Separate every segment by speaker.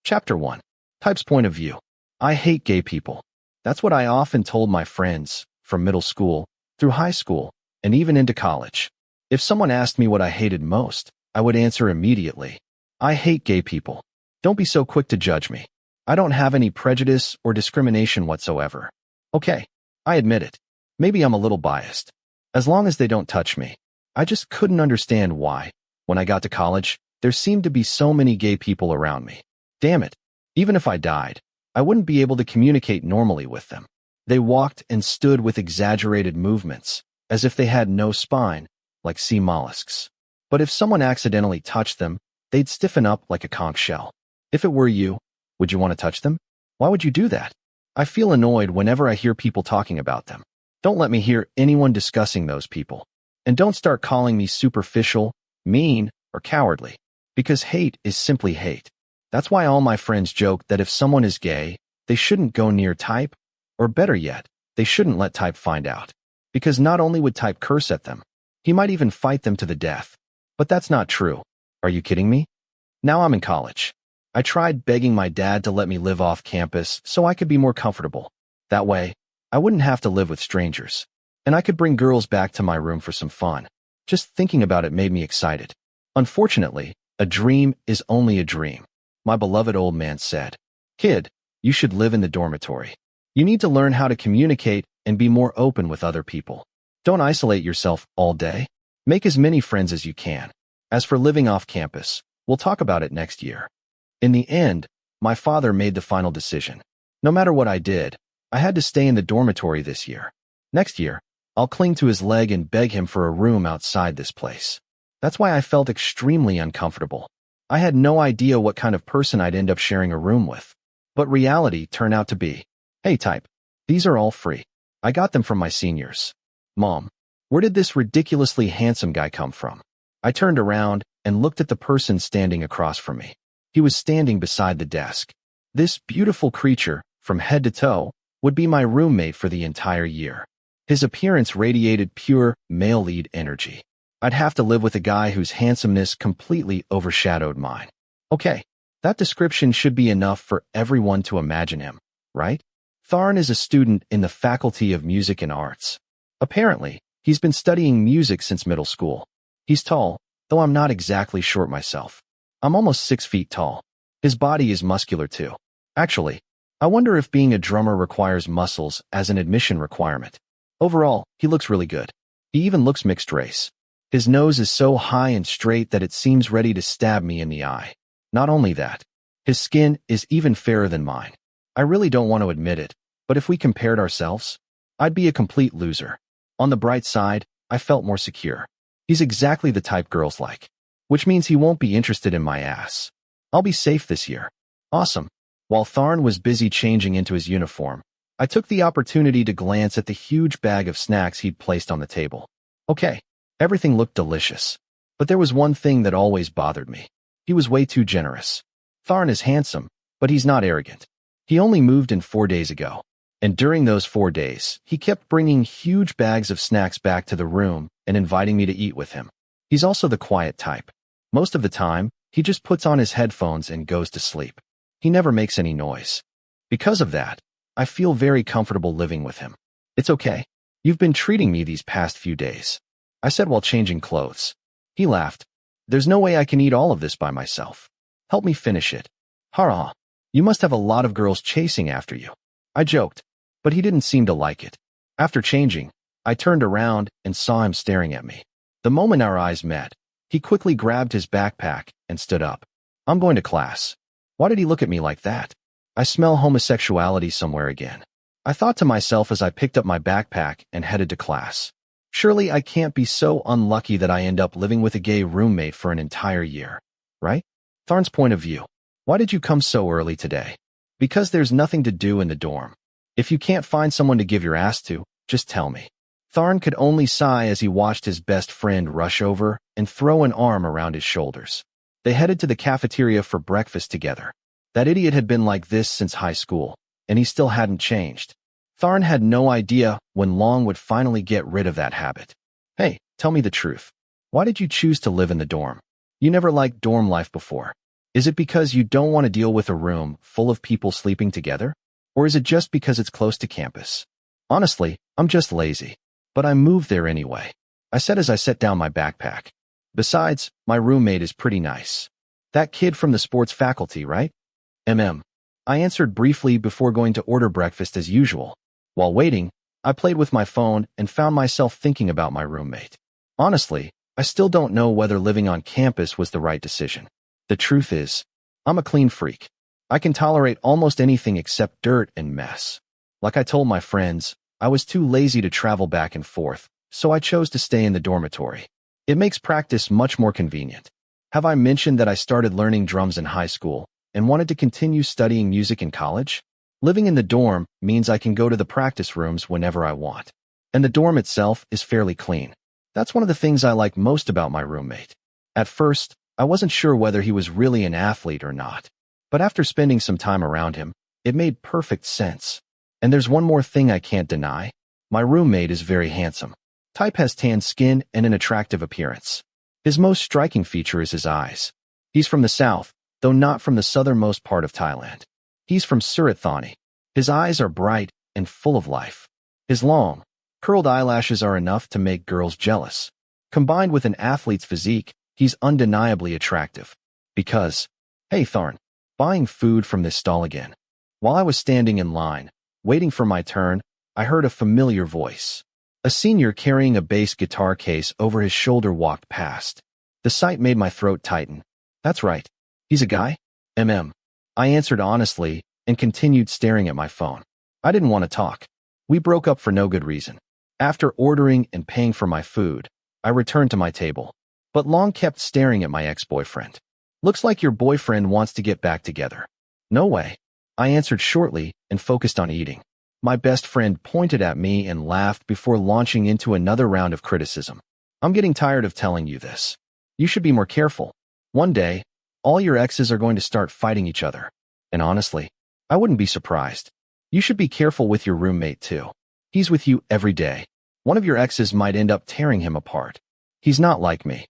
Speaker 1: Chapter 1. Type's point of view. I hate gay people. That's what I often told my friends, from middle school, through high school, and even into college. If someone asked me what I hated most, I would answer immediately. I hate gay people. Don't be so quick to judge me. I don't have any prejudice or discrimination whatsoever. Okay, I admit it. Maybe I'm a little biased. As long as they don't touch me. I just couldn't understand why, when I got to college, there seemed to be so many gay people around me. Damn it. Even if I died, I wouldn't be able to communicate normally with them. They walked and stood with exaggerated movements, as if they had no spine, like sea mollusks. But if someone accidentally touched them, they'd stiffen up like a conch shell. If it were you, would you want to touch them? Why would you do that? I feel annoyed whenever I hear people talking about them. Don't let me hear anyone discussing those people. And don't start calling me superficial, mean, or cowardly, because hate is simply hate. That's why all my friends joke that if someone is gay, they shouldn't go near Type, or better yet, they shouldn't let Type find out. Because not only would Type curse at them, he might even fight them to the death. But that's not true. Are you kidding me? Now I'm in college. I tried begging my dad to let me live off campus so I could be more comfortable. That way, I wouldn't have to live with strangers. And I could bring girls back to my room for some fun. Just thinking about it made me excited. Unfortunately, a dream is only a dream. My beloved old man said, "Kid, you should live in the dormitory. You need to learn how to communicate and be more open with other people. Don't isolate yourself all day. Make as many friends as you can. As for living off campus, we'll talk about it next year." In the end, my father made the final decision. No matter what I did, I had to stay in the dormitory this year. Next year, I'll cling to his leg and beg him for a room outside this place. That's why I felt extremely uncomfortable. I had no idea what kind of person I'd end up sharing a room with. But reality turned out to be, "Hey Type, these are all free. I got them from my seniors." "Mom, where did this ridiculously handsome guy come from?" I turned around and looked at the person standing across from me. He was standing beside the desk. This beautiful creature, from head to toe, would be my roommate for the entire year. His appearance radiated pure male lead energy. I'd have to live with a guy whose handsomeness completely overshadowed mine. Okay, that description should be enough for everyone to imagine him, right? Tharn is a student in the Faculty of Music and Arts. Apparently, he's been studying music since middle school. He's tall, though I'm not exactly short myself. I'm almost 6 feet tall. His body is muscular too. Actually, I wonder if being a drummer requires muscles as an admission requirement. Overall, he looks really good. He even looks mixed race. His nose is so high and straight that it seems ready to stab me in the eye. Not only that, his skin is even fairer than mine. I really don't want to admit it, but if we compared ourselves, I'd be a complete loser. On the bright side, I felt more secure. He's exactly the type girls like, which means he won't be interested in my ass. I'll be safe this year. Awesome. While Tharn was busy changing into his uniform, I took the opportunity to glance at the huge bag of snacks he'd placed on the table. Okay, everything looked delicious. But there was one thing that always bothered me. He was way too generous. Tharn is handsome, but he's not arrogant. He only moved in 4 days ago. And during those 4 days, he kept bringing huge bags of snacks back to the room and inviting me to eat with him. He's also the quiet type. Most of the time, he just puts on his headphones and goes to sleep. He never makes any noise. Because of that, I feel very comfortable living with him. "It's okay. You've been treating me these past few days," I said while changing clothes. He laughed. "There's no way I can eat all of this by myself. Help me finish it." "Ha, you must have a lot of girls chasing after you," I joked, but he didn't seem to like it. After changing, I turned around and saw him staring at me. The moment our eyes met, he quickly grabbed his backpack and stood up. "I'm going to class." Why did he look at me like that? I smell homosexuality somewhere again. I thought to myself as I picked up my backpack and headed to class. Surely I can't be so unlucky that I end up living with a gay roommate for an entire year, right? Tharn's point of view. Why did you come so early today? Because there's nothing to do in the dorm. If you can't find someone to give your ass to, just tell me. Tharn could only sigh as he watched his best friend rush over and throw an arm around his shoulders. They headed to the cafeteria for breakfast together. That idiot had been like this since high school, and he still hadn't changed. Tharn had no idea when Long would finally get rid of that habit. "Hey, tell me the truth. Why did you choose to live in the dorm? You never liked dorm life before. Is it because you don't want to deal with a room full of people sleeping together? Or is it just because it's close to campus? Honestly, I'm just lazy. But I moved there anyway, I said as I set down my backpack. Besides, my roommate is pretty nice. That kid from the sports faculty, right? I answered briefly before going to order breakfast as usual. While waiting, I played with my phone and found myself thinking about my roommate. Honestly, I still don't know whether living on campus was the right decision. The truth is, I'm a clean freak. I can tolerate almost anything except dirt and mess. Like I told my friends, I was too lazy to travel back and forth, so I chose to stay in the dormitory. It makes practice much more convenient. Have I mentioned that I started learning drums in high school and wanted to continue studying music in college? Living in the dorm means I can go to the practice rooms whenever I want. And the dorm itself is fairly clean. That's one of the things I like most about my roommate. At first, I wasn't sure whether he was really an athlete or not. But after spending some time around him, it made perfect sense. And there's one more thing I can't deny. My roommate is very handsome. Type has tan skin and an attractive appearance. His most striking feature is his eyes. He's from the south, though not from the southernmost part of Thailand. He's from Surat Thani. His eyes are bright and full of life. His long, curled eyelashes are enough to make girls jealous. Combined with an athlete's physique, he's undeniably attractive. Because, hey Tharn, buying food from this stall again. While I was standing in line, waiting for my turn, I heard a familiar voice. A senior carrying a bass guitar case over his shoulder walked past. The sight made my throat tighten. That's right. He's a guy? I answered honestly and continued staring at my phone. I didn't want to talk. We broke up for no good reason. After ordering and paying for my food, I returned to my table. But Long kept staring at my ex-boyfriend. Looks like your boyfriend wants to get back together. No way. I answered shortly and focused on eating. My best friend pointed at me and laughed before launching into another round of criticism. I'm getting tired of telling you this. You should be more careful. One day, all your exes are going to start fighting each other. And honestly, I wouldn't be surprised. You should be careful with your roommate too. He's with you every day. One of your exes might end up tearing him apart. He's not like me.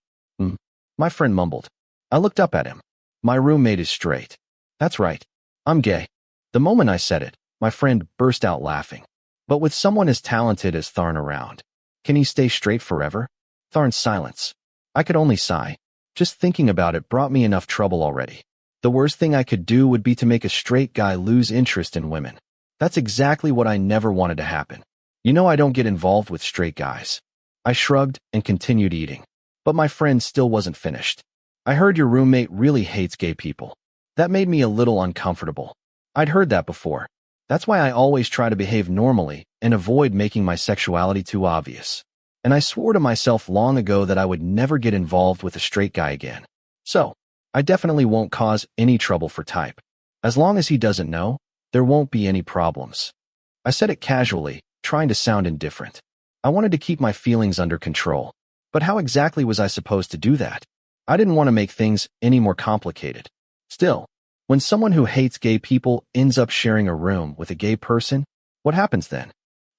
Speaker 1: My friend mumbled. I looked up at him. My roommate is straight. That's right. I'm gay. The moment I said it, my friend burst out laughing. But with someone as talented as Tharn around, can he stay straight forever? Tharn's silence. I could only sigh. Just thinking about it brought me enough trouble already. The worst thing I could do would be to make a straight guy lose interest in women. That's exactly what I never wanted to happen. You know I don't get involved with straight guys. I shrugged and continued eating. But my friend still wasn't finished. I heard your roommate really hates gay people. That made me a little uncomfortable. I'd heard that before. That's why I always try to behave normally and avoid making my sexuality too obvious. And I swore to myself long ago that I would never get involved with a straight guy again. So, I definitely won't cause any trouble for Type. As long as he doesn't know, there won't be any problems. I said it casually, trying to sound indifferent. I wanted to keep my feelings under control. But how exactly was I supposed to do that? I didn't want to make things any more complicated. Still, when someone who hates gay people ends up sharing a room with a gay person, what happens then?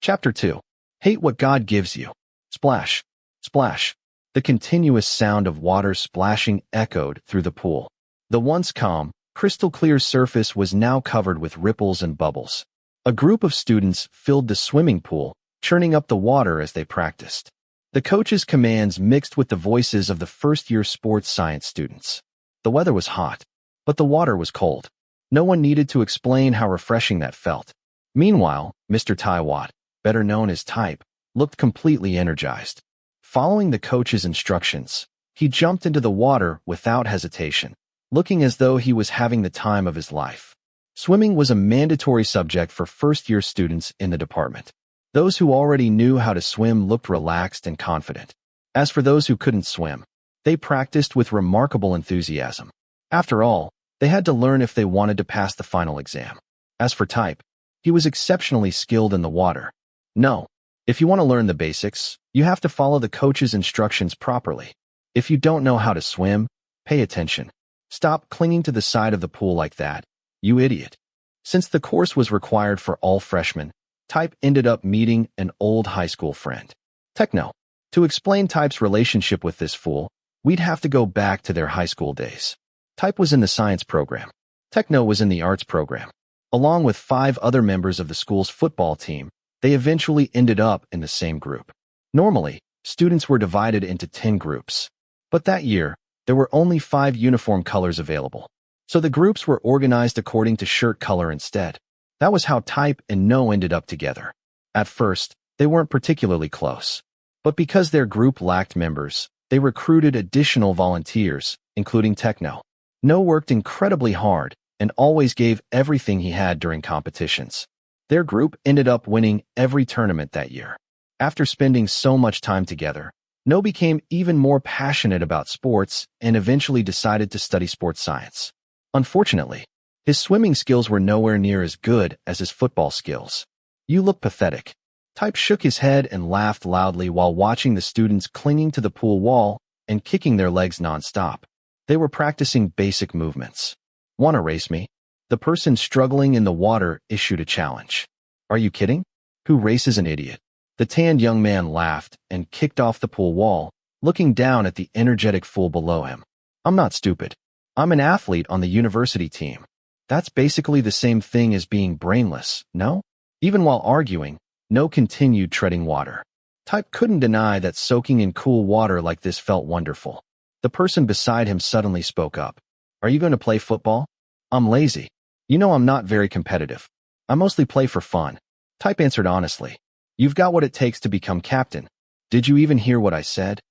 Speaker 1: Chapter 2. Hate what God gives you. Splash. Splash. The continuous sound of water splashing echoed through the pool. The once calm, crystal-clear surface was now covered with ripples and bubbles. A group of students filled the swimming pool, churning up the water as they practiced. The coach's commands mixed with the voices of the first-year sports science students. The weather was hot, but the water was cold. No one needed to explain how refreshing that felt. Meanwhile, Mr. Thiwat, better known as Type, looked completely energized. Following the coach's instructions, he jumped into the water without hesitation, looking as though he was having the time of his life. Swimming was a mandatory subject for first-year students in the department. Those who already knew how to swim looked relaxed and confident. As for those who couldn't swim, they practiced with remarkable enthusiasm. After all, they had to learn if they wanted to pass the final exam. As for Type, he was exceptionally skilled in the water. No, if you want to learn the basics, you have to follow the coach's instructions properly. If you don't know how to swim, pay attention. Stop clinging to the side of the pool like that, you idiot. Since the course was required for all freshmen, Type ended up meeting an old high school friend. Techno. To explain Type's relationship with this fool, we'd have to go back to their high school days. Type was in the science program. Techno was in the arts program. Along with 5 other members of the school's football team, they eventually ended up in the same group. Normally, students were divided into 10 groups. But that year, there were only 5 uniform colors available. So the groups were organized according to shirt color instead. That was how Type and No ended up together. At first, they weren't particularly close. But because their group lacked members, they recruited additional volunteers, including Techno. No worked incredibly hard and always gave everything he had during competitions. Their group ended up winning every tournament that year. After spending so much time together, No became even more passionate about sports and eventually decided to study sports science. Unfortunately, his swimming skills were nowhere near as good as his football skills. "You look pathetic." Type shook his head and laughed loudly while watching the students clinging to the pool wall and kicking their legs nonstop. They were practicing basic movements. "Want to race me?" The person struggling in the water issued a challenge. "Are you kidding? Who races an idiot?" The tanned young man laughed and kicked off the pool wall, looking down at the energetic fool below him. "I'm not stupid. I'm an athlete on the university team. That's basically the same thing as being brainless, no?" Even while arguing, No continued treading water. Type couldn't deny that soaking in cool water like this felt wonderful. The person beside him suddenly spoke up. "Are you going to play football?" "I'm lazy. You know I'm not very competitive. I mostly play for fun." Type answered honestly. "You've got what it takes to become captain. Did you even hear what I said?"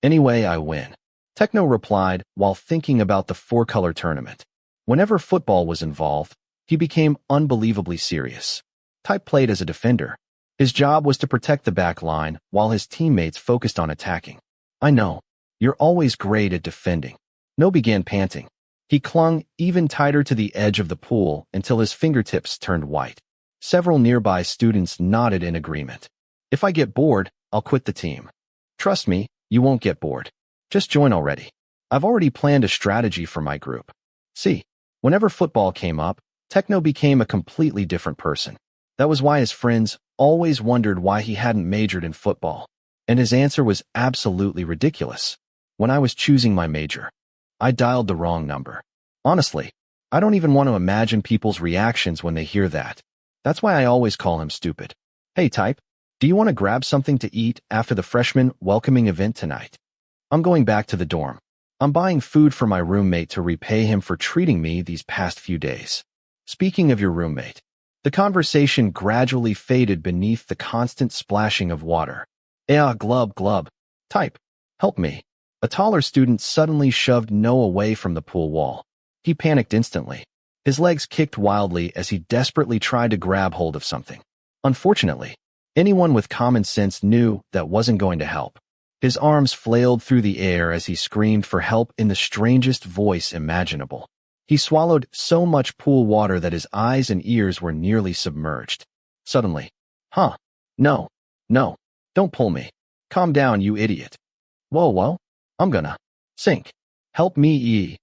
Speaker 1: "Anyway, I win." Techno replied while thinking about the 4-color tournament. Whenever football was involved, he became unbelievably serious. Type played as a defender. His job was to protect the back line while his teammates focused on attacking. "I know. You're always great at defending." No began panting. He clung even tighter to the edge of the pool until his fingertips turned white. Several nearby students nodded in agreement. "If I get bored, I'll quit the team." "Trust me, you won't get bored. Just join already. I've already planned a strategy for my group." See, whenever football came up, Techno became a completely different person. That was why his friends always wondered why he hadn't majored in football. And his answer was absolutely ridiculous. "When I was choosing my major, I dialed the wrong number." Honestly, I don't even want to imagine people's reactions when they hear that. That's why I always call him stupid. "Hey, Type, do you want to grab something to eat after the freshman welcoming event tonight?" "I'm going back to the dorm. I'm buying food for my roommate to repay him for treating me these past few days." Speaking of your roommate, the conversation gradually faded beneath the constant splashing of water. Glub, glub. "Type, help me." A taller student suddenly shoved No away from the pool wall. He panicked instantly. His legs kicked wildly as he desperately tried to grab hold of something. Unfortunately, anyone with common sense knew that wasn't going to help. His arms flailed through the air as he screamed for help in the strangest voice imaginable. He swallowed so much pool water that his eyes and ears were nearly submerged. Suddenly, No, don't pull me. Calm down, you idiot." Whoa, I'm gonna sink. Help me,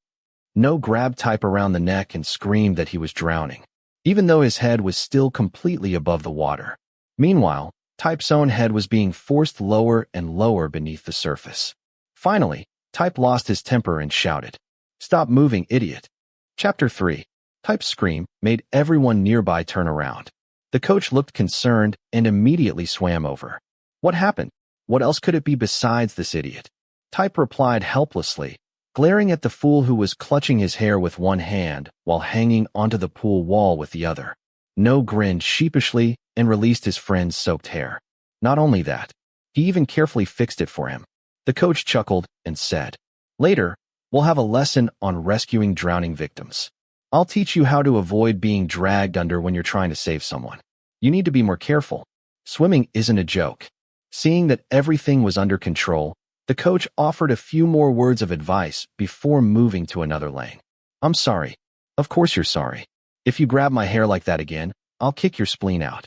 Speaker 1: No grabbed Type around the neck and screamed that he was drowning, even though his head was still completely above the water. Meanwhile, Type's own head was being forced lower and lower beneath the surface. Finally, Type lost his temper and shouted, "Stop moving, idiot." Chapter 3. Type's scream made everyone nearby turn around. The coach looked concerned and immediately swam over. "What happened? What else could it be besides this idiot?" Type replied helplessly, glaring at the fool who was clutching his hair with one hand while hanging onto the pool wall with the other. No grinned sheepishly and released his friend's soaked hair. Not only that, he even carefully fixed it for him. The coach chuckled and said, "Later, we'll have a lesson on rescuing drowning victims. I'll teach you how to avoid being dragged under when you're trying to save someone. You need to be more careful. Swimming isn't a joke." Seeing that everything was under control, the coach offered a few more words of advice before moving to another lane. "I'm sorry." "Of course you're sorry. If you grab my hair like that again, I'll kick your spleen out,"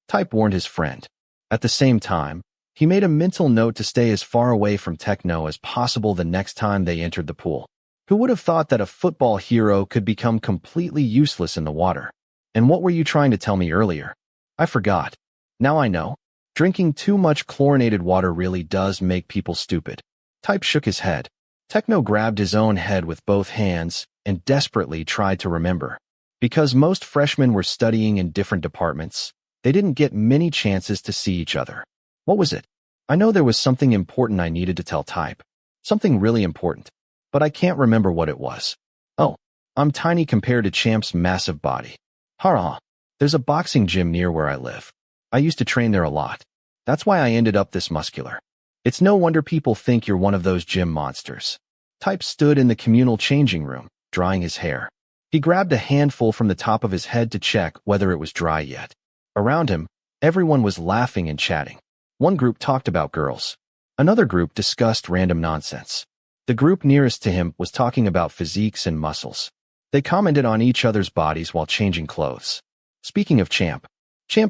Speaker 1: Type warned his friend. At the same time, he made a mental note to stay as far away from Techno as possible the next time they entered the pool. Who would have thought that a football hero could become completely useless in the water? "And what were you trying to tell me earlier?" "I forgot. Now I know. Drinking too much chlorinated water really does make people stupid." Type shook his head. Techno grabbed his own head with both hands and desperately tried to remember. Because most freshmen were studying in different departments, they didn't get many chances to see each other. What was it? I know there was something important I needed to tell Type. Something really important. But I can't remember what it was. Oh, I'm tiny compared to Champ's massive body. Hara, there's a boxing gym near where I live. I used to train there a lot. That's why I ended up this muscular. It's no wonder people think you're one of those gym monsters. Type stood in the communal changing room, drying his hair. He grabbed a handful from the top of his head to check whether it was dry yet. Around him, everyone was laughing and chatting. One group talked about girls. Another group discussed random nonsense. The group nearest to him was talking about physiques and muscles. They commented on each other's bodies while changing clothes. Speaking of Champ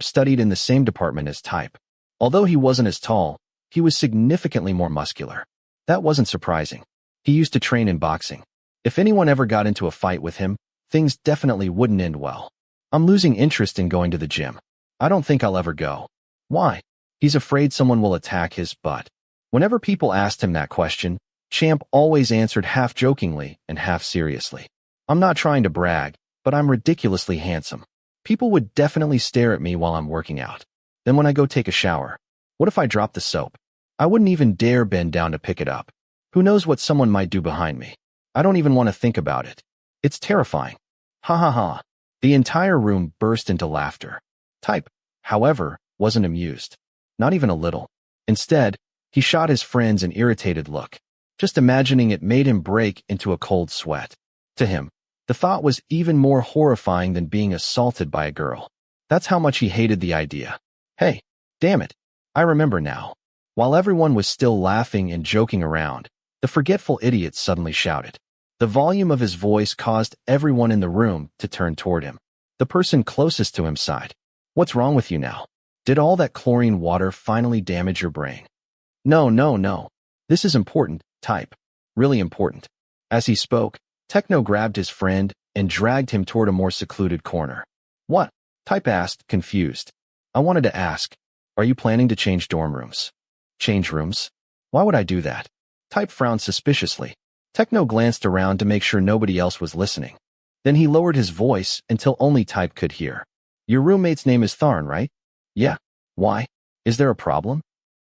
Speaker 1: studied in the same department as Type. Although he wasn't as tall, he was significantly more muscular. That wasn't surprising. He used to train in boxing. If anyone ever got into a fight with him, things definitely wouldn't end well. I'm losing interest in going to the gym. I don't think I'll ever go. Why? He's afraid someone will attack his butt. Whenever people asked him that question, Champ always answered half jokingly and half seriously. I'm not trying to brag, but I'm ridiculously handsome. People would definitely stare at me while I'm working out. Then when I go take a shower, what if I drop the soap? I wouldn't even dare bend down to pick it up. Who knows what someone might do behind me? I don't even want to think about it. It's terrifying. Ha ha ha. The entire room burst into laughter. Type, however, wasn't amused. Not even a little. Instead, he shot his friends an irritated look. Just imagining it made him break into a cold sweat. To him, the thought was even more horrifying than being assaulted by a girl. That's how much he hated the idea. Hey, damn it. I remember now. While everyone was still laughing and joking around, the forgetful idiot suddenly shouted. The volume of his voice caused everyone in the room to turn toward him. The person closest to him sighed. What's wrong with you now? Did all that chlorine water finally damage your brain? No, no, no. This is important, Type. Really important. As he spoke, Techno grabbed his friend and dragged him toward a more secluded corner. What? Type asked, confused. I wanted to ask, are you planning to change dorm rooms? Change rooms? Why would I do that? Type frowned suspiciously. Techno glanced around to make sure nobody else was listening. Then he lowered his voice until only Type could hear. Your roommate's name is Tharn, right? Yeah. Why? Is there a problem?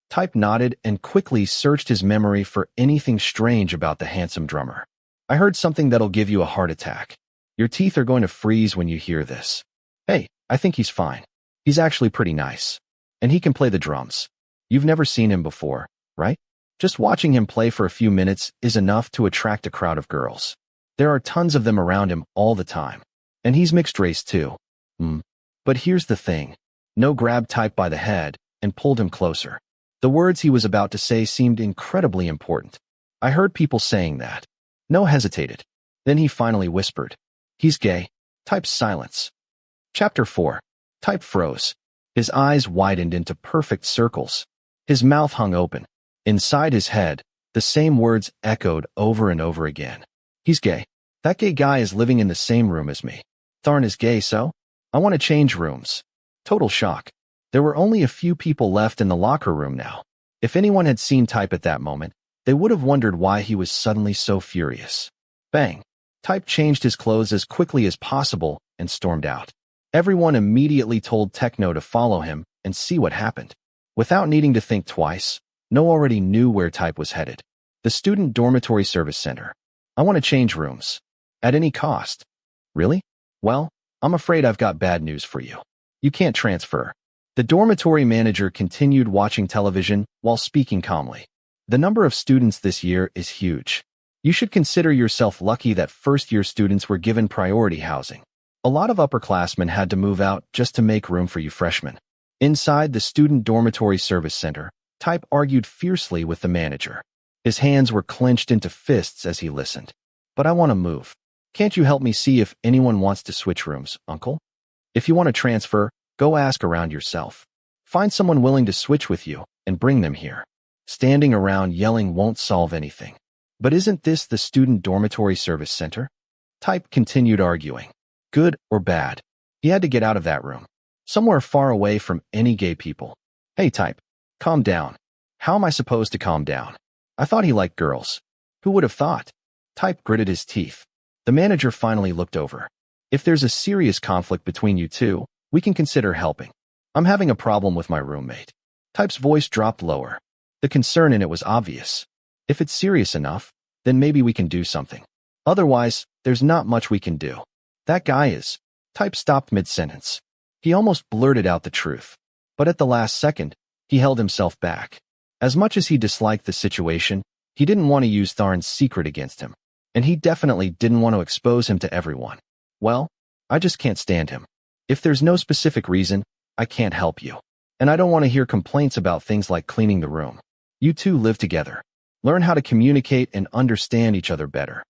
Speaker 1: Type nodded and quickly searched his memory for anything strange about the handsome drummer. I heard something that'll give you a heart attack. Your teeth are going to freeze when you hear this. Hey, I think he's fine. He's actually pretty nice. And he can play the drums. You've never seen him before, right? Just watching him play for a few minutes is enough to attract a crowd of girls. There are tons of them around him all the time. And he's mixed race too. But here's the thing. No grabbed Type by the head and pulled him closer. The words he was about to say seemed incredibly important. I heard people saying that. No hesitated. Then he finally whispered. He's gay. Type's silence. Chapter 4. Type froze. His eyes widened into perfect circles. His mouth hung open. Inside his head, the same words echoed over and over again. He's gay. That gay guy is living in the same room as me. Tharn is gay, so? I want to change rooms. Total shock. There were only a few people left in the locker room now. If anyone had seen Type at that moment, they would have wondered why he was suddenly so furious. Bang. Type changed his clothes as quickly as possible and stormed out. Everyone immediately told Techno to follow him and see what happened. Without needing to think twice, No already knew where Type was headed. The Student Dormitory Service Center. I want to change rooms. At any cost. Really? Well, I'm afraid I've got bad news for you. You can't transfer. The dormitory manager continued watching television while speaking calmly. The number of students this year is huge. You should consider yourself lucky that first-year students were given priority housing. A lot of upperclassmen had to move out just to make room for you freshmen. Inside the Student Dormitory Service Center, Type argued fiercely with the manager. His hands were clenched into fists as he listened. But I want to move. Can't you help me see if anyone wants to switch rooms, uncle? If you want to transfer, go ask around yourself. Find someone willing to switch with you and bring them here. Standing around yelling won't solve anything. But isn't this the Student Dormitory Service Center? Type continued arguing. Good or bad, he had to get out of that room. Somewhere far away from any gay people. Hey, Type, calm down. How am I supposed to calm down? I thought he liked girls. Who would have thought? Type gritted his teeth. The manager finally looked over. If there's a serious conflict between you two, we can consider helping. I'm having a problem with my roommate. Type's voice dropped lower. The concern in it was obvious. If it's serious enough, then maybe we can do something. Otherwise, there's not much we can do. That guy is. Type stopped mid-sentence. He almost blurted out the truth. But at the last second, he held himself back. As much as he disliked the situation, he didn't want to use Tharn's secret against him. And he definitely didn't want to expose him to everyone. Well, I just can't stand him. If there's no specific reason, I can't help you. And I don't want to hear complaints about things like cleaning the room. You two live together. Learn how to communicate and understand each other better.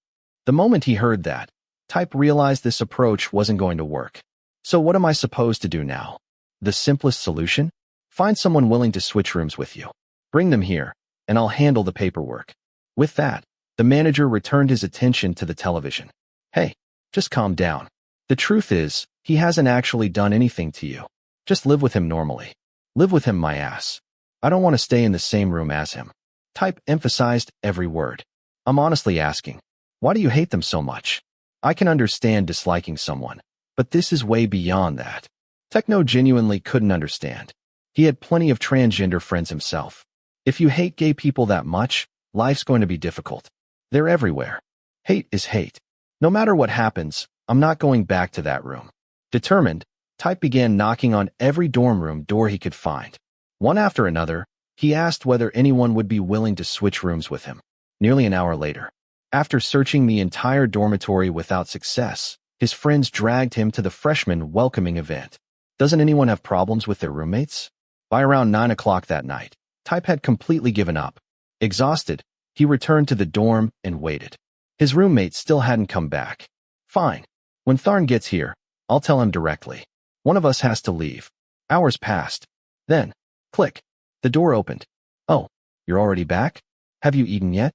Speaker 1: The moment he heard that, Type realized this approach wasn't going to work. So what am I supposed to do now? The simplest solution? Find someone willing to switch rooms with you. Bring them here, and I'll handle the paperwork. With that, the manager returned his attention to the television. Hey, just calm down. The truth is, he hasn't actually done anything to you. Just live with him normally. Live with him, my ass. I don't want to stay in the same room as him. Type emphasized every word. I'm honestly asking, why do you hate them so much? I can understand disliking someone, but this is way beyond that. Techno genuinely couldn't understand. He had plenty of transgender friends himself. If you hate gay people that much, life's going to be difficult. They're everywhere. Hate is hate. No matter what happens, I'm not going back to that room. Determined, Type began knocking on every dorm room door he could find. One after another, he asked whether anyone would be willing to switch rooms with him. Nearly an hour later, after searching the entire dormitory without success, his friends dragged him to the freshman welcoming event. Doesn't anyone have problems with their roommates? By around 9 o'clock that night, Type had completely given up. Exhausted, he returned to the dorm and waited. His roommate still hadn't come back. Fine. When Tharn gets here, I'll tell him directly. One of us has to leave. Hours passed. Then, click. The door opened. Oh, you're already back? Have you eaten yet?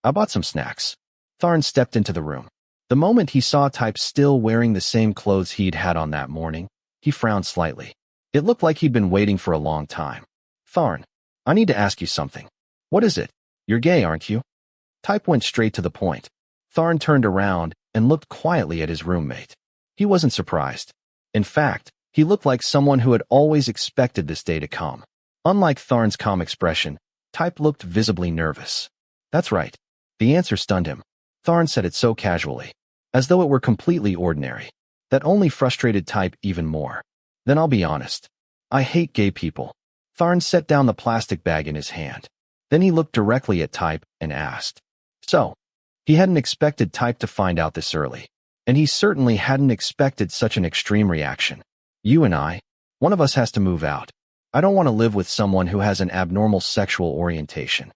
Speaker 1: I bought some snacks. Tharn stepped into the room. The moment he saw Type still wearing the same clothes he'd had on that morning, he frowned slightly. It looked like he'd been waiting for a long time. Tharn, I need to ask you something. What is it? You're gay, aren't you? Type went straight to the point. Tharn turned around and looked quietly at his roommate. He wasn't surprised. In fact, he looked like someone who had always expected this day to come. Unlike Tharn's calm expression, Type looked visibly nervous. That's right. The answer stunned him. Tharn said it so casually, as though it were completely ordinary. That only frustrated Type even more. Then I'll be honest. I hate gay people. Tharn set down the plastic bag in his hand. Then he looked directly at Type and asked. So, he hadn't expected Type to find out this early. And he certainly hadn't expected such an extreme reaction. You and I, one of us has to move out. I don't want to live with someone who has an abnormal sexual orientation.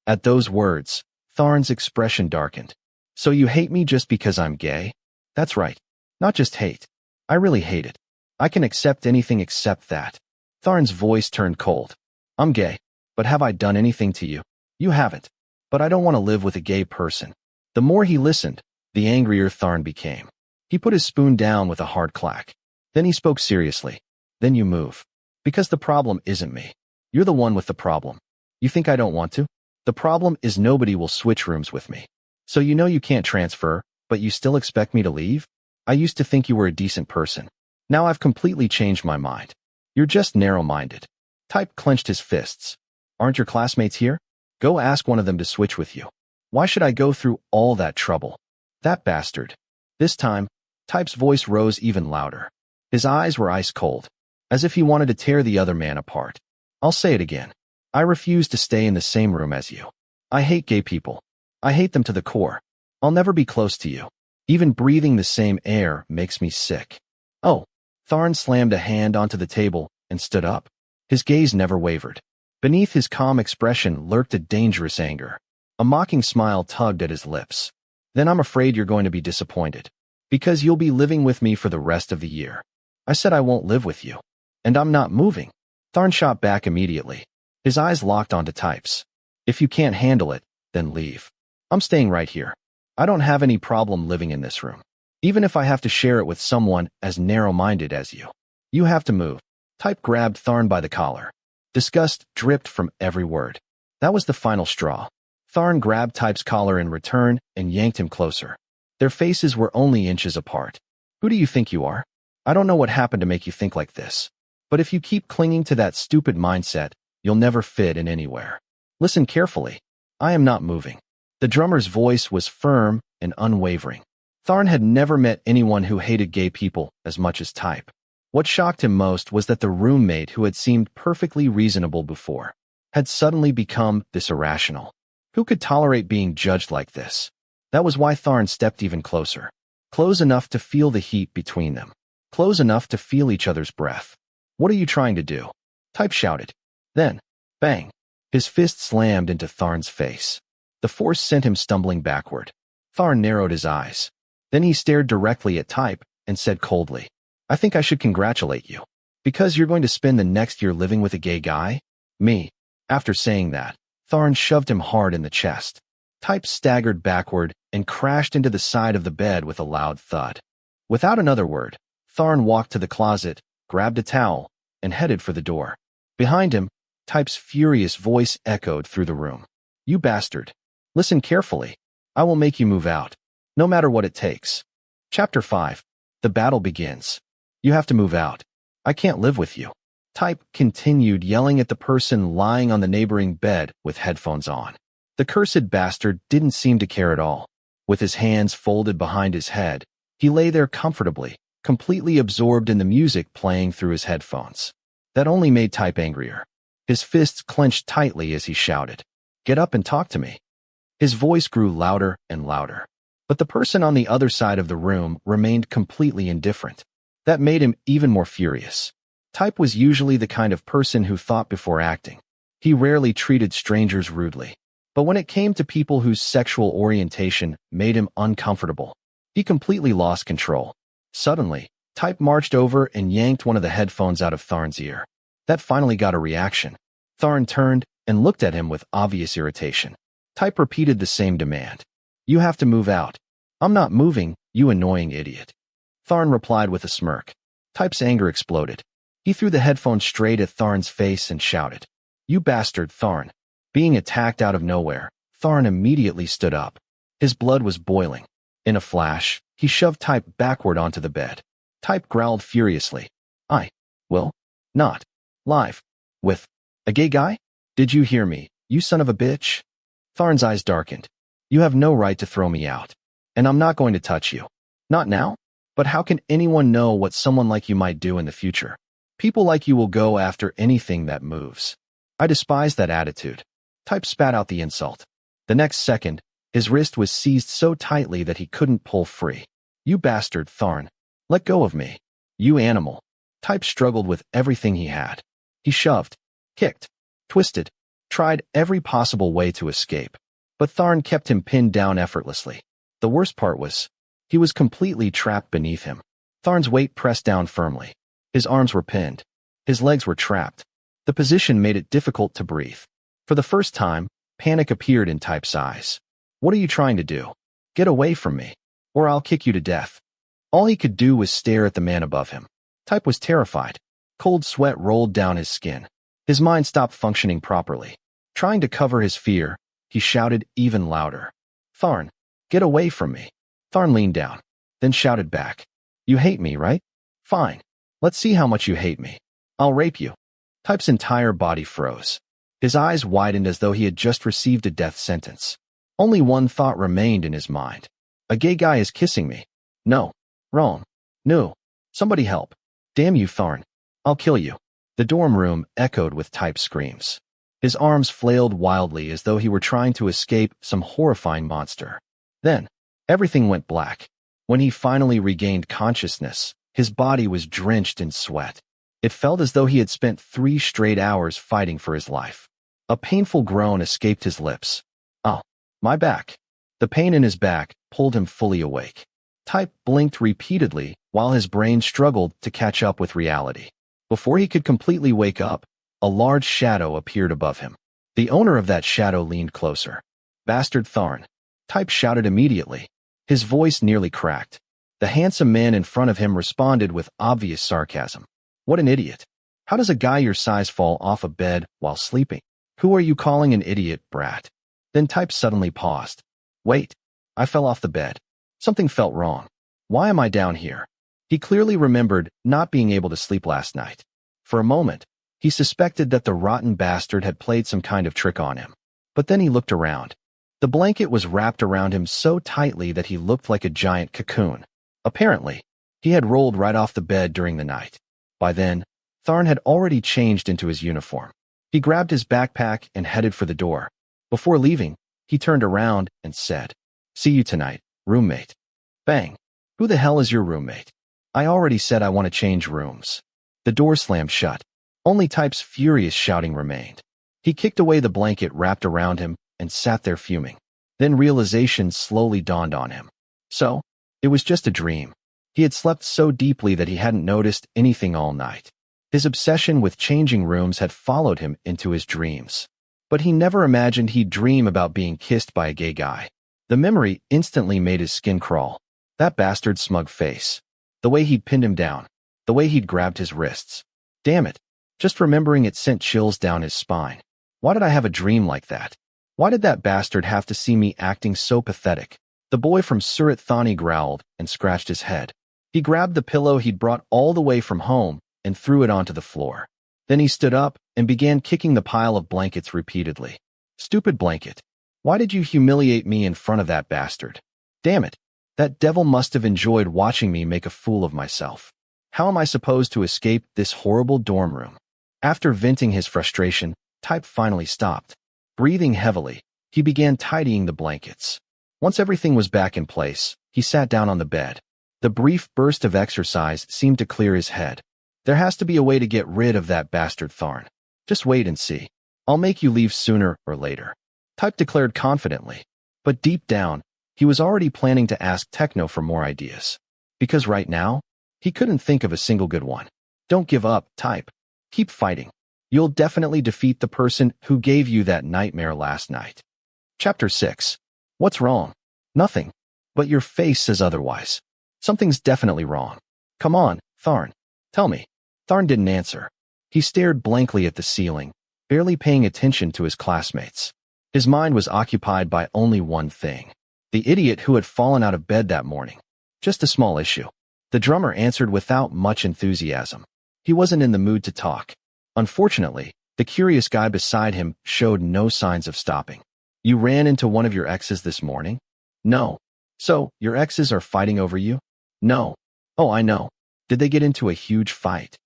Speaker 1: At those words, Tharn's expression darkened. So you hate me just because I'm gay? That's right. Not just hate. I really hate it. I can accept anything except that. Tharn's voice turned cold. I'm gay, but have I done anything to you? You haven't. But I don't want to live with a gay person. The more he listened, the angrier Tharn became. He put his spoon down with a hard clack. Then he spoke seriously. Then you move. Because the problem isn't me. You're the one with the problem. You think I don't want to? The problem is nobody will switch rooms with me. So you know you can't transfer, but you still expect me to leave? I used to think you were a decent person. Now I've completely changed my mind. You're just narrow-minded. Type clenched his fists. Aren't your classmates here? Go ask one of them to switch with you. Why should I go through all that trouble? That bastard. This time, Type's voice rose even louder. His eyes were ice cold, as if he wanted to tear the other man apart. I'll say it again. I refuse to stay in the same room as you. I hate gay people. I hate them to the core. I'll never be close to you. Even breathing the same air makes me sick. Oh. Tharn slammed a hand onto the table and stood up. His gaze never wavered. Beneath his calm expression lurked a dangerous anger. A mocking smile tugged at his lips. Then I'm afraid you're going to be disappointed. Because you'll be living with me for the rest of the year. I said I won't live with you. And I'm not moving. Tharn shot back immediately. His eyes locked onto Type's. If you can't handle it, then leave. I'm staying right here. I don't have any problem living in this room. Even if I have to share it with someone as narrow-minded as you. You have to move. Type grabbed Tharn by the collar. Disgust dripped from every word. That was the final straw. Tharn grabbed Type's collar in return and yanked him closer. Their faces were only inches apart. Who do you think you are? I don't know what happened to make you think like this. But if you keep clinging to that stupid mindset, you'll never fit in anywhere. Listen carefully. I am not moving. The drummer's voice was firm and unwavering. Tharn had never met anyone who hated gay people as much as Type. What shocked him most was that the roommate who had seemed perfectly reasonable before had suddenly become this irrational. Who could tolerate being judged like this? That was why Tharn stepped even closer. Close enough to feel the heat between them. Close enough to feel each other's breath. What are you trying to do? Type shouted. Then, bang. His fist slammed into Tharn's face. The force sent him stumbling backward. Tharn narrowed his eyes. Then he stared directly at Type and said coldly, I think I should congratulate you. Because you're going to spend the next year living with a gay guy? Me. After saying that, Tharn shoved him hard in the chest. Type staggered backward and crashed into the side of the bed with a loud thud. Without another word, Tharn walked to the closet, grabbed a towel, and headed for the door. Behind him, Type's furious voice echoed through the room. You bastard. Listen carefully. I will make you move out. No matter what it takes. Chapter 5. The battle begins. You have to move out. I can't live with you. Type continued yelling at the person lying on the neighboring bed with headphones on. The cursed bastard didn't seem to care at all. With his hands folded behind his head, he lay there comfortably, completely absorbed in the music playing through his headphones. That only made Type angrier. His fists clenched tightly as he shouted, Get up and talk to me. His voice grew louder and louder. But the person on the other side of the room remained completely indifferent. That made him even more furious. Type was usually the kind of person who thought before acting. He rarely treated strangers rudely. But when it came to people whose sexual orientation made him uncomfortable, he completely lost control. Suddenly, Type marched over and yanked one of the headphones out of Tharn's ear. That finally got a reaction. Tharn turned and looked at him with obvious irritation. Type repeated the same demand. You have to move out. I'm not moving, you annoying idiot. Tharn replied with a smirk. Type's anger exploded. He threw the headphone straight at Tharn's face and shouted, You bastard, Tharn. Being attacked out of nowhere, Tharn immediately stood up. His blood was boiling. In a flash, he shoved Type backward onto the bed. Type growled furiously. I will not live with a gay guy? Did you hear me, you son of a bitch? Tharn's eyes darkened. You have no right to throw me out. And I'm not going to touch you. Not now? But how can anyone know what someone like you might do in the future? People like you will go after anything that moves. I despise that attitude. Type spat out the insult. The next second, his wrist was seized so tightly that he couldn't pull free. You bastard, Tharn. Let go of me. You animal. Type struggled with everything he had. He shoved, kicked, twisted, tried every possible way to escape. But Tharn kept him pinned down effortlessly. The worst part was, he was completely trapped beneath him. Tharn's weight pressed down firmly. His arms were pinned. His legs were trapped. The position made it difficult to breathe. For the first time, panic appeared in Type's eyes. What are you trying to do? Get away from me, or I'll kick you to death. All he could do was stare at the man above him. Type was terrified. Cold sweat rolled down his skin. His mind stopped functioning properly. Trying to cover his fear, he shouted even louder. Tharn, get away from me. Tharn leaned down, then shouted back. You hate me, right? Fine. Let's see how much you hate me. I'll rape you. Type's entire body froze. His eyes widened as though he had just received a death sentence. Only one thought remained in his mind. A gay guy is kissing me. No. Wrong. No. Somebody help. Damn you, Tharn. I'll kill you. The dorm room echoed with Type's screams. His arms flailed wildly as though he were trying to escape some horrifying monster. Then, everything went black. When he finally regained consciousness, his body was drenched in sweat. It felt as though he had spent 3 straight hours fighting for his life. A painful groan escaped his lips. Oh, my back. The pain in his back pulled him fully awake. Type blinked repeatedly while his brain struggled to catch up with reality. Before he could completely wake up, a large shadow appeared above him. The owner of that shadow leaned closer. Bastard Tharn. Type shouted immediately. His voice nearly cracked. The handsome man in front of him responded with obvious sarcasm. What an idiot. How does a guy your size fall off a bed while sleeping? Who are you calling an idiot, brat? Then Type suddenly paused. Wait. I fell off the bed. Something felt wrong. Why am I down here? He clearly remembered not being able to sleep last night. For a moment, he suspected that the rotten bastard had played some kind of trick on him. But then he looked around. The blanket was wrapped around him so tightly that he looked like a giant cocoon. Apparently, he had rolled right off the bed during the night. By then, Tharn had already changed into his uniform. He grabbed his backpack and headed for the door. Before leaving, he turned around and said, "See you tonight, roommate." Bang. Who the hell is your roommate? I already said I want to change rooms. The door slammed shut. Only Type's furious shouting remained. He kicked away the blanket wrapped around him and sat there fuming. Then realization slowly dawned on him. So, it was just a dream. He had slept so deeply that he hadn't noticed anything all night. His obsession with changing rooms had followed him into his dreams. But he never imagined he'd dream about being kissed by a gay guy. The memory instantly made his skin crawl. That bastard's smug face. The way he'd pinned him down. The way he'd grabbed his wrists. Damn it. Just remembering it sent chills down his spine. Why did I have a dream like that? Why did that bastard have to see me acting so pathetic? The boy from Surat Thani growled and scratched his head. He grabbed the pillow he'd brought all the way from home and threw it onto the floor. Then he stood up and began kicking the pile of blankets repeatedly. Stupid blanket. Why did you humiliate me in front of that bastard? Damn it. That devil must have enjoyed watching me make a fool of myself. How am I supposed to escape this horrible dorm room? After venting his frustration, Type finally stopped. Breathing heavily, he began tidying the blankets. Once everything was back in place, he sat down on the bed. The brief burst of exercise seemed to clear his head. There has to be a way to get rid of that bastard Tharn. Just wait and see. I'll make you leave sooner or later. Type declared confidently. But deep down, he was already planning to ask Techno for more ideas. Because right now, he couldn't think of a single good one. Don't give up, Type. Keep fighting. You'll definitely defeat the person who gave you that nightmare last night. Chapter 6. What's wrong? Nothing. But your face says otherwise. Something's definitely wrong. Come on, Tharn. Tell me. Tharn didn't answer. He stared blankly at the ceiling, barely paying attention to his classmates. His mind was occupied by only one thing. The idiot who had fallen out of bed that morning. Just a small issue. The drummer answered without much enthusiasm. He wasn't in the mood to talk. Unfortunately, the curious guy beside him showed no signs of stopping. You ran into one of your exes this morning? No. So, your exes are fighting over you? No. Oh, I know. Did they get into a huge fight?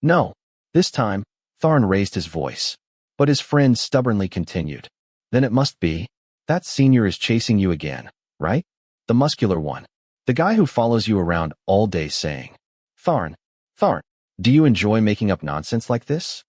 Speaker 1: No. This time, Tharn raised his voice. But his friend stubbornly continued. Then it must be. That senior is chasing you again, right? The muscular one. The guy who follows you around all day saying, Tharn, do you enjoy making up nonsense like this?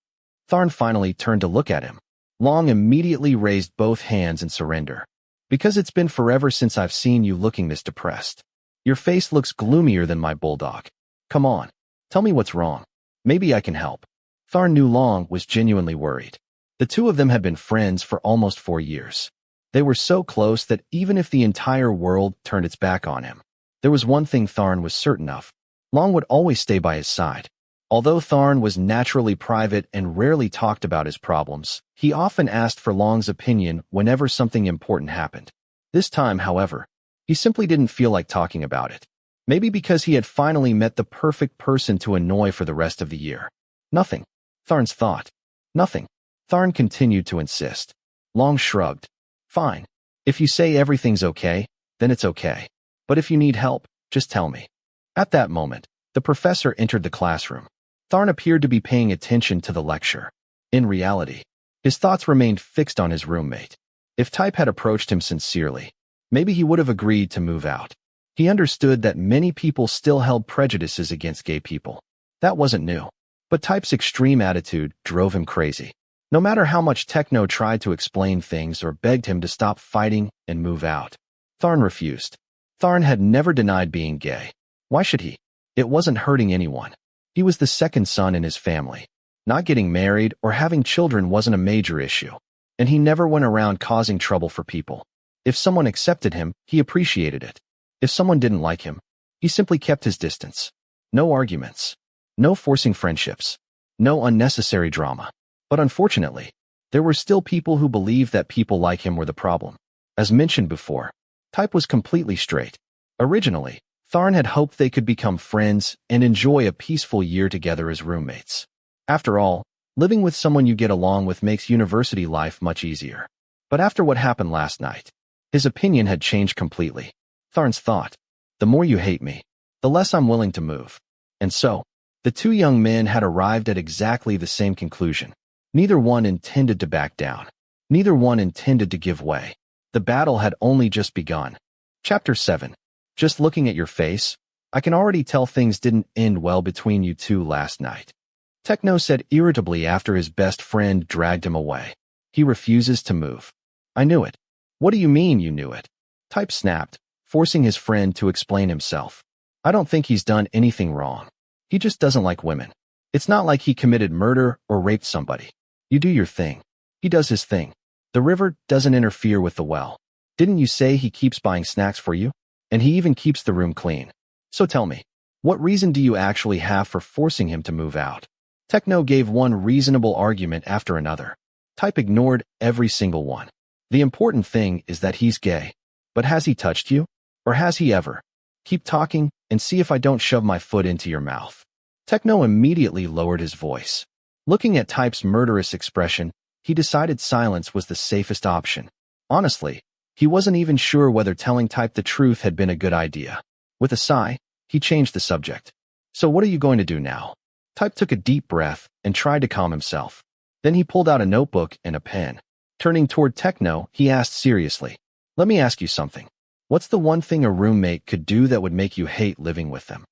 Speaker 1: Tharn finally turned to look at him. Long immediately raised both hands in surrender. Because it's been forever since I've seen you looking this depressed. Your face looks gloomier than my bulldog. Come on, tell me what's wrong. Maybe I can help. Tharn knew Long was genuinely worried. The two of them had been friends for almost 4 years. They were so close that even if the entire world turned its back on him, there was one thing Tharn was certain of. Long would always stay by his side. Although Tharn was naturally private and rarely talked about his problems, he often asked for Long's opinion whenever something important happened. This time, however, he simply didn't feel like talking about it. Maybe because he had finally met the perfect person to annoy for the rest of the year. Nothing. Tharn's thought. Nothing. Tharn continued to insist. Long shrugged. Fine. If you say everything's okay, then it's okay. But if you need help, just tell me. At that moment, the professor entered the classroom. Tharn appeared to be paying attention to the lecture. In reality, his thoughts remained fixed on his roommate. If Type had approached him sincerely, maybe he would have agreed to move out. He understood that many people still held prejudices against gay people. That wasn't new. But Type's extreme attitude drove him crazy. No matter how much Techno tried to explain things or begged him to stop fighting and move out, Tharn refused. Tharn had never denied being gay. Why should he? It wasn't hurting anyone. He was the second son in his family. Not getting married or having children wasn't a major issue. And he never went around causing trouble for people. If someone accepted him, he appreciated it. If someone didn't like him, he simply kept his distance. No arguments. No forcing friendships. No unnecessary drama. But unfortunately, there were still people who believed that people like him were the problem. As mentioned before, Type was completely straight. Originally, Tharn had hoped they could become friends and enjoy a peaceful year together as roommates. After all, living with someone you get along with makes university life much easier. But after what happened last night, his opinion had changed completely. Tharn's thought, the more you hate me, the less I'm willing to move. And so, the two young men had arrived at exactly the same conclusion. Neither one intended to back down. Neither one intended to give way. The battle had only just begun. Chapter 7. Just looking at your face, I can already tell things didn't end well between you two last night. Techno said irritably after his best friend dragged him away. He refuses to move. I knew it. What do you mean you knew it? Type snapped, forcing his friend to explain himself. I don't think he's done anything wrong. He just doesn't like women. It's not like he committed murder or raped somebody. You do your thing. He does his thing. The river doesn't interfere with the well. Didn't you say he keeps buying snacks for you? And he even keeps the room clean. So tell me, what reason do you actually have for forcing him to move out? Techno gave one reasonable argument after another. Type ignored every single one. The important thing is that he's gay. But has he touched you? Or has he ever? Keep talking and see if I don't shove my foot into your mouth. Techno immediately lowered his voice. Looking at Type's murderous expression, he decided silence was the safest option. Honestly, he wasn't even sure whether telling Type the truth had been a good idea. With a sigh, he changed the subject. So what are you going to do now? Type took a deep breath and tried to calm himself. Then he pulled out a notebook and a pen. Turning toward Techno, he asked seriously, let me ask you something. What's the one thing a roommate could do that would make you hate living with them?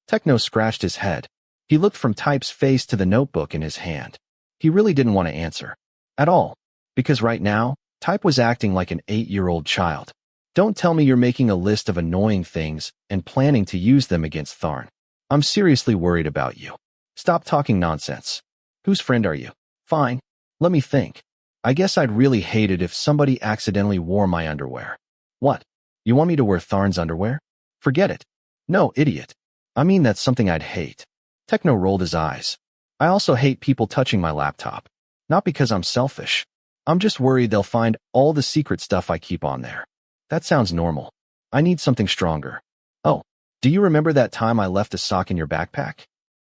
Speaker 1: Techno scratched his head. He looked from Type's face to the notebook in his hand. He really didn't want to answer. At all. Because right now, Type was acting like an 8-year-old child. Don't tell me you're making a list of annoying things and planning to use them against Tharn. I'm seriously worried about you. Stop talking nonsense. Whose friend are you? Fine. Let me think. I guess I'd really hate it if somebody accidentally wore my underwear. What? You want me to wear Tharn's underwear? Forget it. No, idiot. I mean that's something I'd hate. Techno rolled his eyes. I also hate people touching my laptop. Not because I'm selfish. I'm just worried they'll find all the secret stuff I keep on there. That sounds normal. I need something stronger. Oh, do you remember that time I left a sock in your backpack?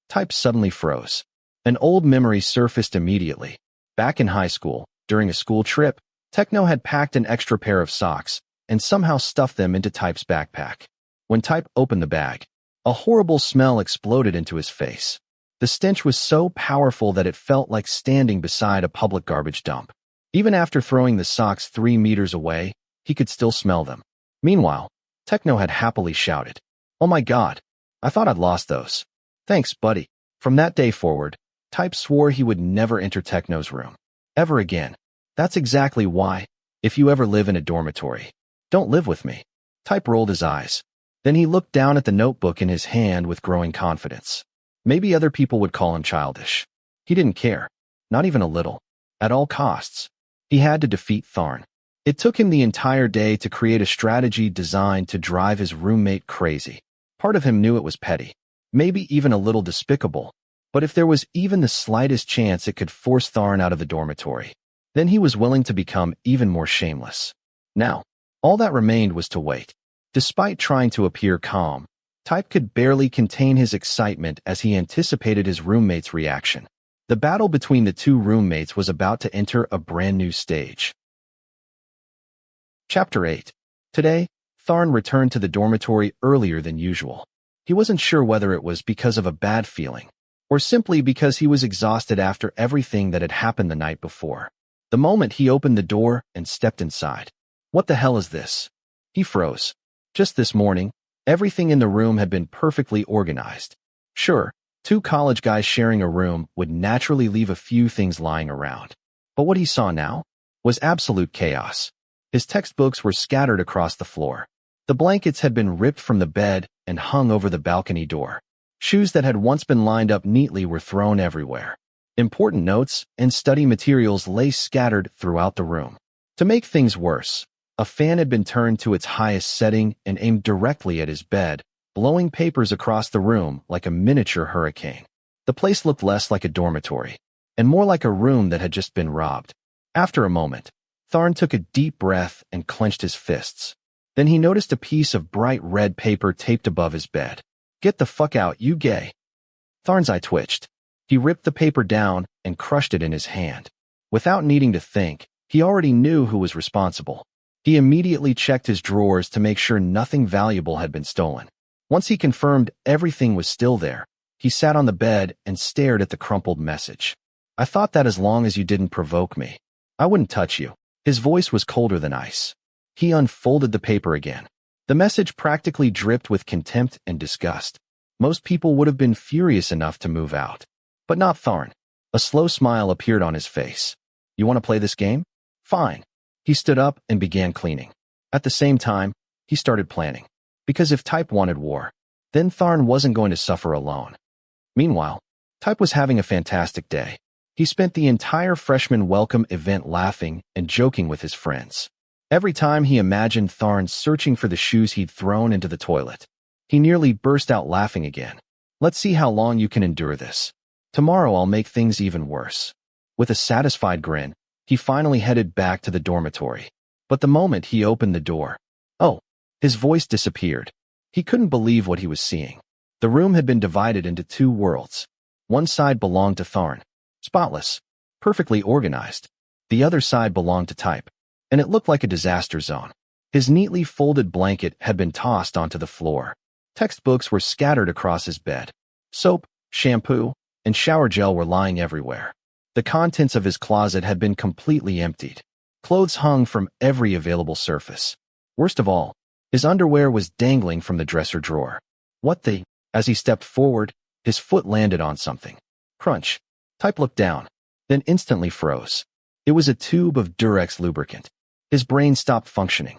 Speaker 1: Type suddenly froze. An old memory surfaced immediately. Back in high school, during a school trip, Techno had packed an extra pair of socks and somehow stuffed them into Type's backpack. When Type opened the bag, a horrible smell exploded into his face. The stench was so powerful that it felt like standing beside a public garbage dump. Even after throwing the socks 3 meters away, he could still smell them. Meanwhile, Techno had happily shouted, "Oh my God, I thought I'd lost those." Thanks, buddy. From that day forward, Type swore he would never enter Techno's room. Ever again. That's exactly why, if you ever live in a dormitory, don't live with me. Type rolled his eyes. Then he looked down at the notebook in his hand with growing confidence. Maybe other people would call him childish. He didn't care. Not even a little. At all costs. He had to defeat Tharn. It took him the entire day to create a strategy designed to drive his roommate crazy. Part of him knew it was petty. Maybe even a little despicable. But if there was even the slightest chance it could force Tharn out of the dormitory, then he was willing to become even more shameless. Now, all that remained was to wait. Despite trying to appear calm, Type could barely contain his excitement as he anticipated his roommate's reaction. The battle between the two roommates was about to enter a brand new stage. Chapter 8. Today, Tharn returned to the dormitory earlier than usual. He wasn't sure whether it was because of a bad feeling, or simply because he was exhausted after everything that had happened the night before. The moment he opened the door and stepped inside. What the hell is this? He froze. Just this morning, everything in the room had been perfectly organized. Sure, 2 college guys sharing a room would naturally leave a few things lying around. But what he saw now was absolute chaos. His textbooks were scattered across the floor. The blankets had been ripped from the bed and hung over the balcony door. Shoes that had once been lined up neatly were thrown everywhere. Important notes and study materials lay scattered throughout the room. To make things worse, a fan had been turned to its highest setting and aimed directly at his bed, blowing papers across the room like a miniature hurricane. The place looked less like a dormitory, and more like a room that had just been robbed. After a moment, Tharn took a deep breath and clenched his fists. Then he noticed a piece of bright red paper taped above his bed. "Get the fuck out, you gay." Tharn's eye twitched. He ripped the paper down and crushed it in his hand. Without needing to think, he already knew who was responsible. He immediately checked his drawers to make sure nothing valuable had been stolen. Once he confirmed everything was still there, he sat on the bed and stared at the crumpled message. "I thought that as long as you didn't provoke me, I wouldn't touch you." His voice was colder than ice. He unfolded the paper again. The message practically dripped with contempt and disgust. Most people would have been furious enough to move out. But not Tharn. A slow smile appeared on his face. "You want to play this game? Fine." He stood up and began cleaning. At the same time, he started planning. Because if Type wanted war, then Tharn wasn't going to suffer alone. Meanwhile, Type was having a fantastic day. He spent the entire freshman welcome event laughing and joking with his friends. Every time he imagined Tharn searching for the shoes he'd thrown into the toilet, he nearly burst out laughing again. "Let's see how long you can endure this. Tomorrow I'll make things even worse." With a satisfied grin, he finally headed back to the dormitory. But the moment he opened the door, his voice disappeared. He couldn't believe what he was seeing. The room had been divided into two worlds. One side belonged to Tharn, spotless, perfectly organized. The other side belonged to Type, and it looked like a disaster zone. His neatly folded blanket had been tossed onto the floor. Textbooks were scattered across his bed. Soap, shampoo, and shower gel were lying everywhere. The contents of his closet had been completely emptied. Clothes hung from every available surface. Worst of all, his underwear was dangling from the dresser drawer. As he stepped forward, his foot landed on something. Crunch. Type looked down, then instantly froze. It was a tube of Durex lubricant. His brain stopped functioning.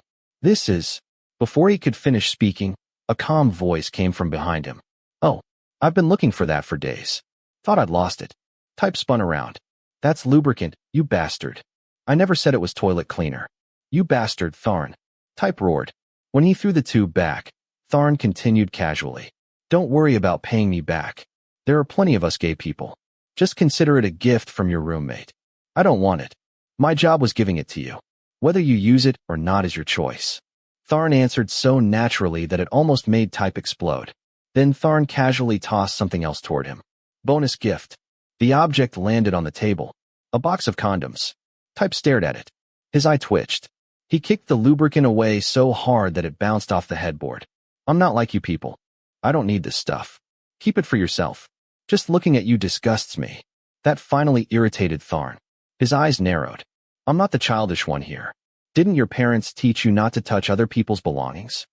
Speaker 1: Before he could finish speaking, a calm voice came from behind him. "Oh, I've been looking for that for days. Thought I'd lost it." Type spun around. "That's lubricant, you bastard. I never said it was toilet cleaner." "You bastard, Tharn." Type roared. When he threw the tube back, Tharn continued casually. "Don't worry about paying me back. There are plenty of us gay people. Just consider it a gift from your roommate. I don't want it. My job was giving it to you. Whether you use it or not is your choice." Tharn answered so naturally that it almost made Type explode. Then Tharn casually tossed something else toward him. "Bonus gift." The object landed on the table. A box of condoms. Type stared at it. His eye twitched. He kicked the lubricant away so hard that it bounced off the headboard. "I'm not like you people. I don't need this stuff. Keep it for yourself. Just looking at you disgusts me." That finally irritated Tharn. His eyes narrowed. "I'm not the childish one here. Didn't your parents teach you not to touch other people's belongings?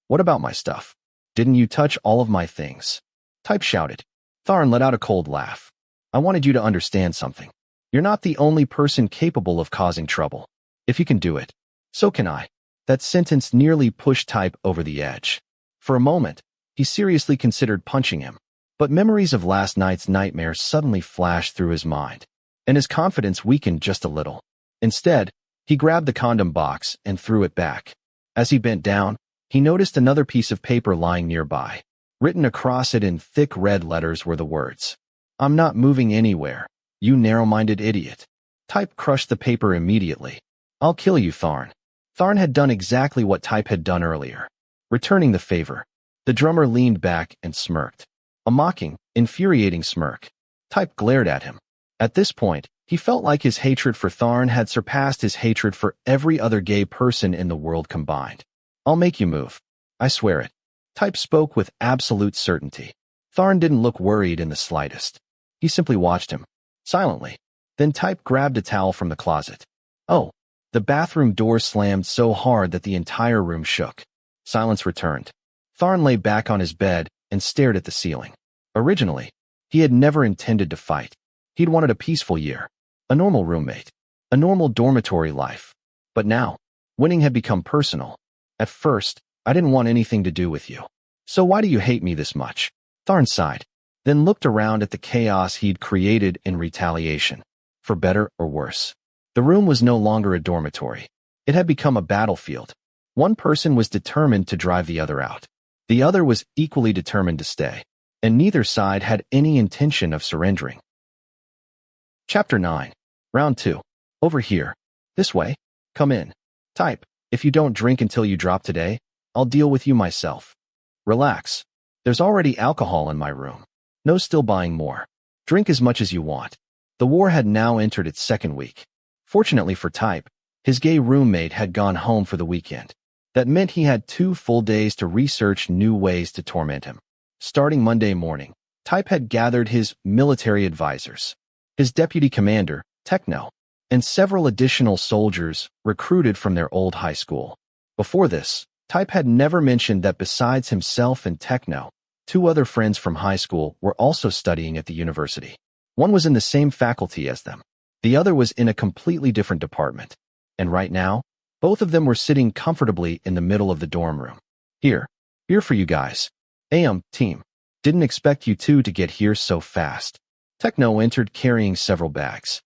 Speaker 1: What about my stuff? Didn't you touch all of my things?" Type shouted. Tharn let out a cold laugh. "I wanted you to understand something. You're not the only person capable of causing trouble. If you can do it, so can I." That sentence nearly pushed Type over the edge. For a moment, he seriously considered punching him, but memories of last night's nightmare suddenly flashed through his mind, and his confidence weakened just a little. Instead, he grabbed the condom box and threw it back. As he bent down, he noticed another piece of paper lying nearby. Written across it in thick red letters were the words, "I'm not moving anywhere, you narrow-minded idiot." Type crushed the paper immediately. "I'll kill you, Tharn." Tharn had done exactly what Type had done earlier, returning the favor. The drummer leaned back and smirked. A mocking, infuriating smirk. Type glared at him. At this point, he felt like his hatred for Tharn had surpassed his hatred for every other gay person in the world combined. "I'll make you move. I swear it." Type spoke with absolute certainty. Tharn didn't look worried in the slightest. He simply watched him, silently. Then Type grabbed a towel from the closet. The bathroom door slammed so hard that the entire room shook. Silence returned. Tharn lay back on his bed and stared at the ceiling. Originally, he had never intended to fight. He'd wanted a peaceful year, a normal roommate, a normal dormitory life. But now, winning had become personal. "At first, I didn't want anything to do with you. So why do you hate me this much?" Tharn sighed, then looked around at the chaos he'd created in retaliation. For better or worse, the room was no longer a dormitory. It had become a battlefield. One person was determined to drive the other out. The other was equally determined to stay, and neither side had any intention of surrendering. Chapter 9. Round 2. "Over here. This way. Come in." Type, If you don't drink until you drop today, I'll deal with you myself. Relax. There's already alcohol in my room. No still buying more. Drink as much as you want. The war had now entered its second week. Fortunately for Type, his gay roommate had gone home for the weekend. That meant he had 2 full days to research new ways to torment him. Starting Monday morning, Type had gathered his military advisors, his deputy commander, Techno, and several additional soldiers recruited from their old high school. Before this, Type had never mentioned that besides himself and Techno, 2 other friends from high school were also studying at the university. One was in the same faculty as them. The other was in a completely different department. And right now, both of them were sitting comfortably in the middle of the dorm room. Here, beer for you guys. Team. Didn't expect you two to get here so fast. Techno entered carrying several bags.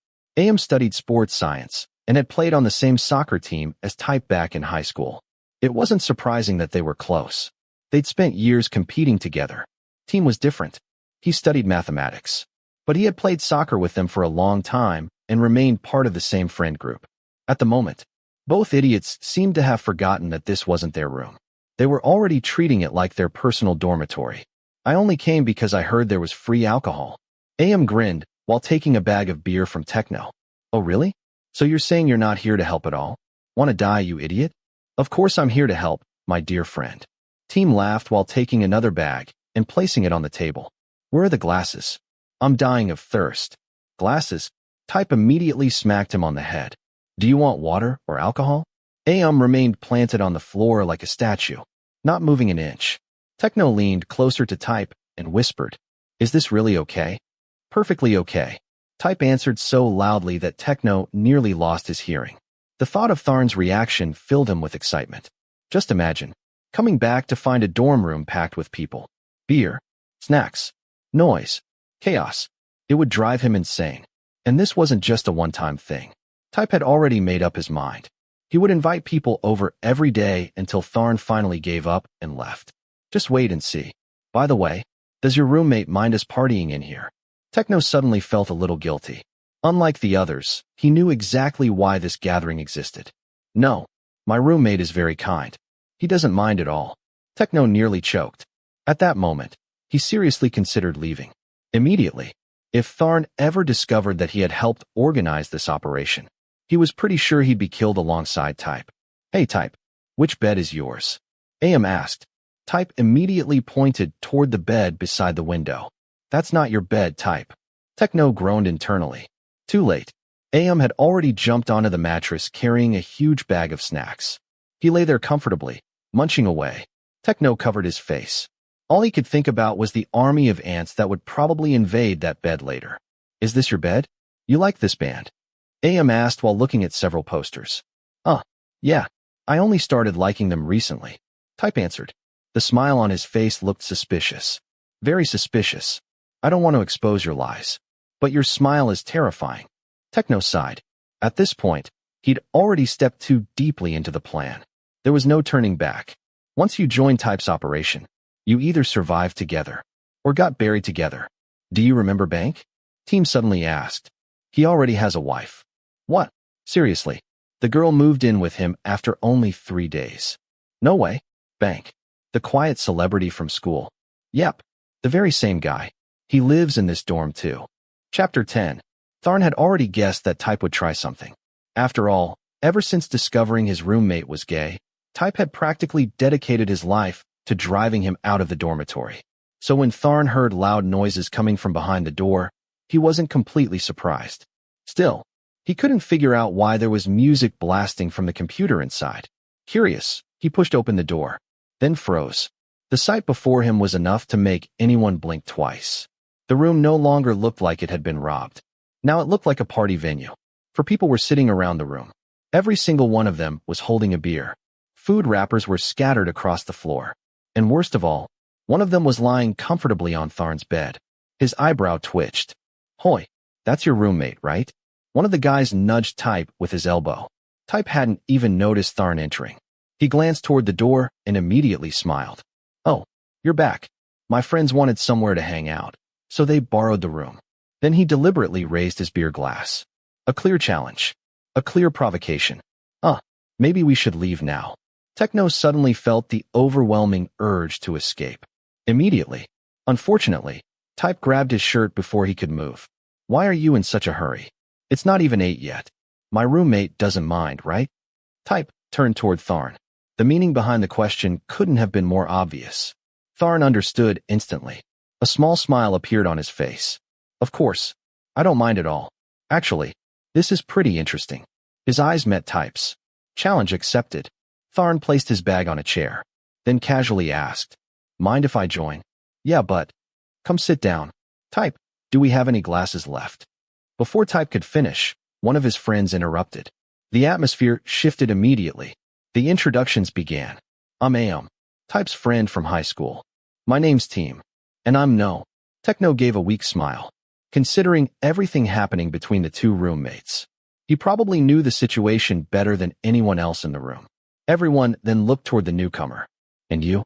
Speaker 1: Studied sports science and had played on the same soccer team as Type back in high school. It wasn't surprising that they were close. They'd spent years competing together. Team was different. He studied mathematics, but he had played soccer with them for a long time and remained part of the same friend group. At the moment, both idiots seemed to have forgotten that this wasn't their room. They were already treating it like their personal dormitory. I only came because I heard there was free alcohol. Grinned while taking a bag of beer from Techno. Oh really? So you're saying you're not here to help at all? Want to die, you idiot? Of course I'm here to help, my dear friend. Team laughed while taking another bag and placing it on the table. Where are the glasses? I'm dying of thirst. Glasses? Type immediately smacked him on the head. Do you want water or alcohol? Remained planted on the floor like a statue, not moving an inch. Techno leaned closer to Type and whispered, Is this really okay? Perfectly okay. Type answered so loudly that Techno nearly lost his hearing. The thought of Tharn's reaction filled him with excitement. Just imagine, coming back to find a dorm room packed with people. Beer, snacks, noise, chaos. It would drive him insane. And this wasn't just a one-time thing. Type had already made up his mind. He would invite people over every day until Tharn finally gave up and left. Just wait and see. By the way, does your roommate mind us partying in here? Techno suddenly felt a little guilty. Unlike the others, he knew exactly why this gathering existed. No, my roommate is very kind. He doesn't mind at all. Techno nearly choked. At that moment, he seriously considered leaving. Immediately. If Tharn ever discovered that he had helped organize this operation, he was pretty sure he'd be killed alongside Type. Hey Type, which bed is yours? Asked. Type immediately pointed toward the bed beside the window. That's not your bed, Type. Techno groaned internally. Too late. Had already jumped onto the mattress carrying a huge bag of snacks. He lay there comfortably, munching away. Techno covered his face. All he could think about was the army of ants that would probably invade that bed later. Is this your bed? You like this band? Asked while looking at several posters. Yeah. I only started liking them recently. Type answered. The smile on his face looked suspicious. Very suspicious. I don't want to expose your lies, but your smile is terrifying. Techno sighed. At this point, he'd already stepped too deeply into the plan. There was no turning back. Once you joined Type's operation, you either survived together or got buried together. Do you remember Bank? Team suddenly asked. He already has a wife. What? Seriously? The girl moved in with him after only 3 days. No way. Bank. The quiet celebrity from school. Yep. The very same guy. He lives in this dorm too. Chapter 10. Tharn had already guessed that Type would try something. After all, ever since discovering his roommate was gay, Type had practically dedicated his life to driving him out of the dormitory. So when Tharn heard loud noises coming from behind the door, he wasn't completely surprised. Still, he couldn't figure out why there was music blasting from the computer inside. Curious, he pushed open the door, then froze. The sight before him was enough to make anyone blink twice. The room no longer looked like it had been robbed. Now it looked like a party venue. For people were sitting around the room. Every single one of them was holding a beer. Food wrappers were scattered across the floor. And worst of all, one of them was lying comfortably on Tharn's bed. His eyebrow twitched. Hoy, that's your roommate, right? One of the guys nudged Type with his elbow. Type hadn't even noticed Tharn entering. He glanced toward the door and immediately smiled. Oh, you're back. My friends wanted somewhere to hang out, so they borrowed the room. Then he deliberately raised his beer glass. A clear challenge. A clear provocation. Maybe we should leave now. Techno suddenly felt the overwhelming urge to escape. Immediately. Unfortunately, Type grabbed his shirt before he could move. Why are you in such a hurry? It's not even 8 yet. My roommate doesn't mind, right? Type turned toward Tharn. The meaning behind the question couldn't have been more obvious. Tharn understood instantly. A small smile appeared on his face. Of course. I don't mind at all. Actually, this is pretty interesting. His eyes met Type's. Challenge accepted. Tharn placed his bag on a chair, then casually asked, "Mind if I join?" "Yeah, but..." "Come sit down." "Type, do we have any glasses left?" Before Type could finish, one of his friends interrupted. The atmosphere shifted immediately. The introductions began. "I'm Am, Type's friend from high school. My name's Team. And I'm No." Techno gave a weak smile. Considering everything happening between the two roommates, he probably knew the situation better than anyone else in the room. Everyone then looked toward the newcomer. "And you?"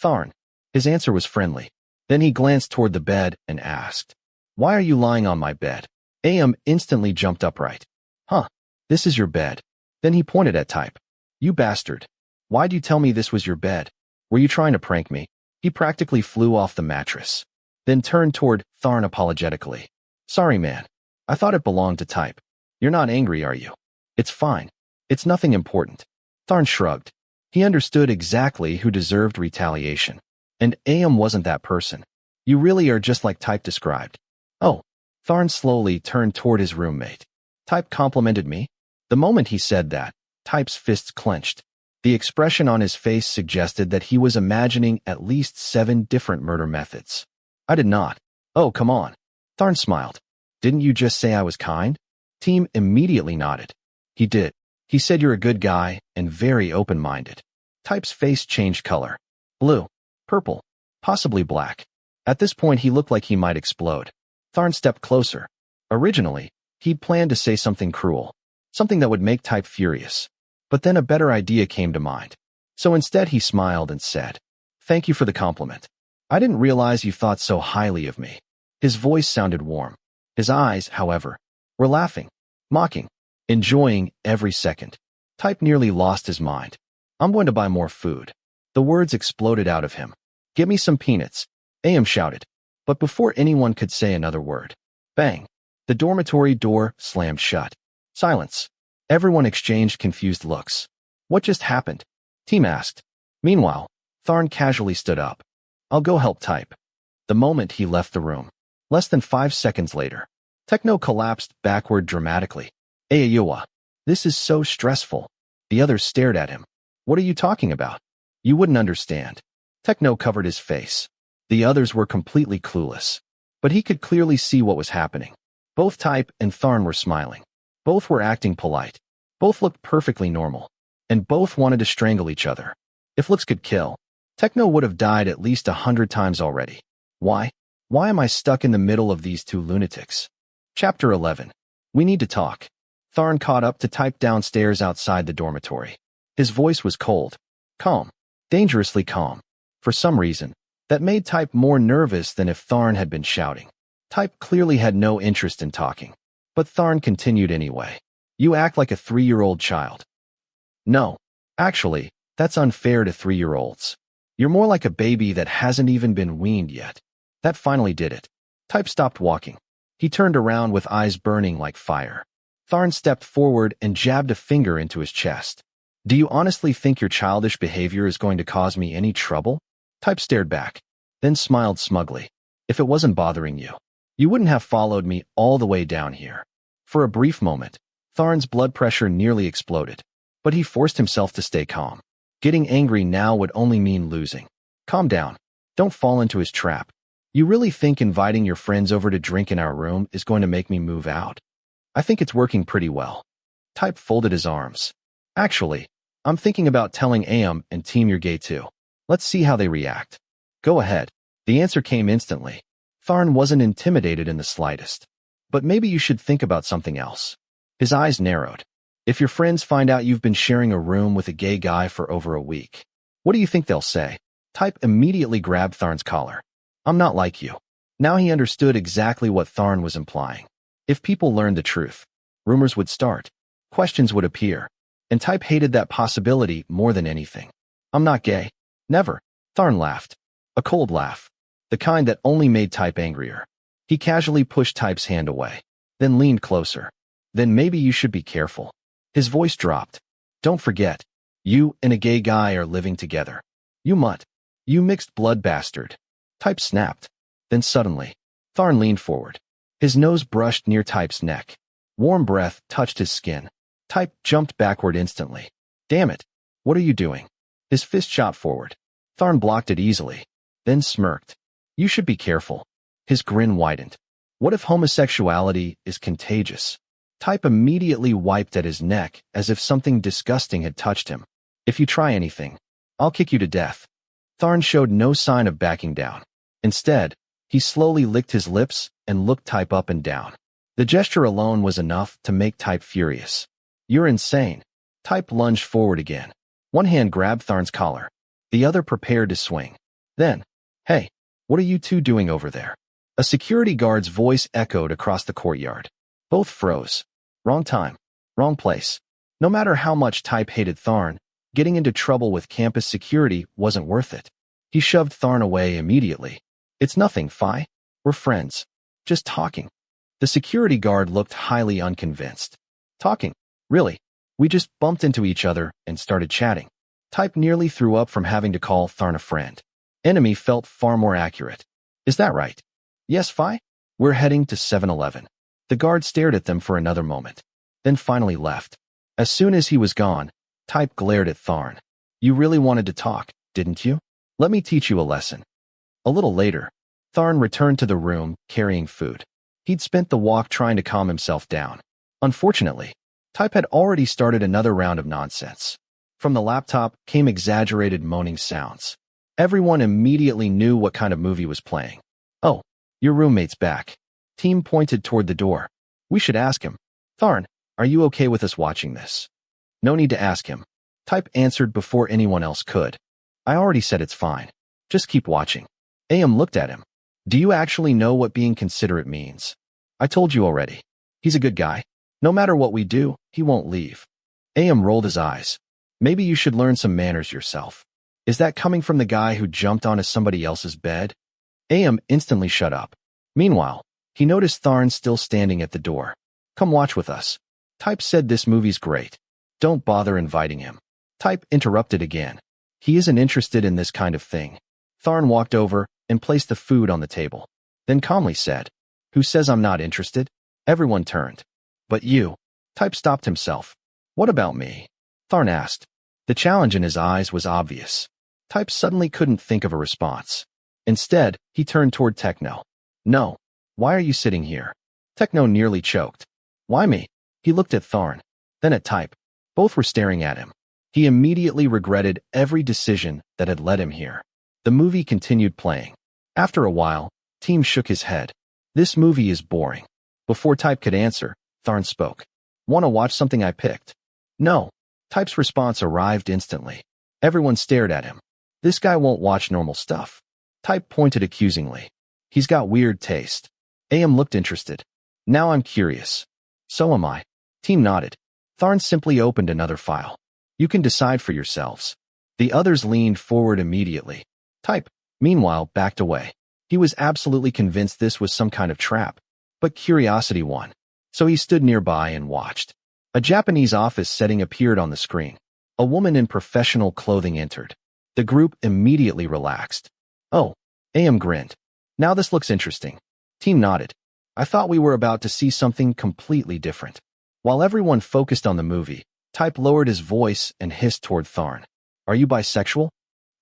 Speaker 1: "Tharn." His answer was friendly. Then he glanced toward the bed and asked, "Why are you lying on my bed?" Am instantly jumped upright. "Huh, this is your bed." Then he pointed at Type. "You bastard. Why'd you tell me this was your bed? Were you trying to prank me?" He practically flew off the mattress, then turned toward Tharn apologetically. "Sorry, man. I thought it belonged to Type. You're not angry, are you?" "It's fine. It's nothing important." Tharn shrugged. He understood exactly who deserved retaliation. And Am wasn't that person. "You really are just like Type described." "Oh." Tharn slowly turned toward his roommate. "Type complimented me?" The moment he said that, Type's fists clenched. The expression on his face suggested that he was imagining at least 7 different murder methods. "I did not." "Oh, come on." Tharn smiled. "Didn't you just say I was kind?" Team immediately nodded. "He did. He said you're a good guy and very open-minded." Type's face changed color. Blue, purple, possibly black. At this point, he looked like he might explode. Tharn stepped closer. Originally, he'd planned to say something cruel, something that would make Type furious. But then a better idea came to mind. So instead, he smiled and said, "Thank you for the compliment. I didn't realize you thought so highly of me." His voice sounded warm. His eyes, however, were laughing, mocking, enjoying every second. Type nearly lost his mind. "I'm going to buy more food." The words exploded out of him. "Give me some peanuts," Am shouted. But before anyone could say another word, bang, the dormitory door slammed shut. Silence. Everyone exchanged confused looks. "What just happened?" Team asked. Meanwhile, Tharn casually stood up. "I'll go help Type." The moment he left the room. Less than 5 seconds later, Techno collapsed backward dramatically. "Ayayua, this is so stressful." The others stared at him. "What are you talking about? You wouldn't understand." Techno covered his face. The others were completely clueless. But he could clearly see what was happening. Both Type and Tharn were smiling. Both were acting polite. Both looked perfectly normal. And both wanted to strangle each other. If looks could kill, Techno would have died at least 100 times already. Why? Why am I stuck in the middle of these two lunatics? Chapter 11. We need to talk. Tharn caught up to Type downstairs outside the dormitory. His voice was cold, calm, dangerously calm. For some reason, that made Type more nervous than if Tharn had been shouting. Type clearly had no interest in talking. But Tharn continued anyway. "You act like a 3-year-old child." "No. Actually, that's unfair to 3-year-olds. You're more like a baby that hasn't even been weaned yet." That finally did it. Type stopped walking. He turned around with eyes burning like fire. Tharn stepped forward and jabbed a finger into his chest. "Do you honestly think your childish behavior is going to cause me any trouble?" Type stared back, then smiled smugly. "If it wasn't bothering you, you wouldn't have followed me all the way down here." For a brief moment, Tharn's blood pressure nearly exploded. But he forced himself to stay calm. Getting angry now would only mean losing. "Calm down. Don't fall into his trap. You really think inviting your friends over to drink in our room is going to make me move out?" "I think it's working pretty well." Type folded his arms. "Actually, I'm thinking about telling Am and Team you're gay too. Let's see how they react." "Go ahead." The answer came instantly. Tharn wasn't intimidated in the slightest. "But maybe you should think about something else." His eyes narrowed. "If your friends find out you've been sharing a room with a gay guy for over a week, what do you think they'll say?" Type immediately grabbed Tharn's collar. "I'm not like you." Now he understood exactly what Tharn was implying. If people learned the truth, rumors would start. Questions would appear. and Type hated that possibility more than anything. I'm not gay. Never. Tharn laughed. A cold laugh. The kind that only made Type angrier. He casually pushed Type's hand away, then leaned closer. Then maybe you should be careful. His voice dropped. Don't forget, you and a gay guy are living together. You mutt. You mixed blood bastard. Type snapped. Then suddenly, Tharn leaned forward. His nose brushed near Type's neck. Warm breath touched his skin. Type jumped backward instantly. Damn it. What are you doing? His fist shot forward. Tharn blocked it easily, then smirked. You should be careful. His grin widened. What if homosexuality is contagious? Type immediately wiped at his neck as if something disgusting had touched him. If you try anything, I'll kick you to death. Tharn showed no sign of backing down. Instead, he slowly licked his lips and looked Type up and down. The gesture alone was enough to make Type furious. You're insane. Type lunged forward again. One hand grabbed Tharn's collar. The other prepared to swing. Then, hey, what are you two doing over there? A security guard's voice echoed across the courtyard. Both froze. Wrong time. Wrong place. No matter how much Type hated Tharn, getting into trouble with campus security wasn't worth it. He shoved Tharn away immediately. It's nothing, Phi. We're friends. Just talking. The security guard looked highly unconvinced. Talking? Really? We just bumped into each other and started chatting. Type nearly threw up from having to call Tharn a friend. Enemy felt far more accurate. Is that right? Yes, Phi? We're heading to 7-Eleven. The guard stared at them for another moment, then finally left. As soon as he was gone, Type glared at Tharn. You really wanted to talk, didn't you? Let me teach you a lesson. A little later, Tharn returned to the room carrying food. He'd spent the walk trying to calm himself down. Unfortunately, Type had already started another round of nonsense. From the laptop came exaggerated moaning sounds. Everyone immediately knew what kind of movie was playing. Oh, your roommate's back. Team pointed toward the door. We should ask him. Tharn, are you okay with us watching this? No need to ask him. Type answered before anyone else could. I already said it's fine. Just keep watching. Am looked at him. Do you actually know what being considerate means? I told you already. He's a good guy. No matter what we do, he won't leave. Am rolled his eyes. Maybe you should learn some manners yourself. Is that coming from the guy who jumped onto somebody else's bed? Am instantly shut up. Meanwhile, he noticed Tharn still standing at the door. Come watch with us. Type said this movie's great. Don't bother inviting him. Type interrupted again. He isn't interested in this kind of thing. Tharn walked over and placed the food on the table. Then calmly said, Who says I'm not interested? Everyone turned. But you. Type stopped himself. What about me? Tharn asked. The challenge in his eyes was obvious. Type suddenly couldn't think of a response. Instead, he turned toward Techno. No. Why are you sitting here? Techno nearly choked. Why me? He looked at Tharn, then at Type. Both were staring at him. He immediately regretted every decision that had led him here. The movie continued playing. After a while, Team shook his head. This movie is boring. Before Type could answer, Tharn spoke. Want to watch something I picked? No. Type's response arrived instantly. Everyone stared at him. This guy won't watch normal stuff. Type pointed accusingly. He's got weird taste. Am looked interested. Now I'm curious. So am I. Team nodded. Tharn simply opened another file. You can decide for yourselves. The others leaned forward immediately. Type, meanwhile, backed away. He was absolutely convinced this was some kind of trap. But curiosity won. So he stood nearby and watched. A Japanese office setting appeared on the screen. A woman in professional clothing entered. The group immediately relaxed. Oh, Am grinned. Now this looks interesting. Team nodded. I thought we were about to see something completely different. While everyone focused on the movie, Type lowered his voice and hissed toward Tharn. Are you bisexual?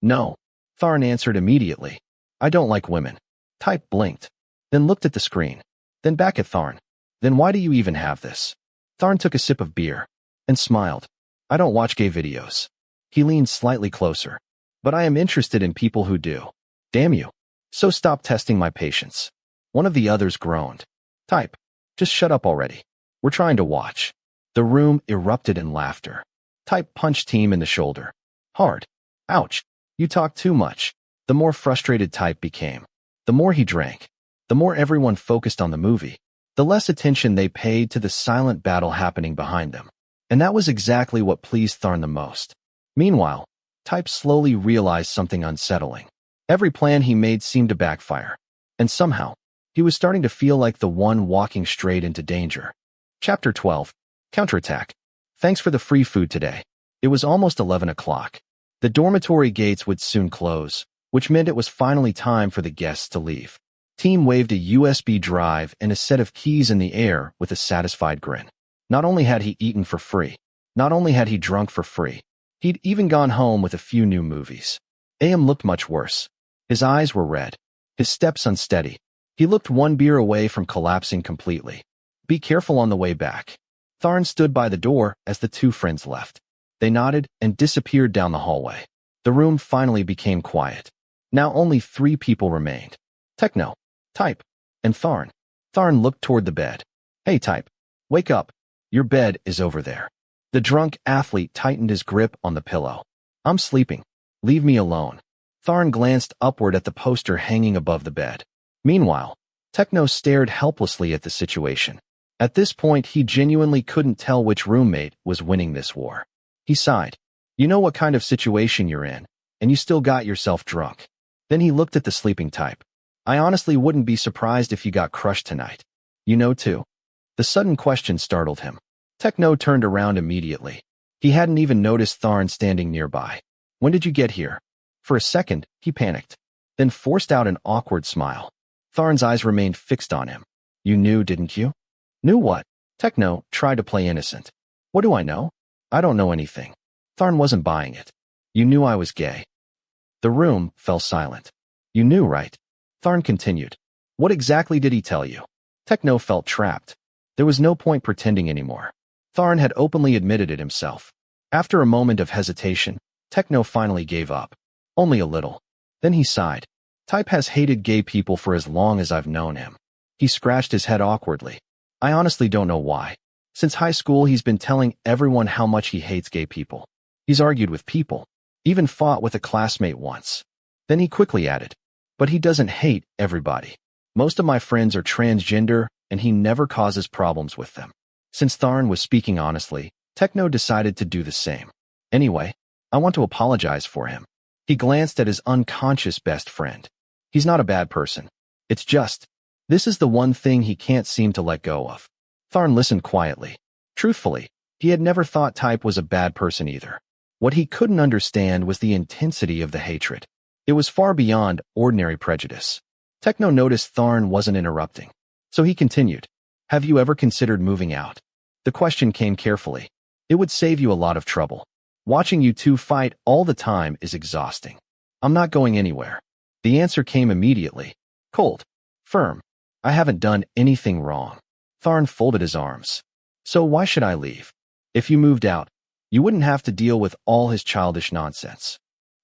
Speaker 1: No. Tharn answered immediately. I don't like women. Type blinked, then looked at the screen, then back at Tharn. Then why do you even have this? Tharn took a sip of beer and smiled. I don't watch gay videos. He leaned slightly closer. But I am interested in people who do. Damn you. So stop testing my patience. One of the others groaned. Type, just shut up already. We're trying to watch. The room erupted in laughter. Type punched Team in the shoulder. Hard. Ouch. You talk too much. The more frustrated Type became. The more he drank. The more everyone focused on the movie. The less attention they paid to the silent battle happening behind them. And that was exactly what pleased Tharn the most. Meanwhile, Type slowly realized something unsettling. Every plan he made seemed to backfire. And somehow, he was starting to feel like the one walking straight into danger. Chapter 12. Counterattack. Thanks for the free food today. It was almost 11 o'clock. The dormitory gates would soon close, which meant it was finally time for the guests to leave. Team waved a USB drive and a set of keys in the air with a satisfied grin. Not only had he eaten for free, not only had he drunk for free, he'd even gone home with a few new movies. AM looked much worse. His eyes were red, his steps unsteady. He looked one beer away from collapsing completely. Be careful on the way back. Tharn stood by the door as the two friends left. They nodded and disappeared down the hallway. The room finally became quiet. Now only 3 people remained. Techno, Type, and Tharn. Tharn looked toward the bed. Hey Type, wake up. Your bed is over there. The drunk athlete tightened his grip on the pillow. I'm sleeping. Leave me alone. Tharn glanced upward at the poster hanging above the bed. Meanwhile, Techno stared helplessly at the situation. At this point, he genuinely couldn't tell which roommate was winning this war. He sighed. You know what kind of situation you're in, and you still got yourself drunk. Then he looked at the sleeping Type. I honestly wouldn't be surprised if you got crushed tonight. You know too. The sudden question startled him. Techno turned around immediately. He hadn't even noticed Tharn standing nearby. When did you get here? For a second, he panicked, then forced out an awkward smile. Tharn's eyes remained fixed on him. You knew, didn't you? Knew what? Techno tried to play innocent. What do I know? I don't know anything. Tharn wasn't buying it. You knew I was gay. The room fell silent. You knew, right? Tharn continued. What exactly did he tell you? Techno felt trapped. There was no point pretending anymore. Tharn had openly admitted it himself. After a moment of hesitation, Techno finally gave up. Only a little. Then he sighed. Type has hated gay people for as long as I've known him. He scratched his head awkwardly. I honestly don't know why. Since high school, he's been telling everyone how much he hates gay people. He's argued with people, even fought with a classmate once. Then he quickly added, but he doesn't hate everybody. Most of my friends are transgender, and he never causes problems with them. Since Tharn was speaking honestly, Techno decided to do the same. Anyway, I want to apologize for him. He glanced at his unconscious best friend. He's not a bad person. It's just, this is the one thing he can't seem to let go of. Tharn listened quietly. Truthfully, he had never thought Type was a bad person either. What he couldn't understand was the intensity of the hatred. It was far beyond ordinary prejudice. Techno noticed Tharn wasn't interrupting, so he continued. Have you ever considered moving out? The question came carefully. It would save you a lot of trouble. Watching you two fight all the time is exhausting. I'm not going anywhere. The answer came immediately. Cold. Firm. I haven't done anything wrong. Tharn folded his arms. So why should I leave? If you moved out, you wouldn't have to deal with all his childish nonsense.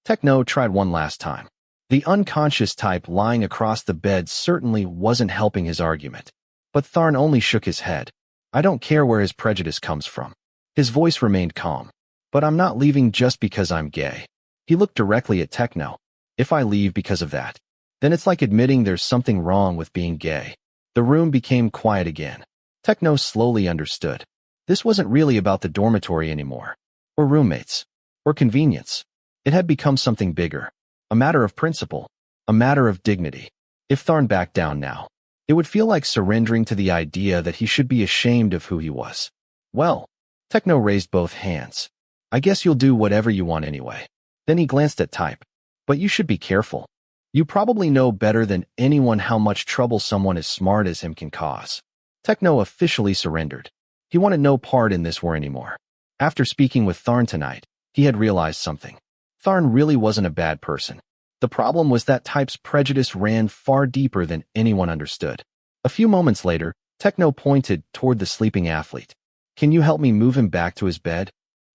Speaker 1: Techno tried one last time. The unconscious Type lying across the bed certainly wasn't helping his argument. But Tharn only shook his head. I don't care where his prejudice comes from. His voice remained calm. But I'm not leaving just because I'm gay. He looked directly at Techno. If I leave because of that, then it's like admitting there's something wrong with being gay. The room became quiet again. Techno slowly understood. This wasn't really about the dormitory anymore, or roommates, or convenience. It had become something bigger, a matter of principle, a matter of dignity. If Tharn backed down now, it would feel like surrendering to the idea that he should be ashamed of who he was. Well, Techno raised both hands. I guess you'll do whatever you want anyway. Then he glanced at Type. But you should be careful. You probably know better than anyone how much trouble someone as smart as him can cause. Techno officially surrendered. He wanted no part in this war anymore. After speaking with Tharn tonight, he had realized something. Tharn really wasn't a bad person. The problem was that Type's prejudice ran far deeper than anyone understood. A few moments later, Techno pointed toward the sleeping athlete. Can you help me move him back to his bed?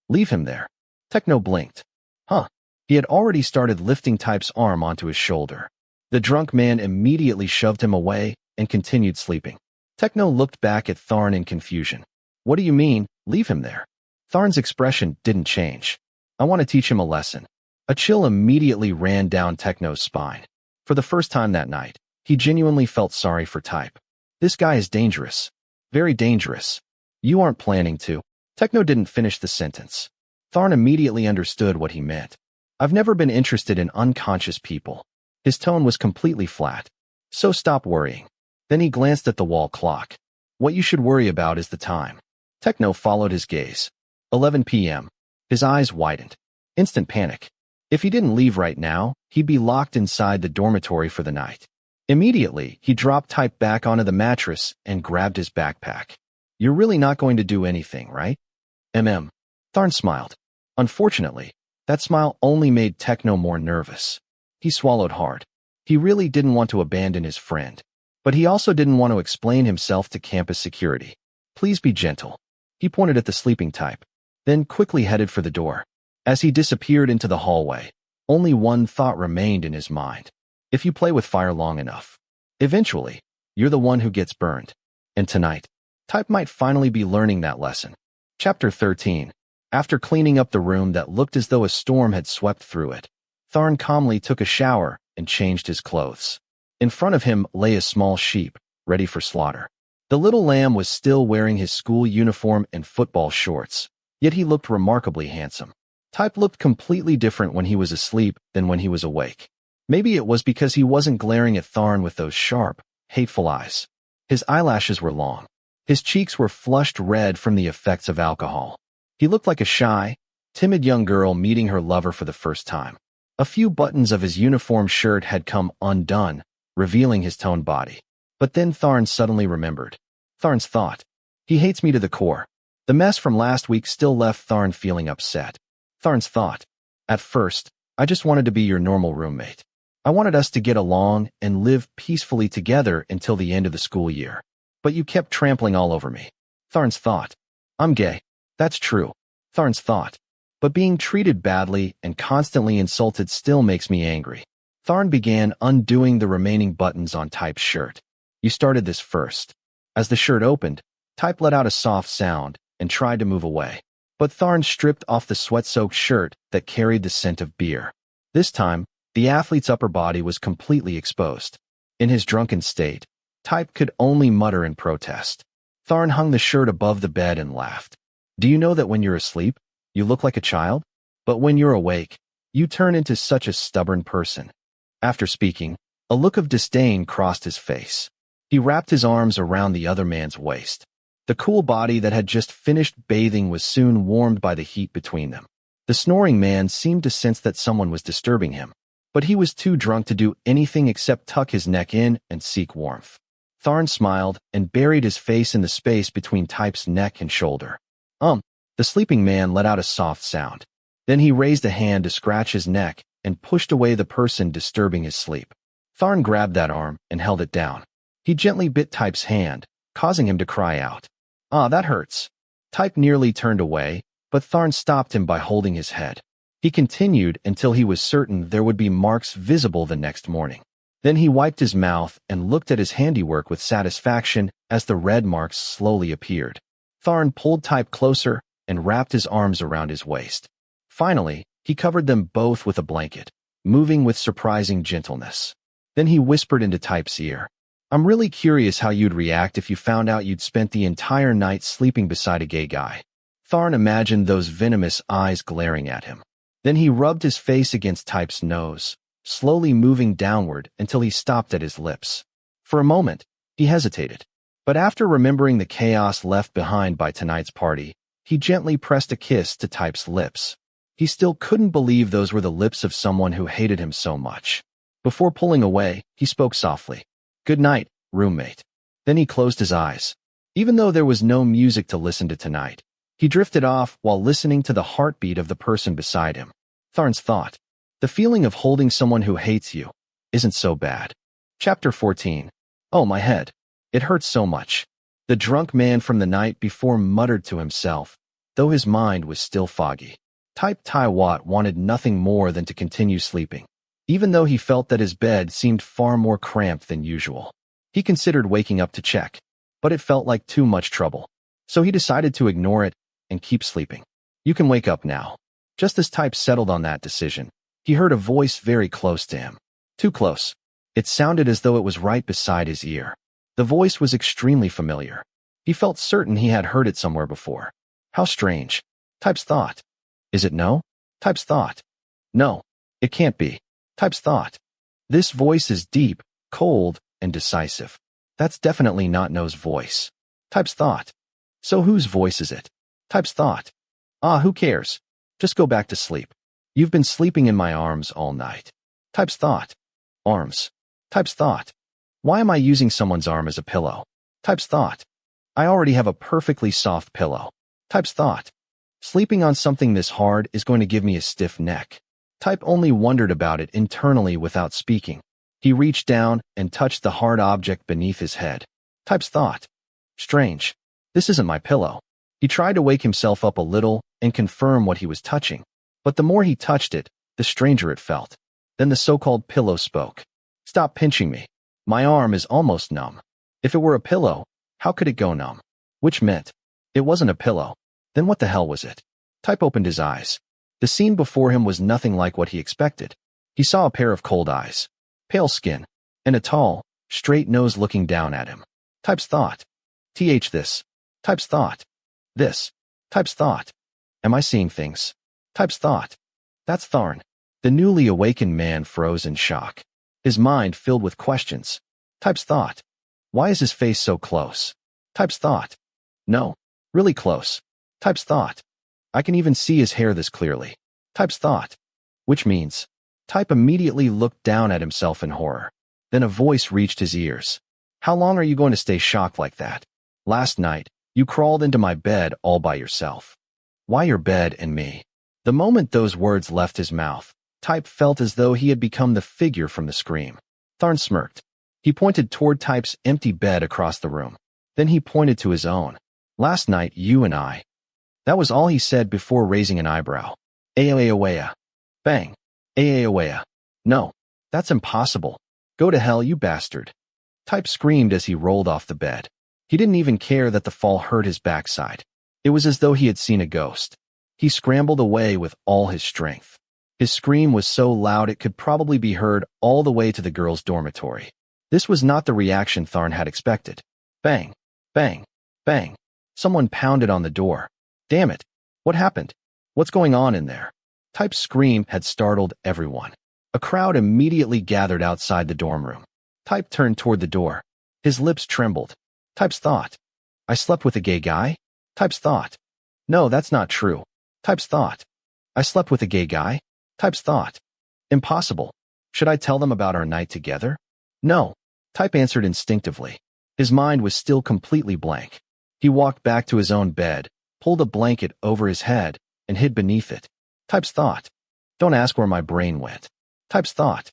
Speaker 1: Leave him there. Techno blinked. Huh. He had already started lifting Type's arm onto his shoulder. The drunk man immediately shoved him away and continued sleeping. Techno looked back at Tharn in confusion. What do you mean, leave him there? Tharn's expression didn't change. I want to teach him a lesson. A chill immediately ran down Techno's spine. For the first time that night, he genuinely felt sorry for Type. This guy is dangerous. Very dangerous. You aren't planning to. Techno didn't finish the sentence. Tharn immediately understood what he meant. I've never been interested in unconscious people. His tone was completely flat. So stop worrying. Then he glanced at the wall clock. What you should worry about is the time. Techno followed his gaze. 11 p.m. His eyes widened. Instant panic. If he didn't leave right now, he'd be locked inside the dormitory for the night. Immediately, he dropped Type back onto the mattress and grabbed his backpack. You're really not going to do anything, right? Tharn smiled. Unfortunately, that smile only made Techno more nervous. He swallowed hard. He really didn't want to abandon his friend. But he also didn't want to explain himself to campus security. Please be gentle. He pointed at the sleeping Type, then quickly headed for the door. As he disappeared into the hallway, only one thought remained in his mind. If you play with fire long enough, eventually, you're the one who gets burned. And tonight, Type might finally be learning that lesson. Chapter 13. After cleaning up the room that looked as though a storm had swept through it, Tharn calmly took a shower and changed his clothes. In front of him lay a small sheep, ready for slaughter. The little lamb was still wearing his school uniform and football shorts, yet he looked remarkably handsome. Type looked completely different when he was asleep than when he was awake. Maybe it was because he wasn't glaring at Tharn with those sharp, hateful eyes. His eyelashes were long. His cheeks were flushed red from the effects of alcohol. He looked like a shy, timid young girl meeting her lover for the first time. A few buttons of his uniform shirt had come undone, revealing his toned body. But then Tharn suddenly remembered. Tharn's thought. He hates me to the core. The mess from last week still left Tharn feeling upset. Tharn's thought. At first, I just wanted to be your normal roommate. I wanted us to get along and live peacefully together until the end of the school year. But you kept trampling all over me. Tharn's thought. I'm gay. That's true. Tharn's thought. But being treated badly and constantly insulted still makes me angry. Tharn began undoing the remaining buttons on Type's shirt. You started this first. As the shirt opened, Type let out a soft sound and tried to move away. But Tharn stripped off the sweat-soaked shirt that carried the scent of beer. This time, the athlete's upper body was completely exposed. In his drunken state, Type could only mutter in protest. Tharn hung the shirt above the bed and laughed. Do you know that when you're asleep, you look like a child? But when you're awake, you turn into such a stubborn person. After speaking, a look of disdain crossed his face. He wrapped his arms around the other man's waist. The cool body that had just finished bathing was soon warmed by the heat between them. The snoring man seemed to sense that someone was disturbing him, but he was too drunk to do anything except tuck his neck in and seek warmth. Tharn smiled and buried his face in the space between Type's neck and shoulder. The sleeping man let out a soft sound. Then he raised a hand to scratch his neck and pushed away the person disturbing his sleep. Tharn grabbed that arm and held it down. He gently bit Type's hand, causing him to cry out. That hurts. Type nearly turned away, but Tharn stopped him by holding his head. He continued until he was certain there would be marks visible the next morning. Then he wiped his mouth and looked at his handiwork with satisfaction as the red marks slowly appeared. Tharn pulled Type closer and wrapped his arms around his waist. Finally, he covered them both with a blanket, moving with surprising gentleness. Then he whispered into Type's ear. I'm really curious how you'd react if you found out you'd spent the entire night sleeping beside a gay guy. Tharn imagined those venomous eyes glaring at him. Then he rubbed his face against Type's nose, slowly moving downward until he stopped at his lips. For a moment, he hesitated. But after remembering the chaos left behind by tonight's party, he gently pressed a kiss to Type's lips. He still couldn't believe those were the lips of someone who hated him so much. Before pulling away, he spoke softly. Good night, roommate. Then he closed his eyes. Even though there was no music to listen to tonight, he drifted off while listening to the heartbeat of the person beside him. Tharn's thought. The feeling of holding someone who hates you isn't so bad. Chapter 14. Oh, my head. It hurts so much. The drunk man from the night before muttered to himself, though his mind was still foggy. Thiwat wanted nothing more than to continue sleeping, even though he felt that his bed seemed far more cramped than usual. He considered waking up to check, but it felt like too much trouble. So he decided to ignore it and keep sleeping. You can wake up now. Just as Type settled on that decision, he heard a voice very close to him. Too close. It sounded as though it was right beside his ear. The voice was extremely familiar. He felt certain he had heard it somewhere before. How strange. Type's thought. Is it no? Type's thought. No. It can't be. Type's thought. This voice is deep, cold, and decisive. That's definitely not No's voice. Type's thought. So whose voice is it? Type's thought. Ah, who cares? Just go back to sleep. You've been sleeping in my arms all night. Type's thought. Arms. Type's thought. Why am I using someone's arm as a pillow? Type's thought. I already have a perfectly soft pillow. Type's thought. Sleeping on something this hard is going to give me a stiff neck. Type only wondered about it internally without speaking. He reached down and touched the hard object beneath his head. Type's thought. Strange. This isn't my pillow. He tried to wake himself up a little and confirm what he was touching. But the more he touched it, the stranger it felt. Then the so-called pillow spoke. Stop pinching me. My arm is almost numb. If it were a pillow, how could it go numb? Which meant it wasn't a pillow. Then what the hell was it? Type opened his eyes. The scene before him was nothing like what he expected. He saw a pair of cold eyes, pale skin, and a tall, straight nose looking down at him. Type's thought. This. Type's thought. This. Type's thought. Am I seeing things? Type's thought. That's Tharn. The newly awakened man froze in shock. His mind filled with questions. Type's thought. Why is his face so close? Type's thought. No, really close. Type's thought. I can even see his hair this clearly. Type's thought. Which means. Type immediately looked down at himself in horror. Then a voice reached his ears. How long are you going to stay shocked like that? Last night, you crawled into my bed all by yourself. Why your bed and me? The moment those words left his mouth, Type felt as though he had become the figure from the scream. Tharn smirked. He pointed toward Type's empty bed across the room. Then he pointed to his own. Last night, you and I. That was all he said before raising an eyebrow. Aoeawea. Bang. Aoeawea. No. That's impossible. Go to hell, you bastard. Type screamed as he rolled off the bed. He didn't even care that the fall hurt his backside. It was as though he had seen a ghost. He scrambled away with all his strength. His scream was so loud it could probably be heard all the way to the girls' dormitory. This was not the reaction Tharn had expected. Bang. Bang. Bang. Someone pounded on the door. Damn it. What happened? What's going on in there? Type's scream had startled everyone. A crowd immediately gathered outside the dorm room. Type turned toward the door. His lips trembled. Type's thought. I slept with a gay guy? Type's thought. No, that's not true. Type's thought. I slept with a gay guy? Type's thought. Impossible. Should I tell them about our night together? No. Type answered instinctively. His mind was still completely blank. He walked back to his own bed, pulled a blanket over his head, and hid beneath it. Type's thought. Don't ask where my brain went. Type's thought.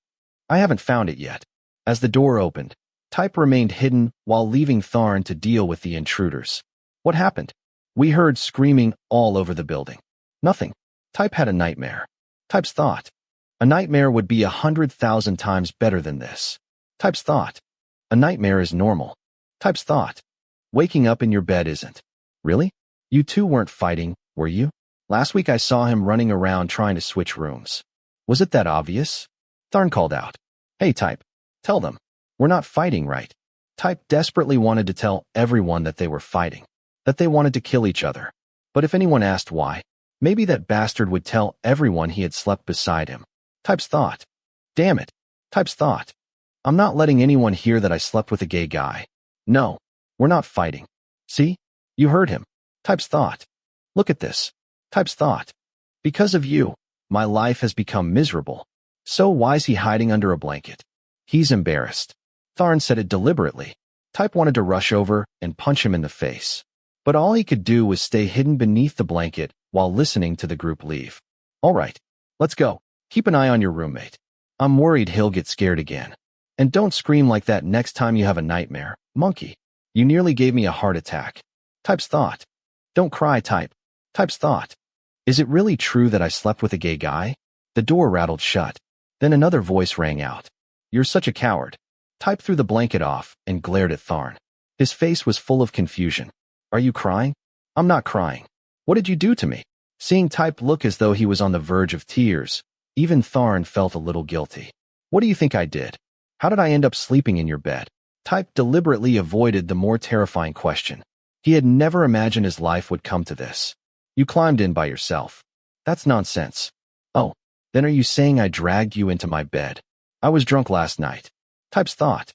Speaker 1: I haven't found it yet. As the door opened, Type remained hidden while leaving Tharn to deal with the intruders. What happened? We heard screaming all over the building. Nothing. Type had a nightmare. Type's thought. A nightmare would be 100,000 times better than this. Type's thought. A nightmare is normal. Type's thought. Waking up in your bed isn't. Really? You two weren't fighting, were you? Last week I saw him running around trying to switch rooms. Was it that obvious? Tharn called out. Hey, Type. Tell them. We're not fighting, right? Type desperately wanted to tell everyone that they were fighting, that they wanted to kill each other. But if anyone asked why, maybe that bastard would tell everyone he had slept beside him. Type's thought. Damn it. Type's thought. I'm not letting anyone hear that I slept with a gay guy. No, we're not fighting. See? You heard him. Type's thought. Look at this. Type's thought. Because of you, my life has become miserable. So why's he hiding under a blanket? He's embarrassed. Tharn said it deliberately. Type wanted to rush over and punch him in the face. But all he could do was stay hidden beneath the blanket while listening to the group leave. All right, let's go. Keep an eye on your roommate. I'm worried he'll get scared again. And don't scream like that next time you have a nightmare, monkey. You nearly gave me a heart attack. Type's thought. Don't cry, Type. Type's thought. Is it really true that I slept with a gay guy? The door rattled shut. Then another voice rang out. You're such a coward. Type threw the blanket off and glared at Tharn. His face was full of confusion. Are you crying? I'm not crying. What did you do to me? Seeing Type look as though he was on the verge of tears, even Tharn felt a little guilty. What do you think I did? How did I end up sleeping in your bed? Type deliberately avoided the more terrifying question. He had never imagined his life would come to this. You climbed in by yourself. That's nonsense. Oh, then are you saying I dragged you into my bed? I was drunk last night. Type's thought.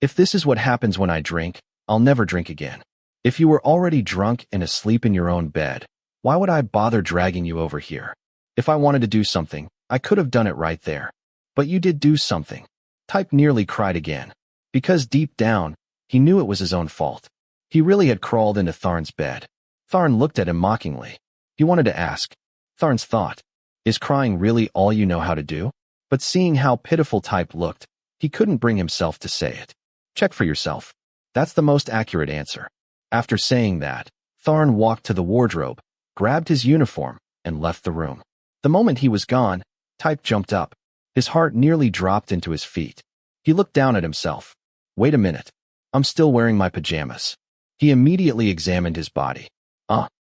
Speaker 1: If this is what happens when I drink, I'll never drink again. If you were already drunk and asleep in your own bed, why would I bother dragging you over here? If I wanted to do something, I could have done it right there. But you did do something. Type nearly cried again. Because deep down, he knew it was his own fault. He really had crawled into Tharn's bed. Tharn looked at him mockingly. He wanted to ask. Tharn's thought. Is crying really all you know how to do? But seeing how pitiful Type looked, he couldn't bring himself to say it. Check for yourself. That's the most accurate answer. After saying that, Tharn walked to the wardrobe, grabbed his uniform, and left the room. The moment he was gone, Type jumped up. His heart nearly dropped into his feet. He looked down at himself. Wait a minute. I'm still wearing my pajamas. He immediately examined his body.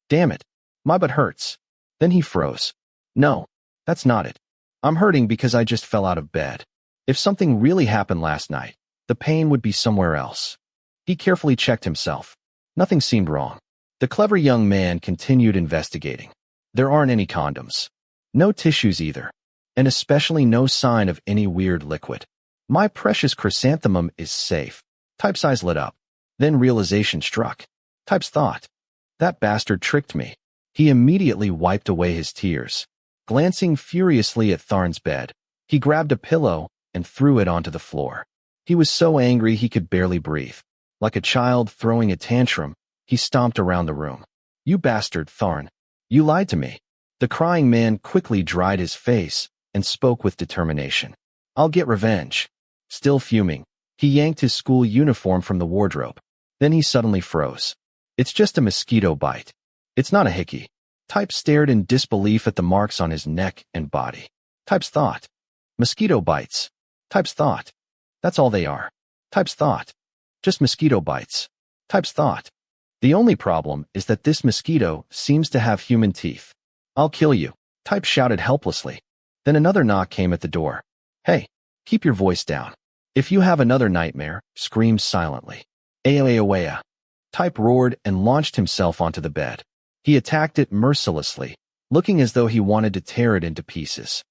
Speaker 1: Damn it. My butt hurts. Then he froze. No, that's not it. I'm hurting because I just fell out of bed. If something really happened last night, the pain would be somewhere else. He carefully checked himself. Nothing seemed wrong. The clever young man continued investigating. There aren't any condoms. No tissues either. And especially no sign of any weird liquid. My precious chrysanthemum is safe. Type's eyes lit up. Then realization struck. Type's thought. That bastard tricked me. He immediately wiped away his tears. Glancing furiously at Tharn's bed, he grabbed a pillow and threw it onto the floor. He was so angry he could barely breathe. Like a child throwing a tantrum, he stomped around the room. You bastard, Tharn. You lied to me. The crying man quickly dried his face and spoke with determination. I'll get revenge. Still fuming, he yanked his school uniform from the wardrobe. Then he suddenly froze. It's just a mosquito bite. It's not a hickey. Type stared in disbelief at the marks on his neck and body. Type's thought. Mosquito bites. Type's thought. That's all they are. Type's thought. Just mosquito bites. Type's thought. The only problem is that this mosquito seems to have human teeth. I'll kill you. Type shouted helplessly. Then another knock came at the door. Hey, keep your voice down. If you have another nightmare, scream silently. Aoeawea. Type roared and launched himself onto the bed. He attacked it mercilessly, looking as though he wanted to tear it into pieces.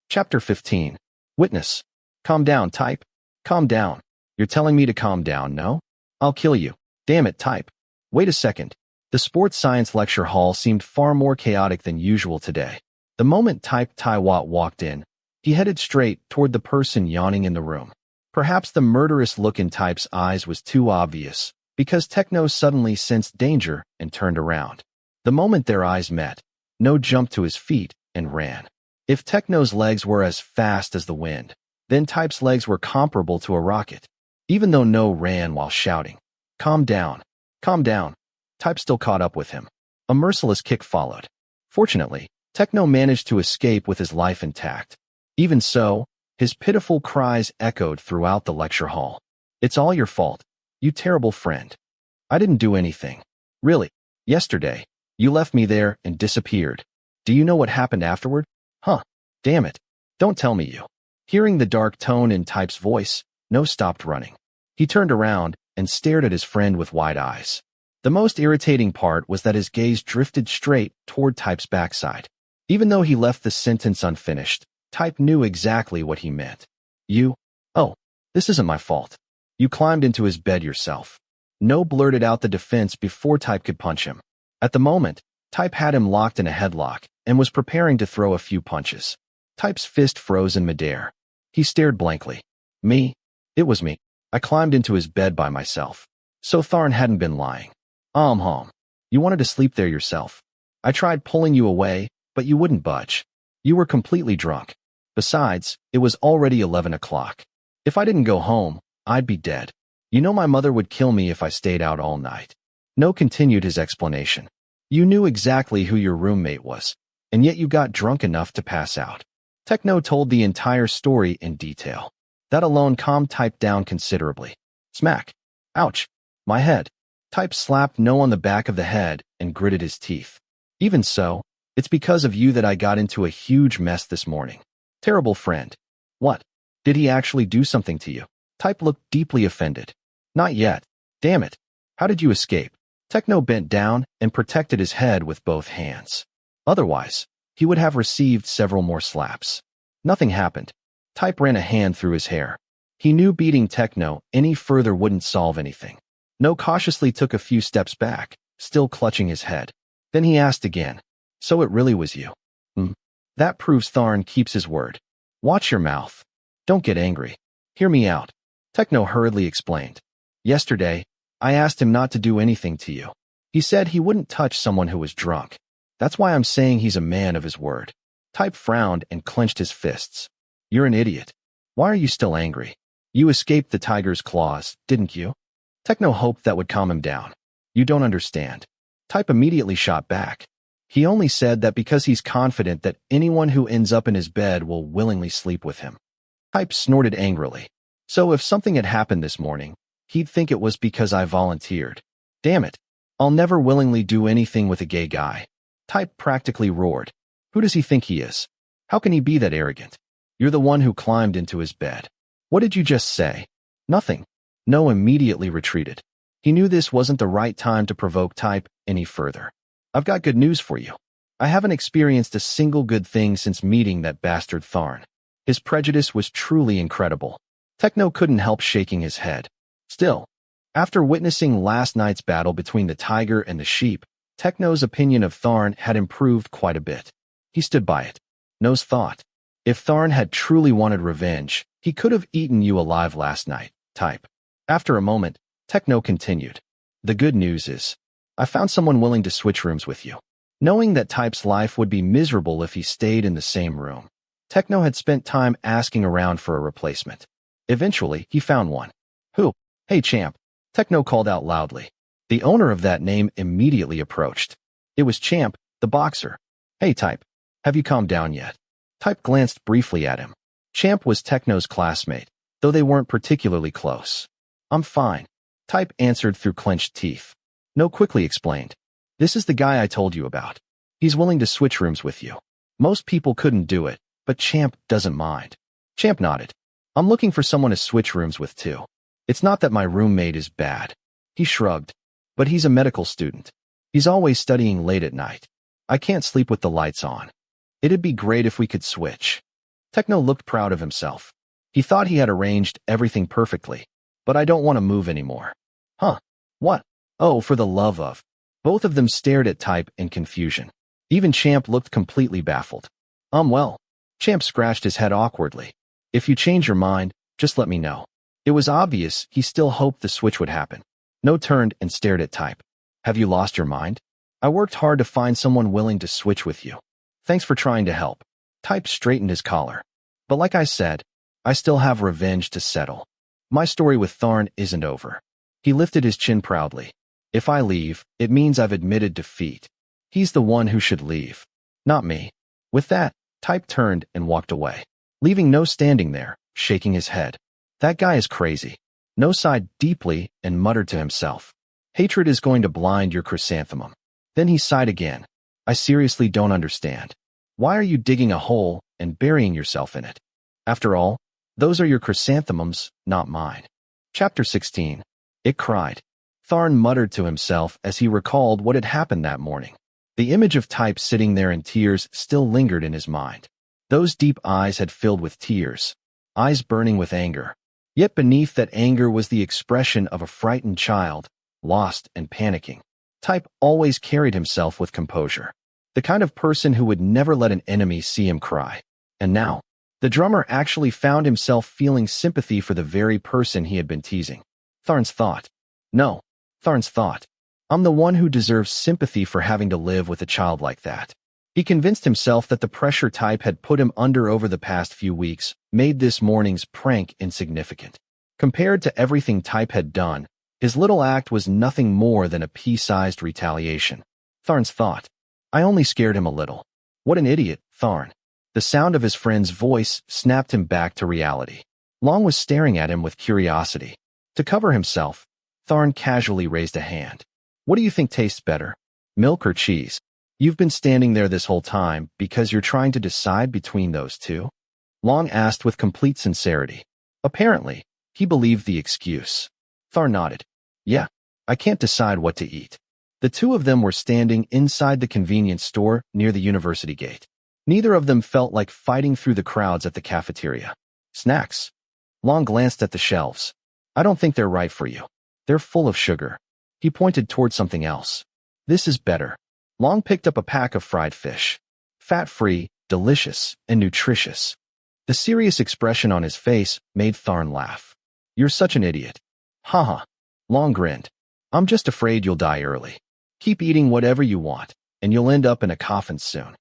Speaker 1: Chapter 15. Witness. Calm down, Type. Calm down. You're telling me to calm down, no? I'll kill you. Damn it, Type. Wait a second. The sports science lecture hall seemed far more chaotic than usual today. The moment Type Thiwat walked in, he headed straight toward the person yawning in the room. Perhaps the murderous look in Type's eyes was too obvious, because Techno suddenly sensed danger and turned around. The moment their eyes met, No jumped to his feet and ran. If Techno's legs were as fast as the wind, then Type's legs were comparable to a rocket. Even though No ran while shouting, "Calm down, calm down," Type still caught up with him. A merciless kick followed. Fortunately, Techno managed to escape with his life intact. Even so, his pitiful cries echoed throughout the lecture hall. "It's all your fault, you terrible friend. I didn't do anything. Really, yesterday, you left me there and disappeared. Do you know what happened afterward? Huh, damn it. Don't tell me you." Hearing the dark tone in Type's voice, No stopped running. He turned around and stared at his friend with wide eyes. The most irritating part was that his gaze drifted straight toward Type's backside. Even though he left the sentence unfinished, Type knew exactly what he meant. Oh, this isn't my fault. You climbed into his bed yourself." No blurted out the defense before Type could punch him. At the moment, Type had him locked in a headlock and was preparing to throw a few punches. Type's fist froze in midair. He stared blankly. "Me? It was me. I climbed into his bed by myself." So Tharn hadn't been lying. You wanted to sleep there yourself. I tried pulling you away, but you wouldn't budge. You were completely drunk. Besides, it was already 11 o'clock. If I didn't go home, I'd be dead. You know my mother would kill me if I stayed out all night. No continued his explanation. You knew exactly who your roommate was, and yet you got drunk enough to pass out. Techno told the entire story in detail. That alone calmed Type down considerably. Smack. Ouch. My head. Type slapped No on the back of the head and gritted his teeth. Even so, it's because of you that I got into a huge mess this morning. Terrible friend. What? Did he actually do something to you? Type looked deeply offended. Not yet. Damn it. How did you escape? Techno bent down and protected his head with both hands. Otherwise, he would have received several more slaps. Nothing happened. Type ran a hand through his hair. He knew beating Techno any further wouldn't solve anything. No cautiously took a few steps back, still clutching his head. Then he asked again, "So it really was you?" That proves Tharn keeps his word. Watch your mouth. Don't get angry. Hear me out. Techno hurriedly explained. Yesterday, I asked him not to do anything to you. He said he wouldn't touch someone who was drunk. That's why I'm saying he's a man of his word. Type frowned and clenched his fists. You're an idiot. Why are you still angry? You escaped the tiger's claws, didn't you? Techno hoped that would calm him down. You don't understand. Type immediately shot back. He only said that because he's confident that anyone who ends up in his bed will willingly sleep with him. Type snorted angrily. So if something had happened this morning, he'd think it was because I volunteered. Damn it. I'll never willingly do anything with a gay guy. Type practically roared. Who does he think he is? How can he be that arrogant? You're the one who climbed into his bed. What did you just say? Nothing. No immediately retreated. He knew this wasn't the right time to provoke Type any further. I've got good news for you. I haven't experienced a single good thing since meeting that bastard Tharn. His prejudice was truly incredible. Techno couldn't help shaking his head. Still, after witnessing last night's battle between the tiger and the sheep, Techno's opinion of Tharn had improved quite a bit. He stood by it. Nose thought. If Tharn had truly wanted revenge, he could have eaten you alive last night, Type. After a moment, Techno continued. The good news is, I found someone willing to switch rooms with you. Knowing that Type's life would be miserable if he stayed in the same room, Techno had spent time asking around for a replacement. Eventually, he found one. Who? Hey, champ. Techno called out loudly. The owner of that name immediately approached. It was Champ, the boxer. Hey, Type. Have you calmed down yet? Type glanced briefly at him. Champ was Techno's classmate, though they weren't particularly close. I'm fine. Type answered through clenched teeth. No quickly explained. This is the guy I told you about. He's willing to switch rooms with you. Most people couldn't do it, but Champ doesn't mind. Champ nodded. I'm looking for someone to switch rooms with too. It's not that my roommate is bad. He shrugged. But he's a medical student. He's always studying late at night. I can't sleep with the lights on. It'd be great if we could switch. Techno looked proud of himself. He thought he had arranged everything perfectly. But I don't want to move anymore. Huh? What? Oh, for the love of. Both of them stared at Type in confusion. Even Champ looked completely baffled. Well. Champ scratched his head awkwardly. If you change your mind, just let me know. It was obvious he still hoped the switch would happen. No turned and stared at Type. Have you lost your mind? I worked hard to find someone willing to switch with you. Thanks for trying to help. Type straightened his collar. But like I said, I still have revenge to settle. My story with Tharn isn't over. He lifted his chin proudly. If I leave, it means I've admitted defeat. He's the one who should leave, not me. With that, Type turned and walked away, leaving No standing there, shaking his head. That guy is crazy. No sighed deeply and muttered to himself. Hatred is going to blind your chrysanthemum. Then he sighed again. I seriously don't understand. Why are you digging a hole and burying yourself in it? After all, those are your chrysanthemums, not mine. Chapter 16. It cried. Tharn muttered to himself as he recalled what had happened that morning. The image of Type sitting there in tears still lingered in his mind. Those deep eyes had filled with tears, eyes burning with anger. Yet beneath that anger was the expression of a frightened child, lost and panicking. Type always carried himself with composure, the kind of person who would never let an enemy see him cry. And now, the drummer actually found himself feeling sympathy for the very person he had been teasing. Tharn's thought. No, Tharn's thought. I'm the one who deserves sympathy for having to live with a child like that. He convinced himself that the pressure Type had put him under over the past few weeks made this morning's prank insignificant. Compared to everything Type had done, his little act was nothing more than a pea-sized retaliation. Tharn's thought. I only scared him a little. What an idiot, Tharn. The sound of his friend's voice snapped him back to reality. Long was staring at him with curiosity. To cover himself, Tharn casually raised a hand. What do you think tastes better? Milk or cheese? You've been standing there this whole time because you're trying to decide between those two? Long asked with complete sincerity. Apparently, he believed the excuse. Tharn nodded. Yeah, I can't decide what to eat. The two of them were standing inside the convenience store near the university gate. Neither of them felt like fighting through the crowds at the cafeteria. Snacks. Long glanced at the shelves. I don't think they're right for you. They're full of sugar. He pointed toward something else. This is better. Long picked up a pack of fried fish. Fat-free, delicious, and nutritious. The serious expression on his face made Tharn laugh. You're such an idiot. Haha. Long grinned. I'm just afraid you'll die early. Keep eating whatever you want, and you'll end up in a coffin soon.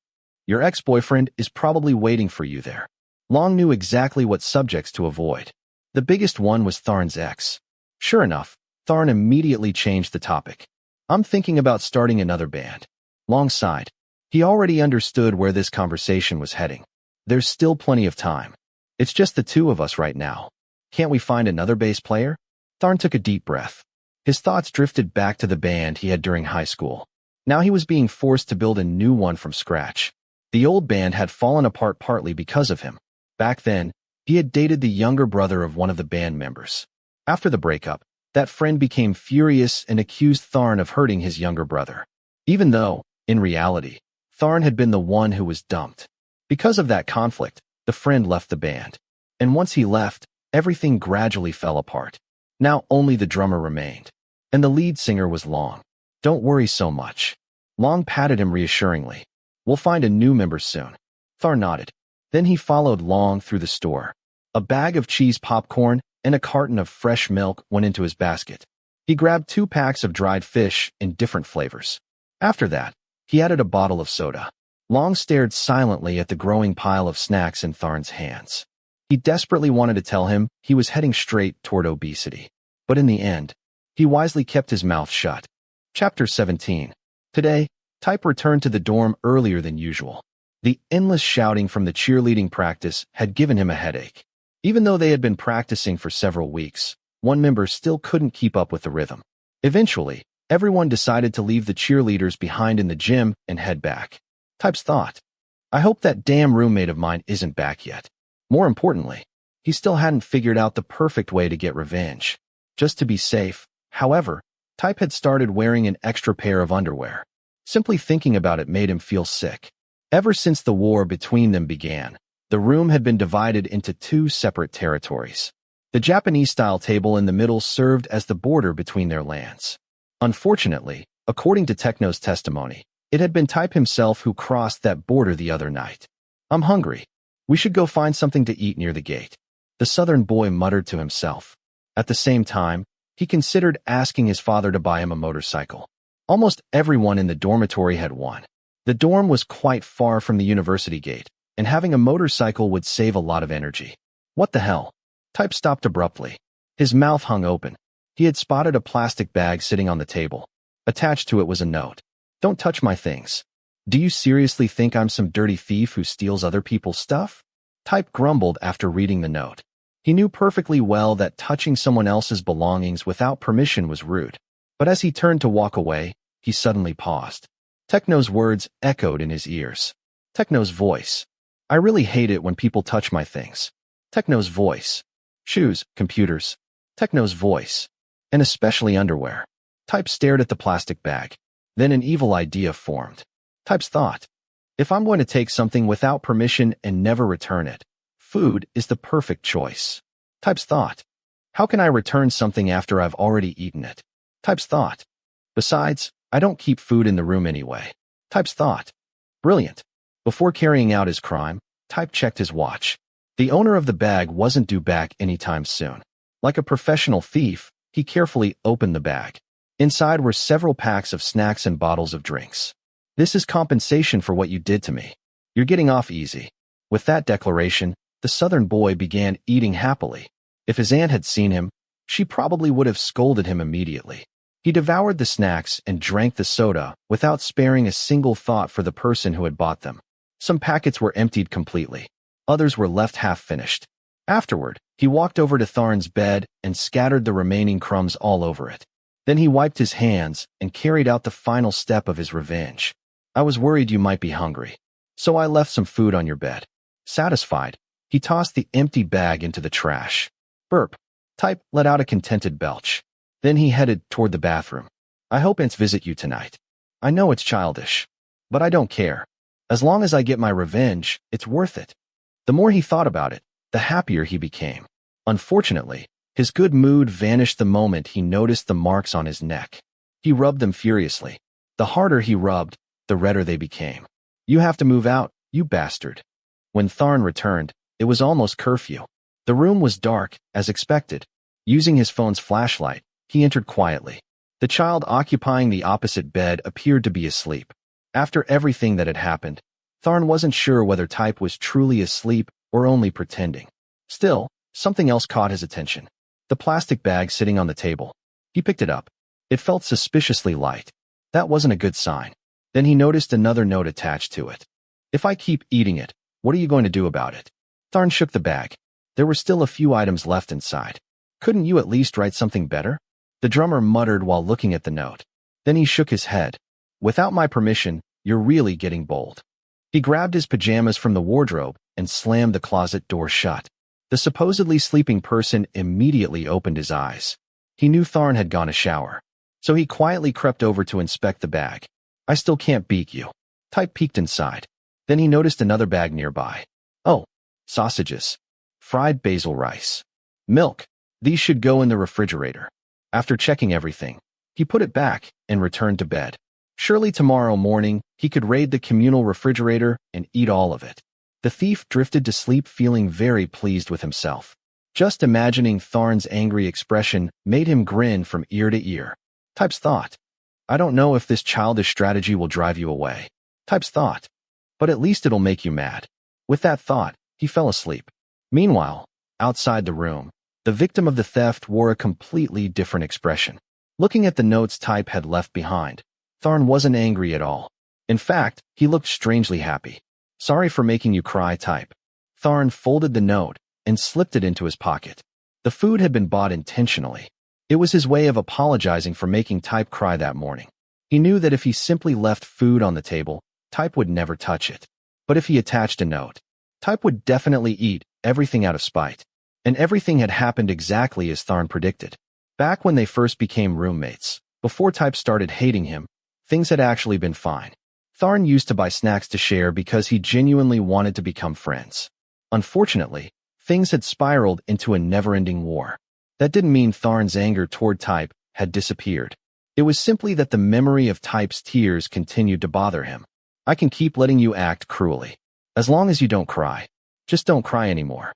Speaker 1: Your ex-boyfriend is probably waiting for you there. Long knew exactly what subjects to avoid. The biggest one was Tharn's ex. Sure enough, Tharn immediately changed the topic. I'm thinking about starting another band. Long sighed. He already understood where this conversation was heading. There's still plenty of time. It's just the two of us right now. Can't we find another bass player? Tharn took a deep breath. His thoughts drifted back to the band he had during high school. Now he was being forced to build a new one from scratch. The old band had fallen apart partly because of him. Back then, he had dated the younger brother of one of the band members. After the breakup, that friend became furious and accused Tharn of hurting his younger brother. Even though, in reality, Tharn had been the one who was dumped. Because of that conflict, the friend left the band. And once he left, everything gradually fell apart. Now only the drummer remained. And the lead singer was Long. Don't worry so much. Long patted him reassuringly. We'll find a new member soon. Tharn nodded. Then he followed Long through the store. A bag of cheese popcorn and a carton of fresh milk went into his basket. He grabbed 2 packs of dried fish in different flavors. After that, he added a bottle of soda. Long stared silently at the growing pile of snacks in Tharn's hands. He desperately wanted to tell him he was heading straight toward obesity. But in the end, he wisely kept his mouth shut. Chapter 17. Today, Type returned to the dorm earlier than usual. The endless shouting from the cheerleading practice had given him a headache. Even though they had been practicing for several weeks, one member still couldn't keep up with the rhythm. Eventually, everyone decided to leave the cheerleaders behind in the gym and head back. Type's thought, I hope that damn roommate of mine isn't back yet. More importantly, he still hadn't figured out the perfect way to get revenge. Just to be safe, however, Type had started wearing an extra pair of underwear. Simply thinking about it made him feel sick. Ever since the war between them began, the room had been divided into 2 separate territories. The Japanese-style table in the middle served as the border between their lands. Unfortunately, according to Techno's testimony, it had been Type himself who crossed that border the other night. I'm hungry. We should go find something to eat near the gate, the southern boy muttered to himself. At the same time, he considered asking his father to buy him a motorcycle. Almost everyone in the dormitory had one. The dorm was quite far from the university gate, and having a motorcycle would save a lot of energy. What the hell? Type stopped abruptly. His mouth hung open. He had spotted a plastic bag sitting on the table. Attached to it was a note. Don't touch my things. Do you seriously think I'm some dirty thief who steals other people's stuff? Type grumbled after reading the note. He knew perfectly well that touching someone else's belongings without permission was rude. But as he turned to walk away, he suddenly paused. Techno's words echoed in his ears. Techno's voice. I really hate it when people touch my things. Techno's voice. Shoes, computers. Techno's voice. And especially underwear. Type stared at the plastic bag. Then an evil idea formed. Type's thought. If I'm going to take something without permission and never return it, food is the perfect choice. Type's thought. How can I return something after I've already eaten it? Type's thought. Besides, I don't keep food in the room anyway. Type's thought. Brilliant. Before carrying out his crime, Type checked his watch. The owner of the bag wasn't due back anytime soon. Like a professional thief, he carefully opened the bag. Inside were several packs of snacks and bottles of drinks. This is compensation for what you did to me. You're getting off easy. With that declaration, the southern boy began eating happily. If his aunt had seen him, she probably would have scolded him immediately. He devoured the snacks and drank the soda without sparing a single thought for the person who had bought them. Some packets were emptied completely. Others were left half-finished. Afterward, he walked over to Tharn's bed and scattered the remaining crumbs all over it. Then he wiped his hands and carried out the final step of his revenge. I was worried you might be hungry, so I left some food on your bed. Satisfied, he tossed the empty bag into the trash. Burp. Type let out a contented belch. Then he headed toward the bathroom. I hope ants visit you tonight. I know it's childish, but I don't care. As long as I get my revenge, it's worth it. The more he thought about it, the happier he became. Unfortunately, his good mood vanished the moment he noticed the marks on his neck. He rubbed them furiously. The harder he rubbed, the redder they became. You have to move out, you bastard. When Tharn returned, it was almost curfew. The room was dark, as expected. Using his phone's flashlight, he entered quietly. The child occupying the opposite bed appeared to be asleep. After everything that had happened, Tharn wasn't sure whether Type was truly asleep or only pretending. Still, something else caught his attention. The plastic bag sitting on the table. He picked it up. It felt suspiciously light. That wasn't a good sign. Then he noticed another note attached to it. If I keep eating it, what are you going to do about it? Tharn shook the bag. There were still a few items left inside. Couldn't you at least write something better? The drummer muttered while looking at the note. Then he shook his head. Without my permission, you're really getting bold. He grabbed his pajamas from the wardrobe and slammed the closet door shut. The supposedly sleeping person immediately opened his eyes. He knew Tharn had gone to shower. So he quietly crept over to inspect the bag. I still can't beat you. Type peeked inside. Then he noticed another bag nearby. Oh, sausages. Fried basil rice. Milk. These should go in the refrigerator. After checking everything, he put it back and returned to bed. Surely tomorrow morning, he could raid the communal refrigerator and eat all of it. The thief drifted to sleep feeling very pleased with himself. Just imagining Tharn's angry expression made him grin from ear to ear. Type's thought. I don't know if this childish strategy will drive you away. Type's thought. But at least it'll make you mad. With that thought, he fell asleep. Meanwhile, outside the room, the victim of the theft wore a completely different expression. Looking at the notes Type had left behind, Tharn wasn't angry at all. In fact, he looked strangely happy. Sorry for making you cry, Type. Tharn folded the note and slipped it into his pocket. The food had been bought intentionally. It was his way of apologizing for making Type cry that morning. He knew that if he simply left food on the table, Type would never touch it. But if he attached a note, Type would definitely eat everything out of spite. And everything had happened exactly as Tharn predicted. Back when they first became roommates, before Type started hating him, things had actually been fine. Tharn used to buy snacks to share because he genuinely wanted to become friends. Unfortunately, things had spiraled into a never-ending war. That didn't mean Tharn's anger toward Type had disappeared. It was simply that the memory of Type's tears continued to bother him. I can keep letting you act cruelly. As long as you don't cry. Just don't cry anymore.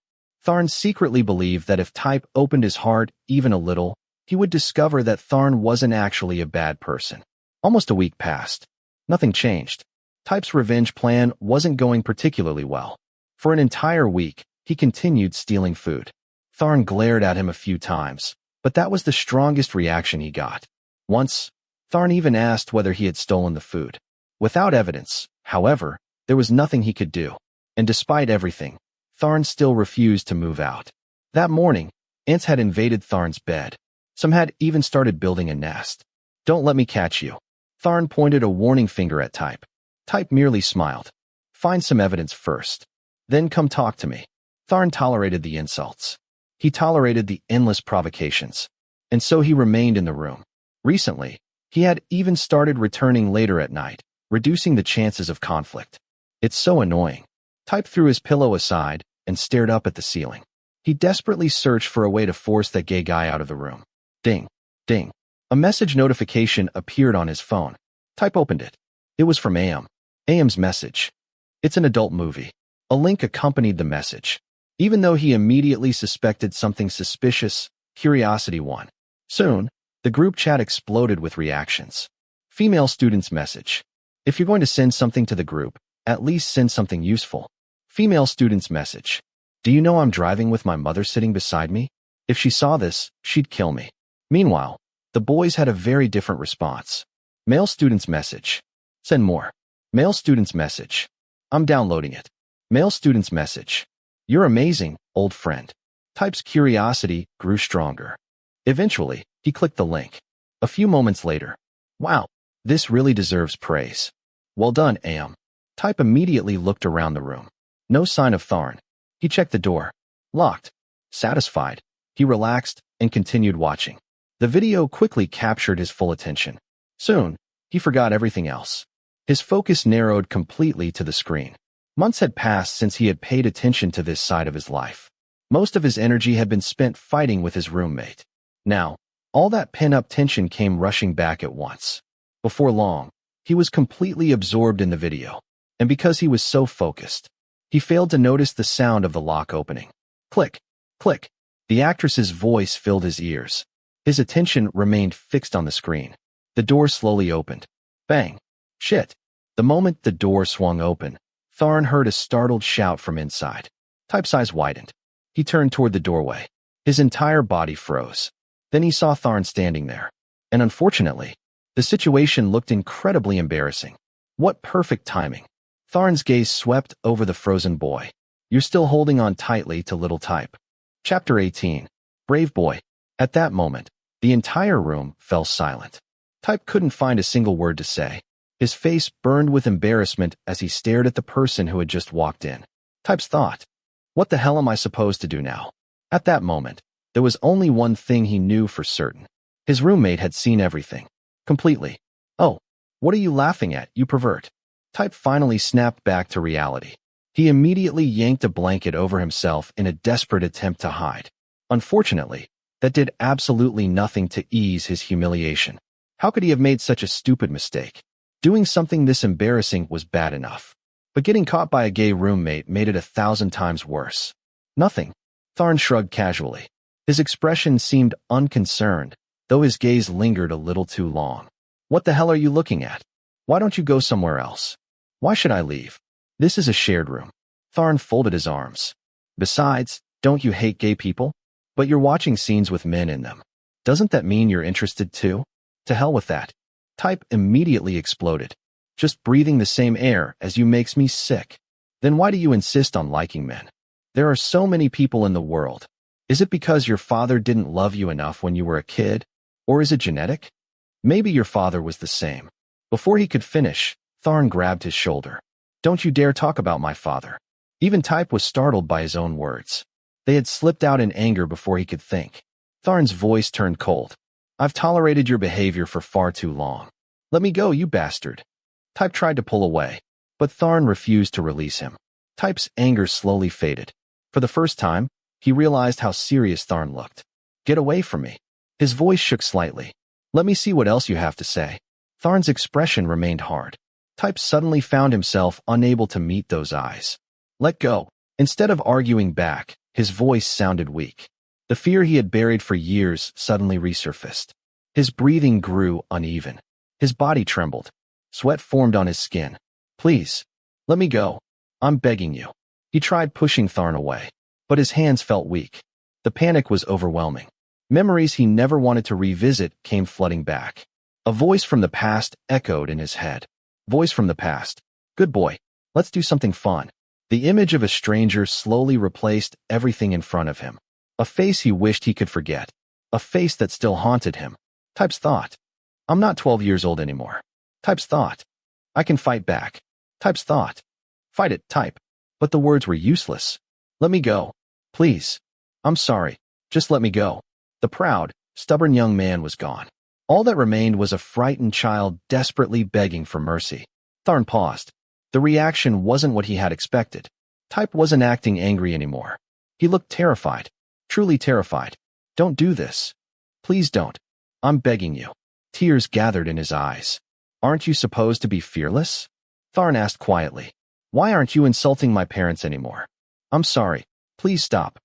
Speaker 1: Tharn secretly believed that if Type opened his heart even a little, he would discover that Tharn wasn't actually a bad person. Almost a week passed. Nothing changed. Type's revenge plan wasn't going particularly well. For an entire week, he continued stealing food. Tharn glared at him a few times, but that was the strongest reaction he got. Once, Tharn even asked whether he had stolen the food. Without evidence, however, there was nothing he could do. And despite everything, Tharn still refused to move out. That morning, ants had invaded Tharn's bed. Some had even started building a nest. Don't let me catch you. Tharn pointed a warning finger at Type. Type merely smiled. Find some evidence first. Then come talk to me. Tharn tolerated the insults. He tolerated the endless provocations. And so he remained in the room. Recently, he had even started returning later at night, reducing the chances of conflict. It's so annoying. Type threw his pillow aside and stared up at the ceiling. He desperately searched for a way to force that gay guy out of the room. Ding, ding. A message notification appeared on his phone. Type opened it. It was from AM. AM's message. It's an adult movie. A link accompanied the message. Even though he immediately suspected something suspicious, curiosity won. Soon, the group chat exploded with reactions. Female student's message. If you're going to send something to the group, at least send something useful. Female student's message. Do you know I'm driving with my mother sitting beside me? If she saw this, she'd kill me. Meanwhile, the boys had a very different response. Male student's message. Send more. Male student's message. I'm downloading it. Male student's message. You're amazing, old friend. Type's curiosity grew stronger. Eventually, he clicked the link. A few moments later. Wow, this really deserves praise. Well done, AM. Type immediately looked around the room. No sign of Tharn. He checked the door. Locked. Satisfied, he relaxed and continued watching. The video quickly captured his full attention. Soon, he forgot everything else. His focus narrowed completely to the screen. Months had passed since he had paid attention to this side of his life. Most of his energy had been spent fighting with his roommate. Now, all that pent-up tension came rushing back at once. Before long, he was completely absorbed in the video. And because he was so focused, he failed to notice the sound of the lock opening. Click, click. The actress's voice filled his ears. His attention remained fixed on the screen. The door slowly opened. Bang. Shit. The moment the door swung open, Tharn heard a startled shout from inside. Type's eyes widened. He turned toward the doorway. His entire body froze. Then he saw Tharn standing there. And unfortunately, the situation looked incredibly embarrassing. What perfect timing. Tharn's gaze swept over the frozen boy. You're still holding on tightly to little Type. Chapter 18. Brave boy. At that moment, the entire room fell silent. Type couldn't find a single word to say. His face burned with embarrassment as he stared at the person who had just walked in. Type's thought. What the hell am I supposed to do now? At that moment, there was only one thing he knew for certain. His roommate had seen everything. Completely. Oh, what are you laughing at, you pervert? Type finally snapped back to reality. He immediately yanked a blanket over himself in a desperate attempt to hide. Unfortunately, that did absolutely nothing to ease his humiliation. How could he have made such a stupid mistake? Doing something this embarrassing was bad enough. But getting caught by a gay roommate made it 1,000 times worse. Nothing. Tharn shrugged casually. His expression seemed unconcerned, though his gaze lingered a little too long. What the hell are you looking at? Why don't you go somewhere else? Why should I leave? This is a shared room. Tharn folded his arms. Besides, don't you hate gay people? But you're watching scenes with men in them. Doesn't that mean you're interested too? To hell with that. Type immediately exploded. Just breathing the same air as you makes me sick. Then why do you insist on liking men? There are so many people in the world. Is it because your father didn't love you enough when you were a kid? Or is it genetic? Maybe your father was the same. Before he could finish, Tharn grabbed his shoulder. Don't you dare talk about my father. Even Type was startled by his own words. They had slipped out in anger before he could think. Tharn's voice turned cold. I've tolerated your behavior for far too long. Let me go, you bastard. Type tried to pull away, but Tharn refused to release him. Type's anger slowly faded. For the first time, he realized how serious Tharn looked. Get away from me. His voice shook slightly. Let me see what else you have to say. Tharn's expression remained hard. Type suddenly found himself unable to meet those eyes. Let go. Instead of arguing back, his voice sounded weak. The fear he had buried for years suddenly resurfaced. His breathing grew uneven. His body trembled. Sweat formed on his skin. Please, let me go. I'm begging you. He tried pushing Tharn away, but his hands felt weak. The panic was overwhelming. Memories he never wanted to revisit came flooding back. A voice from the past echoed in his head. Voice from the past. Good boy. Let's do something fun. The image of a stranger slowly replaced everything in front of him. A face he wished he could forget. A face that still haunted him. Type's thought. I'm not 12 years old anymore. Type's thought. I can fight back. Type's thought. Fight it, Type. But the words were useless. Let me go. Please. I'm sorry. Just let me go. The proud, stubborn young man was gone. All that remained was a frightened child desperately begging for mercy. Tharn paused. The reaction wasn't what he had expected. Type wasn't acting angry anymore. He looked terrified. Truly terrified. Don't do this. Please don't. I'm begging you. Tears gathered in his eyes. Aren't you supposed to be fearless? Tharn asked quietly. Why aren't you insulting my parents anymore? I'm sorry. Please stop.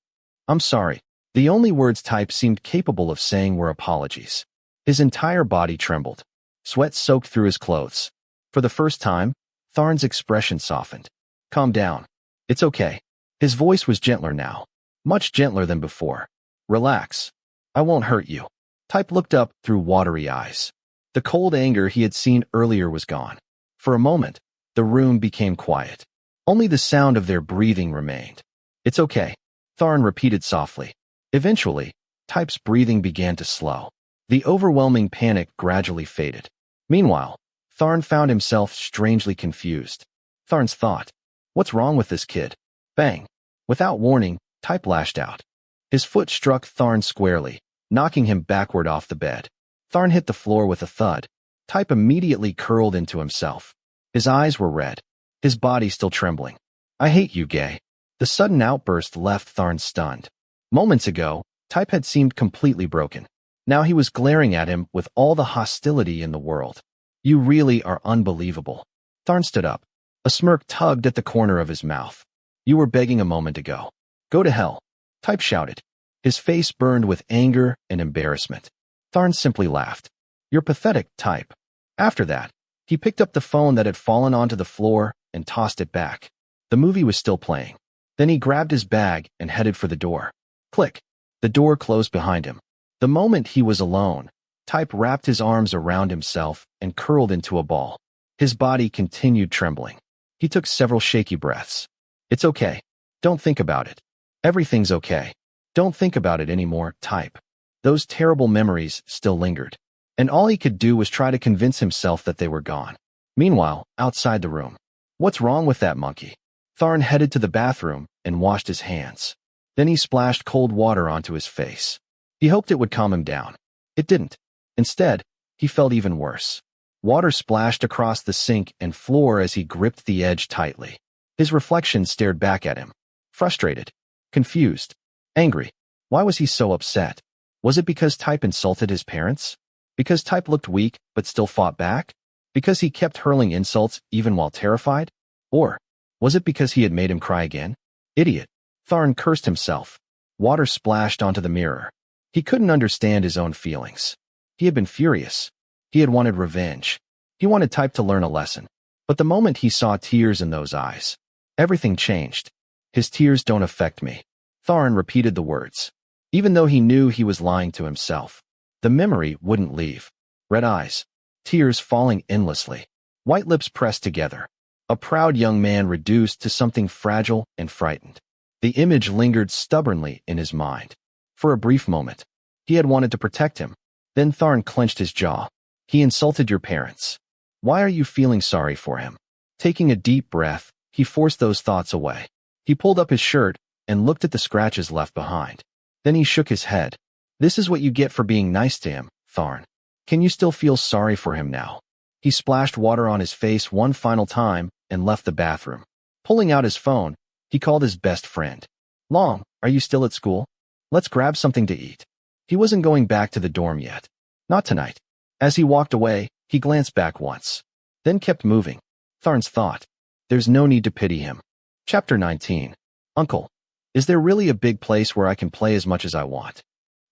Speaker 1: I'm sorry. The only words Type seemed capable of saying were apologies. His entire body trembled. Sweat soaked through his clothes. For the first time, Tharn's expression softened. Calm down. It's okay. His voice was gentler now. Much gentler than before. Relax. I won't hurt you. Type looked up through watery eyes. The cold anger he had seen earlier was gone. For a moment, the room became quiet. Only the sound of their breathing remained. It's okay. Tharn repeated softly. Eventually, Type's breathing began to slow. The overwhelming panic gradually faded. Meanwhile, Tharn found himself strangely confused. Tharn's thought. What's wrong with this kid? Bang. Without warning, Type lashed out. His foot struck Tharn squarely, knocking him backward off the bed. Tharn hit the floor with a thud. Type immediately curled into himself. His eyes were red, his body still trembling. I hate you, gay. The sudden outburst left Tharn stunned. Moments ago, Type had seemed completely broken. Now he was glaring at him with all the hostility in the world. You really are unbelievable. Tharn stood up. A smirk tugged at the corner of his mouth. You were begging a moment ago. Go to hell. Type shouted. His face burned with anger and embarrassment. Tharn simply laughed. You're pathetic, Type. After that, he picked up the phone that had fallen onto the floor and tossed it back. The movie was still playing. Then he grabbed his bag and headed for the door. Click. The door closed behind him. The moment he was alone, Type wrapped his arms around himself and curled into a ball. His body continued trembling. He took several shaky breaths. It's okay. Don't think about it. Everything's okay. Don't think about it anymore, Type. Those terrible memories still lingered. And all he could do was try to convince himself that they were gone. Meanwhile, outside the room. What's wrong with that monkey? Tharn headed to the bathroom and washed his hands. Then he splashed cold water onto his face. He hoped it would calm him down. It didn't. Instead, he felt even worse. Water splashed across the sink and floor as he gripped the edge tightly. His reflection stared back at him. Frustrated. Confused. Angry. Why was he so upset? Was it because Type insulted his parents? Because Type looked weak but still fought back? Because he kept hurling insults even while terrified? Or was it because he had made him cry again? Idiot. Tharn cursed himself. Water splashed onto the mirror. He couldn't understand his own feelings. He had been furious. He had wanted revenge. He wanted Type to learn a lesson. But the moment he saw tears in those eyes, everything changed. His tears don't affect me. Tharn repeated the words. Even though he knew he was lying to himself, the memory wouldn't leave. Red eyes. Tears falling endlessly. White lips pressed together. A proud young man reduced to something fragile and frightened. The image lingered stubbornly in his mind. For a brief moment, he had wanted to protect him. Then Tharn clenched his jaw. He insulted your parents. Why are you feeling sorry for him? Taking a deep breath, he forced those thoughts away. He pulled up his shirt and looked at the scratches left behind. Then he shook his head. This is what you get for being nice to him, Tharn. Can you still feel sorry for him now? He splashed water on his face one final time and left the bathroom. Pulling out his phone, he called his best friend. Long, are you still at school? Let's grab something to eat. He wasn't going back to the dorm yet. Not tonight. As he walked away, he glanced back once. Then kept moving. Tharn's thought. There's no need to pity him. Chapter 19. Uncle, is there really a big place where I can play as much as I want?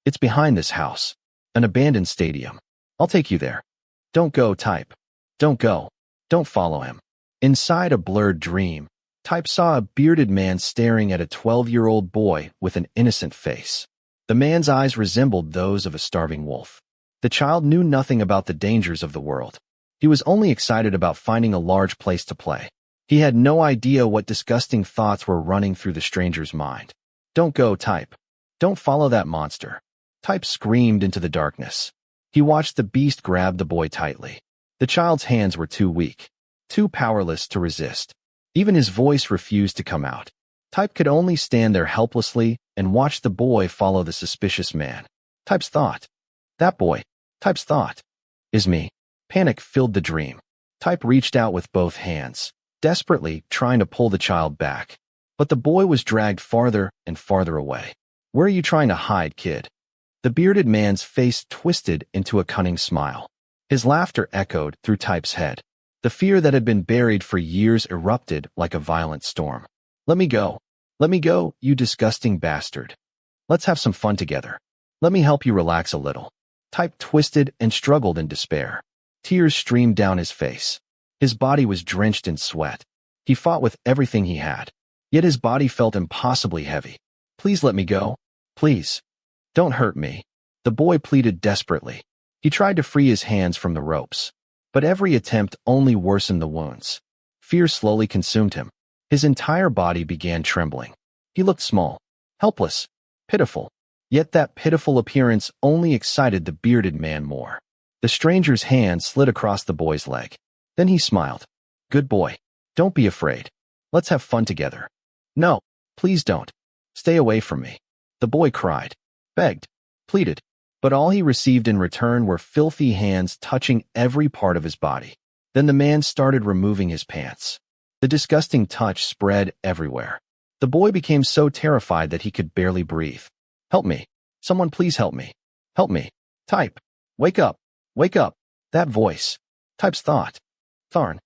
Speaker 1: It's behind this house. An abandoned stadium. I'll take you there. Don't go, Type. Don't go. Don't follow him. Inside a blurred dream, Type saw a bearded man staring at a 12-year-old boy with an innocent face. The man's eyes resembled those of a starving wolf. The child knew nothing about the dangers of the world. He was only excited about finding a large place to play. He had no idea what disgusting thoughts were running through the stranger's mind. Don't go, Type. Don't follow that monster. Type screamed into the darkness. He watched the beast grab the boy tightly. The child's hands were too weak, too powerless to resist. Even his voice refused to come out. Type could only stand there helplessly and watch the boy follow the suspicious man. Type's thought. That boy, Type's thought, is me. Panic filled the dream. Type reached out with both hands, desperately trying to pull the child back. But the boy was dragged farther and farther away. Where are you trying to hide, kid? The bearded man's face twisted into a cunning smile. His laughter echoed through Type's head. The fear that had been buried for years erupted like a violent storm. Let me go. Let me go, you disgusting bastard. Let's have some fun together. Let me help you relax a little. Type twisted and struggled in despair. Tears streamed down his face. His body was drenched in sweat. He fought with everything he had. Yet his body felt impossibly heavy. Please let me go. Please. Don't hurt me. The boy pleaded desperately. He tried to free his hands from the ropes. But every attempt only worsened the wounds. Fear slowly consumed him. His entire body began trembling. He looked small, helpless, pitiful. Yet that pitiful appearance only excited the bearded man more. The stranger's hand slid across the boy's leg. Then he smiled. Good boy. Don't be afraid. Let's have fun together. No, please don't. Stay away from me. The boy cried, begged, pleaded. But all he received in return were filthy hands touching every part of his body. Then the man started removing his pants. The disgusting touch spread everywhere. The boy became so terrified that he could barely breathe. Help me. Someone please help me. Help me. Type. Wake up. Wake up. That voice. Type's thought. Tharn.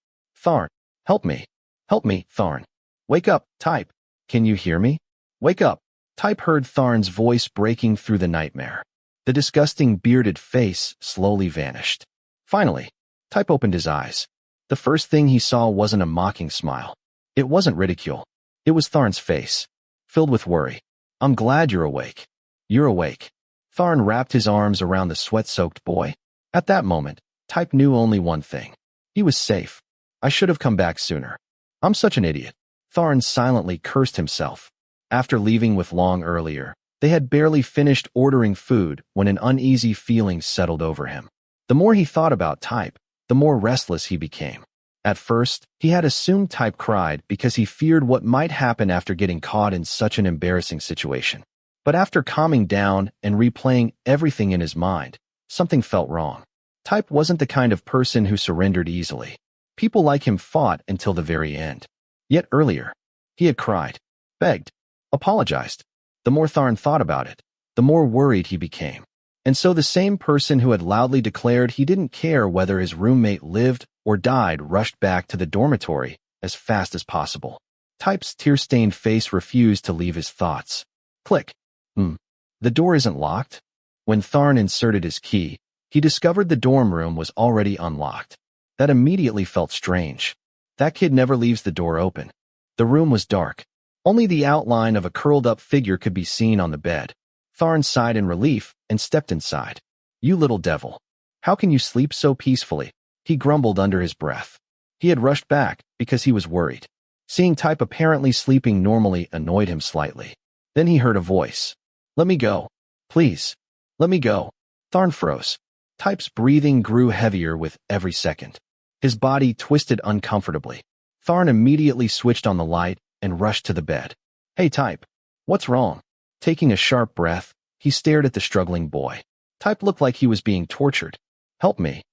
Speaker 1: Tharn. Help me. Help me, Tharn. Wake up, Type. Can you hear me? Wake up. Type heard Tharn's voice breaking through the nightmare. The disgusting bearded face slowly vanished. Finally, Type opened his eyes. The first thing he saw wasn't a mocking smile. It wasn't ridicule. It was Tharn's face, filled with worry. I'm glad you're awake. You're awake. Tharn wrapped his arms around the sweat-soaked boy. At that moment, Type knew only one thing. He was safe. I should have come back sooner. I'm such an idiot. Tharn silently cursed himself. After leaving with Long earlier, they had barely finished ordering food when an uneasy feeling settled over him. The more he thought about Type, the more restless he became. At first, he had assumed Type cried because he feared what might happen after getting caught in such an embarrassing situation. But after calming down and replaying everything in his mind, something felt wrong. Type wasn't the kind of person who surrendered easily. People like him fought until the very end. Yet earlier, he had cried, begged, apologized. The more Tharn thought about it, the more worried he became. And so the same person who had loudly declared he didn't care whether his roommate lived or died rushed back to the dormitory as fast as possible. Type's tear-stained face refused to leave his thoughts. Click. The door isn't locked. When Tharn inserted his key, he discovered the dorm room was already unlocked. That immediately felt strange. That kid never leaves the door open. The room was dark. Only the outline of a curled-up figure could be seen on the bed. Tharn sighed in relief and stepped inside. You little devil. How can you sleep so peacefully? He grumbled under his breath. He had rushed back because he was worried. Seeing Type apparently sleeping normally annoyed him slightly. Then he heard a voice. Let me go. Please. Let me go. Tharn froze. Type's breathing grew heavier with every second. His body twisted uncomfortably. Tharn immediately switched on the light and rushed to the bed. Hey, Type. What's wrong? Taking a sharp breath, he stared at the struggling boy. Type looked like he was being tortured. Help me.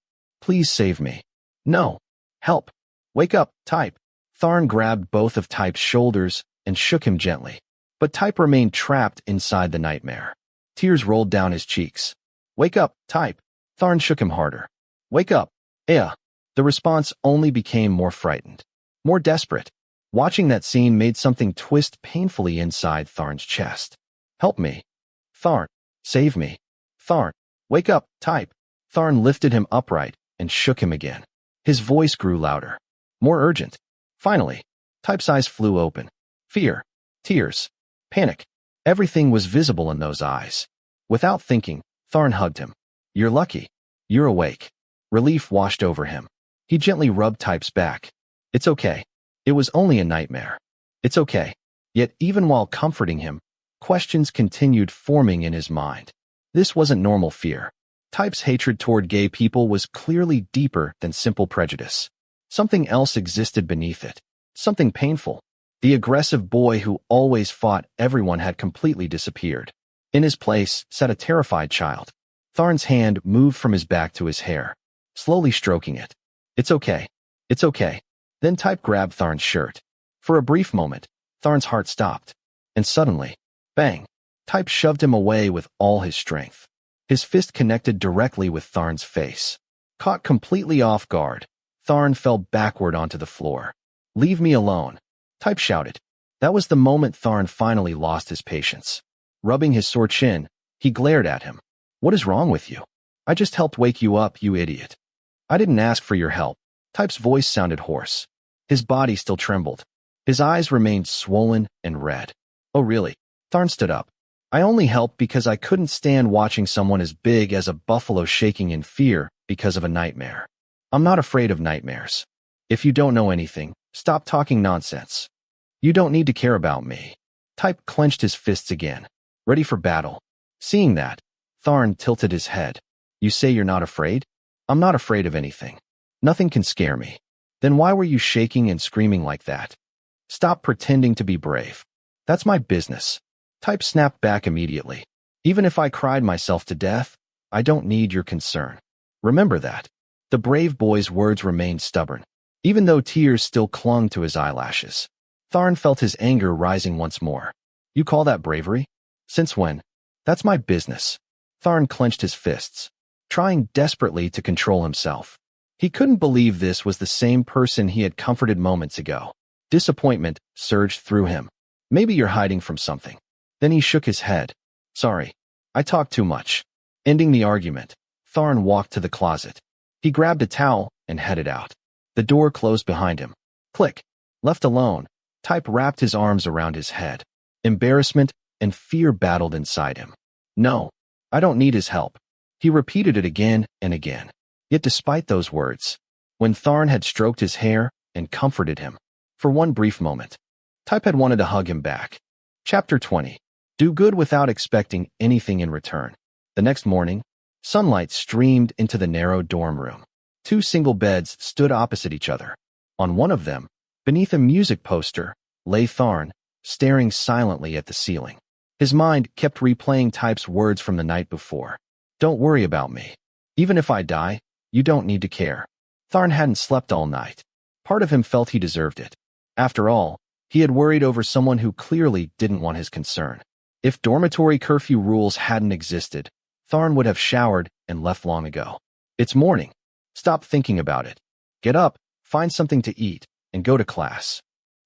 Speaker 1: Please save me. No. Help. Wake up, Type. Tharn grabbed both of Type's shoulders and shook him gently. But Type remained trapped inside the nightmare. Tears rolled down his cheeks. Wake up, Type. Tharn shook him harder. Wake up. The response only became more frightened, more desperate. Watching that scene made something twist painfully inside Tharn's chest. Help me. Tharn. Save me. Tharn. Wake up, Type. Tharn lifted him upright and shook him again. His voice grew louder, more urgent. Finally, Type's eyes flew open. Fear, tears, panic. Everything was visible in those eyes. Without thinking, Tharn hugged him. You're lucky. You're awake. Relief washed over him. He gently rubbed Type's back. It's okay. It was only a nightmare. It's okay. Yet even while comforting him, questions continued forming in his mind. This wasn't normal fear. Type's hatred toward gay people was clearly deeper than simple prejudice. Something else existed beneath it. Something painful. The aggressive boy who always fought everyone had completely disappeared. In his place sat a terrified child. Tharn's hand moved from his back to his hair, slowly stroking it. It's okay. It's okay. Then Type grabbed Tharn's shirt. For a brief moment, Tharn's heart stopped. And suddenly, bang! Type shoved him away with all his strength. His fist connected directly with Tharn's face. Caught completely off guard, Tharn fell backward onto the floor. Leave me alone, Type shouted. That was the moment Tharn finally lost his patience. Rubbing his sore chin, he glared at him. What is wrong with you? I just helped wake you up, you idiot. I didn't ask for your help. Type's voice sounded hoarse. His body still trembled. His eyes remained swollen and red. Oh really? Tharn stood up. I only helped because I couldn't stand watching someone as big as a buffalo shaking in fear because of a nightmare. I'm not afraid of nightmares. If you don't know anything, stop talking nonsense. You don't need to care about me. Type clenched his fists again, ready for battle. Seeing that, Tharn tilted his head. You say you're not afraid? I'm not afraid of anything. Nothing can scare me. Then why were you shaking and screaming like that? Stop pretending to be brave. That's my business. Type snapped back immediately. Even if I cried myself to death, I don't need your concern. Remember that. The brave boy's words remained stubborn, even though tears still clung to his eyelashes. Tharn felt his anger rising once more. You call that bravery? Since when? That's my business. Tharn clenched his fists, trying desperately to control himself. He couldn't believe this was the same person he had comforted moments ago. Disappointment surged through him. Maybe you're hiding from something. Then he shook his head. Sorry, I talked too much. Ending the argument, Tharn walked to the closet. He grabbed a towel and headed out. The door closed behind him. Click. Left alone, Type wrapped his arms around his head. Embarrassment and fear battled inside him. No, I don't need his help. He repeated it again and again. Yet despite those words, when Tharn had stroked his hair and comforted him, for one brief moment, Type had wanted to hug him back. Chapter 20. Do good without expecting anything in return. The next morning, sunlight streamed into the narrow dorm room. Two single beds stood opposite each other. On one of them, beneath a music poster, lay Tharn, staring silently at the ceiling. His mind kept replaying Type's words from the night before. Don't worry about me. Even if I die, you don't need to care. Tharn hadn't slept all night. Part of him felt he deserved it. After all, he had worried over someone who clearly didn't want his concern. If dormitory curfew rules hadn't existed, Tharn would have showered and left long ago. It's morning. Stop thinking about it. Get up, find something to eat, and go to class.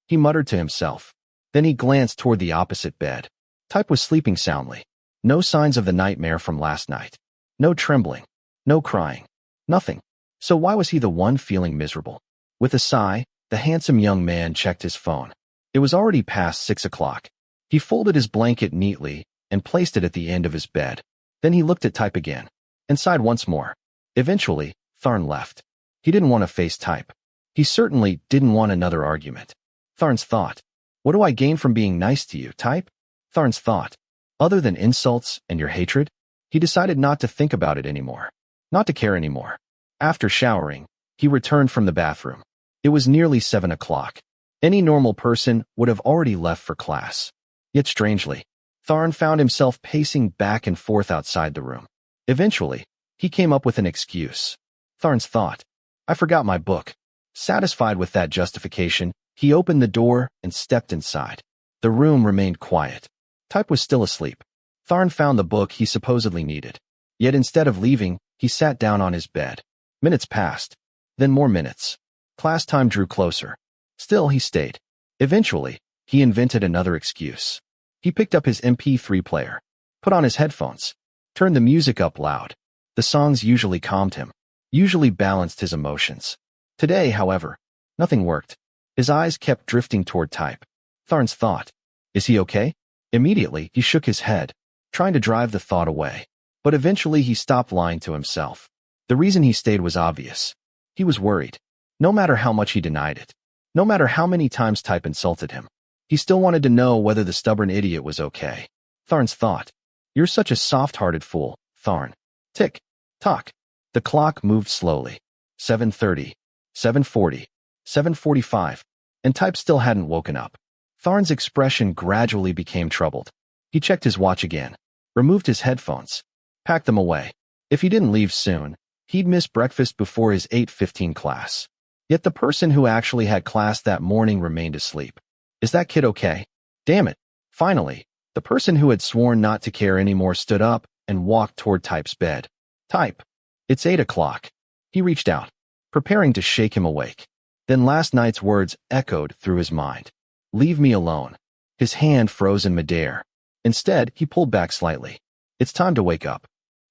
Speaker 1: He muttered to himself. Then he glanced toward the opposite bed. Type was sleeping soundly. No signs of the nightmare from last night. No trembling. No crying. Nothing. So why was he the one feeling miserable? With a sigh, the handsome young man checked his phone. It was already past 6 o'clock. He folded his blanket neatly and placed it at the end of his bed. Then he looked at Type again and sighed once more. Eventually, Tharn left. He didn't want to face Type. He certainly didn't want another argument. Tharn's thought. What do I gain from being nice to you, Type? Tharn's thought. Other than insults and your hatred? He decided not to think about it anymore. Not to care anymore. After showering, he returned from the bathroom. It was nearly 7 o'clock. Any normal person would have already left for class. Yet strangely, Tharn found himself pacing back and forth outside the room. Eventually, he came up with an excuse. Tharn's thought. I forgot my book. Satisfied with that justification, he opened the door and stepped inside. The room remained quiet. Type was still asleep. Tharn found the book he supposedly needed. Yet instead of leaving, he sat down on his bed. Minutes passed. Then more minutes. Class time drew closer. Still he stayed. Eventually, he invented another excuse. He picked up his MP3 player, put on his headphones, turned the music up loud. The songs usually calmed him, usually balanced his emotions. Today, however, nothing worked. His eyes kept drifting toward Type. Tharn's thought. Is he okay? Immediately, he shook his head, trying to drive the thought away. But eventually he stopped lying to himself. The reason he stayed was obvious. He was worried. No matter how much he denied it, no matter how many times Type insulted him, he still wanted to know whether the stubborn idiot was okay. Tharn's thought. You're such a soft-hearted fool, Tharn. Tick, tock. The clock moved slowly. 7:30, 7:40, 7:45, and Type still hadn't woken up. Tharn's expression gradually became troubled. He checked his watch again, removed his headphones, packed them away. If he didn't leave soon, he'd miss breakfast before his 8:15 class. Yet the person who actually had class that morning remained asleep. Is that kid okay? Damn it. Finally, the person who had sworn not to care anymore stood up and walked toward Type's bed. Type. It's 8 o'clock. He reached out, preparing to shake him awake. Then last night's words echoed through his mind. Leave me alone. His hand froze in midair. Instead, he pulled back slightly. It's time to wake up.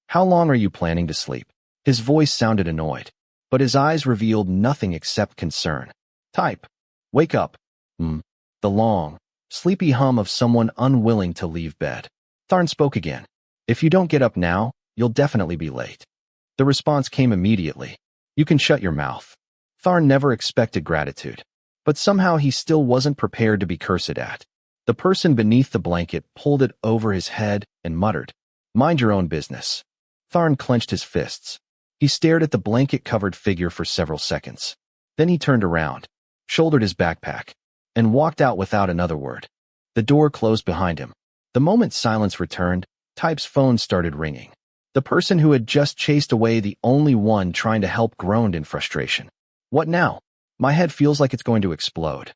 Speaker 1: How long are you planning to sleep? His voice sounded annoyed, but his eyes revealed nothing except concern. Type. Wake up. The long, sleepy hum of someone unwilling to leave bed. Tharn spoke again. If you don't get up now, you'll definitely be late. The response came immediately. You can shut your mouth. Tharn never expected gratitude, but somehow he still wasn't prepared to be cursed at. The person beneath the blanket pulled it over his head and muttered, Mind your own business. Tharn clenched his fists. He stared at the blanket-covered figure for several seconds. Then he turned around, shouldered his backpack, and walked out without another word. The door closed behind him. The moment silence returned, Type's phone started ringing. The person who had just chased away the only one trying to help groaned in frustration. What now? My head feels like it's going to explode.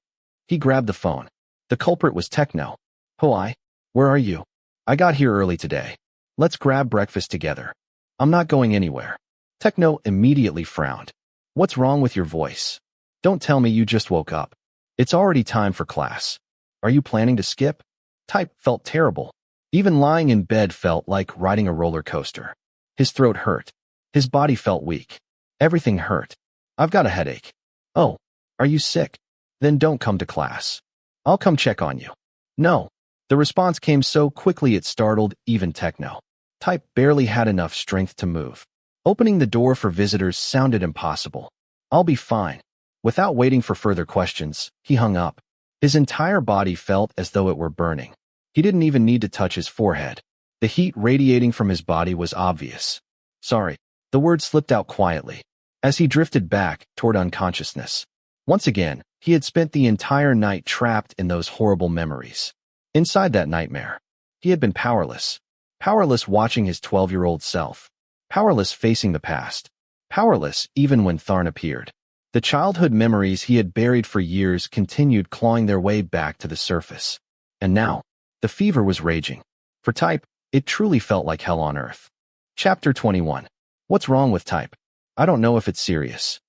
Speaker 1: He grabbed the phone. The culprit was Techno. Hi, where are you? I got here early today. Let's grab breakfast together. I'm not going anywhere. Techno immediately frowned. What's wrong with your voice? Don't tell me you just woke up. It's already time for class. Are you planning to skip? Type felt terrible. Even lying in bed felt like riding a roller coaster. His throat hurt. His body felt weak. Everything hurt. I've got a headache. Oh, are you sick? Then don't come to class. I'll come check on you. No. The response came so quickly it startled even Techno. Type barely had enough strength to move. Opening the door for visitors sounded impossible. I'll be fine. Without waiting for further questions, he hung up. His entire body felt as though it were burning. He didn't even need to touch his forehead. The heat radiating from his body was obvious. Sorry. The word slipped out quietly. As he drifted back toward unconsciousness. Once again, he had spent the entire night trapped in those horrible memories. Inside that nightmare, he had been powerless. Powerless watching his 12-year-old self. Powerless facing the past. Powerless even when Tharn appeared. The childhood memories he had buried for years continued clawing their way back to the surface. And now, the fever was raging. For Type, it truly felt like hell on earth. Chapter 21. What's wrong with Type? I don't know if it's serious.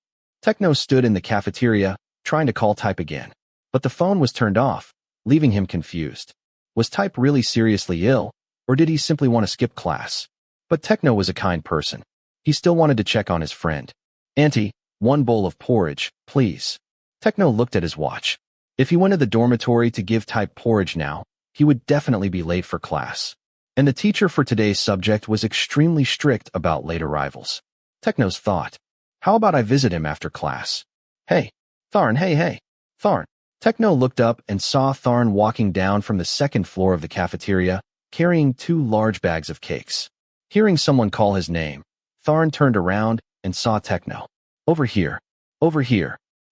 Speaker 1: Techno stood in the cafeteria, trying to call Type again. But the phone was turned off, leaving him confused. Was Type really seriously ill, or did he simply want to skip class? But Techno was a kind person. He still wanted to check on his friend. Auntie, 1 bowl of porridge, please. Techno looked at his watch. If he went to the dormitory to give Type porridge now, he would definitely be late for class. And the teacher for today's subject was extremely strict about late arrivals. Techno's thought. How about I visit him after class? Hey, Tharn, hey. Tharn. Techno looked up and saw Tharn walking down from the 2nd floor of the cafeteria, carrying 2 large bags of cakes. Hearing someone call his name, Tharn turned around and saw Techno. Over here.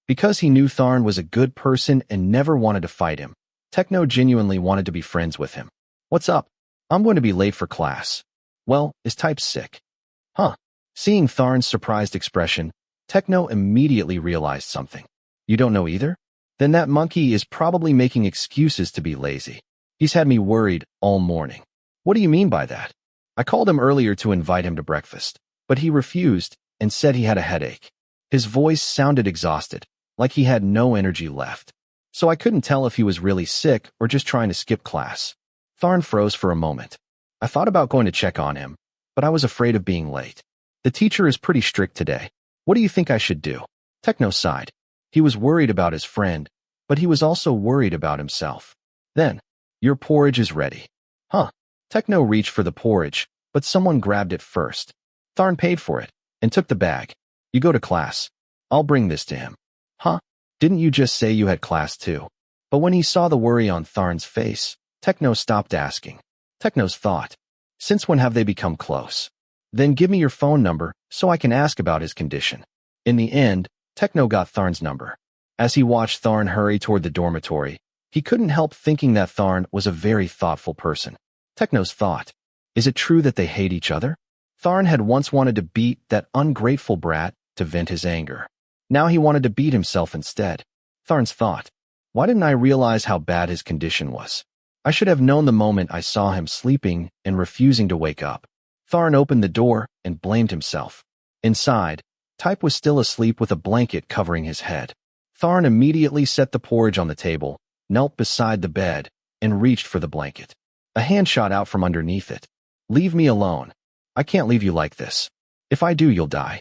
Speaker 1: Because he knew Tharn was a good person and never wanted to fight him, Techno genuinely wanted to be friends with him. What's up? I'm going to be late for class. Well, is Type sick? Huh. Seeing Tharn's surprised expression, Techno immediately realized something. You don't know either? Then that monkey is probably making excuses to be lazy. He's had me worried all morning. What do you mean by that? I called him earlier to invite him to breakfast, but he refused and said he had a headache. His voice sounded exhausted, like he had no energy left. So I couldn't tell if he was really sick or just trying to skip class. Tharn froze for a moment. I thought about going to check on him, but I was afraid of being late. The teacher is pretty strict today. What do you think I should do? Techno sighed. He was worried about his friend, but he was also worried about himself. Then, your porridge is ready. Huh. Techno reached for the porridge, but someone grabbed it first. Tharn paid for it and took the bag. You go to class. I'll bring this to him. Huh? Didn't you just say you had class too? But when he saw the worry on Tharn's face, Techno stopped asking. Techno's thought. Since when have they become close? Then give me your phone number so I can ask about his condition. In the end, Techno got Tharn's number. As he watched Tharn hurry toward the dormitory, he couldn't help thinking that Tharn was a very thoughtful person. Techno's thought. Is it true that they hate each other? Tharn had once wanted to beat that ungrateful brat to vent his anger. Now he wanted to beat himself instead. Tharn's thought. Why didn't I realize how bad his condition was? I should have known the moment I saw him sleeping and refusing to wake up. Tharn opened the door and blamed himself. Inside, Type was still asleep with a blanket covering his head. Tharn immediately set the porridge on the table, knelt beside the bed, and reached for the blanket. A hand shot out from underneath it. Leave me alone. I can't leave you like this. If I do, you'll die.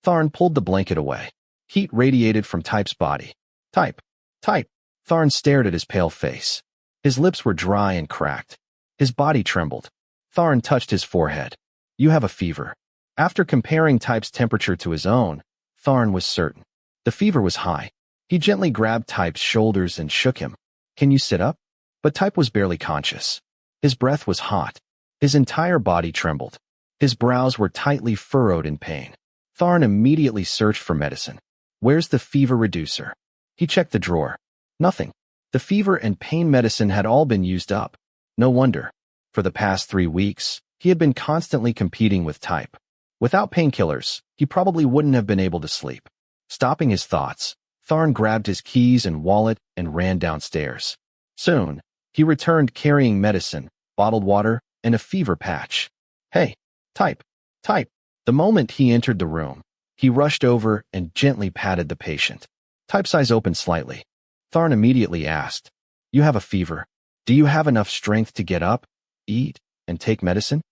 Speaker 1: Tharn pulled the blanket away. Heat radiated from Type's body. Type. Tharn stared at his pale face. His lips were dry and cracked. His body trembled. Tharn touched his forehead. You have a fever. After comparing Type's temperature to his own, Tharn was certain. The fever was high. He gently grabbed Type's shoulders and shook him. Can you sit up? But Type was barely conscious. His breath was hot. His entire body trembled. His brows were tightly furrowed in pain. Tharn immediately searched for medicine. Where's the fever reducer? He checked the drawer. Nothing. The fever and pain medicine had all been used up. No wonder. For the past 3 weeks, He had been constantly competing with Type. Without painkillers, he probably wouldn't have been able to sleep. Stopping his thoughts, Tharn grabbed his keys and wallet and ran downstairs. Soon, he returned carrying medicine, bottled water, and a fever patch. Hey, Type, Type. The moment he entered the room, he rushed over and gently patted the patient. Type's eyes opened slightly. Tharn immediately asked, "You have a fever. Do you have enough strength to get up, eat, and take medicine?"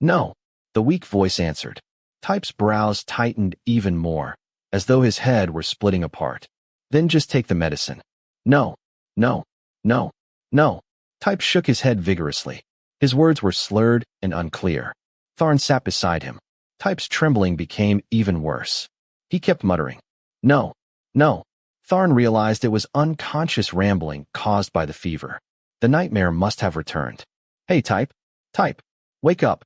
Speaker 1: "No," the weak voice answered. Type's brows tightened even more, as though his head were splitting apart. "Then just take the medicine." "No, no, no, no." Type shook his head vigorously. His words were slurred and unclear. Tharn sat beside him. Type's trembling became even worse. He kept muttering, "No, no." Tharn realized it was unconscious rambling caused by the fever. The nightmare must have returned. "Hey, Type, Type, wake up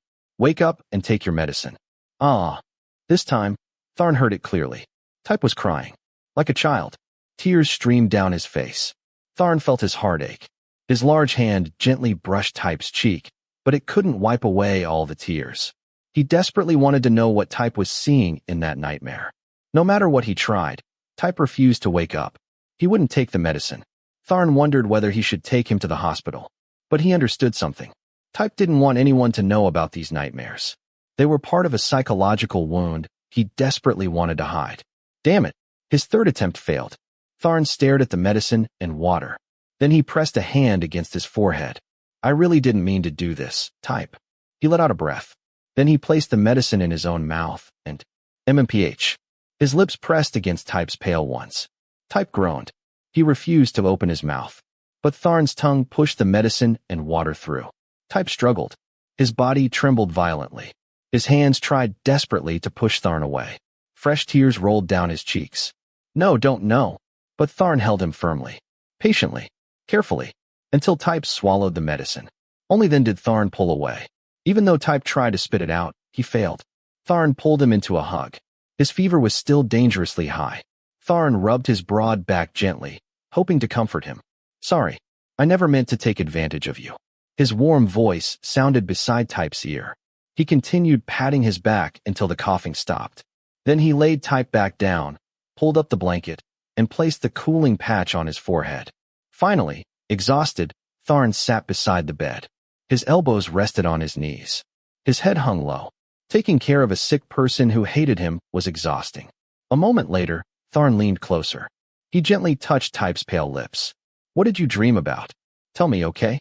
Speaker 1: and take your medicine." Ah. This time, Tharn heard it clearly. Type was crying. Like a child. Tears streamed down his face. Tharn felt his heart ache. His large hand gently brushed Type's cheek, but it couldn't wipe away all the tears. He desperately wanted to know what Type was seeing in that nightmare. No matter what he tried, Type refused to wake up. He wouldn't take the medicine. Tharn wondered whether he should take him to the hospital. But he understood something. Type didn't want anyone to know about these nightmares. They were part of a psychological wound he desperately wanted to hide. Damn it! His third attempt failed. Tharn stared at the medicine and water. Then he pressed a hand against his forehead. "I really didn't mean to do this, Type." He let out a breath. Then he placed the medicine in his own mouth and MMPH. His lips pressed against Type's pale ones. Type groaned. He refused to open his mouth. But Tharn's tongue pushed the medicine and water through. Type struggled. His body trembled violently. His hands tried desperately to push Tharn away. Fresh tears rolled down his cheeks. "No, don't know." But Tharn held him firmly, patiently, carefully, until Type swallowed the medicine. Only then did Tharn pull away. Even though Type tried to spit it out, he failed. Tharn pulled him into a hug. His fever was still dangerously high. Tharn rubbed his broad back gently, hoping to comfort him. "Sorry, I never meant to take advantage of you." His warm voice sounded beside Type's ear. He continued patting his back until the coughing stopped. Then he laid Type back down, pulled up the blanket, and placed the cooling patch on his forehead. Finally, exhausted, Tharn sat beside the bed. His elbows rested on his knees. His head hung low. Taking care of a sick person who hated him was exhausting. A moment later, Tharn leaned closer. He gently touched Type's pale lips. "What did you dream about? Tell me, okay?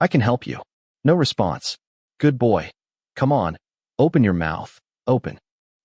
Speaker 1: I can help you." No response. "Good boy. Come on. Open your mouth. Open.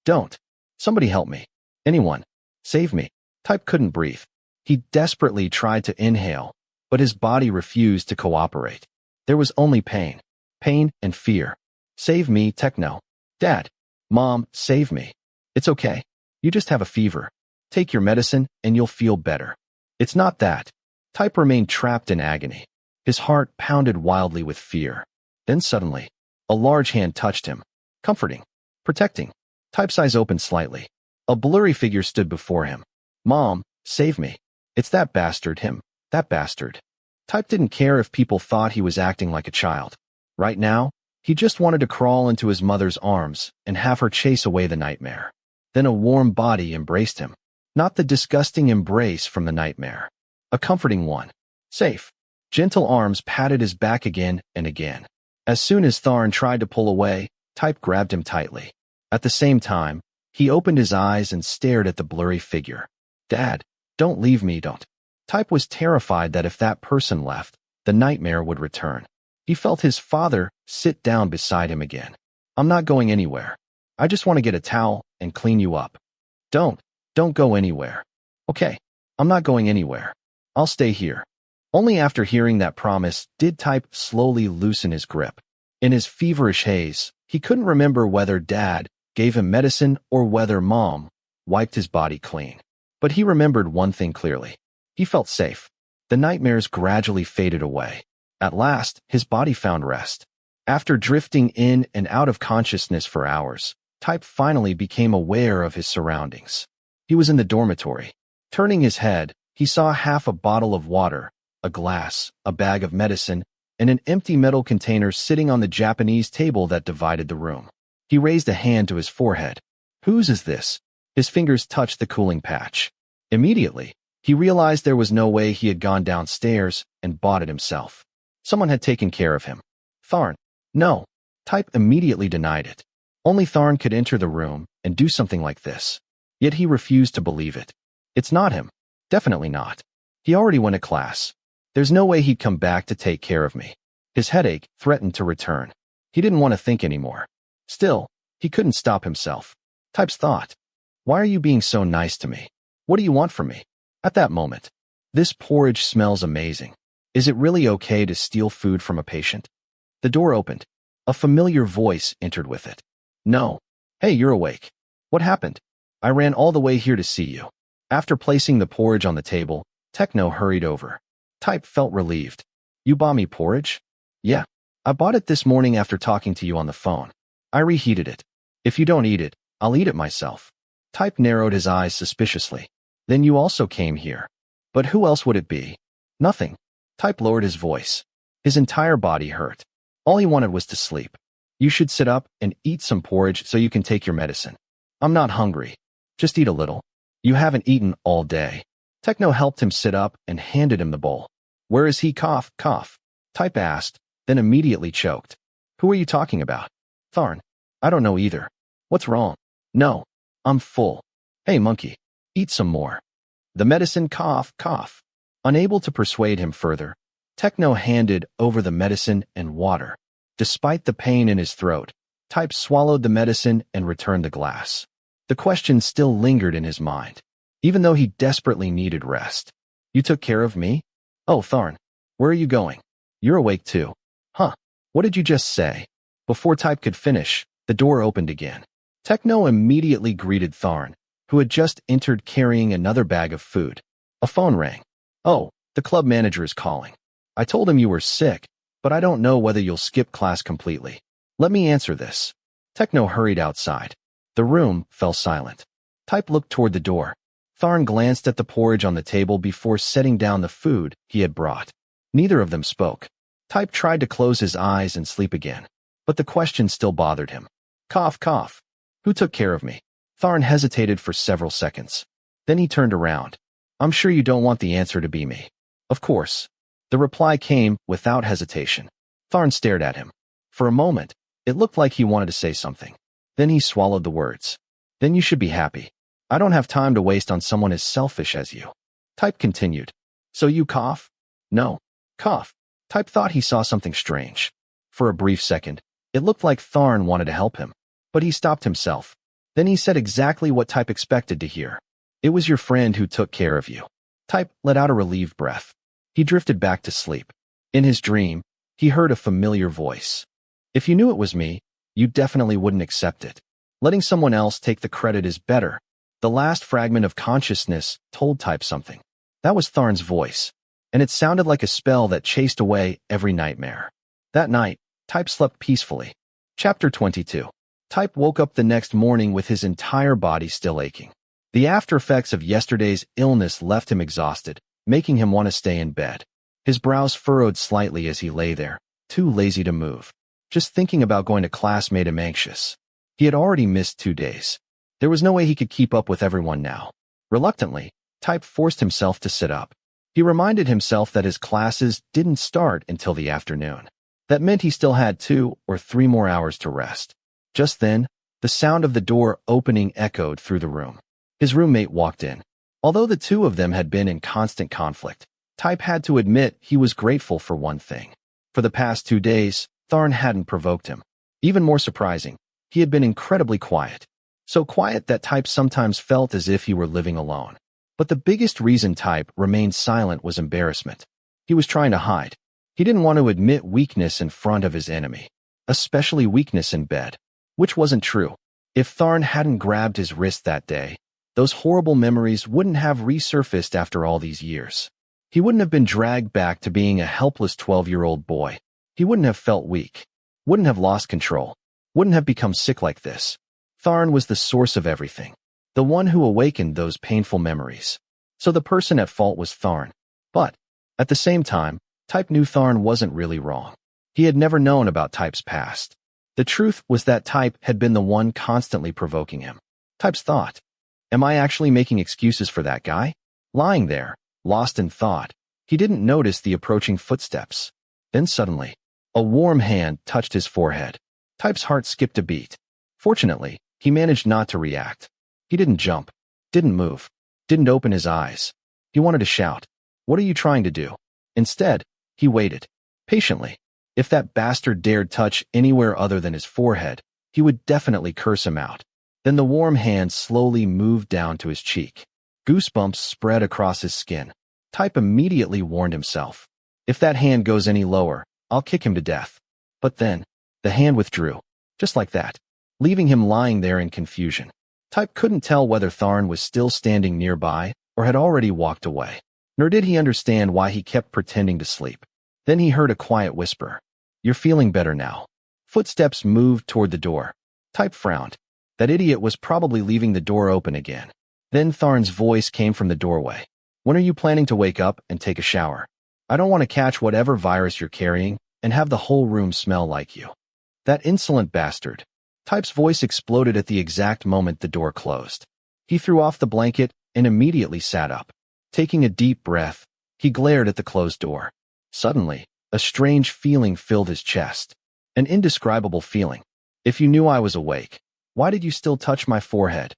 Speaker 1: Don't. Somebody help me. Anyone. Save me." Type couldn't breathe. He desperately tried to inhale, but his body refused to cooperate. There was only pain. Pain and fear. "Save me, Techno. Dad. Mom, save me. It's okay. You just have a fever. Take your medicine and you'll feel better." "It's not that." Type remained trapped in agony. His heart pounded wildly with fear. Then suddenly, a large hand touched him, comforting, protecting. Type's eyes opened slightly. A blurry figure stood before him. "Mom, save me. It's that bastard, him, that bastard." Type didn't care if people thought he was acting like a child. Right now, he just wanted to crawl into his mother's arms and have her chase away the nightmare. Then a warm body embraced him. Not the disgusting embrace from the nightmare. A comforting one. Safe. Gentle arms patted his back again and again. As soon as Tharn tried to pull away, Type grabbed him tightly. At the same time, he opened his eyes and stared at the blurry figure. "Dad, don't leave me, don't." Type was terrified that if that person left, the nightmare would return. He felt his father sit down beside him again. "I'm not going anywhere. I just want to get a towel and clean you up." Don't go anywhere." "Okay, I'm not going anywhere. I'll stay here." Only after hearing that promise did Type slowly loosen his grip. In his feverish haze, he couldn't remember whether Dad gave him medicine or whether Mom wiped his body clean. But he remembered one thing clearly. He felt safe. The nightmares gradually faded away. At last, his body found rest. After drifting in and out of consciousness for hours, Type finally became aware of his surroundings. He was in the dormitory. Turning his head, he saw half a bottle of water, a glass, a bag of medicine, and an empty metal container sitting on the Japanese table that divided the room. He raised a hand to his forehead. Whose is this? His fingers touched the cooling patch. Immediately, he realized there was no way he had gone downstairs and bought it himself. Someone had taken care of him. Tharn. No. Type immediately denied it. Only Tharn could enter the room and do something like this. Yet he refused to believe it. It's not him. Definitely not. He already went to class. There's no way he'd come back to take care of me. His headache threatened to return. He didn't want to think anymore. Still, he couldn't stop himself. Type's thought. Why are you being so nice to me? What do you want from me? At that moment, this porridge smells amazing. Is it really okay to steal food from a patient? The door opened. A familiar voice entered with it. No. Hey, you're awake. What happened? I ran all the way here to see you. After placing the porridge on the table, Techno hurried over. Type felt relieved. You bought me porridge? Yeah. I bought it this morning after talking to you on the phone. I reheated it. If you don't eat it, I'll eat it myself. Type narrowed his eyes suspiciously. Then you also came here. But who else would it be? Nothing. Type lowered his voice. His entire body hurt. All he wanted was to sleep. You should sit up and eat some porridge so you can take your medicine. I'm not hungry. Just eat a little. You haven't eaten all day. Techno helped him sit up and handed him the bowl. Where is he? Cough, cough. Type asked, then immediately choked. Who are you talking about? Tharn. I don't know either. What's wrong? No. I'm full. Hey, monkey. Eat some more. The medicine. Cough, cough. Unable to persuade him further, Techno handed over the medicine and water. Despite the pain in his throat, Type swallowed the medicine and returned the glass. The question still lingered in his mind, even though he desperately needed rest. You took care of me? Oh, Tharn. Where are you going? You're awake too. Huh. What did you just say? Before Type could finish, the door opened again. Techno immediately greeted Tharn, who had just entered carrying another bag of food. A phone rang. Oh, the club manager is calling. I told him you were sick, but I don't know whether you'll skip class completely. Let me answer this. Techno hurried outside. The room fell silent. Type looked toward the door. Tharn glanced at the porridge on the table before setting down the food he had brought. Neither of them spoke. Type tried to close his eyes and sleep again, but the question still bothered him. Cough, cough. Who took care of me? Tharn hesitated for several seconds. Then he turned around. I'm sure you don't want the answer to be me. Of course. The reply came without hesitation. Tharn stared at him. For a moment, it looked like he wanted to say something. Then he swallowed the words. Then you should be happy. I don't have time to waste on someone as selfish as you. Type continued. So you cough? No. Cough. Type thought he saw something strange. For a brief second, it looked like Tharn wanted to help him, but he stopped himself. Then he said exactly what Type expected to hear. It was your friend who took care of you. Type let out a relieved breath. He drifted back to sleep. In his dream, he heard a familiar voice. If you knew it was me, you definitely wouldn't accept it. Letting someone else take the credit is better. The last fragment of consciousness told Type something. That was Tharn's voice, and it sounded like a spell that chased away every nightmare. That night, Type slept peacefully. Chapter 22. Type woke up the next morning with his entire body still aching. The after effects of yesterday's illness left him exhausted, making him want to stay in bed. His brows furrowed slightly as he lay there, too lazy to move. Just thinking about going to class made him anxious. He had already missed 2 days. There was no way he could keep up with everyone now. Reluctantly, Type forced himself to sit up. He reminded himself that his classes didn't start until the afternoon. That meant he still had 2 or 3 more hours to rest. Just then, the sound of the door opening echoed through the room. His roommate walked in. Although the two of them had been in constant conflict, Type had to admit he was grateful for one thing. For the past 2 days, Tharn hadn't provoked him. Even more surprising, he had been incredibly quiet. So quiet that Type sometimes felt as if he were living alone. But the biggest reason Type remained silent was embarrassment. He was trying to hide. He didn't want to admit weakness in front of his enemy, especially weakness in bed, which wasn't true. If Tharn hadn't grabbed his wrist that day, those horrible memories wouldn't have resurfaced after all these years. He wouldn't have been dragged back to being a helpless 12-year-old boy. He wouldn't have felt weak, wouldn't have lost control, wouldn't have become sick like this. Tharn was the source of everything, the one who awakened those painful memories. So the person at fault was Tharn. But, at the same time, Type knew Tharn wasn't really wrong. He had never known about Type's past. The truth was that Type had been the one constantly provoking him. Type's thought, am I actually making excuses for that guy? Lying there, lost in thought, he didn't notice the approaching footsteps. Then suddenly, a warm hand touched his forehead. Type's heart skipped a beat. Fortunately, he managed not to react. He didn't jump, didn't move, didn't open his eyes. He wanted to shout, "What are you trying to do?" Instead, he waited, patiently. If that bastard dared touch anywhere other than his forehead, he would definitely curse him out. Then the warm hand slowly moved down to his cheek. Goosebumps spread across his skin. Type immediately warned himself, if that hand goes any lower, I'll kick him to death. But then, the hand withdrew, just like that, leaving him lying there in confusion. Type couldn't tell whether Tharn was still standing nearby or had already walked away, nor did he understand why he kept pretending to sleep. Then he heard a quiet whisper, "You're feeling better now." Footsteps moved toward the door. Type frowned. That idiot was probably leaving the door open again. Then Tharn's voice came from the doorway. "When are you planning to wake up and take a shower? I don't want to catch whatever virus you're carrying and have the whole room smell like you." That insolent bastard. Type's voice exploded at the exact moment the door closed. He threw off the blanket and immediately sat up. Taking a deep breath, he glared at the closed door. Suddenly, a strange feeling filled his chest. An indescribable feeling. "If you knew I was awake, why did you still touch my forehead?"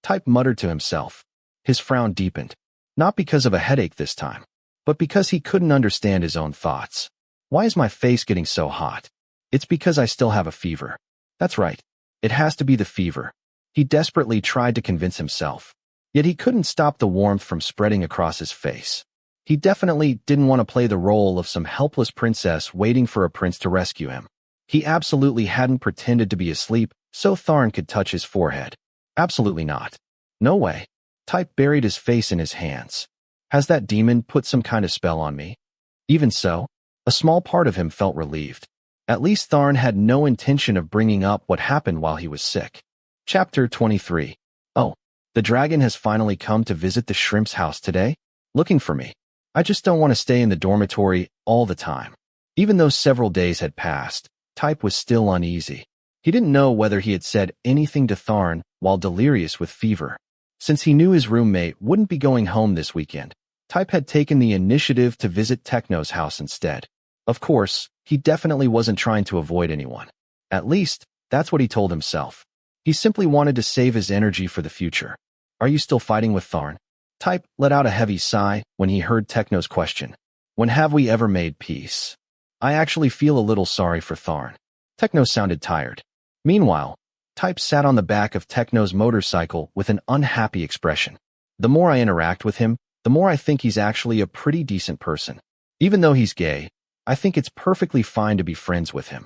Speaker 1: Type muttered to himself. His frown deepened. Not because of a headache this time, but because he couldn't understand his own thoughts. Why is my face getting so hot? It's because I still have a fever. That's right. It has to be the fever. He desperately tried to convince himself. Yet he couldn't stop the warmth from spreading across his face. He definitely didn't want to play the role of some helpless princess waiting for a prince to rescue him. He absolutely hadn't pretended to be asleep so Tharn could touch his forehead. Absolutely not. No way. Type buried his face in his hands. Has that demon put some kind of spell on me? Even so, a small part of him felt relieved. At least Tharn had no intention of bringing up what happened while he was sick. Chapter 23. Oh, the dragon has finally come to visit the shrimp's house today? Looking for me. I just don't want to stay in the dormitory all the time. Even though several days had passed, Type was still uneasy. He didn't know whether he had said anything to Tharn while delirious with fever. Since he knew his roommate wouldn't be going home this weekend, Type had taken the initiative to visit Techno's house instead. Of course, he definitely wasn't trying to avoid anyone. At least, that's what he told himself. He simply wanted to save his energy for the future. "Are you still fighting with Tharn?" Type let out a heavy sigh when he heard Techno's question. "When have we ever made peace?" "I actually feel a little sorry for Tharn." Techno sounded tired. Meanwhile, Type sat on the back of Techno's motorcycle with an unhappy expression. "The more I interact with him, the more I think he's actually a pretty decent person. Even though he's gay, I think it's perfectly fine to be friends with him."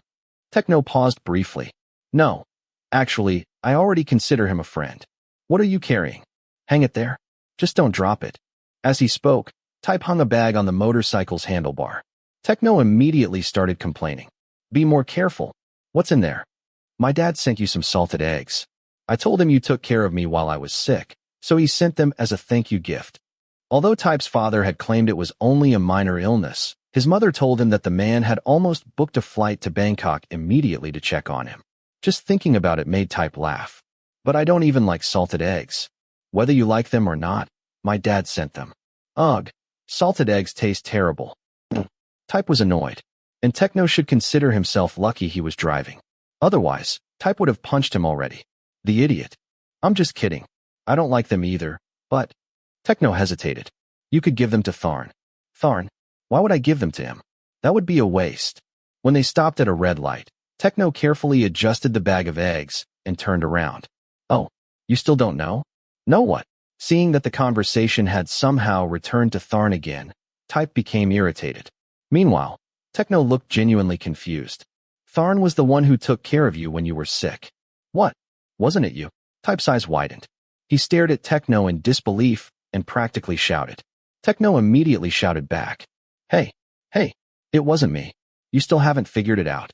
Speaker 1: Techno paused briefly. "No. Actually, I already consider him a friend. What are you carrying? Hang it there. Just don't drop it." As he spoke, Type hung a bag on the motorcycle's handlebar. Techno immediately started complaining. "Be more careful. What's in there?" "My dad sent you some salted eggs. I told him you took care of me while I was sick, so he sent them as a thank you gift." Although Type's father had claimed it was only a minor illness, his mother told him that the man had almost booked a flight to Bangkok immediately to check on him. Just thinking about it made Type laugh. "But I don't even like salted eggs. Whether you like them or not, my dad sent them." "Ugh, salted eggs taste terrible." Type was annoyed, and Techno should consider himself lucky he was driving. Otherwise, Type would have punched him already. The idiot. "I'm just kidding. I don't like them either, but..." Techno hesitated. "You could give them to Tharn." "Tharn? Why would I give them to him? That would be a waste." When they stopped at a red light, Techno carefully adjusted the bag of eggs and turned around. "Oh, you still don't know?" "Know what?" Seeing that the conversation had somehow returned to Tharn again, Type became irritated. Meanwhile, Techno looked genuinely confused. "Tharn was the one who took care of you when you were sick." "What? Wasn't it you?" Type's eyes widened. He stared at Techno in disbelief and practically shouted. Techno immediately shouted back. Hey, it wasn't me. You still haven't figured it out."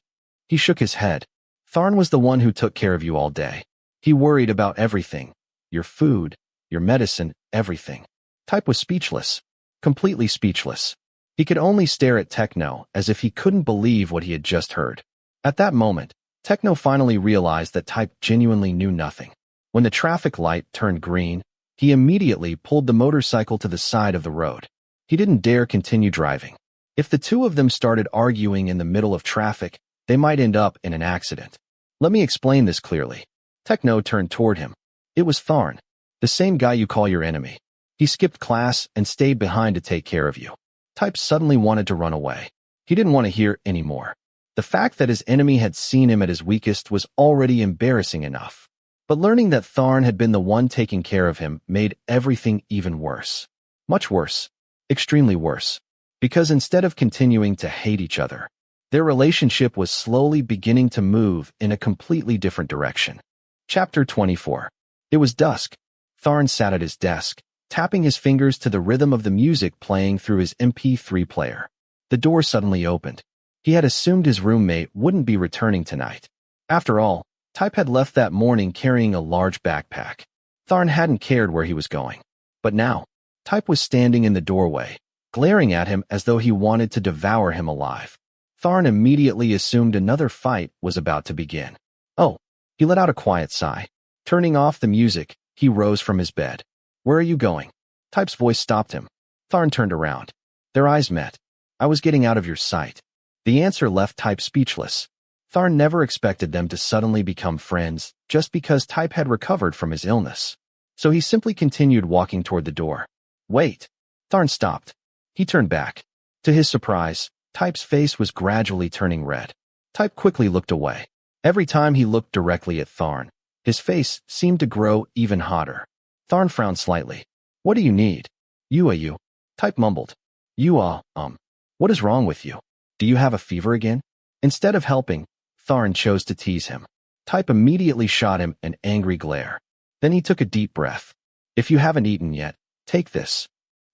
Speaker 1: He shook his head. "Tharn was the one who took care of you all day. He worried about everything. Your food, your medicine, everything." Type was speechless. Completely speechless. He could only stare at Techno as if he couldn't believe what he had just heard. At that moment, Techno finally realized that Type genuinely knew nothing. When the traffic light turned green, he immediately pulled the motorcycle to the side of the road. He didn't dare continue driving. If the two of them started arguing in the middle of traffic, they might end up in an accident. Let me explain this clearly. Techno turned toward him. It was Tharn, the same guy you call your enemy. He skipped class and stayed behind to take care of you. Type suddenly wanted to run away. He didn't want to hear any more. The fact that his enemy had seen him at his weakest was already embarrassing enough. But learning that Tharn had been the one taking care of him made everything even worse. Much worse. Extremely worse. Because instead of continuing to hate each other, their relationship was slowly beginning to move in a completely different direction. Chapter 24. It was dusk. Tharn sat at his desk, tapping his fingers to the rhythm of the music playing through his MP3 player. The door suddenly opened. He had assumed his roommate wouldn't be returning tonight. After all, Type had left that morning carrying a large backpack. Tharn hadn't cared where he was going. But now, Type was standing in the doorway, glaring at him as though he wanted to devour him alive. Tharn immediately assumed another fight was about to begin. Oh, he let out a quiet sigh. Turning off the music, he rose from his bed. Where are you going? Type's voice stopped him. Tharn turned around. Their eyes met. I was getting out of your sight. The answer left Type speechless. Tharn never expected them to suddenly become friends just because Type had recovered from his illness. So he simply continued walking toward the door. Wait. Tharn stopped. He turned back. To his surprise, Type's face was gradually turning red. Type quickly looked away. Every time he looked directly at Tharn, his face seemed to grow even hotter. Tharn frowned slightly. What do you need? You. Type mumbled. What is wrong with you? Do you have a fever again? Instead of helping, Tharn chose to tease him. Type immediately shot him an angry glare. Then he took a deep breath. If you haven't eaten yet, take this.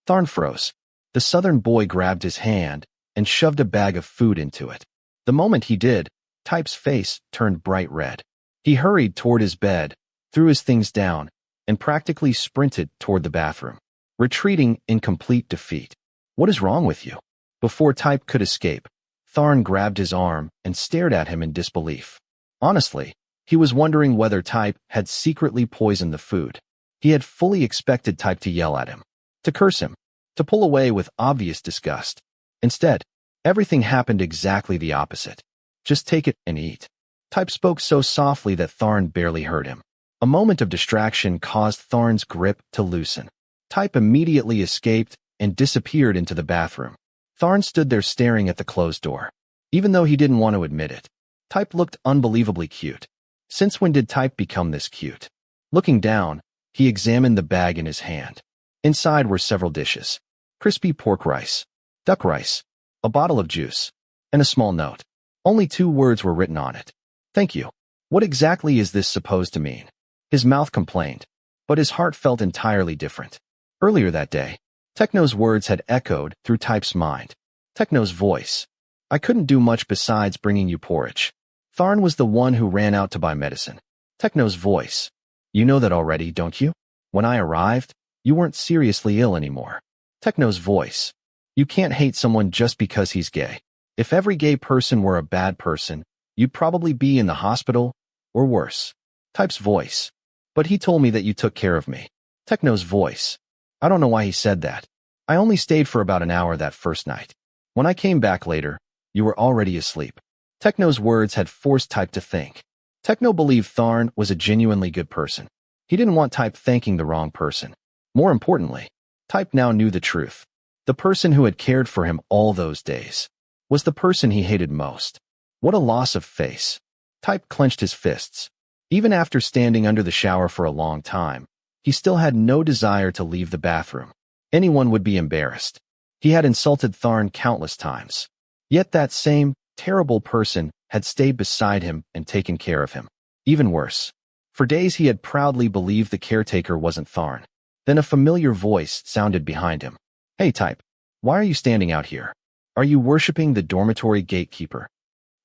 Speaker 1: Tharn froze. The southern boy grabbed his hand and shoved a bag of food into it. The moment he did, Type's face turned bright red. He hurried toward his bed, threw his things down, and practically sprinted toward the bathroom, retreating in complete defeat. What is wrong with you? Before Type could escape, Tharn grabbed his arm and stared at him in disbelief. Honestly, he was wondering whether Type had secretly poisoned the food. He had fully expected Type to yell at him, to curse him, to pull away with obvious disgust. Instead, everything happened exactly the opposite. Just take it and eat. Type spoke so softly that Tharn barely heard him. A moment of distraction caused Tharn's grip to loosen. Type immediately escaped and disappeared into the bathroom. Tharn stood there staring at the closed door. Even though he didn't want to admit it, Type looked unbelievably cute. Since when did Type become this cute? Looking down, he examined the bag in his hand. Inside were several dishes. Crispy pork rice, duck rice, a bottle of juice, and a small note. Only 2 words were written on it. Thank you. What exactly is this supposed to mean? His mouth complained, but his heart felt entirely different. Earlier that day, Techno's words had echoed through Type's mind. Techno's voice. I couldn't do much besides bringing you porridge. Tharn was the one who ran out to buy medicine. Techno's voice. You know that already, don't you? When I arrived, you weren't seriously ill anymore. Techno's voice. You can't hate someone just because he's gay. If every gay person were a bad person, you'd probably be in the hospital, or worse. Type's voice. But he told me that you took care of me. Techno's voice. I don't know why he said that. I only stayed for about an hour that first night. When I came back later, you were already asleep. Techno's words had forced Type to think. Techno believed Tharn was a genuinely good person. He didn't want Type thanking the wrong person. More importantly, Type now knew the truth. The person who had cared for him all those days was the person he hated most. What a loss of face. Type clenched his fists. Even after standing under the shower for a long time, he still had no desire to leave the bathroom. Anyone would be embarrassed. He had insulted Tharn countless times. Yet that same terrible person had stayed beside him and taken care of him. Even worse. For days he had proudly believed the caretaker wasn't Tharn. Then a familiar voice sounded behind him. Hey Type, why are you standing out here? Are you worshipping the dormitory gatekeeper?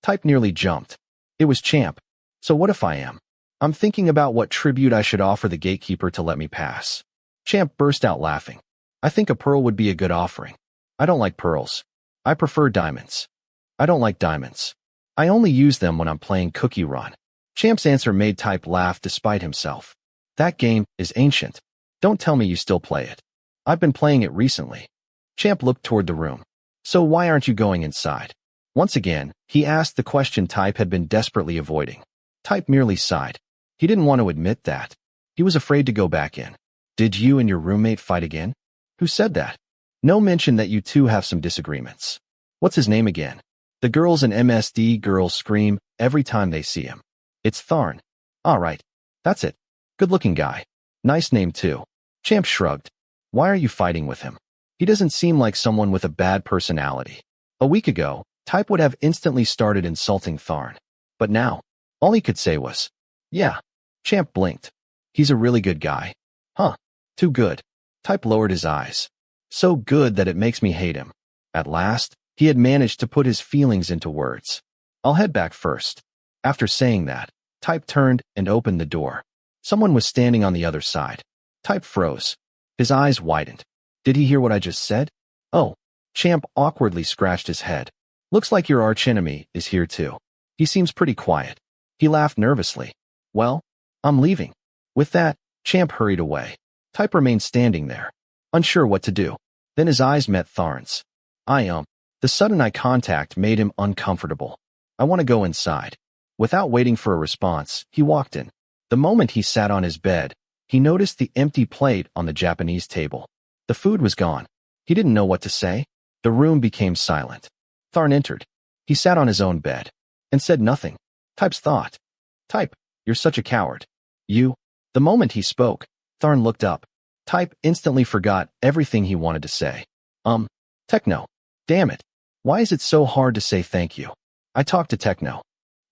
Speaker 1: Type nearly jumped. It was Champ. So what if I am? I'm thinking about what tribute I should offer the gatekeeper to let me pass. Champ burst out laughing. I think a pearl would be a good offering. I don't like pearls. I prefer diamonds. I don't like diamonds. I only use them when I'm playing Cookie Run. Champ's answer made Type laugh despite himself. That game is ancient. Don't tell me you still play it. I've been playing it recently. Champ looked toward the room. So why aren't you going inside? Once again, he asked the question Type had been desperately avoiding. Type merely sighed. He didn't want to admit that. He was afraid to go back in. Did you and your roommate fight again? Who said that? No mention that you two have some disagreements. What's his name again? The girls and MSD girls scream every time they see him. It's Tharn. All right. That's it. Good-looking guy. Nice name too. Champ shrugged. Why are you fighting with him? He doesn't seem like someone with a bad personality. A week ago, Type would have instantly started insulting Tharn. But now, all he could say was, yeah. Champ blinked. He's a really good guy. Huh. Too good. Type lowered his eyes. So good that it makes me hate him. At last, he had managed to put his feelings into words. I'll head back first. After saying that, Type turned and opened the door. Someone was standing on the other side. Type froze. His eyes widened. Did he hear what I just said? Oh. Champ awkwardly scratched his head. Looks like your archenemy is here too. He seems pretty quiet. He laughed nervously. Well, I'm leaving. With that, Champ hurried away. Type remained standing there, unsure what to do. Then his eyes met Tharn's. The sudden eye contact made him uncomfortable. I want to go inside. Without waiting for a response, he walked in. The moment he sat on his bed, he noticed the empty plate on the Japanese table. The food was gone. He didn't know what to say. The room became silent. Tharn entered. He sat on his own bed and said nothing. Type's thought. Type, you're such a coward. You. The moment he spoke, Tharn looked up. Type instantly forgot everything he wanted to say. Techno. Damn it. Why is it so hard to say thank you? I talked to Techno.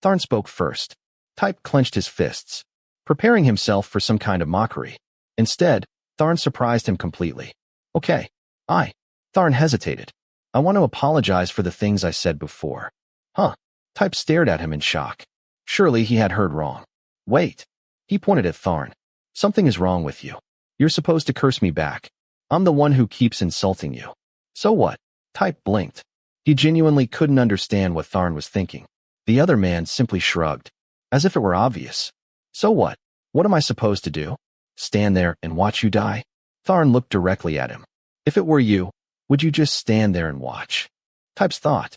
Speaker 1: Tharn spoke first. Type clenched his fists, preparing himself for some kind of mockery. Instead, Tharn surprised him completely. Okay. Tharn hesitated. I want to apologize for the things I said before. Huh. Type stared at him in shock. Surely he had heard wrong. Wait. He pointed at Tharn. Something is wrong with you. You're supposed to curse me back. I'm the one who keeps insulting you. So what? Type blinked. He genuinely couldn't understand what Tharn was thinking. The other man simply shrugged, as if it were obvious. So what? What am I supposed to do? Stand there and watch you die? Tharn looked directly at him. If it were you, would you just stand there and watch? Type's thought.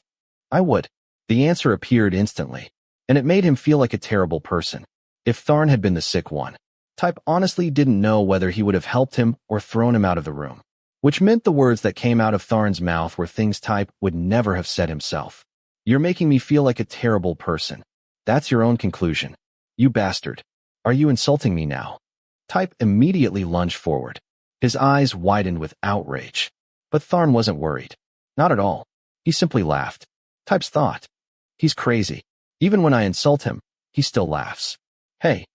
Speaker 1: I would. The answer appeared instantly, and it made him feel like a terrible person. If Tharn had been the sick one, Type honestly didn't know whether he would have helped him or thrown him out of the room, which meant the words that came out of Tharn's mouth were things Type would never have said himself. You're making me feel like a terrible person. That's your own conclusion. You bastard. Are you insulting me now? Type immediately lunged forward. His eyes widened with outrage. But Tharn wasn't worried. Not at all. He simply laughed. Type's thought. He's crazy. Even when I insult him, he still laughs. Hey.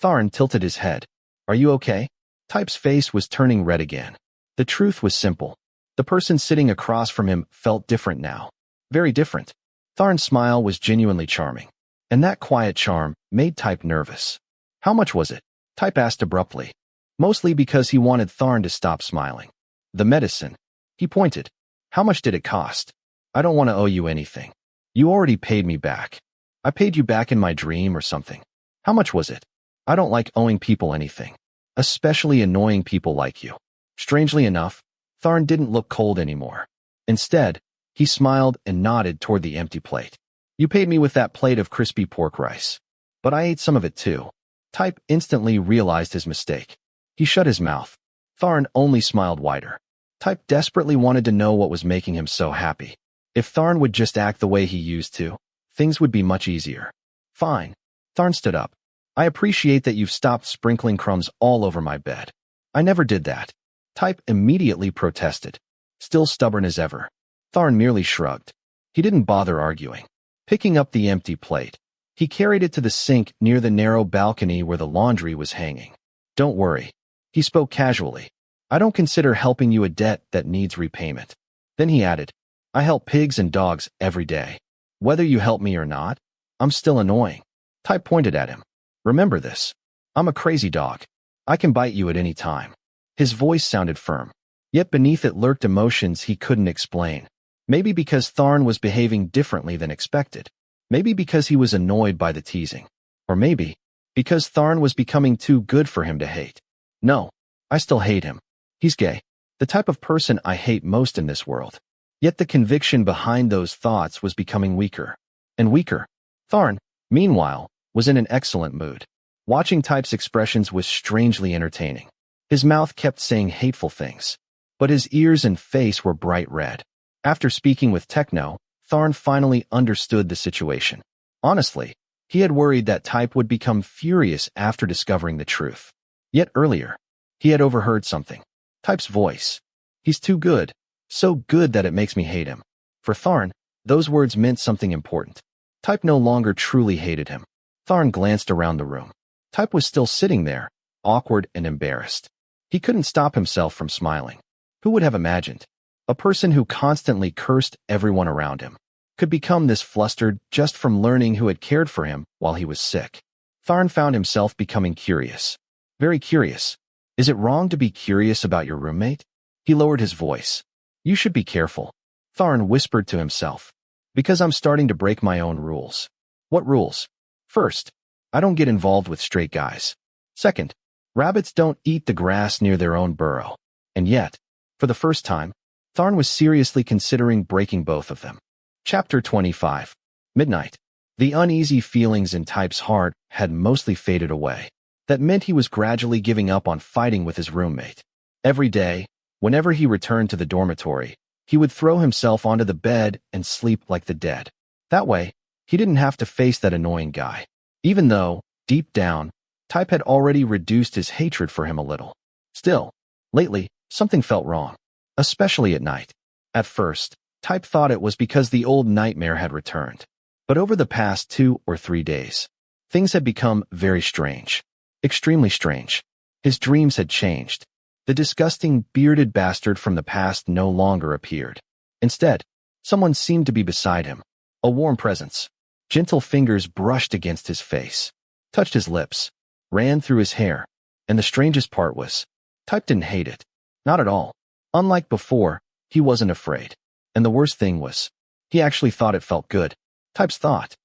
Speaker 1: Tharn tilted his head. Are you okay? Type's face was turning red again. The truth was simple. The person sitting across from him felt different now. Very different. Tharn's smile was genuinely charming. And that quiet charm made Type nervous. How much was it? Type asked abruptly. Mostly because he wanted Tharn to stop smiling. The medicine. He pointed. How much did it cost? I don't want to owe you anything. You already paid me back. I paid you back in my dream or something. How much was it? I don't like owing people anything. Especially annoying people like you. Strangely enough, Tharn didn't look cold anymore. Instead, he smiled and nodded toward the empty plate. You paid me with that plate of crispy pork rice. But I ate some of it too. Type instantly realized his mistake. He shut his mouth. Tharn only smiled wider. Type desperately wanted to know what was making him so happy. If Tharn would just act the way he used to, things would be much easier. Fine. Tharn stood up. I appreciate that you've stopped sprinkling crumbs all over my bed. I never did that. Type immediately protested. Still stubborn as ever. Tharn merely shrugged. He didn't bother arguing. Picking up the empty plate, he carried it to the sink near the narrow balcony where the laundry was hanging. Don't worry. He spoke casually. I don't consider helping you a debt that needs repayment. Then he added, I help pigs and dogs every day. Whether you help me or not, I'm still annoying. Type pointed at him. Remember this. I'm a crazy dog. I can bite you at any time. His voice sounded firm. Yet beneath it lurked emotions he couldn't explain. Maybe because Tharn was behaving differently than expected. Maybe because he was annoyed by the teasing. Or maybe because Tharn was becoming too good for him to hate. No, I still hate him. He's gay. The type of person I hate most in this world. Yet the conviction behind those thoughts was becoming weaker and weaker. Tharn, meanwhile, was in an excellent mood. Watching Type's expressions was strangely entertaining. His mouth kept saying hateful things, but his ears and face were bright red. After speaking with Techno, Tharn finally understood the situation. Honestly, he had worried that Type would become furious after discovering the truth. Yet earlier, he had overheard something. Type's voice. He's too good. So good that it makes me hate him. For Tharn, those words meant something important. Type no longer truly hated him. Tharn glanced around the room. Type was still sitting there, awkward and embarrassed. He couldn't stop himself from smiling. Who would have imagined? A person who constantly cursed everyone around him could become this flustered just from learning who had cared for him while he was sick. Tharn found himself becoming curious. Very curious. Is it wrong to be curious about your roommate? He lowered his voice. You should be careful. Tharn whispered to himself. Because I'm starting to break my own rules. What rules? First, I don't get involved with straight guys. Second, rabbits don't eat the grass near their own burrow. And yet, for the first time, Tharn was seriously considering breaking both of them. Chapter 25. Midnight. The uneasy feelings in Type's heart had mostly faded away. That meant he was gradually giving up on fighting with his roommate. Every day, whenever he returned to the dormitory, he would throw himself onto the bed and sleep like the dead. That way, he didn't have to face that annoying guy. Even though, deep down, Type had already reduced his hatred for him a little. Still, lately, something felt wrong. Especially at night. At first, Type thought it was because the old nightmare had returned. But over the past 2 or 3 days, things had become very strange. Extremely strange. His dreams had changed. The disgusting, bearded bastard from the past no longer appeared. Instead, someone seemed to be beside him. A warm presence. Gentle fingers brushed against his face, touched his lips, ran through his hair. And the strangest part was, Type didn't hate it. Not at all. Unlike before, he wasn't afraid. And the worst thing was, he actually thought it felt good. Type's thought.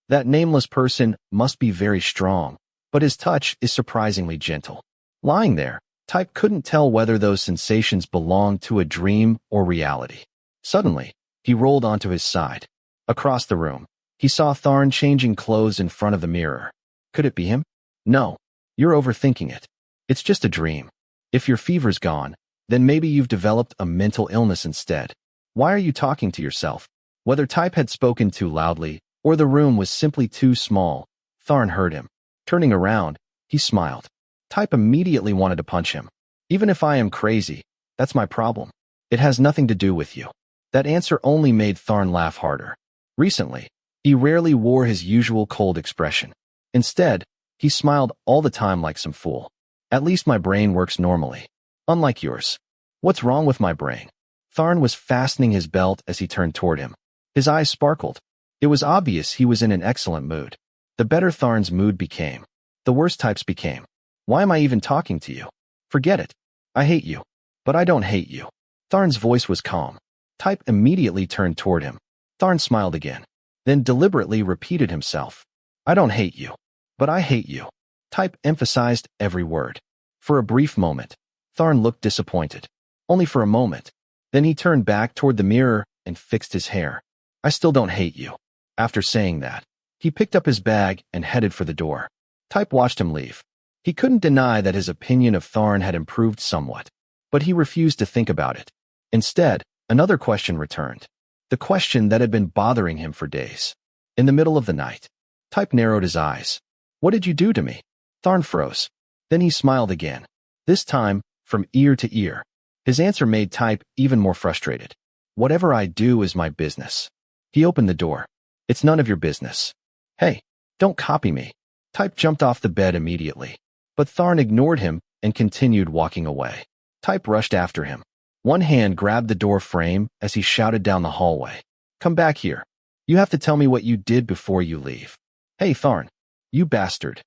Speaker 1: That nameless person must be very strong, but his touch is surprisingly gentle. Lying there, Type couldn't tell whether those sensations belonged to a dream or reality. Suddenly, he rolled onto his side. Across the room, he saw Tharn changing clothes in front of the mirror. Could it be him? No, you're overthinking it. It's just a dream. If your fever's gone, then maybe you've developed a mental illness instead. Why are you talking to yourself? Whether Type had spoken too loudly, or the room was simply too small, Tharn heard him. Turning around, he smiled. Type immediately wanted to punch him. Even if I am crazy, that's my problem. It has nothing to do with you. That answer only made Tharn laugh harder. Recently, he rarely wore his usual cold expression. Instead, he smiled all the time like some fool. At least my brain works normally. Unlike yours. What's wrong with my brain? Tharn was fastening his belt as he turned toward him. His eyes sparkled. It was obvious he was in an excellent mood. The better Tharn's mood became, the worse Type's became. Why am I even talking to you? Forget it. I hate you. But I don't hate you. Tharn's voice was calm. Type immediately turned toward him. Tharn smiled again, then deliberately repeated himself. I don't hate you. But I hate you. Type emphasized every word. For a brief moment, Tharn looked disappointed. Only for a moment. Then he turned back toward the mirror and fixed his hair. I still don't hate you. After saying that, he picked up his bag and headed for the door. Type watched him leave. He couldn't deny that his opinion of Tharn had improved somewhat, but he refused to think about it. Instead, another question returned. The question that had been bothering him for days. In the middle of the night, Type narrowed his eyes. What did you do to me? Tharn froze. Then he smiled again. This time, from ear to ear. His answer made Type even more frustrated. Whatever I do is my business. He opened the door. It's none of your business. Hey, don't copy me. Type jumped off the bed immediately. But Tharn ignored him and continued walking away. Type rushed after him. One hand grabbed the door frame as he shouted down the hallway. Come back here. You have to tell me what you did before you leave. Hey, Tharn. You bastard.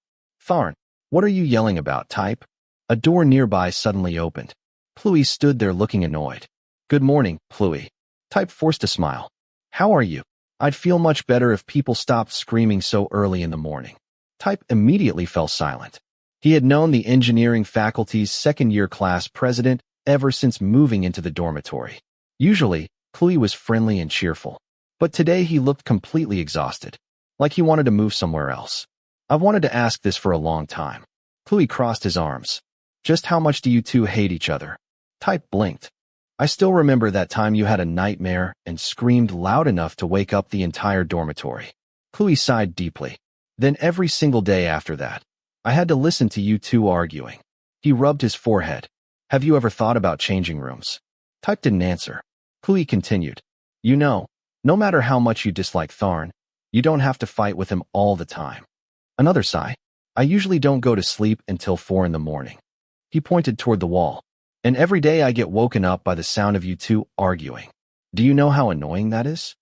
Speaker 1: Tharn, what are you yelling about, Type? A door nearby suddenly opened. Pluie stood there looking annoyed. Good morning, Pluie. Type forced a smile. How are you? I'd feel much better if people stopped screaming so early in the morning. Type immediately fell silent. He had known the engineering faculty's second-year class president ever since moving into the dormitory. Usually, Pluie was friendly and cheerful. But today he looked completely exhausted, like he wanted to move somewhere else. I've wanted to ask this for a long time. Pluie crossed his arms. Just how much do you two hate each other? Type blinked. I still remember that time you had a nightmare and screamed loud enough to wake up the entire dormitory. Pluie sighed deeply. Then every single day after that, I had to listen to you two arguing. He rubbed his forehead. Have you ever thought about changing rooms? Type didn't answer. Pluie continued. You know, no matter how much you dislike Tharn, you don't have to fight with him all the time. Another sigh. I usually don't go to sleep until 4 in the morning. He pointed toward the wall. And every day I get woken up by the sound of you two arguing. Do you know how annoying that is?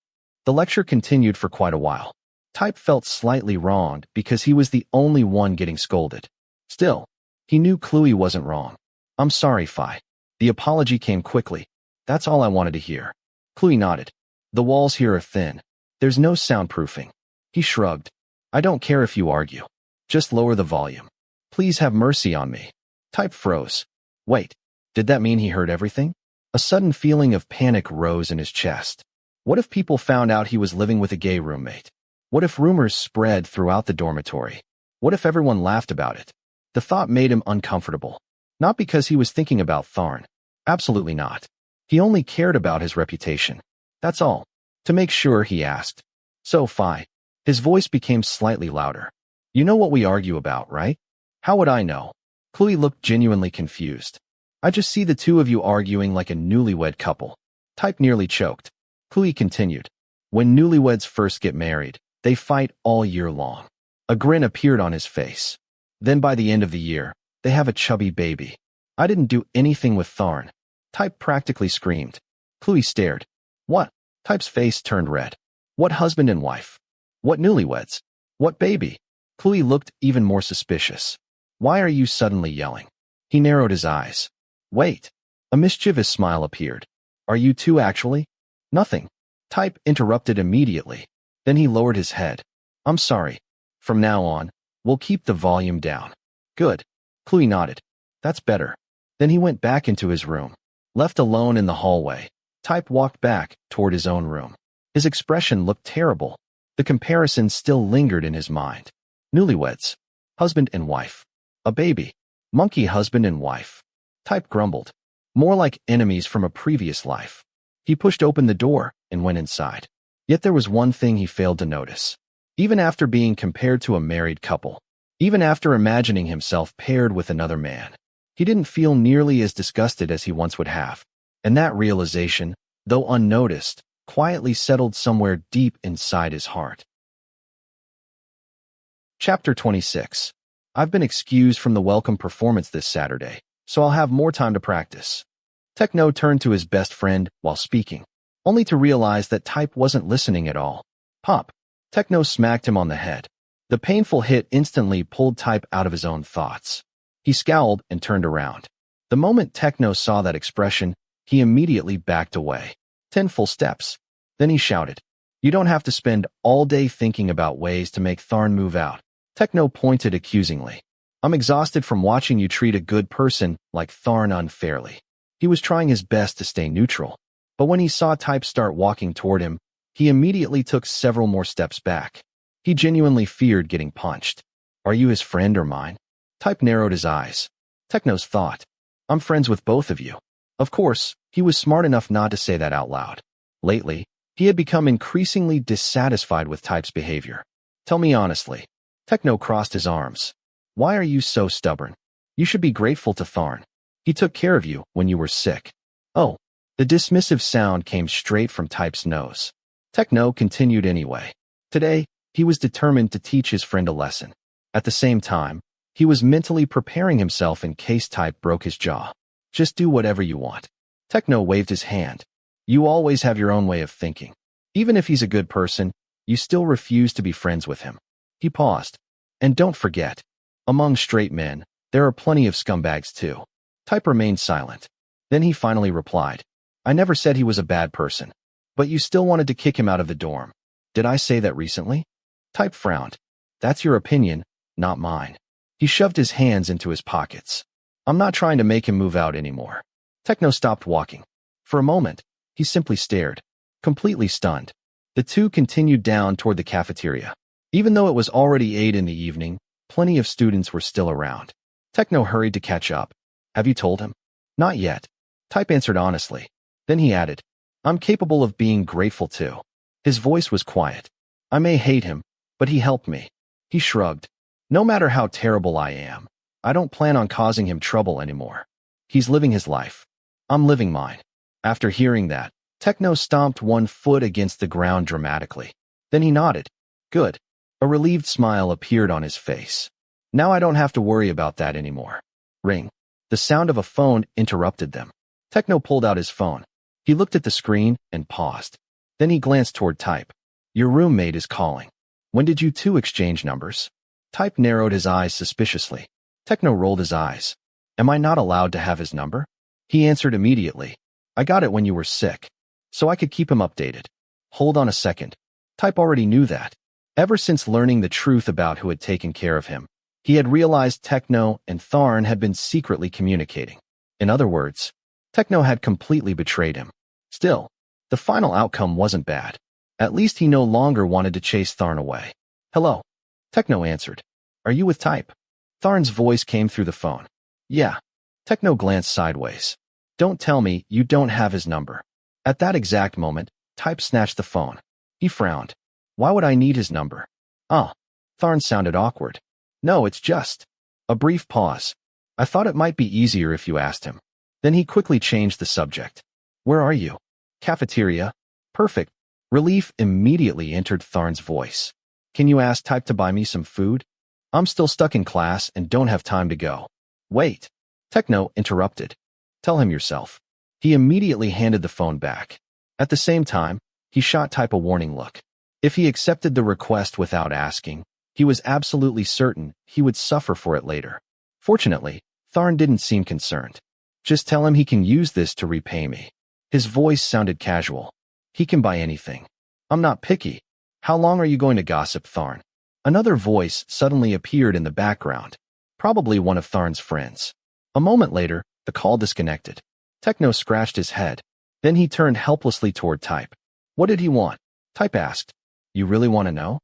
Speaker 1: The lecture continued for quite a while. Type felt slightly wronged because he was the only one getting scolded. Still, he knew Pluie wasn't wrong. I'm sorry, Phi. The apology came quickly. That's all I wanted to hear. Pluie nodded. The walls here are thin. There's no soundproofing. He shrugged. I don't care if you argue. Just lower the volume. Please have mercy on me. Type froze. Wait, did that mean he heard everything? A sudden feeling of panic rose in his chest. What if people found out he was living with a gay roommate? What if rumors spread throughout the dormitory? What if everyone laughed about it? The thought made him uncomfortable. Not because he was thinking about Tharn. Absolutely not. He only cared about his reputation. That's all. To make sure, he asked. So, Phi. His voice became slightly louder. You know what we argue about, right? How would I know? Pluie looked genuinely confused. I just see the two of you arguing like a newlywed couple. Type nearly choked. Pluie continued. When newlyweds first get married, they fight all year long. A grin appeared on his face. Then by the end of the year, they have a chubby baby. I didn't do anything with Tharn. Type practically screamed. Pluie stared. What? Type's face turned red. What husband and wife? What newlyweds? What baby? Pluie looked even more suspicious. Why are you suddenly yelling? He narrowed his eyes. Wait. A mischievous smile appeared. Are you two actually? Nothing. Type interrupted immediately. Then he lowered his head. I'm sorry. From now on, we'll keep the volume down. Good. Pluie nodded. That's better. Then he went back into his room. Left alone in the hallway, Type walked back toward his own room. His expression looked terrible. The comparison still lingered in his mind. Newlyweds. Husband and wife. A baby. Monkey husband and wife. Type grumbled. More like enemies from a previous life. He pushed open the door and went inside. Yet there was one thing he failed to notice. Even after being compared to a married couple, even after imagining himself paired with another man, he didn't feel nearly as disgusted as he once would have. And that realization, though unnoticed, quietly settled somewhere deep inside his heart. Chapter 26. I've been excused from the welcome performance this Saturday, so I'll have more time to practice. Techno turned to his best friend while speaking, only to realize that Type wasn't listening at all. Pop. Techno smacked him on the head. The painful hit instantly pulled Type out of his own thoughts. He scowled and turned around. The moment Techno saw that expression, he immediately backed away. 10 full steps. Then he shouted, You don't have to spend all day thinking about ways to make Tharn move out. Techno pointed accusingly. I'm exhausted from watching you treat a good person like Tharn unfairly. He was trying his best to stay neutral, but when he saw Type start walking toward him, he immediately took several more steps back. He genuinely feared getting punched. Are you his friend or mine? Type narrowed his eyes. Techno's thought. I'm friends with both of you. Of course, he was smart enough not to say that out loud. Lately, he had become increasingly dissatisfied with Type's behavior. Tell me honestly. Techno crossed his arms. Why are you so stubborn? You should be grateful to Tharn. He took care of you when you were sick. Oh, the dismissive sound came straight from Type's nose. Techno continued anyway. Today, he was determined to teach his friend a lesson. At the same time, he was mentally preparing himself in case Type broke his jaw. Just do whatever you want. Techno waved his hand. You always have your own way of thinking. Even if he's a good person, you still refuse to be friends with him. He paused. And don't forget, among straight men, there are plenty of scumbags too. Type remained silent. Then he finally replied, I never said he was a bad person. But you still wanted to kick him out of the dorm. Did I say that recently? Type frowned. That's your opinion, not mine. He shoved his hands into his pockets. I'm not trying to make him move out anymore. Techno stopped walking. For a moment, he simply stared, completely stunned. The two continued down toward the cafeteria. Even though it was already 8 in the evening, plenty of students were still around. Techno hurried to catch up. Have you told him? Not yet. Type answered honestly. Then he added, I'm capable of being grateful too. His voice was quiet. I may hate him, but he helped me. He shrugged. No matter how terrible I am, I don't plan on causing him trouble anymore. He's living his life. I'm living mine. After hearing that, Techno stomped one foot against the ground dramatically. Then he nodded. Good. A relieved smile appeared on his face. Now I don't have to worry about that anymore. Ring. The sound of a phone interrupted them. Techno pulled out his phone. He looked at the screen and paused. Then he glanced toward Type. Your roommate is calling. When did you two exchange numbers? Type narrowed his eyes suspiciously. Techno rolled his eyes. Am I not allowed to have his number? He answered immediately. I got it when you were sick, so I could keep him updated. Hold on a second. Type already knew that. Ever since learning the truth about who had taken care of him, he had realized Techno and Tharn had been secretly communicating. In other words, Techno had completely betrayed him. Still, the final outcome wasn't bad. At least he no longer wanted to chase Tharn away. Hello. Techno answered. Are you with Type? Tharn's voice came through the phone. Yeah. Techno glanced sideways. Don't tell me you don't have his number. At that exact moment, Type snatched the phone. He frowned. Why would I need his number? Ah. Tharn sounded awkward. No, it's just. A brief pause. I thought it might be easier if you asked him. Then he quickly changed the subject. Where are you? Cafeteria. Perfect. Relief immediately entered Tharn's voice. Can you ask Type to buy me some food? I'm still stuck in class and don't have time to go. Wait. Techno interrupted. Tell him yourself. He immediately handed the phone back. At the same time, he shot Type a warning look. If he accepted the request without asking, he was absolutely certain he would suffer for it later. Fortunately, Tharn didn't seem concerned. Just tell him he can use this to repay me. His voice sounded casual. He can buy anything. I'm not picky. How long are you going to gossip, Tharn? Another voice suddenly appeared in the background. Probably one of Tharn's friends. A moment later, the call disconnected. Techno scratched his head. Then he turned helplessly toward Type. What did he want? Type asked. You really want to know?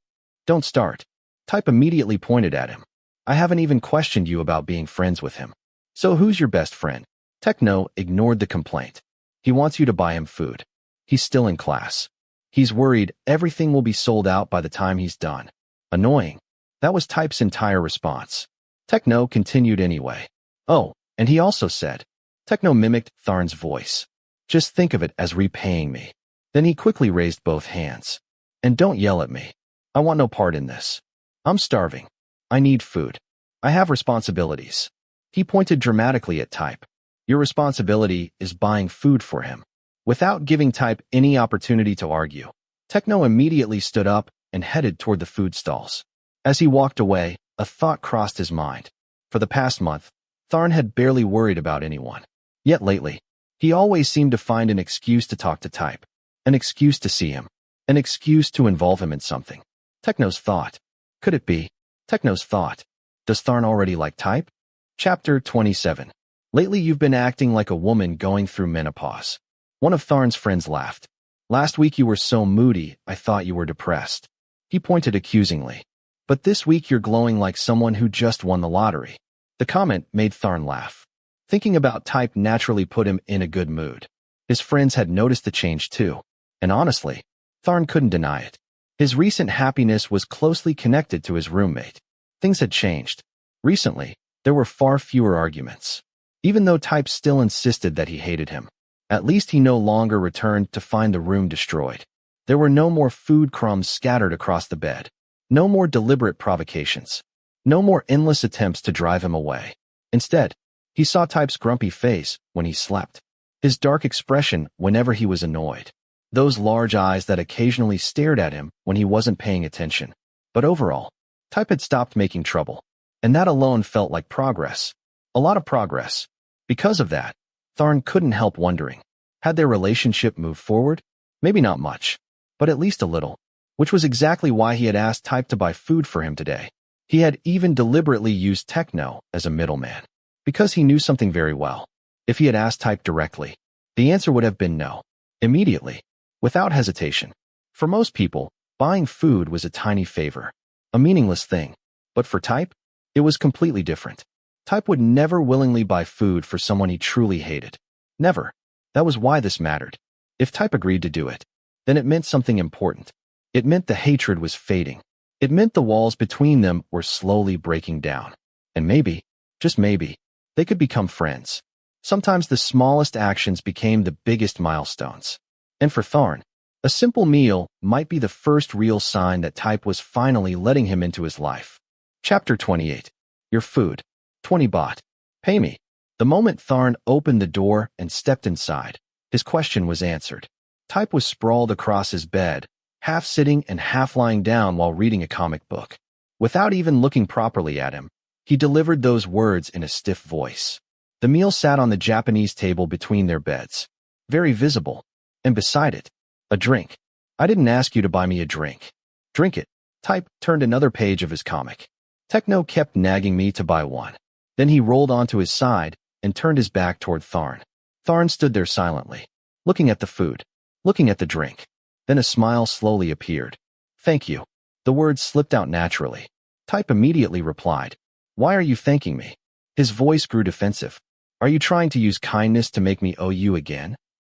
Speaker 1: Don't start. Type immediately pointed at him. I haven't even questioned you about being friends with him. So who's your best friend? Techno ignored the complaint. He wants you to buy him food. He's still in class. He's worried everything will be sold out by the time he's done. Annoying. That was Type's entire response. Techno continued anyway. Oh, and he also said. Techno mimicked Tharn's voice. Just think of it as repaying me. Then he quickly raised both hands. And don't yell at me. I want no part in this. I'm starving. I need food. I have responsibilities. He pointed dramatically at Type. Your responsibility is buying food for him. Without giving Type any opportunity to argue, Techno immediately stood up and headed toward the food stalls. As he walked away, a thought crossed his mind. For the past month, Tharn had barely worried about anyone. Yet lately, he always seemed to find an excuse to talk to Type, an excuse to see him, an excuse to involve him in something. Techno's thought. Could it be? Techno's thought. Does Tharn already like Type? Chapter 27. Lately you've been acting like a woman going through menopause. One of Tharn's friends laughed. Last week you were so moody, I thought you were depressed. He pointed accusingly. But this week you're glowing like someone who just won the lottery. The comment made Tharn laugh. Thinking about Type naturally put him in a good mood. His friends had noticed the change too. And honestly, Tharn couldn't deny it. His recent happiness was closely connected to his roommate. Things had changed. Recently, there were far fewer arguments. Even though Type still insisted that he hated him, at least he no longer returned to find the room destroyed. There were no more food crumbs scattered across the bed. No more deliberate provocations. No more endless attempts to drive him away. Instead, he saw Type's grumpy face when he slept. His dark expression whenever he was annoyed. Those large eyes that occasionally stared at him when he wasn't paying attention. But overall, Type had stopped making trouble. And that alone felt like progress. A lot of progress. Because of that, Tharn couldn't help wondering. Had their relationship moved forward? Maybe not much, but at least a little, which was exactly why he had asked Type to buy food for him today. He had even deliberately used Techno as a middleman, because he knew something very well. If he had asked Type directly, the answer would have been no. Immediately, without hesitation. For most people, buying food was a tiny favor, a meaningless thing. But for Type, it was completely different. Type would never willingly buy food for someone he truly hated. Never. That was why this mattered. If Type agreed to do it, then it meant something important. It meant the hatred was fading. It meant the walls between them were slowly breaking down. And maybe, just maybe, they could become friends. Sometimes the smallest actions became the biggest milestones. And for Tharn, a simple meal might be the first real sign that Type was finally letting him into his life. Chapter 28. Your food. 20 baht. Pay me. The moment Tharn opened the door and stepped inside, his question was answered. Type was sprawled across his bed, half sitting and half lying down while reading a comic book. Without even looking properly at him, he delivered those words in a stiff voice. The meal sat on the Japanese table between their beds, very visible, and beside it, a drink. I didn't ask you to buy me a drink. Drink it. Type turned another page of his comic. Techno kept nagging me to buy one. Then he rolled onto his side and turned his back toward Tharn. Tharn stood there silently, looking at the food, looking at the drink. Then a smile slowly appeared. Thank you. The words slipped out naturally. Type immediately replied. Why are you thanking me? His voice grew defensive. Are you trying to use kindness to make me owe you again?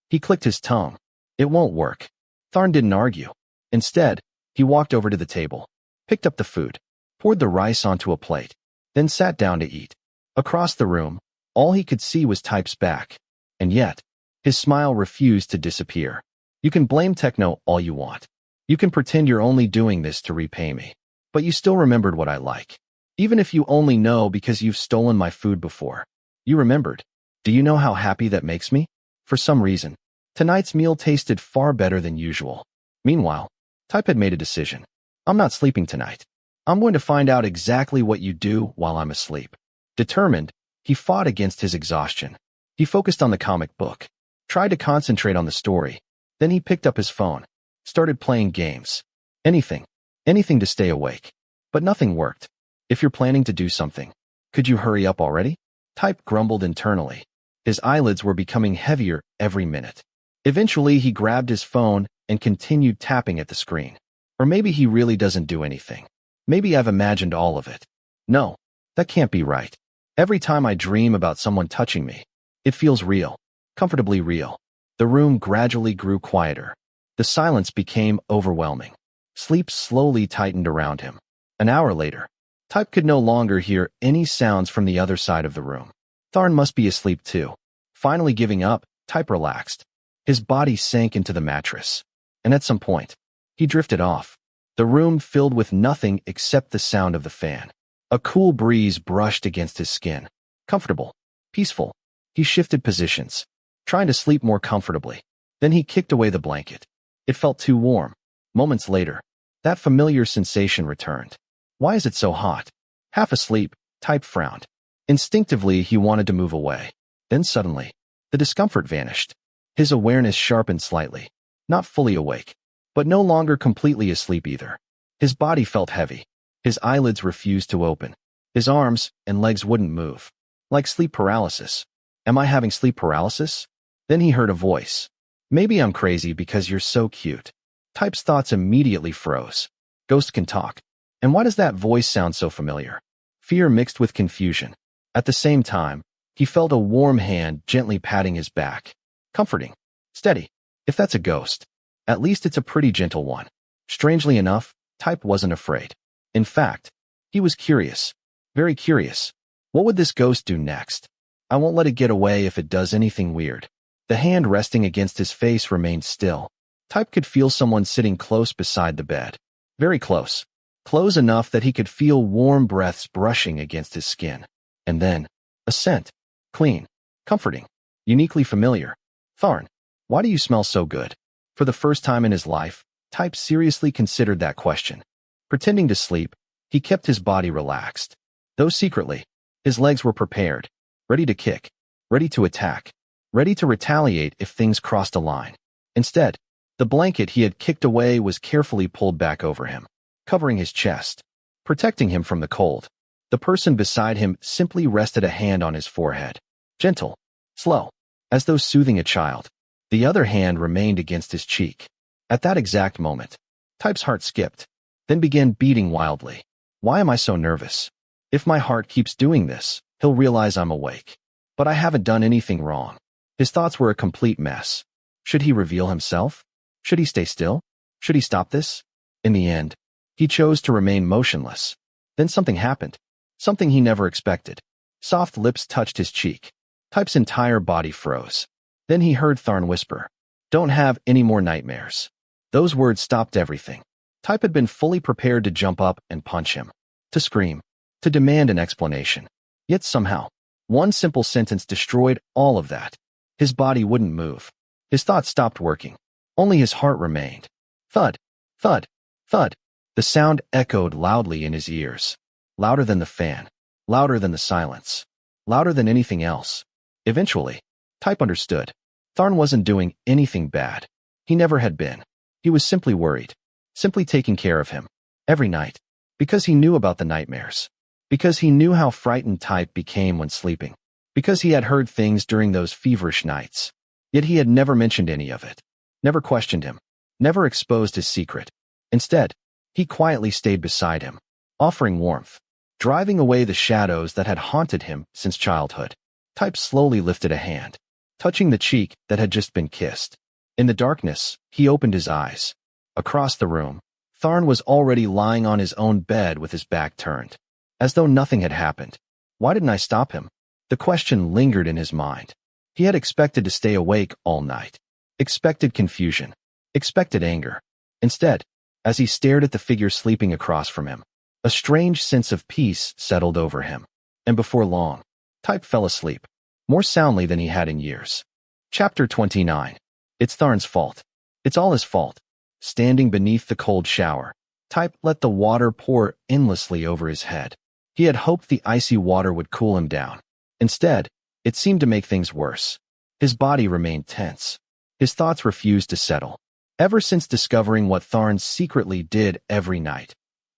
Speaker 1: He clicked his tongue. It won't work. Tharn didn't argue. Instead, he walked over to the table, picked up the food, poured the rice onto a plate, then sat down to eat. Across the room, all he could see was Type's back. And yet, his smile refused to disappear. You can blame Techno all you want. You can pretend you're only doing this to repay me. But you still remembered what I like. Even if you only know because you've stolen my food before. You remembered. Do you know how happy that makes me? For some reason, tonight's meal tasted far better than usual. Meanwhile, Type had made a decision. I'm not sleeping tonight. I'm going to find out exactly what you do while I'm asleep. Determined, he fought against his exhaustion. He focused on the comic book, tried to concentrate on the story. Then he picked up his phone, started playing games. Anything to stay awake. But nothing worked. If you're planning to do something, could you hurry up already? Type grumbled internally. His eyelids were becoming heavier every minute. Eventually, he grabbed his phone and continued tapping at the screen. Or maybe he really doesn't do anything. Maybe I've imagined all of it. No, that can't be right. Every time I dream about someone touching me, it feels real, comfortably real. The room gradually grew quieter. The silence became overwhelming. Sleep slowly tightened around him. An hour later, Type could no longer hear any sounds from the other side of the room. Tharn must be asleep too. Finally giving up, Type relaxed. His body sank into the mattress. And at some point, he drifted off. The room filled with nothing except the sound of the fan. A cool breeze brushed against his skin. Comfortable. Peaceful. He shifted positions, trying to sleep more comfortably. Then he kicked away the blanket. It felt too warm. Moments later, that familiar sensation returned. Why is it so hot? Half asleep, Type frowned. Instinctively, he wanted to move away. Then suddenly, the discomfort vanished. His awareness sharpened slightly. Not fully awake, but no longer completely asleep either. His body felt heavy. His eyelids refused to open. His arms and legs wouldn't move. Like sleep paralysis. Am I having sleep paralysis? Then he heard a voice. Maybe I'm crazy because you're so cute. Type's thoughts immediately froze. Ghost can talk. And why does that voice sound so familiar? Fear mixed with confusion. At the same time, he felt a warm hand gently patting his back. Comforting. Steady. If that's a ghost, at least it's a pretty gentle one. Strangely enough, Type wasn't afraid. In fact, he was curious. Very curious. What would this ghost do next? I won't let it get away if it does anything weird. The hand resting against his face remained still. Type could feel someone sitting close beside the bed. Very close. Close enough that he could feel warm breaths brushing against his skin. And then, a scent. Clean. Comforting. Uniquely familiar. Tharn, why do you smell so good? For the first time in his life, Type seriously considered that question. Pretending to sleep, he kept his body relaxed. Though secretly, his legs were prepared, ready to kick, ready to attack. ready to retaliate if things crossed a line. Instead, the blanket he had kicked away was carefully pulled back over him, covering his chest, protecting him from the cold. The person beside him simply rested a hand on his forehead, gentle, slow, as though soothing a child. The other hand remained against his cheek. At that exact moment, Type's heart skipped, then began beating wildly. Why am I so nervous? If my heart keeps doing this, he'll realize I'm awake. But I haven't done anything wrong. His thoughts were a complete mess. Should he reveal himself? Should he stay still? Should he stop this? In the end, he chose to remain motionless. Then something happened. Something he never expected. Soft lips touched his cheek. Type's entire body froze. Then he heard Tharn whisper, "Don't have any more nightmares." Those words stopped everything. Type had been fully prepared to jump up and punch him, to scream, to demand an explanation. Yet somehow, one simple sentence destroyed all of that. His body wouldn't move. His thoughts stopped working. Only his heart remained. Thud, thud, thud. The sound echoed loudly in his ears. Louder than the fan. Louder than the silence. Louder than anything else. Eventually, Type understood. Tharn wasn't doing anything bad. He never had been. He was simply worried. Simply taking care of him. Every night. Because he knew about the nightmares. Because he knew how frightened Type became when sleeping. Because he had heard things during those feverish nights. Yet he had never mentioned any of it. Never questioned him. Never exposed his secret. Instead, he quietly stayed beside him, offering warmth, driving away the shadows that had haunted him since childhood. Type slowly lifted a hand, touching the cheek that had just been kissed. In the darkness, he opened his eyes. Across the room, Tharn was already lying on his own bed with his back turned, as though nothing had happened. Why didn't I stop him? The question lingered in his mind. He had expected to stay awake all night. Expected confusion. Expected anger. Instead, as he stared at the figure sleeping across from him, a strange sense of peace settled over him. And before long, Type fell asleep, more soundly than he had in years. Chapter 29. It's Tharn's fault. It's all his fault. Standing beneath the cold shower, Type let the water pour endlessly over his head. He had hoped the icy water would cool him down. Instead, it seemed to make things worse. His body remained tense. His thoughts refused to settle. Ever since discovering what Tharn secretly did every night,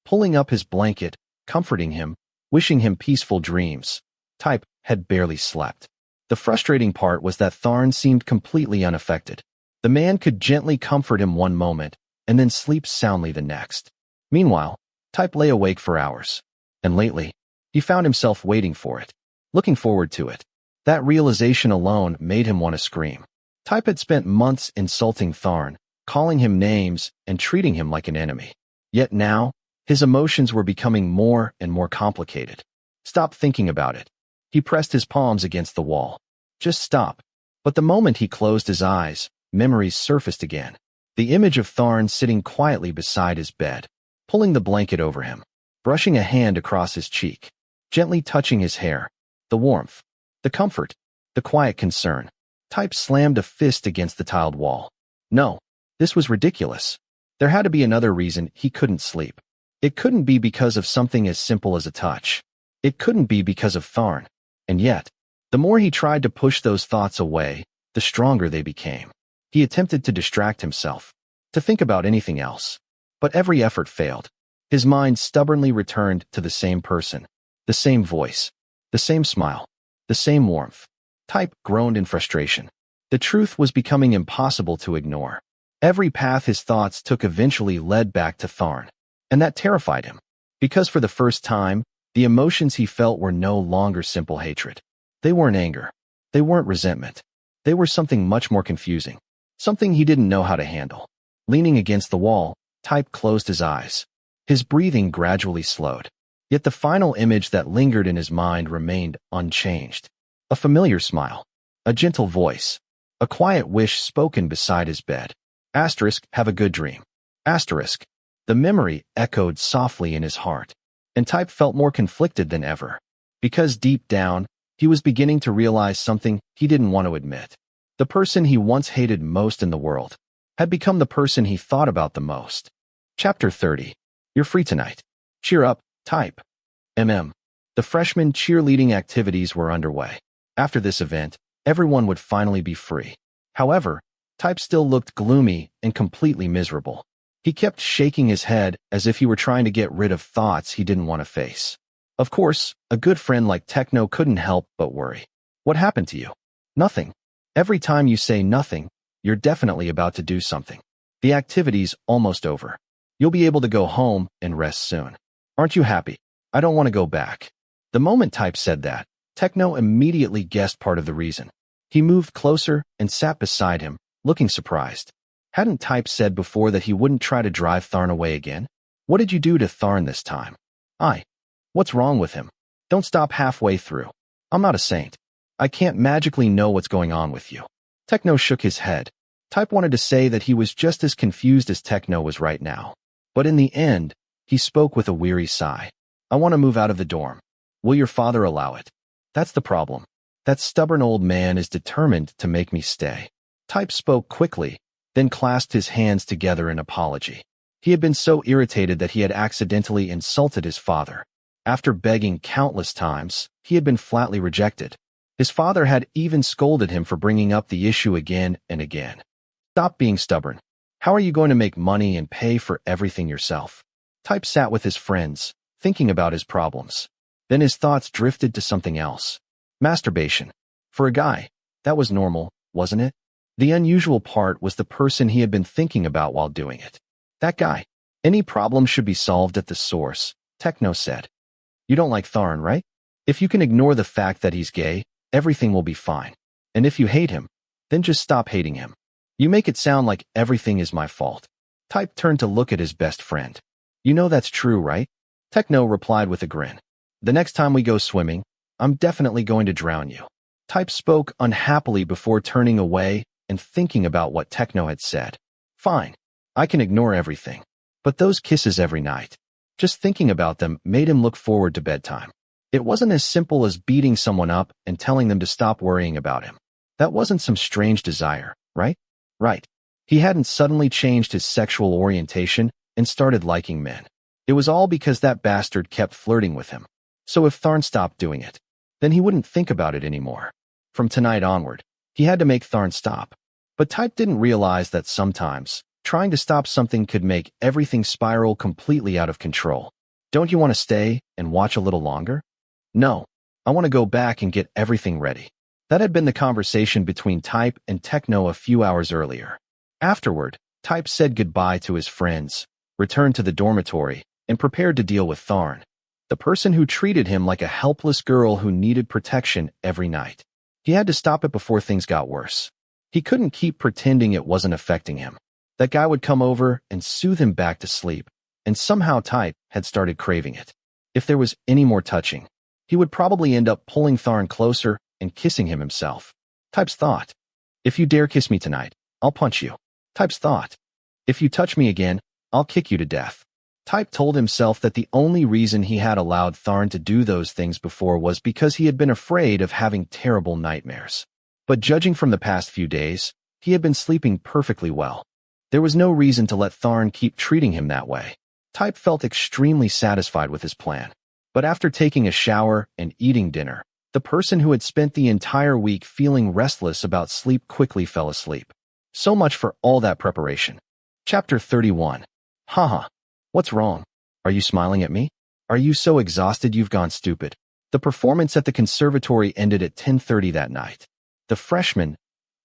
Speaker 1: pulling up his blanket, comforting him, wishing him peaceful dreams, Type had barely slept. The frustrating part was that Tharn seemed completely unaffected. The man could gently comfort him one moment and then sleep soundly the next. Meanwhile, Type lay awake for hours. And lately, he found himself waiting for it, looking forward to it. That realization alone made him want to scream. Type had spent months insulting Tharn, calling him names and treating him like an enemy. Yet now, his emotions were becoming more and more complicated. Stop thinking about it. He pressed his palms against the wall. Just stop. But the moment he closed his eyes, memories surfaced again. The image of Tharn sitting quietly beside his bed, pulling the blanket over him, brushing a hand across his cheek, gently touching his hair. The warmth, the comfort, the quiet concern. Type slammed a fist against the tiled wall. No, this was ridiculous. There had to be another reason he couldn't sleep. It couldn't be because of something as simple as a touch. It couldn't be because of Tharn. And yet, the more he tried to push those thoughts away, the stronger they became. He attempted to distract himself, to think about anything else. But every effort failed. His mind stubbornly returned to the same person, the same voice, the same smile, the same warmth. Type groaned in frustration. The truth was becoming impossible to ignore. Every path his thoughts took eventually led back to Tharn. And that terrified him. Because for the first time, the emotions he felt were no longer simple hatred. They weren't anger. They weren't resentment. They were something much more confusing. Something he didn't know how to handle. Leaning against the wall, Type closed his eyes. His breathing gradually slowed. Yet the final image that lingered in his mind remained unchanged. A familiar smile. A gentle voice. A quiet wish spoken beside his bed. Asterisk, have a good dream. Asterisk. The memory echoed softly in his heart. And Type felt more conflicted than ever. Because deep down, he was beginning to realize something he didn't want to admit. The person he once hated most in the world had become the person he thought about the most. Chapter 30. You're free tonight. Cheer up, Type. The freshman cheerleading activities were underway. After this event, everyone would finally be free. However, Type still looked gloomy and completely miserable. He kept shaking his head as if he were trying to get rid of thoughts he didn't want to face. Of course, a good friend like Techno couldn't help but worry. What happened to you? Nothing. Every time you say nothing, you're definitely about to do something. The activity's almost over. You'll be able to go home and rest soon. Aren't you happy? I don't want to go back. The moment Type said that, Techno immediately guessed part of the reason. He moved closer and sat beside him, looking surprised. Hadn't Type said before that he wouldn't try to drive Tharn away again? What did you do to Tharn this time? What's wrong with him? Don't stop halfway through. I'm not a saint. I can't magically know what's going on with you. Techno shook his head. Type wanted to say that he was just as confused as Techno was right now. But in the end, he spoke with a weary sigh. I want to move out of the dorm. Will your father allow it? That's the problem. That stubborn old man is determined to make me stay. Type spoke quickly, then clasped his hands together in apology. He had been so irritated that he had accidentally insulted his father. After begging countless times, he had been flatly rejected. His father had even scolded him for bringing up the issue again and again. Stop being stubborn. How are you going to make money and pay for everything yourself? Type sat with his friends, thinking about his problems. Then his thoughts drifted to something else. Masturbation. For a guy, that was normal, wasn't it? The unusual part was the person he had been thinking about while doing it. That guy. Any problem should be solved at the source, Techno said. You don't like Tharn, right? If you can ignore the fact that he's gay, everything will be fine. And if you hate him, then just stop hating him. You make it sound like everything is my fault. Type turned to look at his best friend. You know that's true, right? Techno replied with a grin. The next time we go swimming, I'm definitely going to drown you. Type spoke unhappily before turning away and thinking about what Techno had said. Fine. I can ignore everything. But those kisses every night. Just thinking about them made him look forward to bedtime. It wasn't as simple as beating someone up and telling them to stop worrying about him. That wasn't some strange desire, right? Right. He hadn't suddenly changed his sexual orientation and started liking men. It was all because that bastard kept flirting with him. So if Tharn stopped doing it, then he wouldn't think about it anymore. From tonight onward, he had to make Tharn stop. But Type didn't realize that sometimes, trying to stop something could make everything spiral completely out of control. Don't you want to stay and watch a little longer? No. I want to go back and get everything ready. That had been the conversation between Type and Techno a few hours earlier. Afterward, Type said goodbye to his friends, returned to the dormitory, and prepared to deal with Tharn, the person who treated him like a helpless girl who needed protection every night. He had to stop it before things got worse. He couldn't keep pretending it wasn't affecting him. That guy would come over and soothe him back to sleep, and somehow Type had started craving it. If there was any more touching, he would probably end up pulling Tharn closer and kissing him himself. Type's thought. If you dare kiss me tonight, I'll punch you. Type's thought. If you touch me again, I'll kick you to death. Type told himself that the only reason he had allowed Tharn to do those things before was because he had been afraid of having terrible nightmares. But judging from the past few days, he had been sleeping perfectly well. There was no reason to let Tharn keep treating him that way. Type felt extremely satisfied with his plan. But after taking a shower and eating dinner, the person who had spent the entire week feeling restless about sleep quickly fell asleep. So much for all that preparation. Chapter 31. Haha. What's wrong? Are you smiling at me? Are you so exhausted you've gone stupid? The performance at the conservatory ended at 10:30 that night. The freshmen,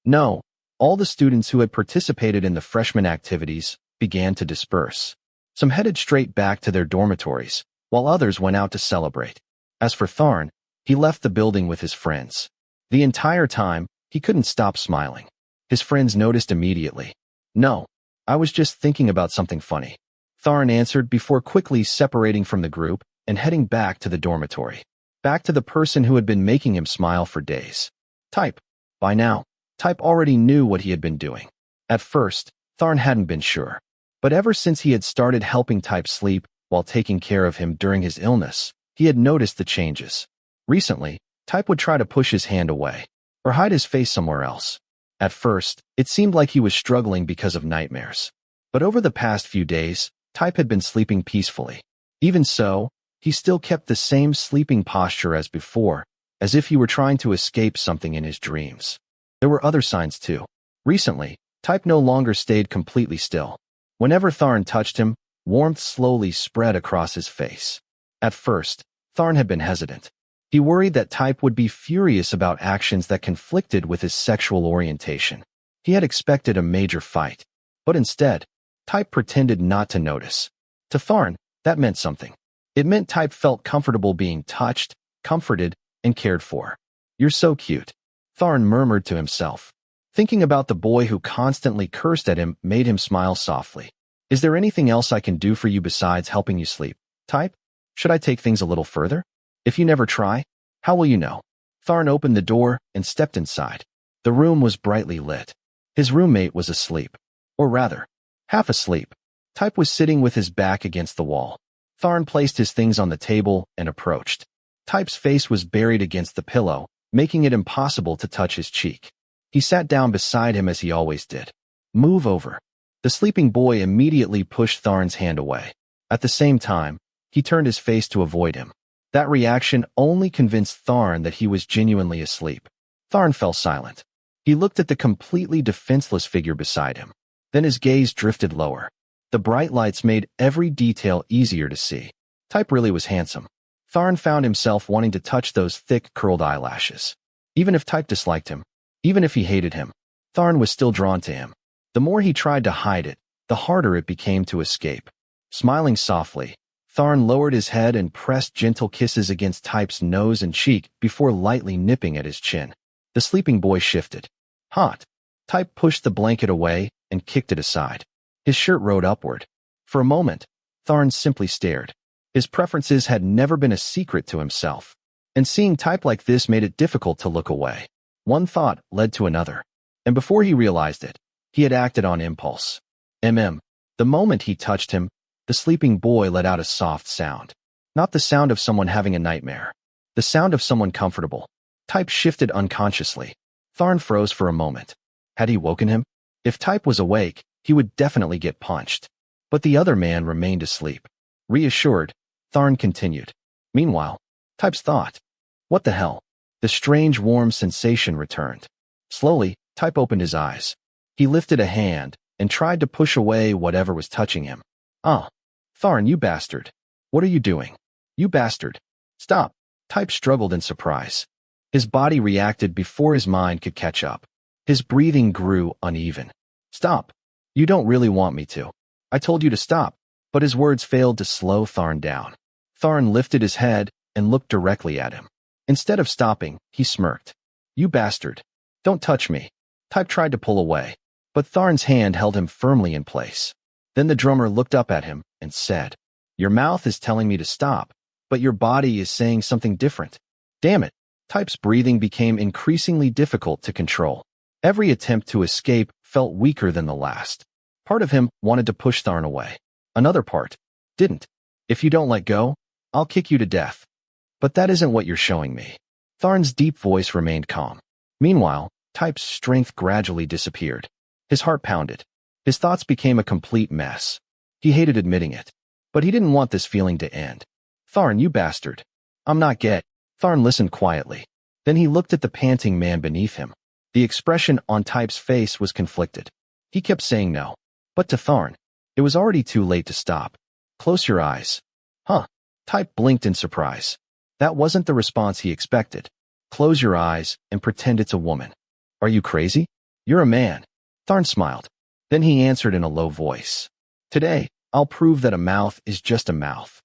Speaker 1: no, all the students who had participated in the freshman activities began to disperse. Some headed straight back to their dormitories, while others went out to celebrate. As for Tharn, he left the building with his friends. The entire time, he couldn't stop smiling. His friends noticed immediately. No, I was just thinking about something funny. Tharn answered before quickly separating from the group and heading back to the dormitory. Back to the person who had been making him smile for days. Type. By now, Type already knew what he had been doing. At first, Tharn hadn't been sure. But ever since he had started helping Type sleep while taking care of him during his illness, he had noticed the changes. Recently, Type would try to push his hand away, or hide his face somewhere else. At first, it seemed like he was struggling because of nightmares. But over the past few days, Type had been sleeping peacefully. Even so, he still kept the same sleeping posture as before, as if he were trying to escape something in his dreams. There were other signs too. Recently, Type no longer stayed completely still. Whenever Tharn touched him, warmth slowly spread across his face. At first, Tharn had been hesitant. He worried that Type would be furious about actions that conflicted with his sexual orientation. He had expected a major fight, but instead, Type pretended not to notice. To Tharn, that meant something. It meant Type felt comfortable being touched, comforted, and cared for. "You're so cute," Tharn murmured to himself. Thinking about the boy who constantly cursed at him made him smile softly. "Is there anything else I can do for you besides helping you sleep, Type? Should I take things a little further? If you never try, how will you know?" Tharn opened the door and stepped inside. The room was brightly lit. His roommate was asleep. Or rather, half asleep. Type was sitting with his back against the wall. Tharn placed his things on the table and approached. Type's face was buried against the pillow, making it impossible to touch his cheek. He sat down beside him as he always did. "Move over." The sleeping boy immediately pushed Tharn's hand away. At the same time, he turned his face to avoid him. That reaction only convinced Tharn that he was genuinely asleep. Tharn fell silent. He looked at the completely defenseless figure beside him. Then his gaze drifted lower. The bright lights made every detail easier to see. Type really was handsome. Tharn found himself wanting to touch those thick, curled eyelashes. Even if Type disliked him, even if he hated him, Tharn was still drawn to him. The more he tried to hide it, the harder it became to escape. Smiling softly, Tharn lowered his head and pressed gentle kisses against Type's nose and cheek before lightly nipping at his chin. The sleeping boy shifted. Hot. Type pushed the blanket away and kicked it aside. His shirt rode upward. For a moment, Tharn simply stared. His preferences had never been a secret to himself, and seeing Type like this made it difficult to look away. One thought led to another, and before he realized it, he had acted on impulse. The moment he touched him, the sleeping boy let out a soft sound. Not the sound of someone having a nightmare. The sound of someone comfortable. Type shifted unconsciously. Tharn froze for a moment. Had he woken him? If Type was awake, he would definitely get punched. But the other man remained asleep. Reassured, Tharn continued. Meanwhile, Type's thought. What the hell? The strange warm sensation returned. Slowly, Type opened his eyes. He lifted a hand and tried to push away whatever was touching him. "Ah, Tharn, you bastard. What are you doing? You bastard. Stop." Type struggled in surprise. His body reacted before his mind could catch up. His breathing grew uneven. "Stop. You don't really want me to. I told you to stop." But his words failed to slow Tharn down. Tharn lifted his head and looked directly at him. Instead of stopping, he smirked. "You bastard. Don't touch me." Type tried to pull away, but Tharn's hand held him firmly in place. Then the drummer looked up at him and said, "Your mouth is telling me to stop, but your body is saying something different." Damn it. Type's breathing became increasingly difficult to control. Every attempt to escape felt weaker than the last. Part of him wanted to push Tharn away. Another part didn't. "If you don't let go, I'll kick you to death." "But that isn't what you're showing me." Tharn's deep voice remained calm. Meanwhile, Type's strength gradually disappeared. His heart pounded. His thoughts became a complete mess. He hated admitting it, but he didn't want this feeling to end. "Tharn, you bastard. I'm not gay." Tharn listened quietly. Then he looked at the panting man beneath him. The expression on Type's face was conflicted. He kept saying no. But to Tharn, it was already too late to stop. "Close your eyes." Huh. Type blinked in surprise. That wasn't the response he expected. "Close your eyes and pretend it's a woman." "Are you crazy? You're a man." Tharn smiled. Then he answered in a low voice. "Today, I'll prove that a mouth is just a mouth."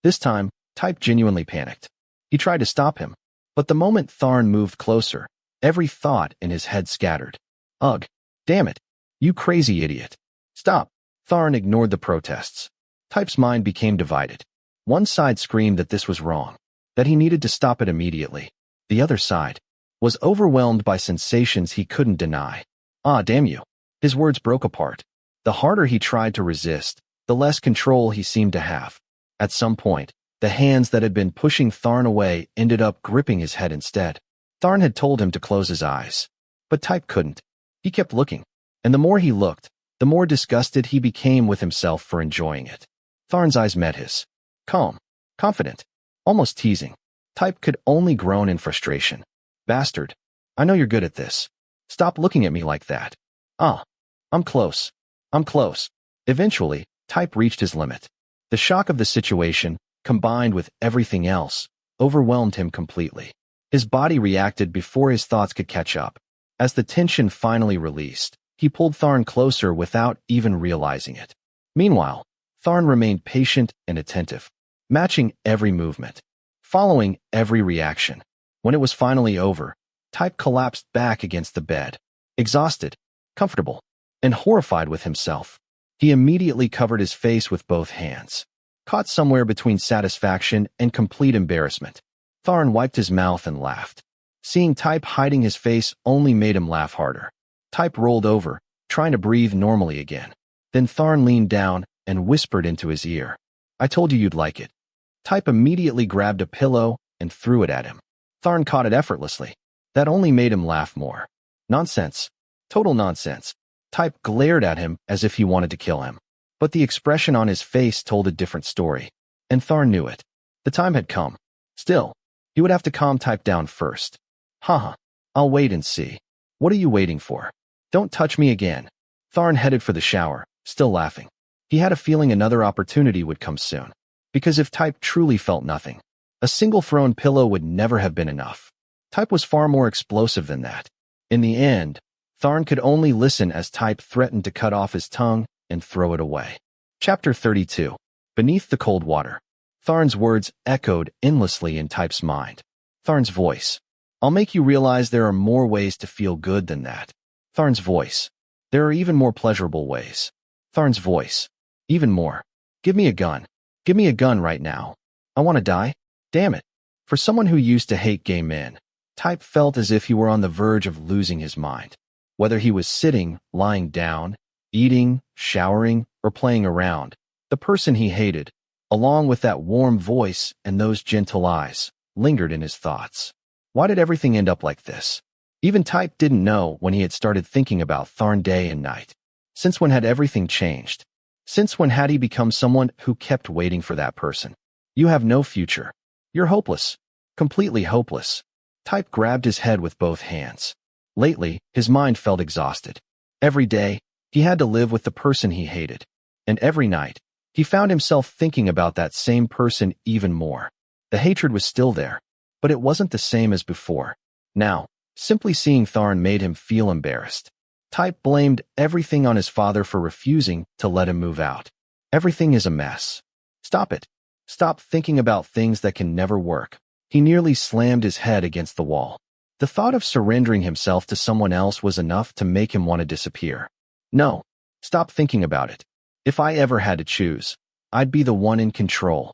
Speaker 1: This time, Type genuinely panicked. He tried to stop him, but the moment Tharn moved closer, every thought in his head scattered. "Ugh. Damn it. You crazy idiot. Stop." Tharn ignored the protests. Type's mind became divided. One side screamed that this was wrong, that he needed to stop it immediately. The other side was overwhelmed by sensations he couldn't deny. "Ah, damn you." His words broke apart. The harder he tried to resist, the less control he seemed to have. At some point, the hands that had been pushing Tharn away ended up gripping his head instead. Tharn had told him to close his eyes, but Type couldn't. He kept looking, and the more he looked, the more disgusted he became with himself for enjoying it. Tharn's eyes met his. Calm, confident, almost teasing. Type could only groan in frustration. Bastard. I know you're good at this. Stop looking at me like that. Ah. I'm close. I'm close. Eventually, Type reached his limit. The shock of the situation, combined with everything else, overwhelmed him completely. His body reacted before his thoughts could catch up. As the tension finally released, he pulled Tharn closer without even realizing it. Meanwhile, Tharn remained patient and attentive, matching every movement, following every reaction. When it was finally over, Type collapsed back against the bed. Exhausted, comfortable, and horrified with himself. He immediately covered his face with both hands, caught somewhere between satisfaction and complete embarrassment. Tharn wiped his mouth and laughed. Seeing Type hiding his face only made him laugh harder. Type rolled over, trying to breathe normally again. Then Tharn leaned down and whispered into his ear. I told you you'd like it. Type immediately grabbed a pillow and threw it at him. Tharn caught it effortlessly. That only made him laugh more. Nonsense. Total nonsense. Type glared at him as if he wanted to kill him. But the expression on his face told a different story. And Tharn knew it. The time had come. Still, he would have to calm Type down first. Haha. I'll wait and see. What are you waiting for? Don't touch me again. Tharn headed for the shower, still laughing. He had a feeling another opportunity would come soon. Because if Type truly felt nothing, a single thrown pillow would never have been enough. Type was far more explosive than that. In the end, Tharn could only listen as Type threatened to cut off his tongue and throw it away. Chapter 32. Beneath the Cold Water. Tharn's words echoed endlessly in Type's mind. Tharn's voice. I'll make you realize there are more ways to feel good than that. Tharn's voice. There are even more pleasurable ways. Tharn's voice. Even more. Give me a gun. Give me a gun right now. I want to die. Damn it. For someone who used to hate gay men, Type felt as if he were on the verge of losing his mind. Whether he was sitting, lying down, eating, showering, or playing around, the person he hated, along with that warm voice and those gentle eyes, lingered in his thoughts. Why did everything end up like this? Even Type didn't know when he had started thinking about Tharn day and night. Since when had everything changed? Since when had he become someone who kept waiting for that person? You have no future. You're hopeless. Completely hopeless. Type grabbed his head with both hands. Lately, his mind felt exhausted. Every day, he had to live with the person he hated. And every night, he found himself thinking about that same person even more. The hatred was still there, but it wasn't the same as before. Now, simply seeing Tharn made him feel embarrassed. Type blamed everything on his father for refusing to let him move out. Everything is a mess. Stop it. Stop thinking about things that can never work. He nearly slammed his head against the wall. The thought of surrendering himself to someone else was enough to make him want to disappear. No. Stop thinking about it. If I ever had to choose, I'd be the one in control.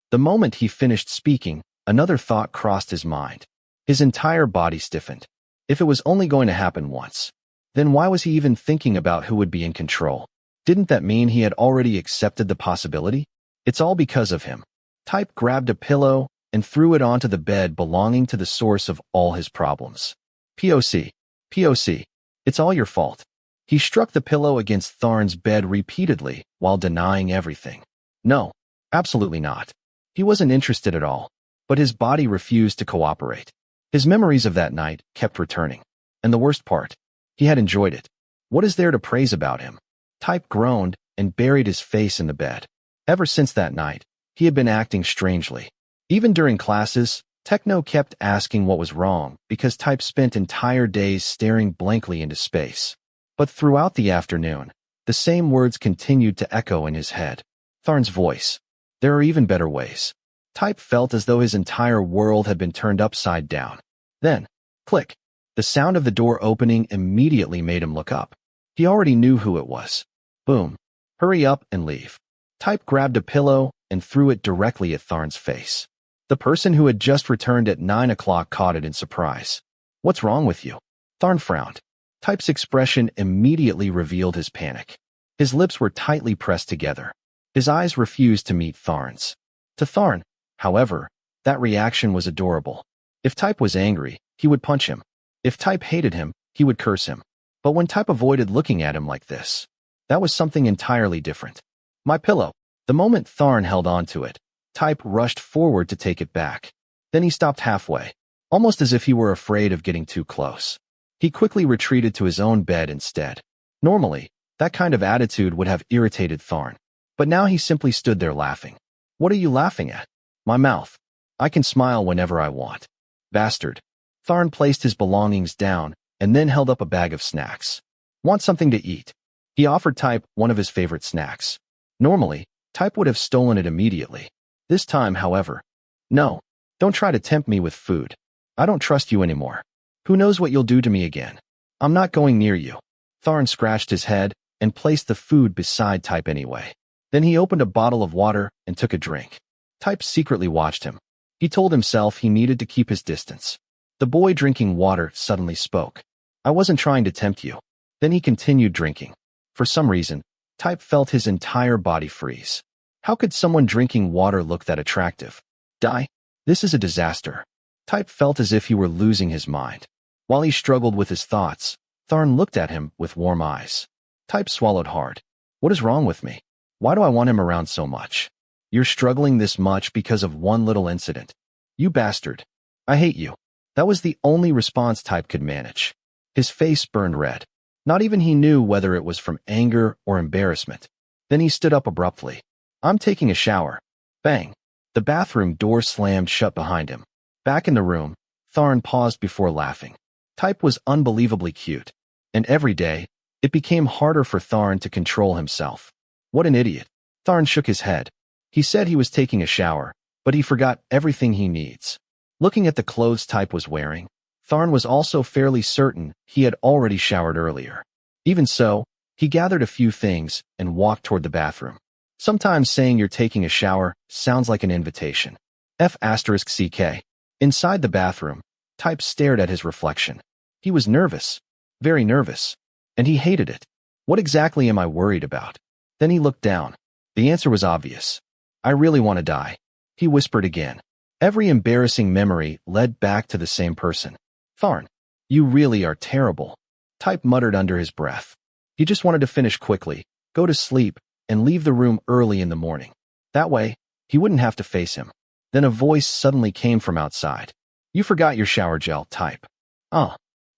Speaker 1: The moment he finished speaking, another thought crossed his mind. His entire body stiffened. If it was only going to happen once, then why was he even thinking about who would be in control? Didn't that mean he had already accepted the possibility? It's all because of him. Type grabbed a pillow and threw it onto the bed belonging to the source of all his problems. POC. POC. It's all your fault. He struck the pillow against Tharn's bed repeatedly while denying everything. No, absolutely not. He wasn't interested at all, but his body refused to cooperate. His memories of that night kept returning. And the worst part, he had enjoyed it. What is there to praise about him? Type groaned and buried his face in the bed. Ever since that night, he had been acting strangely. Even during classes, Techno kept asking what was wrong because Type spent entire days staring blankly into space. But throughout the afternoon, the same words continued to echo in his head. Tharn's voice. There are even better ways. Type felt as though his entire world had been turned upside down. Then, click. The sound of the door opening immediately made him look up. He already knew who it was. Boom. Hurry up and leave. Type grabbed a pillow and threw it directly at Tharn's face. The person who had just returned at 9 o'clock caught it in surprise. What's wrong with you? Tharn frowned. Type's expression immediately revealed his panic. His lips were tightly pressed together. His eyes refused to meet Tharn's. To Tharn, however, that reaction was adorable. If Type was angry, he would punch him. If Type hated him, he would curse him. But when Type avoided looking at him like this, that was something entirely different. My pillow. The moment Tharn held on to it, Type rushed forward to take it back. Then he stopped halfway, almost as if he were afraid of getting too close. He quickly retreated to his own bed instead. Normally, that kind of attitude would have irritated Tharn, but now he simply stood there laughing. What are you laughing at? My mouth. I can smile whenever I want. Bastard. Tharn placed his belongings down and then held up a bag of snacks. Want something to eat? He offered Type one of his favorite snacks. Normally, Type would have stolen it immediately. This time, however, no. Don't try to tempt me with food. I don't trust you anymore. Who knows what you'll do to me again? I'm not going near you. Tharn scratched his head and placed the food beside Type anyway. Then he opened a bottle of water and took a drink. Type secretly watched him. He told himself he needed to keep his distance. The boy drinking water suddenly spoke. I wasn't trying to tempt you. Then he continued drinking. For some reason, Type felt his entire body freeze. How could someone drinking water look that attractive? Die? This is a disaster. Type felt as if he were losing his mind. While he struggled with his thoughts, Tharn looked at him with warm eyes. Type swallowed hard. What is wrong with me? Why do I want him around so much? You're struggling this much because of one little incident. You bastard. I hate you. That was the only response Type could manage. His face burned red. Not even he knew whether it was from anger or embarrassment. Then he stood up abruptly. I'm taking a shower. Bang. The bathroom door slammed shut behind him. Back in the room, Tharn paused before laughing. Type was unbelievably cute. And every day, it became harder for Tharn to control himself. What an idiot. Tharn shook his head. He said he was taking a shower, but he forgot everything he needs. Looking at the clothes Type was wearing, Tharn was also fairly certain he had already showered earlier. Even so, he gathered a few things and walked toward the bathroom. Sometimes saying you're taking a shower sounds like an invitation. F***CK. Inside the bathroom, Type stared at his reflection. He was nervous. Very nervous. And he hated it. What exactly am I worried about? Then he looked down. The answer was obvious. I really want to die. He whispered again. Every embarrassing memory led back to the same person. Tharn, you really are terrible. Type muttered under his breath. He just wanted to finish quickly, go to sleep, and leave the room early in the morning. That way, he wouldn't have to face him. Then a voice suddenly came from outside. You forgot your shower gel, Type.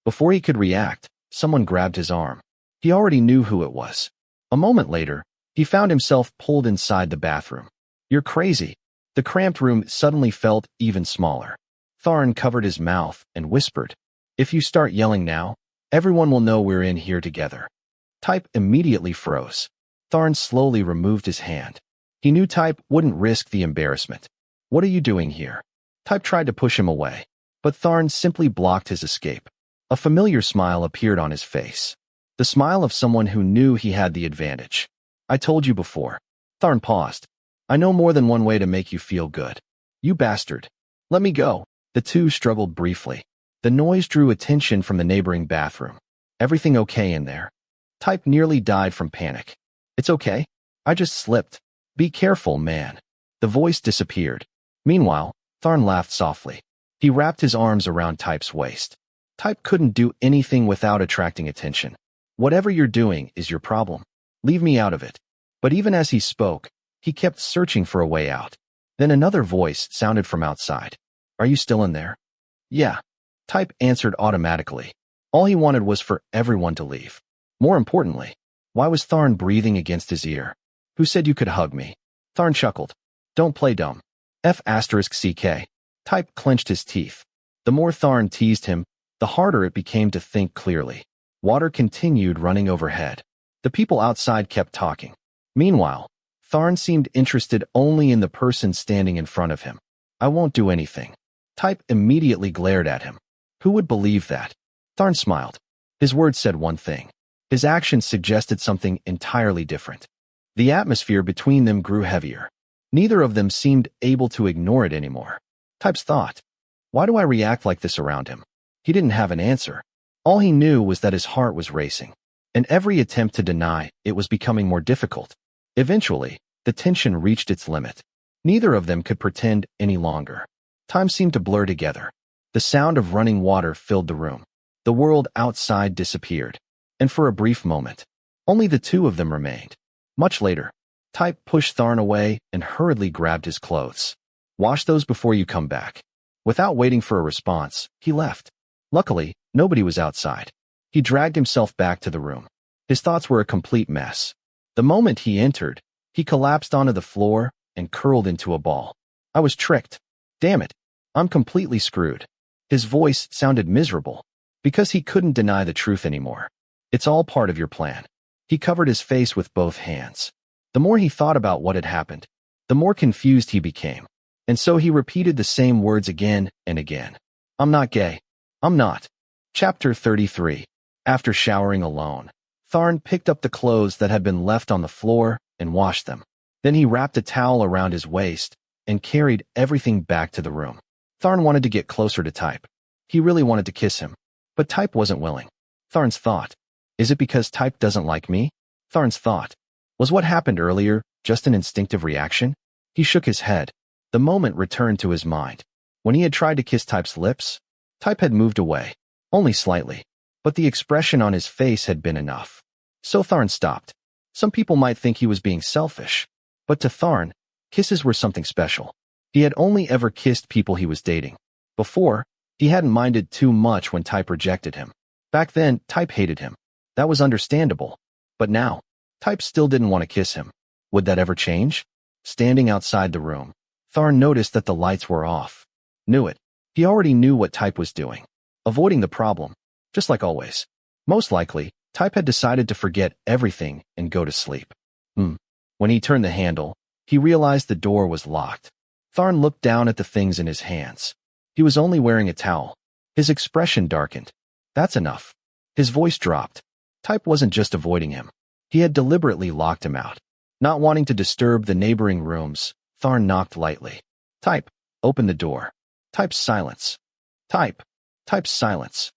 Speaker 1: Before he could react, someone grabbed his arm. He already knew who it was. A moment later, he found himself pulled inside the bathroom. You're crazy. The cramped room suddenly felt even smaller. Tharn covered his mouth and whispered, If you start yelling now, everyone will know we're in here together. Type immediately froze. Tharn slowly removed his hand. He knew Type wouldn't risk the embarrassment. What are you doing here? Type tried to push him away, but Tharn simply blocked his escape. A familiar smile appeared on his face. The smile of someone who knew he had the advantage. I told you before. Tharn paused. I know more than one way to make you feel good. You bastard. Let me go. The two struggled briefly. The noise drew attention from the neighboring bathroom. Everything okay in there? Type nearly died from panic. It's okay. I just slipped. Be careful, man. The voice disappeared. Meanwhile, Tharn laughed softly. He wrapped his arms around Type's waist. Type couldn't do anything without attracting attention. Whatever you're doing is your problem. Leave me out of it. But even as he spoke, he kept searching for a way out. Then another voice sounded from outside. Are you still in there? Yeah. Type answered automatically. All he wanted was for everyone to leave. More importantly, why was Tharn breathing against his ear? Who said you could hug me? Tharn chuckled. Don't play dumb. F***CK. Type clenched his teeth. The more Tharn teased him, the harder it became to think clearly. Water continued running overhead. The people outside kept talking. Meanwhile, Tharn seemed interested only in the person standing in front of him. I won't do anything. Type immediately glared at him. Who would believe that? Tharn smiled. His words said one thing. His actions suggested something entirely different. The atmosphere between them grew heavier. Neither of them seemed able to ignore it anymore. Type's thought. Why do I react like this around him? He didn't have an answer. All he knew was that his heart was racing. And every attempt to deny it was becoming more difficult. Eventually, the tension reached its limit. Neither of them could pretend any longer. Time seemed to blur together. The sound of running water filled the room. The world outside disappeared. And for a brief moment, only the two of them remained. Much later, Type pushed Tharn away and hurriedly grabbed his clothes. Wash those before you come back. Without waiting for a response, he left. Luckily, nobody was outside. He dragged himself back to the room. His thoughts were a complete mess. The moment he entered, he collapsed onto the floor and curled into a ball. I was tricked. Damn it. I'm completely screwed. His voice sounded miserable because he couldn't deny the truth anymore. It's all part of your plan. He covered his face with both hands. The more he thought about what had happened, the more confused he became. And so he repeated the same words again and again. I'm not gay. I'm not. Chapter 33. After showering alone, Tharn picked up the clothes that had been left on the floor and washed them. Then he wrapped a towel around his waist and carried everything back to the room. Tharn wanted to get closer to Type. He really wanted to kiss him, but Type wasn't willing. Tharn's thought, is it because Type doesn't like me? Tharn's thought, was what happened earlier just an instinctive reaction? He shook his head. The moment returned to his mind. When he had tried to kiss Type's lips, Type had moved away, only slightly, but the expression on his face had been enough. So Tharn stopped. Some people might think he was being selfish, but to Tharn, kisses were something special. He had only ever kissed people he was dating. Before, he hadn't minded too much when Type rejected him. Back then, Type hated him. That was understandable. But now, Type still didn't want to kiss him. Would that ever change? Standing outside the room, Tharn noticed that the lights were off. Knew it. He already knew what Type was doing. Avoiding the problem, just like always. Most likely, Type had decided to forget everything and go to sleep. When he turned the handle, he realized the door was locked. Tharn looked down at the things in his hands. He was only wearing a towel. His expression darkened. That's enough. His voice dropped. Type wasn't just avoiding him. He had deliberately locked him out. Not wanting to disturb the neighboring rooms, Tharn knocked lightly. Type, open the door. Type's silence. Type's silence.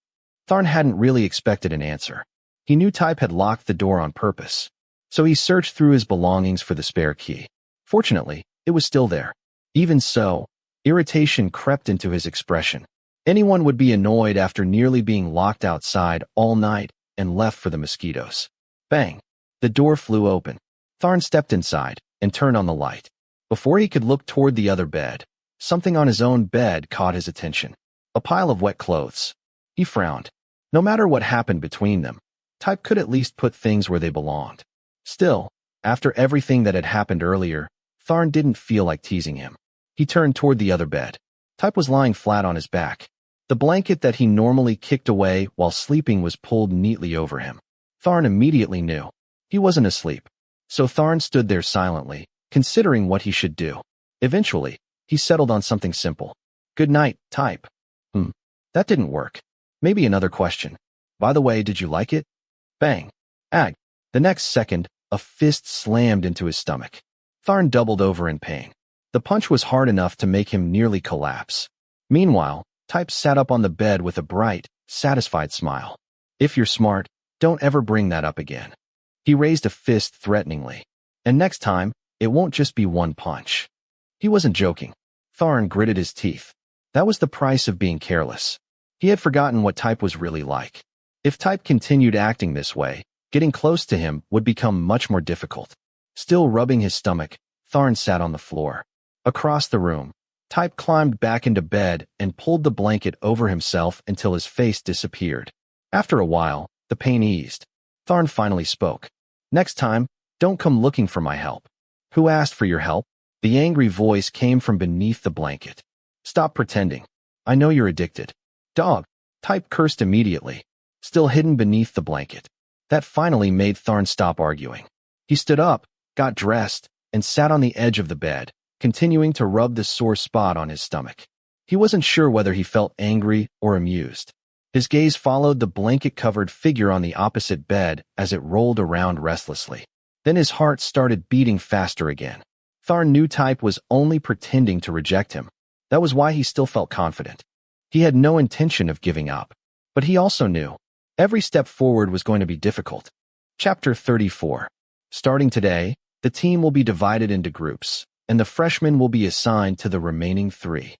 Speaker 1: Tharn hadn't really expected an answer. He knew Type had locked the door on purpose, so he searched through his belongings for the spare key. Fortunately, it was still there. Even so, irritation crept into his expression. Anyone would be annoyed after nearly being locked outside all night and left for the mosquitoes. Bang! The door flew open. Tharn stepped inside and turned on the light. Before he could look toward the other bed, something on his own bed caught his attention. A pile of wet clothes. He frowned. No matter what happened between them, Type could at least put things where they belonged. Still, after everything that had happened earlier, Tharn didn't feel like teasing him. He turned toward the other bed. Type was lying flat on his back. The blanket that he normally kicked away while sleeping was pulled neatly over him. Tharn immediately knew. He wasn't asleep. So Tharn stood there silently, considering what he should do. Eventually, he settled on something simple. Good night, Type. That didn't work. Maybe another question. By the way, did you like it? Bang. Ag. The next second, a fist slammed into his stomach. Tharn doubled over in pain. The punch was hard enough to make him nearly collapse. Meanwhile, Type sat up on the bed with a bright, satisfied smile. If you're smart, don't ever bring that up again. He raised a fist threateningly. And next time, it won't just be one punch. He wasn't joking. Tharn gritted his teeth. That was the price of being careless. He had forgotten what Type was really like. If Type continued acting this way, getting close to him would become much more difficult. Still rubbing his stomach, Tharn sat on the floor. Across the room, Type climbed back into bed and pulled the blanket over himself until his face disappeared. After a while, the pain eased. Tharn finally spoke. Next time, don't come looking for my help. Who asked for your help? The angry voice came from beneath the blanket. Stop pretending. I know you're addicted. Dog. Type cursed immediately, still hidden beneath the blanket. That finally made Tharn stop arguing. He stood up, got dressed, and sat on the edge of the bed, continuing to rub the sore spot on his stomach. He wasn't sure whether he felt angry or amused. His gaze followed the blanket-covered figure on the opposite bed as it rolled around restlessly. Then his heart started beating faster again. Tharn knew Type was only pretending to reject him. That was why he still felt confident. He had no intention of giving up. But he also knew every step forward was going to be difficult. Chapter 34. Starting today, the team will be divided into groups, and the freshmen will be assigned to the remaining 3.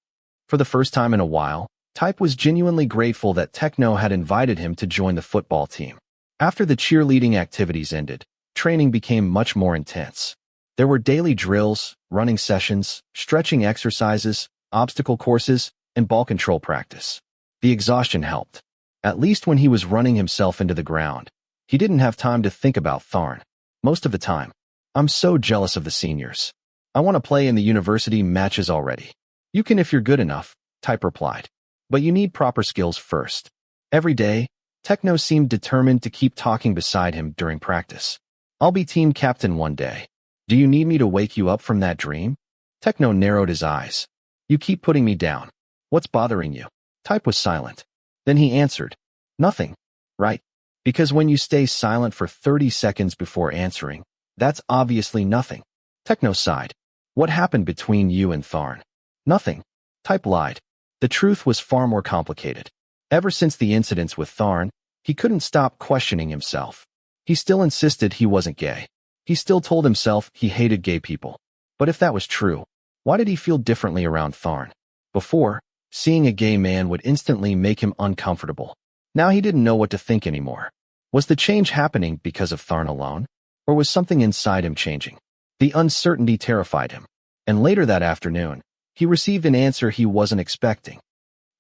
Speaker 1: For the first time in a while, Type was genuinely grateful that Techno had invited him to join the football team. After the cheerleading activities ended, training became much more intense. There were daily drills, running sessions, stretching exercises, obstacle courses, and ball control practice. The exhaustion helped. At least when he was running himself into the ground, he didn't have time to think about Tharn. Most of the time, I'm so jealous of the seniors. I want to play in the university matches already. You can if you're good enough, Type replied. But you need proper skills first. Every day, Techno seemed determined to keep talking beside him during practice. I'll be team captain one day. Do you need me to wake you up from that dream? Techno narrowed his eyes. You keep putting me down. What's bothering you? Type was silent. Then he answered. Nothing. Right? Because when you stay silent for 30 seconds before answering, that's obviously nothing. Techno sighed. What happened between you and Tharn? Nothing. Type lied. The truth was far more complicated. Ever since the incidents with Tharn, he couldn't stop questioning himself. He still insisted he wasn't gay. He still told himself he hated gay people. But if that was true, why did he feel differently around Tharn? Before, seeing a gay man would instantly make him uncomfortable. Now he didn't know what to think anymore. Was the change happening because of Tharn alone? Or was something inside him changing? The uncertainty terrified him. And later that afternoon, he received an answer he wasn't expecting.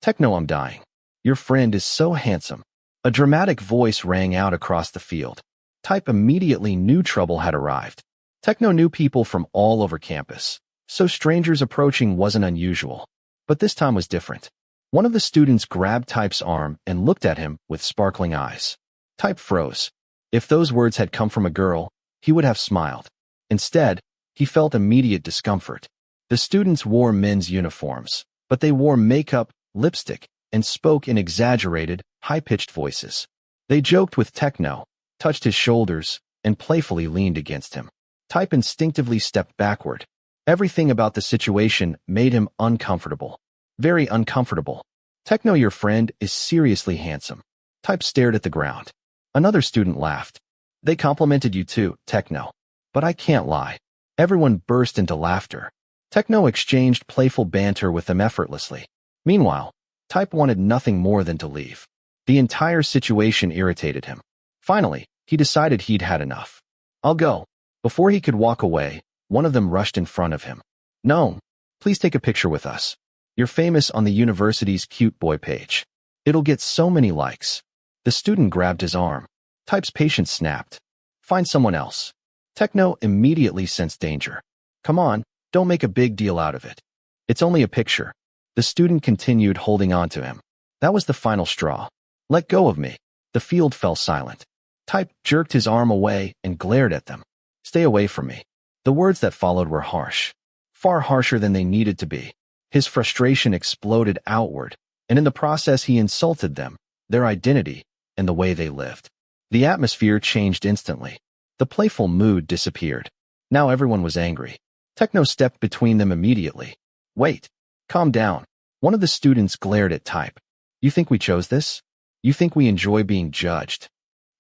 Speaker 1: Techno, I'm dying. Your friend is so handsome. A dramatic voice rang out across the field. Type immediately knew trouble had arrived. Techno knew people from all over campus, so strangers approaching wasn't unusual. But this time was different. One of the students grabbed Type's arm and looked at him with sparkling eyes. Type froze. If those words had come from a girl, he would have smiled. Instead, he felt immediate discomfort. The students wore men's uniforms, but they wore makeup, lipstick, and spoke in exaggerated, high-pitched voices. They joked with Techno, touched his shoulders, and playfully leaned against him. Type instinctively stepped backward. Everything about the situation made him uncomfortable. Very uncomfortable. Techno, your friend, is seriously handsome. Type stared at the ground. Another student laughed. They complimented you too, Techno. But I can't lie. Everyone burst into laughter. Techno exchanged playful banter with them effortlessly. Meanwhile, Type wanted nothing more than to leave. The entire situation irritated him. Finally, he decided he'd had enough. I'll go. Before he could walk away, one of them rushed in front of him. No, please take a picture with us. You're famous on the university's cute boy page. It'll get so many likes. The student grabbed his arm. Type's patience snapped. Find someone else. Techno immediately sensed danger. Come on, don't make a big deal out of it. It's only a picture. The student continued holding on to him. That was the final straw. Let go of me. The field fell silent. Type jerked his arm away and glared at them. Stay away from me. The words that followed were harsh. Far harsher than they needed to be. His frustration exploded outward, and in the process he insulted them, their identity, and the way they lived. The atmosphere changed instantly. The playful mood disappeared. Now everyone was angry. Techno stepped between them immediately. Wait. Calm down. One of the students glared at Type. You think we chose this? You think we enjoy being judged?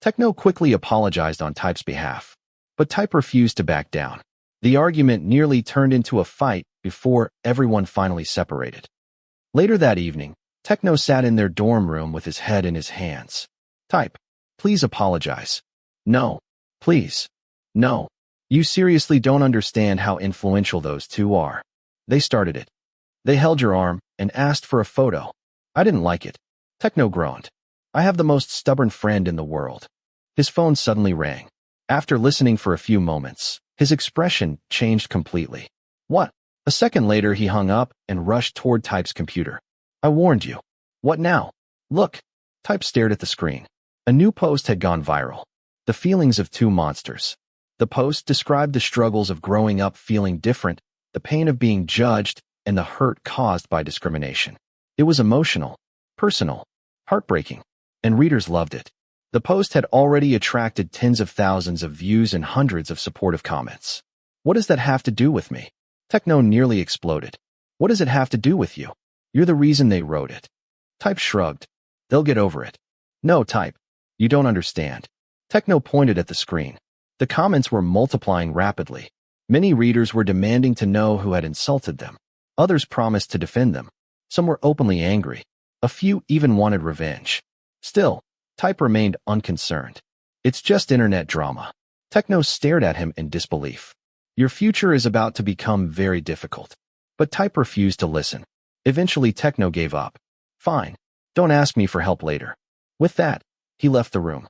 Speaker 1: Techno quickly apologized on Type's behalf. But Type refused to back down. The argument nearly turned into a fight before everyone finally separated. Later that evening, Techno sat in their dorm room with his head in his hands. Type, please apologize. No. Please. No. You seriously don't understand how influential those two are. They started it. They held your arm and asked for a photo. I didn't like it. Techno groaned. I have the most stubborn friend in the world. His phone suddenly rang. After listening for a few moments, his expression changed completely. What? A second later he hung up and rushed toward Type's computer. I warned you. What now? Look. Type stared at the screen. A new post had gone viral. The feelings of two monsters. The post described the struggles of growing up feeling different, the pain of being judged, and the hurt caused by discrimination. It was emotional, personal, heartbreaking, and readers loved it. The post had already attracted tens of thousands of views and hundreds of supportive comments. What does that have to do with me? Techno nearly exploded. What does it have to do with you? You're the reason they wrote it. Type shrugged. They'll get over it. No, Type. You don't understand. Techno pointed at the screen. The comments were multiplying rapidly. Many readers were demanding to know who had insulted them. Others promised to defend them. Some were openly angry. A few even wanted revenge. Still, Type remained unconcerned. It's just internet drama. Techno stared at him in disbelief. Your future is about to become very difficult. But Type refused to listen. Eventually, Techno gave up. Fine. Don't ask me for help later. With that, he left the room.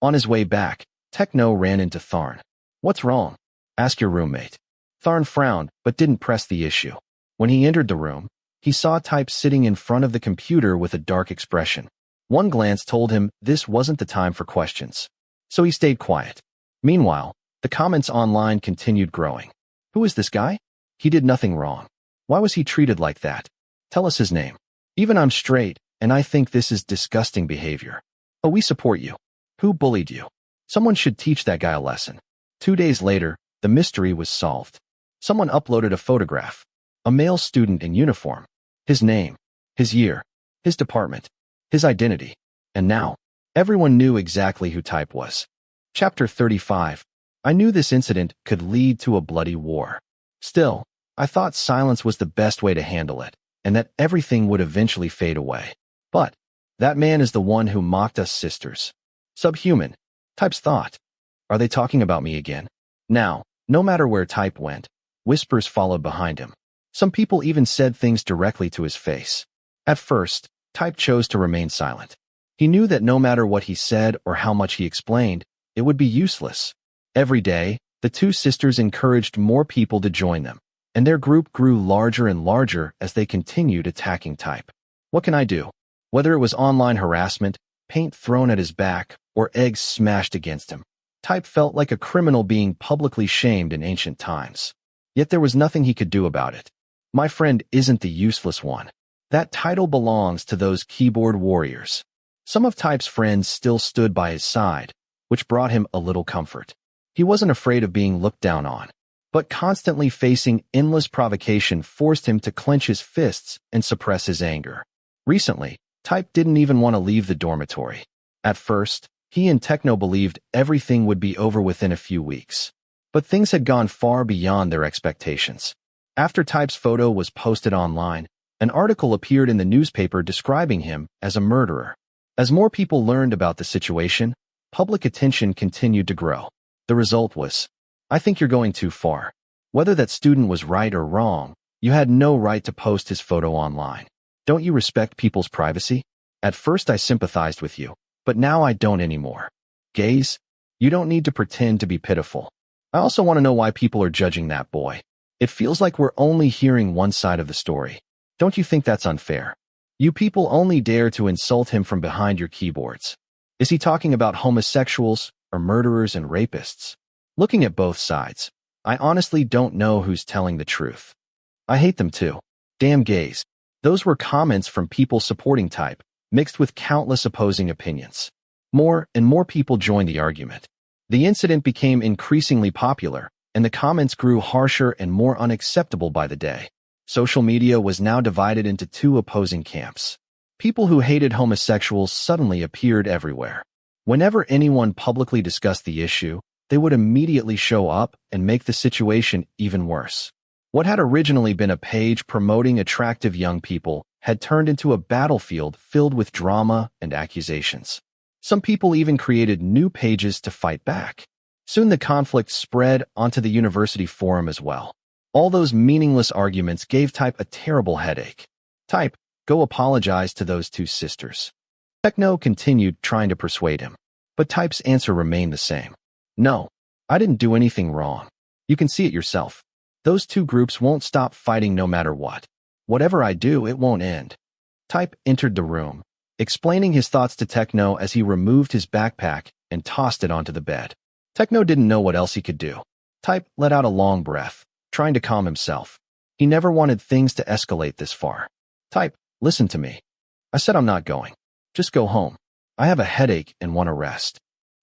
Speaker 1: On his way back, Techno ran into Tharn. What's wrong? Ask your roommate. Tharn frowned, but didn't press the issue. When he entered the room, he saw Type sitting in front of the computer with a dark expression. One glance told him this wasn't the time for questions. So he stayed quiet. Meanwhile, the comments online continued growing. Who is this guy? He did nothing wrong. Why was he treated like that? Tell us his name. Even I'm straight, and I think this is disgusting behavior. Oh, we support you. Who bullied you? Someone should teach that guy a lesson. 2 days later, the mystery was solved. Someone uploaded a photograph. A male student in uniform. His name, his year, his department, his identity. And now, everyone knew exactly who Type was. Chapter 35. I knew this incident could lead to a bloody war. Still, I thought silence was the best way to handle it, and that everything would eventually fade away. But that man is the one who mocked us sisters. Subhuman, Type's thought. Are they talking about me again? Now, no matter where Type went, whispers followed behind him. Some people even said things directly to his face. At first, Type chose to remain silent. He knew that no matter what he said or how much he explained, it would be useless. Every day, the two sisters encouraged more people to join them, and their group grew larger and larger as they continued attacking Type. What can I do? Whether it was online harassment, paint thrown at his back, or eggs smashed against him, Type felt like a criminal being publicly shamed in ancient times. Yet there was nothing he could do about it. My friend isn't the useless one. That title belongs to those keyboard warriors. Some of Type's friends still stood by his side, which brought him a little comfort. He wasn't afraid of being looked down on, but constantly facing endless provocation forced him to clench his fists and suppress his anger. Recently, Type didn't even want to leave the dormitory. At first, he and Techno believed everything would be over within a few weeks. But things had gone far beyond their expectations. After Type's photo was posted online, an article appeared in the newspaper describing him as a murderer. As more people learned about the situation, public attention continued to grow. The result was, I think you're going too far. Whether that student was right or wrong, you had no right to post his photo online. Don't you respect people's privacy? At first I sympathized with you, but now I don't anymore. Gays, you don't need to pretend to be pitiful. I also want to know why people are judging that boy. It feels like we're only hearing one side of the story. Don't you think that's unfair? You people only dare to insult him from behind your keyboards. Is he talking about homosexuals or murderers and rapists? Looking at both sides, I honestly don't know who's telling the truth. I hate them too. Damn gays. Those were comments from people supporting Type, mixed with countless opposing opinions. More and more people joined the argument. The incident became increasingly popular, and the comments grew harsher and more unacceptable by the day. Social media was now divided into two opposing camps. People who hated homosexuals suddenly appeared everywhere. Whenever anyone publicly discussed the issue, they would immediately show up and make the situation even worse. What had originally been a page promoting attractive young people had turned into a battlefield filled with drama and accusations. Some people even created new pages to fight back. Soon the conflict spread onto the university forum as well. All those meaningless arguments gave Type a terrible headache. Type, go apologize to those two sisters. Techno continued trying to persuade him, but Type's answer remained the same. No, I didn't do anything wrong. You can see it yourself. Those two groups won't stop fighting no matter what. Whatever I do, it won't end. Type entered the room, explaining his thoughts to Techno as he removed his backpack and tossed it onto the bed. Techno didn't know what else he could do. Type let out a long breath, trying to calm himself. He never wanted things to escalate this far. Type, listen to me. I said I'm not going. Just go home. I have a headache and want to rest.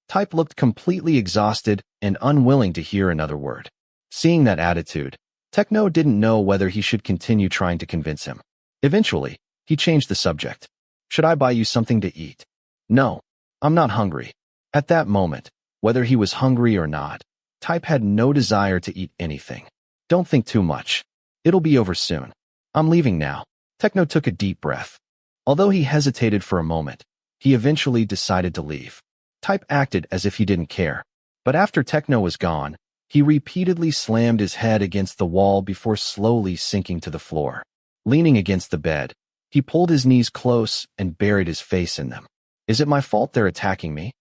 Speaker 1: Type looked completely exhausted and unwilling to hear another word. Seeing that attitude, Techno didn't know whether he should continue trying to convince him. Eventually, he changed the subject. Should I buy you something to eat? No, I'm not hungry. At that moment, whether he was hungry or not, Type had no desire to eat anything. Don't think too much. It'll be over soon. I'm leaving now. Techno took a deep breath. Although he hesitated for a moment, he eventually decided to leave. Type acted as if he didn't care. But after Techno was gone, he repeatedly slammed his head against the wall before slowly sinking to the floor. Leaning against the bed, he pulled his knees close and buried his face in them. Is it my fault they're attacking me?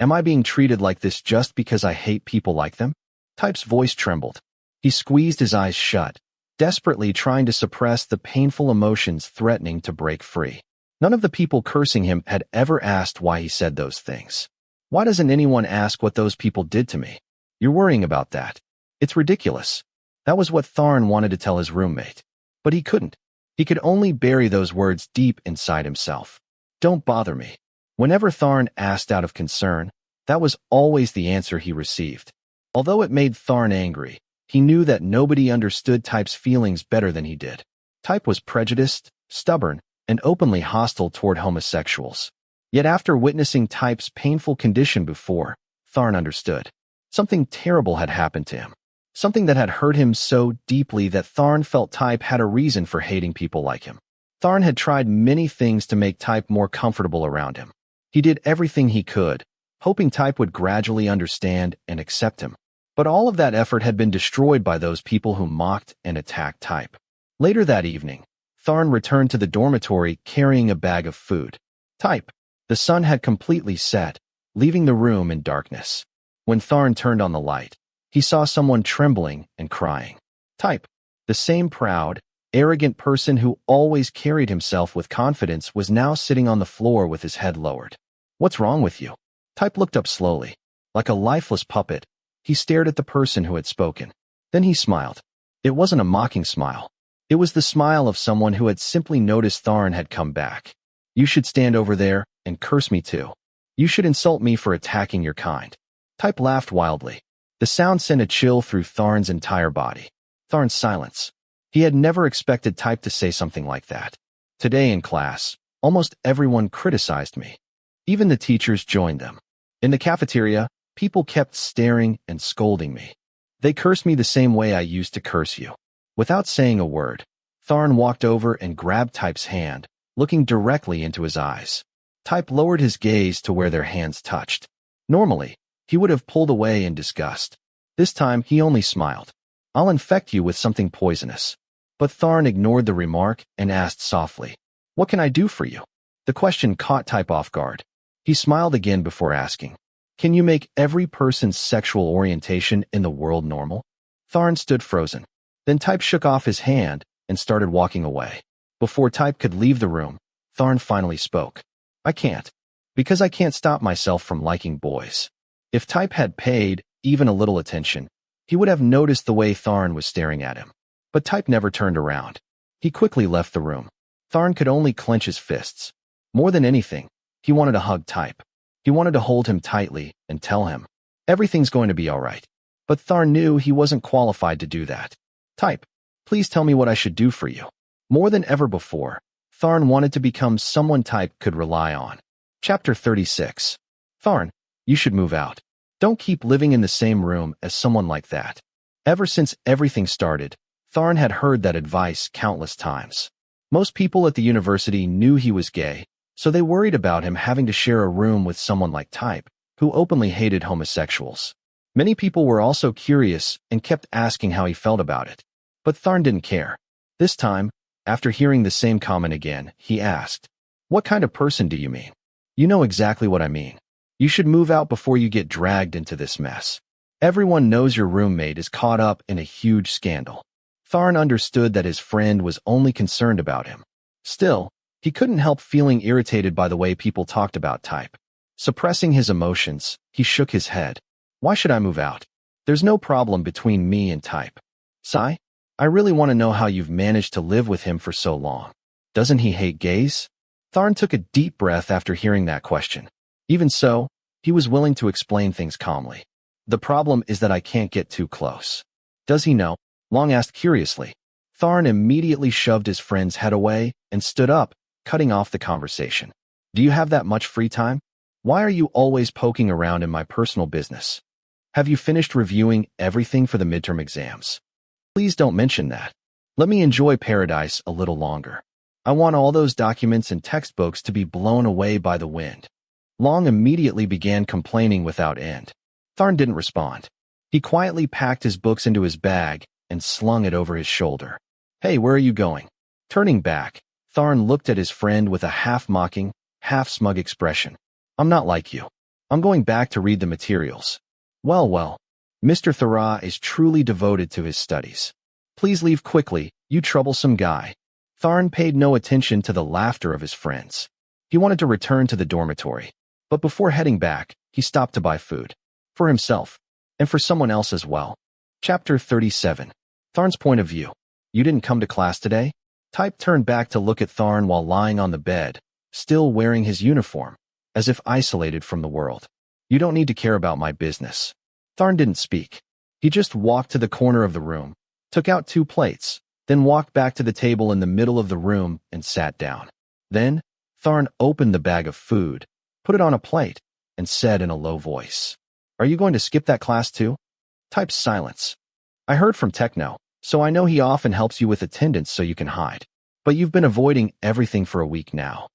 Speaker 1: Am I being treated like this just because I hate people like them? Type's voice trembled. He squeezed his eyes shut, desperately trying to suppress the painful emotions threatening to break free. None of the people cursing him had ever asked why he said those things. Why doesn't anyone ask what those people did to me? You're worrying about that. It's ridiculous. That was what Tharn wanted to tell his roommate. But he couldn't. He could only bury those words deep inside himself. Don't bother me. Whenever Tharn asked out of concern, that was always the answer he received. Although it made Tharn angry, he knew that nobody understood Type's feelings better than he did. Type was prejudiced, stubborn, and openly hostile toward homosexuals. Yet after witnessing Type's painful condition before, Tharn understood. Something terrible had happened to him. Something that had hurt him so deeply that Tharn felt Type had a reason for hating people like him. Tharn had tried many things to make Type more comfortable around him. He did everything he could, hoping Type would gradually understand and accept him. But all of that effort had been destroyed by those people who mocked and attacked Type. Later that evening, Tharn returned to the dormitory carrying a bag of food. Type. The sun had completely set, leaving the room in darkness. When Tharn turned on the light, he saw someone trembling and crying. Type. The same proud, arrogant person who always carried himself with confidence was now sitting on the floor with his head lowered. What's wrong with you? Type looked up slowly. Like a lifeless puppet, he stared at the person who had spoken. Then he smiled. It wasn't a mocking smile. It was the smile of someone who had simply noticed Tharn had come back. You should stand over there and curse me too. You should insult me for attacking your kind. Type laughed wildly. The sound sent a chill through Tharn's entire body. Tharn's silence. He had never expected Type to say something like that. Today in class, almost everyone criticized me. Even the teachers joined them. In the cafeteria, people kept staring and scolding me. They cursed me the same way I used to curse you. Without saying a word, Tharn walked over and grabbed Type's hand, looking directly into his eyes. Type lowered his gaze to where their hands touched. Normally, he would have pulled away in disgust. This time, he only smiled. I'll infect you with something poisonous. But Tharn ignored the remark and asked softly, What can I do for you? The question caught Type off guard. He smiled again before asking, Can you make every person's sexual orientation in the world normal? Tharn stood frozen. Then Type shook off his hand and started walking away. Before Type could leave the room, Tharn finally spoke. I can't. Because I can't stop myself from liking boys. If Type had paid even a little attention, he would have noticed the way Tharn was staring at him. But Type never turned around. He quickly left the room. Tharn could only clench his fists. More than anything, he wanted to hug Type. He wanted to hold him tightly and tell him, everything's going to be all right. But Tharn knew he wasn't qualified to do that. Type, please tell me what I should do for you. More than ever before, Tharn wanted to become someone Type could rely on. Chapter 36. Tharn, you should move out. Don't keep living in the same room as someone like that. Ever since everything started, Tharn had heard that advice countless times. Most people at the university knew he was gay, so they worried about him having to share a room with someone like Type, who openly hated homosexuals. Many people were also curious and kept asking how he felt about it. But Tharn didn't care. This time, after hearing the same comment again, he asked, What kind of person do you mean? You know exactly what I mean. You should move out before you get dragged into this mess. Everyone knows your roommate is caught up in a huge scandal. Tharn understood that his friend was only concerned about him. Still, he couldn't help feeling irritated by the way people talked about Type. Suppressing his emotions, he shook his head. Why should I move out? There's no problem between me and Type. Sigh? I really want to know how you've managed to live with him for so long. Doesn't he hate gays? Tharn took a deep breath after hearing that question. Even so, he was willing to explain things calmly. The problem is that I can't get too close. Does he know? Long asked curiously. Tharn immediately shoved his friend's head away and stood up, cutting off the conversation. Do you have that much free time? Why are you always poking around in my personal business? Have you finished reviewing everything for the midterm exams? Please don't mention that. Let me enjoy paradise a little longer. I want all those documents and textbooks to be blown away by the wind. Long immediately began complaining without end. Tharn didn't respond. He quietly packed his books into his bag and slung it over his shoulder. Hey, where are you going? Turning back, Tharn looked at his friend with a half-mocking, half-smug expression. I'm not like you. I'm going back to read the materials. Well, Mr. Thara is truly devoted to his studies. Please leave quickly, you troublesome guy. Tharn paid no attention to the laughter of his friends. He wanted to return to the dormitory. But before heading back, he stopped to buy food. For himself. And for someone else as well. Chapter 37. Tharn's point of view. You didn't come to class today? Type turned back to look at Tharn while lying on the bed, still wearing his uniform, as if isolated from the world. You don't need to care about my business. Tharn didn't speak. He just walked to the corner of the room, took out 2 plates, then walked back to the table in the middle of the room and sat down. Then, Tharn opened the bag of food, put it on a plate, and said in a low voice, Are you going to skip that class too? Type's silence. I heard from Techno, so I know he often helps you with attendance so you can hide. But you've been avoiding everything for a week now.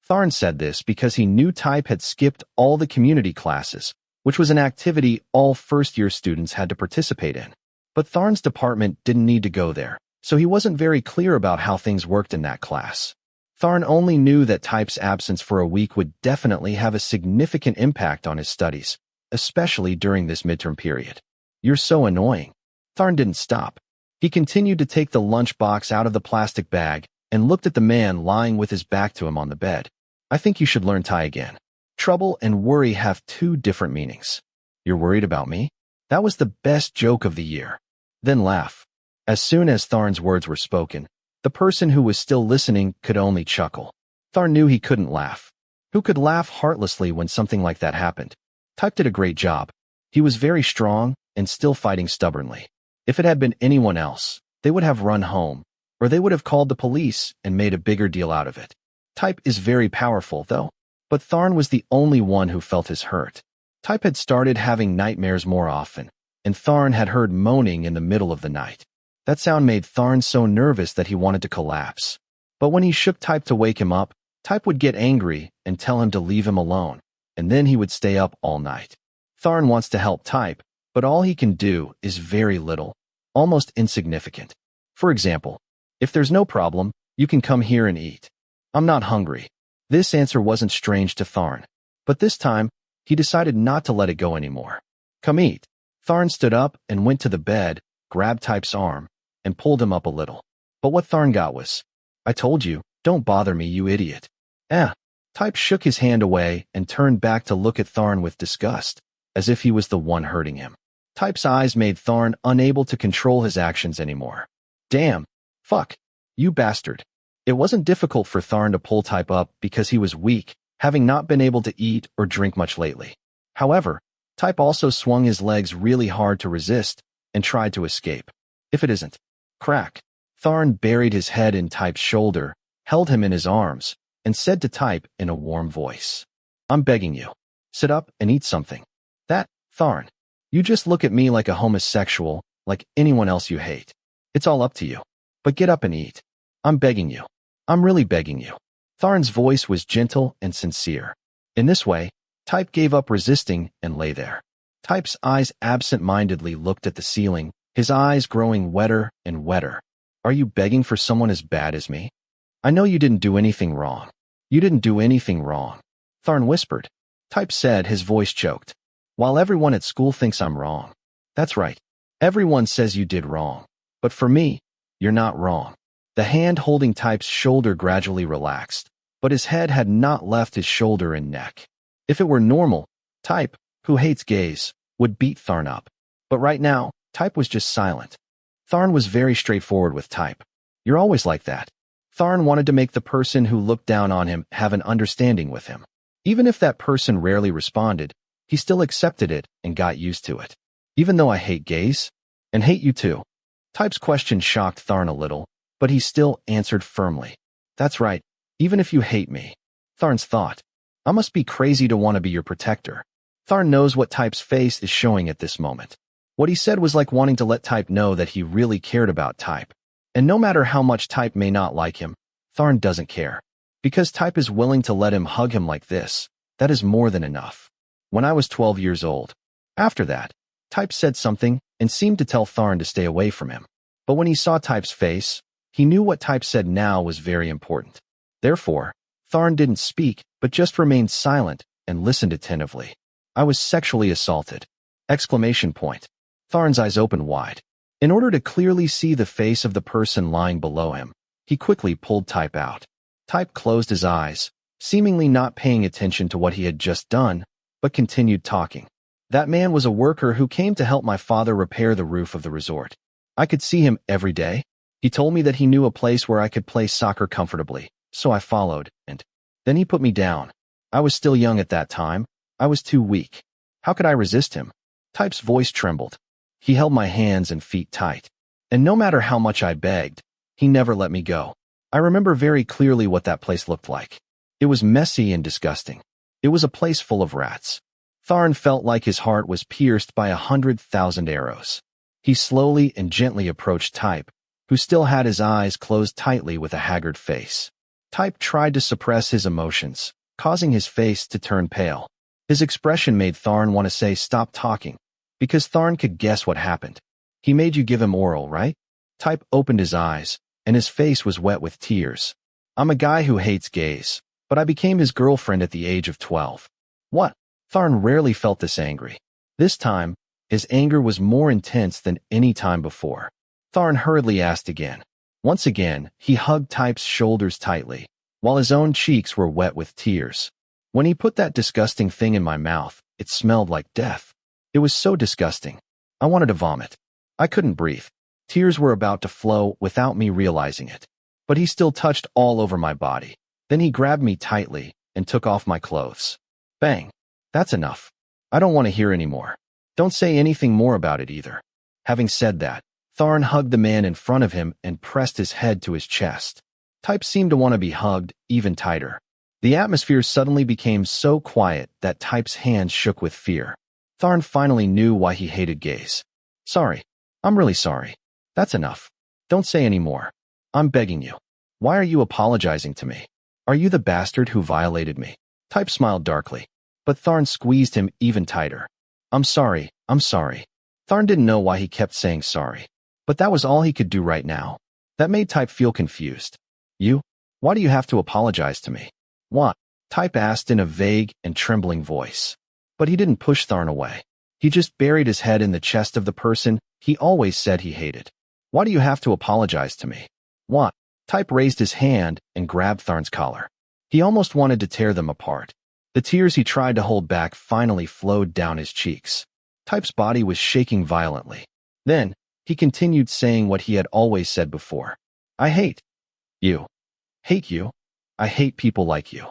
Speaker 1: Tharn said this because he knew Type had skipped all the community classes, which was an activity all first-year students had to participate in. But Tharn's department didn't need to go there, so he wasn't very clear about how things worked in that class. Tharn only knew that Type's absence for a week would definitely have a significant impact on his studies, especially during this midterm period. You're so annoying. Tharn didn't stop. He continued to take the lunchbox out of the plastic bag and looked at the man lying with his back to him on the bed. I think you should learn Thai again. Trouble and worry have 2 different meanings. You're worried about me? That was the best joke of the year. Then laugh. As soon as Tharn's words were spoken, the person who was still listening could only chuckle. Tharn knew he couldn't laugh. Who could laugh heartlessly when something like that happened? Type did a great job. He was very strong and still fighting stubbornly. If it had been anyone else, they would have run home, or they would have called the police and made a bigger deal out of it. Type is very powerful, though. But Tharn was the only one who felt his hurt. Type had started having nightmares more often, and Tharn had heard moaning in the middle of the night. That sound made Tharn so nervous that he wanted to collapse. But when he shook Type to wake him up, Type would get angry and tell him to leave him alone, and then he would stay up all night. Tharn wants to help Type, but all he can do is very little, almost insignificant. For example, if there's no problem, you can come here and eat. I'm not hungry. This answer wasn't strange to Tharn, but this time, he decided not to let it go anymore. Come eat. Tharn stood up and went to the bed, grabbed Type's arm, and pulled him up a little. But what Tharn got was, I told you, don't bother me, you idiot. Type shook his hand away and turned back to look at Tharn with disgust, as if he was the one hurting him. Type's eyes made Tharn unable to control his actions anymore. Damn. Fuck. You bastard. It wasn't difficult for Tharn to pull Type up because he was weak, having not been able to eat or drink much lately. However, Type also swung his legs really hard to resist and tried to escape. If it isn't. Crack. Tharn buried his head in Type's shoulder, held him in his arms, and said to Type in a warm voice, I'm begging you. Sit up and eat something. Tharn. You just look at me like a homosexual, like anyone else you hate. It's all up to you. But get up and eat. I'm begging you. I'm really begging you. Tharn's voice was gentle and sincere. In this way, Type gave up resisting and lay there. Type's eyes absent-mindedly looked at the ceiling, his eyes growing wetter and wetter. Are you begging for someone as bad as me? I know you didn't do anything wrong. You didn't do anything wrong. Tharn whispered. Type said, his voice choked. While everyone at school thinks I'm wrong. That's right. Everyone says you did wrong. But for me, you're not wrong. The hand holding Type's shoulder gradually relaxed, but his head had not left his shoulder and neck. If it were normal, Type, who hates gays, would beat Tharn up. But right now, Type was just silent. Tharn was very straightforward with Type. You're always like that. Tharn wanted to make the person who looked down on him have an understanding with him. Even if that person rarely responded, he still accepted it and got used to it. Even though I hate gays, and hate you too. Type's question shocked Tharn a little, but he still answered firmly. That's right, even if you hate me. Tharn's thought. I must be crazy to want to be your protector. Tharn knows what Type's face is showing at this moment. What he said was like wanting to let Type know that he really cared about Type. And no matter how much Type may not like him, Tharn doesn't care. Because Type is willing to let him hug him like this, that is more than enough. When I was 12 years old. After that, Type said something and seemed to tell Tharn to stay away from him. But when he saw Type's face, He knew what Type said now was very important. Therefore, Tharn didn't speak, but just remained silent and listened attentively. I was sexually assaulted! Exclamation point. Tharn's eyes opened wide. In order to clearly see the face of the person lying below him, he quickly pulled Type out. Type closed his eyes, seemingly not paying attention to what he had just done, but continued talking. That man was a worker who came to help my father repair the roof of the resort. I could see him every day. He told me that he knew a place where I could play soccer comfortably, so I followed, and then he put me down. I was still young at that time. I was too weak. How could I resist him? Type's voice trembled. He held my hands and feet tight, and no matter how much I begged, he never let me go. I remember very clearly what that place looked like. It was messy and disgusting. It was a place full of rats. Tharn felt like his heart was pierced by 100,000 arrows. He slowly and gently approached Type, who still had his eyes closed tightly with a haggard face. Type tried to suppress his emotions, causing his face to turn pale. His expression made Tharn want to say stop talking, because Tharn could guess what happened. He made you give him oral, right? Type opened his eyes, and his face was wet with tears. I'm a guy who hates gays, but I became his girlfriend at the age of 12. What? Tharn rarely felt this angry. This time, his anger was more intense than any time before. Tharn hurriedly asked again. Once again, he hugged Type's shoulders tightly, while his own cheeks were wet with tears. When he put that disgusting thing in my mouth, it smelled like death. It was so disgusting. I wanted to vomit. I couldn't breathe. Tears were about to flow without me realizing it. But he still touched all over my body. Then he grabbed me tightly and took off my clothes. Bang. That's enough. I don't want to hear any more. Don't say anything more about it either. Having said that, Tharn hugged the man in front of him and pressed his head to his chest. Type seemed to want to be hugged even tighter. The atmosphere suddenly became so quiet that Type's hands shook with fear. Tharn finally knew why he hated gays. Sorry. I'm really sorry. That's enough. Don't say any more. I'm begging you. Why are you apologizing to me? Are you the bastard who violated me? Type smiled darkly, but Tharn squeezed him even tighter. I'm sorry. Tharn didn't know why he kept saying sorry, but that was all he could do right now. That made Type feel confused. You? Why do you have to apologize to me? What? Type asked in a vague and trembling voice. But he didn't push Tharn away. He just buried his head in the chest of the person he always said he hated. Why do you have to apologize to me? What? Type raised his hand and grabbed Tharn's collar. He almost wanted to tear them apart. The tears he tried to hold back finally flowed down his cheeks. Type's body was shaking violently. Then, he continued saying what he had always said before. I hate you. Hate you. I hate people like you.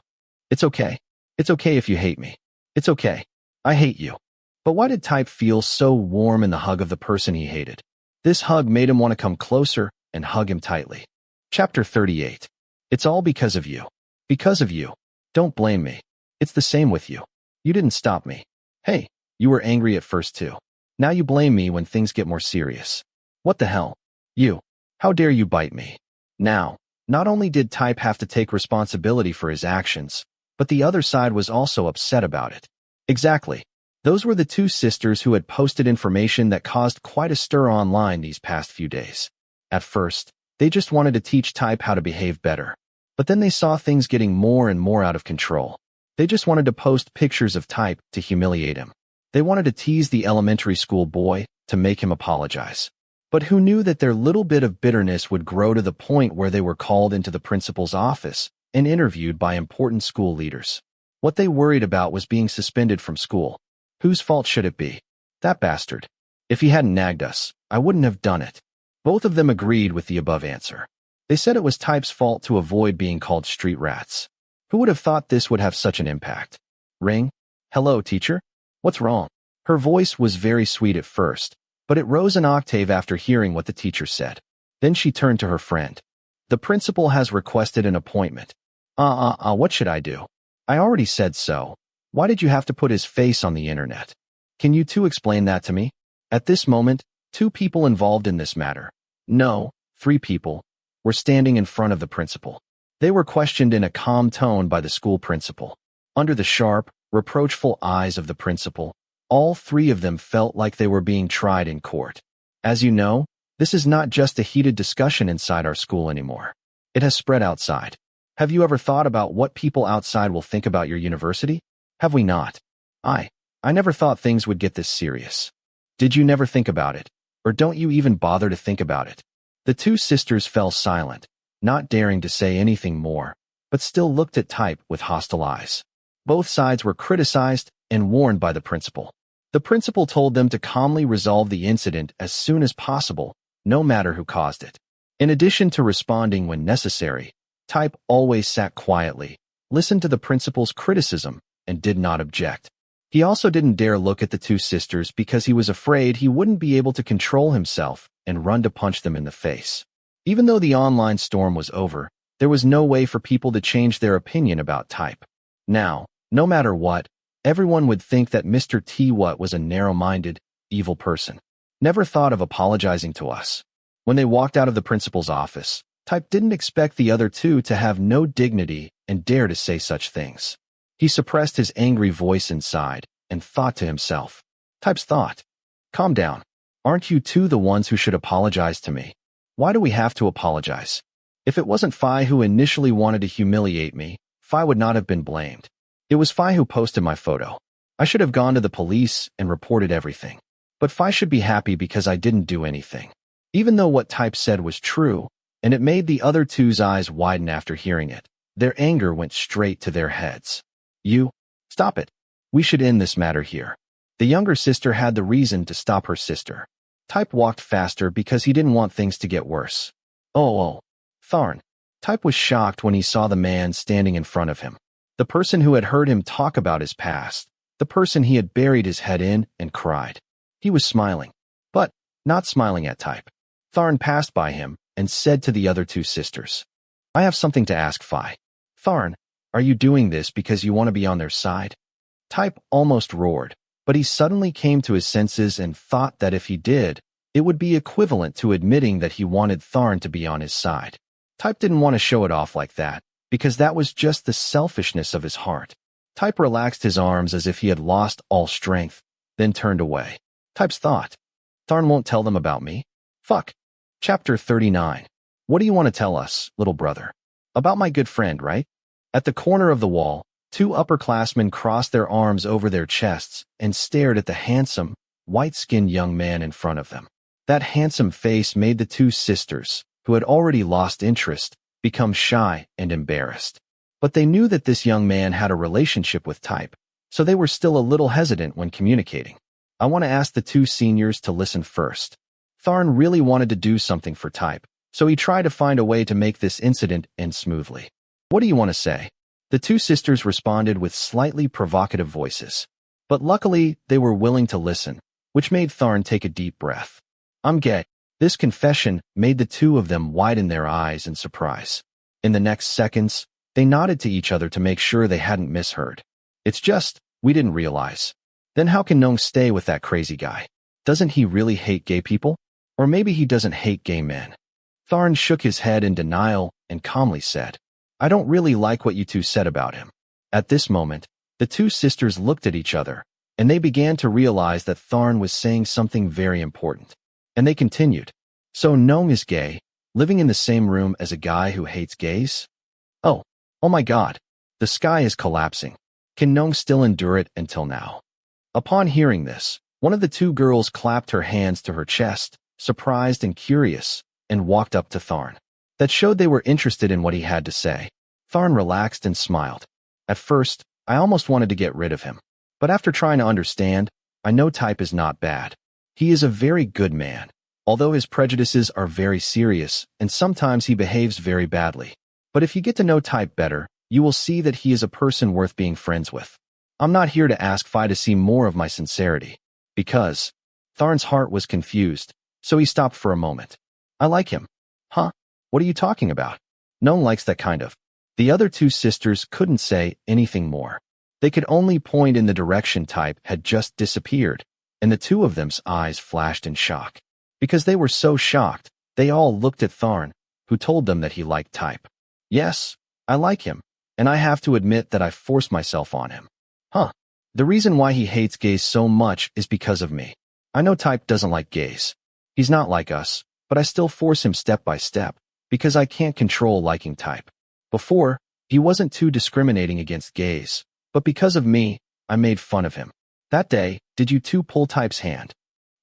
Speaker 1: It's okay. It's okay if you hate me. It's okay. I hate you. But why did Type feel so warm in the hug of the person he hated? This hug made him want to come closer and hug him tightly. Chapter 38. It's all because of you. Because of you. Don't blame me. It's the same with you. You didn't stop me. Hey, you were angry at first too. Now you blame me when things get more serious. What the hell? You. How dare you bite me? Now, not only did Type have to take responsibility for his actions, but the other side was also upset about it. Exactly. Those were the two sisters who had posted information that caused quite a stir online these past few days. At first, they just wanted to teach Type how to behave better. But then they saw things getting more and more out of control. They just wanted to post pictures of Type to humiliate him. They wanted to tease the elementary school boy to make him apologize. But who knew that their little bit of bitterness would grow to the point where they were called into the principal's office and interviewed by important school leaders. What they worried about was being suspended from school. Whose fault should it be? That bastard. If he hadn't nagged us, I wouldn't have done it. Both of them agreed with the above answer. They said it was Type's fault to avoid being called street rats. Who would have thought this would have such an impact? Ring? Hello, teacher? What's wrong? Her voice was very sweet at first, but it rose an octave after hearing what the teacher said. Then she turned to her friend. The principal has requested an appointment. What should I do? I already said so. Why did you have to put his face on the internet? Can you two explain that to me? At this moment, two people involved in this matter. No, three people were standing in front of the principal. They were questioned in a calm tone by the school principal. Under the sharp, reproachful eyes of the principal, all three of them felt like they were being tried in court. As you know, This is not just a heated discussion inside our school anymore. It has spread outside. Have you ever thought about what people outside will think about your university? Have we not? I never thought things would get this serious. Did you never think about it? Or don't you even bother to think about it? The two sisters fell silent, not daring to say anything more, but still looked at Type with hostile eyes. Both sides were criticized and warned by the principal. The principal told them to calmly resolve the incident as soon as possible, no matter who caused it. In addition to responding when necessary, Type always sat quietly, listened to the principal's criticism, and did not object. He also didn't dare look at the two sisters because he was afraid he wouldn't be able to control himself and run to punch them in the face. Even though the online storm was over, there was no way for people to change their opinion about Type. Now, no matter what, everyone would think that Mr. Thiwat was a narrow-minded, evil person. Never thought of apologizing to us. When they walked out of the principal's office, Type didn't expect the other two to have no dignity and dare to say such things. He suppressed his angry voice inside and thought to himself. Type's thought. Calm down. Aren't you two the ones who should apologize to me? Why do we have to apologize? If it wasn't Phi who initially wanted to humiliate me, Phi would not have been blamed. It was Phi who posted my photo. I should have gone to the police and reported everything. But Phi should be happy because I didn't do anything. Even though what Type said was true, and it made the other two's eyes widen after hearing it, their anger went straight to their heads. Stop it. We should end this matter here. The younger sister had the reason to stop her sister. Type walked faster because he didn't want things to get worse. Oh, Tharn. Type was shocked when he saw the man standing in front of him. The person who had heard him talk about his past, the person he had buried his head in and cried. He was smiling, but not smiling at Type. Tharn passed by him and said to the other two sisters, I have something to ask Phi. Tharn, are you doing this because you want to be on their side? Type almost roared, but he suddenly came to his senses and thought that if he did, it would be equivalent to admitting that he wanted Tharn to be on his side. Type didn't want to show it off like that, because that was just the selfishness of his heart. Type relaxed his arms as if he had lost all strength, then turned away. Type's thought. Tharn won't tell them about me? Fuck. Chapter 39. What do you want to tell us, little brother? About my good friend, right? At the corner of the wall, two upperclassmen crossed their arms over their chests and stared at the handsome, white-skinned young man in front of them. That handsome face made the two sisters, who had already lost interest, become shy and embarrassed. But they knew that this young man had a relationship with Type, so they were still a little hesitant when communicating. I want to ask the two seniors to listen first. Tharn really wanted to do something for Type, so he tried to find a way to make this incident end smoothly. What do you want to say? The two sisters responded with slightly provocative voices. But luckily, they were willing to listen, which made Tharn take a deep breath. I'm gay. This confession made the two of them widen their eyes in surprise. In the next seconds, they nodded to each other to make sure they hadn't misheard. It's just, we didn't realize. Then how can Nong stay with that crazy guy? Doesn't he really hate gay people? Or maybe he doesn't hate gay men. Tharn shook his head in denial and calmly said, I don't really like what you two said about him. At this moment, the two sisters looked at each other, and they began to realize that Tharn was saying something very important. And they continued, so Nong is gay, living in the same room as a guy who hates gays? Oh my God, the sky is collapsing. Can Nong still endure it until now? Upon hearing this, one of the two girls clapped her hands to her chest, surprised and curious, and walked up to Tharn. That showed they were interested in what he had to say. Tharn relaxed and smiled. At first, I almost wanted to get rid of him. But after trying to understand, I know Type is not bad. He is a very good man, although his prejudices are very serious, and sometimes he behaves very badly. But if you get to know Type better, you will see that he is a person worth being friends with. I'm not here to ask Phi to see more of my sincerity, because Tharn's heart was confused, so he stopped for a moment. I like him. Huh? What are you talking about? No one likes that kind of. The other two sisters couldn't say anything more. They could only point in the direction Type had just disappeared, and the two of them's eyes flashed in shock. Because they were so shocked, they all looked at Tharn, who told them that he liked Type. Yes, I like him, and I have to admit that I forced myself on him. Huh. The reason why he hates gays so much is because of me. I know Type doesn't like gays. He's not like us, but I still force him step by step, because I can't control liking Type. Before, he wasn't too discriminating against gays, but because of me, I made fun of him. That day, did you two pull Type's hand?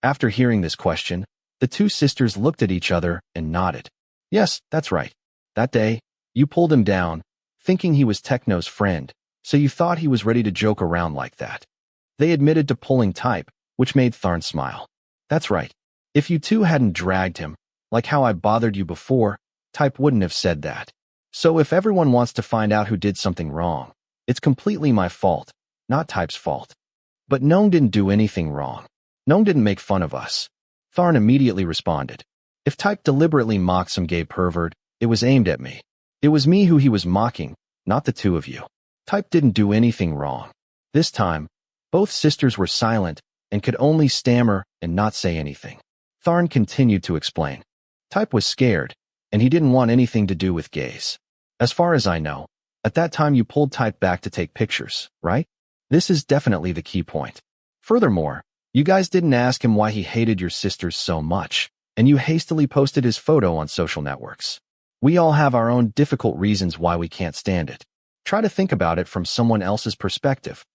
Speaker 1: After hearing this question, the two sisters looked at each other and nodded. Yes, that's right. That day, you pulled him down, thinking he was Techno's friend, so you thought he was ready to joke around like that. They admitted to pulling Type, which made Tharn smile. That's right. If you two hadn't dragged him, like how I bothered you before, Type wouldn't have said that. So if everyone wants to find out who did something wrong, it's completely my fault, not Type's fault. But Nong didn't do anything wrong. Nong didn't make fun of us. Tharn immediately responded. If Type deliberately mocked some gay pervert, it was aimed at me. It was me who he was mocking, not the two of you. Type didn't do anything wrong. This time, both sisters were silent and could only stammer and not say anything. Tharn continued to explain. Type was scared, and he didn't want anything to do with gays. As far as I know, at that time you pulled Type back to take pictures, right? This is definitely the key point. Furthermore, you guys didn't ask him why he hated your sisters so much, and you hastily posted his photo on social networks. We all have our own difficult reasons why we can't stand it. Try to think about it from someone else's perspective.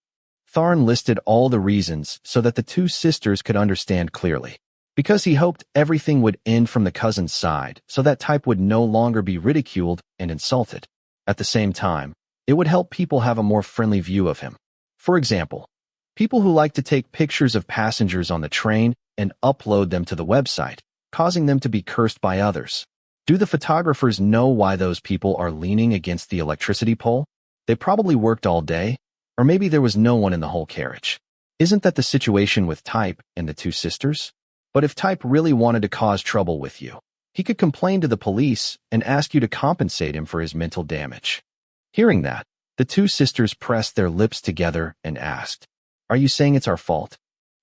Speaker 1: Tharn listed all the reasons so that the two sisters could understand clearly. Because he hoped everything would end from the cousin's side so that Type would no longer be ridiculed and insulted. At the same time, it would help people have a more friendly view of him. For example, people who like to take pictures of passengers on the train and upload them to the website, causing them to be cursed by others. Do the photographers know why those people are leaning against the electricity pole? They probably worked all day, or maybe there was no one in the whole carriage. Isn't that the situation with Type and the two sisters? But if Type really wanted to cause trouble with you, he could complain to the police and ask you to compensate him for his mental damage. Hearing that, the two sisters pressed their lips together and asked, "Are you saying it's our fault?"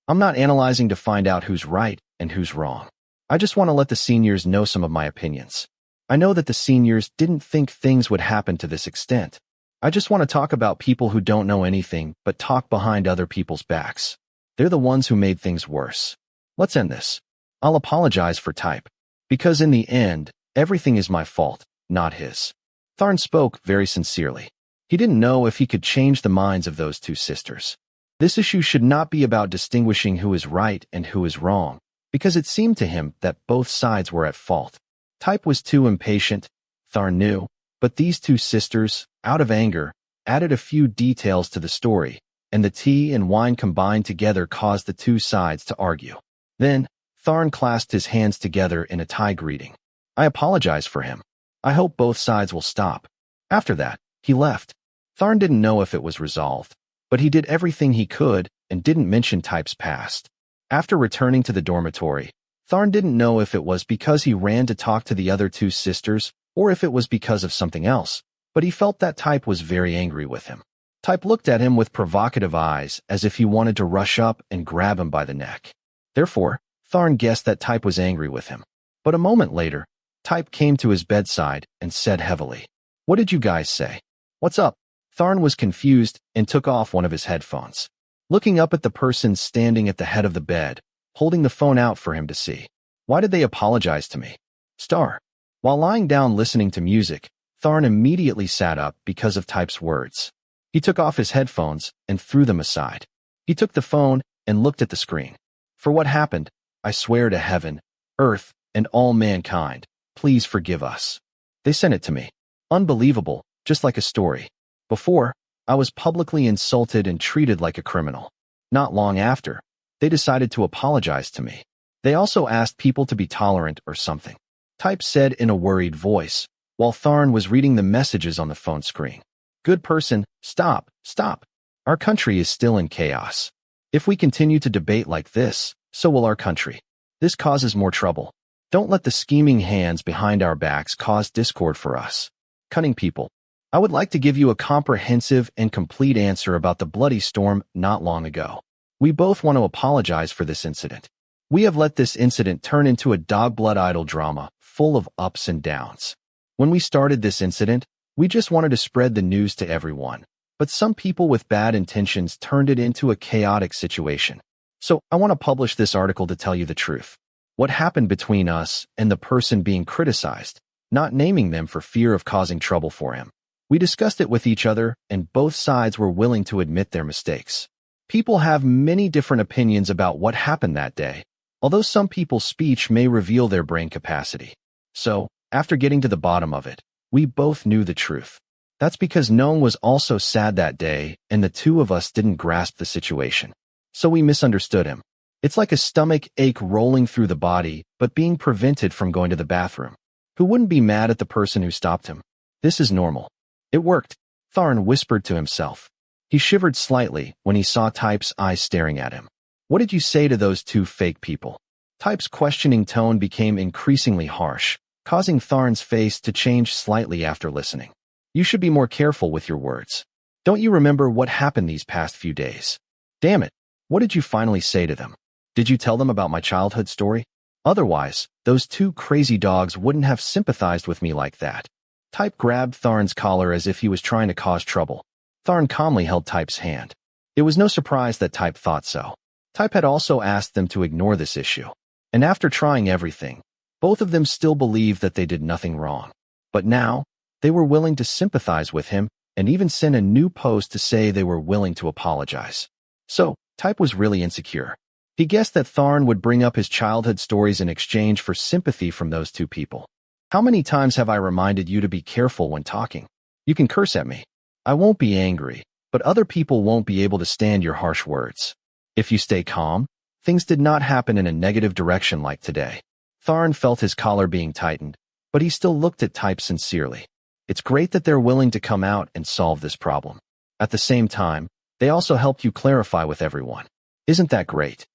Speaker 1: I'm not analyzing to find out who's right and who's wrong. I just want to let the seniors know some of my opinions. I know that the seniors didn't think things would happen to this extent. I just want to talk about people who don't know anything but talk behind other people's backs. They're the ones who made things worse. Let's end this. I'll apologize for Type, because in the end, everything is my fault, not his. Tharn spoke very sincerely. He didn't know if he could change the minds of those two sisters. This issue should not be about distinguishing who is right and who is wrong, because it seemed to him that both sides were at fault. Type was too impatient, Tharn knew, but these two sisters, out of anger, added a few details to the story, and the tea and wine combined together caused the two sides to argue. Then, Tharn clasped his hands together in a Thai greeting. I apologize for him. I hope both sides will stop. After that, he left. Tharn didn't know if it was resolved, but he did everything he could and didn't mention Type's past. After returning to the dormitory, Tharn didn't know if it was because he ran to talk to the other two sisters or if it was because of something else, but he felt that Type was very angry with him. Type looked at him with provocative eyes as if he wanted to rush up and grab him by the neck. Therefore, Tharn guessed that Type was angry with him. But a moment later, Type came to his bedside and said heavily, "What did you guys say? What's up?" Tharn was confused and took off one of his headphones. Looking up at the person standing at the head of the bed, holding the phone out for him to see. Why did they apologize to me? Star. While lying down listening to music, Tharn immediately sat up because of Type's words. He took off his headphones and threw them aside. He took the phone and looked at the screen. For what happened, I swear to heaven, earth, and all mankind, please forgive us. They sent it to me. Unbelievable, just like a story. Before, I was publicly insulted and treated like a criminal. Not long after, they decided to apologize to me. They also asked people to be tolerant or something. Type said in a worried voice, while Tharn was reading the messages on the phone screen. Good person, stop, stop. Our country is still in chaos. If we continue to debate like this, so will our country. This causes more trouble. Don't let the scheming hands behind our backs cause discord for us. Cunning people. I would like to give you a comprehensive and complete answer about the bloody storm not long ago. We both want to apologize for this incident. We have let this incident turn into a dog blood idol drama full of ups and downs. When we started this incident, we just wanted to spread the news to everyone. But some people with bad intentions turned it into a chaotic situation. So I want to publish this article to tell you the truth. what happened between us and the person being criticized, not naming them for fear of causing trouble for him. We discussed it with each other, and both sides were willing to admit their mistakes. People have many different opinions about what happened that day, although some people's speech may reveal their brain capacity. So, after getting to the bottom of it, we both knew the truth. That's because Nong was also sad that day, and the two of us didn't grasp the situation. So we misunderstood him. It's like a stomach ache rolling through the body, but being prevented from going to the bathroom. Who wouldn't be mad at the person who stopped him? This is normal. It worked, Tharn whispered to himself. He shivered slightly when he saw Type's eyes staring at him. What did you say to those two fake people? Type's questioning tone became increasingly harsh, causing Tharn's face to change slightly after listening. You should be more careful with your words. Don't you remember what happened these past few days? Damn it, what did you finally say to them? Did you tell them about my childhood story? Otherwise, those two crazy dogs wouldn't have sympathized with me like that. Type grabbed Tharn's collar as if he was trying to cause trouble. Tharn calmly held Type's hand. It was no surprise that Type thought so. Type had also asked them to ignore this issue. And after trying everything, both of them still believed that they did nothing wrong. But now, they were willing to sympathize with him and even sent a new post to say they were willing to apologize. So, Type was really insecure. He guessed that Tharn would bring up his childhood stories in exchange for sympathy from those two people. How many times have I reminded you to be careful when talking? You can curse at me. I won't be angry, but other people won't be able to stand your harsh words. If you stay calm, things did not happen in a negative direction like today. Tharn felt his collar being tightened, but he still looked at Type sincerely. It's great that they're willing to come out and solve this problem. At the same time, they also helped you clarify with everyone. Isn't that great?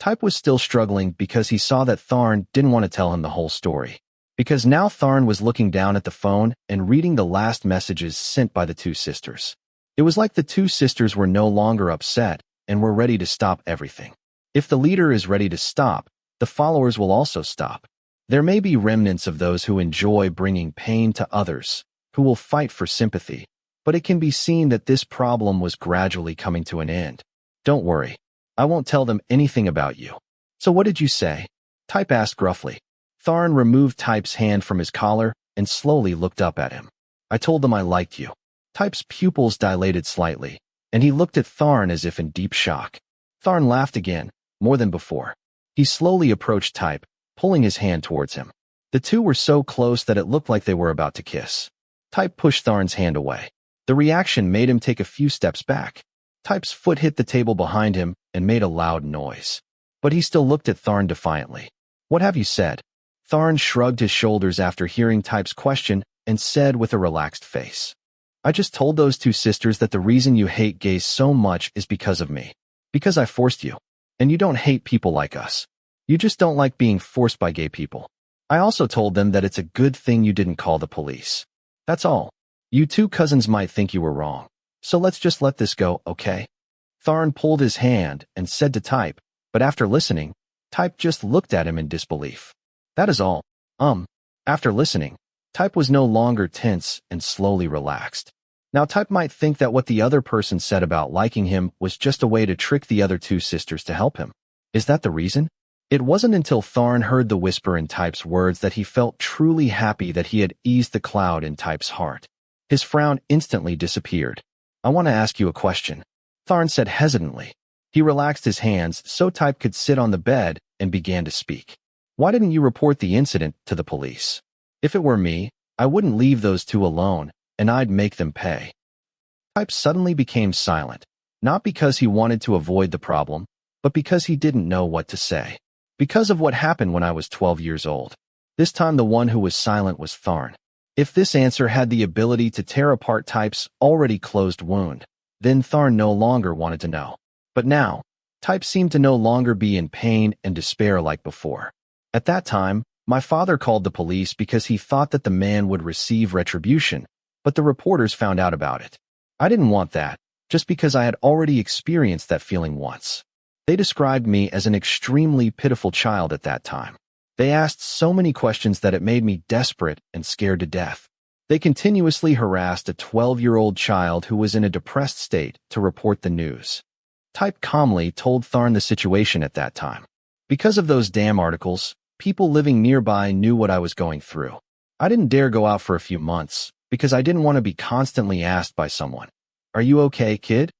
Speaker 1: Type was still struggling because he saw that Tharn didn't want to tell him the whole story. Because now Tharn was looking down at the phone and reading the last messages sent by the two sisters. It was like the two sisters were no longer upset and were ready to stop everything. If the leader is ready to stop, the followers will also stop. There may be remnants of those who enjoy bringing pain to others, who will fight for sympathy, but it can be seen that this problem was gradually coming to an end. Don't worry, I won't tell them anything about you. So what did you say? Type asked gruffly. Tharn removed Type's hand from his collar and slowly looked up at him. I told them I liked you. Type's pupils dilated slightly, and he looked at Tharn as if in deep shock. Tharn laughed again, more than before. He slowly approached Type, pulling his hand towards him. The two were so close that it looked like they were about to kiss. Type pushed Tharn's hand away. The reaction made him take a few steps back. Type's foot hit the table behind him and made a loud noise. But he still looked at Tharn defiantly. What have you said? Tharn shrugged his shoulders after hearing Type's question and said with a relaxed face. I just told those two sisters that the reason you hate gays so much is because of me. Because I forced you. And you don't hate people like us. You just don't like being forced by gay people. I also told them that it's a good thing you didn't call the police. That's all. You two cousins might think you were wrong. So let's just let this go, okay? Tharn pulled his hand and said to Type, but after listening, Type just looked at him in disbelief. That is all. After listening, Type was no longer tense and slowly relaxed. Now Type might think that what the other person said about liking him was just a way to trick the other two sisters to help him. Is that the reason? It wasn't until Tharn heard the whisper in Type's words that he felt truly happy that he had eased the cloud in Type's heart. His frown instantly disappeared. I want to ask you a question, Tharn said hesitantly. He relaxed his hands so Type could sit on the bed and began to speak. Why didn't you report the incident to the police? If it were me, I wouldn't leave those two alone, and I'd make them pay. Type suddenly became silent, not because he wanted to avoid the problem, but because he didn't know what to say. Because of what happened when I was 12 years old. This time the one who was silent was Tharn. If this answer had the ability to tear apart Type's already closed wound, then Tharn no longer wanted to know. But now, Type seemed to no longer be in pain and despair like before. At that time, my father called the police because he thought that the man would receive retribution, but the reporters found out about it. I didn't want that, just because I had already experienced that feeling once. They described me as an extremely pitiful child at that time. They asked so many questions that it made me desperate and scared to death. They continuously harassed a 12-year-old child who was in a depressed state to report the news. Type calmly told Tharn the situation at that time. Because of those damn articles, people living nearby knew what I was going through. I didn't dare go out for a few months because I didn't want to be constantly asked by someone, "Are you okay, kid?"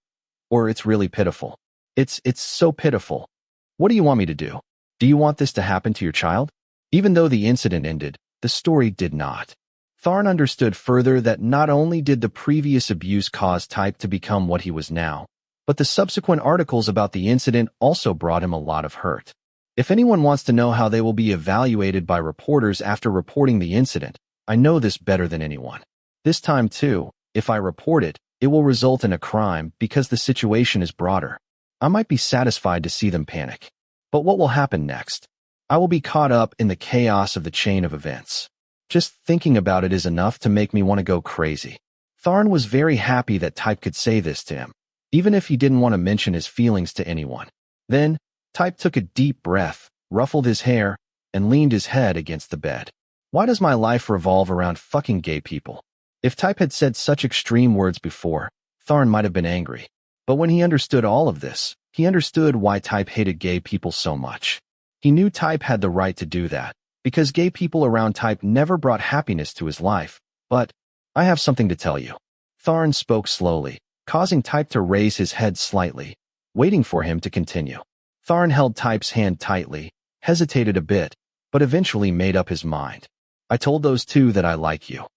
Speaker 1: Or "It's really pitiful. It's so pitiful. What do you want me to do? Do you want this to happen to your child?" Even though the incident ended, the story did not. Tharn understood further that not only did the previous abuse cause Type to become what he was now, but the subsequent articles about the incident also brought him a lot of hurt. If anyone wants to know how they will be evaluated by reporters after reporting the incident, I know this better than anyone. This time too, if I report it, it will result in a crime because the situation is broader. I might be satisfied to see them panic. But what will happen next? I will be caught up in the chaos of the chain of events. Just thinking about it is enough to make me want to go crazy. Tharn was very happy that Type could say this to him, even if he didn't want to mention his feelings to anyone. Then, Type took a deep breath, ruffled his hair, and leaned his head against the bed. Why does my life revolve around fucking gay people? If Type had said such extreme words before, Tharn might have been angry. But when he understood all of this, he understood why Type hated gay people so much. He knew Type had the right to do that, because gay people around Type never brought happiness to his life. But, I have something to tell you. Tharn spoke slowly, causing Type to raise his head slightly, waiting for him to continue. Tharn held Type's hand tightly, hesitated a bit, but eventually made up his mind. "I told those two that I like you."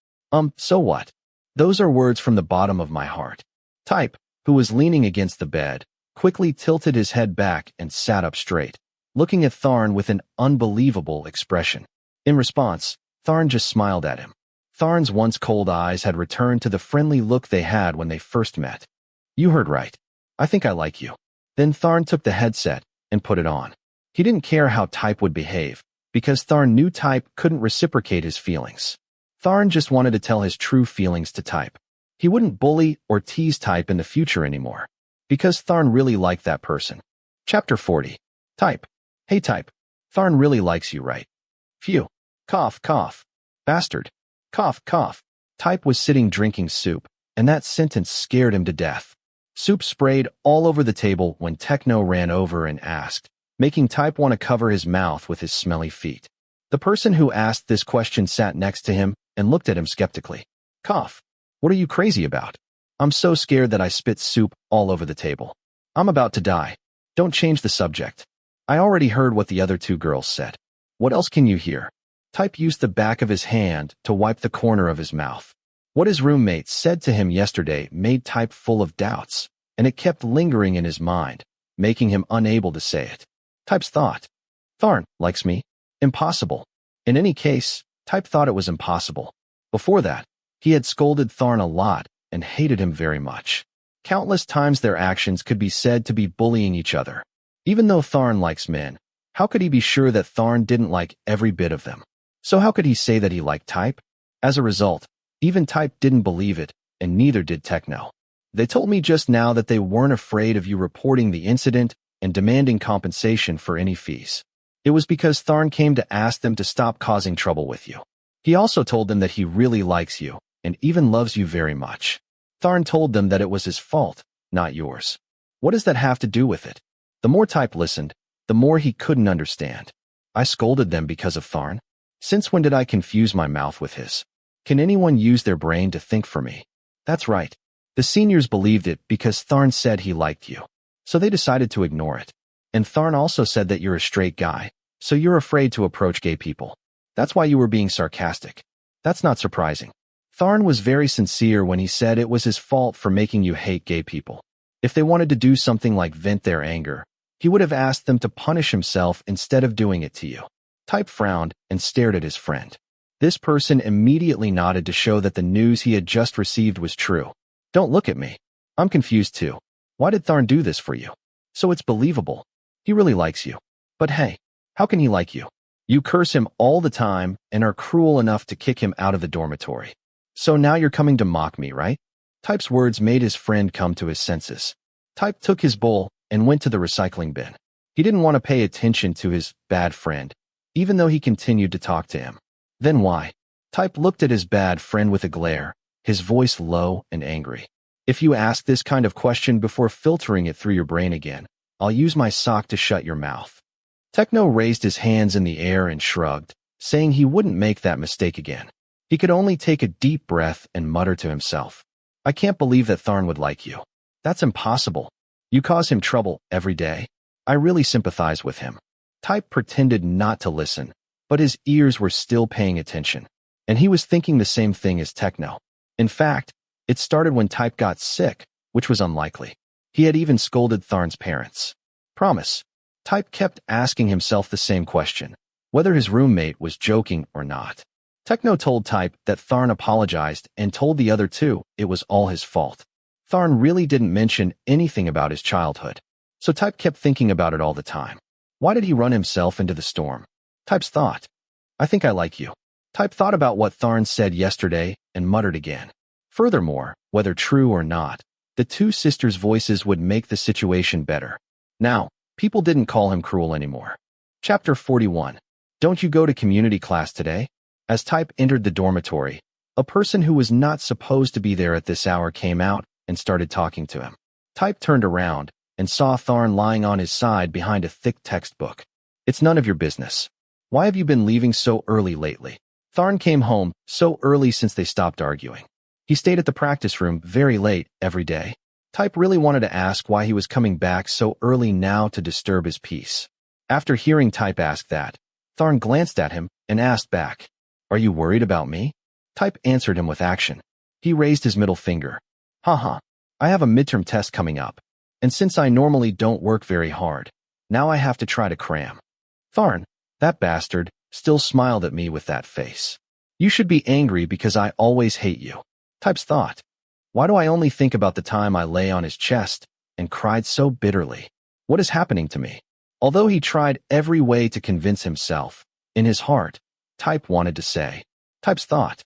Speaker 1: So what? Those are words from the bottom of my heart." Type, who was leaning against the bed, quickly tilted his head back and sat up straight, looking at Tharn with an unbelievable expression. In response, Tharn just smiled at him. Tharn's once cold eyes had returned to the friendly look they had when they first met. "You heard right. I think I like you." Then Tharn took the headset and put it on. He didn't care how Type would behave, because Tharn knew Type couldn't reciprocate his feelings. Tharn just wanted to tell his true feelings to Type. He wouldn't bully or tease Type in the future anymore, because Tharn really liked that person. Chapter 40. Type. "Hey Type. Tharn really likes you, right?" "Phew. Cough, cough. Bastard. Cough, cough." Type was sitting drinking soup, and that sentence scared him to death. Soup sprayed all over the table when Techno ran over and asked, making Type want to cover his mouth with his smelly feet. The person who asked this question sat next to him and looked at him skeptically. "Cough. What are you crazy about?" "I'm so scared that I spit soup all over the table. I'm about to die. Don't change the subject." "I already heard what the other two girls said. What else can you hear?" Type used the back of his hand to wipe the corner of his mouth. What his roommate said to him yesterday made Type full of doubts, and it kept lingering in his mind, making him unable to say it. Type's thought, "Tharn likes me? Impossible." In any case, Type thought it was impossible. Before that, he had scolded Tharn a lot and hated him very much. Countless times their actions could be said to be bullying each other. Even though Tharn likes men, how could he be sure that Tharn didn't like every bit of them? So how could he say that he liked Type? As a result, even Type didn't believe it, and neither did Techno. "They told me just now that they weren't afraid of you reporting the incident and demanding compensation for any fees. It was because Tharn came to ask them to stop causing trouble with you. He also told them that he really likes you, and even loves you very much. Tharn told them that it was his fault, not yours." What does that have to do with it? The more Type listened, the more he couldn't understand. "I scolded them because of Tharn? Since when did I confuse my mouth with his? Can anyone use their brain to think for me?" "That's right. The seniors believed it because Tharn said he liked you. So they decided to ignore it. And Tharn also said that you're a straight guy, so you're afraid to approach gay people. That's why you were being sarcastic. That's not surprising." Tharn was very sincere when he said it was his fault for making you hate gay people. If they wanted to do something like vent their anger, he would have asked them to punish himself instead of doing it to you. Type frowned and stared at his friend. This person immediately nodded to show that the news he had just received was true. "Don't look at me. I'm confused too. Why did Tharn do this for you?" "So it's believable. He really likes you. But hey, how can he like you? You curse him all the time and are cruel enough to kick him out of the dormitory. So now you're coming to mock me, right?" Type's words made his friend come to his senses. Type took his bowl and went to the recycling bin. He didn't want to pay attention to his bad friend, even though he continued to talk to him. "Then why?" Type looked at his bad friend with a glare, his voice low and angry. "If you ask this kind of question before filtering it through your brain again, I'll use my sock to shut your mouth." Techno raised his hands in the air and shrugged, saying he wouldn't make that mistake again. He could only take a deep breath and mutter to himself, I can't believe that Tharn would like you. That's impossible. You cause him trouble every day. I really sympathize with him. Type pretended not to listen, but his ears were still paying attention, and he was thinking the same thing as Techno. In fact, it started when Type got sick, which was unlikely. He had even scolded Tharn's parents. Promise. Type kept asking himself the same question, whether his roommate was joking or not. Techno told Type that Tharn apologized and told the other two it was all his fault. Tharn really didn't mention anything about his childhood, so Type kept thinking about it all the time. Why did he run himself into the storm? Type's thought. I think I like you. Type thought about what Tharn said yesterday and muttered again. Furthermore, whether true or not, the two sisters' voices would make the situation better. Now, people didn't call him cruel anymore. Chapter 41. Don't you go to community class today? As Type entered the dormitory, a person who was not supposed to be there at this hour came out and started talking to him. Type turned around and saw Tharn lying on his side behind a thick textbook. It's none of your business. Why have you been leaving so early lately? Tharn came home so early since they stopped arguing. He stayed at the practice room very late every day. Type really wanted to ask why he was coming back so early now to disturb his peace. After hearing Type ask that, Tharn glanced at him and asked back, Are you worried about me? Type answered him with action. He raised his middle finger. Haha, I have a midterm test coming up, and since I normally don't work very hard, now I have to try to cram. Tharn, that bastard, still smiled at me with that face. You should be angry because I always hate you. Type's thought. Why do I only think about the time I lay on his chest and cried so bitterly? What is happening to me? Although he tried every way to convince himself, in his heart, Type wanted to say. Type's thought.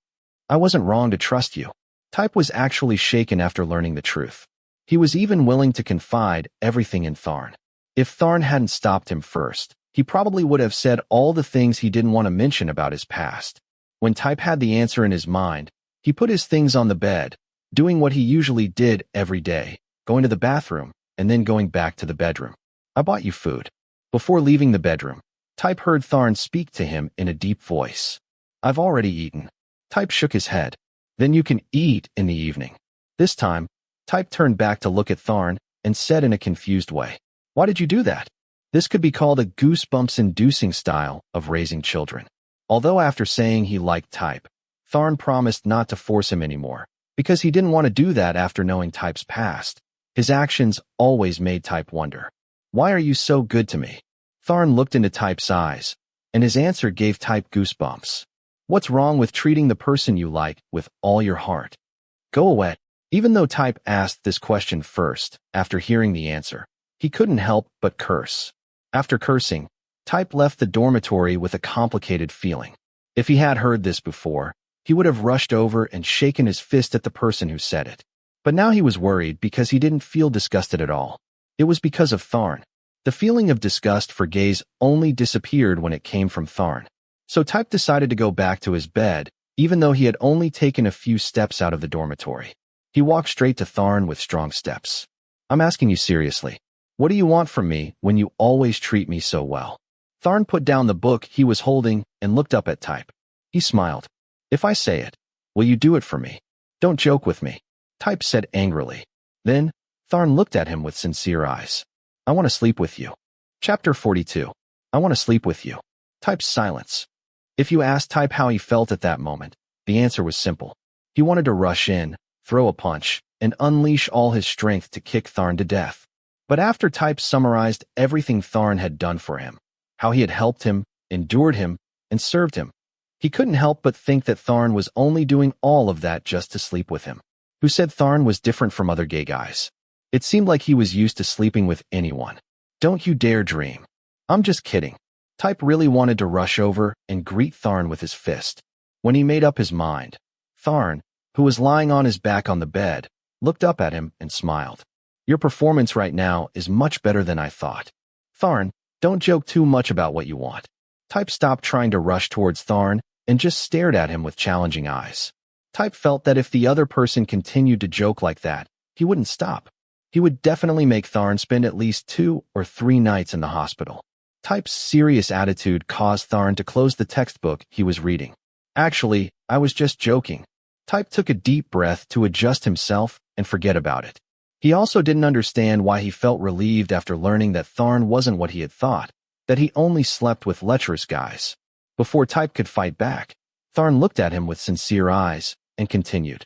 Speaker 1: I wasn't wrong to trust you. Type was actually shaken after learning the truth. He was even willing to confide everything in Tharn. If Tharn hadn't stopped him first, he probably would have said all the things he didn't want to mention about his past. When Type had the answer in his mind, he put his things on the bed, doing what he usually did every day, going to the bathroom, and then going back to the bedroom. I bought you food. Before leaving the bedroom, Type heard Tharn speak to him in a deep voice. I've already eaten. Type shook his head. Then you can eat in the evening. This time, Type turned back to look at Tharn and said in a confused way, Why did you do that? This could be called a goosebumps-inducing style of raising children. Although after saying he liked Type, Tharn promised not to force him anymore, because he didn't want to do that after knowing Type's past. His actions always made Type wonder, Why are you so good to me? Tharn looked into Type's eyes, and his answer gave Type goosebumps. What's wrong with treating the person you like with all your heart? Go away. Even though Type asked this question first, after hearing the answer, he couldn't help but curse. After cursing, Type left the dormitory with a complicated feeling. If he had heard this before, he would have rushed over and shaken his fist at the person who said it. But now he was worried because he didn't feel disgusted at all. It was because of Tharn. The feeling of disgust for gays only disappeared when it came from Tharn. So Type decided to go back to his bed, even though he had only taken a few steps out of the dormitory. He walked straight to Tharn with strong steps. I'm asking you seriously. What do you want from me when you always treat me so well? Tharn put down the book he was holding and looked up at Type. He smiled. If I say it, will you do it for me? Don't joke with me, Type said angrily. Then, Tharn looked at him with sincere eyes. I want to sleep with you. Chapter 42. I want to sleep with you. Type's silence. If you asked Type how he felt at that moment, the answer was simple. He wanted to rush in, throw a punch, and unleash all his strength to kick Tharn to death. But after Type summarized everything Tharn had done for him, how he had helped him, endured him, and served him, he couldn't help but think that Tharn was only doing all of that just to sleep with him. Who said Tharn was different from other gay guys? It seemed like he was used to sleeping with anyone. Don't you dare dream. I'm just kidding. Type really wanted to rush over and greet Tharn with his fist. When he made up his mind, Tharn, who was lying on his back on the bed, looked up at him and smiled. Your performance right now is much better than I thought. Tharn, don't joke too much about what you want. Type stopped trying to rush towards Tharn and just stared at him with challenging eyes. Type felt that if the other person continued to joke like that, he wouldn't stop. He would definitely make Tharn spend at least 2 or 3 nights in the hospital. Type's serious attitude caused Tharn to close the textbook he was reading. Actually, I was just joking. Type took a deep breath to adjust himself and forget about it. He also didn't understand why he felt relieved after learning that Tharn wasn't what he had thought, that he only slept with lecherous guys. Before Type could fight back, Tharn looked at him with sincere eyes and continued,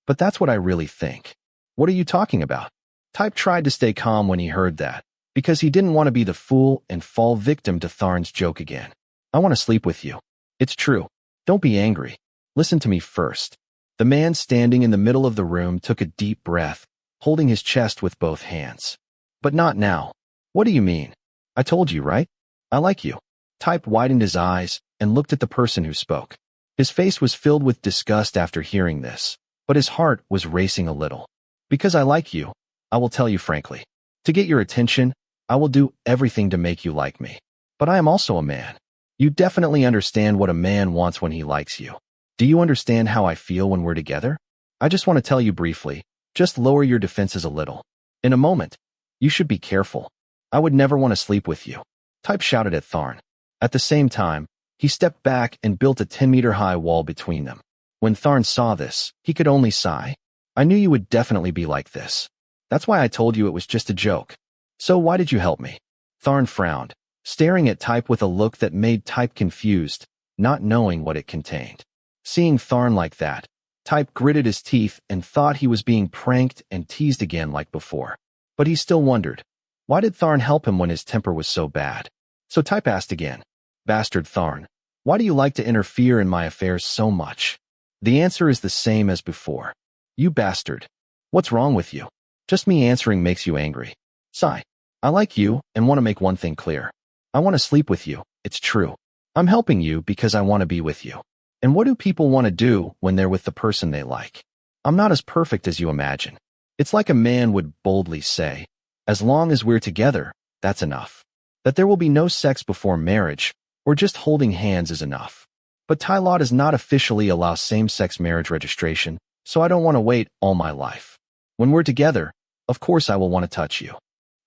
Speaker 1: But that's what I really think. What are you talking about? Type tried to stay calm when he heard that, because he didn't want to be the fool and fall victim to Tharn's joke again. I want to sleep with you. It's true. Don't be angry. Listen to me first. The man standing in the middle of the room took a deep breath, holding his chest with both hands. But not now. What do you mean? I told you, right? I like you. Type widened his eyes and looked at the person who spoke. His face was filled with disgust after hearing this, but his heart was racing a little. Because I like you, I will tell you frankly. To get your attention, I will do everything to make you like me. But I am also a man. You definitely understand what a man wants when he likes you. Do you understand how I feel when we're together? I just want to tell you briefly, just lower your defenses a little. In a moment, you should be careful. I would never want to sleep with you. Type shouted at Tharn. At the same time, he stepped back and built a 10-meter-high wall between them. When Tharn saw this, he could only sigh. I knew you would definitely be like this. That's why I told you it was just a joke. So why did you help me? Tharn frowned, staring at Type with a look that made Type confused, not knowing what it contained. Seeing Tharn like that, Type gritted his teeth and thought he was being pranked and teased again like before. But he still wondered, why did Tharn help him when his temper was so bad? So Type asked again, Bastard Tharn, why do you like to interfere in my affairs so much? The answer is the same as before. You bastard. What's wrong with you? Just me answering makes you angry. Sigh. I like you and want to make one thing clear. I want to sleep with you, it's true. I'm helping you because I want to be with you. And what do people want to do when they're with the person they like? I'm not as perfect as you imagine. It's like a man would boldly say, as long as we're together, that's enough. That there will be no sex before marriage, or just holding hands is enough. But Thai law does not officially allow same-sex marriage registration, so I don't want to wait all my life. When we're together, of course I will want to touch you.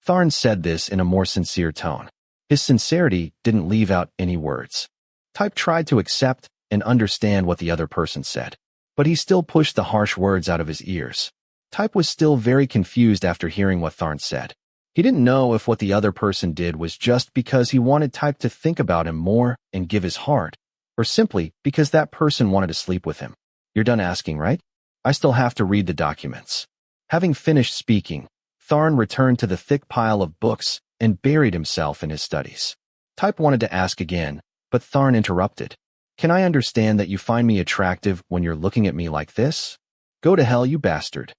Speaker 1: Tharn said this in a more sincere tone. His sincerity didn't leave out any words. Type tried to accept and understand what the other person said, but he still pushed the harsh words out of his ears. Type was still very confused after hearing what Tharn said. He didn't know if what the other person did was just because he wanted Type to think about him more and give his heart, or simply because that person wanted to sleep with him. You're done asking, right? I still have to read the documents. Having finished speaking, Tharn returned to the thick pile of books and buried himself in his studies. Type wanted to ask again, but Tharn interrupted. Can I understand that you find me attractive when you're looking at me like this? Go to hell, you bastard.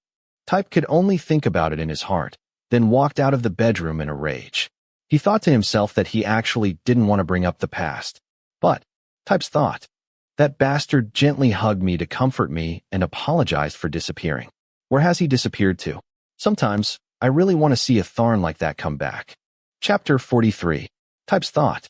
Speaker 1: Type could only think about it in his heart, then walked out of the bedroom in a rage. He thought to himself that he actually didn't want to bring up the past. But, Type's thought, that bastard gently hugged me to comfort me and apologized for disappearing. Where has he disappeared to? Sometimes, I really want to see a Tharn like that come back. Chapter 43. Type's thought.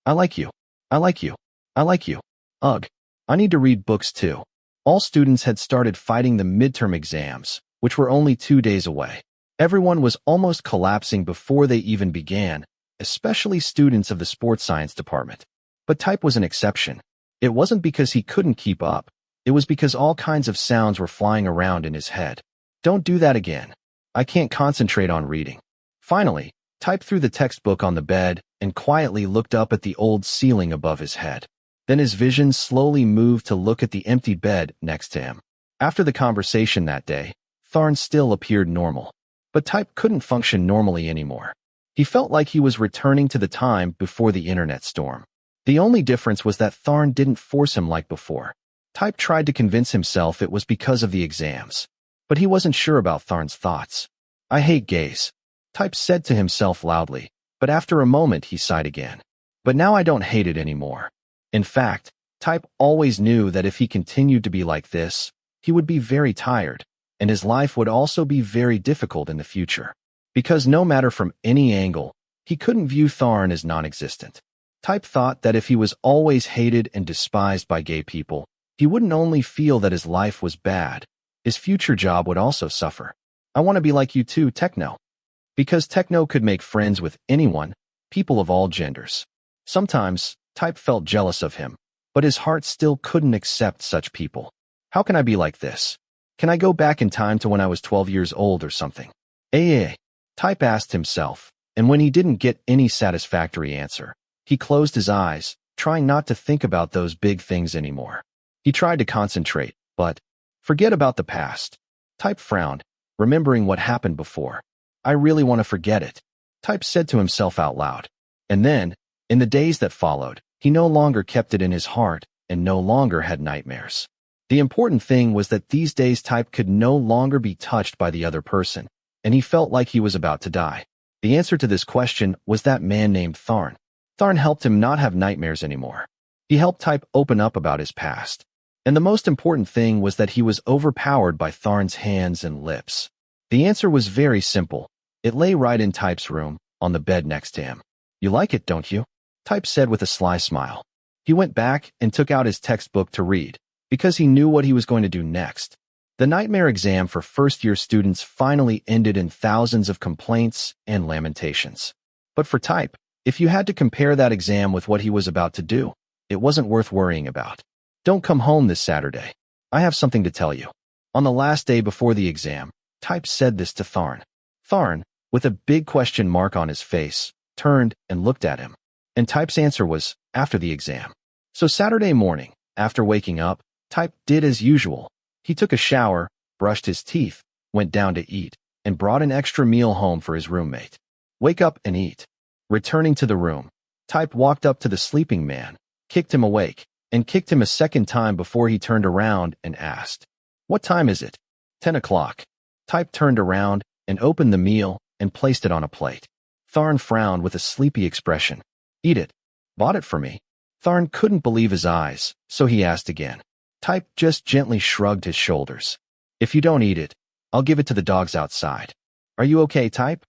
Speaker 1: I like you. I like you. I like you. Ugh. I need to read books too. All students had started fighting the midterm exams, which were only 2 days away. Everyone was almost collapsing before they even began, especially students of the sports science department. But Type was an exception. It wasn't because he couldn't keep up. It was because all kinds of sounds were flying around in his head. Don't do that again. I can't concentrate on reading. Finally, Type threw the textbook on the bed and quietly looked up at the old ceiling above his head. Then his vision slowly moved to look at the empty bed next to him. After the conversation that day, Tharn still appeared normal. But Type couldn't function normally anymore. He felt like he was returning to the time before the internet storm. The only difference was that Tharn didn't force him like before. Type tried to convince himself it was because of the exams. But he wasn't sure about Tharn's thoughts. I hate gays. Type said to himself loudly, but after a moment he sighed again. But now I don't hate it anymore. In fact, Type always knew that if he continued to be like this, he would be very tired, and his life would also be very difficult in the future. Because no matter from any angle, he couldn't view Tharn as non-existent. Type thought that if he was always hated and despised by gay people, he wouldn't only feel that his life was bad, his future job would also suffer. I want to be like you too, Techno. Because Techno could make friends with anyone, people of all genders. Sometimes, Type felt jealous of him, but his heart still couldn't accept such people. How can I be like this? Can I go back in time to when I was 12 years old or something? Type asked himself, and when he didn't get any satisfactory answer, he closed his eyes, trying not to think about those big things anymore. He tried to concentrate, but forget about the past. Type frowned, remembering what happened before. I really want to forget it, Type said to himself out loud. And then, in the days that followed, he no longer kept it in his heart and no longer had nightmares. The important thing was that these days Type could no longer be touched by the other person, and he felt like he was about to die. The answer to this question was that man named Tharn. Tharn helped him not have nightmares anymore. He helped Type open up about his past. And the most important thing was that he was overpowered by Tharn's hands and lips. The answer was very simple. It lay right in Type's room, on the bed next to him. You like it, don't you? Type said with a sly smile. He went back and took out his textbook to read, because he knew what he was going to do next. The nightmare exam for first-year students finally ended in thousands of complaints and lamentations. But for Type, if you had to compare that exam with what he was about to do, it wasn't worth worrying about. Don't come home this Saturday. I have something to tell you. On the last day before the exam, Type said this to Tharn. Tharn, with a big question mark on his face, turned and looked at him. And Type's answer was, after the exam. So Saturday morning, after waking up, Type did as usual. He took a shower, brushed his teeth, went down to eat, and brought an extra meal home for his roommate. Wake up and eat. Returning to the room, Type walked up to the sleeping man, kicked him awake, and kicked him a second time before he turned around and asked, What time is it? 10 o'clock. Type turned around and opened the meal and placed it on a plate. Tharn frowned with a sleepy expression. Eat it. Bought it for me. Tharn couldn't believe his eyes, so he asked again. Type just gently shrugged his shoulders. If you don't eat it, I'll give it to the dogs outside. Are you okay, Type?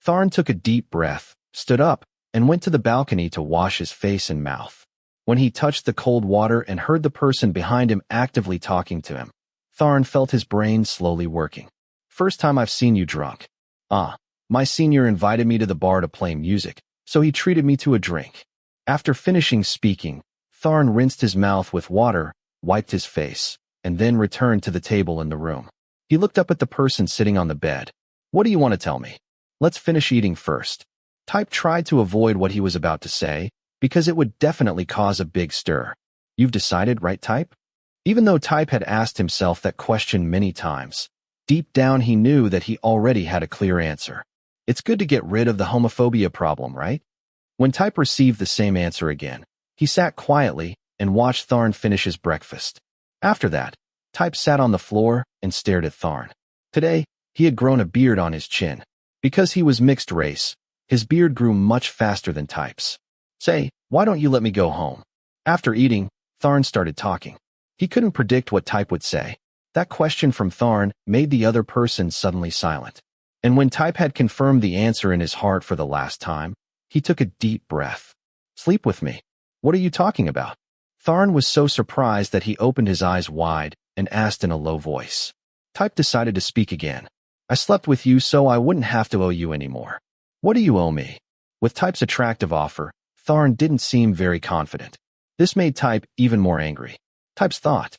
Speaker 1: Tharn took a deep breath, stood up, and went to the balcony to wash his face and mouth. When he touched the cold water and heard the person behind him actively talking to him, Tharn felt his brain slowly working. First time I've seen you drunk. My senior invited me to the bar to play music, so he treated me to a drink. After finishing speaking, Tharn rinsed his mouth with water, wiped his face, and then returned to the table in the room. He looked up at the person sitting on the bed. What do you want to tell me? Let's finish eating first. Type tried to avoid what he was about to say, because it would definitely cause a big stir. You've decided, right, Type? Even though Type had asked himself that question many times, deep down he knew that he already had a clear answer. It's good to get rid of the homophobia problem, right? When Type received the same answer again, he sat quietly and watched Tharn finish his breakfast. After that, Type sat on the floor and stared at Tharn. Today, he had grown a beard on his chin. Because he was mixed race, his beard grew much faster than Type's. Say, why don't you let me go home? After eating, Tharn started talking. He couldn't predict what Type would say. That question from Tharn made the other person suddenly silent. And when Type had confirmed the answer in his heart for the last time, he took a deep breath. Sleep with me. What are you talking about? Tharn was so surprised that he opened his eyes wide and asked in a low voice. Type decided to speak again. I slept with you so I wouldn't have to owe you anymore. What do you owe me? With Type's attractive offer, Tharn didn't seem very confident. This made Type even more angry. Type's thought,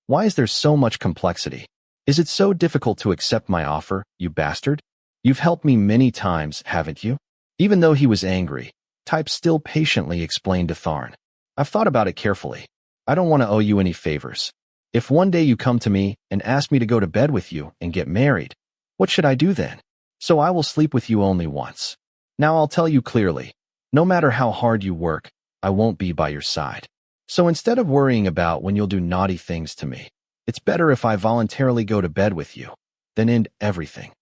Speaker 1: why is there so much complexity? Is it so difficult to accept my offer, you bastard? You've helped me many times, haven't you? Even though he was angry, Type still patiently explained to Tharn. I've thought about it carefully. I don't want to owe you any favors. If one day you come to me and ask me to go to bed with you and get married, what should I do then? So I will sleep with you only once. Now I'll tell you clearly, no matter how hard you work, I won't be by your side. So instead of worrying about when you'll do naughty things to me, it's better if I voluntarily go to bed with you, then end everything.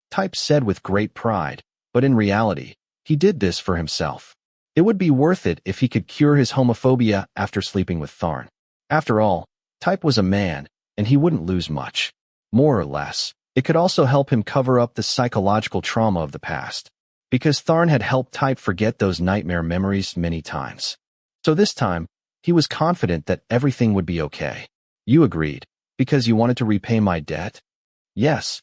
Speaker 1: Type said with great pride, but in reality, he did this for himself. It would be worth it if he could cure his homophobia after sleeping with Tharn. After all, Type was a man, and he wouldn't lose much. More or less, it could also help him cover up the psychological trauma of the past, because Tharn had helped Type forget those nightmare memories many times. So this time, he was confident that everything would be okay. You agreed, because you wanted to repay my debt? Yes.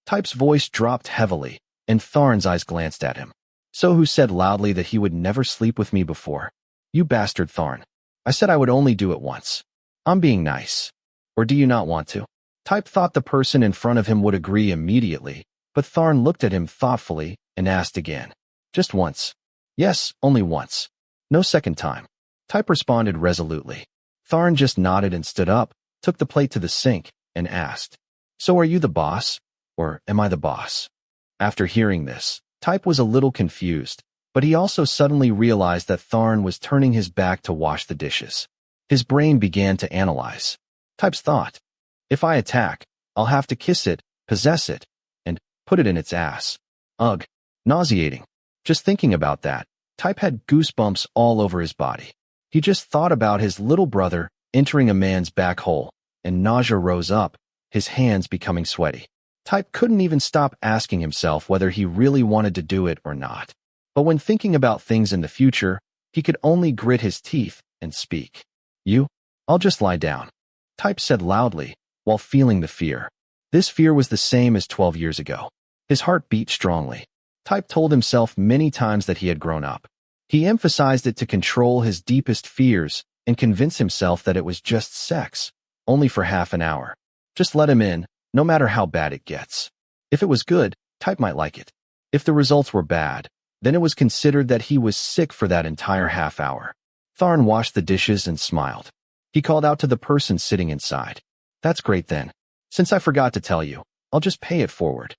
Speaker 1: Type's voice dropped heavily, and Tharn's eyes glanced at him. So who said loudly that he would never sleep with me before? You bastard Tharn. I said I would only do it once. I'm being nice. Or do you not want to? Type thought the person in front of him would agree immediately, but Tharn looked at him thoughtfully and asked again. Just once. Yes, only once. No second time. Type responded resolutely. Tharn just nodded and stood up, took the plate to the sink, and asked, So are you the boss? Or am I the boss? After hearing this, Type was a little confused, but he also suddenly realized that Tharn was turning his back to wash the dishes. His brain began to analyze. Type's thought, if I attack, I'll have to kiss it, possess it, and put it in its ass. Ugh, nauseating. Just thinking about that, Type had goosebumps all over his body. He just thought about his little brother entering a man's back hole, and nausea rose up, his hands becoming sweaty. Type couldn't even stop asking himself whether he really wanted to do it or not. But when thinking about things in the future, he could only grit his teeth and speak. I'll just lie down. Type said loudly, while feeling the fear. This fear was the same as 12 years ago. His heart beat strongly. Type told himself many times that he had grown up. He emphasized it to control his deepest fears and convince himself that it was just sex, only for half an hour. Just let him in, no matter how bad it gets. If it was good, Type might like it. If the results were bad, then it was considered that he was sick for that entire half hour. Tharn washed the dishes and smiled. He called out to the person sitting inside. That's great then. Since I forgot to tell you, I'll just pay it forward.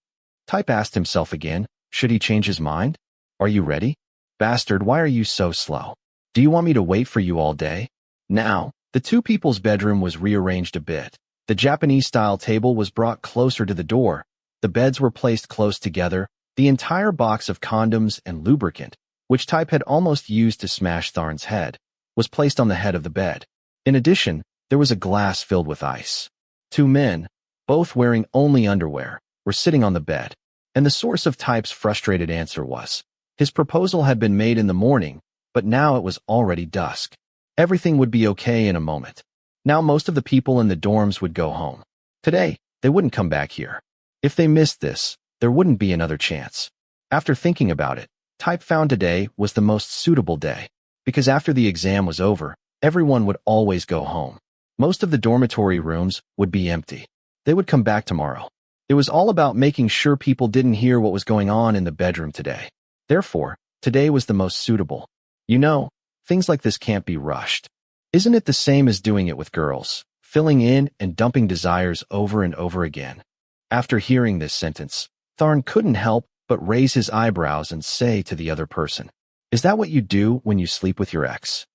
Speaker 1: Type asked himself again, should he change his mind? Are you ready? Bastard, why are you so slow? Do you want me to wait for you all day? Now, the two people's bedroom was rearranged a bit. The Japanese-style table was brought closer to the door. The beds were placed close together. The entire box of condoms and lubricant, which Type had almost used to smash Tharn's head, was placed on the head of the bed. In addition, there was a glass filled with ice. Two men, both wearing only underwear, were sitting on the bed, and the source of Type's frustrated answer was, his proposal had been made in the morning, but now it was already dusk. Everything would be okay in a moment. Now most of the people in the dorms would go home. Today, they wouldn't come back here. If they missed this, there wouldn't be another chance. After thinking about it, Type found today was the most suitable day, because after the exam was over, everyone would always go home. Most of the dormitory rooms would be empty. They would come back tomorrow. It was all about making sure people didn't hear what was going on in the bedroom today. Therefore, today was the most suitable. You know, things like this can't be rushed. Isn't it the same as doing it with girls, filling in and dumping desires over and over again? After hearing this sentence, Tharn couldn't help but raise his eyebrows and say to the other person, Is that what you do when you sleep with your ex?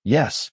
Speaker 1: Yes.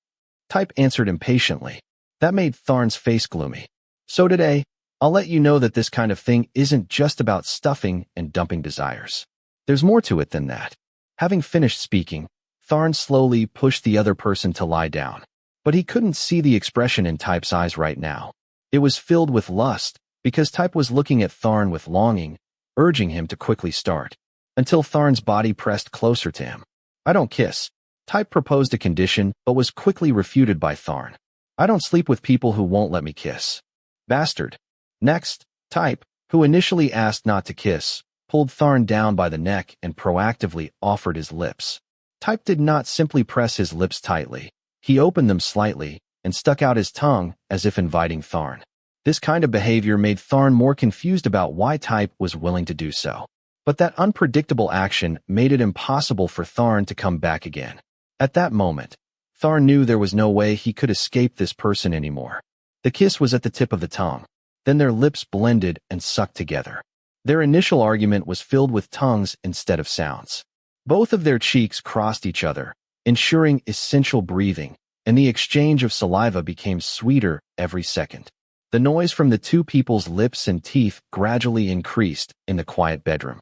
Speaker 1: Type answered impatiently. That made Tharn's face gloomy. So today, I'll let you know that this kind of thing isn't just about stuffing and dumping desires. There's more to it than that. Having finished speaking, Tharn slowly pushed the other person to lie down. But he couldn't see the expression in Type's eyes right now. It was filled with lust, because Type was looking at Tharn with longing, urging him to quickly start, until Tharn's body pressed closer to him. I don't kiss. Type proposed a condition, but was quickly refuted by Tharn. I don't sleep with people who won't let me kiss. Bastard. Next, Type, who initially asked not to kiss, pulled Tharn down by the neck and proactively offered his lips. Type did not simply press his lips tightly. He opened them slightly and stuck out his tongue as if inviting Tharn. This kind of behavior made Tharn more confused about why Type was willing to do so. But that unpredictable action made it impossible for Tharn to come back again. At that moment, Tharn knew there was no way he could escape this person anymore. The kiss was at the tip of the tongue. Then their lips blended and sucked together. Their initial argument was filled with tongues instead of sounds. Both of their cheeks crossed each other, ensuring essential breathing, and the exchange of saliva became sweeter every second. The noise from the two people's lips and teeth gradually increased in the quiet bedroom.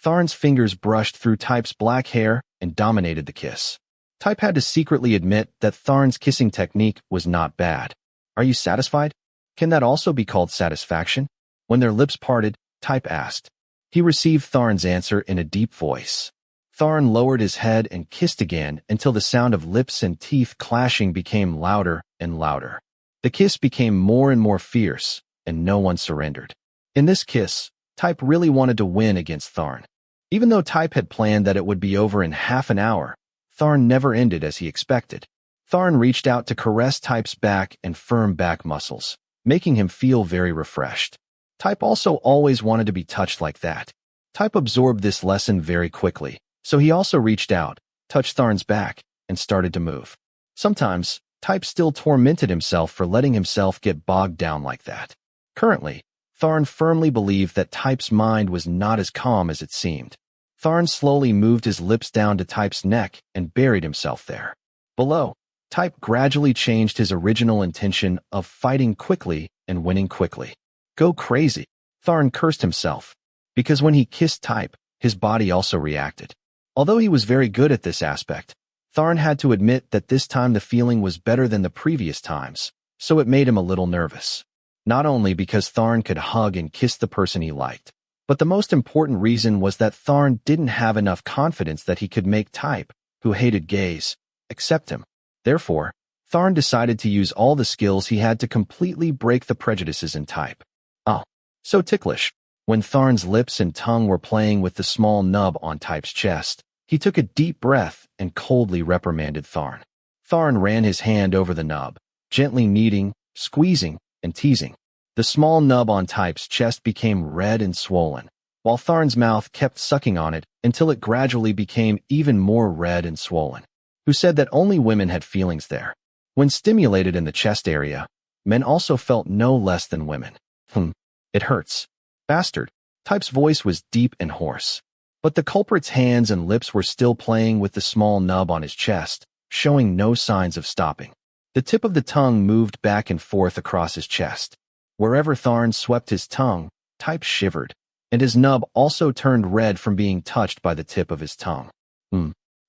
Speaker 1: Tharn's fingers brushed through Type's black hair and dominated the kiss. Type had to secretly admit that Tharn's kissing technique was not bad. Are you satisfied? Can that also be called satisfaction? When their lips parted, Type asked. He received Tharn's answer in a deep voice. Tharn lowered his head and kissed again until the sound of lips and teeth clashing became louder and louder. The kiss became more and more fierce, and no one surrendered. In this kiss, Type really wanted to win against Tharn. Even though Type had planned that it would be over in half an hour, Tharn never ended as he expected. Tharn reached out to caress Type's back and firm back muscles, making him feel very refreshed. Type also always wanted to be touched like that. Type absorbed this lesson very quickly, so he also reached out, touched Tharn's back, and started to move. Sometimes, Type still tormented himself for letting himself get bogged down like that. Currently, Tharn firmly believed that Type's mind was not as calm as it seemed. Tharn slowly moved his lips down to Type's neck and buried himself there. Below, Type gradually changed his original intention of fighting quickly and winning quickly. Go crazy, Tharn cursed himself, because when he kissed Type, his body also reacted. Although he was very good at this aspect, Tharn had to admit that this time the feeling was better than the previous times, so it made him a little nervous. Not only because Tharn could hug and kiss the person he liked, but the most important reason was that Tharn didn't have enough confidence that he could make Type, who hated gays, accept him. Therefore, Tharn decided to use all the skills he had to completely break the prejudices in Type. Oh, so ticklish. When Tharn's lips and tongue were playing with the small nub on Type's chest, he took a deep breath and coldly reprimanded Tharn. Tharn ran his hand over the nub, gently kneading, squeezing, and teasing. The small nub on Type's chest became red and swollen, while Tharn's mouth kept sucking on it until it gradually became even more red and swollen. Who said that only women had feelings there? When stimulated in the chest area, men also felt no less than women. It hurts. Bastard. Type's voice was deep and hoarse. But the culprit's hands and lips were still playing with the small nub on his chest, showing no signs of stopping. The tip of the tongue moved back and forth across his chest. Wherever Tharn swept his tongue, Type shivered, and his nub also turned red from being touched by the tip of his tongue.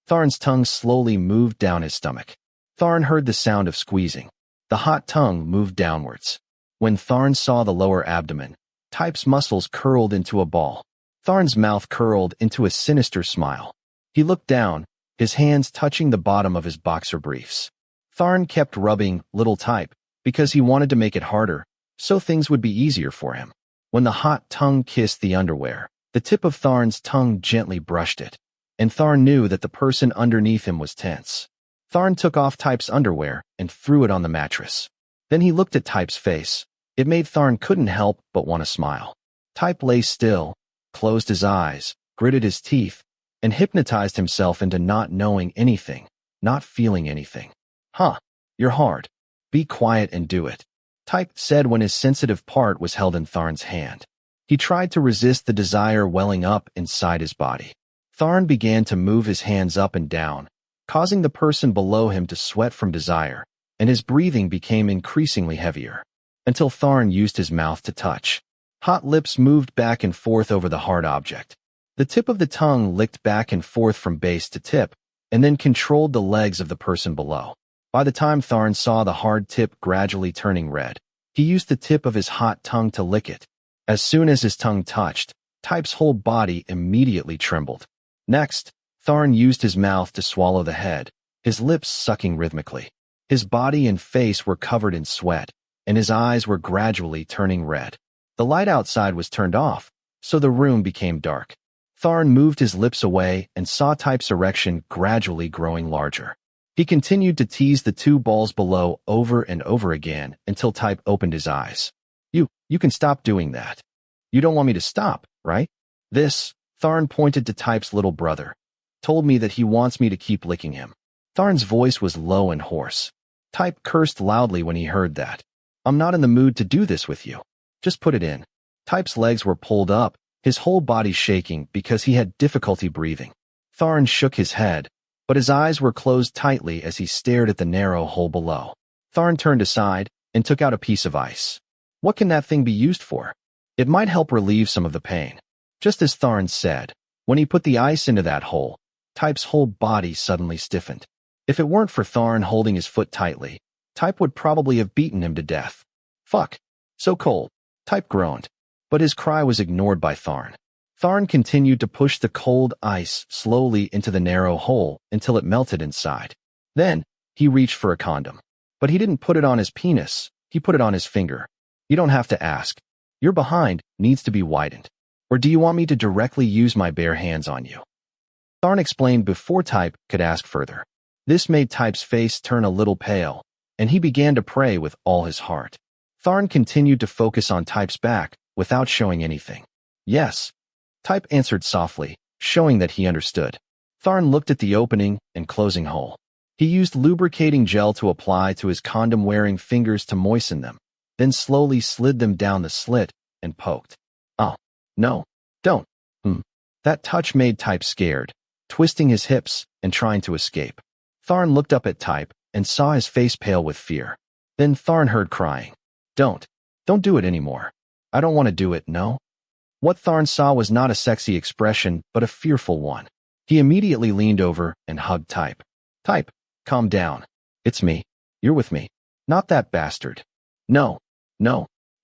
Speaker 1: Tharn's tongue slowly moved down his stomach. Tharn heard the sound of squeezing. The hot tongue moved downwards. When Tharn saw the lower abdomen, Type's muscles curled into a ball. Tharn's mouth curled into a sinister smile. He looked down, his hands touching the bottom of his boxer briefs. Tharn kept rubbing little Type because he wanted to make it harder, so things would be easier for him. When the hot tongue kissed the underwear, the tip of Tharn's tongue gently brushed it, and Tharn knew that the person underneath him was tense. Tharn took off Type's underwear and threw it on the mattress. Then he looked at Type's face. It made Tharn couldn't help but want to smile. Type lay still, closed his eyes, gritted his teeth, and hypnotized himself into not knowing anything, not feeling anything. You're hard. Be quiet and do it, Type said when his sensitive part was held in Tharn's hand. He tried to resist the desire welling up inside his body. Tharn began to move his hands up and down, causing the person below him to sweat from desire, and his breathing became increasingly heavier, until Tharn used his mouth to touch. Hot lips moved back and forth over the hard object. The tip of the tongue licked back and forth from base to tip, and then controlled the legs of the person below. By the time Tharn saw the hard tip gradually turning red, he used the tip of his hot tongue to lick it. As soon as his tongue touched, Type's whole body immediately trembled. Next, Tharn used his mouth to swallow the head, his lips sucking rhythmically. His body and face were covered in sweat, and his eyes were gradually turning red. The light outside was turned off, so the room became dark. Tharn moved his lips away and saw Type's erection gradually growing larger. He continued to tease the two balls below over and over again until Type opened his eyes. You can stop doing that. You don't want me to stop, right? This, Tharn pointed to Type's little brother, told me that he wants me to keep licking him. Tharn's voice was low and hoarse. Type cursed loudly when he heard that. I'm not in the mood to do this with you. Just put it in. Type's legs were pulled up, his whole body shaking because he had difficulty breathing. Tharn shook his head, but his eyes were closed tightly as he stared at the narrow hole below. Tharn turned aside and took out a piece of ice. What can that thing be used for? It might help relieve some of the pain. Just as Tharn said, when he put the ice into that hole, Type's whole body suddenly stiffened. If it weren't for Tharn holding his foot tightly, Type would probably have beaten him to death. Fuck. So cold. Type groaned, but his cry was ignored by Tharn. Tharn continued to push the cold ice slowly into the narrow hole until it melted inside. Then, he reached for a condom. But he didn't put it on his penis, he put it on his finger. You don't have to ask. Your behind needs to be widened. Or do you want me to directly use my bare hands on you? Tharn explained before Type could ask further. This made Type's face turn a little pale, and he began to pray with all his heart. Tharn continued to focus on Type's back without showing anything. Yes, Type answered softly, showing that he understood. Tharn looked at the opening and closing hole. He used lubricating gel to apply to his condom-wearing fingers to moisten them, then slowly slid them down the slit and poked. Oh, no, don't. That touch made Type scared, twisting his hips and trying to escape. Tharn looked up at Type and saw his face pale with fear. Then Tharn heard crying. Don't do it anymore. I don't want to do it, no? What Tharn saw was not a sexy expression, but a fearful one. He immediately leaned over and hugged Type. Type, calm down. It's me. You're with me. Not that bastard. No,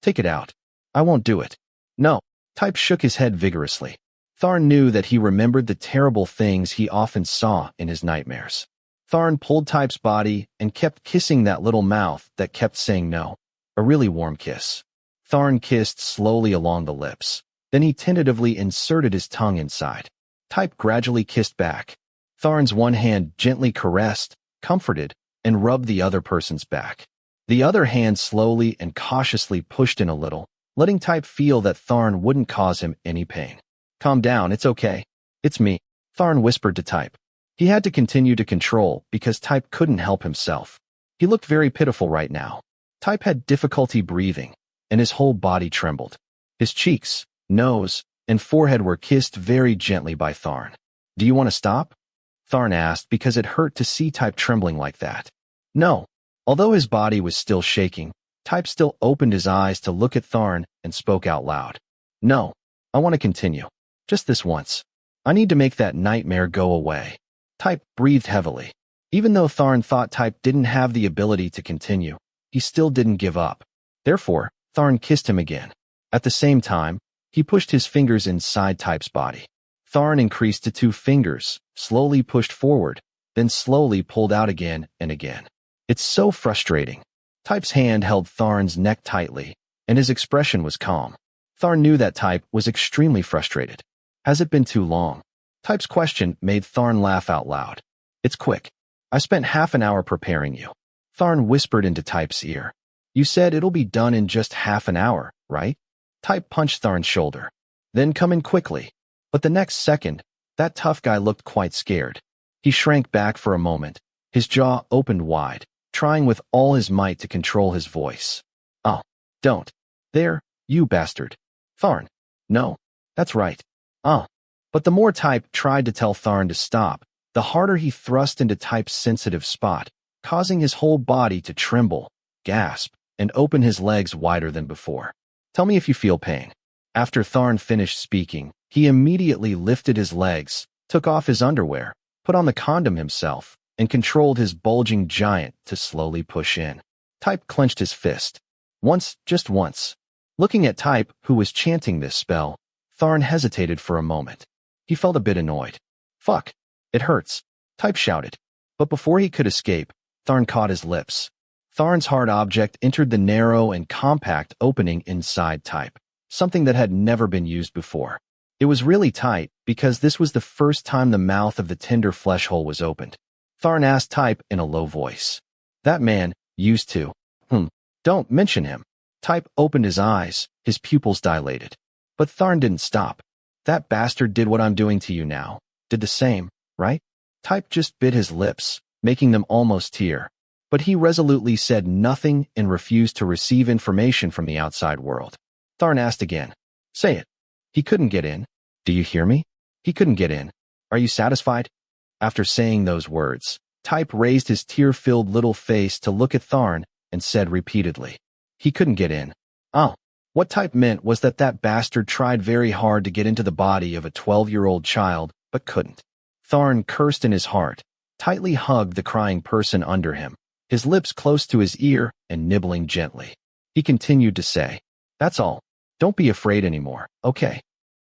Speaker 1: take it out. I won't do it. No. Type shook his head vigorously. Tharn knew that he remembered the terrible things he often saw in his nightmares. Tharn pulled Type's body and kept kissing that little mouth that kept saying no. A really warm kiss. Tharn kissed slowly along the lips. Then he tentatively inserted his tongue inside. Type gradually kissed back. Tharn's one hand gently caressed, comforted, and rubbed the other person's back. The other hand slowly and cautiously pushed in a little, letting Type feel that Tharn wouldn't cause him any pain. Calm down, it's okay. It's me, Tharn whispered to Type. He had to continue to control because Type couldn't help himself. He looked very pitiful right now. Type had difficulty breathing, and his whole body trembled. His cheeks, nose, and forehead were kissed very gently by Tharn. Do you want to stop? Tharn asked because it hurt to see Type trembling like that. No. Although his body was still shaking, Type still opened his eyes to look at Tharn and spoke out loud. No, I want to continue. Just this once. I need to make that nightmare go away. Type breathed heavily. Even though Tharn thought Type didn't have the ability to continue, he still didn't give up. Therefore, Tharn kissed him again. At the same time, he pushed his fingers inside Type's body. Tharn increased to 2 fingers, slowly pushed forward, then slowly pulled out again and again. It's so frustrating. Type's hand held Tharn's neck tightly, and his expression was calm. Tharn knew that Type was extremely frustrated. Has it been too long? Type's question made Tharn laugh out loud. It's quick. I spent half an hour preparing you. Tharn whispered into Type's ear. You said it'll be done in just half an hour, right? Type punched Tharn's shoulder. Then come in quickly. But the next second, that tough guy looked quite scared. He shrank back for a moment, his jaw opened wide, trying with all his might to control his voice. Oh, don't. There, you bastard. Tharn. No. That's right. But the more Type tried to tell Tharn to stop, the harder he thrust into Type's sensitive spot, causing his whole body to tremble, gasp, and open his legs wider than before. Tell me if you feel pain. After Tharn finished speaking, he immediately lifted his legs, took off his underwear, put on the condom himself, and controlled his bulging giant to slowly push in. Type clenched his fist. Once, just once. Looking at Type, who was chanting this spell, Tharn hesitated for a moment. He felt a bit annoyed. Fuck. It hurts. Type shouted. But before he could escape, Tharn caught his lips. Tharn's hard object entered the narrow and compact opening inside Type, something that had never been used before. It was really tight because this was the first time the mouth of the tender flesh hole was opened. Tharn asked Type in a low voice. That man used to. Don't mention him. Type opened his eyes, his pupils dilated. But Tharn didn't stop. That bastard did what I'm doing to you now. Did the same, right? Type just bit his lips, making them almost tear. But he resolutely said nothing and refused to receive information from the outside world. Tharn asked again. Say it. He couldn't get in. Do you hear me? He couldn't get in. Are you satisfied? After saying those words, Type raised his tear-filled little face to look at Tharn and said repeatedly. He couldn't get in. Oh. What Type meant was that bastard tried very hard to get into the body of a 12-year-old child, but couldn't. Tharn cursed in his heart, tightly hugged the crying person under him, his lips close to his ear and nibbling gently. He continued to say, That's all. Don't be afraid anymore, okay?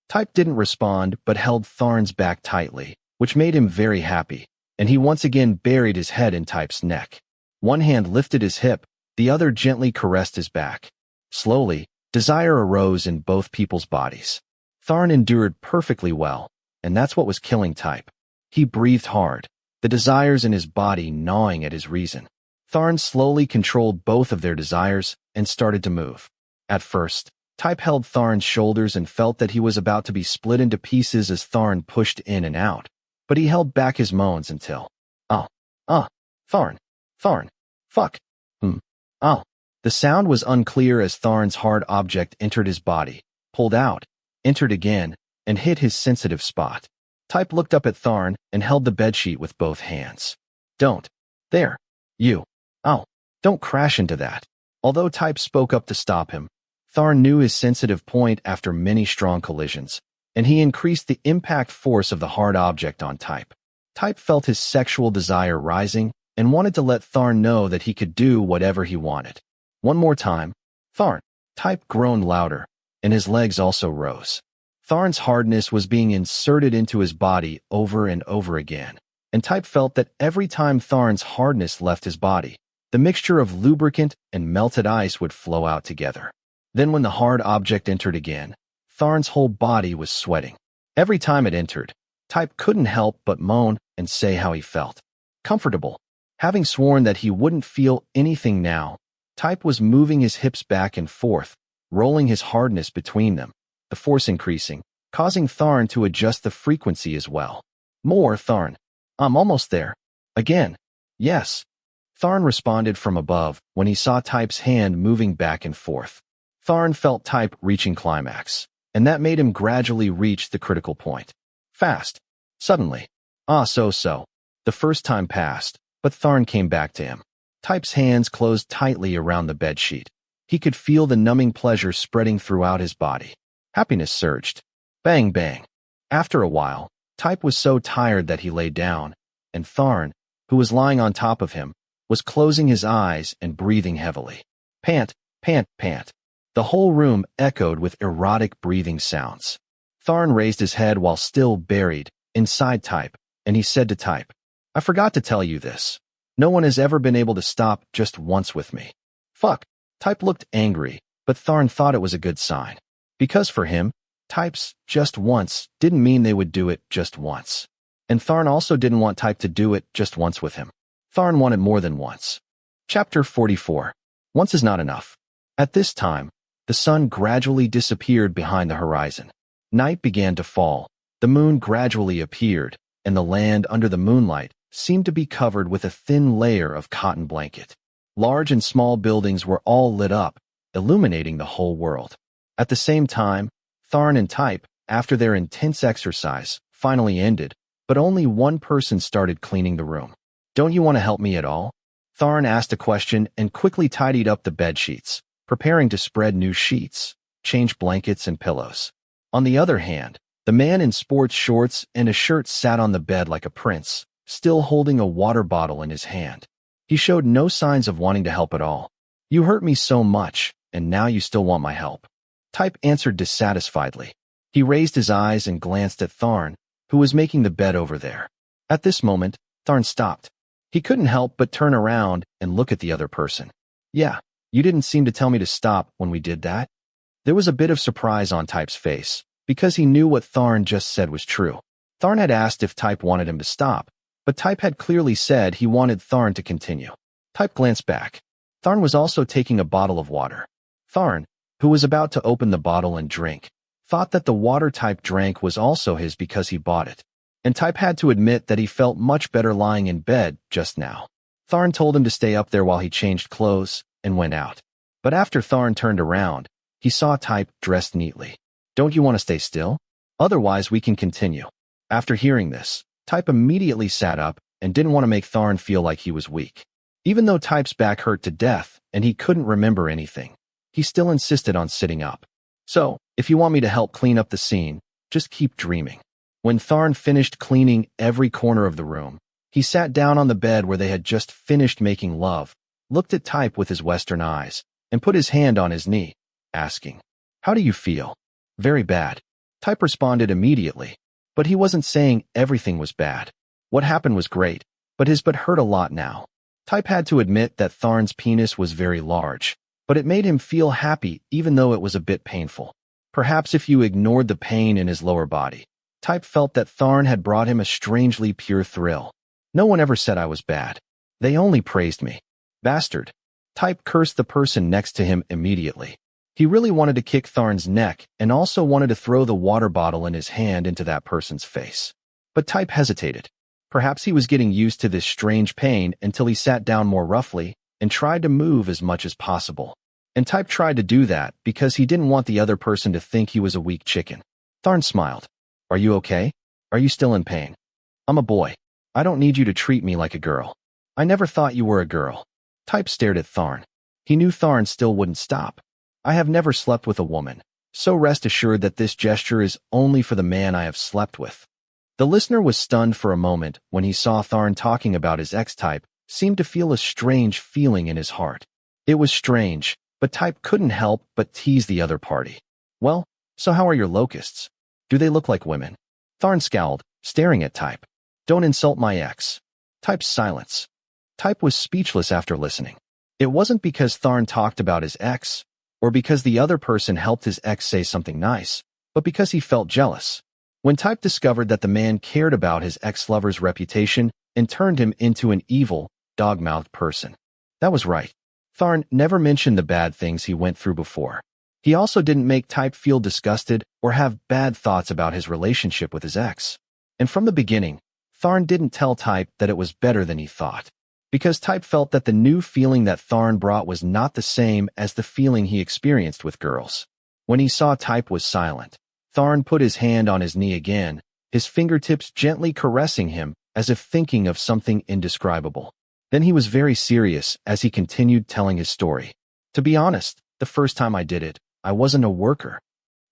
Speaker 1: Type didn't respond but held Tharn's back tightly, which made him very happy, and he once again buried his head in Type's neck. One hand lifted his hip, the other gently caressed his back. Slowly, desire arose in both people's bodies. Tharn endured perfectly well, and that's what was killing Type. He breathed hard, the desires in his body gnawing at his reason. Tharn slowly controlled both of their desires and started to move. At first, Type held Tharn's shoulders and felt that he was about to be split into pieces as Tharn pushed in and out, but he held back his moans until, Tharn, fuck, The sound was unclear as Tharn's hard object entered his body, pulled out, entered again, and hit his sensitive spot. Type looked up at Tharn and held the bedsheet with both hands. Don't crash into that. Although Type spoke up to stop him, Tharn knew his sensitive point after many strong collisions, and he increased the impact force of the hard object on Type. Type felt his sexual desire rising and wanted to let Tharn know that he could do whatever he wanted. One more time, Tharn. Type groaned louder, and his legs also rose. Tharn's hardness was being inserted into his body over and over again, and Type felt that every time Tharn's hardness left his body, the mixture of lubricant and melted ice would flow out together. Then when the hard object entered again, Tharn's whole body was sweating. Every time it entered, Type couldn't help but moan and say how he felt. Comfortable. Having sworn that he wouldn't feel anything now, Type was moving his hips back and forth, rolling his hardness between them, the force increasing, causing Tharn to adjust the frequency as well. More, Tharn. I'm almost there. Again. Yes. Tharn responded from above when he saw Type's hand moving back and forth. Tharn felt Type reaching climax, and that made him gradually reach the critical point. Fast. Suddenly. So. The first time passed, but Tharn came back to him. Type's hands closed tightly around the bedsheet. He could feel the numbing pleasure spreading throughout his body. Happiness surged. Bang, bang. After a while, Type was so tired that he lay down, and Tharn, who was lying on top of him, was closing his eyes and breathing heavily. Pant, pant, pant. The whole room echoed with erotic breathing sounds. Tharn raised his head while still buried inside Type, and he said to Type, I forgot to tell you this. No one has ever been able to stop just once with me. Fuck. Type looked angry, but Tharn thought it was a good sign. Because for him, Type's just once didn't mean they would do it just once. And Tharn also didn't want Type to do it just once with him. Tharn wanted more than once. Chapter 44. Once is not enough. At this time, the sun gradually disappeared behind the horizon. Night began to fall, the moon gradually appeared, and the land under the moonlight seemed to be covered with a thin layer of cotton blanket. Large and small buildings were all lit up, illuminating the whole world. At the same time, Tharn and Type, after their intense exercise, finally ended, but only one person started cleaning the room. Don't you want to help me at all? Tharn asked a question and quickly tidied up the bed sheets, preparing to spread new sheets, change blankets and pillows. On the other hand, the man in sports shorts and a shirt sat on the bed like a prince, still holding a water bottle in his hand. He showed no signs of wanting to help at all. You hurt me so much, and now you still want my help. Type answered dissatisfiedly. He raised his eyes and glanced at Tharn, who was making the bed over there. At this moment, Tharn stopped. He couldn't help but turn around and look at the other person. Yeah, you didn't seem to tell me to stop when we did that. There was a bit of surprise on Type's face, because he knew what Tharn just said was true. Tharn had asked if Type wanted him to stop, but Type had clearly said he wanted Tharn to continue. Type glanced back. Tharn was also taking a bottle of water. Tharn, who was about to open the bottle and drink, thought that the water Type drank was also his because he bought it. And Type had to admit that he felt much better lying in bed just now. Tharn told him to stay up there while he changed clothes and went out. But after Tharn turned around, he saw Type dressed neatly. Don't you want to stay still? Otherwise we can continue. After hearing this, Type immediately sat up and didn't want to make Tharn feel like he was weak. Even though Type's back hurt to death and he couldn't remember anything, he still insisted on sitting up. So, if you want me to help clean up the scene, just keep dreaming. When Tharn finished cleaning every corner of the room, he sat down on the bed where they had just finished making love, looked at Type with his Western eyes, and put his hand on his knee, asking, How do you feel? Very bad. Type responded immediately, but he wasn't saying everything was bad. What happened was great, but his butt hurt a lot now. Type had to admit that Tharn's penis was very large, but it made him feel happy even though it was a bit painful. Perhaps if you ignored the pain in his lower body. Type felt that Tharn had brought him a strangely pure thrill. No one ever said I was bad. They only praised me. Bastard. Type cursed the person next to him immediately. He really wanted to kick Tharn's neck and also wanted to throw the water bottle in his hand into that person's face. But Type hesitated. Perhaps he was getting used to this strange pain until he sat down more roughly and tried to move as much as possible. And Type tried to do that because he didn't want the other person to think he was a weak chicken. Tharn smiled. Are you okay? Are you still in pain? I'm a boy. I don't need you to treat me like a girl. I never thought you were a girl. Type stared at Tharn. He knew Tharn still wouldn't stop. I have never slept with a woman, so rest assured that this gesture is only for the man I have slept with. The listener was stunned for a moment when he saw Tharn talking about his ex-Type, seemed to feel a strange feeling in his heart. It was strange, but Type couldn't help but tease the other party. Well, so how are your locusts? Do they look like women? Tharn scowled, staring at Type. Don't insult my ex. Type's silence. Type was speechless after listening. It wasn't because Tharn talked about his ex, or because the other person helped his ex say something nice, but because he felt jealous. When Type discovered that the man cared about his ex-lover's reputation and turned him into an evil, dog-mouthed person. That was right. Tharn never mentioned the bad things he went through before. He also didn't make Type feel disgusted or have bad thoughts about his relationship with his ex. And from the beginning, Tharn didn't tell Type that it was better than he thought. Because Type felt that the new feeling that Tharn brought was not the same as the feeling he experienced with girls. When he saw Type was silent, Tharn put his hand on his knee again, his fingertips gently caressing him as if thinking of something indescribable. Then he was very serious as he continued telling his story. To be honest, the first time I did it, I wasn't a worker.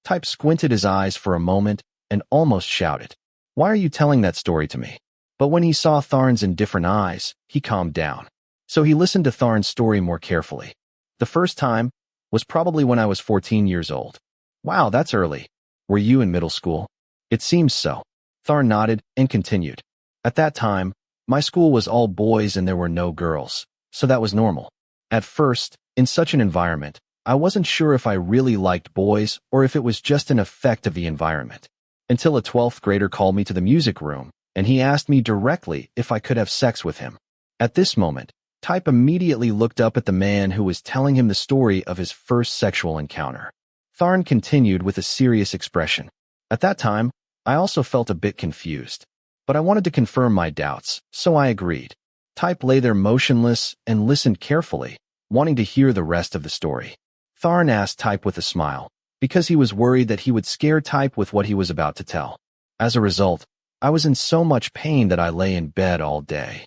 Speaker 1: Type squinted his eyes for a moment and almost shouted, "Why are you telling that story to me?" But when he saw Tharn's indifferent eyes, he calmed down. So he listened to Tharn's story more carefully. The first time was probably when I was 14 years old. Wow, that's early. Were you in middle school? It seems so. Tharn nodded and continued. At that time, my school was all boys and there were no girls, so that was normal. At first, in such an environment, I wasn't sure if I really liked boys or if it was just an effect of the environment. Until a 12th grader called me to the music room, and he asked me directly if I could have sex with him. At this moment, Type immediately looked up at the man who was telling him the story of his first sexual encounter. Tharn continued with a serious expression. At that time, I also felt a bit confused. But I wanted to confirm my doubts, so I agreed. Type lay there motionless and listened carefully, wanting to hear the rest of the story. Tharn asked Type with a smile, because he was worried that he would scare Type with what he was about to tell. As a result, I was in so much pain that I lay in bed all day.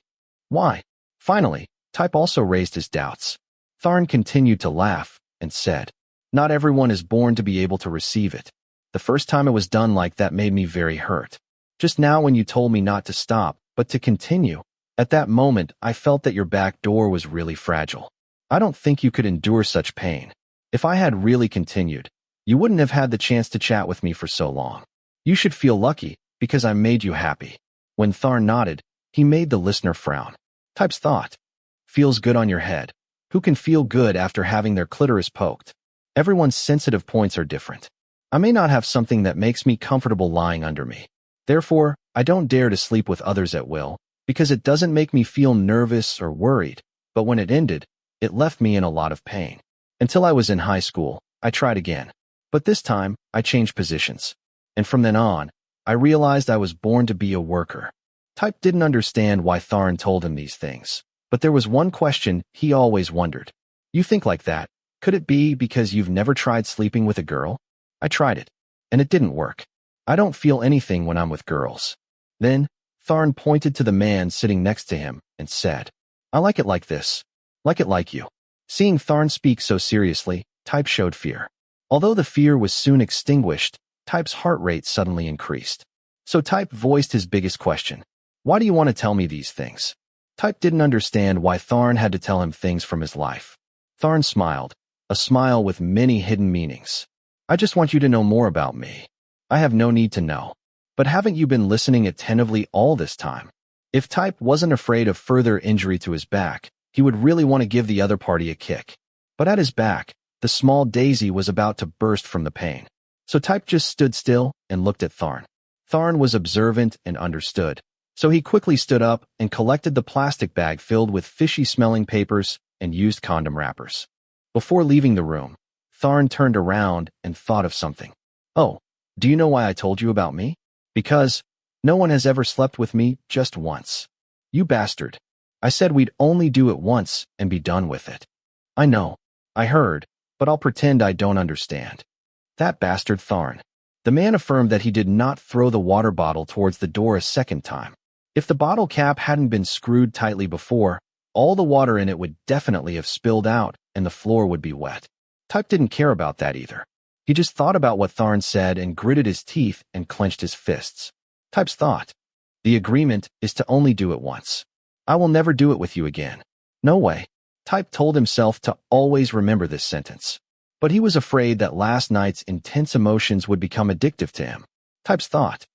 Speaker 1: Why? Finally, Type also raised his doubts. Tharn continued to laugh and said, "Not everyone is born to be able to receive it. The first time it was done like that made me very hurt. Just now when you told me not to stop, but to continue, at that moment I felt that your back door was really fragile. I don't think you could endure such pain. If I had really continued, you wouldn't have had the chance to chat with me for so long. You should feel lucky, because I made you happy." When Tharn nodded, he made the listener frown. Type's thought. Feels good on your head. Who can feel good after having their clitoris poked? Everyone's sensitive points are different. I may not have something that makes me comfortable lying under me. Therefore, I don't dare to sleep with others at will, because it doesn't make me feel nervous or worried, but when it ended, it left me in a lot of pain. Until I was in high school, I tried again. But this time, I changed positions. And from then on, I realized I was born to be a worker. Type didn't understand why Tharn told him these things. But there was one question he always wondered. You think like that. Could it be because you've never tried sleeping with a girl? I tried it, and it didn't work. I don't feel anything when I'm with girls. Then, Tharn pointed to the man sitting next to him and said, I like it like this. Like it like you. Seeing Tharn speak so seriously, Type showed fear. Although the fear was soon extinguished, Type's heart rate suddenly increased. So Type voiced his biggest question. Why do you want to tell me these things? Type didn't understand why Tharn had to tell him things from his life. Tharn smiled, a smile with many hidden meanings. I just want you to know more about me. I have no need to know. But haven't you been listening attentively all this time? If Type wasn't afraid of further injury to his back, he would really want to give the other party a kick. But at his back, the small daisy was about to burst from the pain. So Type just stood still and looked at Tharn. Tharn was observant and understood. So he quickly stood up and collected the plastic bag filled with fishy-smelling papers and used condom wrappers. Before leaving the room, Tharn turned around and thought of something. Oh, do you know why I told you about me? Because no one has ever slept with me just once. You bastard. I said we'd only do it once and be done with it. I know. I heard, but I'll pretend I don't understand. That bastard Tharn. The man affirmed that he did not throw the water bottle towards the door a second time. If the bottle cap hadn't been screwed tightly before, all the water in it would definitely have spilled out and the floor would be wet. Type didn't care about that either. He just thought about what Tharn said and gritted his teeth and clenched his fists. Type's thought. The agreement is to only do it once. I will never do it with you again. No way. Type told himself to always remember this sentence. But he was afraid that last night's intense emotions would become addictive to him. Type's thought.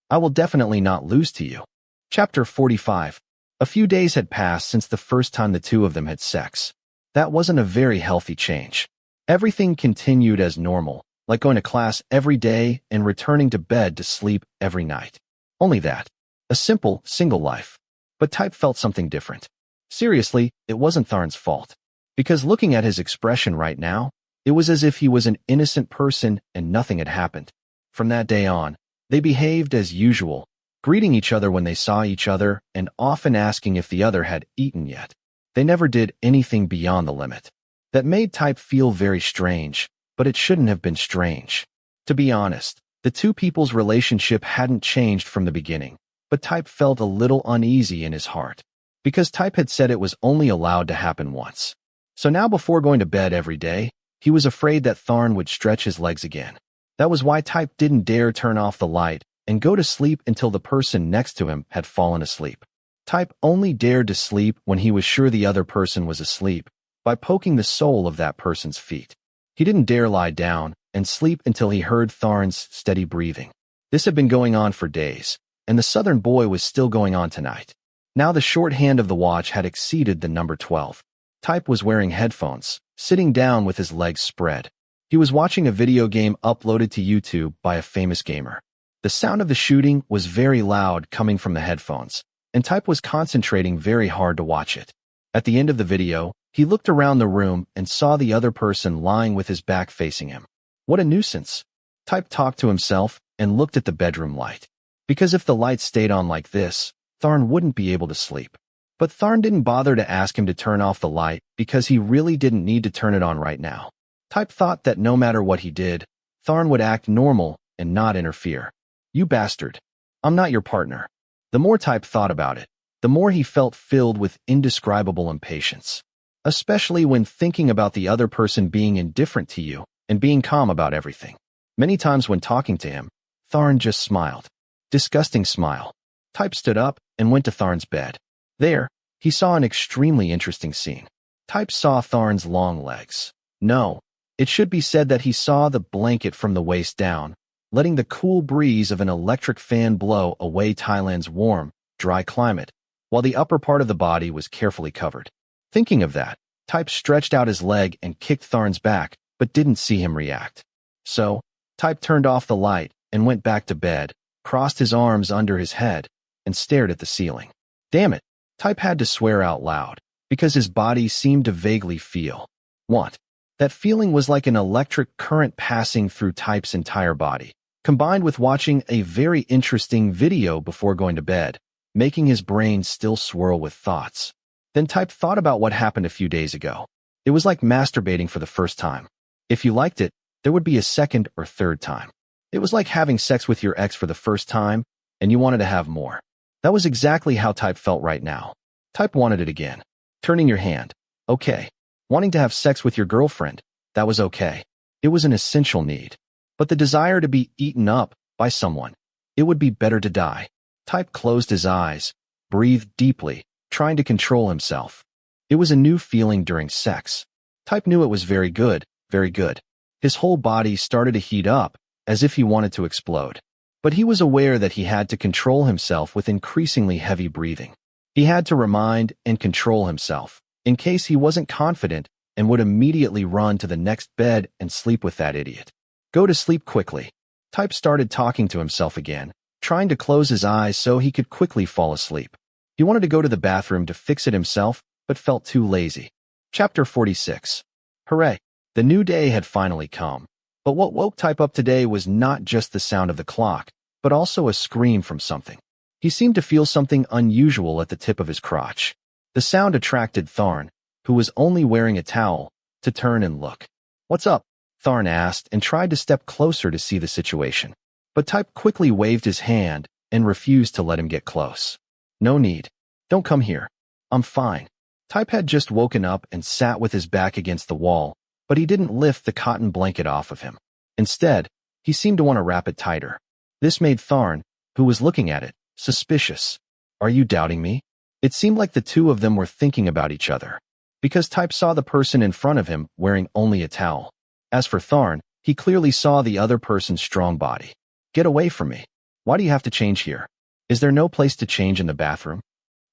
Speaker 1: I will definitely not lose to you. Chapter 45. A few days had passed since the first time the two of them had sex. That wasn't a very healthy change. Everything continued as normal, like going to class every day and returning to bed to sleep every night. Only that. A simple, single life. But Type felt something different. Seriously, it wasn't Tharn's fault. Because looking at his expression right now, it was as if he was an innocent person and nothing had happened. From that day on, they behaved as usual, greeting each other when they saw each other and often asking if the other had eaten yet. They never did anything beyond the limit. That made Type feel very strange, but it shouldn't have been strange. To be honest, the two people's relationship hadn't changed from the beginning, but Type felt a little uneasy in his heart, because Type had said it was only allowed to happen once. So now before going to bed every day, he was afraid that Tharn would stretch his legs again. That was why Type didn't dare turn off the light and go to sleep until the person next to him had fallen asleep. Type only dared to sleep when he was sure the other person was asleep, by poking the sole of that person's feet. He didn't dare lie down and sleep until he heard Tharn's steady breathing. This had been going on for days, and the southern boy was still going on tonight. Now the short hand of the watch had exceeded the number 12. Type was wearing headphones, sitting down with his legs spread. He was watching a video game uploaded to YouTube by a famous gamer. The sound of the shooting was very loud coming from the headphones, and Type was concentrating very hard to watch it. At the end of the video, he looked around the room and saw the other person lying with his back facing him. What a nuisance. Type talked to himself and looked at the bedroom light. Because if the light stayed on like this, Tharn wouldn't be able to sleep. But Tharn didn't bother to ask him to turn off the light because he really didn't need to turn it on right now. Type thought that no matter what he did, Tharn would act normal and not interfere. You bastard. I'm not your partner. The more Type thought about it, the more he felt filled with indescribable impatience. Especially when thinking about the other person being indifferent to you and being calm about everything. Many times when talking to him, Tharn just smiled. Disgusting smile. Type stood up and went to Tharn's bed. There, he saw an extremely interesting scene. Type saw Tharn's long legs. No, it should be said that he saw the blanket from the waist down, letting the cool breeze of an electric fan blow away Thailand's warm, dry climate, while the upper part of the body was carefully covered. Thinking of that, Type stretched out his leg and kicked Tharn's back, but didn't see him react. So, Type turned off the light and went back to bed, crossed his arms under his head, and stared at the ceiling. Damn it, Type had to swear out loud, because his body seemed to vaguely feel. What? That feeling was like an electric current passing through Type's entire body, combined with watching a very interesting video before going to bed, making his brain still swirl with thoughts. Then Type thought about what happened a few days ago. It was like masturbating for the first time. If you liked it, there would be a second or third time. It was like having sex with your ex for the first time, and you wanted to have more. That was exactly how Type felt right now. Type wanted it again. Turning your hand. Okay. Wanting to have sex with your girlfriend. That was okay. It was an essential need. But the desire to be eaten up by someone. It would be better to die. Type closed his eyes, breathed deeply, trying to control himself. It was a new feeling during sex. Type knew it was very good, very good. His whole body started to heat up, as if he wanted to explode. But he was aware that he had to control himself with increasingly heavy breathing. He had to remind and control himself, in case he wasn't confident and would immediately run to the next bed and sleep with that idiot. Go to sleep quickly. Type started talking to himself again, trying to close his eyes so he could quickly fall asleep. He wanted to go to the bathroom to fix it himself, but felt too lazy. Chapter 46. Hooray! The new day had finally come. But what woke Type up today was not just the sound of the clock, but also a scream from something. He seemed to feel something unusual at the tip of his crotch. The sound attracted Tharn, who was only wearing a towel, to turn and look. "What's up?" Tharn asked and tried to step closer to see the situation. But Type quickly waved his hand and refused to let him get close. "No need. Don't come here. I'm fine." Type had just woken up and sat with his back against the wall, but he didn't lift the cotton blanket off of him. Instead, he seemed to want to wrap it tighter. This made Tharn, who was looking at it, suspicious. "Are you doubting me?" It seemed like the two of them were thinking about each other, because Type saw the person in front of him wearing only a towel. As for Tharn, he clearly saw the other person's strong body. "Get away from me. Why do you have to change here? Is there no place to change in the bathroom?"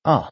Speaker 1: "Ah."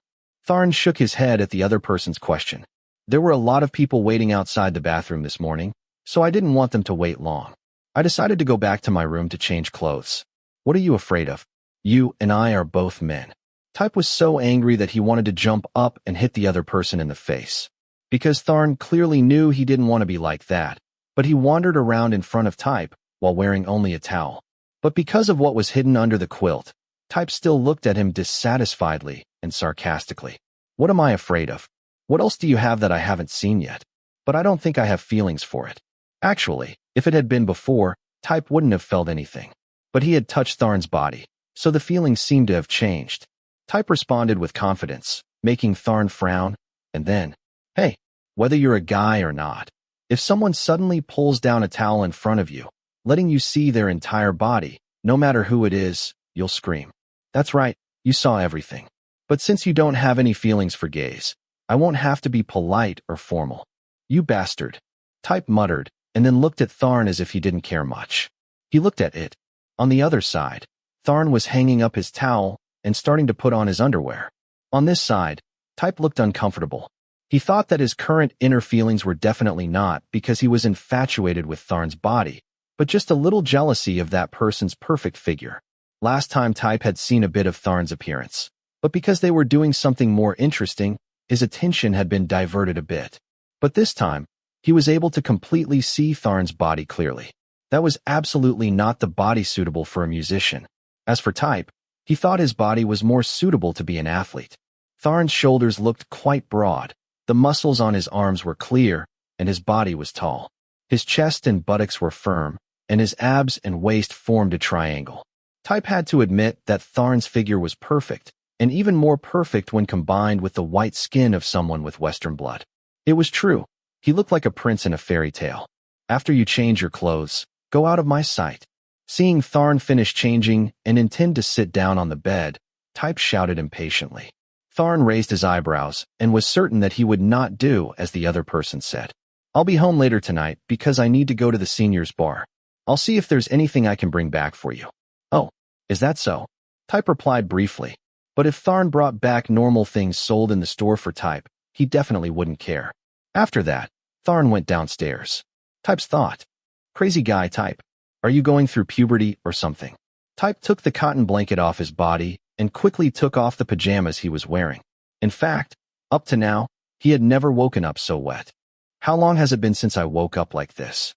Speaker 1: Tharn shook his head at the other person's question. "There were a lot of people waiting outside the bathroom this morning, so I didn't want them to wait long. I decided to go back to my room to change clothes." "What are you afraid of? You and I are both men." Type was so angry that he wanted to jump up and hit the other person in the face. Because Tharn clearly knew he didn't want to be like that, but he wandered around in front of Type while wearing only a towel. But because of what was hidden under the quilt, Type still looked at him dissatisfiedly and sarcastically. "What am I afraid of? What else do you have that I haven't seen yet? But I don't think I have feelings for it." Actually, if it had been before, Type wouldn't have felt anything. But he had touched Tharn's body, so the feelings seemed to have changed. Type responded with confidence, making Tharn frown, and then, "Hey, whether you're a guy or not, if someone suddenly pulls down a towel in front of you, letting you see their entire body, no matter who it is, you'll scream. That's right, you saw everything. But since you don't have any feelings for gays, I won't have to be polite or formal." "You bastard," Type muttered, and then looked at Tharn as if he didn't care much. He looked at it. On the other side, Tharn was hanging up his towel and starting to put on his underwear. On this side, Type looked uncomfortable. He thought that his current inner feelings were definitely not because he was infatuated with Tharn's body, but just a little jealousy of that person's perfect figure. Last time Type had seen a bit of Tharn's appearance, but because they were doing something more interesting, his attention had been diverted a bit. But this time, he was able to completely see Tharn's body clearly. That was absolutely not the body suitable for a musician. As for Type, he thought his body was more suitable to be an athlete. Tharn's shoulders looked quite broad, the muscles on his arms were clear, and his body was tall. His chest and buttocks were firm, and his abs and waist formed a triangle. Type had to admit that Tharn's figure was perfect, and even more perfect when combined with the white skin of someone with Western blood. It was true. He looked like a prince in a fairy tale. "After you change your clothes, go out of my sight." Seeing Tharn finish changing and intend to sit down on the bed, Type shouted impatiently. Tharn raised his eyebrows and was certain that he would not do as the other person said. "I'll be home later tonight because I need to go to the seniors' bar. I'll see if there's anything I can bring back for you." "Oh, is that so?" Type replied briefly. But if Tharn brought back normal things sold in the store for Type, he definitely wouldn't care. After that, Tharn went downstairs. Type's thought, "Crazy guy Type. Are you going through puberty or something?" Type took the cotton blanket off his body and quickly took off the pajamas he was wearing. In fact, up to now, he had never woken up so wet. "How long has it been since I woke up like this?"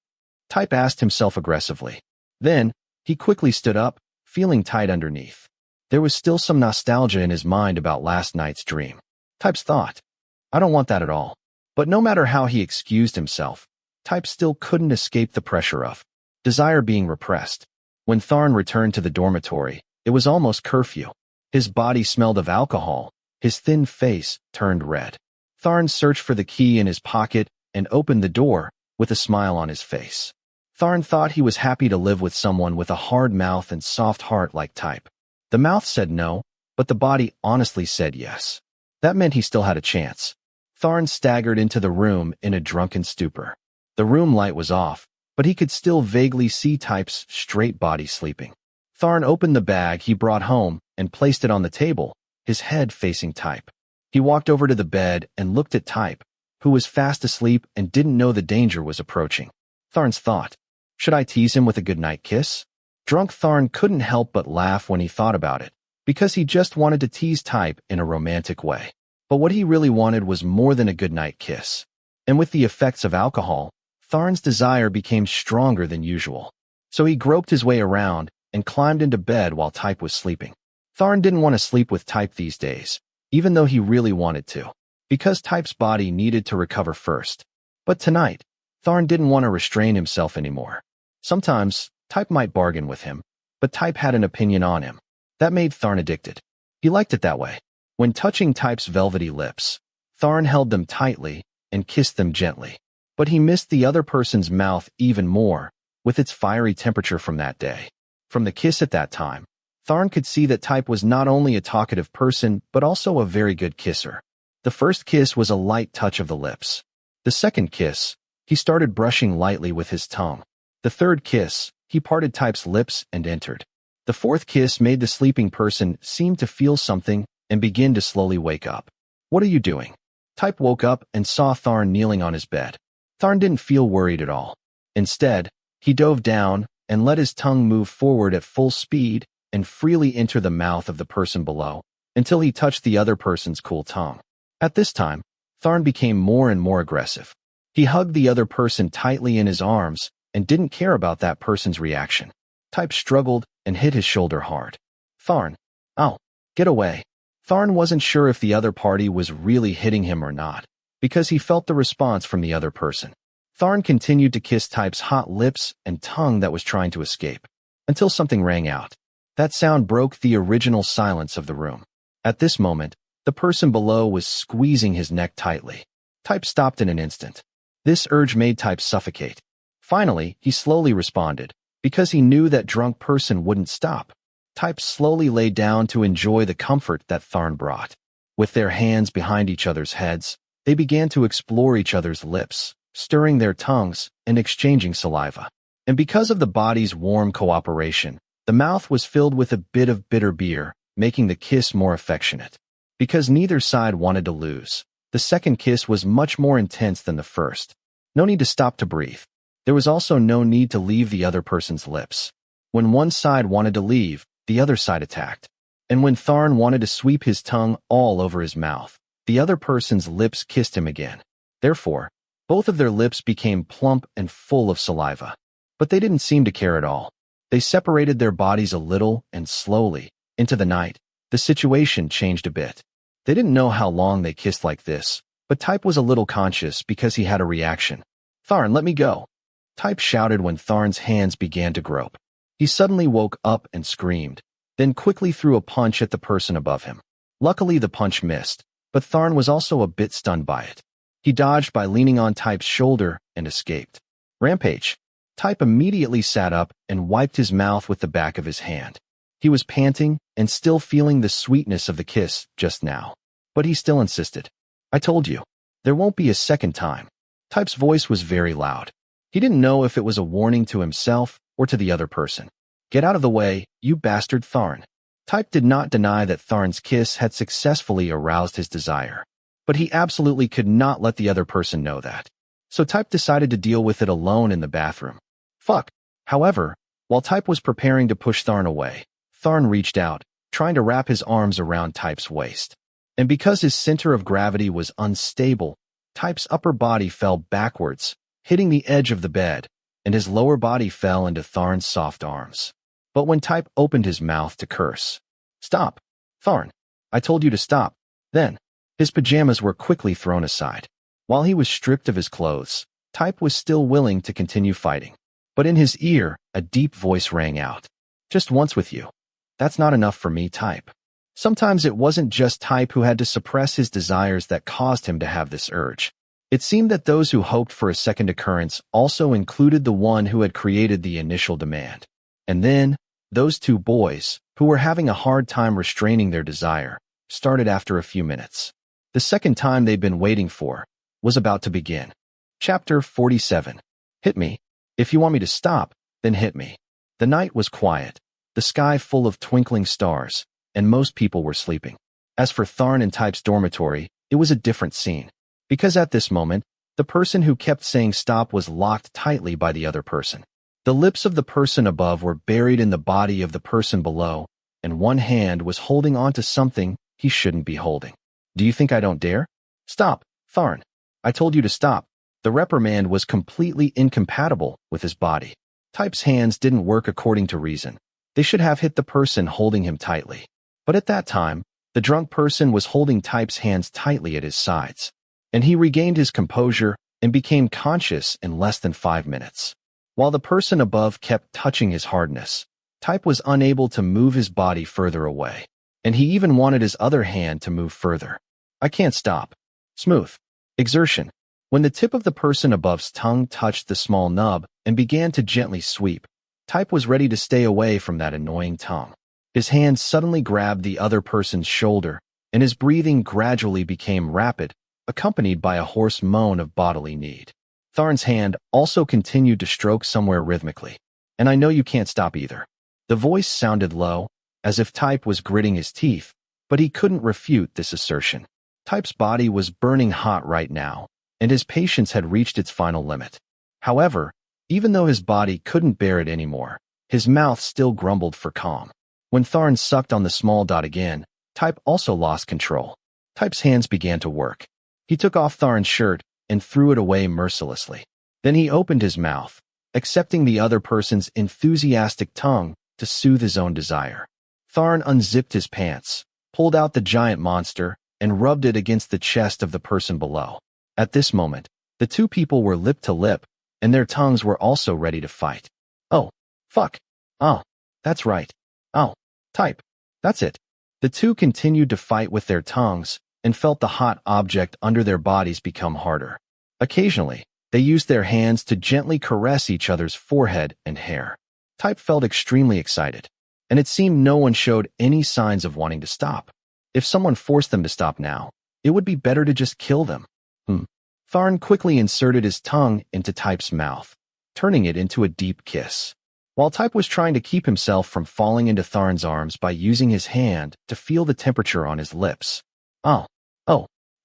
Speaker 1: Type asked himself aggressively. Then, he quickly stood up, feeling tight underneath. There was still some nostalgia in his mind about last night's dream. Type's thought, "I don't want that at all." But no matter how he excused himself, Type still couldn't escape the pressure of desire being repressed. When Tharn returned to the dormitory, it was almost curfew. His body smelled of alcohol, his thin face turned red. Tharn searched for the key in his pocket and opened the door with a smile on his face. Tharn thought he was happy to live with someone with a hard mouth and soft heart like Type. The mouth said no, but the body honestly said yes. That meant he still had a chance. Tharn staggered into the room in a drunken stupor. The room light was off, but he could still vaguely see Type's straight body sleeping. Tharn opened the bag he brought home and placed it on the table, his head facing Type. He walked over to the bed and looked at Type, who was fast asleep and didn't know the danger was approaching. Tharn's thought, Should I tease him with a goodnight kiss? Drunk Tharn couldn't help but laugh when he thought about it, because he just wanted to tease Type in a romantic way. But what he really wanted was more than a goodnight kiss. And with the effects of alcohol, Tharn's desire became stronger than usual. So he groped his way around and climbed into bed while Type was sleeping. Tharn didn't want to sleep with Type these days, even though he really wanted to, because Type's body needed to recover first. But tonight, Tharn didn't want to restrain himself anymore. Sometimes, Type might bargain with him, but Type had an opinion on him. That made Tharn addicted. He liked it that way. When touching Type's velvety lips, Tharn held them tightly and kissed them gently. But he missed the other person's mouth even more, with its fiery temperature from that day. From the kiss at that time, Tharn could see that Type was not only a talkative person, but also a very good kisser. The first kiss was a light touch of the lips. The second kiss, he started brushing lightly with his tongue. The third kiss, he parted Type's lips and entered. The fourth kiss made the sleeping person seem to feel something and begin to slowly wake up. What are you doing? Type woke up and saw Tharn kneeling on his bed. Tharn didn't feel worried at all. Instead, he dove down and let his tongue move forward at full speed and freely enter the mouth of the person below until he touched the other person's cool tongue. At this time, Tharn became more and more aggressive. He hugged the other person tightly in his arms and didn't care about that person's reaction. Type struggled and hit his shoulder hard. Tharn, ow, get away. Tharn wasn't sure if the other party was really hitting him or not, because he felt the response from the other person. Tharn continued to kiss Type's hot lips and tongue that was trying to escape, until something rang out. That sound broke the original silence of the room. At this moment, the person below was squeezing his neck tightly. Type stopped in an instant. This urge made Type suffocate. Finally, he slowly responded, because he knew that drunk person wouldn't stop. Type slowly lay down to enjoy the comfort that Tharn brought. With their hands behind each other's heads, they began to explore each other's lips, stirring their tongues and exchanging saliva. And because of the body's warm cooperation, the mouth was filled with a bit of bitter beer, making the kiss more affectionate. Because neither side wanted to lose, the second kiss was much more intense than the first. No need to stop to breathe. There was also no need to leave the other person's lips. When one side wanted to leave, the other side attacked. And when Tharn wanted to sweep his tongue all over his mouth, the other person's lips kissed him again. Therefore, both of their lips became plump and full of saliva. But they didn't seem to care at all. They separated their bodies a little and slowly, into the night, the situation changed a bit. They didn't know how long they kissed like this, but Type was a little conscious because he had a reaction. Tharn, let me go. Type shouted when Tharn's hands began to grope. He suddenly woke up and screamed, then quickly threw a punch at the person above him. Luckily, the punch missed, but Tharn was also a bit stunned by it. He dodged by leaning on Type's shoulder and escaped. Rampage. Type immediately sat up and wiped his mouth with the back of his hand. He was panting and still feeling the sweetness of the kiss just now. But he still insisted. I told you, there won't be a second time. Type's voice was very loud. He didn't know if it was a warning to himself or to the other person. Get out of the way, you bastard Tharn. Type did not deny that Tharn's kiss had successfully aroused his desire. But he absolutely could not let the other person know that. So Type decided to deal with it alone in the bathroom. Fuck. However, while Type was preparing to push Tharn away, Tharn reached out, trying to wrap his arms around Type's waist. And because his center of gravity was unstable, Type's upper body fell backwards, hitting the edge of the bed, and his lower body fell into Tharn's soft arms. But when Type opened his mouth to curse, Stop! Tharn! I told you to stop. Then, his pajamas were quickly thrown aside. While he was stripped of his clothes, Type was still willing to continue fighting. But in his ear, a deep voice rang out. Just once with you. That's not enough for me, Type. Sometimes it wasn't just Type who had to suppress his desires that caused him to have this urge. It seemed that those who hoped for a second occurrence also included the one who had created the initial demand. And then, those two boys, who were having a hard time restraining their desire, started after a few minutes. The second time they'd been waiting for was about to begin. Chapter 47. Hit me. If you want me to stop, then hit me. The night was quiet, the sky full of twinkling stars, and most people were sleeping. As for Tharn and Type's dormitory, it was a different scene. Because at this moment, the person who kept saying stop was locked tightly by the other person. The lips of the person above were buried in the body of the person below, and one hand was holding on to something he shouldn't be holding. Do you think I don't dare? Stop, Tharn. I told you to stop. The reprimand was completely incompatible with his body. Type's hands didn't work according to reason. They should have hit the person holding him tightly. But at that time, the drunk person was holding Type's hands tightly at his sides, and he regained his composure and became conscious in less than 5 minutes. While the person above kept touching his hardness, Type was unable to move his body further away, and he even wanted his other hand to move further. I can't stop. Smooth. Exertion. When the tip of the person above's tongue touched the small nub and began to gently sweep, Type was ready to stay away from that annoying tongue. His hand suddenly grabbed the other person's shoulder, and his breathing gradually became rapid, accompanied by a hoarse moan of bodily need. Tharn's hand also continued to stroke somewhere rhythmically. And I know you can't stop either. The voice sounded low, as if Type was gritting his teeth, but he couldn't refute this assertion. Type's body was burning hot right now, and his patience had reached its final limit. However, even though his body couldn't bear it anymore, his mouth still grumbled for calm. When Tharn sucked on the small dot again, Type also lost control. Type's hands began to work. He took off Tharn's shirt and threw it away mercilessly. Then he opened his mouth, accepting the other person's enthusiastic tongue to soothe his own desire. Tharn unzipped his pants, pulled out the giant monster, and rubbed it against the chest of the person below. At this moment, the two people were lip to lip, and their tongues were also ready to fight. Oh, fuck. Oh, that's right. Oh, Type. That's it. The two continued to fight with their tongues and felt the hot object under their bodies become harder. Occasionally, they used their hands to gently caress each other's forehead and hair. Type felt extremely excited, and it seemed no one showed any signs of wanting to stop. If someone forced them to stop now, it would be better to just kill them. Tharn quickly inserted his tongue into Type's mouth, turning it into a deep kiss. While Type was trying to keep himself from falling into Tharn's arms by using his hand to feel the temperature on his lips. Oh,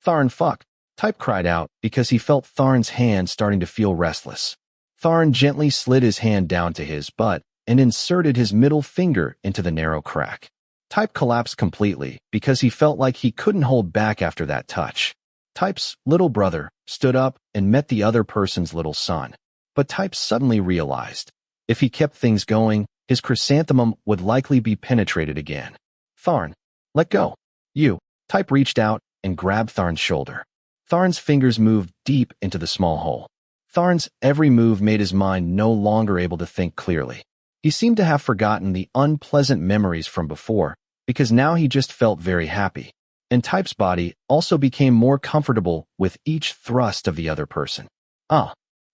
Speaker 1: Tharn, fuck, Type cried out because he felt Tharn's hand starting to feel restless. Tharn gently slid his hand down to his butt and inserted his middle finger into the narrow crack. Type collapsed completely because he felt like he couldn't hold back after that touch. Type's little brother stood up and met the other person's little son. But Type suddenly realized, if he kept things going, his chrysanthemum would likely be penetrated again. Tharn, let go. You. Type reached out and grabbed Tharn's shoulder. Tharn's fingers moved deep into the small hole. Tharn's every move made his mind no longer able to think clearly. He seemed to have forgotten the unpleasant memories from before, because now he just felt very happy. And Type's body also became more comfortable with each thrust of the other person.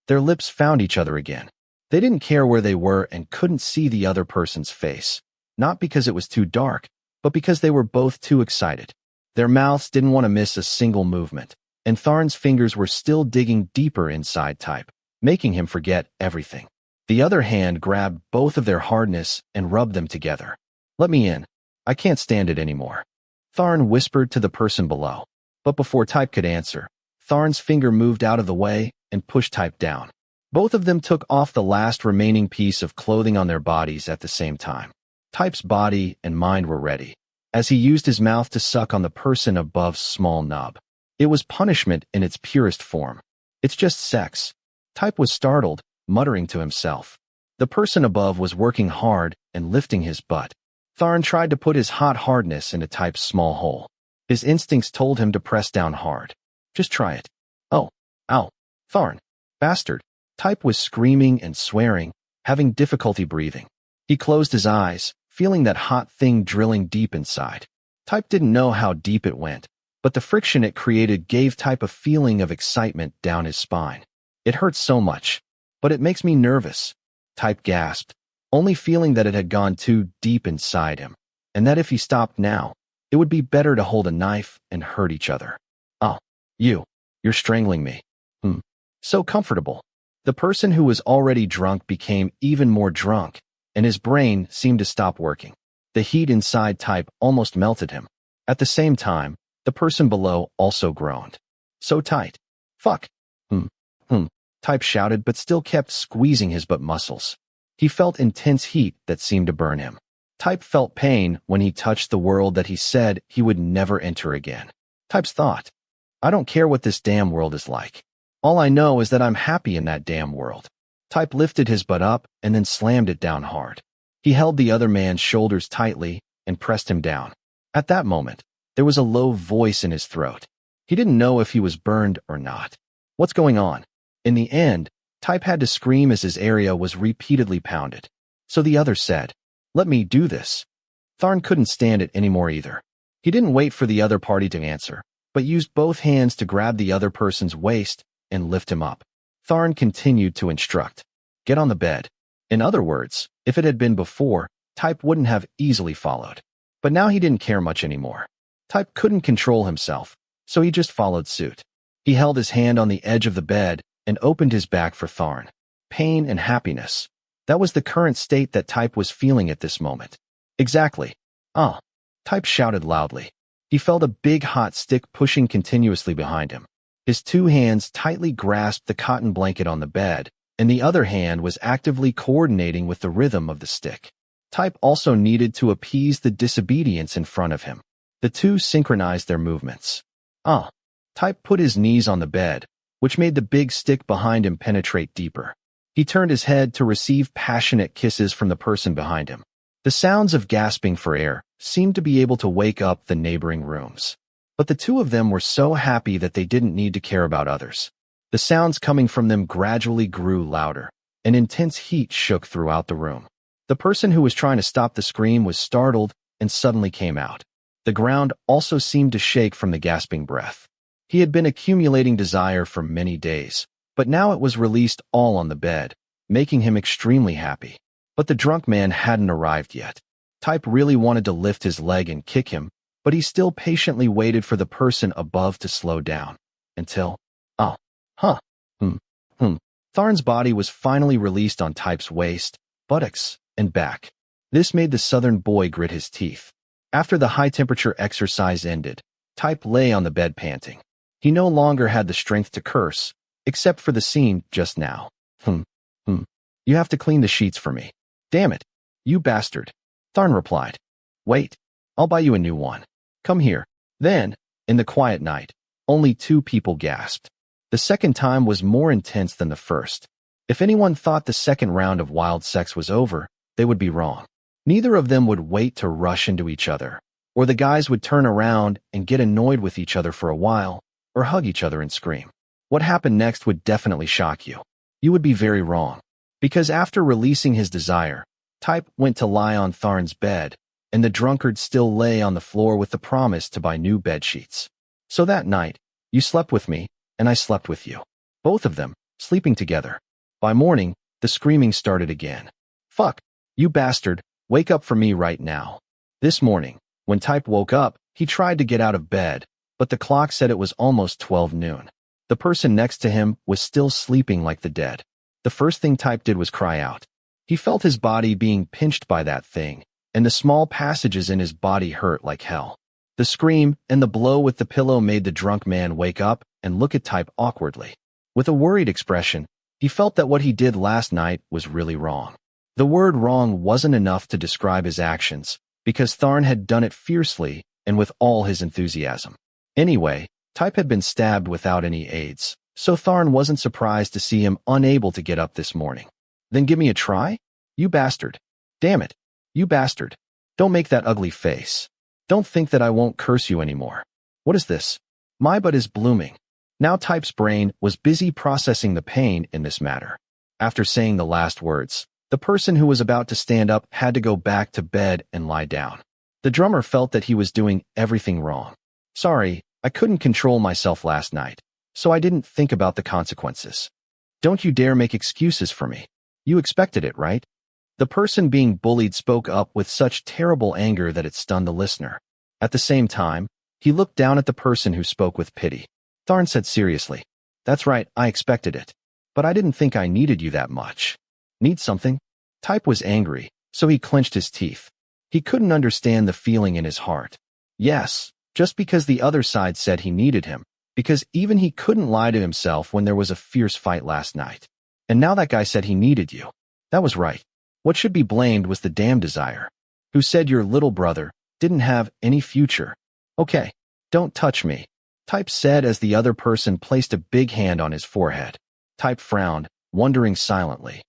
Speaker 1: Their lips found each other again. They didn't care where they were and couldn't see the other person's face, not because it was too dark, but because they were both too excited. Their mouths didn't want to miss a single movement, and Tharn's fingers were still digging deeper inside Type, making him forget everything. The other hand grabbed both of their hardness and rubbed them together. Let me in. I can't stand it anymore. Tharn whispered to the person below. But before Type could answer, Tharn's finger moved out of the way and pushed Type down. Both of them took off the last remaining piece of clothing on their bodies at the same time. Type's body and mind were ready, as he used his mouth to suck on the person above's small nub. It was punishment in its purest form. It's just sex. Type was startled, muttering to himself. The person above was working hard and lifting his butt. Tharn tried to put his hot hardness into Type's small hole. His instincts told him to press down hard. Just try it. Oh, ow, Tharn, bastard. Type was screaming and swearing, having difficulty breathing. He closed his eyes, feeling that hot thing drilling deep inside. Type didn't know how deep it went, but the friction it created gave Type a feeling of excitement down his spine. It hurts so much, but it makes me nervous, Type gasped, only feeling that it had gone too deep inside him, and that if he stopped now, it would be better to hold a knife and hurt each other. Oh, you're strangling me. So comfortable. The person who was already drunk became even more drunk, and his brain seemed to stop working. The heat inside Type almost melted him. At the same time, the person below also groaned. So tight. Fuck. Type shouted but still kept squeezing his butt muscles. He felt intense heat that seemed to burn him. Type felt pain when he touched the world that he said he would never enter again. Type's thought, I don't care what this damn world is like. All I know is that I'm happy in that damn world. Type lifted his butt up and then slammed it down hard. He held the other man's shoulders tightly and pressed him down. At that moment, there was a low voice in his throat. He didn't know if he was burned or not. What's going on? In the end, Type had to scream as his area was repeatedly pounded. So the other said, let me do this. Tharn couldn't stand it anymore either. He didn't wait for the other party to answer, but used both hands to grab the other person's waist and lift him up. Tharn continued to instruct, get on the bed. In other words, if it had been before, Type wouldn't have easily followed. But now he didn't care much anymore. Type couldn't control himself, so he just followed suit. He held his hand on the edge of the bed and opened his back for Tharn. Pain and happiness. That was the current state that Type was feeling at this moment. Exactly. Ah! Type shouted loudly. He felt a big hot stick pushing continuously behind him. His two hands tightly grasped the cotton blanket on the bed, and the other hand was actively coordinating with the rhythm of the stick. Type also needed to appease the disobedience in front of him. The two synchronized their movements. Ah! Type put his knees on the bed, which made the big stick behind him penetrate deeper. He turned his head to receive passionate kisses from the person behind him. The sounds of gasping for air seemed to be able to wake up the neighboring rooms. But the two of them were so happy that they didn't need to care about others. The sounds coming from them gradually grew louder. An intense heat shook throughout the room. The person who was trying to stop the scream was startled and suddenly came out. The ground also seemed to shake from the gasping breath. He had been accumulating desire for many days, but now it was released all on the bed, making him extremely happy. But the drunk man hadn't arrived yet. Type really wanted to lift his leg and kick him, but he still patiently waited for the person above to slow down. Until, Tharn's body was finally released on Type's waist, buttocks, and back. This made the southern boy grit his teeth. After the high-temperature exercise ended, Type lay on the bed panting. He no longer had the strength to curse, except for the scene just now. You have to clean the sheets for me. Damn it, you bastard. Tharn replied. Wait, I'll buy you a new one. Come here. Then, in the quiet night, only two people gasped. The second time was more intense than the first. If anyone thought the second round of wild sex was over, they would be wrong. Neither of them would wait to rush into each other, or the guys would turn around and get annoyed with each other for a while, or hug each other and scream. What happened next would definitely shock you. You would be very wrong. Because after releasing his desire, Type went to lie on Tharn's bed, and the drunkard still lay on the floor with the promise to buy new bed sheets. So that night, you slept with me, and I slept with you. Both of them, sleeping together. By morning, the screaming started again. Fuck, you bastard, wake up for me right now. This morning, when Type woke up, he tried to get out of bed, but the clock said it was almost 12 noon. The person next to him was still sleeping like the dead. The first thing Type did was cry out. He felt his body being pinched by that thing, and the small passages in his body hurt like hell. The scream and the blow with the pillow made the drunk man wake up and look at Type awkwardly. With a worried expression, he felt that what he did last night was really wrong. The word wrong wasn't enough to describe his actions, because Tharn had done it fiercely and with all his enthusiasm. Anyway, Type had been stabbed without any aids, so Tharn wasn't surprised to see him unable to get up this morning. Then give me a try? You bastard. Damn it. You bastard. Don't make that ugly face. Don't think that I won't curse you anymore. What is this? My butt is blooming. Now Type's brain was busy processing the pain in this matter. After saying the last words, the person who was about to stand up had to go back to bed and lie down. The drummer felt that he was doing everything wrong. Sorry, I couldn't control myself last night, so I didn't think about the consequences. Don't you dare make excuses for me. You expected it, right? The person being bullied spoke up with such terrible anger that it stunned the listener. At the same time, he looked down at the person who spoke with pity. Tharn said seriously, That's right, I expected it. But I didn't think I needed you that much. Need something? Type was angry, so he clenched his teeth. He couldn't understand the feeling in his heart. Yes, just because the other side said he needed him, because even he couldn't lie to himself when there was a fierce fight last night. And now that guy said he needed you. That was right. What should be blamed was the damn desire. Who said your little brother didn't have any future? Okay, don't touch me, Type said as the other person placed a big hand on his forehead. Type frowned, wondering silently.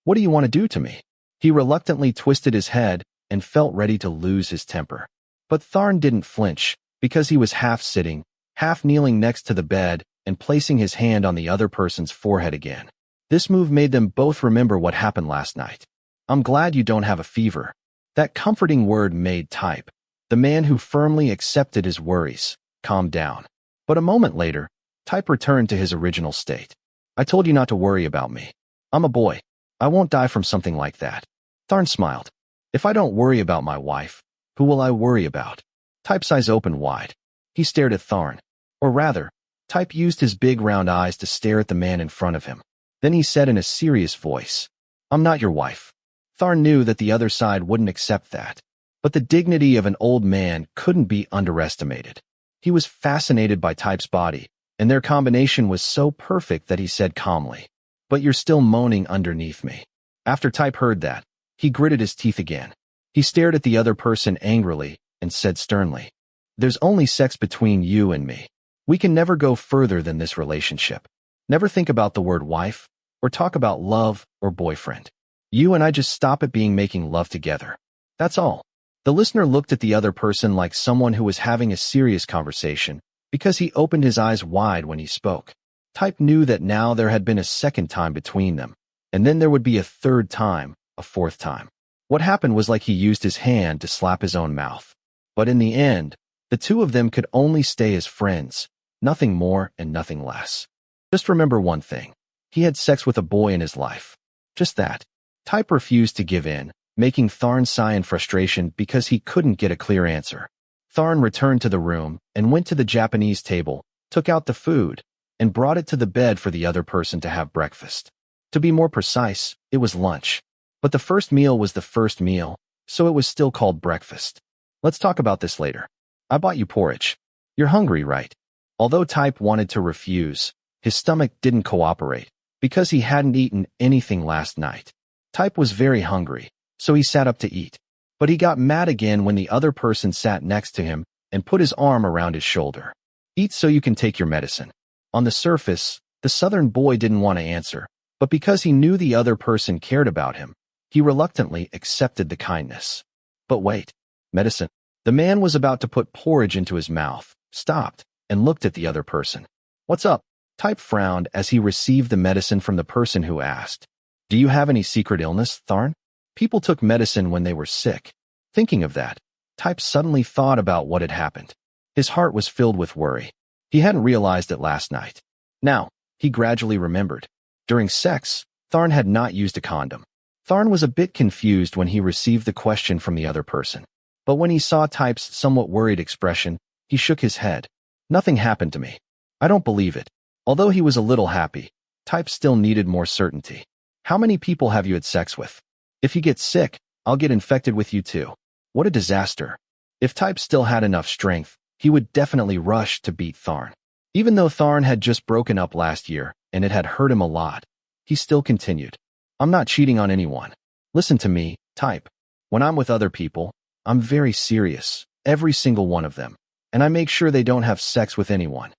Speaker 1: What do you want to do to me? He reluctantly twisted his head and felt ready to lose his temper. But Tharn didn't flinch, because he was half sitting, half kneeling next to the bed and placing his hand on the other person's forehead again. This move made them both remember what happened last night. I'm glad you don't have a fever. That comforting word made Type, the man who firmly accepted his worries, calm down. But a moment later, Type returned to his original state. I told you not to worry about me. I'm a boy. I won't die from something like that. Tharn smiled. If I don't worry about my wife, who will I worry about? Type's eyes opened wide. He stared at Tharn. Or rather, Type used his big round eyes to stare at the man in front of him. Then he said in a serious voice, I'm not your wife. Tharn knew that the other side wouldn't accept that. But the dignity of an old man couldn't be underestimated. He was fascinated by Type's body, and their combination was so perfect that he said calmly, But you're still moaning underneath me. After Type heard that, he gritted his teeth again. He stared at the other person angrily and said sternly, There's only sex between you and me. We can never go further than this relationship. Never think about the word wife, or talk about love or boyfriend. You and I just stop at being making love together. That's all. The listener looked at the other person like someone who was having a serious conversation, because he opened his eyes wide when he spoke. Type knew that now there had been a second time between them, and then there would be a third time, a fourth time. What happened was like he used his hand to slap his own mouth. But in the end, the two of them could only stay as friends, nothing more and nothing less. Just remember one thing. He had sex with a boy in his life. Just that. Type refused to give in, making Tharn sigh in frustration because he couldn't get a clear answer. Tharn returned to the room and went to the Japanese table, took out the food, and brought it to the bed for the other person to have breakfast. To be more precise, it was lunch. But the first meal was the first meal, so it was still called breakfast. Let's talk about this later. I bought you porridge. You're hungry, right? Although Type wanted to refuse, his stomach didn't cooperate, because he hadn't eaten anything last night. Type was very hungry, so he sat up to eat. But he got mad again when the other person sat next to him and put his arm around his shoulder. Eat so you can take your medicine. On the surface, the southern boy didn't want to answer, but because he knew the other person cared about him, he reluctantly accepted the kindness. But wait, medicine. The man was about to put porridge into his mouth, stopped, and looked at the other person. What's up? Type frowned as he received the medicine from the person who asked. Do you have any secret illness, Tharn? People took medicine when they were sick. Thinking of that, Type suddenly thought about what had happened. His heart was filled with worry. He hadn't realized it last night. Now, he gradually remembered. During sex, Tharn had not used a condom. Tharn was a bit confused when he received the question from the other person. But when he saw Type's somewhat worried expression, he shook his head. Nothing happened to me. I don't believe it. Although he was a little happy, Type still needed more certainty. How many people have you had sex with? If you get sick, I'll get infected with you too. What a disaster. If Type still had enough strength, he would definitely rush to beat Tharn. Even though Tharn had just broken up last year, and it had hurt him a lot, he still continued. I'm not cheating on anyone. Listen to me, Type. When I'm with other people, I'm very serious, every single one of them, and I make sure they don't have sex with anyone.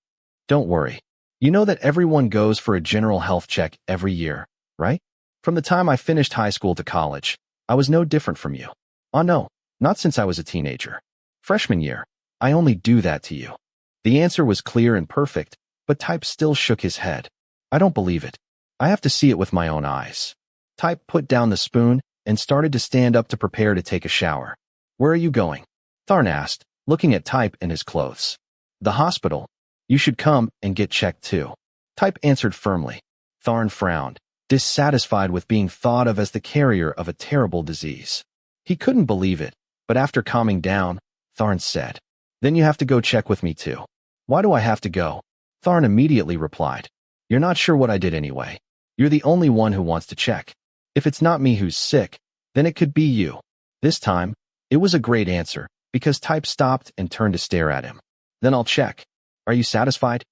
Speaker 1: Don't worry. You know that everyone goes for a general health check every year, right? From the time I finished high school to college, I was no different from you. Oh no, not since I was a teenager. Freshman year, I only do that to you. The answer was clear and perfect, but Type still shook his head. I don't believe it. I have to see it with my own eyes. Type put down the spoon and started to stand up to prepare to take a shower. Where are you going? Tharn asked, looking at Type and his clothes. The hospital. You should come and get checked too. Type answered firmly. Tharn frowned, dissatisfied with being thought of as the carrier of a terrible disease. He couldn't believe it, but after calming down, Tharn said, Then you have to go check with me too. Why do I have to go? Tharn immediately replied, You're not sure what I did anyway. You're the only one who wants to check. If it's not me who's sick, then it could be you. This time, it was a great answer, because Type stopped and turned to stare at him. Then I'll check. Are you satisfied?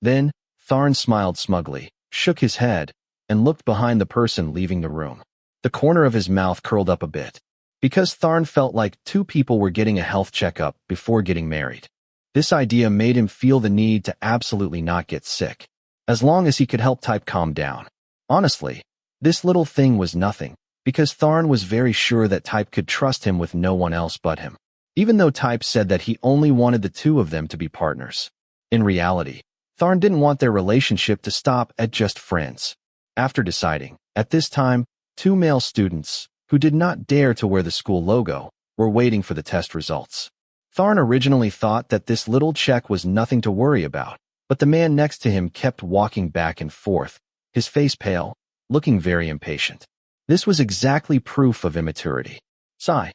Speaker 1: Then, Tharn smiled smugly, shook his head, and looked behind the person leaving the room. The corner of his mouth curled up a bit. Because Tharn felt like two people were getting a health checkup before getting married. This idea made him feel the need to absolutely not get sick, as long as he could help Type calm down. Honestly, this little thing was nothing, because Tharn was very sure that Type could trust him with no one else but him. Even though Type said that he only wanted the two of them to be partners. In reality, Tharn didn't want their relationship to stop at just friends. After deciding, at this time, two male students, who did not dare to wear the school logo, were waiting for the test results. Tharn originally thought that this little check was nothing to worry about, but the man next to him kept walking back and forth, his face pale, looking very impatient. This was exactly proof of immaturity. Sigh.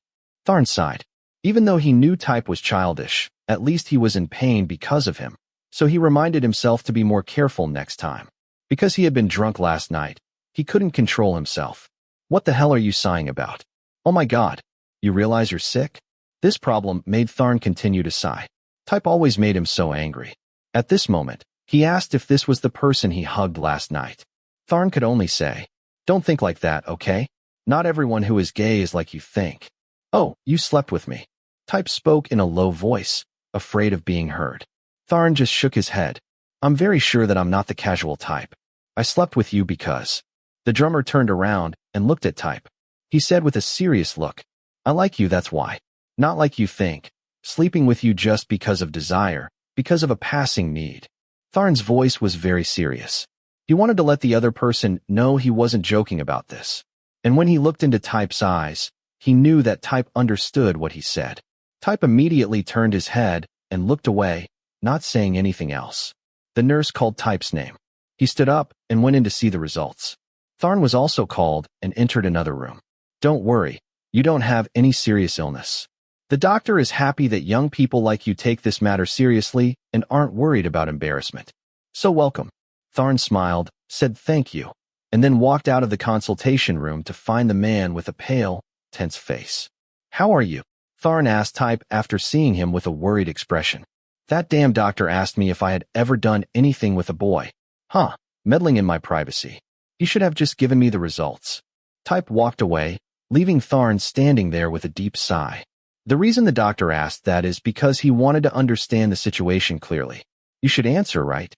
Speaker 1: Tharn sighed. Even though he knew Type was childish, at least he was in pain because of him, so he reminded himself to be more careful next time. Because he had been drunk last night, he couldn't control himself. What the hell are you sighing about? Oh my god, you realize you're sick? This problem made Tharn continue to sigh. Type always made him so angry. At this moment, he asked if this was the person he hugged last night. Tharn could only say, "Don't think like that, okay? Not everyone who is gay is like you think." "Oh, you slept with me." Type spoke in a low voice, afraid of being heard. Tharn just shook his head. "I'm very sure that I'm not the casual type. I slept with you because..." The drummer turned around and looked at Type. He said with a serious look, "I like you, that's why. Not like you think. Sleeping with you just because of desire, because of a passing need." Tharn's voice was very serious. He wanted to let the other person know he wasn't joking about this. And when he looked into Type's eyes, he knew that Type understood what he said. Type immediately turned his head and looked away, not saying anything else. The nurse called Type's name. He stood up and went in to see the results. Tharn was also called and entered another room. "Don't worry, you don't have any serious illness. The doctor is happy that young people like you take this matter seriously and aren't worried about embarrassment. So welcome." Tharn smiled, said thank you, and then walked out of the consultation room to find the man with a pale, tense face. "How are you?" Tharn asked Type after seeing him with a worried expression. "That damn doctor asked me if I had ever done anything with a boy. Huh, meddling in my privacy. He should have just given me the results." Type walked away, leaving Tharn standing there with a deep sigh. The reason the doctor asked that is because he wanted to understand the situation clearly. "You should answer, right?"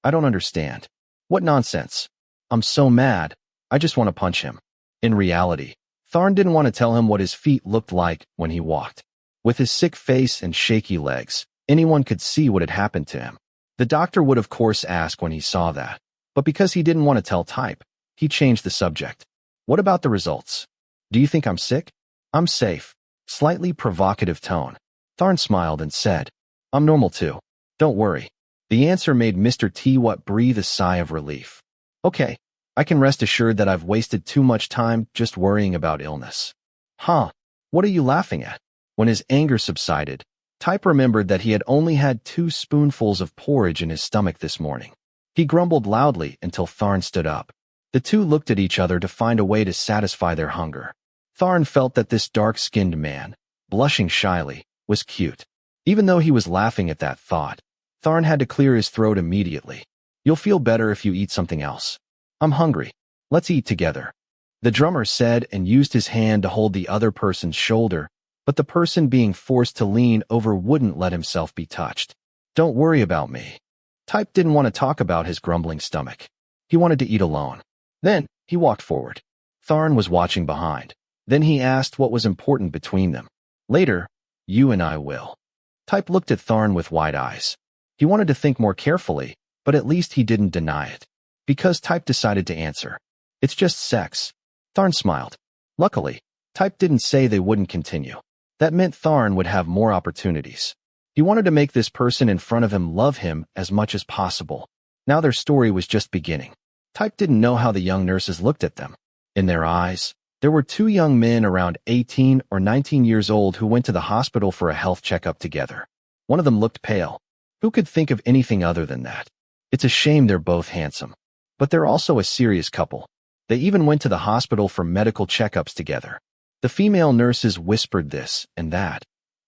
Speaker 1: "I don't understand." "What nonsense. I'm so mad, I just want to punch him." In reality, Tharn didn't want to tell him what his feet looked like when he walked. With his sick face and shaky legs, anyone could see what had happened to him. The doctor would of course ask when he saw that. But because he didn't want to tell Type, he changed the subject. "What about the results? Do you think I'm sick?" "I'm safe." Slightly provocative tone. Tharn smiled and said, "I'm normal too. Don't worry." The answer made Mr. Thiwat breathe a sigh of relief. "Okay, I can rest assured that I've wasted too much time just worrying about illness." "Huh, what are you laughing at?" When his anger subsided, Type remembered that he had only had 2 spoonfuls of porridge in his stomach this morning. He grumbled loudly until Tharn stood up. The two looked at each other to find a way to satisfy their hunger. Tharn felt that this dark-skinned man, blushing shyly, was cute. Even though he was laughing at that thought, Tharn had to clear his throat immediately. "You'll feel better if you eat something else." "I'm hungry. Let's eat together," the drummer said and used his hand to hold the other person's shoulder, but the person being forced to lean over wouldn't let himself be touched. "Don't worry about me." Type didn't want to talk about his grumbling stomach. He wanted to eat alone. Then, he walked forward. Tharn was watching behind. Then he asked what was important between them. "Later, you and I will." Type looked at Tharn with wide eyes. He wanted to think more carefully, but at least he didn't deny it. Because Type decided to answer. "It's just sex." Tharn smiled. Luckily, Type didn't say they wouldn't continue. That meant Tharn would have more opportunities. He wanted to make this person in front of him love him as much as possible. Now their story was just beginning. Type didn't know how the young nurses looked at them. In their eyes, there were 2 young men around 18 or 19 years old who went to the hospital for a health checkup together. One of them looked pale. Who could think of anything other than that? It's a shame they're both handsome. But they're also a serious couple. They even went to the hospital for medical checkups together. The female nurses whispered this and that,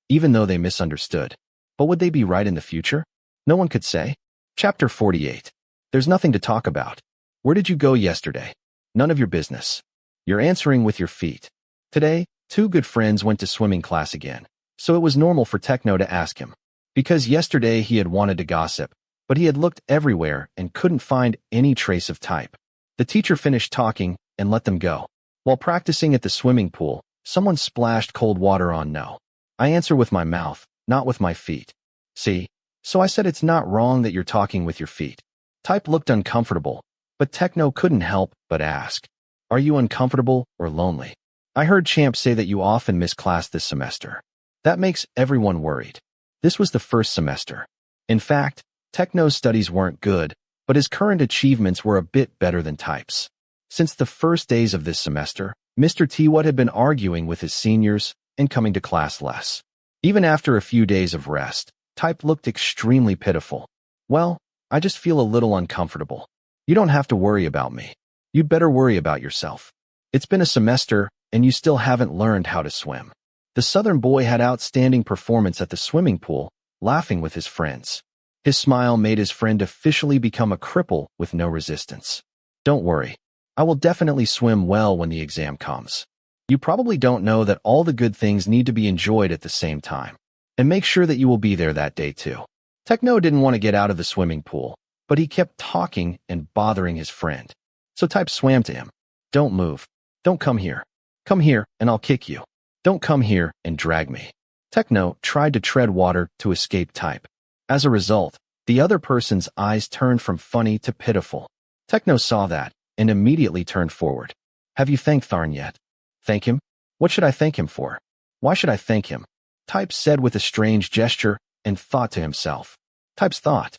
Speaker 1: even though they misunderstood. But would they be right in the future? No one could say. Chapter 48. There's nothing to talk about. Where did you go yesterday? None of your business. You're answering with your feet. Today, two good friends went to swimming class again, so it was normal for Techno to ask him. Because yesterday he had wanted to gossip, but he had looked everywhere and couldn't find any trace of Type. The teacher finished talking and let them go. While practicing at the swimming pool, someone splashed cold water on No. I answer with my mouth, not with my feet. See? So I said it's not wrong that you're talking with your feet. Type looked uncomfortable, but Techno couldn't help but ask, are you uncomfortable or lonely? I heard Champ say that you often miss class this semester. That makes everyone worried. This was the first semester. In fact, Techno's studies weren't good, but his current achievements were a bit better than Type's. Since the first days of this semester, Mr. Thiwat had been arguing with his seniors and coming to class less. Even after a few days of rest, Type looked extremely pitiful. Well, I just feel a little uncomfortable. You don't have to worry about me. You'd better worry about yourself. It's been a semester, and you still haven't learned how to swim. The southern boy had outstanding performance at the swimming pool, laughing with his friends. His smile made his friend officially become a cripple with no resistance. Don't worry. I will definitely swim well when the exam comes. You probably don't know that all the good things need to be enjoyed at the same time. And make sure that you will be there that day too. Techno didn't want to get out of the swimming pool, but he kept talking and bothering his friend. So Type swam to him. Don't move. Don't come here. Come here and I'll kick you. Don't come here and drag me. Techno tried to tread water to escape Type. As a result, the other person's eyes turned from funny to pitiful. Techno saw that and immediately turned forward. Have you thanked Tharn yet? Thank him? What should I thank him for? Why should I thank him? Type said with a strange gesture and thought to himself. Type's thought.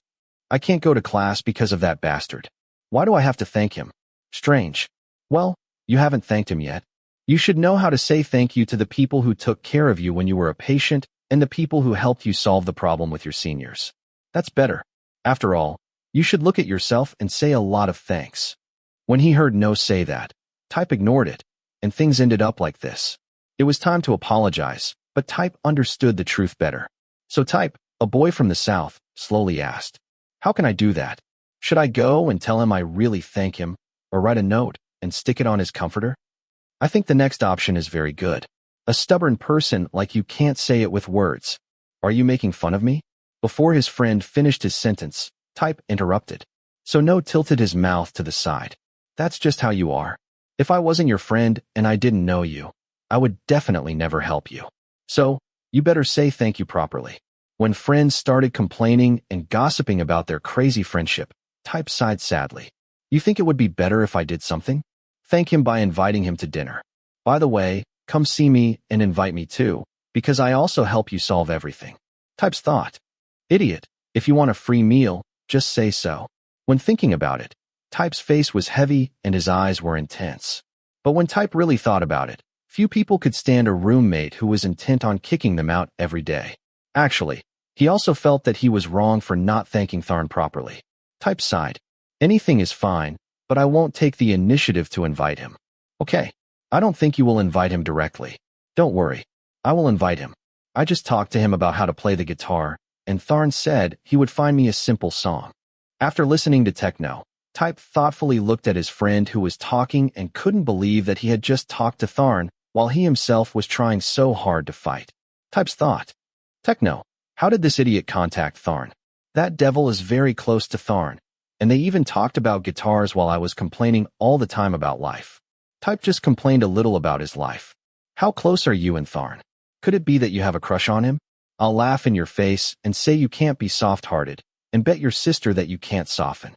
Speaker 1: I can't go to class because of that bastard. Why do I have to thank him? Strange. Well, you haven't thanked him yet. You should know how to say thank you to the people who took care of you when you were a patient and the people who helped you solve the problem with your seniors. That's better. After all, you should look at yourself and say a lot of thanks. When he heard No say that, Type ignored it, and things ended up like this. It was time to apologize, but Type understood the truth better. So Type, a boy from the south, slowly asked, how can I do that? Should I go and tell him I really thank him, or write a note and stick it on his comforter? I think the next option is very good. A stubborn person like you can't say it with words. Are you making fun of me? Before his friend finished his sentence, Type interrupted. So No tilted his mouth to the side. That's just how you are. If I wasn't your friend and I didn't know you, I would definitely never help you. So, you better say thank you properly. When friends started complaining and gossiping about their crazy friendship, Type sighed sadly. You think it would be better if I did something? Thank him by inviting him to dinner. By the way, come see me and invite me too, because I also help you solve everything. Type's thought. Idiot, if you want a free meal, just say so. When thinking about it, Type's face was heavy and his eyes were intense. But when Type really thought about it, few people could stand a roommate who was intent on kicking them out every day. Actually, he also felt that he was wrong for not thanking Tharn properly. Type sighed. Anything is fine, but I won't take the initiative to invite him. Okay, I don't think you will invite him directly. Don't worry, I will invite him. I just talked to him about how to play the guitar, and Tharn said he would find me a simple song. After listening to Techno, Type thoughtfully looked at his friend who was talking and couldn't believe that he had just talked to Tharn while he himself was trying so hard to fight. Type's thought. Techno, how did this idiot contact Tharn? That devil is very close to Tharn, and they even talked about guitars while I was complaining all the time about life. Type just complained a little about his life. How close are you and Tharn? Could it be that you have a crush on him? I'll laugh in your face and say you can't be soft-hearted, and bet your sister that you can't soften.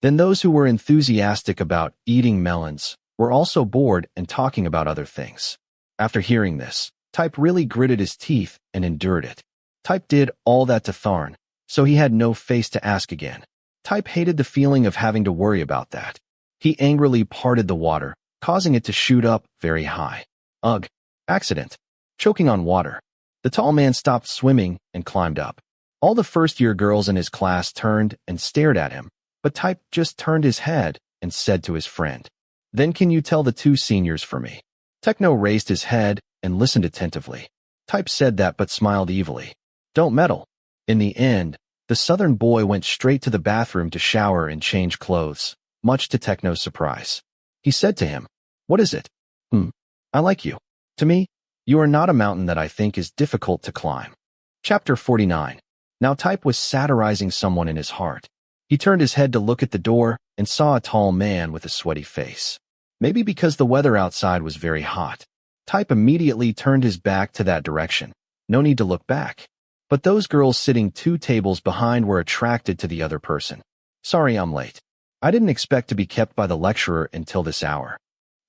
Speaker 1: Then those who were enthusiastic about eating melons were also bored and talking about other things. After hearing this, Type really gritted his teeth and endured it. Type did all that to Tharn, so he had no face to ask again. Type hated the feeling of having to worry about that. He angrily parted the water, causing it to shoot up very high. Ugh! Accident. Choking on water. The tall man stopped swimming and climbed up. All the first-year girls in his class turned and stared at him, but Type just turned his head and said to his friend, Then can you tell the two seniors for me? Techno raised his head and listened attentively. Type said that but smiled evilly. Don't meddle. In the end, the southern boy went straight to the bathroom to shower and change clothes, much to Techno's surprise. He said to him, What is it? Hmm. I like you. To me, you are not a mountain that I think is difficult to climb. Chapter 49. Now Type was satirizing someone in his heart. He turned his head to look at the door and saw a tall man with a sweaty face. Maybe because the weather outside was very hot. Type immediately turned his back to that direction. No need to look back. But those girls sitting 2 tables behind were attracted to the other person. Sorry I'm late. I didn't expect to be kept by the lecturer until this hour.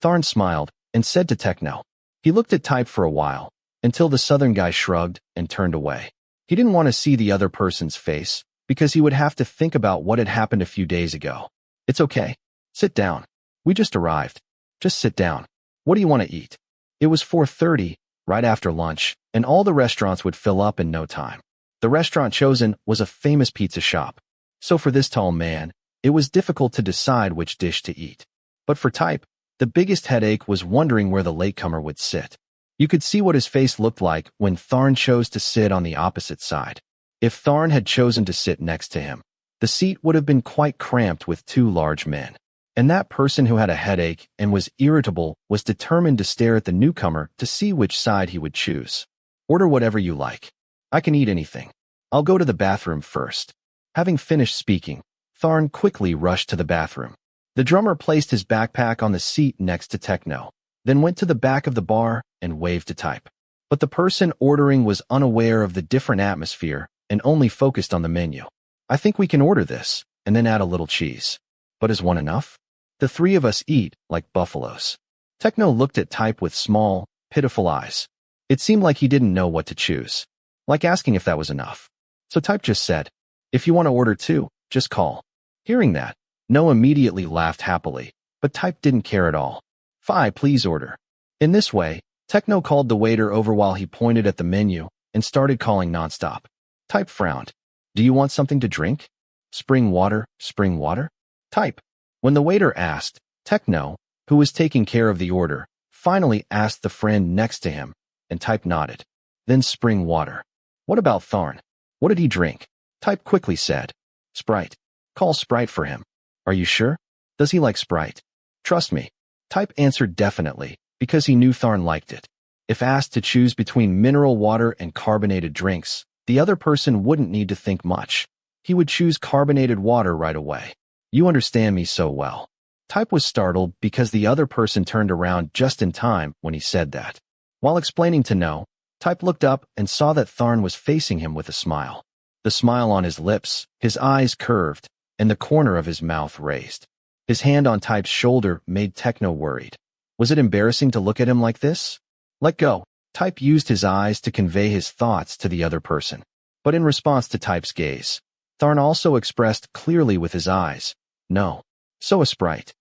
Speaker 1: Tharn smiled and said to Techno. He looked at Type for a while, until the southern guy shrugged and turned away. He didn't want to see the other person's face, because he would have to think about what had happened a few days ago. It's okay. Sit down. We just arrived. Just sit down. What do you want to eat? It was 4:30, right after lunch, and all the restaurants would fill up in no time. The restaurant chosen was a famous pizza shop. So for this tall man, it was difficult to decide which dish to eat. But for Type, the biggest headache was wondering where the latecomer would sit. You could see what his face looked like when Tharn chose to sit on the opposite side. If Tharn had chosen to sit next to him, the seat would have been quite cramped with 2 large men. And that person who had a headache and was irritable was determined to stare at the newcomer to see which side he would choose. Order whatever you like. I can eat anything. I'll go to the bathroom first. Having finished speaking, Tharn quickly rushed to the bathroom. The drummer placed his backpack on the seat next to Techno, then went to the back of the bar and waved to Type. But the person ordering was unaware of the different atmosphere and only focused on the menu. I think we can order this, and then add a little cheese. But is one enough? The 3 of us eat like buffaloes. Techno looked at Type with small, pitiful eyes. It seemed like he didn't know what to choose, like asking if that was enough. So Type just said, if you want to order 2, just call. Hearing that, No immediately laughed happily, but Type didn't care at all. "Fi, please order." In this way, Techno called the waiter over while he pointed at the menu and started calling nonstop. Type frowned. "Do you want something to drink? Spring water, spring water?" Type. When the waiter asked, Techno, who was taking care of the order, finally asked the friend next to him, and Type nodded. Then spring water. "What about Tharn? What did he drink?" Type quickly said, "Sprite. Call Sprite for him." "Are you sure? Does he like Sprite?" "Trust me." Type answered definitely, because he knew Tharn liked it. If asked to choose between mineral water and carbonated drinks, the other person wouldn't need to think much. He would choose carbonated water right away. "You understand me so well." Type was startled because the other person turned around just in time when he said that. While explaining to No, Type looked up and saw that Tharn was facing him with a smile. The smile on his lips, his eyes curved, and the corner of his mouth raised. His hand on Type's shoulder made Techno worried. Was it embarrassing to look at him like this? "Let go." Type used his eyes to convey his thoughts to the other person. But in response to Type's gaze, Tharn also expressed clearly with his eyes, "No." So a Sprite.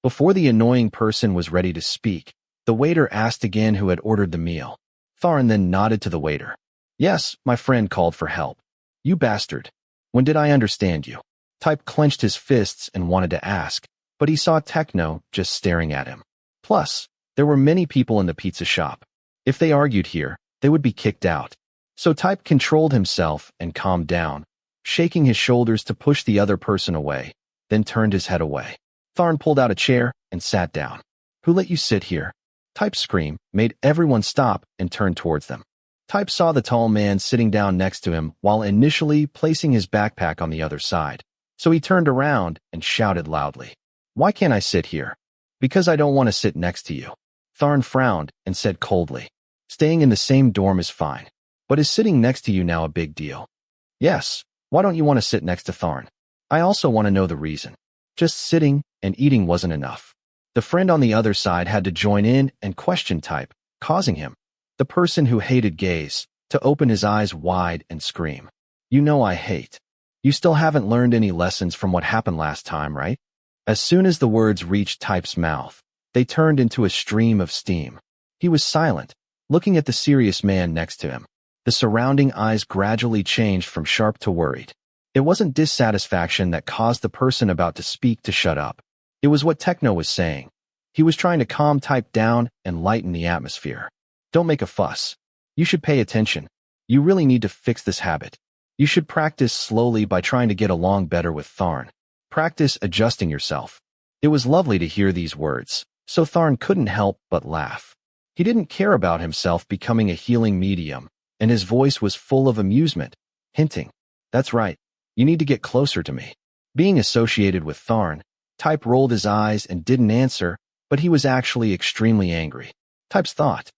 Speaker 1: Before the annoying person was ready to speak, the waiter asked again who had ordered the meal. Tharn then nodded to the waiter. "Yes, my friend called for help." "You bastard. When did I understand you?" Type clenched his fists and wanted to ask, but he saw Techno just staring at him. Plus, there were many people in the pizza shop. If they argued here, they would be kicked out. So Type controlled himself and calmed down, shaking his shoulders to push the other person away, then turned his head away. Tharn pulled out a chair and sat down. "Who let you sit here?" Type's scream made everyone stop and turn towards them. Type saw the tall man sitting down next to him while initially placing his backpack on the other side. So he turned around and shouted loudly, "Why can't I sit here?" "Because I don't want to sit next to you." Tharn frowned and said coldly, "Staying in the same dorm is fine. But is sitting next to you now a big deal?" "Yes. Why don't you want to sit next to Tharn?" "I also want to know the reason." Just sitting and eating wasn't enough. The friend on the other side had to join in and question Type, causing him, the person who hated gaze, to open his eyes wide and scream, "You know I hate. You still haven't learned any lessons from what happened last time, right?" As soon as the words reached Type's mouth, they turned into a stream of steam. He was silent, looking at the serious man next to him. The surrounding eyes gradually changed from sharp to worried. It wasn't dissatisfaction that caused the person about to speak to shut up. It was what Techno was saying. He was trying to calm Type down and lighten the atmosphere. "Don't make a fuss. You should pay attention. You really need to fix this habit. You should practice slowly by trying to get along better with Tharn. Practice adjusting yourself." It was lovely to hear these words, So Tharn couldn't help but laugh. He didn't care about himself becoming a healing medium, and his voice was full of amusement, hinting, "That's right, you need to get closer to me." Being associated with Tharn, Type rolled his eyes and didn't answer, but he was actually extremely angry. Type's thought,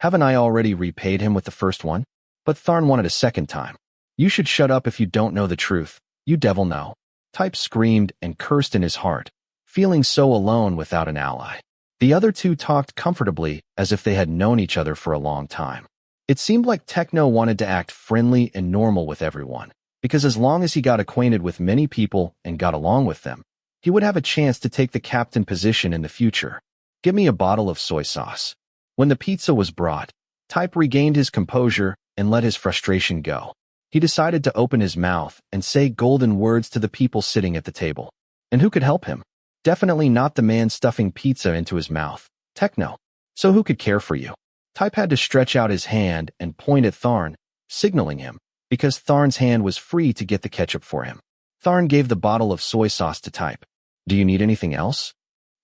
Speaker 1: "Haven't I already repaid him with the first one?" But Tharn wanted a second time. "You should shut up if you don't know the truth, you devil no." Type screamed and cursed in his heart, feeling so alone without an ally. The other two talked comfortably as if they had known each other for a long time. It seemed like Techno wanted to act friendly and normal with everyone, because as long as he got acquainted with many people and got along with them, he would have a chance to take the captain position in the future. "Give me a bottle of soy sauce." When the pizza was brought, Type regained his composure and let his frustration go. He decided to open his mouth and say golden words to the people sitting at the table. And who could help him? Definitely not the man stuffing pizza into his mouth, Techno. So who could care for you? Type had to stretch out his hand and point at Tharn, signaling him, because Tharn's hand was free to get the ketchup for him. Tharn gave the bottle of soy sauce to Type. "Do you need anything else?"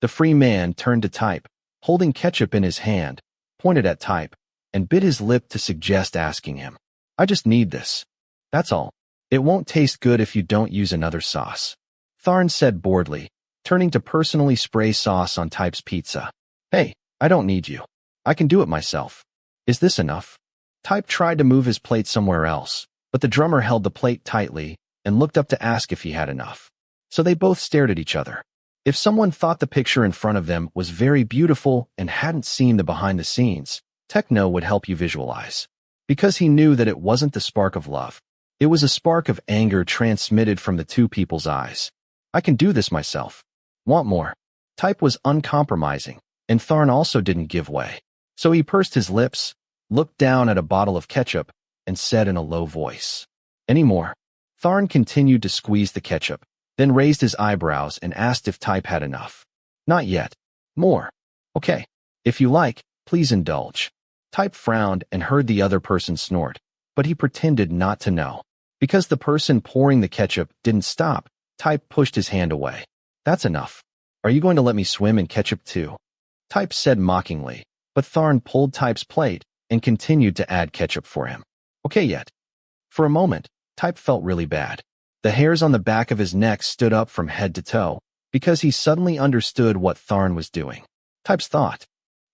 Speaker 1: The free man turned to Type, holding ketchup in his hand, pointed at Type, and bit his lip to suggest asking him, "I just need this. That's all. It won't taste good if you don't use another sauce." Tharn said boredly, turning to personally spray sauce on Type's pizza. "Hey, I don't need you. I can do it myself. Is this enough?" Type tried to move his plate somewhere else, but the drummer held the plate tightly and looked up to ask if he had enough. So they both stared at each other. If someone thought the picture in front of them was very beautiful and hadn't seen the behind the scenes, Techno would help you visualize. Because he knew that it wasn't the spark of love. It was a spark of anger transmitted from the two people's eyes. "I can do this myself. Want more?" Type was uncompromising, and Tharn also didn't give way. So he pursed his lips, looked down at a bottle of ketchup, and said in a low voice, "Any more?" Tharn continued to squeeze the ketchup, then raised his eyebrows and asked if Type had enough. "Not yet. More. Okay. If you like, please indulge." Type frowned and heard the other person snort, but he pretended not to know. Because the person pouring the ketchup didn't stop, Type pushed his hand away. "That's enough. Are you going to let me swim in ketchup too?" Type said mockingly, but Tharn pulled Type's plate and continued to add ketchup for him. "Okay yet." For a moment, Type felt really bad. The hairs on the back of his neck stood up from head to toe, because he suddenly understood what Tharn was doing. Type's thought,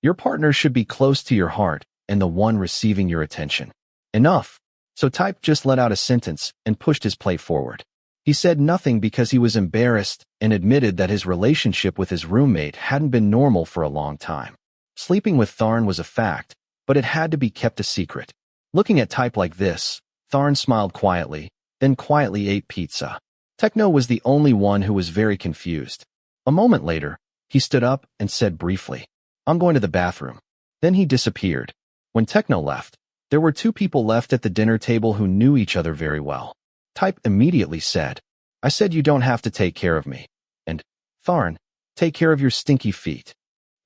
Speaker 1: "Your partner should be close to your heart and the one receiving your attention." Enough. So Type just let out a sentence and pushed his plate forward. He said nothing because he was embarrassed and admitted that his relationship with his roommate hadn't been normal for a long time. Sleeping with Tharn was a fact, but it had to be kept a secret. Looking at Type like this, Tharn smiled quietly, then quietly ate pizza. Techno was the only one who was very confused. A moment later, he stood up and said briefly, "I'm going to the bathroom." Then he disappeared. When Techno left, there were two people left at the dinner table who knew each other very well. Type immediately said, "I said you don't have to take care of me." And, "Tharn, take care of your stinky feet."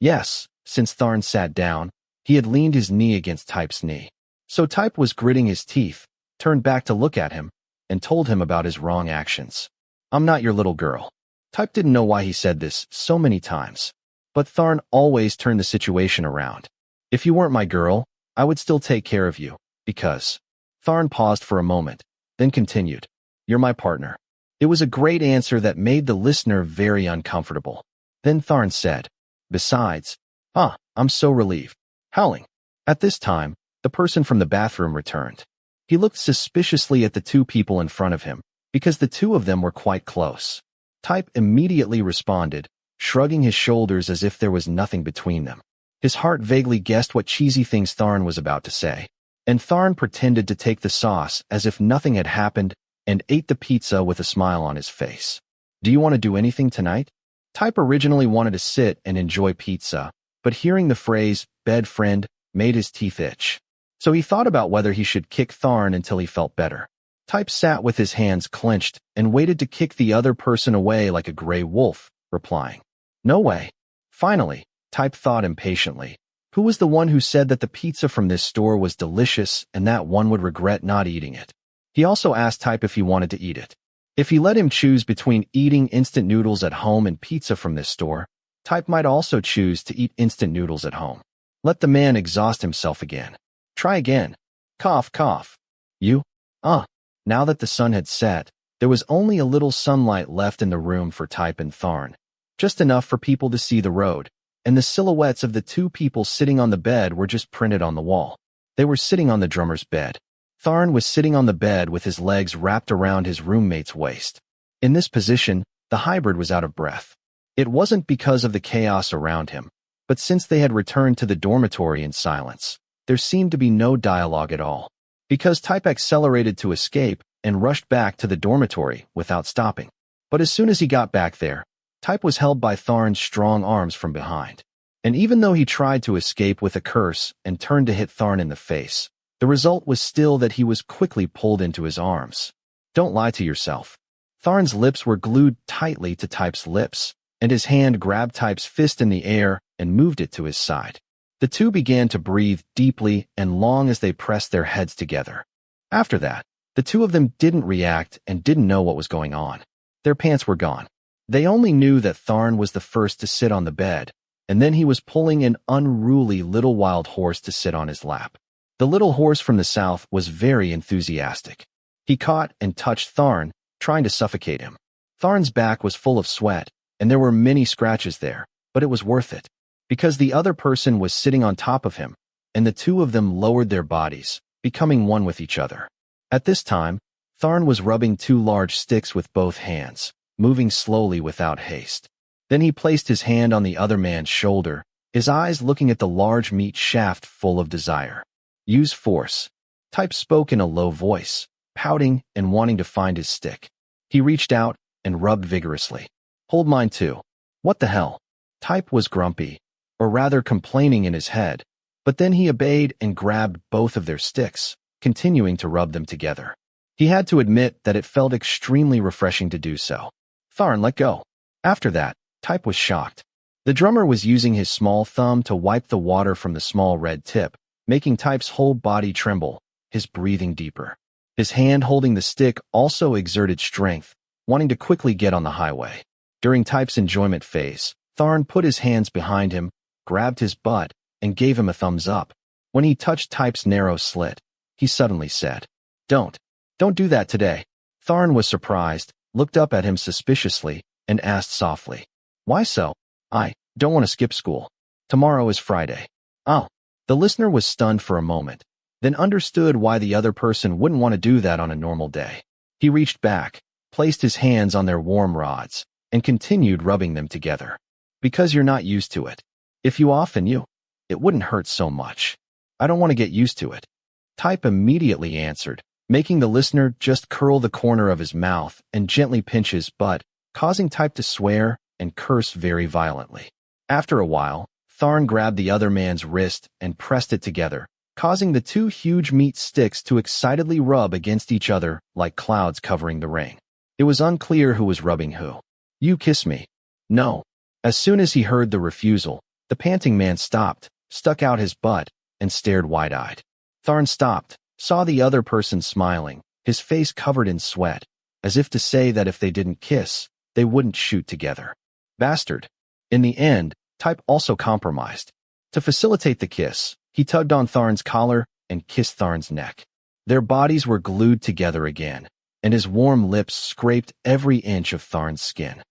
Speaker 1: Yes, since Tharn sat down, he had leaned his knee against Type's knee. So Type was gritting his teeth, turned back to look at him, and told him about his wrong actions. "I'm not your little girl." Type didn't know why he said this so many times. But Tharn always turned the situation around. "If you weren't my girl, I would still take care of you, because..." Tharn paused for a moment, then continued, "You're my partner." It was a great answer that made the listener very uncomfortable. Then Tharn said, "Besides..." I'm so relieved." Howling. At this time, the person from the bathroom returned. He looked suspiciously at the two people in front of him, because the two of them were quite close. Type immediately responded, shrugging his shoulders as if there was nothing between them. His heart vaguely guessed what cheesy things Tharn was about to say. And Tharn pretended to take the sauce as if nothing had happened and ate the pizza with a smile on his face. "Do you want to do anything tonight?" Type originally wanted to sit and enjoy pizza, but hearing the phrase, "bed friend," made his teeth itch. So he thought about whether he should kick Tharn until he felt better. Type sat with his hands clenched and waited to kick the other person away like a gray wolf, replying, "No way." Finally, Type thought impatiently. Who was the one who said that the pizza from this store was delicious and that one would regret not eating it? He also asked Type if he wanted to eat it. If he let him choose between eating instant noodles at home and pizza from this store, Type might also choose to eat instant noodles at home. Let the man exhaust himself again. Try again. Cough, cough. You? Now that the sun had set, there was only a little sunlight left in the room for Type and Tharn. Just enough for people to see the road, and the silhouettes of the two people sitting on the bed were just printed on the wall. They were sitting on the drummer's bed. Tharn was sitting on the bed with his legs wrapped around his roommate's waist. In this position, the hybrid was out of breath. It wasn't because of the chaos around him, but since they had returned to the dormitory in silence, there seemed to be no dialogue at all. Because Type accelerated to escape and rushed back to the dormitory without stopping. But as soon as he got back there, Type was held by Tharn's strong arms from behind. And even though he tried to escape with a curse and turned to hit Tharn in the face, the result was still that he was quickly pulled into his arms. Don't lie to yourself. Tharn's lips were glued tightly to Type's lips, and his hand grabbed Type's fist in the air and moved it to his side. The two began to breathe deeply and long as they pressed their heads together. After that, the two of them didn't react and didn't know what was going on. Their pants were gone. They only knew that Tharn was the first to sit on the bed, and then he was pulling an unruly little wild horse to sit on his lap. The little horse from the south was very enthusiastic. He caught and touched Tharn, trying to suffocate him. Tharn's back was full of sweat, and there were many scratches there, but it was worth it. Because the other person was sitting on top of him, and the two of them lowered their bodies, becoming one with each other. At this time, Tharn was rubbing two large sticks with both hands, moving slowly without haste. Then he placed his hand on the other man's shoulder, his eyes looking at the large meat shaft full of desire. Use force. Type spoke in a low voice, pouting and wanting to find his stick. He reached out and rubbed vigorously. Hold mine too. What the hell? Type was grumpy, or rather complaining in his head, but then he obeyed and grabbed both of their sticks, continuing to rub them together. He had to admit that it felt extremely refreshing to do so. Tharn let go. After that, Type was shocked. The drummer was using his small thumb to wipe the water from the small red tip, making Type's whole body tremble, his breathing deeper. His hand holding the stick also exerted strength, wanting to quickly get on the highway. During Type's enjoyment phase, Tharn put his hands behind him, grabbed his butt, and gave him a thumbs up. When he touched Type's narrow slit, he suddenly said, Don't do that today." Tharn was surprised, looked up at him suspiciously, and asked softly, "Why so?" "I don't want to skip school. Tomorrow is Friday." "Oh." The listener was stunned for a moment, then understood why the other person wouldn't want to do that on a normal day. He reached back, placed his hands on their warm rods, and continued rubbing them together. "Because you're not used to it. If you often it wouldn't hurt so much. I don't want to get used to it." Type immediately answered, making the listener just curl the corner of his mouth and gently pinch his butt, causing Type to swear and curse very violently. After a while, Tharn grabbed the other man's wrist and pressed it together, causing the two huge meat sticks to excitedly rub against each other like clouds covering the rain. It was unclear who was rubbing who. "You kiss me." "No." As soon as he heard the refusal, the panting man stopped, stuck out his butt, and stared wide-eyed. Tharn stopped, saw the other person smiling, his face covered in sweat, as if to say that if they didn't kiss, they wouldn't shoot together. Bastard. In the end, Type also compromised. To facilitate the kiss, he tugged on Tharn's collar and kissed Tharn's neck. Their bodies were glued together again, and his warm lips scraped every inch of Tharn's skin.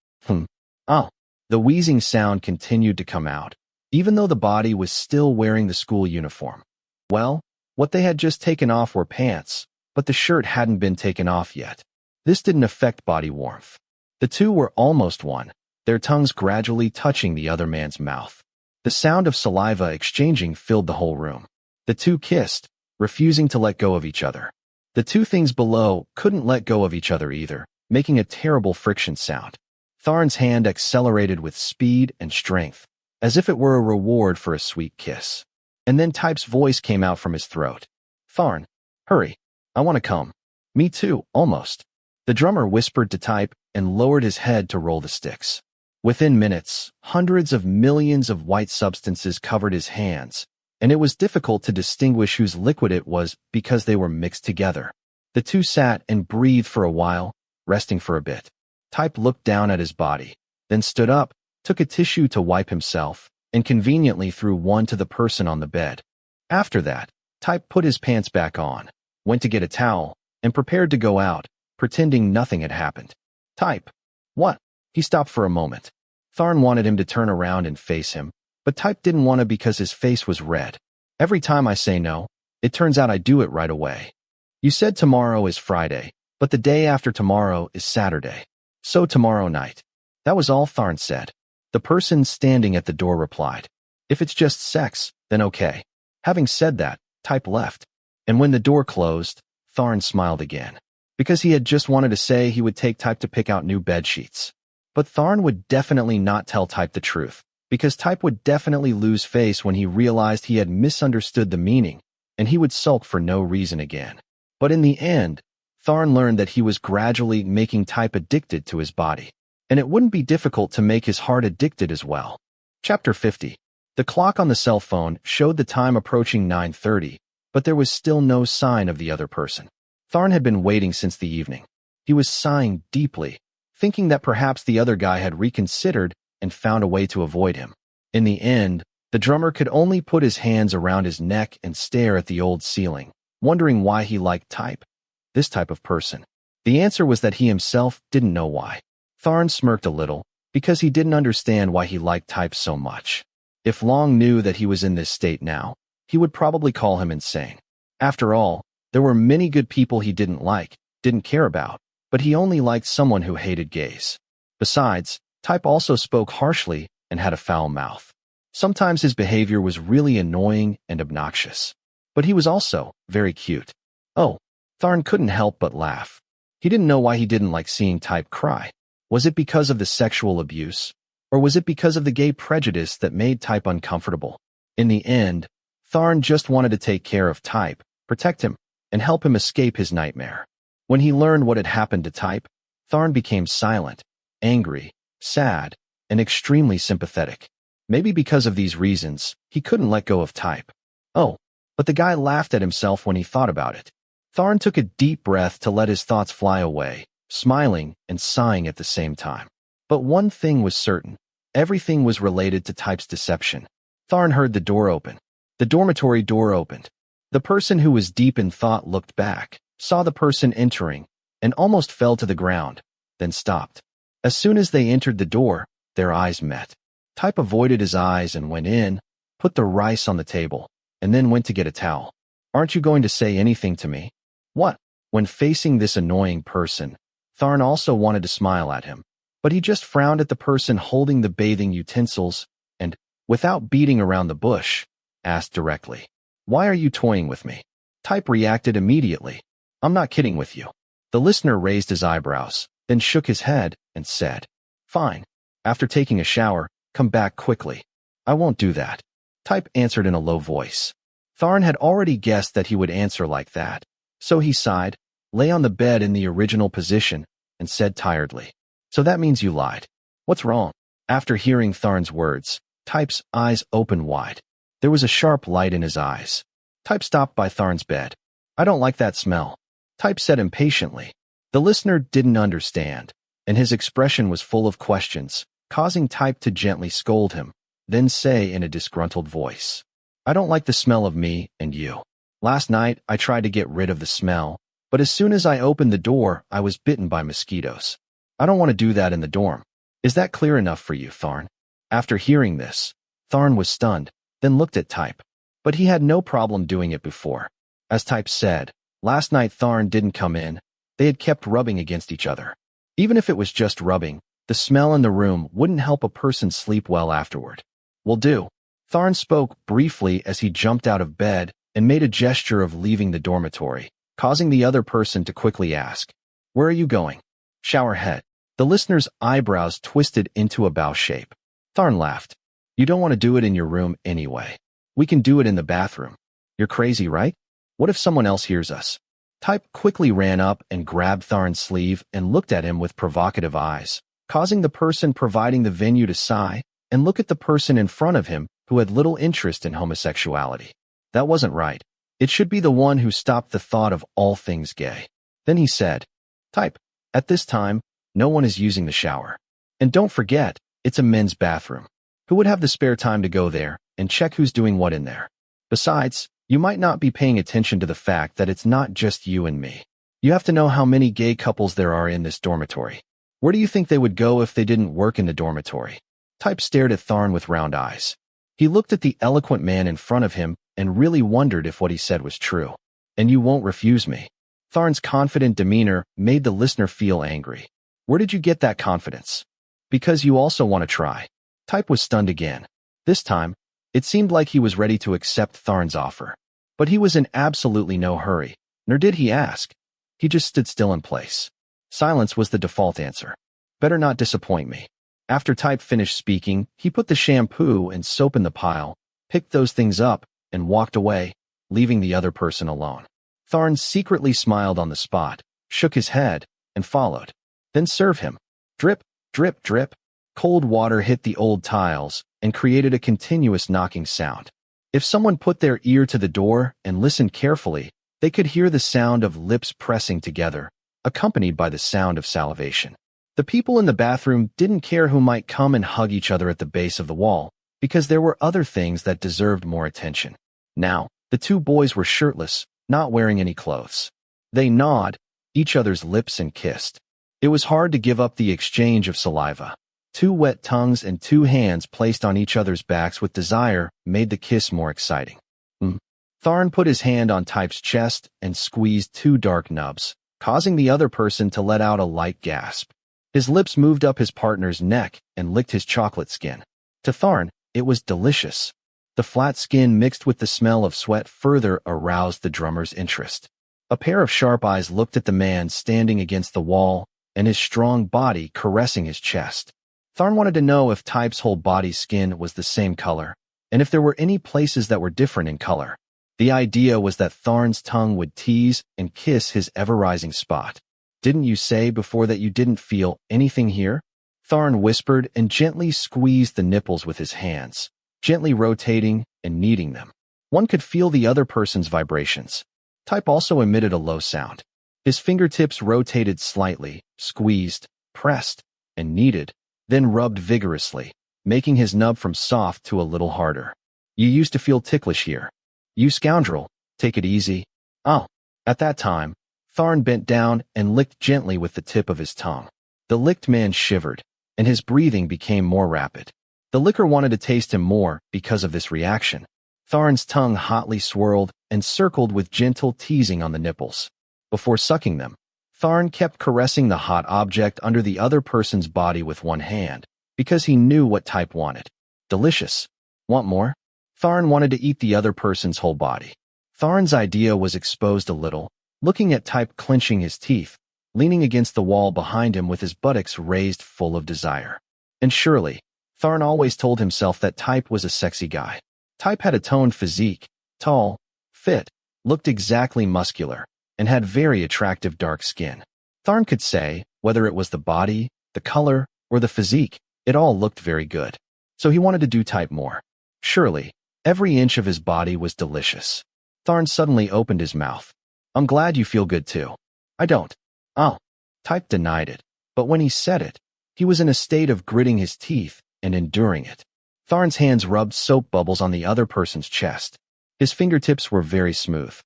Speaker 1: Oh. The wheezing sound continued to come out, even though the body was still wearing the school uniform. Well, what they had just taken off were pants, but the shirt hadn't been taken off yet. This didn't affect body warmth. The two were almost one, their tongues gradually touching the other man's mouth. The sound of saliva exchanging filled the whole room. The two kissed, refusing to let go of each other. The two things below couldn't let go of each other either, making a terrible friction sound. Tharn's hand accelerated with speed and strength, as if it were a reward for a sweet kiss. And then Type's voice came out from his throat. "Tharn, hurry. I want to come." "Me too, almost." The drummer whispered to Type and lowered his head to roll the sticks. Within minutes, hundreds of millions of white substances covered his hands, and it was difficult to distinguish whose liquid it was because they were mixed together. The two sat and breathed for a while, resting for a bit. Type looked down at his body, then stood up, took a tissue to wipe himself, and conveniently threw one to the person on the bed. After that, Type put his pants back on, went to get a towel, and prepared to go out, pretending nothing had happened. Type. What? He stopped for a moment. Tharn wanted him to turn around and face him, but Type didn't want to because his face was red. Every time I say no, it turns out I do it right away. You said tomorrow is Friday, but the day after tomorrow is Saturday. So tomorrow night. That was all Tharn said. The person standing at the door replied, if it's just sex, then okay. Having said that, Type left. And when the door closed, Tharn smiled again. Because he had just wanted to say he would take Type to pick out new bed sheets. But Tharn would definitely not tell Type the truth, because Type would definitely lose face when he realized he had misunderstood the meaning, and he would sulk for no reason again. But in the end, Tharn learned that he was gradually making Type addicted to his body, and it wouldn't be difficult to make his heart addicted as well. Chapter 50. The clock on the cell phone showed the time approaching 9:30, but there was still no sign of the other person. Tharn had been waiting since the evening. He was sighing deeply, thinking that perhaps the other guy had reconsidered and found a way to avoid him. In the end, the drummer could only put his hands around his neck and stare at the old ceiling, wondering why he liked Type, this type of person. The answer was that he himself didn't know why. Tharn smirked a little, because he didn't understand why he liked Type so much. If Long knew that he was in this state now, he would probably call him insane. After all, there were many good people he didn't like, didn't care about, but he only liked someone who hated gays. Besides, Type also spoke harshly and had a foul mouth. Sometimes his behavior was really annoying and obnoxious. But he was also very cute. Oh, Tharn couldn't help but laugh. He didn't know why he didn't like seeing Type cry. Was it because of the sexual abuse? Or was it because of the gay prejudice that made Type uncomfortable? In the end, Tharn just wanted to take care of Type, protect him, and help him escape his nightmare. When he learned what had happened to Type, Tharn became silent, angry, sad, and extremely sympathetic. Maybe because of these reasons, he couldn't let go of Type. Oh, but the guy laughed at himself when he thought about it. Tharn took a deep breath to let his thoughts fly away, smiling and sighing at the same time. But one thing was certain. Everything was related to Type's deception. Tharn heard the door open. The dormitory door opened. The person who was deep in thought looked back, saw the person entering, and almost fell to the ground, then stopped. As soon as they entered the door, their eyes met. Type avoided his eyes and went in, put the rice on the table, and then went to get a towel. Aren't you going to say anything to me? What? When facing this annoying person, Tharn also wanted to smile at him, but he just frowned at the person holding the bathing utensils and, without beating around the bush, asked directly, "Why are you toying with me?" Type reacted immediately. "I'm not kidding with you." The listener raised his eyebrows, then shook his head and said, "Fine. After taking a shower, come back quickly." "I won't do that," Type answered in a low voice. Tharn had already guessed that he would answer like that, so he sighed, lay on the bed in the original position, and said tiredly, "So that means you lied. What's wrong?" After hearing Tharn's words, Type's eyes opened wide. There was a sharp light in his eyes. Type stopped by Tharn's bed. "I don't like that smell," Type said impatiently. The listener didn't understand, and his expression was full of questions, causing Type to gently scold him, then say in a disgruntled voice, "I don't like the smell of me and you. Last night, I tried to get rid of the smell, but as soon as I opened the door, I was bitten by mosquitoes. I don't want to do that in the dorm. Is that clear enough for you, Tharn?" After hearing this, Tharn was stunned, then looked at Type. But he had no problem doing it before. As Type said, last night Tharn didn't come in. They had kept rubbing against each other. Even if it was just rubbing, the smell in the room wouldn't help a person sleep well afterward. "Will do." Tharn spoke briefly as he jumped out of bed and made a gesture of leaving the dormitory, causing the other person to quickly ask, "Where are you going?" "Shower head." The listener's eyebrows twisted into a bow shape. Tharn laughed. "You don't want to do it in your room anyway. We can do it in the bathroom. You're crazy, right? What if someone else hears us?" Type quickly ran up and grabbed Tharn's sleeve and looked at him with provocative eyes, causing the person providing the venue to sigh and look at the person in front of him who had little interest in homosexuality. That wasn't right. It should be the one who stopped the thought of all things gay. Then he said, "Type, at this time, no one is using the shower. And don't forget, It's a men's bathroom. Who would have the spare time to go there and check who's doing what in there? Besides, you might not be paying attention to the fact that it's not just you and me. You have to know how many gay couples there are in this dormitory. Where do you think they would go if they didn't work in the dormitory? Type stared at Tharn with round eyes. He looked at the eloquent man in front of him and really wondered if what he said was true. And you won't refuse me. Tharn's confident demeanor made the listener feel angry. Where did you get that confidence? Because you also want to try. Type was stunned again. This time, it seemed like he was ready to accept Tharn's offer. But he was in absolutely no hurry, nor did he ask. He just stood still in place. Silence was the default answer. Better not disappoint me. After Type finished speaking, he put the shampoo and soap in the pile, picked those things up, and walked away, leaving the other person alone. Tharn secretly smiled on the spot, shook his head, and followed. Then serve him. Drip, drip, drip. Cold water hit the old tiles and created a continuous knocking sound. If someone put their ear to the door and listened carefully, they could hear the sound of lips pressing together, accompanied by the sound of salivation. The people in the bathroom didn't care who might come and hug each other at the base of the wall, because there were other things that deserved more attention. Now, the two boys were shirtless, not wearing any clothes. They gnawed each other's lips and kissed. It was hard to give up the exchange of saliva. Two wet tongues and two hands placed on each other's backs with desire made the kiss more exciting. Tharn put his hand on Type's chest and squeezed two dark nubs, causing the other person to let out a light gasp. His lips moved up his partner's neck and licked his chocolate skin. To Tharn, it was delicious. The flat skin mixed with the smell of sweat further aroused the drummer's interest. A pair of sharp eyes looked at the man standing against the wall and his strong body caressing his chest. Tharn wanted to know if Type's whole body's skin was the same color, and if there were any places that were different in color. The idea was that Tharn's tongue would tease and kiss his ever-rising spot. Didn't you say before that you didn't feel anything here? Tharn whispered and gently squeezed the nipples with his hands, gently rotating and kneading them. One could feel the other person's vibrations. Type also emitted a low sound. His fingertips rotated slightly, squeezed, pressed, and kneaded, then rubbed vigorously, making his nub from soft to a little harder. You used to feel ticklish here. You scoundrel, take it easy. Oh. At that time, Tharn bent down and licked gently with the tip of his tongue. The licked man shivered, and his breathing became more rapid. The licker wanted to taste him more because of this reaction. Tharn's tongue hotly swirled and circled with gentle teasing on the nipples. Before sucking them, Tharn kept caressing the hot object under the other person's body with one hand, because he knew what Type wanted. Delicious. Want more? Tharn wanted to eat the other person's whole body. Tharn's idea was exposed a little, looking at Type clenching his teeth, leaning against the wall behind him with his buttocks raised full of desire. And surely, Tharn always told himself that Type was a sexy guy. Type had a toned physique, tall, fit, looked exactly muscular, and had very attractive dark skin. Tharn could say, whether it was the body, the color, or the physique, it all looked very good. So he wanted to do Type more. Surely, every inch of his body was delicious. Tharn suddenly opened his mouth. I'm glad you feel good too. I don't. Oh. Type denied it, but when he said it, he was in a state of gritting his teeth and enduring it. Tharn's hands rubbed soap bubbles on the other person's chest. His fingertips were very smooth.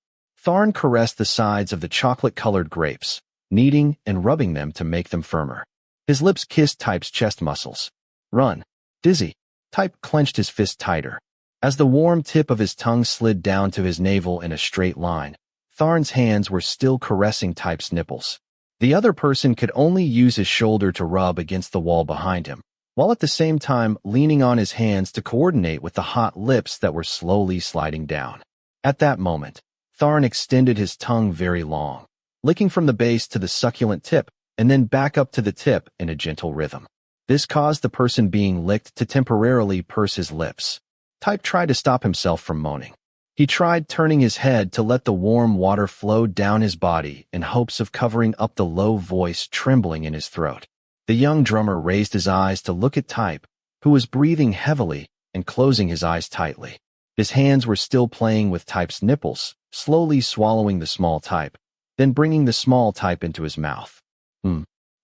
Speaker 1: Tharn caressed the sides of the chocolate-colored grapes, kneading and rubbing them to make them firmer. His lips kissed Type's chest muscles. Run. Dizzy. Type clenched his fist tighter. As the warm tip of his tongue slid down to his navel in a straight line, Tharn's hands were still caressing Type's nipples. The other person could only use his shoulder to rub against the wall behind him, while at the same time leaning on his hands to coordinate with the hot lips that were slowly sliding down. At that moment, Tharn extended his tongue very long, licking from the base to the succulent tip, and then back up to the tip in a gentle rhythm. This caused the person being licked to temporarily purse his lips. Type tried to stop himself from moaning. He tried turning his head to let the warm water flow down his body in hopes of covering up the low voice trembling in his throat. The young drummer raised his eyes to look at Type, who was breathing heavily and closing his eyes tightly. His hands were still playing with Type's nipples, slowly swallowing the small Type, then bringing the small Type into his mouth.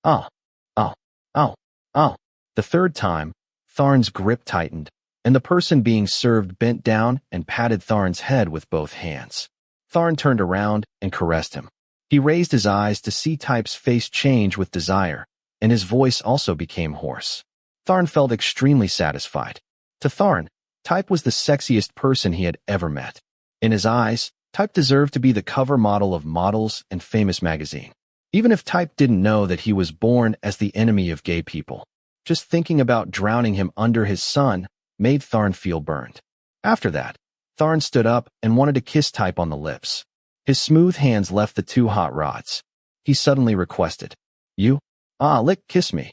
Speaker 1: Oh. Oh. Oh. Oh. The third time, Tharn's grip tightened, and the person being served bent down and patted Tharn's head with both hands. Tharn turned around and caressed him. He raised his eyes to see Type's face change with desire, and his voice also became hoarse. Tharn felt extremely satisfied. To Tharn, Type was the sexiest person he had ever met. In his eyes, Type deserved to be the cover model of Models and Famous magazine. Even if Type didn't know that he was born as the enemy of gay people, just thinking about drowning him under his sun made Tharn feel burned. After that, Tharn stood up and wanted to kiss Type on the lips. His smooth hands left the two hot rods. He suddenly requested, "You? Kiss me."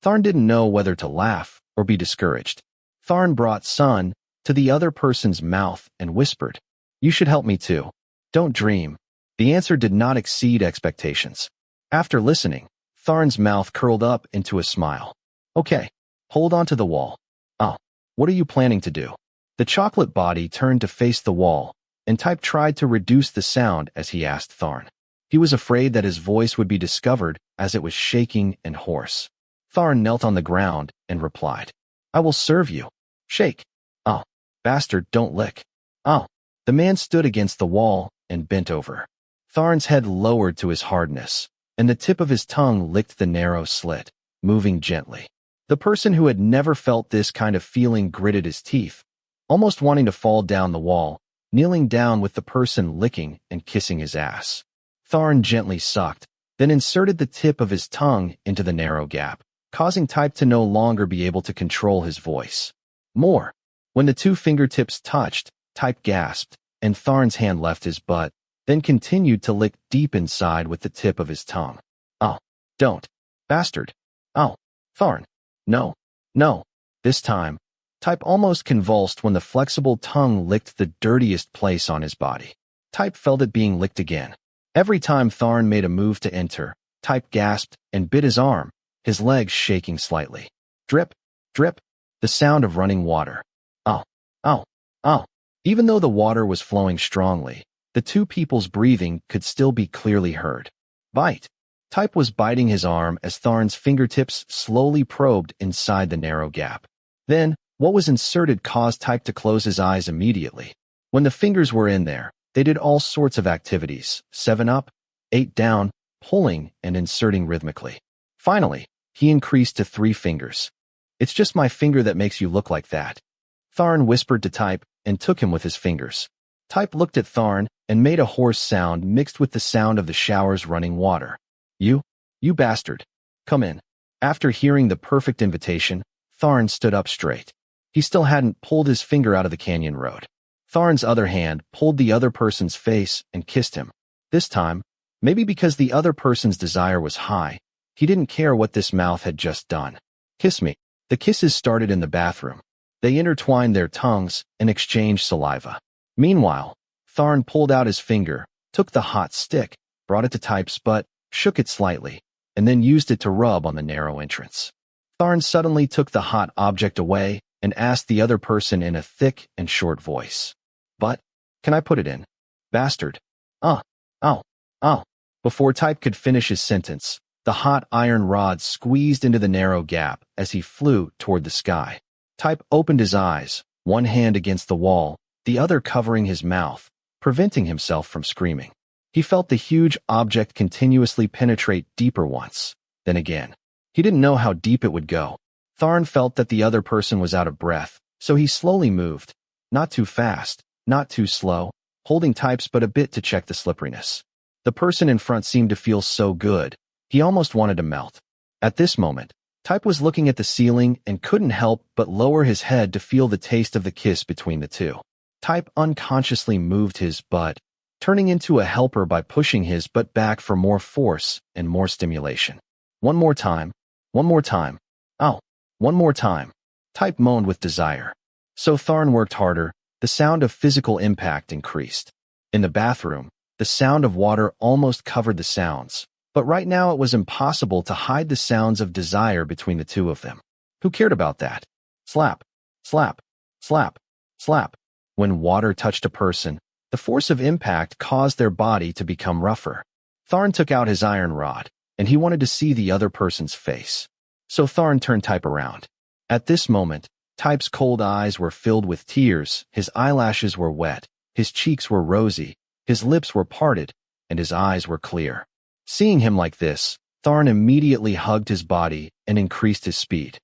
Speaker 1: Tharn didn't know whether to laugh or be discouraged. Tharn brought sun to the other person's mouth and whispered, "You should help me too. Don't dream." The answer did not exceed expectations. After listening, Tharn's mouth curled up into a smile. "Okay, hold on to the wall. What are you planning to do?" The chocolate body turned to face the wall, and Type tried to reduce the sound as he asked Tharn. He was afraid that his voice would be discovered as it was shaking and hoarse. Tharn knelt on the ground and replied, "I will serve you. Shake. Oh, bastard, don't lick." Oh. The man stood against the wall and bent over. Tharn's head lowered to his hardness, and the tip of his tongue licked the narrow slit, moving gently. The person who had never felt this kind of feeling gritted his teeth, almost wanting to fall down the wall, kneeling down with the person licking and kissing his ass. Tharn gently sucked, then inserted the tip of his tongue into the narrow gap, causing Type to no longer be able to control his voice. More. When the two fingertips touched, Type gasped, and Tharn's hand left his butt, then continued to lick deep inside with the tip of his tongue. "Oh, don't. Bastard. Oh, Tharn. No. No." This time, Type almost convulsed when the flexible tongue licked the dirtiest place on his body. Type felt it being licked again. Every time Tharn made a move to enter, Type gasped and bit his arm, his legs shaking slightly. Drip, drip, the sound of running water. Oh, oh, oh. Even though the water was flowing strongly, the two people's breathing could still be clearly heard. Bite. Type was biting his arm as Tharn's fingertips slowly probed inside the narrow gap. Then, what was inserted caused Type to close his eyes immediately. When the fingers were in there, they did all sorts of activities, 7 up, 8 down, pulling and inserting rhythmically. Finally, he increased to 3 fingers. "It's just my finger that makes you look like that." Tharn whispered to Type and took him with his fingers. Type looked at Tharn and made a hoarse sound mixed with the sound of the shower's running water. You bastard. Come in." After hearing the perfect invitation, Tharn stood up straight. He still hadn't pulled his finger out of the canyon road. Tharn's other hand pulled the other person's face and kissed him. This time, maybe because the other person's desire was high, he didn't care what this mouth had just done. "Kiss me." The kisses started in the bathroom. They intertwined their tongues and exchanged saliva. Meanwhile, Tharn pulled out his finger, took the hot stick, brought it to Type's butt, shook it slightly, and then used it to rub on the narrow entrance. Tharn suddenly took the hot object away and asked the other person in a thick and short voice, "But, can I put it in? Bastard." Oh. Before Type could finish his sentence, the hot iron rod squeezed into the narrow gap as he flew toward the sky. Type opened his eyes, one hand against the wall, the other covering his mouth, preventing himself from screaming. He felt the huge object continuously penetrate deeper once, then again. He didn't know how deep it would go. Tharn felt that the other person was out of breath, so he slowly moved, not too fast, not too slow, holding Type's but a bit to check the slipperiness. The person in front seemed to feel so good, he almost wanted to melt. At this moment, Type was looking at the ceiling and couldn't help but lower his head to feel the taste of the kiss between the two. Type unconsciously moved his butt, turning into a helper by pushing his butt back for more force and more stimulation. One more time. One more time. Oh, one more time. Type moaned with desire. So Tharn worked harder. The sound of physical impact increased. In the bathroom, the sound of water almost covered the sounds, but right now it was impossible to hide the sounds of desire between the two of them. Who cared about that? Slap, slap, slap, slap. When water touched a person, the force of impact caused their body to become rougher. Tharn took out his iron rod, and he wanted to see the other person's face. So Tharn turned Type around. At this moment, Type's cold eyes were filled with tears, his eyelashes were wet, his cheeks were rosy, his lips were parted, and his eyes were clear. Seeing him like this, Tharn immediately hugged his body and increased his speed.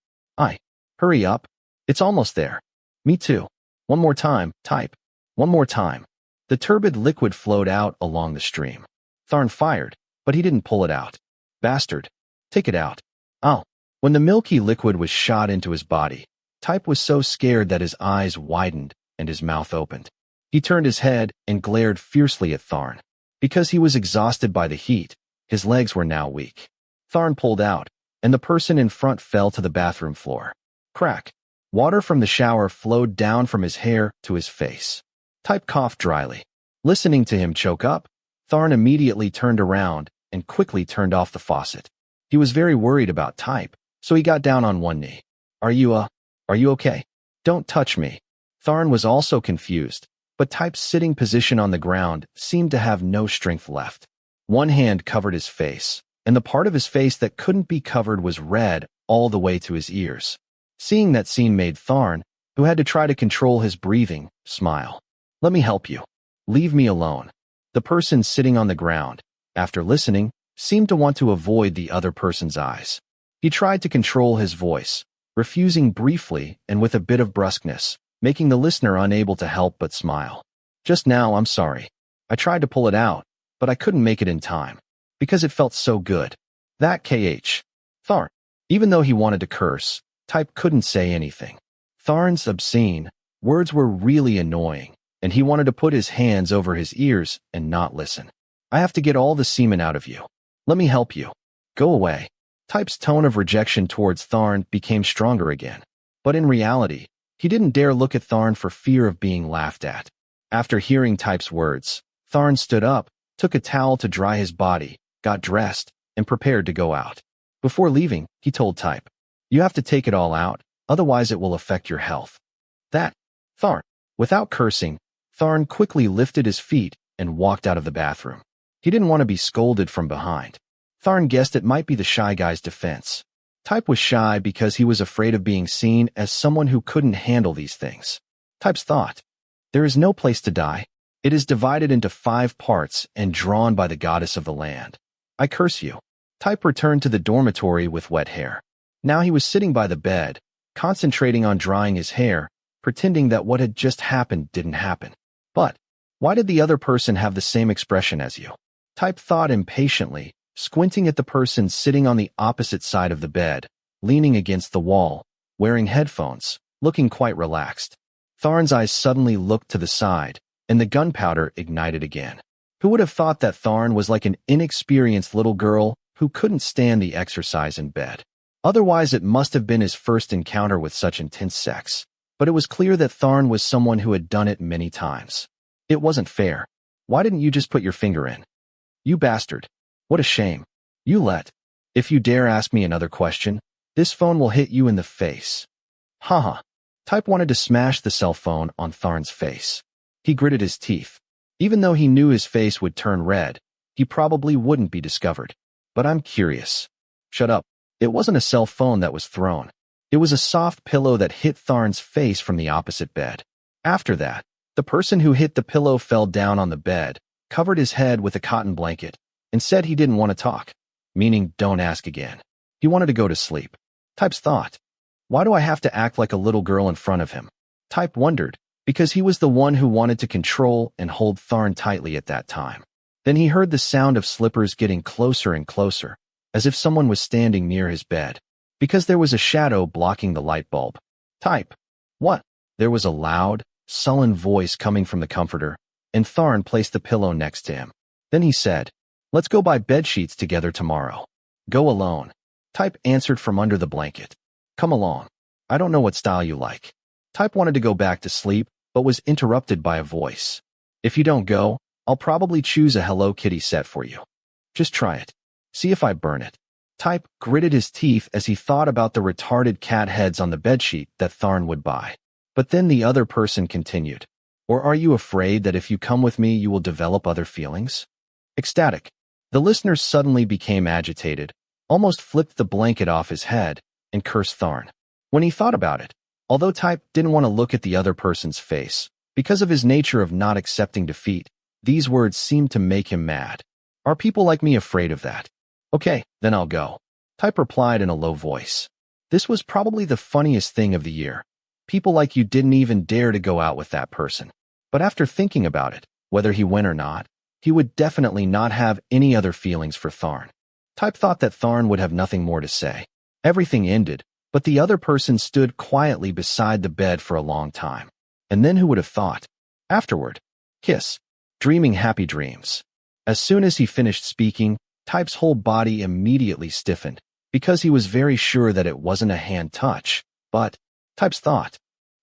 Speaker 1: Hurry up. It's almost there. Me too. One more time, Type. One more time. The turbid liquid flowed out along the stream. Tharn fired, but he didn't pull it out. Bastard. Take it out. Oh. When the milky liquid was shot into his body, Type was so scared that his eyes widened and his mouth opened. He turned his head and glared fiercely at Tharn. Because he was exhausted by the heat, his legs were now weak. Tharn pulled out, and the person in front fell to the bathroom floor. Crack. Water from the shower flowed down from his hair to his face. Type coughed dryly. Listening to him choke up, Tharn immediately turned around and quickly turned off the faucet. He was very worried about Type, so he got down on one knee. Are you okay? Don't touch me. Tharn was also confused, but Type's sitting position on the ground seemed to have no strength left. One hand covered his face, and the part of his face that couldn't be covered was red all the way to his ears. Seeing that scene made Tharn, who had to try to control his breathing, smile. Let me help you. Leave me alone. The person sitting on the ground, after listening, seemed to want to avoid the other person's eyes. He tried to control his voice, refusing briefly and with a bit of brusqueness, making the listener unable to help but smile. Just now, I'm sorry. I tried to pull it out, but I couldn't make it in time. Because it felt so good. That KH. Tharn. Even though he wanted to curse, Type couldn't say anything. Tharn's obscene words were really annoying, and he wanted to put his hands over his ears and not listen. I have to get all the semen out of you. Let me help you. Go away. Type's tone of rejection towards Tharn became stronger again. But in reality, he didn't dare look at Tharn for fear of being laughed at. After hearing Type's words, Tharn stood up, took a towel to dry his body, got dressed, and prepared to go out. Before leaving, he told Type, you have to take it all out, otherwise it will affect your health. Tharn. Without cursing, Tharn quickly lifted his feet and walked out of the bathroom. He didn't want to be scolded from behind. Tharn guessed it might be the shy guy's defense. Type was shy because he was afraid of being seen as someone who couldn't handle these things. Type's thought. There is no place to die. It is divided into 5 parts and drawn by the goddess of the land. I curse you. Type returned to the dormitory with wet hair. Now he was sitting by the bed, concentrating on drying his hair, pretending that what had just happened didn't happen. But why did the other person have the same expression as you? Type thought impatiently, squinting at the person sitting on the opposite side of the bed, leaning against the wall, wearing headphones, looking quite relaxed. Tharn's eyes suddenly looked to the side, and the gunpowder ignited again. Who would have thought that Tharn was like an inexperienced little girl who couldn't stand the exercise in bed? Otherwise, it must have been his first encounter with such intense sex. But it was clear that Tharn was someone who had done it many times. It wasn't fair. Why didn't you just put your finger in? You bastard. What a shame. You let. If you dare ask me another question, this phone will hit you in the face. Haha. Type wanted to smash the cell phone on Tharn's face. He gritted his teeth. Even though he knew his face would turn red, he probably wouldn't be discovered. But I'm curious. Shut up. It wasn't a cell phone that was thrown. It was a soft pillow that hit Tharn's face from the opposite bed. After that, the person who hit the pillow fell down on the bed, covered his head with a cotton blanket, and said he didn't want to talk, meaning don't ask again. He wanted to go to sleep. Type's thought. Why do I have to act like a little girl in front of him? Type wondered, because he was the one who wanted to control and hold Tharn tightly at that time. Then he heard the sound of slippers getting closer and closer, as if someone was standing near his bed, because there was a shadow blocking the light bulb. Type. What? There was a loud, sullen voice coming from the comforter, and Tharn placed the pillow next to him. Then he said, let's go buy bedsheets together tomorrow. Go alone. Type answered from under the blanket. Come along. I don't know what style you like. Type wanted to go back to sleep, but was interrupted by a voice. If you don't go, I'll probably choose a Hello Kitty set for you. Just try it. See if I burn it. Type gritted his teeth as he thought about the retarded cat heads on the bedsheet that Tharn would buy. But then the other person continued. Or are you afraid that if you come with me you will develop other feelings? Ecstatic. The listener suddenly became agitated, almost flipped the blanket off his head, and cursed Tharn. When he thought about it, although Type didn't want to look at the other person's face, because of his nature of not accepting defeat, these words seemed to make him mad. Are people like me afraid of that? Okay, then I'll go. Type replied in a low voice. This was probably the funniest thing of the year. People like you didn't even dare to go out with that person. But after thinking about it, whether he went or not, he would definitely not have any other feelings for Tharn. Type thought that Tharn would have nothing more to say. Everything ended, but the other person stood quietly beside the bed for a long time. And then who would have thought? Afterward, kiss, dreaming happy dreams. As soon as he finished speaking, Type's whole body immediately stiffened, because he was very sure that it wasn't a hand touch, but, Type's thought,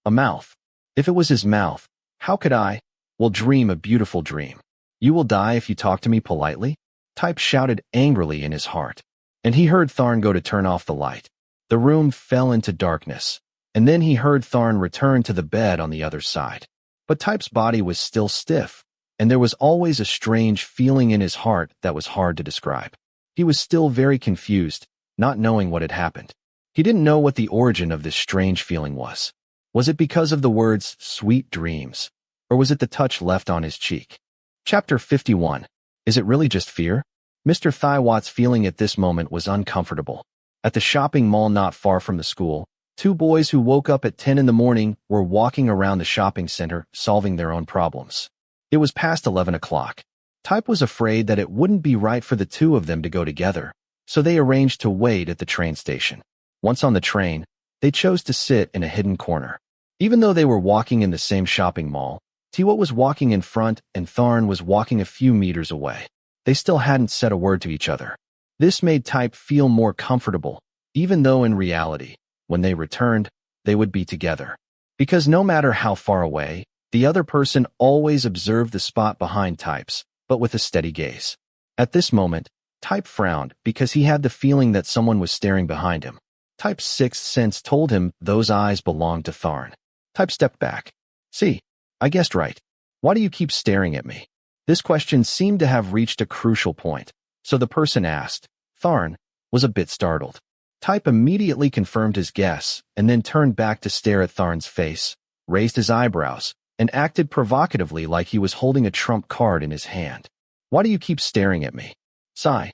Speaker 1: a mouth. If it was his mouth, how could I? Well, dream a beautiful dream. You will die if you talk to me politely? Type shouted angrily in his heart. And he heard Tharn go to turn off the light. The room fell into darkness, and then he heard Tharn return to the bed on the other side. But Type's body was still stiff, and there was always a strange feeling in his heart that was hard to describe. He was still very confused, not knowing what had happened. He didn't know what the origin of this strange feeling was. Was it because of the words, sweet dreams, or was it the touch left on his cheek? Chapter 51. Is it really just fear? Mr. Thiwat's feeling at this moment was uncomfortable. At the shopping mall not far from the school, two boys who woke up at 10 in the morning were walking around the shopping center, solving their own problems. It was past 11 o'clock. Type was afraid that it wouldn't be right for the two of them to go together, so they arranged to wait at the train station. Once on the train, they chose to sit in a hidden corner. Even though they were walking in the same shopping mall, Thiwat was walking in front and Tharn was walking a few meters away. They still hadn't said a word to each other. This made Type feel more comfortable, even though in reality, when they returned, they would be together. Because no matter how far away, the other person always observed the spot behind Type's, but with a steady gaze. At this moment, Type frowned because he had the feeling that someone was staring behind him. Type's sixth sense told him those eyes belonged to Tharn. Type stepped back. See, I guessed right. Why do you keep staring at me? This question seemed to have reached a crucial point, so the person asked. Tharn was a bit startled. Type immediately confirmed his guess and then turned back to stare at Tharn's face, raised his eyebrows, and acted provocatively like he was holding a trump card in his hand. Why do you keep staring at me? Sigh.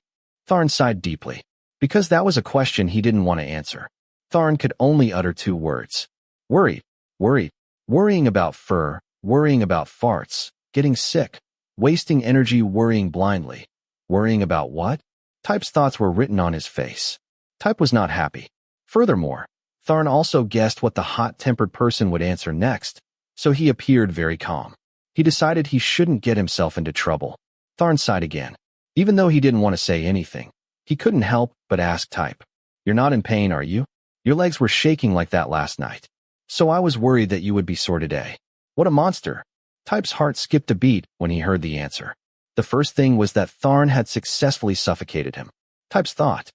Speaker 1: Tharn sighed deeply, because that was a question he didn't want to answer. Tharn could only utter two words. Worried, worried, worrying about fur, worrying about farts, getting sick, wasting energy worrying blindly. Worrying about what? Type's thoughts were written on his face. Type was not happy. Furthermore, Tharn also guessed what the hot-tempered person would answer next, so he appeared very calm. He decided he shouldn't get himself into trouble. Tharn sighed again. Even though he didn't want to say anything, he couldn't help but ask Type. You're not in pain, are you? Your legs were shaking like that last night. So I was worried that you would be sore today. What a monster. Type's heart skipped a beat when he heard the answer. The first thing was that Tharn had successfully suffocated him. Type's thought.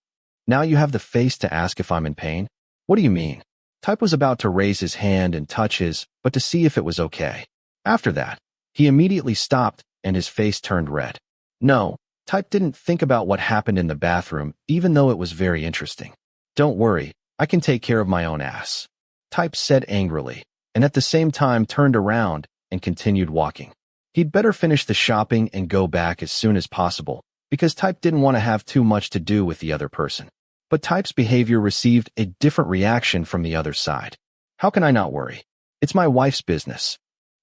Speaker 1: Now you have the face to ask if I'm in pain? What do you mean? Type was about to raise his hand and touch his, but to see if it was okay. After that, he immediately stopped and his face turned red. No, Type didn't think about what happened in the bathroom, even though it was very interesting. Don't worry, I can take care of my own ass. Type said angrily, and at the same time turned around and continued walking. He'd better finish the shopping and go back as soon as possible, because Type didn't want to have too much to do with the other person. But Type's behavior received a different reaction from the other side. How can I not worry? It's my wife's business.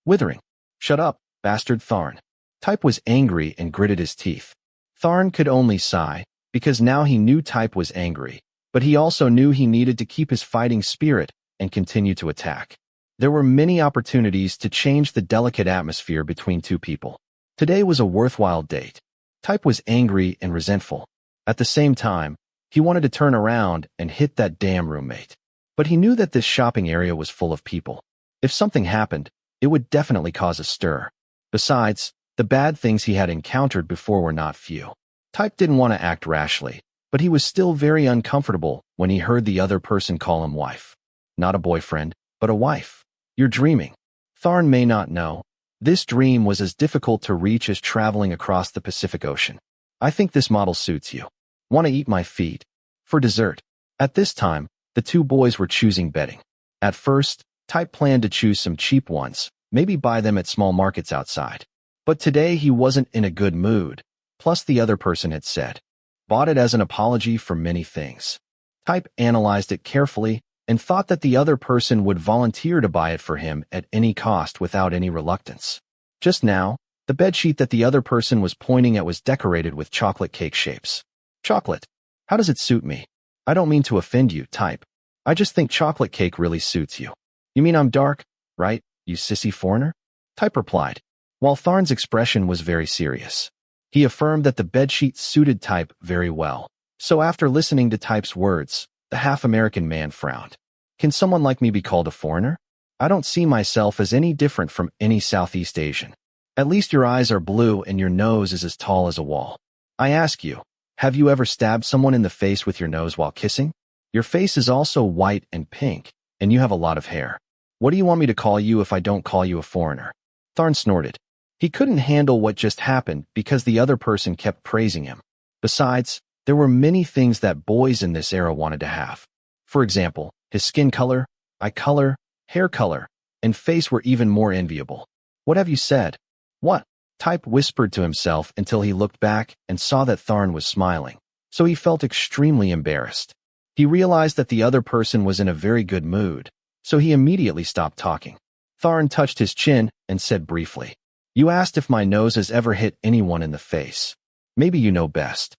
Speaker 1: Withering. Shut up, bastard Tharn. Type was angry and gritted his teeth. Tharn could only sigh, because now he knew Type was angry, but he also knew he needed to keep his fighting spirit and continue to attack. There were many opportunities to change the delicate atmosphere between two people. Today was a worthwhile date. Type was angry and resentful. At the same time, he wanted to turn around and hit that damn roommate. But he knew that this shopping area was full of people. If something happened, it would definitely cause a stir. Besides, the bad things he had encountered before were not few. Type didn't want to act rashly, but he was still very uncomfortable when he heard the other person call him wife. Not a boyfriend, but a wife. You're dreaming. Tharn may not know. This dream was as difficult to reach as traveling across the Pacific Ocean. I think this model suits you. Want to eat my feet? For dessert. At this time, The two boys were choosing bedding. At first, Type planned to choose some cheap ones, maybe buy them at small markets outside. But today he wasn't in a good mood, plus the other person had said, bought it as an apology for many things. Type analyzed it carefully and thought that the other person would volunteer to buy it for him at any cost without any reluctance. Just now, the bedsheet that the other person was pointing at was decorated with chocolate cake shapes. Chocolate? How does it suit me? I don't mean to offend you, Type. I just think chocolate cake really suits you. You mean I'm dark, right, you sissy foreigner? Type replied, while Tharn's expression was very serious. He affirmed that the bedsheet suited Type very well. So after listening to Type's words, the half-American man frowned. Can someone like me be called a foreigner? I don't see myself as any different from any Southeast Asian. At least your eyes are blue and your nose is as tall as a wall. I ask you, have you ever stabbed someone in the face with your nose while kissing? Your face is also white and pink, and you have a lot of hair. What do you want me to call you if I don't call you a foreigner? Tharn snorted. He couldn't handle what just happened because the other person kept praising him. Besides, there were many things that boys in this era wanted to have. For example, his skin color, eye color, hair color, and face were even more enviable. What have you said? What? Type whispered to himself until he looked back and saw that Tharn was smiling, so he felt extremely embarrassed. He realized that the other person was in a very good mood, so he immediately stopped talking. Tharn touched his chin and said briefly, You asked if my nose has ever hit anyone in the face. Maybe you know best.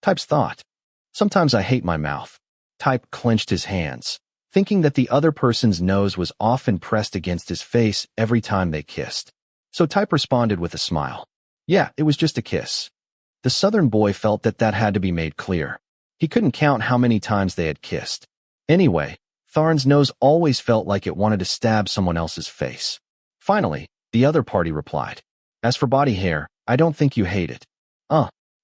Speaker 1: Type's thought. Sometimes I hate my mouth. Type clenched his hands, thinking that the other person's nose was often pressed against his face every time they kissed. So Type responded with a smile. Yeah, it was just a kiss. The southern boy felt that had to be made clear. He couldn't count how many times they had kissed. Anyway, Tharn's nose always felt like it wanted to stab someone else's face. Finally, the other party replied, As for body hair, I don't think you hate it.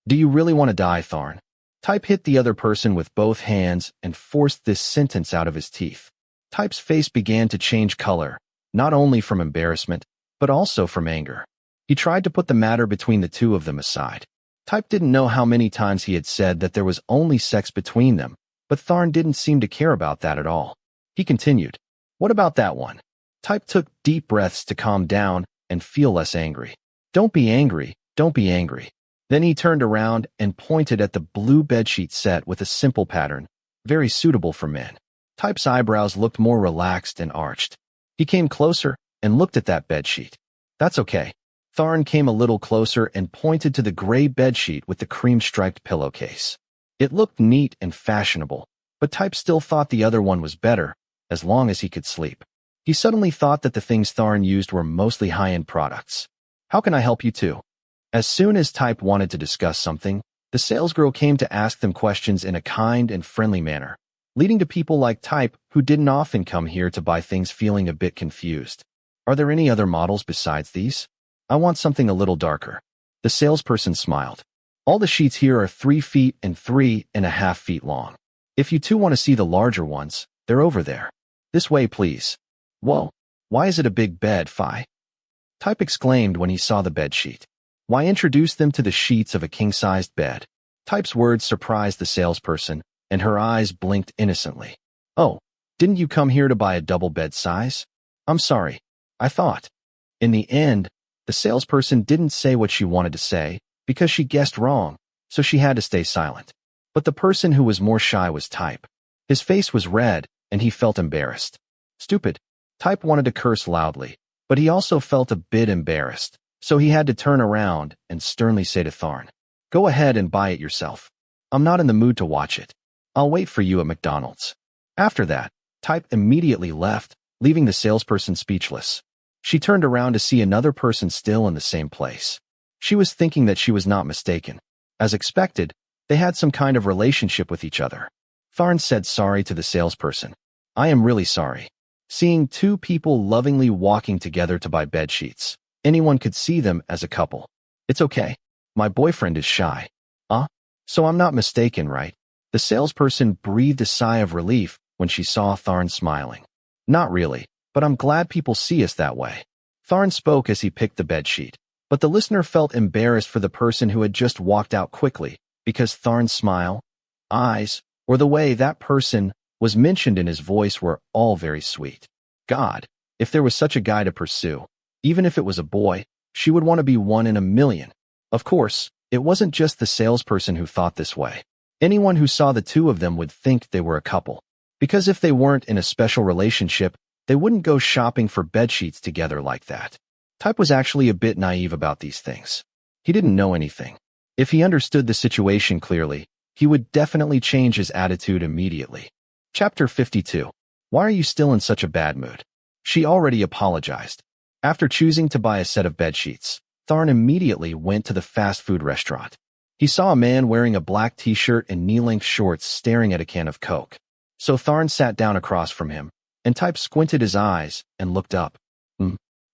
Speaker 1: Do you really want to die, Tharn? Type hit the other person with both hands and forced this sentence out of his teeth. Type's face began to change color, not only from embarrassment, but also from anger. He tried to put the matter between the two of them aside. Type didn't know how many times he had said that there was only sex between them, but Tharn didn't seem to care about that at all. He continued, What about that one? Type took deep breaths to calm down and feel less angry. Don't be angry, don't be angry. Then he turned around and pointed at the blue bedsheet set with a simple pattern, very suitable for men. Type's eyebrows looked more relaxed and arched. He came closer and looked at that bedsheet. That's okay. Tharn came a little closer and pointed to the gray bedsheet with the cream-striped pillowcase. It looked neat and fashionable, but Type still thought the other one was better, as long as he could sleep. He suddenly thought that the things Tharn used were mostly high-end products. How can I help you too? As soon as Type wanted to discuss something, the salesgirl came to ask them questions in a kind and friendly manner, leading to people like Type who didn't often come here to buy things feeling a bit confused. Are there any other models besides these? I want something a little darker. The salesperson smiled. All the sheets here are 3 feet and 3.5 feet long. If you two want to see the larger ones, they're over there. This way, please. Whoa, why is it a big bed, Phi? Type exclaimed when he saw the bed sheet. Why introduce them to the sheets of a king-sized bed? Type's words surprised the salesperson, and her eyes blinked innocently. Oh, didn't you come here to buy a double bed size? I'm sorry. I thought. In the end, the salesperson didn't say what she wanted to say because she guessed wrong, so she had to stay silent. But the person who was more shy was Type. His face was red, and he felt embarrassed. Stupid. Type wanted to curse loudly, but he also felt a bit embarrassed, so he had to turn around and sternly say to Tharn, Go ahead and buy it yourself. I'm not in the mood to watch it. I'll wait for you at McDonald's. After that, Type immediately left, leaving the salesperson speechless. She turned around to see another person still in the same place. She was thinking that she was not mistaken. As expected, they had some kind of relationship with each other. Tharn said sorry to the salesperson. I am really sorry. Seeing two people lovingly walking together to buy bed sheets, anyone could see them as a couple. It's okay. My boyfriend is shy. So I'm not mistaken, right? The salesperson breathed a sigh of relief when she saw Tharn smiling. Not really, but I'm glad people see us that way. Tharn spoke as he picked the bedsheet, but the listener felt embarrassed for the person who had just walked out quickly because Tharn's smile, eyes, or the way that person was mentioned in his voice were all very sweet. God, if there was such a guy to pursue, even if it was a boy, she would want to be one in a million. Of course, it wasn't just the salesperson who thought this way. Anyone who saw the two of them would think they were a couple. Because if they weren't in a special relationship, they wouldn't go shopping for bedsheets together like that. Type was actually a bit naive about these things. He didn't know anything. If he understood the situation clearly, he would definitely change his attitude immediately. Chapter 52. Why are you still in such a bad mood? She already apologized. After choosing to buy a set of bedsheets, Tharn immediately went to the fast food restaurant. He saw a man wearing a black t-shirt and knee-length shorts staring at a can of Coke. So Tharn sat down across from him, and Type squinted his eyes and looked up.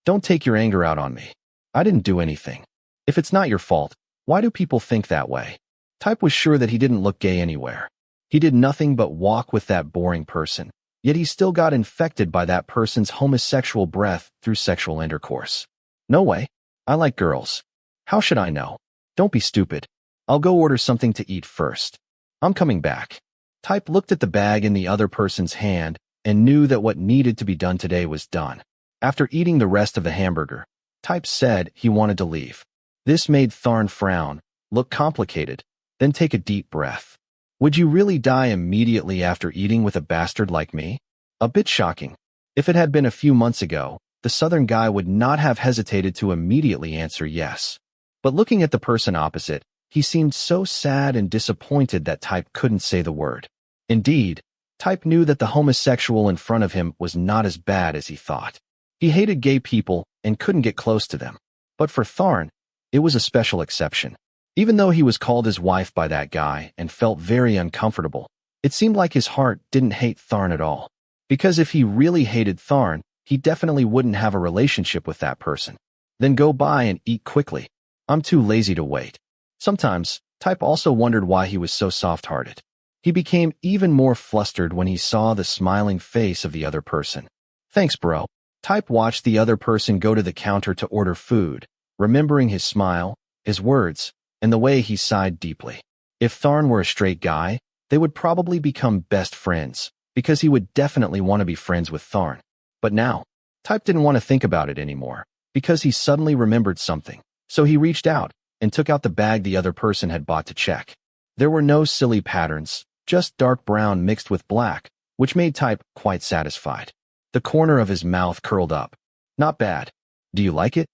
Speaker 1: Don't take your anger out on me. I didn't do anything. If it's not your fault, why do people think that way? Type was sure that he didn't look gay anywhere. He did nothing but walk with that boring person, yet he still got infected by that person's homosexual breath through sexual intercourse. No way. I like girls. How should I know? Don't be stupid. I'll go order something to eat first. I'm coming back. Type looked at the bag in the other person's hand and knew that what needed to be done today was done. After eating the rest of the hamburger, Type said he wanted to leave. This made Tharn frown, look complicated, then take a deep breath. Would you really die immediately after eating with a bastard like me? A bit shocking. If it had been a few months ago, the southern guy would not have hesitated to immediately answer yes. But looking at the person opposite, he seemed so sad and disappointed that Type couldn't say the word. Indeed, Type knew that the homosexual in front of him was not as bad as he thought. He hated gay people and couldn't get close to them. But for Tharn, it was a special exception. Even though he was called his wife by that guy and felt very uncomfortable, it seemed like his heart didn't hate Tharn at all. Because if he really hated Tharn, he definitely wouldn't have a relationship with that person. Then go by and eat quickly. I'm too lazy to wait. Sometimes, Type also wondered why he was so soft-hearted. He became even more flustered when he saw the smiling face of the other person. Thanks, bro. Type watched the other person go to the counter to order food, remembering his smile, his words, and the way he sighed deeply. If Tharn were a straight guy, they would probably become best friends, because he would definitely want to be friends with Tharn. But now, Type didn't want to think about it anymore, because he suddenly remembered something. So he reached out and took out the bag the other person had bought to check. There were no silly patterns, just dark brown mixed with black, which made Type quite satisfied. The corner of his mouth curled up. Not bad. Do you like it?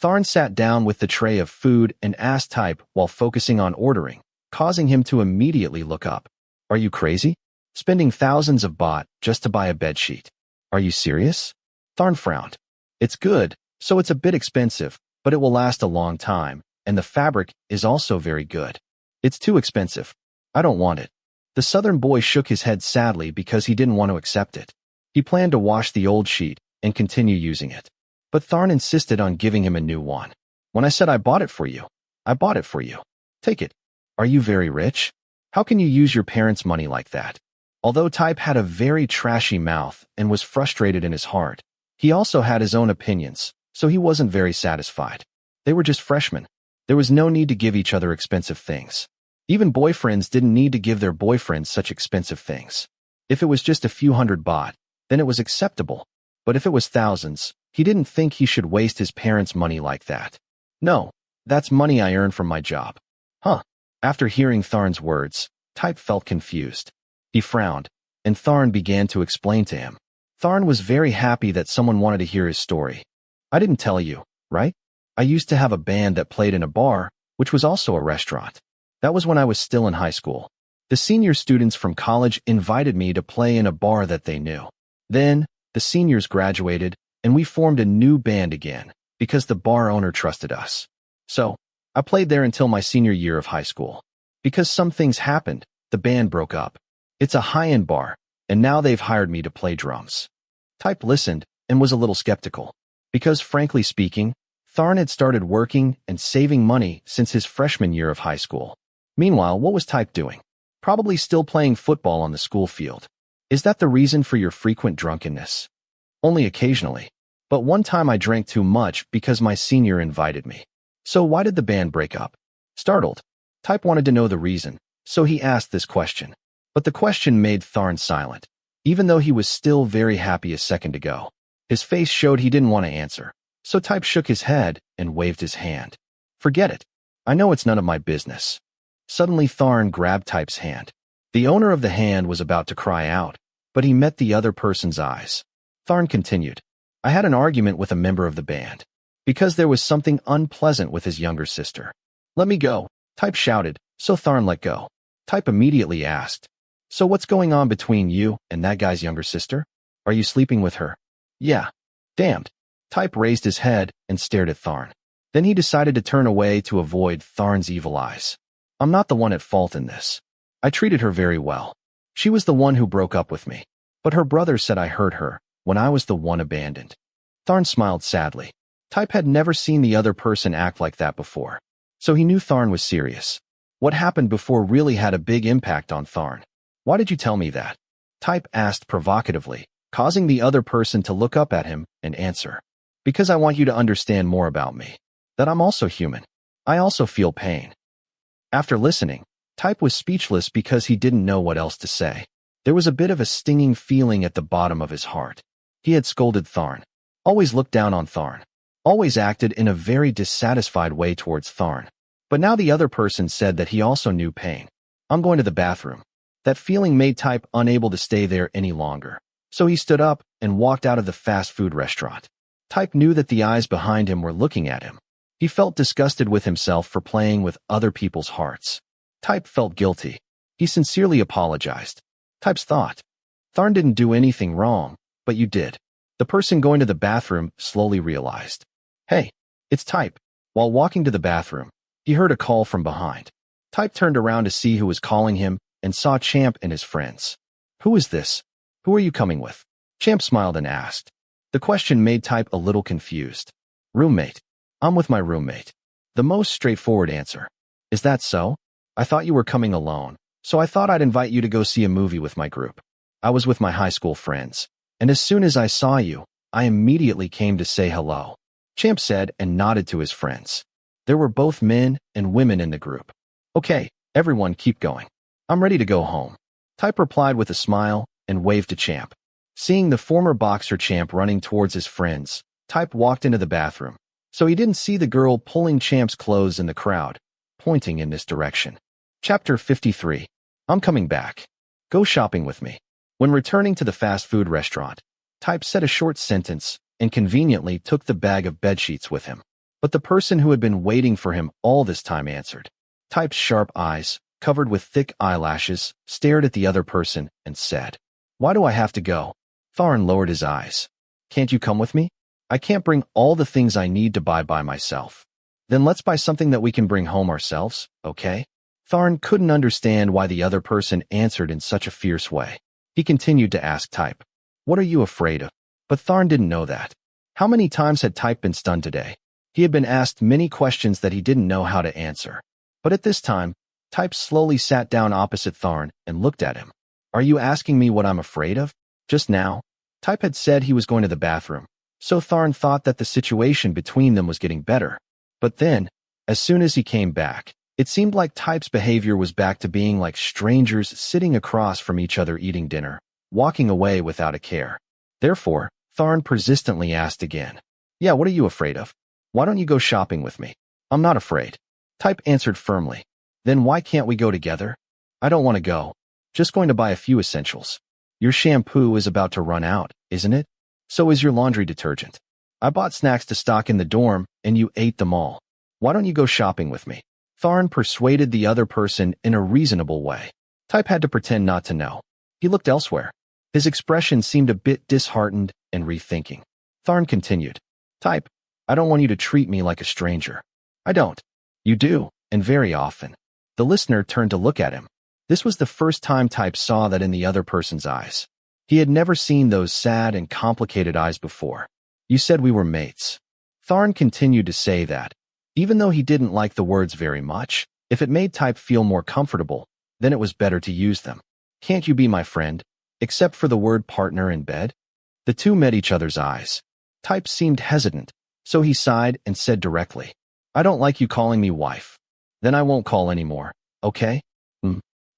Speaker 1: Tharn sat down with the tray of food and asked Type while focusing on ordering, causing him to immediately look up. Are you crazy? Spending thousands of baht just to buy a bedsheet. Are you serious? Tharn frowned. It's good, so it's a bit expensive, but it will last a long time, and the fabric is also very good. It's too expensive. I don't want it. The southern boy shook his head sadly because he didn't want to accept it. He planned to wash the old sheet and continue using it. But Tharn insisted on giving him a new one. When I said I bought it for you, I bought it for you. Take it. Are you very rich? How can you use your parents' money like that? Although Type had a very trashy mouth and was frustrated in his heart, he also had his own opinions, so he wasn't very satisfied. They were just freshmen. There was no need to give each other expensive things. Even boyfriends didn't need to give their boyfriends such expensive things. If it was just a few hundred baht, then it was acceptable. But if it was thousands, he didn't think he should waste his parents' money like that. No, that's money I earned from my job. Huh. After hearing Tharn's words, Type felt confused. He frowned, and Tharn began to explain to him. Tharn was very happy that someone wanted to hear his story. I didn't tell you, right? I used to have a band that played in a bar, which was also a restaurant. That was when I was still in high school. The senior students from college invited me to play in a bar that they knew. Then, the seniors graduated, and we formed a new band again, because the bar owner trusted us. So, I played there until my senior year of high school. Because some things happened, the band broke up. It's a high-end bar, and now they've hired me to play drums. Type listened and was a little skeptical. Because frankly speaking, Tharn had started working and saving money since his freshman year of high school. Meanwhile, what was Type doing? Probably still playing football on the school field. Is that the reason for your frequent drunkenness? Only occasionally. But one time I drank too much because my senior invited me. So why did the band break up? Startled, Type wanted to know the reason, so he asked this question. But the question made Tharn silent. even though he was still very happy a second ago. His face showed he didn't want to answer, so Type shook his head and waved his hand. Forget it. I know it's none of my business. Suddenly Tharn grabbed Type's hand. The owner of the hand was about to cry out, but he met the other person's eyes. Tharn continued. I had an argument with a member of the band, because there was something unpleasant with his younger sister. Let me go, Type shouted, so Tharn let go. Type immediately asked, so what's going on between you and that guy's younger sister? Are you sleeping with her? Yeah. Damned. Type raised his head and stared at Tharn. Then he decided to turn away to avoid Tharn's evil eyes. I'm not the one at fault in this. I treated her very well. She was the one who broke up with me, but her brother said I hurt her when I was the one abandoned. Tharn smiled sadly. Type had never seen the other person act like that before, so he knew Tharn was serious. What happened before really had a big impact on Tharn. Why did you tell me that? Type asked provocatively, causing the other person to look up at him and answer. Because I want you to understand more about me. That I'm also human. I also feel pain. After listening, Type was speechless because he didn't know what else to say. There was a bit of a stinging feeling at the bottom of his heart. He had scolded Tharn, always looked down on Tharn, always acted in a very dissatisfied way towards Tharn. But now the other person said that he also knew pain. I'm going to the bathroom. That feeling made Type unable to stay there any longer, so he stood up and walked out of the fast food restaurant. Type knew that the eyes behind him were looking at him. He felt disgusted with himself for playing with other people's hearts. Type felt guilty. He sincerely apologized. Type's thought. Tharn didn't do anything wrong, but you did. The person going to the bathroom slowly realized. Hey, it's Type. While walking to the bathroom, he heard a call from behind. Type turned around to see who was calling him and saw Champ and his friends. Who is this? Who are you coming with? Champ smiled and asked. The question made Type a little confused. Roommate. I'm with my roommate. The most straightforward answer. Is that so? I thought you were coming alone, so I thought I'd invite you to go see a movie with my group. I was with my high school friends, and as soon as I saw you, I immediately came to say hello. Champ said and nodded to his friends. There were both men and women in the group. Okay, everyone keep going. I'm ready to go home. Type replied with a smile and waved to Champ. Seeing the former boxer Champ running towards his friends, Type walked into the bathroom, so he didn't see the girl pulling Champ's clothes in the crowd, pointing in this direction. Chapter 53. I'm coming back. Go shopping with me. When returning to the fast food restaurant, Type said a short sentence and conveniently took the bag of bedsheets with him. But the person who had been waiting for him all this time answered. Type's sharp eyes, covered with thick eyelashes, stared at the other person and said, Why do I have to go? Tharn lowered his eyes. Can't you come with me? I can't bring all the things I need to buy by myself. Then let's buy something that we can bring home ourselves, okay? Tharn couldn't understand why the other person answered in such a fierce way. He continued to ask Type, What are you afraid of? But Tharn didn't know that. How many times had Type been stunned today? He had been asked many questions that he didn't know how to answer. But at this time, Type slowly sat down opposite Tharn and looked at him. Are you asking me what I'm afraid of? Just now, Type had said he was going to the bathroom, so Tharn thought that the situation between them was getting better. But then, as soon as he came back, it seemed like Type's behavior was back to being like strangers sitting across from each other eating dinner, walking away without a care. Therefore, Tharn persistently asked again, Yeah, what are you afraid of? Why don't you go shopping with me? I'm not afraid. Type answered firmly. Then why can't we go together? I don't want to go. Just going to buy a few essentials. Your shampoo is about to run out, isn't it? So is your laundry detergent. I bought snacks to stock in the dorm, and you ate them all. Why don't you go shopping with me? Tharn persuaded the other person in a reasonable way. Type had to pretend not to know. He looked elsewhere. His expression seemed a bit disheartened and rethinking. Tharn continued. Type, I don't want you to treat me like a stranger. I don't. You do, and very often. The listener turned to look at him. This was the first time Type saw that in the other person's eyes. He had never seen those sad and complicated eyes before. You said we were mates. Tharn continued to say that, even though he didn't like the words very much, if it made Type feel more comfortable, then it was better to use them. Can't you be my friend, except for the word partner in bed? The two met each other's eyes. Type seemed hesitant, so he sighed and said directly, I don't like you calling me wife. Then I won't call anymore, okay?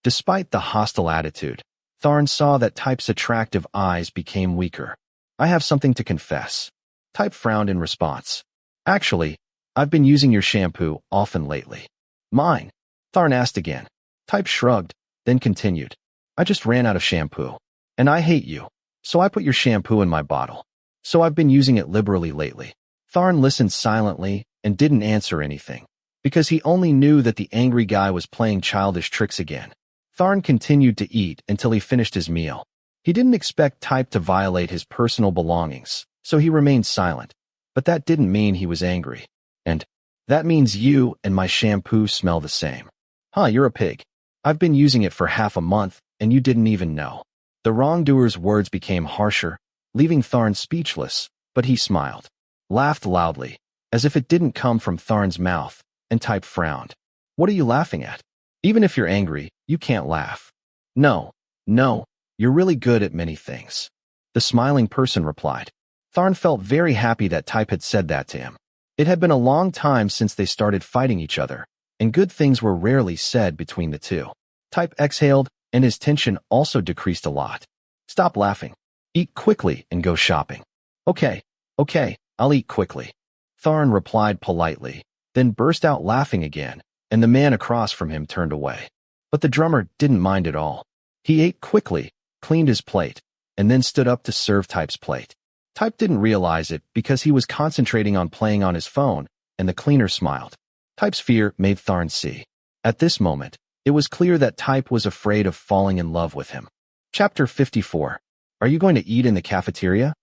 Speaker 1: Despite the hostile attitude, Tharn saw that Type's attractive eyes became weaker. I have something to confess. Type frowned in response. Actually, I've been using your shampoo often lately. Mine? Tharn asked again. Type shrugged, then continued. I just ran out of shampoo. And I hate you. So I put your shampoo in my bottle. So I've been using it liberally lately. Tharn listened silently and didn't answer anything, because he only knew that the angry guy was playing childish tricks again. Tharn continued to eat until he finished his meal. He didn't expect Type to violate his personal belongings, so he remained silent. But that didn't mean he was angry. And that means you and my shampoo smell the same. Huh, you're a pig. I've been using it for half a month, and you didn't even know. The wrongdoer's words became harsher, leaving Tharn speechless, but he smiled, laughed loudly, as if it didn't come from Tharn's mouth, and Type frowned. What are you laughing at? Even if you're angry, you can't laugh. No, you're really good at many things. The smiling person replied. Tharn felt very happy that Type had said that to him. It had been a long time since they started fighting each other, and good things were rarely said between the two. Type exhaled, and his tension also decreased a lot. Stop laughing. Eat quickly and go shopping. Okay, I'll eat quickly. Tharn replied politely, then burst out laughing again, and the man across from him turned away. But the drummer didn't mind at all. He ate quickly, cleaned his plate, and then stood up to serve Type's plate. Type didn't realize it because he was concentrating on playing on his phone, and the cleaner smiled. Type's fear made Tharn see. At this moment, it was clear that Type was afraid of falling in love with him. Chapter 54. Are you going to eat in the cafeteria?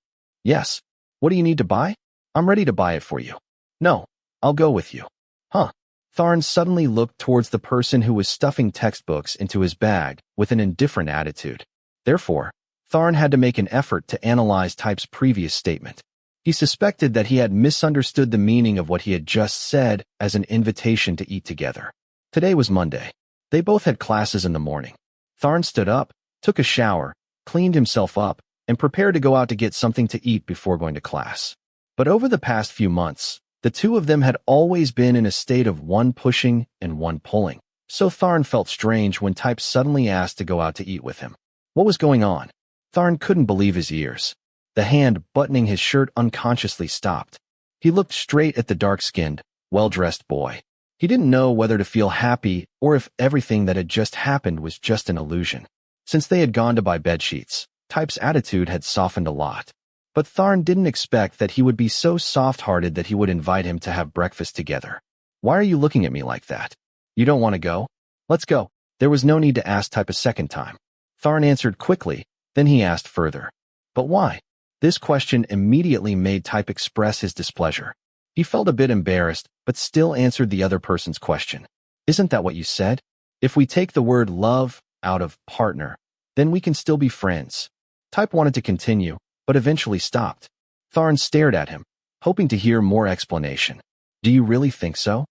Speaker 1: Yes. What do you need to buy? I'm ready to buy it for you. No, I'll go with you. Huh. Tharn suddenly looked towards the person who was stuffing textbooks into his bag with an indifferent attitude. Therefore, Tharn had to make an effort to analyze Type's previous statement. He suspected that he had misunderstood the meaning of what he had just said as an invitation to eat together. Today was Monday. They both had classes in the morning. Tharn stood up, took a shower, cleaned himself up, and prepared to go out to get something to eat before going to class. But over the past few months, the two of them had always been in a state of one pushing and one pulling, so Tharn felt strange when Type suddenly asked to go out to eat with him. What was going on? Tharn couldn't believe his ears. The hand buttoning his shirt unconsciously stopped. He looked straight at the dark-skinned, well-dressed boy. He didn't know whether to feel happy or if everything that had just happened was just an illusion. Since they had gone to buy bedsheets, Type's attitude had softened a lot. But Tharn didn't expect that he would be so soft-hearted that he would invite him to have breakfast together. Why are you looking at me like that? You don't want to go? Let's go. There was no need to ask Type a second time. Tharn answered quickly, then he asked further. But why? This question immediately made Type express his displeasure. He felt a bit embarrassed, but still answered the other person's question. Isn't that what you said? If we take the word love out of partner, then we can still be friends. Type wanted to continue, but eventually stopped. Tharn stared at him, hoping to hear more explanation. Do you really think so?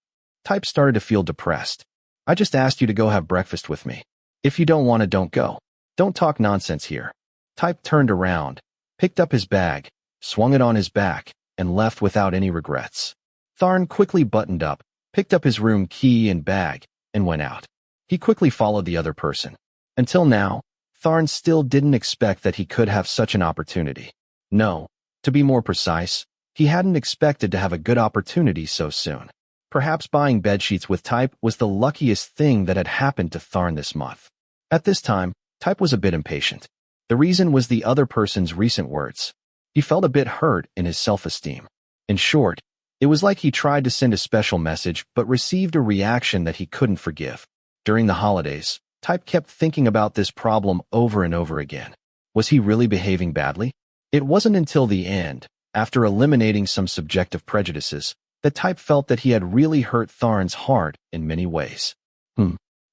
Speaker 1: Type started to feel depressed. I just asked you to go have breakfast with me. If you don't want to, don't go. Don't talk nonsense here. Type turned around, picked up his bag, swung it on his back, and left without any regrets. Tharn quickly buttoned up, picked up his room key and bag, and went out. He quickly followed the other person. Until now, Tharn still didn't expect that he could have such an opportunity. No, to be more precise, he hadn't expected to have a good opportunity so soon. Perhaps buying bedsheets with Type was the luckiest thing that had happened to Tharn this month. At this time, Type was a bit impatient. The reason was the other person's recent words. He felt a bit hurt in his self-esteem. In short, it was like he tried to send a special message but received a reaction that he couldn't forgive. During the holidays, Type kept thinking about this problem over and over again. Was he really behaving badly? It wasn't until the end, after eliminating some subjective prejudices, that Type felt that he had really hurt Tharn's heart in many ways.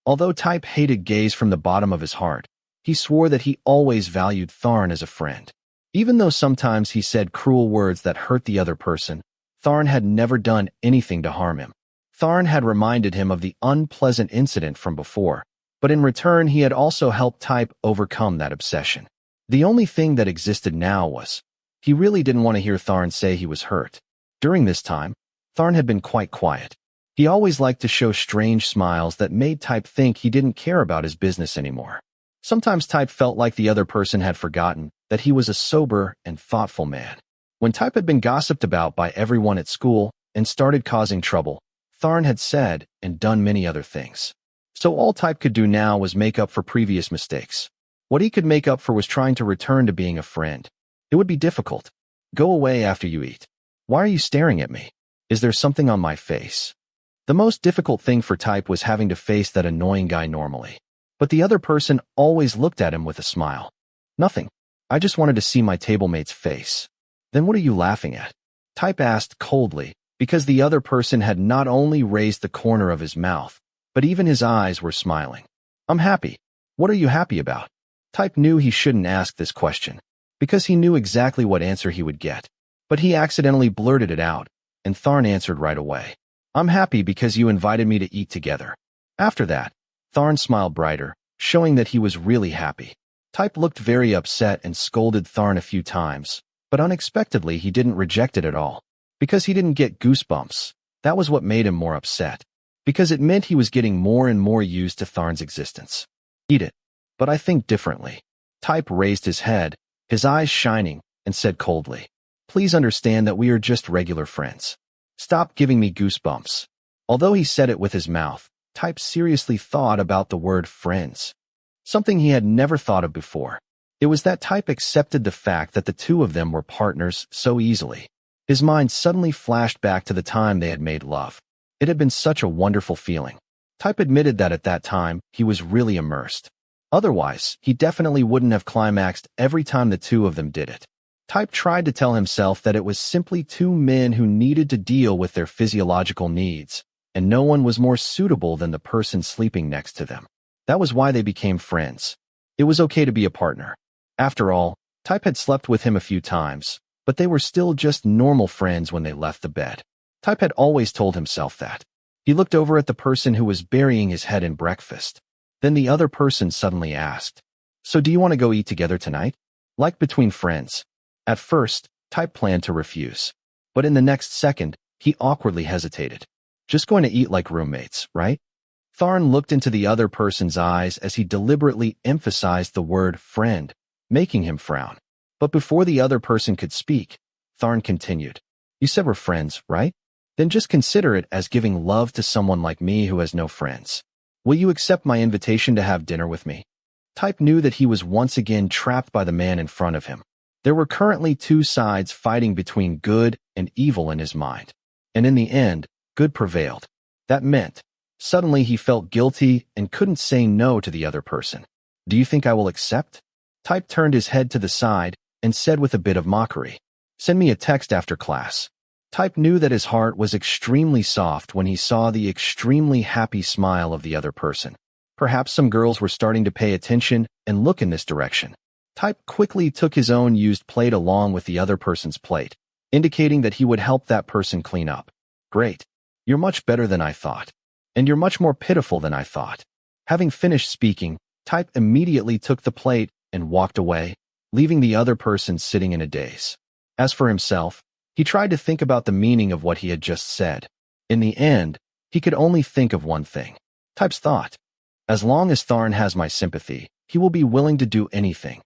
Speaker 1: Although Type hated gays from the bottom of his heart, he swore that he always valued Tharn as a friend. Even though sometimes he said cruel words that hurt the other person, Tharn had never done anything to harm him. Tharn had reminded him of the unpleasant incident from before, but in return he had also helped Type overcome that obsession. The only thing that existed now was, he really didn't want to hear Tharn say he was hurt. During this time, Tharn had been quite quiet. He always liked to show strange smiles that made Type think he didn't care about his business anymore. Sometimes Type felt like the other person had forgotten that he was a sober and thoughtful man. When Type had been gossiped about by everyone at school and started causing trouble, Tharn had said and done many other things. So all Type could do now was make up for previous mistakes. What he could make up for was trying to return to being a friend. It would be difficult. Go away after you eat. Why are you staring at me? Is there something on my face? The most difficult thing for Type was having to face that annoying guy normally. But the other person always looked at him with a smile. Nothing. I just wanted to see my tablemate's face. Then what are you laughing at? Type asked coldly, because the other person had not only raised the corner of his mouth, but even his eyes were smiling. I'm happy. What are you happy about? Type knew he shouldn't ask this question, because he knew exactly what answer he would get. But he accidentally blurted it out, and Tharn answered right away. I'm happy because you invited me to eat together. After that, Tharn smiled brighter, showing that he was really happy. Type looked very upset and scolded Tharn a few times, but unexpectedly he didn't reject it at all. Because he didn't get goosebumps. That was what made him more upset. Because it meant he was getting more and more used to Tharn's existence. Eat it. But I think differently. Type raised his head, his eyes shining, and said coldly, please understand that we are just regular friends. Stop giving me goosebumps. Although he said it with his mouth, Type seriously thought about the word friends. Something he had never thought of before. It was that Type accepted the fact that the two of them were partners so easily. His mind suddenly flashed back to the time they had made love. It had been such a wonderful feeling. Type admitted that at that time, he was really immersed. Otherwise, he definitely wouldn't have climaxed every time the two of them did it. Type tried to tell himself that it was simply two men who needed to deal with their physiological needs, and no one was more suitable than the person sleeping next to them. That was why they became friends. It was okay to be a partner. After all, Type had slept with him a few times, but they were still just normal friends when they left the bed. Type had always told himself that. He looked over at the person who was burying his head in breakfast. Then the other person suddenly asked, so do you want to go eat together tonight? Like between friends. At first, Type planned to refuse. But in the next second, he awkwardly hesitated. Just going to eat like roommates, right? Tharn looked into the other person's eyes as he deliberately emphasized the word friend, making him frown. But before the other person could speak, Tharn continued. You said we're friends, right? Then just consider it as giving love to someone like me who has no friends. Will you accept my invitation to have dinner with me? Type knew that he was once again trapped by the man in front of him. There were currently two sides fighting between good and evil in his mind. And in the end, good prevailed. That meant, suddenly he felt guilty and couldn't say no to the other person. Do you think I will accept? Type turned his head to the side and said with a bit of mockery, send me a text after class. Type knew that his heart was extremely soft when he saw the extremely happy smile of the other person. Perhaps some girls were starting to pay attention and look in this direction. Type quickly took his own used plate along with the other person's plate, indicating that he would help that person clean up. Great. You're much better than I thought. And you're much more pitiful than I thought. Having finished speaking, Type immediately took the plate and walked away, leaving the other person sitting in a daze. As for himself, he tried to think about the meaning of what he had just said. In the end, he could only think of one thing. Type's thought. As long as Tharn has my sympathy, he will be willing to do anything.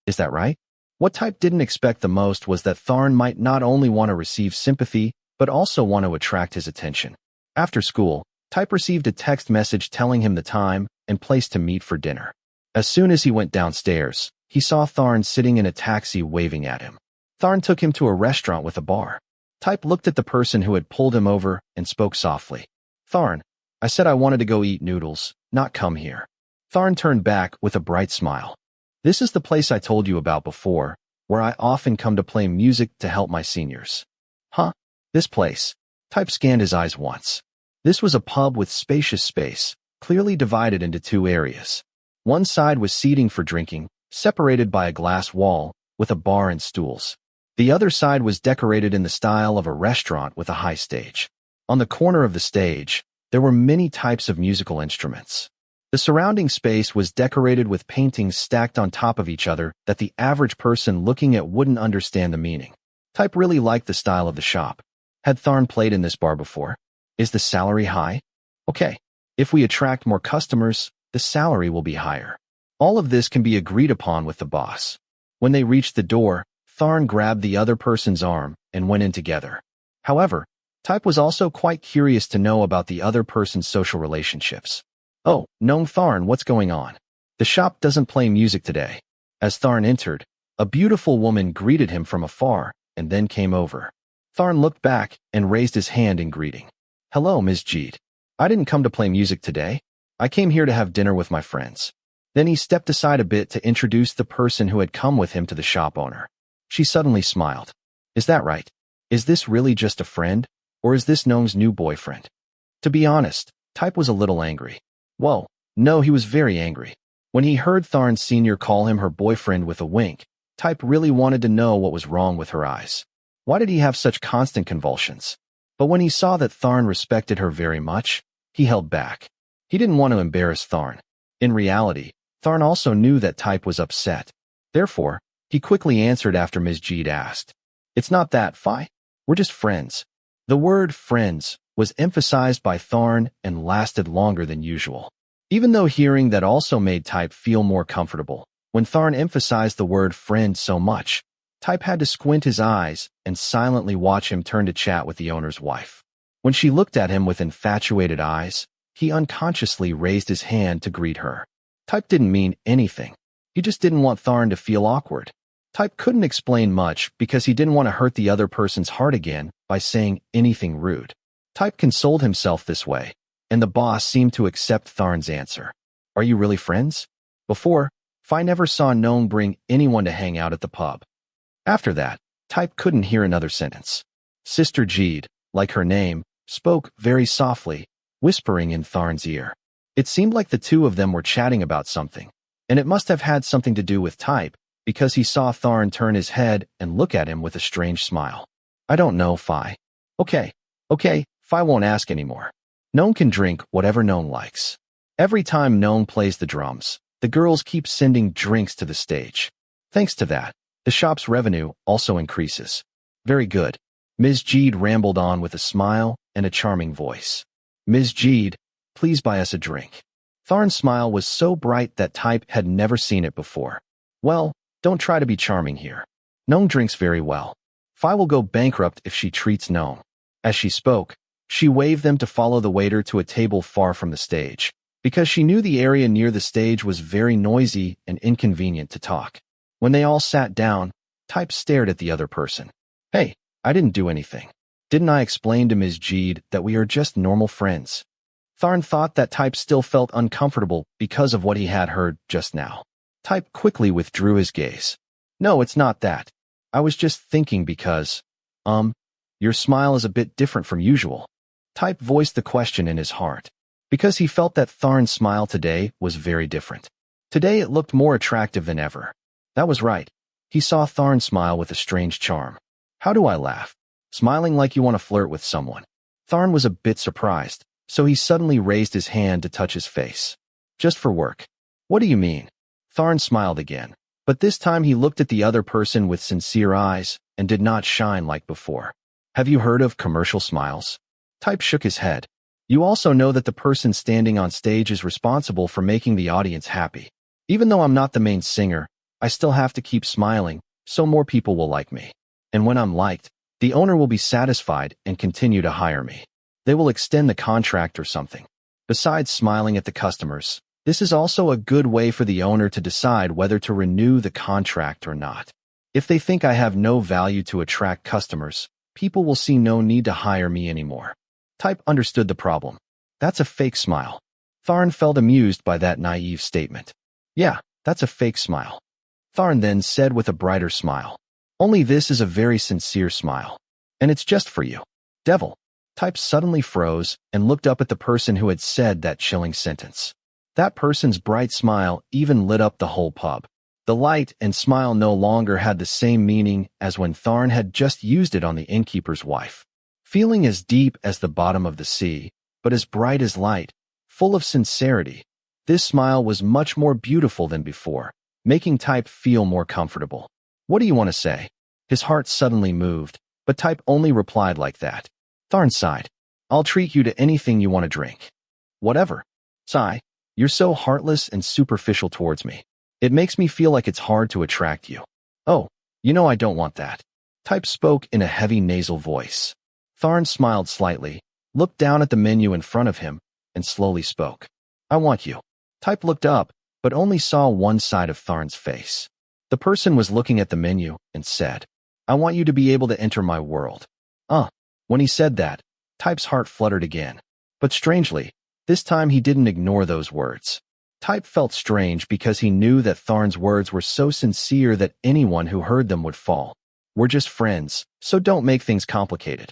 Speaker 1: Is that right? What Type didn't expect the most was that Tharn might not only want to receive sympathy, but also want to attract his attention. After school, Type received a text message telling him the time and place to meet for dinner. As soon as he went downstairs, he saw Tharn sitting in a taxi waving at him. Tharn took him to a restaurant with a bar. Type looked at the person who had pulled him over and spoke softly. Tharn, I said I wanted to go eat noodles, not come here. Tharn turned back with a bright smile. This is the place I told you about before, where I often come to play music to help my seniors. Huh? This place. Type scanned his eyes once. This was a pub with spacious space, clearly divided into two areas. One side was seating for drinking, separated by a glass wall, with a bar and stools. The other side was decorated in the style of a restaurant with a high stage. On the corner of the stage, there were many types of musical instruments. The surrounding space was decorated with paintings stacked on top of each other that the average person looking at wouldn't understand the meaning. Type really liked the style of the shop. Had Tharn played in this bar before? Is the salary high? Okay. If we attract more customers, the salary will be higher. All of this can be agreed upon with the boss. When they reached the door, Tharn grabbed the other person's arm and went in together. However, Type was also quite curious to know about the other person's social relationships. Oh, no, Tharn, what's going on? The shop doesn't play music today. As Tharn entered, a beautiful woman greeted him from afar and then came over. Tharn looked back and raised his hand in greeting. Hello, Ms. Jeet. I didn't come to play music today. I came here to have dinner with my friends. Then he stepped aside a bit to introduce the person who had come with him to the shop owner. She suddenly smiled. Is that right? Is this really just a friend? Or is this Noam's new boyfriend? To be honest, Type was a little angry. Whoa, no, he was very angry. When he heard Tharn Sr. call him her boyfriend with a wink, Type really wanted to know what was wrong with her eyes. Why did he have such constant convulsions? But when he saw that Tharn respected her very much, he held back. He didn't want to embarrass Tharn. In reality, Tharn also knew that Type was upset. Therefore, he quickly answered after Ms. Jeet asked. It's not that, Phi. We're just friends. The word friends was emphasized by Tharn and lasted longer than usual. Even though hearing that also made Type feel more comfortable, when Tharn emphasized the word friend so much, Type had to squint his eyes and silently watch him turn to chat with the owner's wife. When she looked at him with infatuated eyes, he unconsciously raised his hand to greet her. Type didn't mean anything. He just didn't want Tharn to feel awkward. Type couldn't explain much because he didn't want to hurt the other person's heart again by saying anything rude. Type consoled himself this way, and the boss seemed to accept Tharn's answer. Are you really friends? Before, Phi never saw Noam bring anyone to hang out at the pub. After that, Type couldn't hear another sentence. Sister Jeed, like her name, spoke very softly, whispering in Tharn's ear. It seemed like the two of them were chatting about something, and it must have had something to do with Type, because he saw Tharn turn his head and look at him with a strange smile. I don't know, Phi. Okay, Phi won't ask anymore. Noam can drink whatever Noam likes. Every time Noam plays the drums, the girls keep sending drinks to the stage. Thanks to that, the shop's revenue also increases. Very good. Ms. Jeed rambled on with a smile and a charming voice. Ms. Jeed, please buy us a drink. Tharn's smile was so bright that Type had never seen it before. Well, don't try to be charming here. Noam drinks very well. Phi will go bankrupt if she treats Noam. As she spoke, she waved them to follow the waiter to a table far from the stage, because she knew the area near the stage was very noisy and inconvenient to talk. When they all sat down, Type stared at the other person. Hey, I didn't do anything. Didn't I explain to Ms. Jeed that we are just normal friends? Tharn thought that Type still felt uncomfortable because of what he had heard just now. Type quickly withdrew his gaze. No, it's not that. I was just thinking because, your smile is a bit different from usual. Type voiced the question in his heart, because he felt that Tharn's smile today was very different. Today it looked more attractive than ever. That was right. He saw Tharn smile with a strange charm. How do I laugh? Smiling like you want to flirt with someone. Tharn was a bit surprised, so he suddenly raised his hand to touch his face. Just for work. What do you mean? Tharn smiled again, but this time he looked at the other person with sincere eyes and did not shine like before. Have you heard of commercial smiles? Type shook his head. You also know that the person standing on stage is responsible for making the audience happy. Even though I'm not the main singer, I still have to keep smiling, so more people will like me. And when I'm liked, the owner will be satisfied and continue to hire me. They will extend the contract or something. Besides smiling at the customers, this is also a good way for the owner to decide whether to renew the contract or not. If they think I have no value to attract customers, people will see no need to hire me anymore. Type understood the problem. That's a fake smile. Tharn felt amused by that naive statement. Yeah, that's a fake smile. Tharn then said with a brighter smile. Only this is a very sincere smile. And it's just for you. Devil. Type suddenly froze and looked up at the person who had said that chilling sentence. That person's bright smile even lit up the whole pub. The light and smile no longer had the same meaning as when Tharn had just used it on the innkeeper's wife. Feeling as deep as the bottom of the sea, but as bright as light, full of sincerity, this smile was much more beautiful than before, making Type feel more comfortable. What do you want to say? His heart suddenly moved, but Type only replied like that. Tharn sighed. I'll treat you to anything you want to drink. Whatever. Sigh. You're so heartless and superficial towards me. It makes me feel like it's hard to attract you. Oh, you know I don't want that. Type spoke in a heavy nasal voice. Tharn smiled slightly, looked down at the menu in front of him, and slowly spoke. I want you. Type looked up, but only saw one side of Tharn's face. The person was looking at the menu and said, I want you to be able to enter my world. When he said that, Type's heart fluttered again. But strangely, this time he didn't ignore those words. Type felt strange because he knew that Tharn's words were so sincere that anyone who heard them would fall. We're just friends, so don't make things complicated.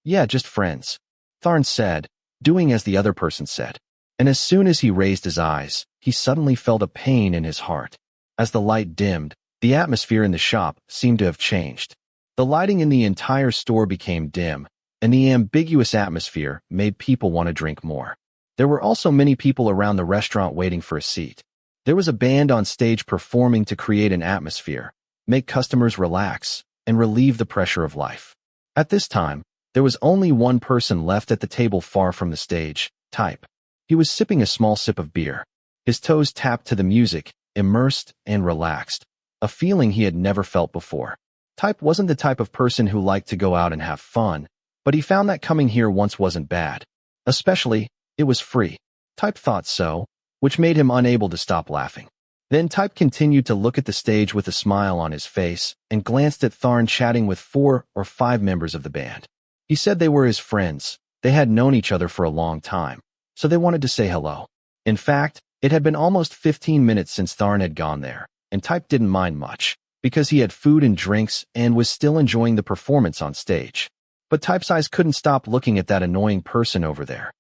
Speaker 1: Yeah, just friends. Tharn said, doing as the other person said. And as soon as he raised his eyes, he suddenly felt a pain in his heart. As the light dimmed, the atmosphere in the shop seemed to have changed. The lighting in the entire store became dim, and the ambiguous atmosphere made people want to drink more. There were also many people around the restaurant waiting for a seat. There was a band on stage performing to create an atmosphere, make customers relax, and relieve the pressure of life. At this time, there was only one person left at the table far from the stage, Type. He was sipping a small sip of beer. His toes tapped to the music, immersed and relaxed, a feeling he had never felt before. Type wasn't the type of person who liked to go out and have fun, but he found that coming here once wasn't bad. Especially, it was free. Type thought so, which made him unable to stop laughing. Then Type continued to look at the stage with a smile on his face and glanced at Tharn chatting with 4 or 5 members of the band. He said they were his friends. They had known each other for a long time, so they wanted to say hello. In fact, it had been almost 15 minutes since Tharn had gone there, and Type didn't mind much, because he had food and drinks and was still enjoying the performance on stage. But Type's eyes couldn't stop looking at that annoying person over there.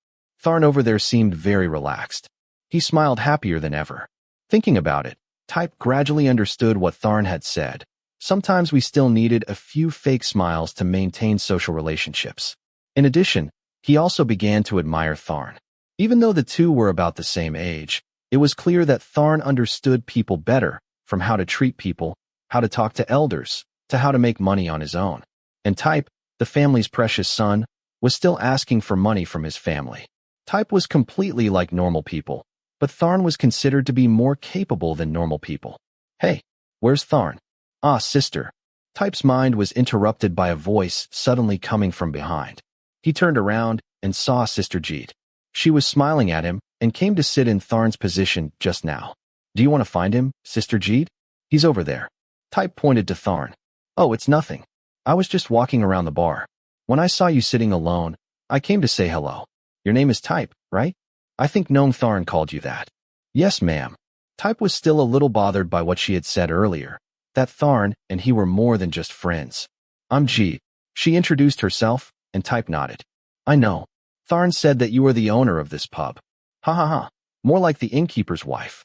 Speaker 1: Tharn over there seemed very relaxed. He smiled happier than ever. Thinking about it, Type gradually understood what Tharn had said. Sometimes we still needed a few fake smiles to maintain social relationships. In addition, he also began to admire Tharn. Even though the two were about the same age, it was clear that Tharn understood people better, from how to treat people, how to talk to elders, to how to make money on his own. And Type, the family's precious son, was still asking for money from his family. Type was completely like normal people, but Tharn was considered to be more capable than normal people. Hey, where's Tharn? Ah, sister. Type's mind was interrupted by a voice suddenly coming from behind. He turned around and saw Sister Jeet. She was smiling at him and came to sit in Tharn's position just now. Do you want to find him, Sister Jeet? He's over there. Type pointed to Tharn. Oh, it's nothing. I was just walking around the bar. When I saw you sitting alone, I came to say hello. Your name is Type, right? I think Gnome Tharn called you that. Yes, ma'am. Type was still a little bothered by what she had said earlier, that Tharn and he were more than just friends. I'm Jeet. She introduced herself, and Type nodded. I know. Tharn said that you are the owner of this pub. Ha ha ha. More like the innkeeper's wife.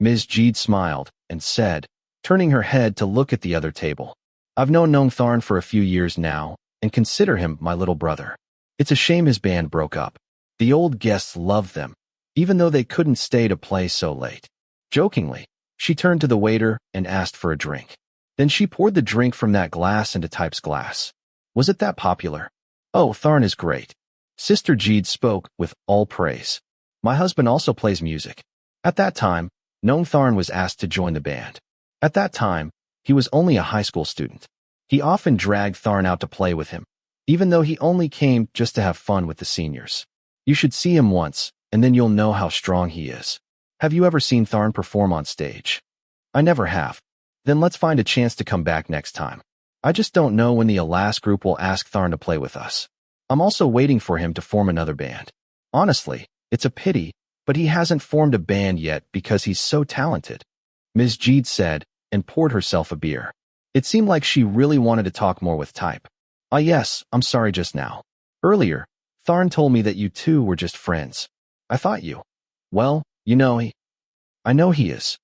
Speaker 1: Ms. Jeet smiled and said, turning her head to look at the other table. I've known Gnome Tharn for a few years now, and consider him my little brother. It's a shame his band broke up. The old guests loved them, even though they couldn't stay to play so late. Jokingly, she turned to the waiter and asked for a drink. Then she poured the drink from that glass into Type's glass. Was it that popular? Oh, Tharn is great. Sister Jeet spoke with all praise. My husband also plays music. At that time, Gnome Tharn was asked to join the band. At that time, he was only a high school student. He often dragged Tharn out to play with him, even though he only came just to have fun with the seniors. You should see him once, and then you'll know how strong he is. Have you ever seen Tharn perform on stage? I never have. Then let's find a chance to come back next time. I just don't know when the Alas group will ask Tharn to play with us. I'm also waiting for him to form another band. Honestly, it's a pity, but he hasn't formed a band yet because he's so talented. Ms. Jeet said, and poured herself a beer. It seemed like she really wanted to talk more with Type. Ah yes, I'm sorry just now. Earlier, Tharn told me that you two were just friends. I thought you. Well, you know I know he is.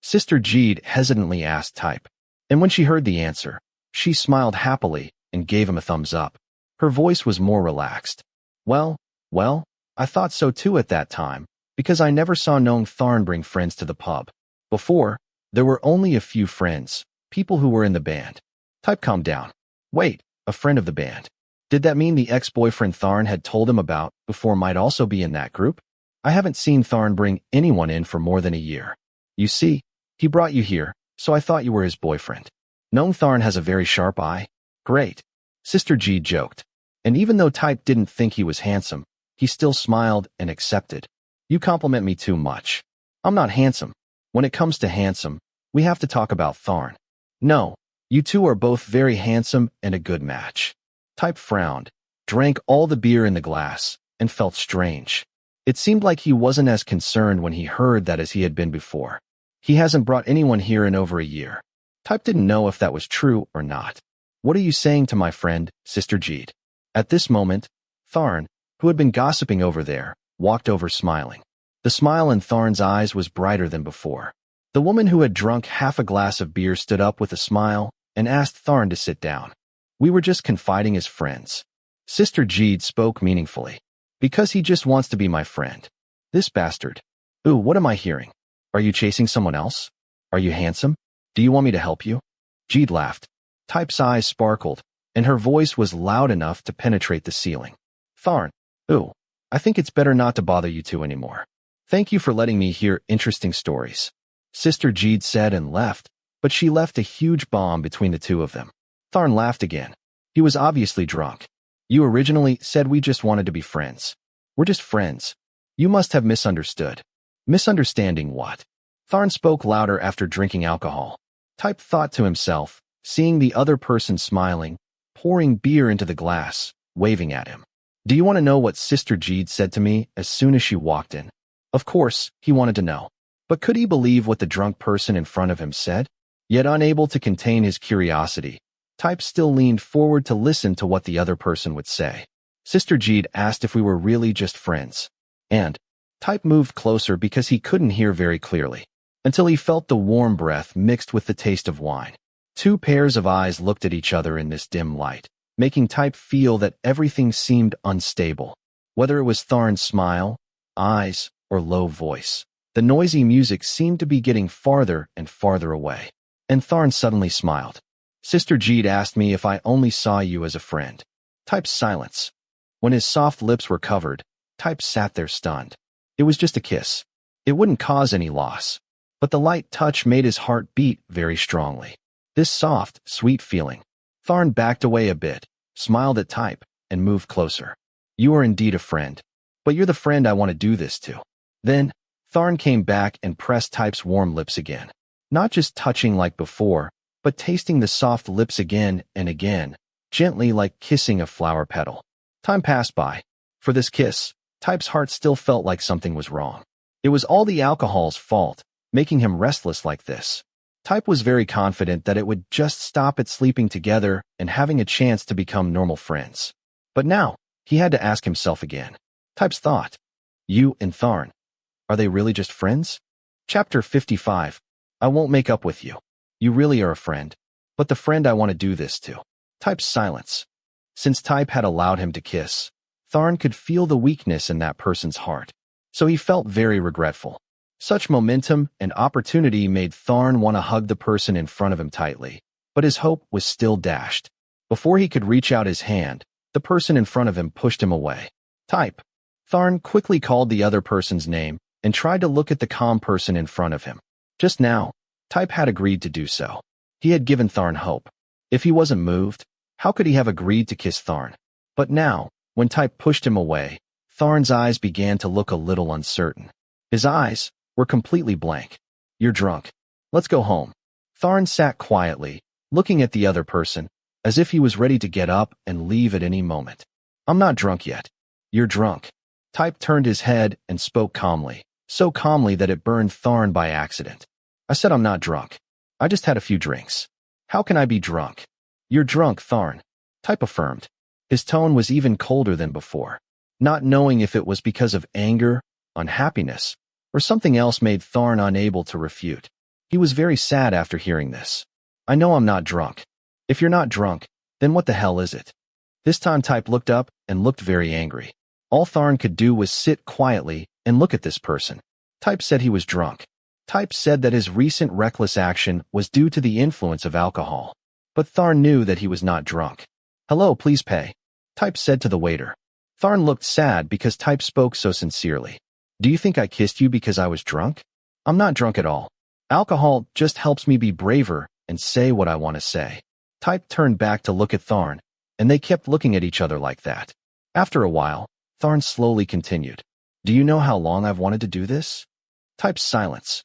Speaker 1: Sister Jeet hesitantly asked Type. And when she heard the answer, she smiled happily and gave him a thumbs up. Her voice was more relaxed. Well, I thought so too at that time, because I never saw Gnome Tharn bring friends to the pub. Before, there were only a few friends, people who were in the band. Type calmed down. Wait, a friend of the band. Did that mean the ex-boyfriend Tharn had told him about before might also be in that group? I haven't seen Tharn bring anyone in for more than a year. You see, He brought you here, so I thought you were his boyfriend. Knowing Tharn has a very sharp eye? Great. Sister G joked. And even though Type didn't think he was handsome, he still smiled and accepted. You compliment me too much. I'm not handsome. When it comes to handsome, we have to talk about Tharn. No, you two are both very handsome and a good match. Type frowned, drank all the beer in the glass, and felt strange. It seemed like he wasn't as concerned when he heard that as he had been before. He hasn't brought anyone here in over a year. Type didn't know if that was true or not. What are you saying to my friend, Sister Jeed? At this moment, Tharn, who had been gossiping over there, walked over smiling. The smile in Tharn's eyes was brighter than before. The woman who had drunk half a glass of beer stood up with a smile and asked Tharn to sit down. We were just confiding as friends. Sister Jeed spoke meaningfully. Because he just wants to be my friend. This bastard. Ooh, what am I hearing? Are you chasing someone else? Are you handsome? Do you want me to help you? Jeed laughed. Type's eyes sparkled, and her voice was loud enough to penetrate the ceiling. Tharn. Ooh, I think it's better not to bother you two anymore. Thank you for letting me hear interesting stories. Sister Jeed said and left, but she left a huge bomb between the two of them. Tharn laughed again. He was obviously drunk. You originally said we just wanted to be friends. We're just friends. You must have misunderstood. Misunderstanding what? Tharn spoke louder after drinking alcohol. Type thought to himself, seeing the other person smiling, pouring beer into the glass, waving at him. Do you want to know what Sister Jeed said to me as soon as she walked in? Of course, he wanted to know. But could he believe what the drunk person in front of him said? Yet unable to contain his curiosity, Type still leaned forward to listen to what the other person would say. Sister Jeed asked if we were really just friends. And Type moved closer because he couldn't hear very clearly, until he felt the warm breath mixed with the taste of wine. Two pairs of eyes looked at each other in this dim light, making Type feel that everything seemed unstable. Whether it was Tharn's smile, eyes, or low voice, the noisy music seemed to be getting farther and farther away. And Tharn suddenly smiled. Sister Jeed asked me if I only saw you as a friend. Type's silence. When his soft lips were covered, Type sat there stunned. It was just a kiss. It wouldn't cause any loss. But the light touch made his heart beat very strongly. This soft, sweet feeling. Tharn backed away a bit, smiled at Type, and moved closer. You are indeed a friend. But you're the friend I want to do this to. Then, Tharn came back and pressed Type's warm lips again. Not just touching like before, but tasting the soft lips again and again, gently like kissing a flower petal. Time passed by. For this kiss, Type's heart still felt like something was wrong. It was all the alcohol's fault, making him restless like this. Type was very confident that it would just stop at sleeping together and having a chance to become normal friends. But now, he had to ask himself again. Type's thought. You and Tharn. Are they really just friends? Chapter 55. I won't make up with you. You really are a friend. But the friend I want to do this to. Type's silence. Since Type had allowed him to kiss, Tharn could feel the weakness in that person's heart. So he felt very regretful. Such momentum and opportunity made Tharn want to hug the person in front of him tightly. But his hope was still dashed. Before he could reach out his hand, the person in front of him pushed him away. Type. Tharn quickly called the other person's name and tried to look at the calm person in front of him. Just now, Type had agreed to do so. He had given Tharn hope. If he wasn't moved, how could he have agreed to kiss Tharn? But now, when Type pushed him away, Tharn's eyes began to look a little uncertain. His eyes were completely blank. You're drunk. Let's go home. Tharn sat quietly, looking at the other person, as if he was ready to get up and leave at any moment. I'm not drunk yet. You're drunk. Type turned his head and spoke calmly, so calmly that it burned Tharn by accident. I said I'm not drunk. I just had a few drinks. How can I be drunk? You're drunk, Tharn. Type affirmed. His tone was even colder than before. Not knowing if it was because of anger, unhappiness, or something else made Tharn unable to refute. He was very sad after hearing this. I know I'm not drunk. If you're not drunk, then what the hell is it? This time Type looked up and looked very angry. All Tharn could do was sit quietly and look at this person. Type said he was drunk. Type said that his recent reckless action was due to the influence of alcohol. But Tharn knew that he was not drunk. Hello, please pay. Type said to the waiter. Tharn looked sad because Type spoke so sincerely. Do you think I kissed you because I was drunk? I'm not drunk at all. Alcohol just helps me be braver and say what I want to say. Type turned back to look at Tharn, and they kept looking at each other like that. After a while, Tharn slowly continued. Do you know how long I've wanted to do this? Type's silence.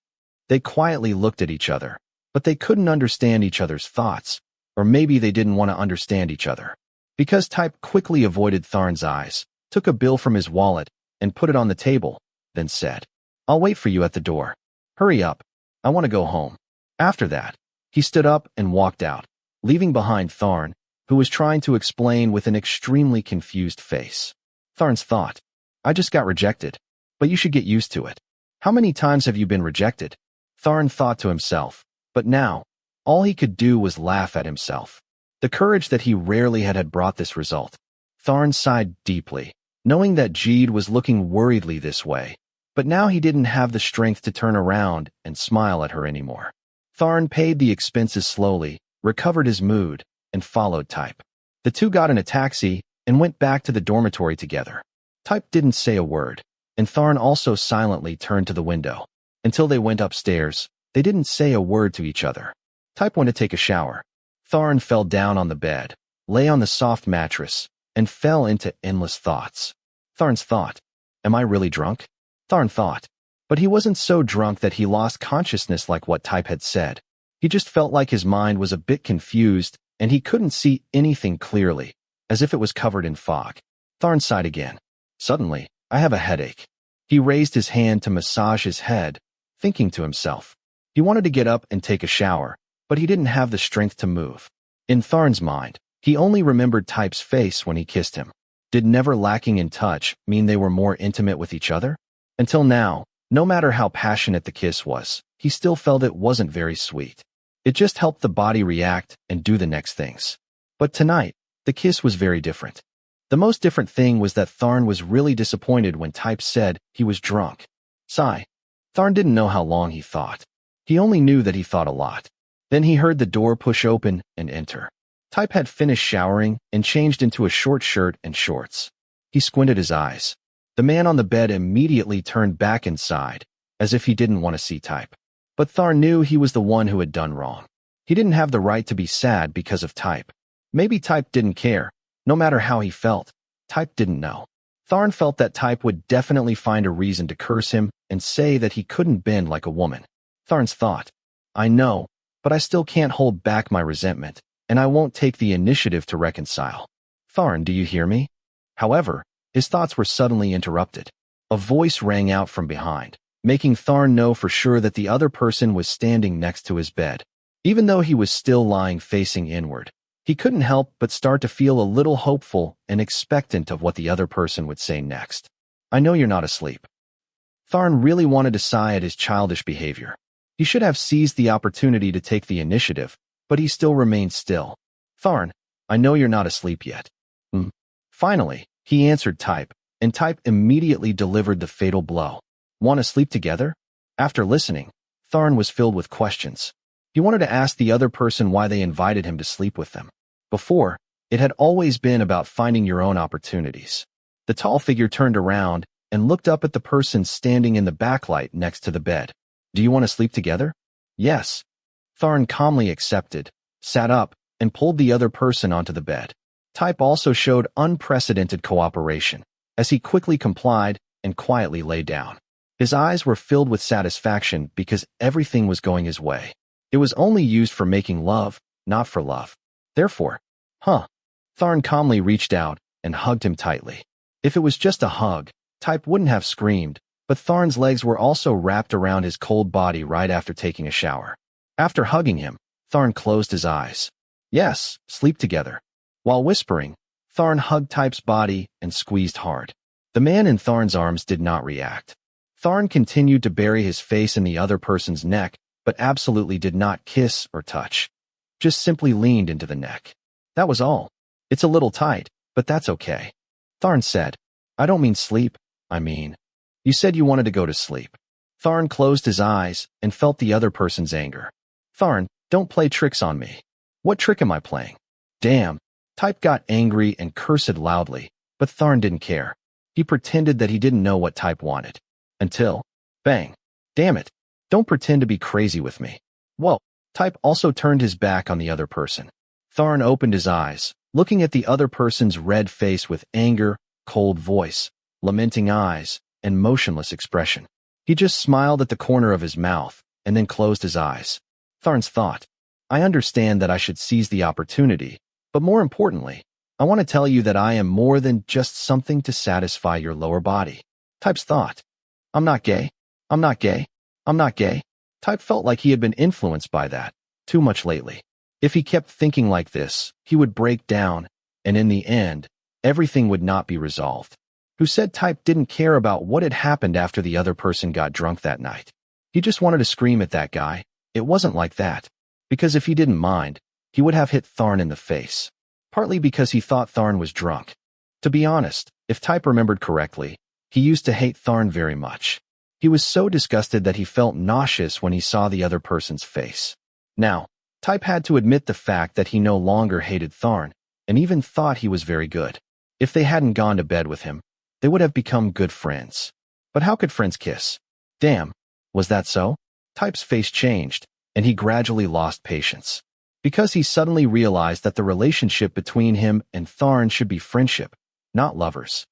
Speaker 1: They quietly looked at each other, but they couldn't understand each other's thoughts, or maybe they didn't want to understand each other. Because Type quickly avoided Tharn's eyes, took a bill from his wallet, and put it on the table, then said, I'll wait for you at the door. Hurry up. I want to go home. After that, he stood up and walked out, leaving behind Tharn, who was trying to explain with an extremely confused face. Tharn's thought, I just got rejected, but you should get used to it. How many times have you been rejected? Tharn thought to himself, but now, all he could do was laugh at himself. The courage that he rarely had brought this result. Tharn sighed deeply, knowing that Jeed was looking worriedly this way, but now he didn't have the strength to turn around and smile at her anymore. Tharn paid the expenses slowly, recovered his mood, and followed Type. The two got in a taxi and went back to the dormitory together. Type didn't say a word, and Tharn also silently turned to the window. Until they went upstairs, they didn't say a word to each other. Type went to take a shower. Tharn fell down on the bed, lay on the soft mattress, and fell into endless thoughts. Tharn's thought, am I really drunk? Tharn thought, but he wasn't so drunk that he lost consciousness like what Type had said. He just felt like his mind was a bit confused and he couldn't see anything clearly, as if it was covered in fog. Tharn sighed again. Suddenly, I have a headache. He raised his hand to massage his head, thinking to himself. He wanted to get up and take a shower, but he didn't have the strength to move. In Tharn's mind, he only remembered Type's face when he kissed him. Did never lacking in touch mean they were more intimate with each other? Until now, no matter how passionate the kiss was, he still felt it wasn't very sweet. It just helped the body react and do the next things. But tonight, the kiss was very different. The most different thing was that Tharn was really disappointed when Type said he was drunk. Sigh. Tharn didn't know how long he thought. He only knew that he thought a lot. Then he heard the door push open and enter. Type had finished showering and changed into a short shirt and shorts. He squinted his eyes. The man on the bed immediately turned back and sighed, as if he didn't want to see Type. But Tharn knew he was the one who had done wrong. He didn't have the right to be sad because of Type. Maybe Type didn't care. No matter how he felt, Type didn't know. Tharn felt that Type would definitely find a reason to curse him and say that he couldn't bend like a woman. Tharn's thought, I know, but I still can't hold back my resentment, and I won't take the initiative to reconcile. Tharn, do you hear me? However, his thoughts were suddenly interrupted. A voice rang out from behind, making Tharn know for sure that the other person was standing next to his bed. Even though he was still lying facing inward, he couldn't help but start to feel a little hopeful and expectant of what the other person would say next. I know you're not asleep. Tharn really wanted to sigh at his childish behavior. He should have seized the opportunity to take the initiative, but he still remained still. Tharn, I know you're not asleep yet. Finally, he answered Type, and Type immediately delivered the fatal blow. Want to sleep together? After listening, Tharn was filled with questions. He wanted to ask the other person why they invited him to sleep with them. Before, it had always been about finding your own opportunities. The tall figure turned around and looked up at the person standing in the backlight next to the bed. Do you want to sleep together? Yes. Tharn calmly accepted, sat up, and pulled the other person onto the bed. Type also showed unprecedented cooperation, as he quickly complied and quietly lay down. His eyes were filled with satisfaction because everything was going his way. It was only used for making love, not for love. Therefore, Tharn calmly reached out and hugged him tightly. If it was just a hug, Type wouldn't have screamed, but Tharn's legs were also wrapped around his cold body right after taking a shower. After hugging him, Tharn closed his eyes. Yes, sleep together. While whispering, Tharn hugged Type's body and squeezed hard. The man in Tharn's arms did not react. Tharn continued to bury his face in the other person's neck, but absolutely did not kiss or touch. Just simply leaned into the neck. That was all. It's a little tight, but that's okay. Tharn said, I don't mean sleep, I mean. You said you wanted to go to sleep. Tharn closed his eyes and felt the other person's anger. Tharn, don't play tricks on me. What trick am I playing? Damn. Type got angry and cursed loudly, but Tharn didn't care. He pretended that he didn't know what Type wanted. Until, bang. Damn it. Don't pretend to be crazy with me. Whoa. Type also turned his back on the other person. Tharn opened his eyes, looking at the other person's red face with anger, cold voice, lamenting eyes, and motionless expression. He just smiled at the corner of his mouth and then closed his eyes. Tharn's thought, I understand that I should seize the opportunity, but more importantly, I want to tell you that I am more than just something to satisfy your lower body. Type's thought, I'm not gay. I'm not gay. I'm not gay. Type felt like he had been influenced by that too much lately. If he kept thinking like this, he would break down, and in the end, everything would not be resolved. Who said Type didn't care about what had happened after the other person got drunk that night? He just wanted to scream at that guy. It wasn't like that. Because if he didn't mind, he would have hit Tharn in the face. Partly because he thought Tharn was drunk. To be honest, if Type remembered correctly, he used to hate Tharn very much. He was so disgusted that he felt nauseous when he saw the other person's face. Now, Type had to admit the fact that he no longer hated Tharn, and even thought he was very good. If they hadn't gone to bed with him, they would have become good friends. But how could friends kiss? Damn, was that so? Type's face changed, and he gradually lost patience. Because he suddenly realized that the relationship between him and Tharn should be friendship, not lovers.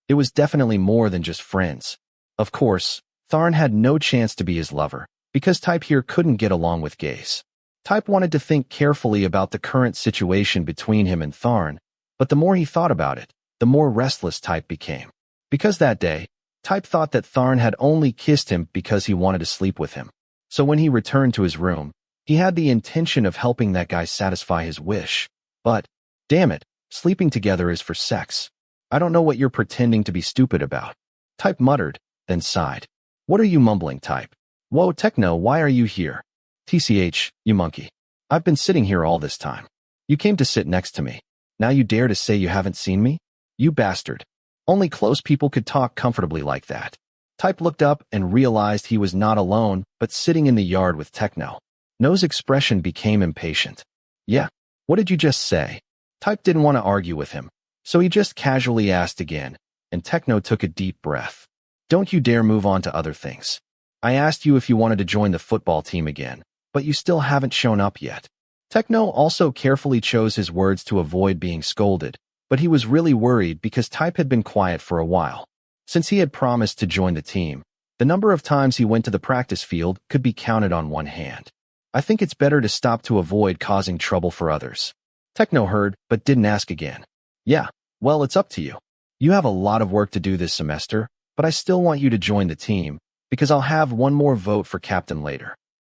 Speaker 1: It was definitely more than just friends. Of course, Tharn had no chance to be his lover, because Type here couldn't get along with gays. Type wanted to think carefully about the current situation between him and Tharn, but the more he thought about it, the more restless Type became. Because that day, Type thought that Tharn had only kissed him because he wanted to sleep with him. So when he returned to his room, he had the intention of helping that guy satisfy his wish. But, damn it, sleeping together is for sex. I don't know what you're pretending to be stupid about. Type muttered, then sighed. What are you mumbling, Type? Whoa, Techno, why are you here? TCH, you monkey. I've been sitting here all this time. You came to sit next to me. Now you dare to say you haven't seen me? You bastard. Only close people could talk comfortably like that. Type looked up and realized he was not alone, but sitting in the yard with Techno. No's expression became impatient. Yeah, what did you just say? Type didn't want to argue with him, so he just casually asked again, and Techno took a deep breath. Don't you dare move on to other things. I asked you if you wanted to join the football team again, but you still haven't shown up yet. Techno also carefully chose his words to avoid being scolded, but he was really worried because Type had been quiet for a while. Since he had promised to join the team, the number of times he went to the practice field could be counted on one hand. I think it's better to stop to avoid causing trouble for others. Techno heard, but didn't ask again. Yeah, well, it's up to you. You have a lot of work to do this semester, but I still want you to join the team, because I'll have one more vote for captain later.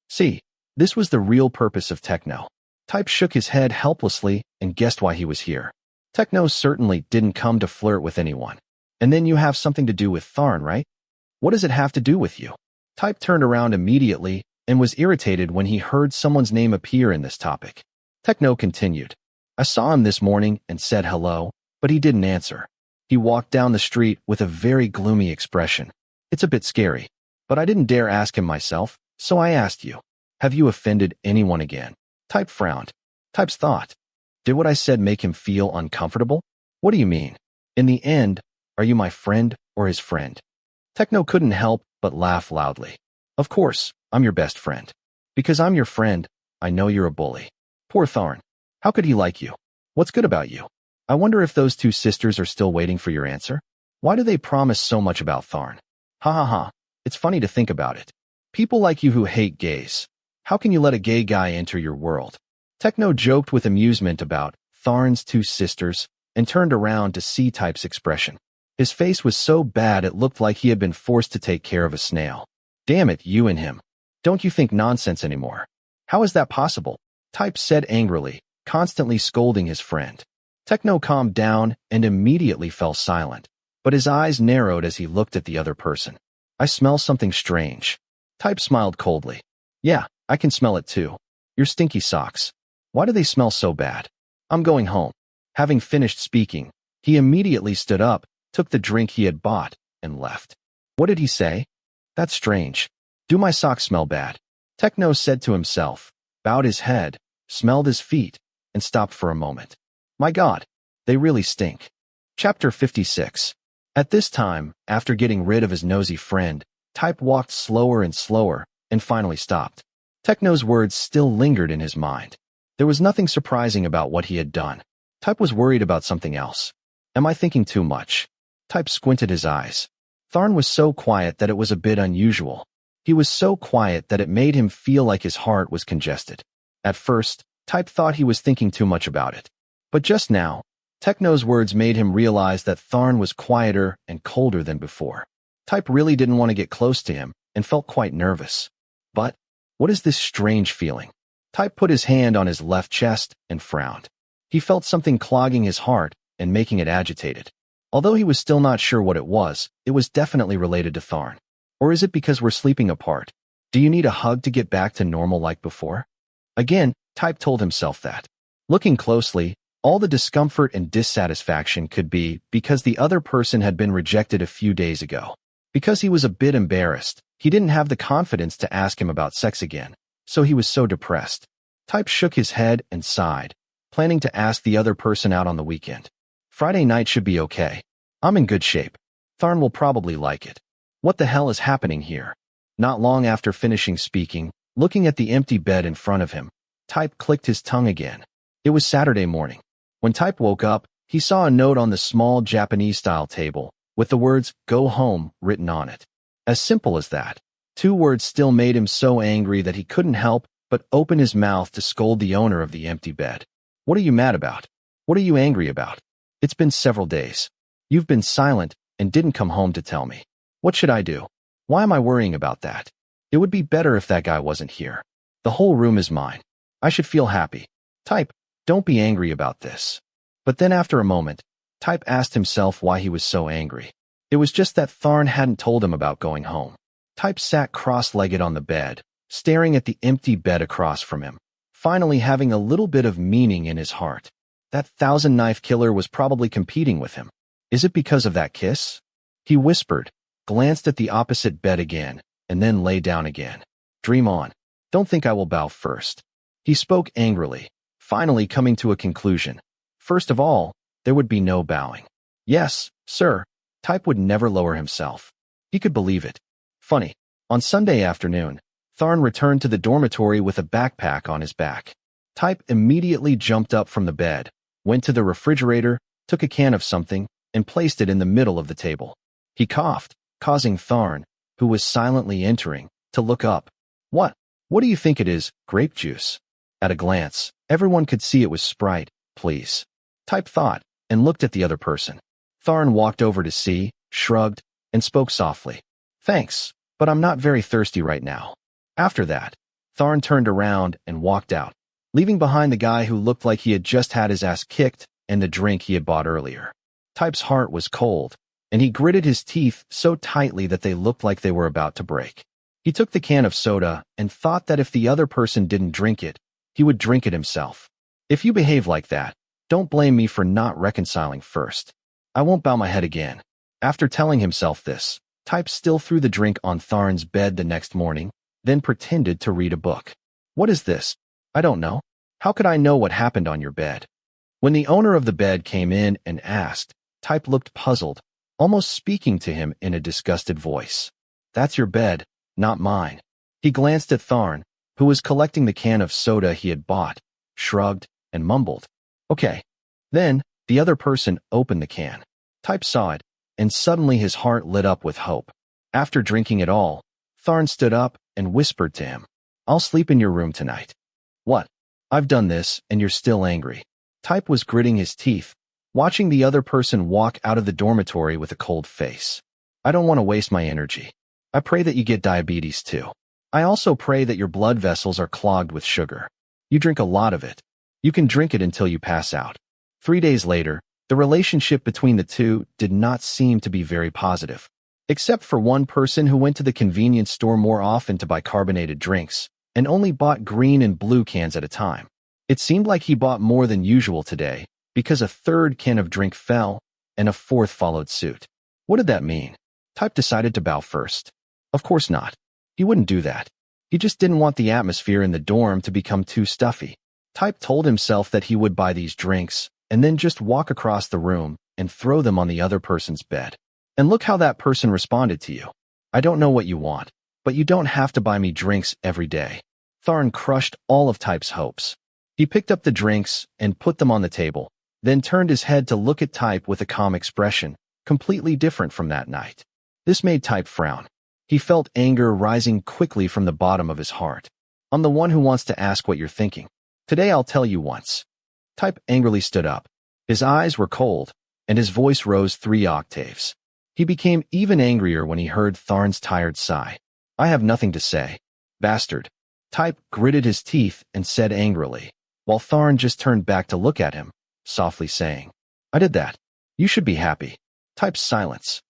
Speaker 1: See, this was the real purpose of Techno. Type shook his head helplessly and guessed why he was here. Techno certainly didn't come to flirt with anyone. And then you have something to do with Tharn, right? What does it have to do with you? Type turned around immediately and was irritated when he heard someone's name appear in this topic. Techno continued. I saw him this morning and said hello, but he didn't answer. He walked down the street with a very gloomy expression. It's a bit scary, but I didn't dare ask him myself, so I asked you. Have you offended anyone again? Type frowned. Type's thought. Did what I said make him feel uncomfortable? What do you mean? In the end, are you my friend or his friend? Techno couldn't help but laugh loudly. Of course, I'm your best friend. Because I'm your friend, I know you're a bully. Poor Tharn. How could he like you? What's good about you? I wonder if those two sisters are still waiting for your answer? Why do they promise so much about Tharn? Ha ha ha. It's funny to think about it. People like you who hate gays. How can you let a gay guy enter your world? Techno joked with amusement about Tharn's two sisters and turned around to see Type's expression. His face was so bad it looked like he had been forced to take care of a snail. Damn it, you and him. Don't you think nonsense anymore? How is that possible? Type said angrily, constantly scolding his friend. Techno calmed down and immediately fell silent, but his eyes narrowed as he looked at the other person. I smell something strange. Type smiled coldly. Yeah, I can smell it too. Your stinky socks. Why do they smell so bad? I'm going home. Having finished speaking, he immediately stood up, took the drink he had bought, and left. What did he say? That's strange. Do my socks smell bad? Techno said to himself, bowed his head, smelled his feet, and stopped for a moment. My God, they really stink. Chapter 56. At this time, after getting rid of his nosy friend, Type walked slower and slower, and finally stopped. Techno's words still lingered in his mind. There was nothing surprising about what he had done. Type was worried about something else. Am I thinking too much? Type squinted his eyes. Tharn was so quiet that it was a bit unusual. He was so quiet that it made him feel like his heart was congested. At first, Type thought he was thinking too much about it. But just now, Techno's words made him realize that Tharn was quieter and colder than before. Type really didn't want to get close to him and felt quite nervous. But what is this strange feeling? Type put his hand on his left chest and frowned. He felt something clogging his heart and making it agitated. Although he was still not sure what it was definitely related to Tharn. Or is it because we're sleeping apart? Do you need a hug to get back to normal like before? Again, Type told himself that. Looking closely, all the discomfort and dissatisfaction could be because the other person had been rejected a few days ago. Because he was a bit embarrassed, he didn't have the confidence to ask him about sex again, so he was so depressed. Type shook his head and sighed, planning to ask the other person out on the weekend. Friday night should be okay. I'm in good shape. Tharn will probably like it. What the hell is happening here? Not long after finishing speaking, looking at the empty bed in front of him, Type clicked his tongue again. It was Saturday morning. When Type woke up, he saw a note on the small Japanese-style table, with the words, "Go home," written on it. As simple as that. 2 words still made him so angry that he couldn't help but open his mouth to scold the owner of the empty bed. What are you mad about? What are you angry about? It's been several days. You've been silent and didn't come home to tell me. What should I do? Why am I worrying about that? It would be better if that guy wasn't here. The whole room is mine. I should feel happy. Type, don't be angry about this. But then after a moment, Type asked himself why he was so angry. It was just that Tharn hadn't told him about going home. Type sat cross-legged on the bed, staring at the empty bed across from him, finally having a little bit of meaning in his heart. That thousand-knife killer was probably competing with him. Is it because of that kiss? He whispered, glanced at the opposite bed again, and then lay down again. Dream on. Don't think I will bow first. He spoke angrily, finally coming to a conclusion. First of all, there would be no bowing. Yes, sir. Type would never lower himself. He could believe it. Funny. On Sunday afternoon, Tharn returned to the dormitory with a backpack on his back. Type immediately jumped up from the bed, went to the refrigerator, took a can of something, and placed it in the middle of the table. He coughed, causing Tharn, who was silently entering, to look up. What? What do you think it is? Grape juice? At a glance, everyone could see it was Sprite, please. Type thought, and looked at the other person. Tharn walked over to see, shrugged, and spoke softly. Thanks, but I'm not very thirsty right now. After that, Tharn turned around and walked out, leaving behind the guy who looked like he had just had his ass kicked and the drink he had bought earlier. Type's heart was cold, and he gritted his teeth so tightly that they looked like they were about to break. He took the can of soda and thought that if the other person didn't drink it, he would drink it himself. If you behave like that, don't blame me for not reconciling first. I won't bow my head again. After telling himself this, Type still threw the drink on Tharn's bed the next morning, then pretended to read a book. What is this? I don't know. How could I know what happened on your bed? When the owner of the bed came in and asked, Type looked puzzled, almost speaking to him in a disgusted voice. That's your bed, not mine. He glanced at Tharn, who was collecting the can of soda he had bought, shrugged, and mumbled. Okay. Then, the other person opened the can. Type saw it, and suddenly his heart lit up with hope. After drinking it all, Tharn stood up and whispered to him, I'll sleep in your room tonight. What? I've done this, and you're still angry. Type was gritting his teeth, watching the other person walk out of the dormitory with a cold face. I don't want to waste my energy. I pray that you get diabetes too. I also pray that your blood vessels are clogged with sugar. You drink a lot of it. You can drink it until you pass out. 3 days later, the relationship between the two did not seem to be very positive. Except for one person who went to the convenience store more often to buy carbonated drinks, and only bought green and blue cans at a time. It seemed like he bought more than usual today, because a third can of drink fell, and a fourth followed suit. What did that mean? Type decided to bow first. Of course not. He wouldn't do that. He just didn't want the atmosphere in the dorm to become too stuffy. Type told himself that he would buy these drinks, and then just walk across the room and throw them on the other person's bed. And look how that person responded to you. I don't know what you want, but you don't have to buy me drinks every day. Tharn crushed all of Type's hopes. He picked up the drinks and put them on the table, then turned his head to look at Type with a calm expression, completely different from that night. This made Type frown. He felt anger rising quickly from the bottom of his heart. I'm the one who wants to ask what you're thinking. Today I'll tell you once. Type angrily stood up. His eyes were cold, and his voice rose 3 octaves. He became even angrier when he heard Tharn's tired sigh. I have nothing to say. Bastard. Type gritted his teeth and said angrily, while Tharn just turned back to look at him, softly saying, I did that. You should be happy. Type's silence.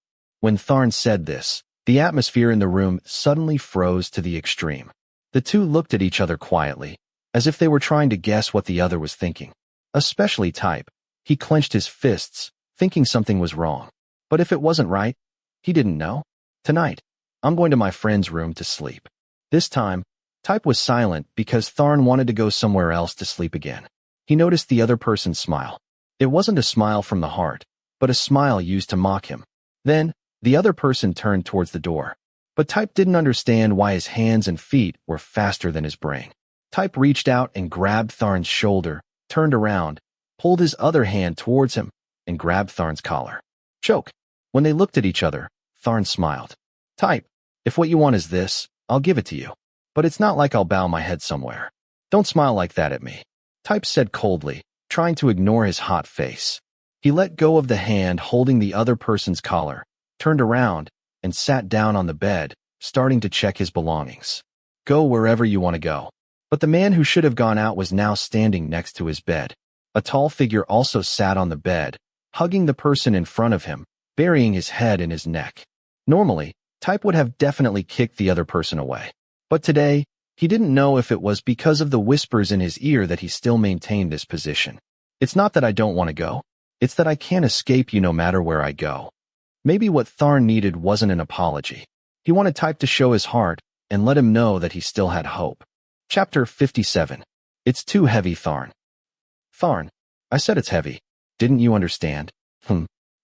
Speaker 1: When Tharn said this, the atmosphere in the room suddenly froze to the extreme. The two looked at each other quietly, as if they were trying to guess what the other was thinking. Especially Type. He clenched his fists, thinking something was wrong. But if it wasn't right, he didn't know. Tonight, I'm going to my friend's room to sleep. This time, Type was silent because Tharn wanted to go somewhere else to sleep again. He noticed the other person's smile. It wasn't a smile from the heart, but a smile used to mock him. Then, the other person turned towards the door. But Type didn't understand why his hands and feet were faster than his brain. Type reached out and grabbed Tharn's shoulder, turned around, pulled his other hand towards him, and grabbed Tharn's collar. Choke. When they looked at each other, Tharn smiled. Type, if what you want is this, I'll give it to you. But it's not like I'll bow my head somewhere. Don't smile like that at me. Type said coldly, trying to ignore his hot face. He let go of the hand holding the other person's collar, turned around, and sat down on the bed, starting to check his belongings. Go wherever you want to go. But the man who should have gone out was now standing next to his bed. A tall figure also sat on the bed, hugging the person in front of him, burying his head in his neck. Normally, Type would have definitely kicked the other person away. But today, he didn't know if it was because of the whispers in his ear that he still maintained this position. It's not that I don't want to go. It's that I can't escape you no matter where I go. Maybe what Tharn needed wasn't an apology. He wanted Type to show his heart and let him know that he still had hope. Chapter 57. It's too heavy, Tharn. Tharn, I said it's heavy. Didn't you understand?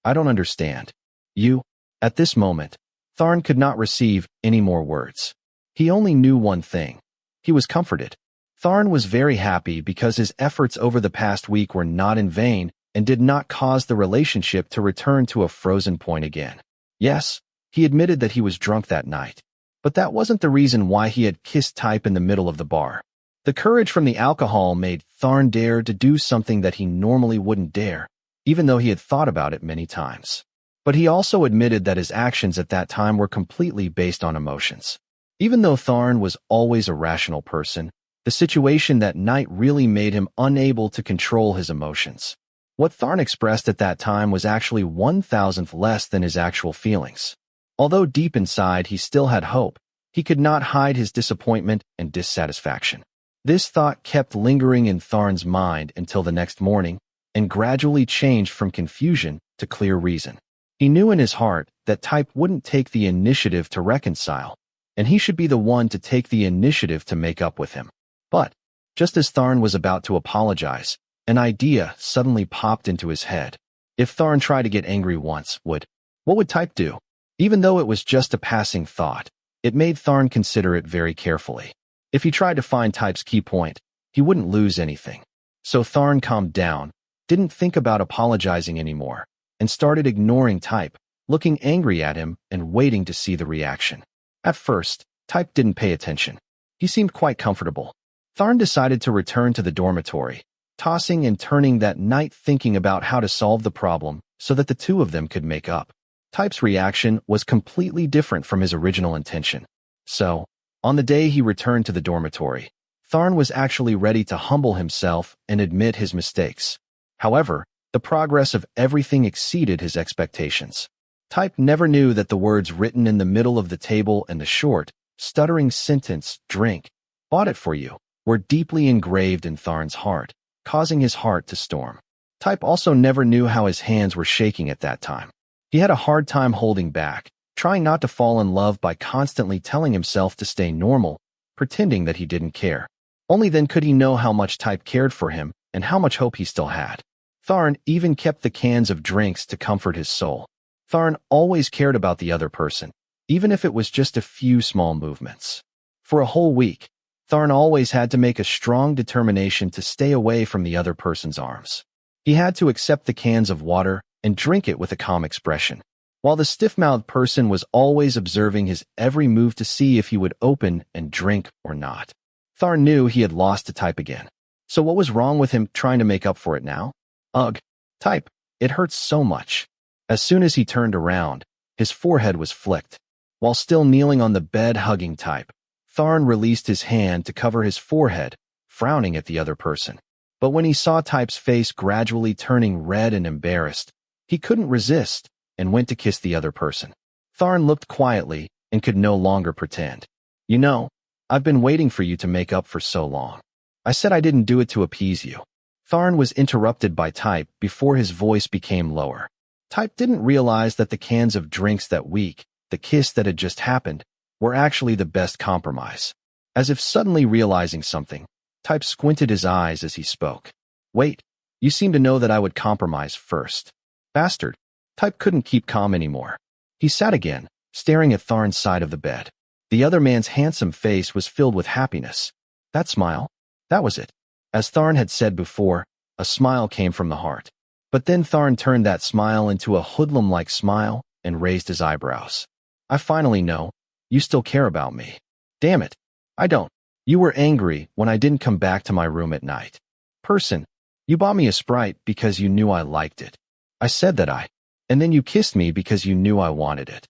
Speaker 1: I don't understand. You. At this moment, Tharn could not receive any more words. He only knew one thing. He was comforted. Tharn was very happy because his efforts over the past week were not in vain and did not cause the relationship to return to a frozen point again. Yes, he admitted that he was drunk that night. But that wasn't the reason why he had kissed Type in the middle of the bar. The courage from the alcohol made Tharn dare to do something that he normally wouldn't dare, even though he had thought about it many times. But he also admitted that his actions at that time were completely based on emotions. Even though Tharn was always a rational person, the situation that night really made him unable to control his emotions. What Tharn expressed at that time was actually 1,000th less than his actual feelings. Although deep inside he still had hope, he could not hide his disappointment and dissatisfaction. This thought kept lingering in Tharn's mind until the next morning, and gradually changed from confusion to clear reason. He knew in his heart that Type wouldn't take the initiative to reconcile, and he should be the one to take the initiative to make up with him. But, just as Tharn was about to apologize, an idea suddenly popped into his head. If Tharn tried to get angry once, what would Type do? Even though it was just a passing thought, it made Tharn consider it very carefully. If he tried to find Type's key point, he wouldn't lose anything. So Tharn calmed down, didn't think about apologizing anymore, and started ignoring Type, looking angry at him and waiting to see the reaction. At first, Type didn't pay attention. He seemed quite comfortable. Tharn decided to return to the dormitory, tossing and turning that night thinking about how to solve the problem so that the two of them could make up. Type's reaction was completely different from his original intention. So, on the day he returned to the dormitory, Tharn was actually ready to humble himself and admit his mistakes. However, the progress of everything exceeded his expectations. Type never knew that the words written in the middle of the table and the short, stuttering sentence, "Drink, bought it for you," were deeply engraved in Tharn's heart, causing his heart to storm. Type also never knew how his hands were shaking at that time. He had a hard time holding back, trying not to fall in love by constantly telling himself to stay normal, pretending that he didn't care. Only then could he know how much Type cared for him and how much hope he still had. Tharn even kept the cans of drinks to comfort his soul. Tharn always cared about the other person, even if it was just a few small movements. For a whole week, Tharn always had to make a strong determination to stay away from the other person's arms. He had to accept the cans of water and drink it with a calm expression, while the stiff-mouthed person was always observing his every move to see if he would open and drink or not. Tharn knew he had lost to Type again. So what was wrong with him trying to make up for it now? Ugh, Type, it hurts so much. As soon as he turned around, his forehead was flicked. While still kneeling on the bed hugging Type, Tharn released his hand to cover his forehead, frowning at the other person. But when he saw Type's face gradually turning red and embarrassed, he couldn't resist and went to kiss the other person. Tharn looked quietly and could no longer pretend. You know, I've been waiting for you to make up for so long. I said I didn't do it to appease you. Tharn was interrupted by Type before his voice became lower. Type didn't realize that the cans of drinks that week, the kiss that had just happened, were actually the best compromise. As if suddenly realizing something, Type squinted his eyes as he spoke. Wait, you seem to know that I would compromise first. Bastard. Type couldn't keep calm anymore. He sat again, staring at Tharn's side of the bed. The other man's handsome face was filled with happiness. That smile? That was it. As Tharn had said before, a smile came from the heart. But then Tharn turned that smile into a hoodlum-like smile and raised his eyebrows. I finally know. You still care about me. Damn it. I don't. You were angry when I didn't come back to my room at night. Person, you bought me a Sprite because you knew I liked it. I said that and then you kissed me because you knew I wanted it.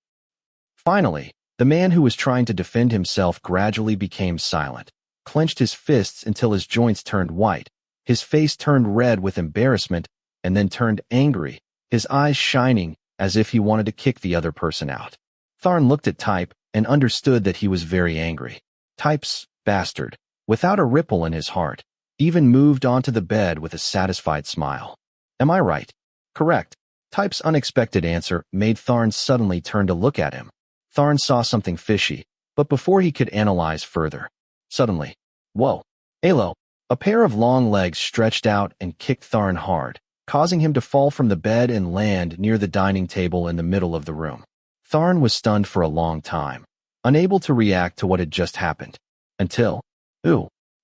Speaker 1: Finally, the man who was trying to defend himself gradually became silent, clenched his fists until his joints turned white, his face turned red with embarrassment, and then turned angry, his eyes shining as if he wanted to kick the other person out. Tharn looked at Type and understood that he was very angry. Type's bastard, without a ripple in his heart, even moved onto the bed with a satisfied smile. Am I right? Correct. Type's unexpected answer made Tharn suddenly turn to look at him. Tharn saw something fishy, but before he could analyze further, suddenly, whoa, Alo, a pair of long legs stretched out and kicked Tharn hard, causing him to fall from the bed and land near the dining table in the middle of the room. Tharn was stunned for a long time, unable to react to what had just happened, until,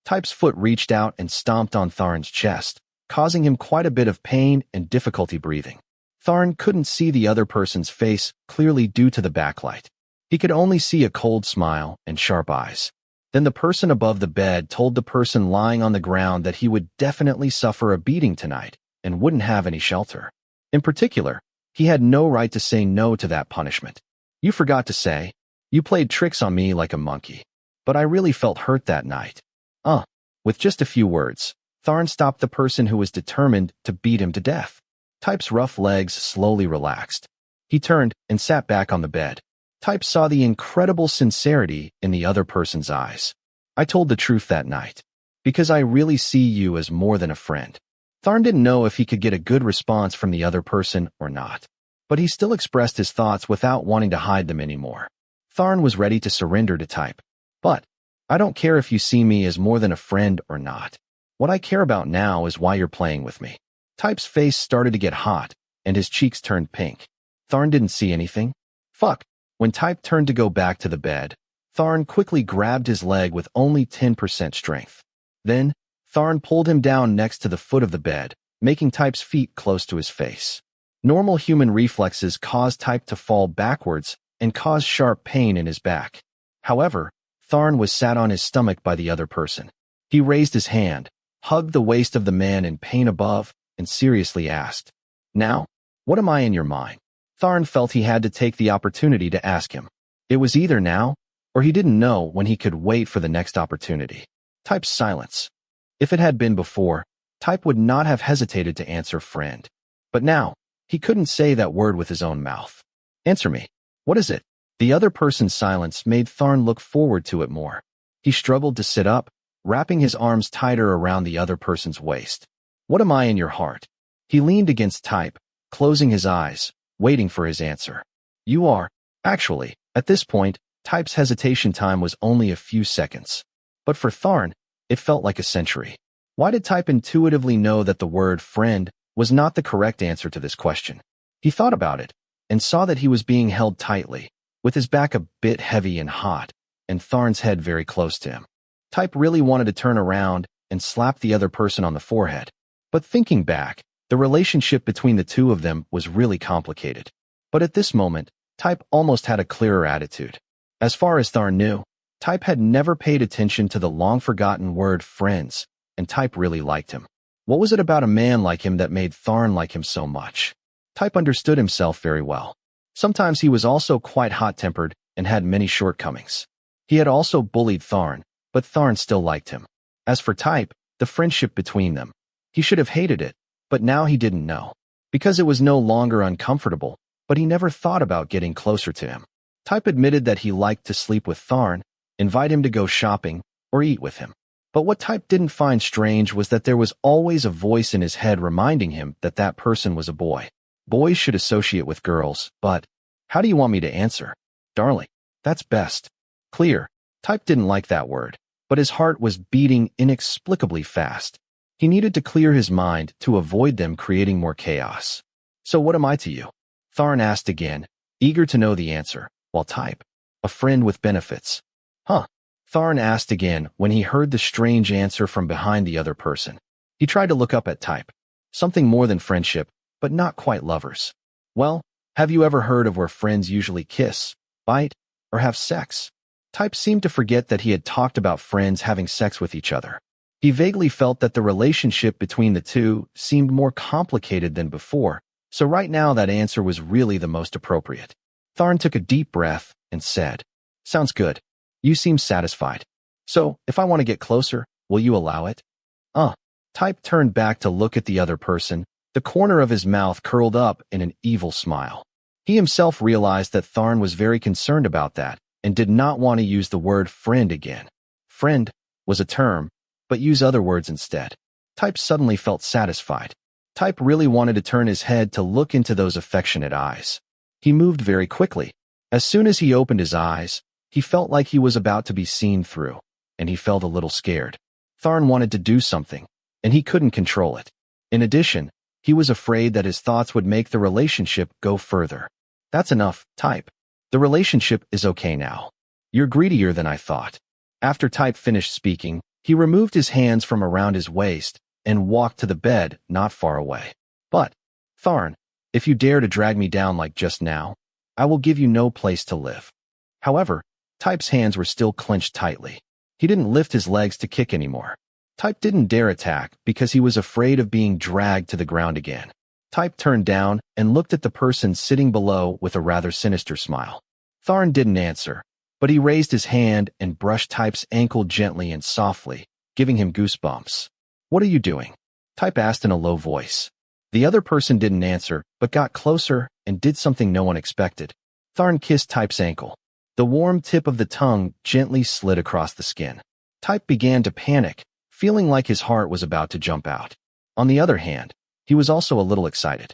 Speaker 1: Type's foot reached out and stomped on Tharn's chest, causing him quite a bit of pain and difficulty breathing. Tharn couldn't see the other person's face clearly due to the backlight. He could only see a cold smile and sharp eyes. Then the person above the bed told the person lying on the ground that he would definitely suffer a beating tonight and wouldn't have any shelter. In particular, he had no right to say no to that punishment. You forgot to say, you played tricks on me like a monkey. But I really felt hurt that night. With just a few words, Tharn stopped the person who was determined to beat him to death. Type's rough legs slowly relaxed. He turned and sat back on the bed. Type saw the incredible sincerity in the other person's eyes. I told the truth that night, because I really see you as more than a friend. Tharn didn't know if he could get a good response from the other person or not, but he still expressed his thoughts without wanting to hide them anymore. Tharn was ready to surrender to Type. But I don't care if you see me as more than a friend or not. What I care about now is why you're playing with me. Type's face started to get hot, and his cheeks turned pink. Tharn didn't see anything. Fuck. When Type turned to go back to the bed, Tharn quickly grabbed his leg with only 10% strength. Then, Tharn pulled him down next to the foot of the bed, making Type's feet close to his face. Normal human reflexes caused Type to fall backwards and cause sharp pain in his back. However, Tharn was sat on his stomach by the other person. He raised his hand, hugged the waist of the man in pain above, and seriously asked, "Now, what am I in your mind?" Tharn felt he had to take the opportunity to ask him. It was either now, or he didn't know when he could wait for the next opportunity. Type's silence. If it had been before, Type would not have hesitated to answer friend. But now, he couldn't say that word with his own mouth. Answer me. What is it? The other person's silence made Tharn look forward to it more. He struggled to sit up, wrapping his arms tighter around the other person's waist. What am I in your heart? He leaned against Type, closing his eyes, waiting for his answer. You are. Actually, at this point, Type's hesitation time was only a few seconds. But for Tharn, it felt like a century. Why did Type intuitively know that the word friend was not the correct answer to this question? He thought about it, and saw that he was being held tightly, with his back a bit heavy and hot, and Tharn's head very close to him. Type really wanted to turn around and slap the other person on the forehead. But thinking back, the relationship between the two of them was really complicated. But at this moment, Type almost had a clearer attitude. As far as Tharn knew, Type had never paid attention to the long-forgotten word friends, and Type really liked him. What was it about a man like him that made Tharn like him so much? Type understood himself very well. Sometimes he was also quite hot-tempered and had many shortcomings. He had also bullied Tharn, but Tharn still liked him. As for Type, the friendship between them, he should have hated it, but now he didn't know. Because it was no longer uncomfortable, but he never thought about getting closer to him. Type admitted that he liked to sleep with Tharn, invite him to go shopping, or eat with him. But what Type didn't find strange was that there was always a voice in his head reminding him that that person was a boy. Boys should associate with girls, but how do you want me to answer? Darling, that's best. Clear. Type didn't like that word, but his heart was beating inexplicably fast. He needed to clear his mind to avoid them creating more chaos. So what am I to you? Tharn asked again, eager to know the answer, while Type, a friend with benefits. Huh? Tharn asked again when he heard the strange answer from behind the other person. He tried to look up at Type. Something more than friendship, but not quite lovers. Well, have you ever heard of where friends usually kiss, bite, or have sex? Type seemed to forget that he had talked about friends having sex with each other. He vaguely felt that the relationship between the two seemed more complicated than before, so right now that answer was really the most appropriate. Tharn took a deep breath and said, "Sounds good. You seem satisfied. So, if I want to get closer, will you allow it?" Type turned back to look at the other person, the corner of his mouth curled up in an evil smile. He himself realized that Tharn was very concerned about that and did not want to use the word friend again. Friend was a term, but use other words instead. Type suddenly felt satisfied. Type really wanted to turn his head to look into those affectionate eyes. He moved very quickly. As soon as he opened his eyes, he felt like he was about to be seen through, and he felt a little scared. Tharn wanted to do something, and he couldn't control it. In addition, he was afraid that his thoughts would make the relationship go further. That's enough, Type. The relationship is okay now. You're greedier than I thought. After Type finished speaking, he removed his hands from around his waist and walked to the bed not far away. But, Tharn, if you dare to drag me down like just now, I will give you no place to live. However, Type's hands were still clenched tightly. He didn't lift his legs to kick anymore. Type didn't dare attack because he was afraid of being dragged to the ground again. Type turned down and looked at the person sitting below with a rather sinister smile. Tharn didn't answer, but he raised his hand and brushed Type's ankle gently and softly, giving him goosebumps. "What are you doing?" Type asked in a low voice. The other person didn't answer, but got closer and did something no one expected. Tharn kissed Type's ankle. The warm tip of the tongue gently slid across the skin. Type began to panic, feeling like his heart was about to jump out. On the other hand, he was also a little excited.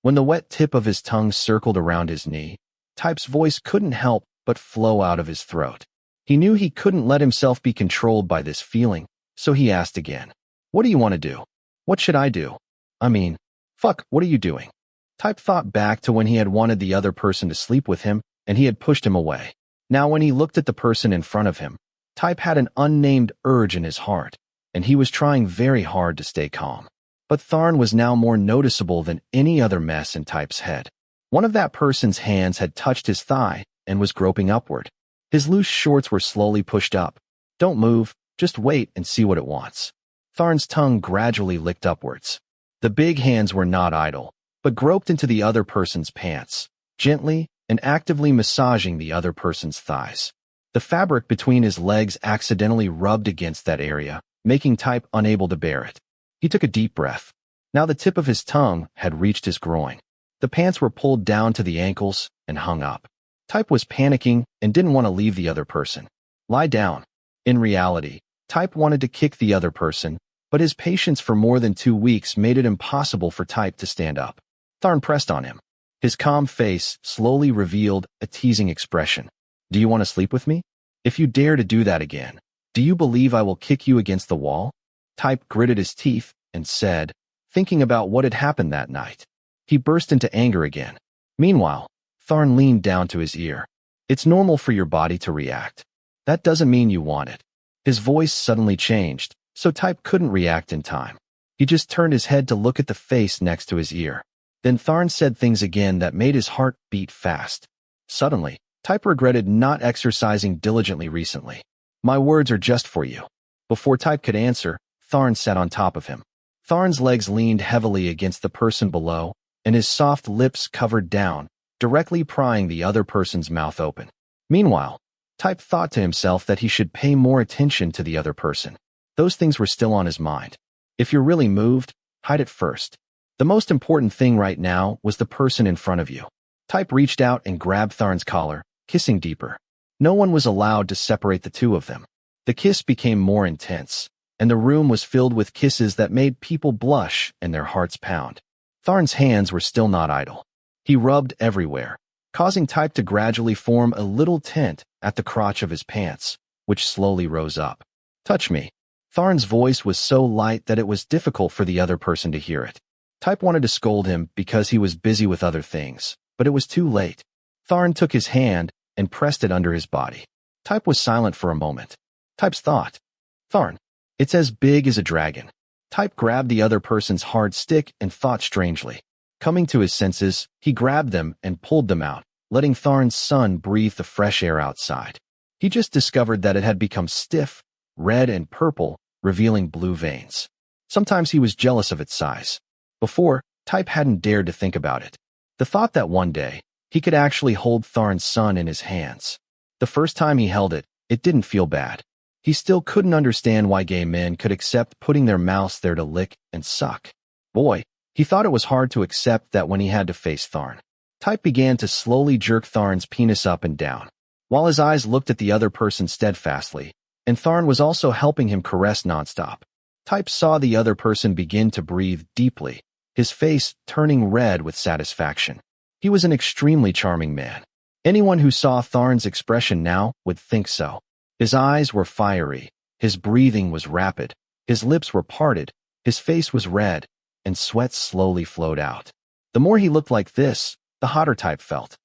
Speaker 1: When the wet tip of his tongue circled around his knee, Type's voice couldn't help but flow out of his throat. He knew he couldn't let himself be controlled by this feeling, so he asked again, "What do you want to do?" "What should I do? What are you doing?" Type thought back to when he had wanted the other person to sleep with him, and he had pushed him away. Now when he looked at the person in front of him, Type had an unnamed urge in his heart, and he was trying very hard to stay calm. But Tharn was now more noticeable than any other mess in Type's head. One of that person's hands had touched his thigh and was groping upward. His loose shorts were slowly pushed up. "Don't move, just wait and see what it wants." Tharn's tongue gradually licked upwards. The big hands were not idle, but groped into the other person's pants, gently and actively massaging the other person's thighs. The fabric between his legs accidentally rubbed against that area, making Type unable to bear it. He took a deep breath. Now the tip of his tongue had reached his groin. The pants were pulled down to the ankles and hung up. Type was panicking and didn't want to leave the other person. "Lie down." In reality, Type wanted to kick the other person, but his patience for more than 2 weeks made it impossible for Type to stand up. Tharn pressed on him. His calm face slowly revealed a teasing expression. "Do you want to sleep with me? If you dare to do that again, do you believe I will kick you against the wall?" Type gritted his teeth and said, thinking about what had happened that night. He burst into anger again. Meanwhile, Tharn leaned down to his ear. It's normal for your body to react. That doesn't mean you want it. His voice suddenly changed, so Type couldn't react in time. He just turned his head to look at the face next to his ear. Then Tharn said things again that made his heart beat fast. Suddenly, Type regretted not exercising diligently recently. My words are just for you. Before Type could answer, Tharn sat on top of him. Tharn's legs leaned heavily against the person below, and his soft lips covered down, directly prying the other person's mouth open. Meanwhile, Type thought to himself that he should pay more attention to the other person. Those things were still on his mind. If you're really moved, hide it first. The most important thing right now was the person in front of you. Type reached out and grabbed Tharn's collar, kissing deeper. No one was allowed to separate the two of them. The kiss became more intense, and the room was filled with kisses that made people blush and their hearts pound. Tharn's hands were still not idle. He rubbed everywhere, causing Type to gradually form a little tent at the crotch of his pants, which slowly rose up. Touch me. Tharn's voice was so light that it was difficult for the other person to hear it. Type wanted to scold him because he was busy with other things, but it was too late. Tharn took his hand and pressed it under his body. Type was silent for a moment. Type's thought. Tharn, it's as big as a dragon. Type grabbed the other person's hard stick and thought strangely. Coming to his senses, he grabbed them and pulled them out, letting Tharn's son breathe the fresh air outside. He just discovered that it had become stiff, red and purple, revealing blue veins. Sometimes he was jealous of its size. Before, Type hadn't dared to think about it. The thought that one day, he could actually hold Tharn's son in his hands. The first time he held it, it didn't feel bad. He still couldn't understand why gay men could accept putting their mouths there to lick and suck. Boy, he thought it was hard to accept that when he had to face Tharn. Type began to slowly jerk Tharn's penis up and down, while his eyes looked at the other person steadfastly, and Tharn was also helping him caress nonstop. Type saw the other person begin to breathe deeply, his face turning red with satisfaction. He was an extremely charming man. Anyone who saw Tharn's expression now would think so. His eyes were fiery, his breathing was rapid, his lips were parted, his face was red, and sweat slowly flowed out. The more he looked like this, the hotter Type felt.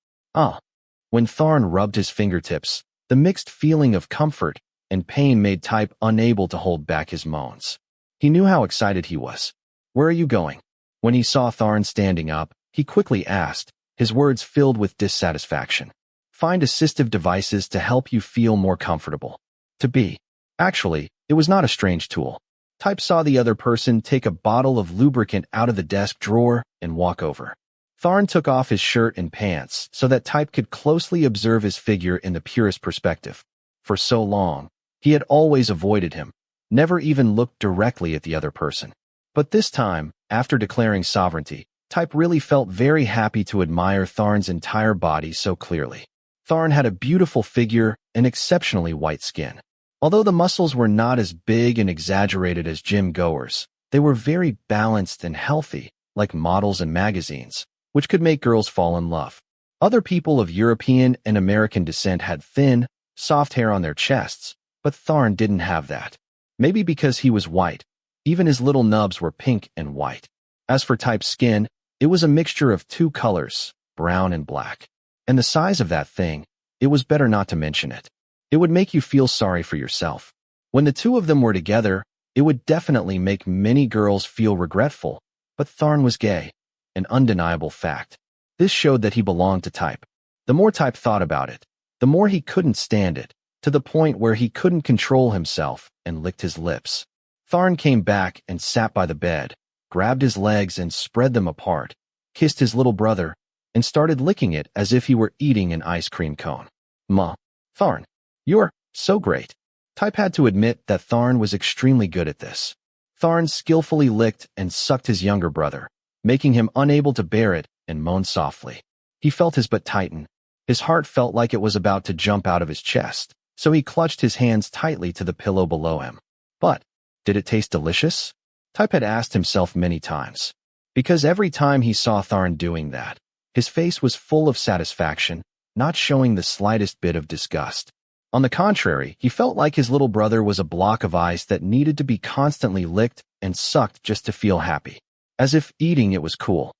Speaker 1: When Tharn rubbed his fingertips, the mixed feeling of comfort and pain made Type unable to hold back his moans. He knew how excited he was. Where are you going? When he saw Tharn standing up, he quickly asked, his words filled with dissatisfaction. Find assistive devices to help you feel more comfortable. Actually, it was not a strange tool. Type saw the other person take a bottle of lubricant out of the desk drawer and walk over. Tharn took off his shirt and pants so that Type could closely observe his figure in the purest perspective. For so long, he had always avoided him, never even looked directly at the other person. But this time, after declaring sovereignty, Type really felt very happy to admire Tharn's entire body so clearly. Tharn had a beautiful figure and exceptionally white skin. Although the muscles were not as big and exaggerated as gym goers, they were very balanced and healthy, like models in magazines, which could make girls fall in love. Other people of European and American descent had thin, soft hair on their chests, but Tharn didn't have that. Maybe because he was white. Even his little nubs were pink and white. As for Type's skin, it was a mixture of two colors, brown and black. And the size of that thing, it was better not to mention it. It would make you feel sorry for yourself. When the two of them were together, it would definitely make many girls feel regretful, but Tharn was gay, an undeniable fact. This showed that he belonged to Type. The more Type thought about it, the more he couldn't stand it, to the point where he couldn't control himself and licked his lips. Tharn came back and sat by the bed, grabbed his legs and spread them apart, kissed his little brother, and started licking it as if he were eating an ice cream cone. Tharn, you're so great. Type had to admit that Tharn was extremely good at this. Tharn skillfully licked and sucked his younger brother, making him unable to bear it and moaned softly. He felt his butt tighten. His heart felt like it was about to jump out of his chest, so he clutched his hands tightly to the pillow below him. But, did it taste delicious? Type had asked himself many times. Because every time he saw Tharn doing that, his face was full of satisfaction, not showing the slightest bit of disgust. On the contrary, he felt like his little brother was a block of ice that needed to be constantly licked and sucked just to feel happy. As if eating it was cool.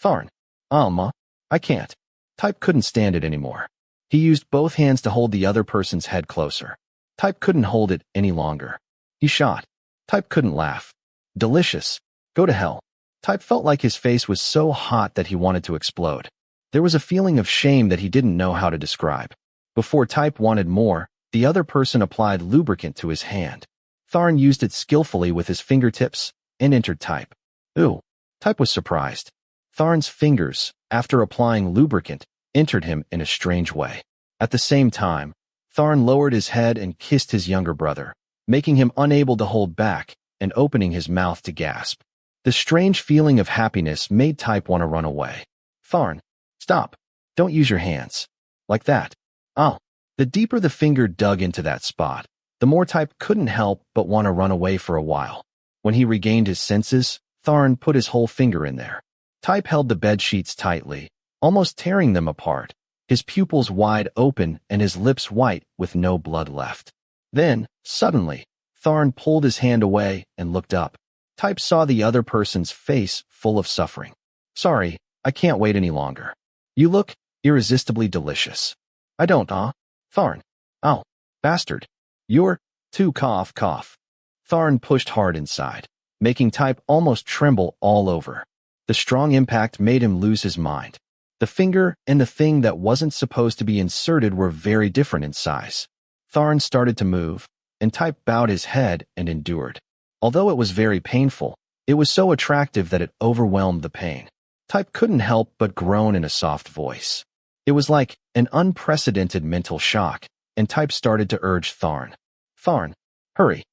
Speaker 1: Tharn. Ma, I can't. Type couldn't stand it anymore. He used both hands to hold the other person's head closer. Type couldn't hold it any longer. He shot. Type couldn't laugh. Delicious. Go to hell. Type felt like his face was so hot that he wanted to explode. There was a feeling of shame that he didn't know how to describe. Before Type wanted more, the other person applied lubricant to his hand. Tharn used it skillfully with his fingertips and entered Type. Ooh. Type was surprised. Tharn's fingers, after applying lubricant, entered him in a strange way. At the same time, Tharn lowered his head and kissed his younger brother, making him unable to hold back and opening his mouth to gasp. The strange feeling of happiness made Type want to run away. Tharn, stop. Don't use your hands. Like that. Oh. The deeper the finger dug into that spot, the more Type couldn't help but want to run away for a while. When he regained his senses, Tharn put his whole finger in there. Type held the bed sheets tightly, almost tearing them apart, his pupils wide open and his lips white with no blood left. Then, suddenly, Tharn pulled his hand away and looked up. Type saw the other person's face full of suffering. Sorry, I can't wait any longer. You look irresistibly delicious. I don't, Tharn. Oh, bastard. You're too cough. Tharn pushed hard inside, making Type almost tremble all over. The strong impact made him lose his mind. The finger and the thing that wasn't supposed to be inserted were very different in size. Tharn started to move, and Type bowed his head and endured. Although it was very painful, it was so attractive that it overwhelmed the pain. Type couldn't help but groan in a soft voice. It was like an unprecedented mental shock, and Type started to urge Tharn. Tharn, hurry.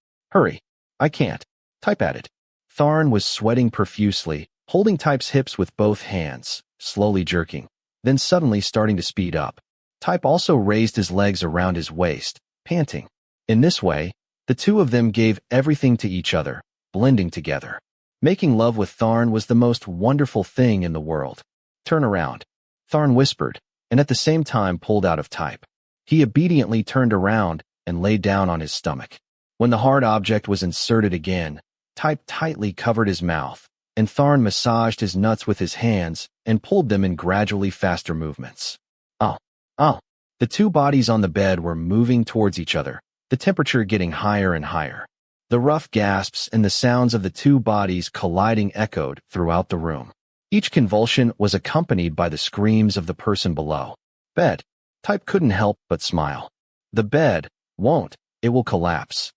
Speaker 1: I can't. Type added. Tharn was sweating profusely, holding Type's hips with both hands, slowly jerking, then suddenly starting to speed up. Type also raised his legs around his waist, panting. In this way, the two of them gave everything to each other, blending together. Making love with Tharn was the most wonderful thing in the world. Turn around. Tharn whispered, and at the same time pulled out of Type. He obediently turned around and lay down on his stomach. When the hard object was inserted again, Type tightly covered his mouth, and Tharn massaged his nuts with his hands and pulled them in gradually faster movements. Oh. The two bodies on the bed were moving towards each other, the temperature getting higher and higher. The rough gasps and the sounds of the two bodies colliding echoed throughout the room. Each convulsion was accompanied by the screams of the person below. Bed. Type couldn't help but smile. The bed won't. It will collapse.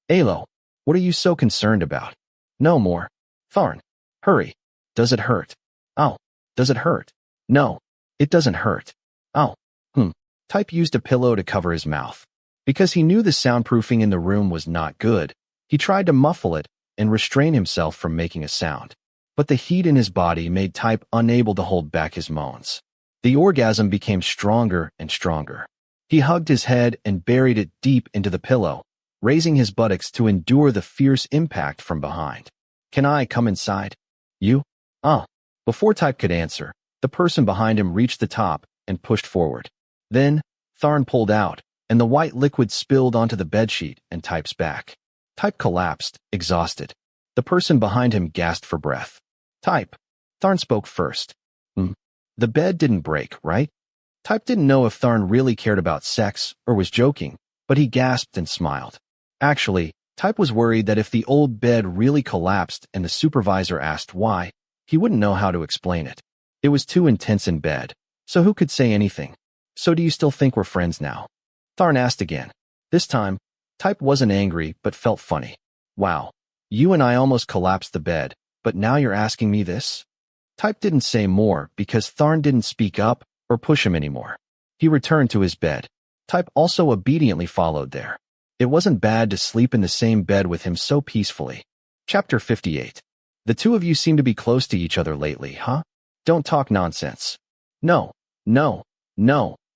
Speaker 1: Alo, what are you so concerned about? No more. Tharn, hurry. Does it hurt? Oh, does it hurt? No, it doesn't hurt. Oh, Type used a pillow to cover his mouth. Because he knew the soundproofing in the room was not good, he tried to muffle it and restrain himself from making a sound. But the heat in his body made Type unable to hold back his moans. The orgasm became stronger and stronger. He hugged his head and buried it deep into the pillow, raising his buttocks to endure the fierce impact from behind. Can I come inside? You? Before Type could answer, the person behind him reached the top and pushed forward. Then, Tharn pulled out, and the white liquid spilled onto the bedsheet and Type's back. Type collapsed, exhausted. The person behind him gasped for breath. Type. Tharn spoke first. The bed didn't break, right? Type didn't know if Tharn really cared about sex or was joking, but he gasped and smiled. Actually, Type was worried that if the old bed really collapsed and the supervisor asked why, he wouldn't know how to explain it. It was too intense in bed, so who could say anything? So do you still think we're friends now? Tharn asked again. This time, Type wasn't angry but felt funny. Wow, you and I almost collapsed the bed, but now you're asking me this? Type didn't say more because Tharn didn't speak up or push him anymore. He returned to his bed. Type also obediently followed there. It wasn't bad to sleep in the same bed with him so peacefully. Chapter 58. The two of you seem to be close to each other lately, huh? Don't talk nonsense. No,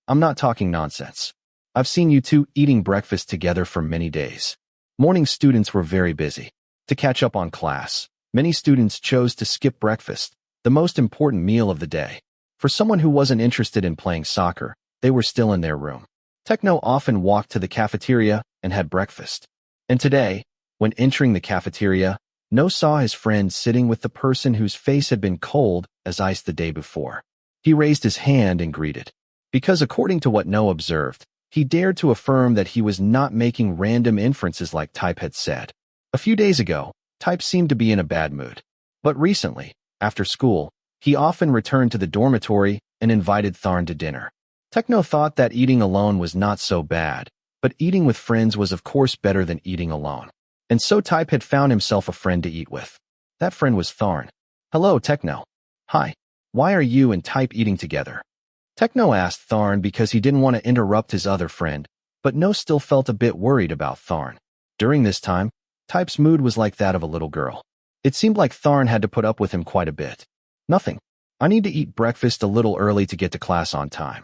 Speaker 1: I'm not talking nonsense. I've seen you two eating breakfast together for many days. Morning students were very busy. To catch up on class, many students chose to skip breakfast, the most important meal of the day. For someone who wasn't interested in playing soccer, they were still in their room. Techno often walked to the cafeteria and had breakfast. And today, when entering the cafeteria, No saw his friend sitting with the person whose face had been cold as ice the day before. He raised his hand and greeted. Because according to what No observed, he dared to affirm that he was not making random inferences like Type had said. A few days ago, Type seemed to be in a bad mood. But recently, after school, he often returned to the dormitory and invited Tharn to dinner. Techno thought that eating alone was not so bad, but eating with friends was of course better than eating alone. And so Type had found himself a friend to eat with. That friend was Tharn. Hello, Techno. Hi. Why are you and Type eating together? Techno asked Tharn because he didn't want to interrupt his other friend, but No still felt a bit worried about Tharn. During this time, Type's mood was like that of a little girl. It seemed like Tharn had to put up with him quite a bit. Nothing. I need to eat breakfast a little early to get to class on time.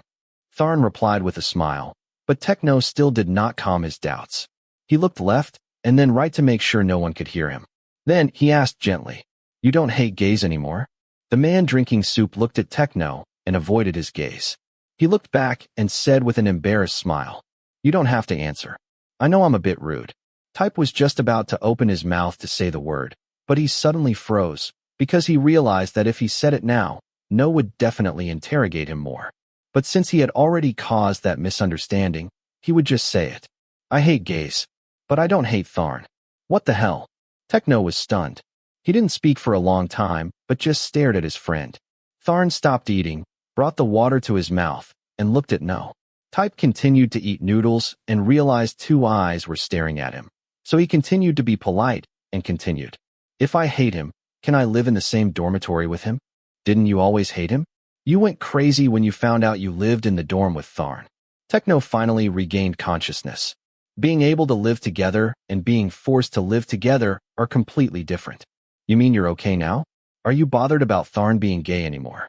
Speaker 1: Tharn replied with a smile, but Techno still did not calm his doubts. He looked left and then right to make sure no one could hear him. Then he asked gently, "You don't hate gays anymore?" The man drinking soup looked at Techno and avoided his gaze. He looked back and said with an embarrassed smile, "You don't have to answer. I know I'm a bit rude." Type was just about to open his mouth to say the word, but he suddenly froze, because he realized that if he said it now, No would definitely interrogate him more. But since he had already caused that misunderstanding, he would just say it. "I hate gays. But I don't hate Tharn." What the hell? Techno was stunned. He didn't speak for a long time, but just stared at his friend. Tharn stopped eating, brought the water to his mouth, and looked at No. Type continued to eat noodles and realized two eyes were staring at him. So he continued to be polite and continued. "If I hate him, can I live in the same dormitory with him? Didn't you always hate him? You went crazy when you found out you lived in the dorm with Tharn." Techno finally regained consciousness. Being able to live together and being forced to live together are completely different. "You mean you're okay now? Are you bothered about Tharn being gay anymore?"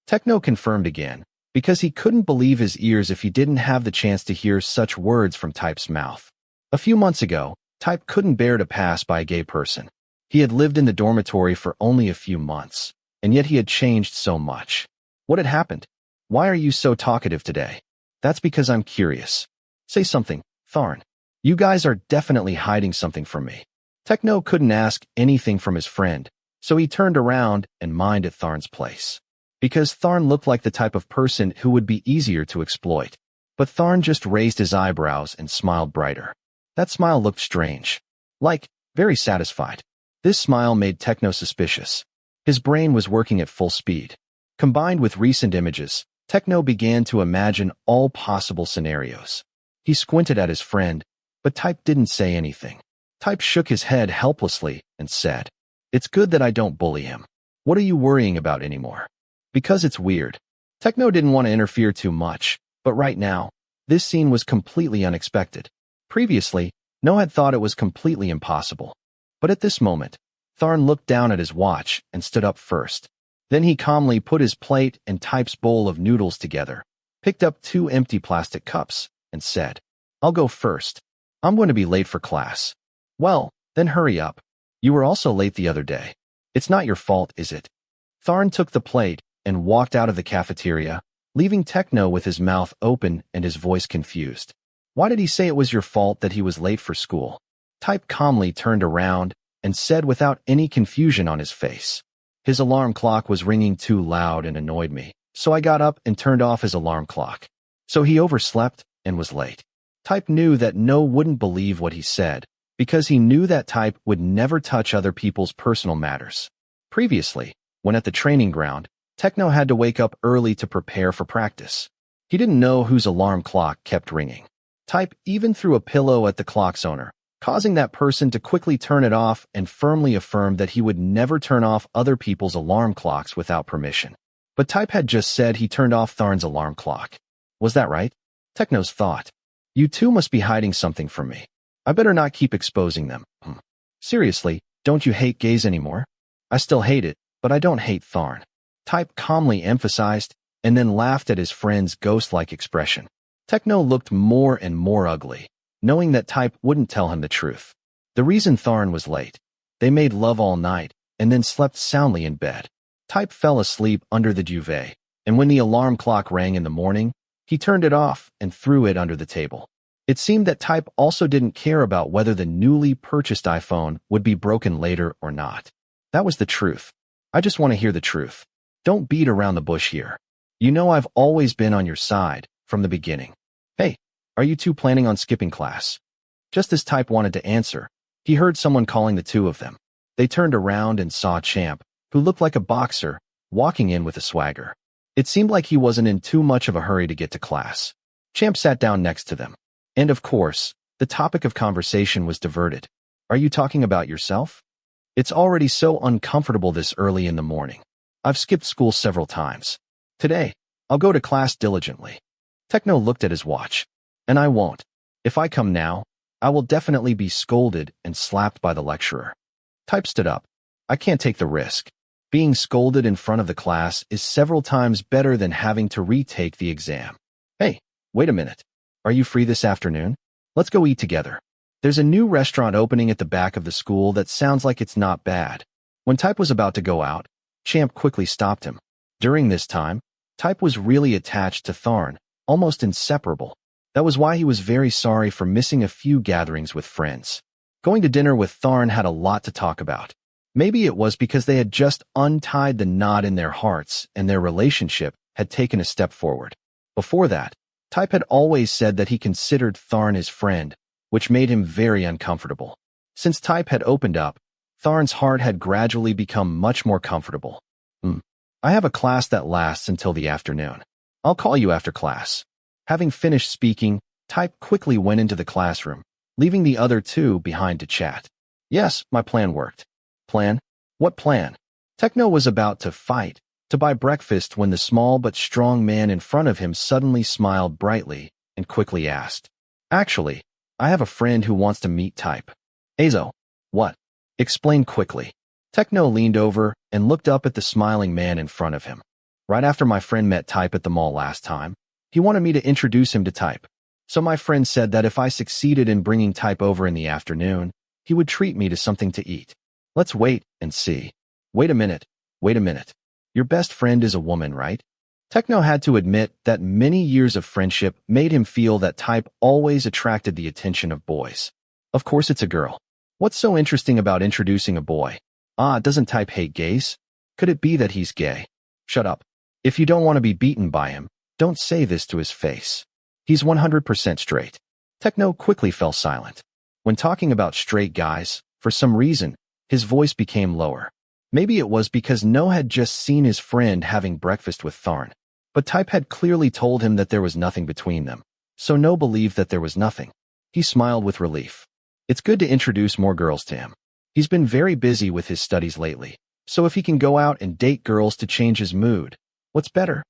Speaker 1: Techno confirmed again, because he couldn't believe his ears if he didn't have the chance to hear such words from Type's mouth. A few months ago, Type couldn't bear to pass by a gay person. He had lived in the dormitory for only a few months, and yet he had changed so much. What had happened? "Why are you so talkative today?" "That's because I'm curious." "Say something, Tharn. You guys are definitely hiding something from me." Techno couldn't ask anything from his friend, so he turned around and minded Tharn's place. Because Tharn looked like the type of person who would be easier to exploit. But Tharn just raised his eyebrows and smiled brighter. That smile looked strange. Like, very satisfied. This smile made Techno suspicious. His brain was working at full speed. Combined with recent images, Techno began to imagine all possible scenarios. He squinted at his friend, but Type didn't say anything. Type shook his head helplessly and said, "It's good that I don't bully him. What are you worrying about anymore?" "Because it's weird." Techno didn't want to interfere too much, but right now, this scene was completely unexpected. Previously, No had thought it was completely impossible. But at this moment, Tharn looked down at his watch and stood up first. Then he calmly put his plate and Type's bowl of noodles together, picked up 2 empty plastic cups, and said, "I'll go first. I'm going to be late for class." "Well, then hurry up. You were also late the other day. It's not your fault, is it?" Tharn took the plate and walked out of the cafeteria, leaving Techno with his mouth open and his voice confused. Why did he say it was your fault that he was late for school? Type calmly turned around and said without any confusion on his face, "His alarm clock was ringing too loud and annoyed me, so I got up and turned off his alarm clock. So he overslept and was late." Type knew that No wouldn't believe what he said, because he knew that Type would never touch other people's personal matters. Previously, when at the training ground, Techno had to wake up early to prepare for practice. He didn't know whose alarm clock kept ringing. Type even threw a pillow at the clock's owner, causing that person to quickly turn it off and firmly affirmed that he would never turn off other people's alarm clocks without permission. But Type had just said he turned off Tharn's alarm clock. Was that right? Techno's thought. "You two must be hiding something from me. I better not keep exposing them." "Seriously, don't you hate gays anymore?" "I still hate it, but I don't hate Tharn." Type calmly emphasized, and then laughed at his friend's ghost-like expression. Techno looked more and more ugly, knowing that Type wouldn't tell him the truth. The reason Tharn was late. They made love all night, and then slept soundly in bed. Type fell asleep under the duvet, and when the alarm clock rang in the morning, he turned it off and threw it under the table. It seemed that Type also didn't care about whether the newly purchased iPhone would be broken later or not. That was the truth. "I just want to hear the truth. Don't beat around the bush here." You know I've always been on your side, from the beginning. Hey, are you two planning on skipping class? Just as Type wanted to answer, he heard someone calling the two of them. They turned around and saw Champ, who looked like a boxer, walking in with a swagger. It seemed like he wasn't in too much of a hurry to get to class. Champ sat down next to them. And of course, the topic of conversation was diverted. Are you talking about yourself? It's already so uncomfortable this early in the morning. I've skipped school several times. Today, I'll go to class diligently. Techno looked at his watch. And I won't. If I come now, I will definitely be scolded and slapped by the lecturer. Type stood up. I can't take the risk. Being scolded in front of the class is several times better than having to retake the exam. Hey, wait a minute. Are you free this afternoon? Let's go eat together. There's a new restaurant opening at the back of the school that sounds like it's not bad. When Type was about to go out, Champ quickly stopped him. During this time, Type was really attached to Tharn, almost inseparable. That was why he was very sorry for missing a few gatherings with friends. Going to dinner with Tharn had a lot to talk about. Maybe it was because they had just untied the knot in their hearts and their relationship had taken a step forward. Before that, Type had always said that he considered Tharn his friend, which made him very uncomfortable. Since Type had opened up, Tharn's heart had gradually become much more comfortable. I have a class that lasts until the afternoon. I'll call you after class. Having finished speaking, Type quickly went into the classroom, leaving the other two behind to chat. Yes, my plan worked. Plan? What plan? Techno was about to fight, to buy breakfast when the small but strong man in front of him suddenly smiled brightly and quickly asked, Actually, I have a friend who wants to meet Type. Azo. What? Explain quickly. Techno leaned over and looked up at the smiling man in front of him. Right after my friend met Type at the mall last time, he wanted me to introduce him to Type. So my friend said that if I succeeded in bringing Type over in the afternoon, he would treat me to something to eat. Let's wait and see. Wait a minute. Your best friend is a woman, right? Techno had to admit that many years of friendship made him feel that Type always attracted the attention of boys. Of course it's a girl. What's so interesting about introducing a boy? Doesn't Type hate gays? Could it be that he's gay? Shut up. If you don't want to be beaten by him, don't say this to his face. He's 100% straight. Techno quickly fell silent. When talking about straight guys, for some reason, his voice became lower. Maybe it was because No had just seen his friend having breakfast with Tharn, but Type had clearly told him that there was nothing between them, so No believed that there was nothing. He smiled with relief. It's good to introduce more girls to him. He's been very busy with his studies lately, so if he can go out and date girls to change his mood, what's better?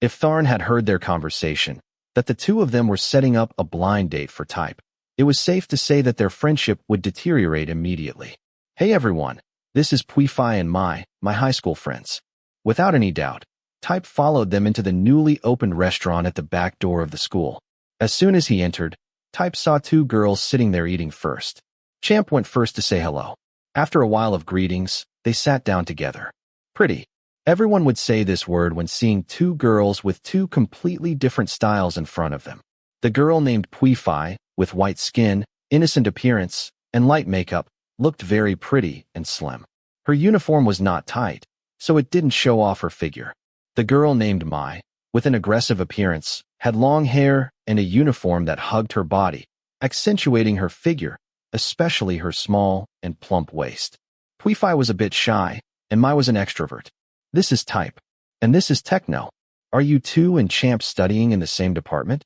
Speaker 1: If Tharn had heard their conversation, that the two of them were setting up a blind date for Type, it was safe to say that their friendship would deteriorate immediately. Hey everyone, this is Pui-Fi and my high school friends. Without any doubt, Type followed them into the newly opened restaurant at the back door of the school. As soon as he entered, Type saw two girls sitting there eating first. Champ went first to say hello. After a while of greetings, they sat down together. Pretty. Everyone would say this word when seeing two girls with two completely different styles in front of them. The girl named Pui-Fi, with white skin, innocent appearance, and light makeup, looked very pretty and slim. Her uniform was not tight, so it didn't show off her figure. The girl named Mai, with an aggressive appearance, had long hair and a uniform that hugged her body, accentuating her figure, especially her small and plump waist. Pui-Fi was a bit shy, and Mai was an extrovert. This is Type, and this is Techno. Are you two and Champ studying in the same department?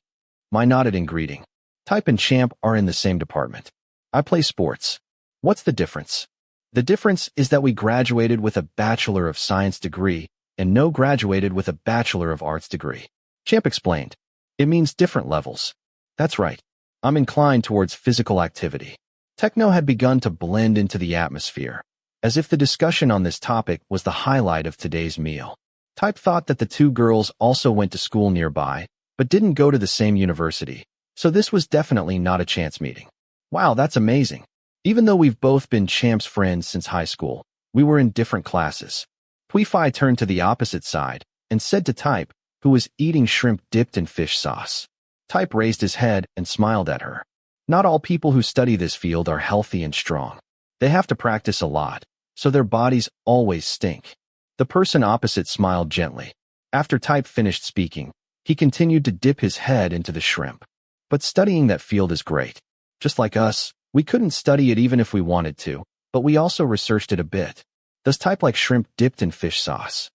Speaker 1: Mai nodded in greeting. Type and Champ are in the same department. I play sports. What's the difference? The difference is that we graduated with a Bachelor of Science degree and No graduated with a Bachelor of Arts degree. Champ explained. It means different levels. That's right. I'm inclined towards physical activity. Techno had begun to blend into the atmosphere, as if the discussion on this topic was the highlight of today's meal. Type thought that the two girls also went to school nearby, but didn't go to the same university, so this was definitely not a chance meeting. Wow, that's amazing. Even though we've both been Champ's friends since high school, we were in different classes. Pui-Fi turned to the opposite side and said to Type, who was eating shrimp dipped in fish sauce. Type raised his head and smiled at her. Not all people who study this field are healthy and strong. They have to practice a lot, so their bodies always stink. The person opposite smiled gently. After Type finished speaking, he continued to dip his head into the shrimp. But studying that field is great. Just like us, we couldn't study it even if we wanted to, but we also researched it a bit. Does Type like shrimp dipped in fish sauce?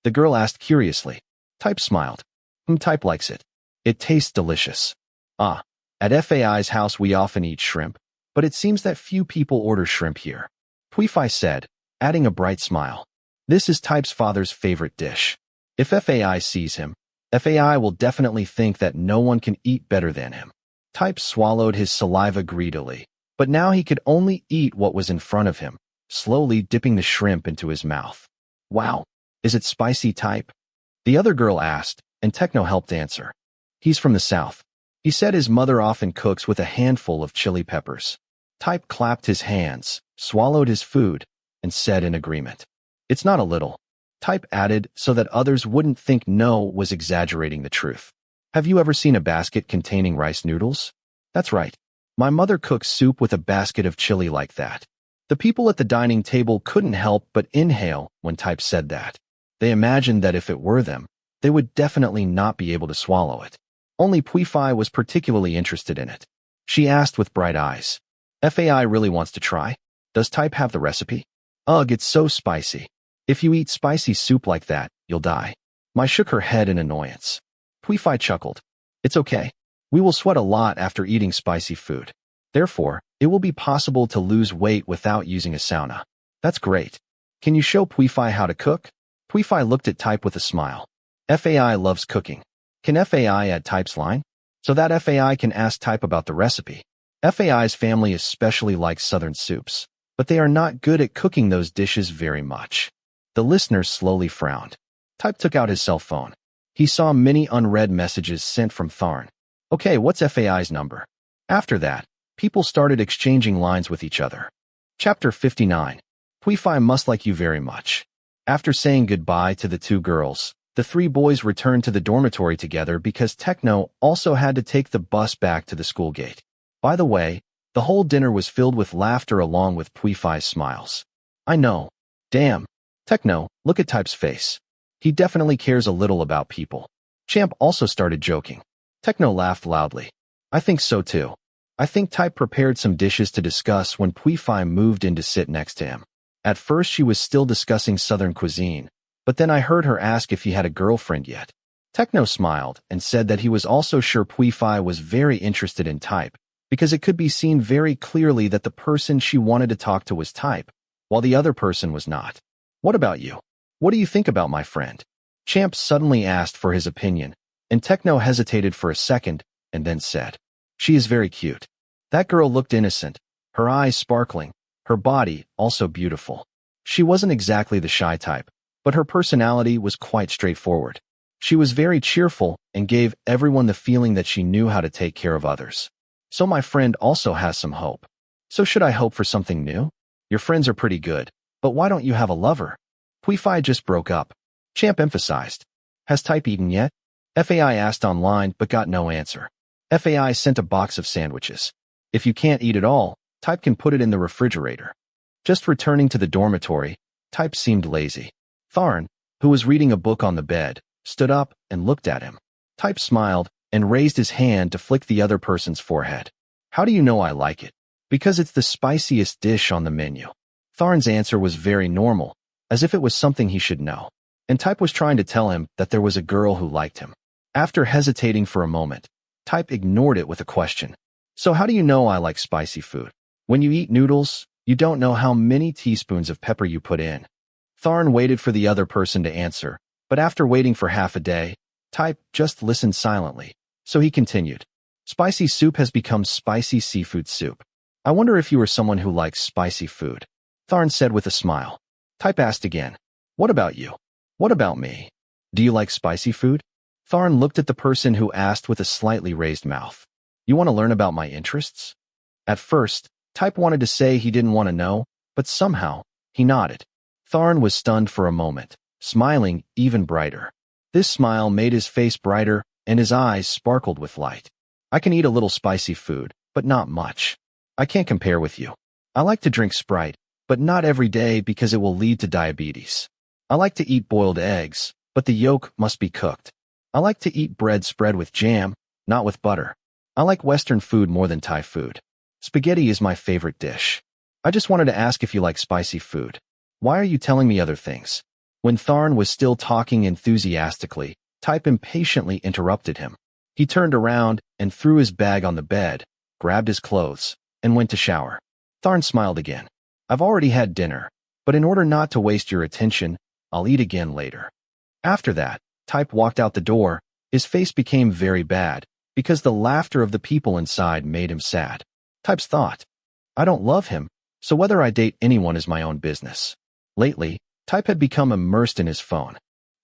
Speaker 1: The girl asked curiously. Type smiled. Type likes it. It tastes delicious. Ah, at FAI's house we often eat shrimp, but it seems that few people order shrimp here. Puifai said, adding a bright smile. This is Type's father's favorite dish. If FAI sees him, FAI will definitely think that no one can eat better than him. Type swallowed his saliva greedily, but now he could only eat what was in front of him, slowly dipping the shrimp into his mouth. Wow, is it spicy, Type? The other girl asked, and Techno helped answer. He's from the south. He said his mother often cooks with a handful of chili peppers. Type clapped his hands, swallowed his food, and said in agreement. It's not a little. Type added so that others wouldn't think No was exaggerating the truth. Have you ever seen a basket containing rice noodles? That's right. My mother cooks soup with a basket of chili like that. The people at the dining table couldn't help but inhale when Type said that. They imagined that if it were them, they would definitely not be able to swallow it. Only Puifai was particularly interested in it. She asked with bright eyes. FAI really wants to try? Does Type have the recipe? Ugh, it's so spicy. If you eat spicy soup like that, you'll die. Mai shook her head in annoyance. Puifai chuckled. It's okay. We will sweat a lot after eating spicy food. Therefore, it will be possible to lose weight without using a sauna. That's great. Can you show Puifai how to cook? Puifai looked at Type with a smile. FAI loves cooking. Can FAI add Type's line? So that FAI can ask Type about the recipe. FAI's family especially likes southern soups, but they are not good at cooking those dishes very much. The listener slowly frowned. Type took out his cell phone. He saw many unread messages sent from Tharn. Okay, what's FAI's number? After that, people started exchanging lines with each other. Chapter 59. Puifai must like you very much. After saying goodbye to the two girls, the three boys returned to the dormitory together because Techno also had to take the bus back to the school gate. By the way, the whole dinner was filled with laughter along with Puifai's smiles. I know. Damn. Techno, look at Type's face. He definitely cares a little about people. Champ also started joking. Techno laughed loudly. I think so too. I think Type prepared some dishes to discuss when Puifai moved in to sit next to him. At first she was still discussing southern cuisine, but then I heard her ask if he had a girlfriend yet. Techno smiled and said that he was also sure Puifai was very interested in Type, because it could be seen very clearly that the person she wanted to talk to was Type, while the other person was not. What about you? What do you think about my friend? Champ suddenly asked for his opinion, and Techno hesitated for a second and then said, She is very cute. That girl looked innocent, her eyes sparkling, her body also beautiful. She wasn't exactly the shy type, but her personality was quite straightforward. She was very cheerful and gave everyone the feeling that she knew how to take care of others. So my friend also has some hope. So should I hope for something new? Your friends are pretty good, but why don't you have a lover? Puifai just broke up. Champ emphasized. Has Type eaten yet? FAI asked online but got no answer. FAI sent a box of sandwiches. If you can't eat it all, Type can put it in the refrigerator. Just returning to the dormitory, Type seemed lazy. Tharn, who was reading a book on the bed, stood up and looked at him. Type smiled and raised his hand to flick the other person's forehead. How do you know I like it? Because it's the spiciest dish on the menu. Tharn's answer was very normal, as if it was something he should know. And Type was trying to tell him that there was a girl who liked him. After hesitating for a moment, Type ignored it with a question. So how do you know I like spicy food? When you eat noodles, you don't know how many teaspoons of pepper you put in. Tharn waited for the other person to answer, but after waiting for half a day, Type just listened silently. So he continued. Spicy soup has become spicy seafood soup. I wonder if you are someone who likes spicy food. Tharn said with a smile. Type asked again. What about you? What about me? Do you like spicy food? Tharn looked at the person who asked with a slightly raised mouth. You want to learn about my interests? At first, Type wanted to say he didn't want to know, but somehow, he nodded. Tharn was stunned for a moment, smiling even brighter. This smile made his face brighter, and his eyes sparkled with light. I can eat a little spicy food, but not much. I can't compare with you. I like to drink Sprite, but not every day because it will lead to diabetes. I like to eat boiled eggs, but the yolk must be cooked. I like to eat bread spread with jam, not with butter. I like Western food more than Thai food. Spaghetti is my favorite dish. I just wanted to ask if you like spicy food. Why are you telling me other things? When Tharn was still talking enthusiastically, Type impatiently interrupted him. He turned around and threw his bag on the bed, grabbed his clothes, and went to shower. Tharn smiled again. I've already had dinner, but in order not to waste your attention, I'll eat again later. After that, Type walked out the door. His face became very bad, because the laughter of the people inside made him sad. Type's thought, I don't love him, so whether I date anyone is my own business. Lately, Type had become immersed in his phone.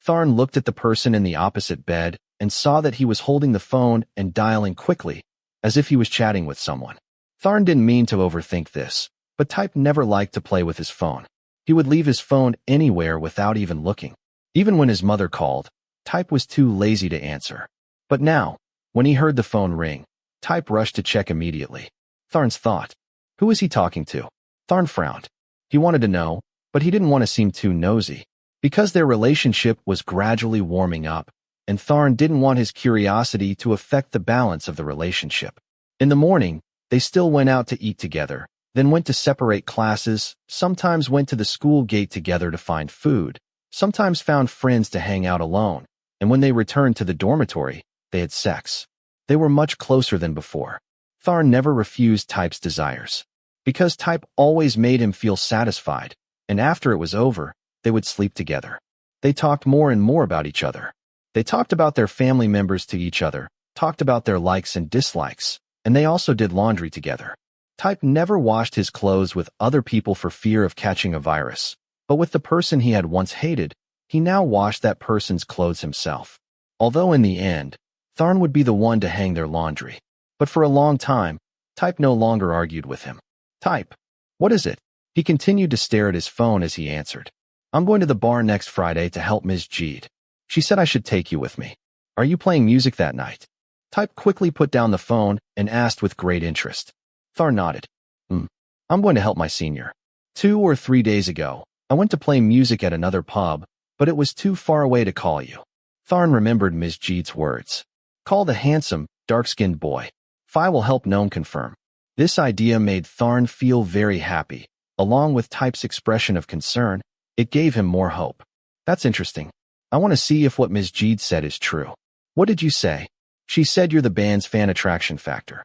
Speaker 1: Tharn looked at the person in the opposite bed and saw that he was holding the phone and dialing quickly, as if he was chatting with someone. Tharn didn't mean to overthink this, but Type never liked to play with his phone. He would leave his phone anywhere without even looking. Even when his mother called, Type was too lazy to answer. But now, when he heard the phone ring, Type rushed to check immediately. Tharn's thought, who is he talking to? Tharn frowned. He wanted to know, but he didn't want to seem too nosy. Because their relationship was gradually warming up, and Tharn didn't want his curiosity to affect the balance of the relationship. In the morning, they still went out to eat together, then went to separate classes, sometimes went to the school gate together to find food, sometimes found friends to hang out alone, and when they returned to the dormitory, they had sex. They were much closer than before. Tharn never refused Type's desires. Because Type always made him feel satisfied, and after it was over, they would sleep together. They talked more and more about each other. They talked about their family members to each other, talked about their likes and dislikes, and they also did laundry together. Type never washed his clothes with other people for fear of catching a virus, but with the person he had once hated, he now washed that person's clothes himself. Although in the end, Tharn would be the one to hang their laundry. But for a long time, Type no longer argued with him. Type, what is it? He continued to stare at his phone as he answered. I'm going to the bar next Friday to help Ms. Jeed. She said I should take you with me. Are you playing music that night? Type quickly put down the phone and asked with great interest. Tharn nodded. I'm going to help my senior. 2 or 3 days ago, I went to play music at another pub, but it was too far away to call you. Tharn remembered Ms. Jeed's words. Call the handsome, dark-skinned boy. Phi will help Gnome confirm. This idea made Tharn feel very happy. Along with Type's expression of concern, it gave him more hope. That's interesting. I want to see if what Ms. Jeed said is true. What did you say? She said you're the band's fan attraction factor.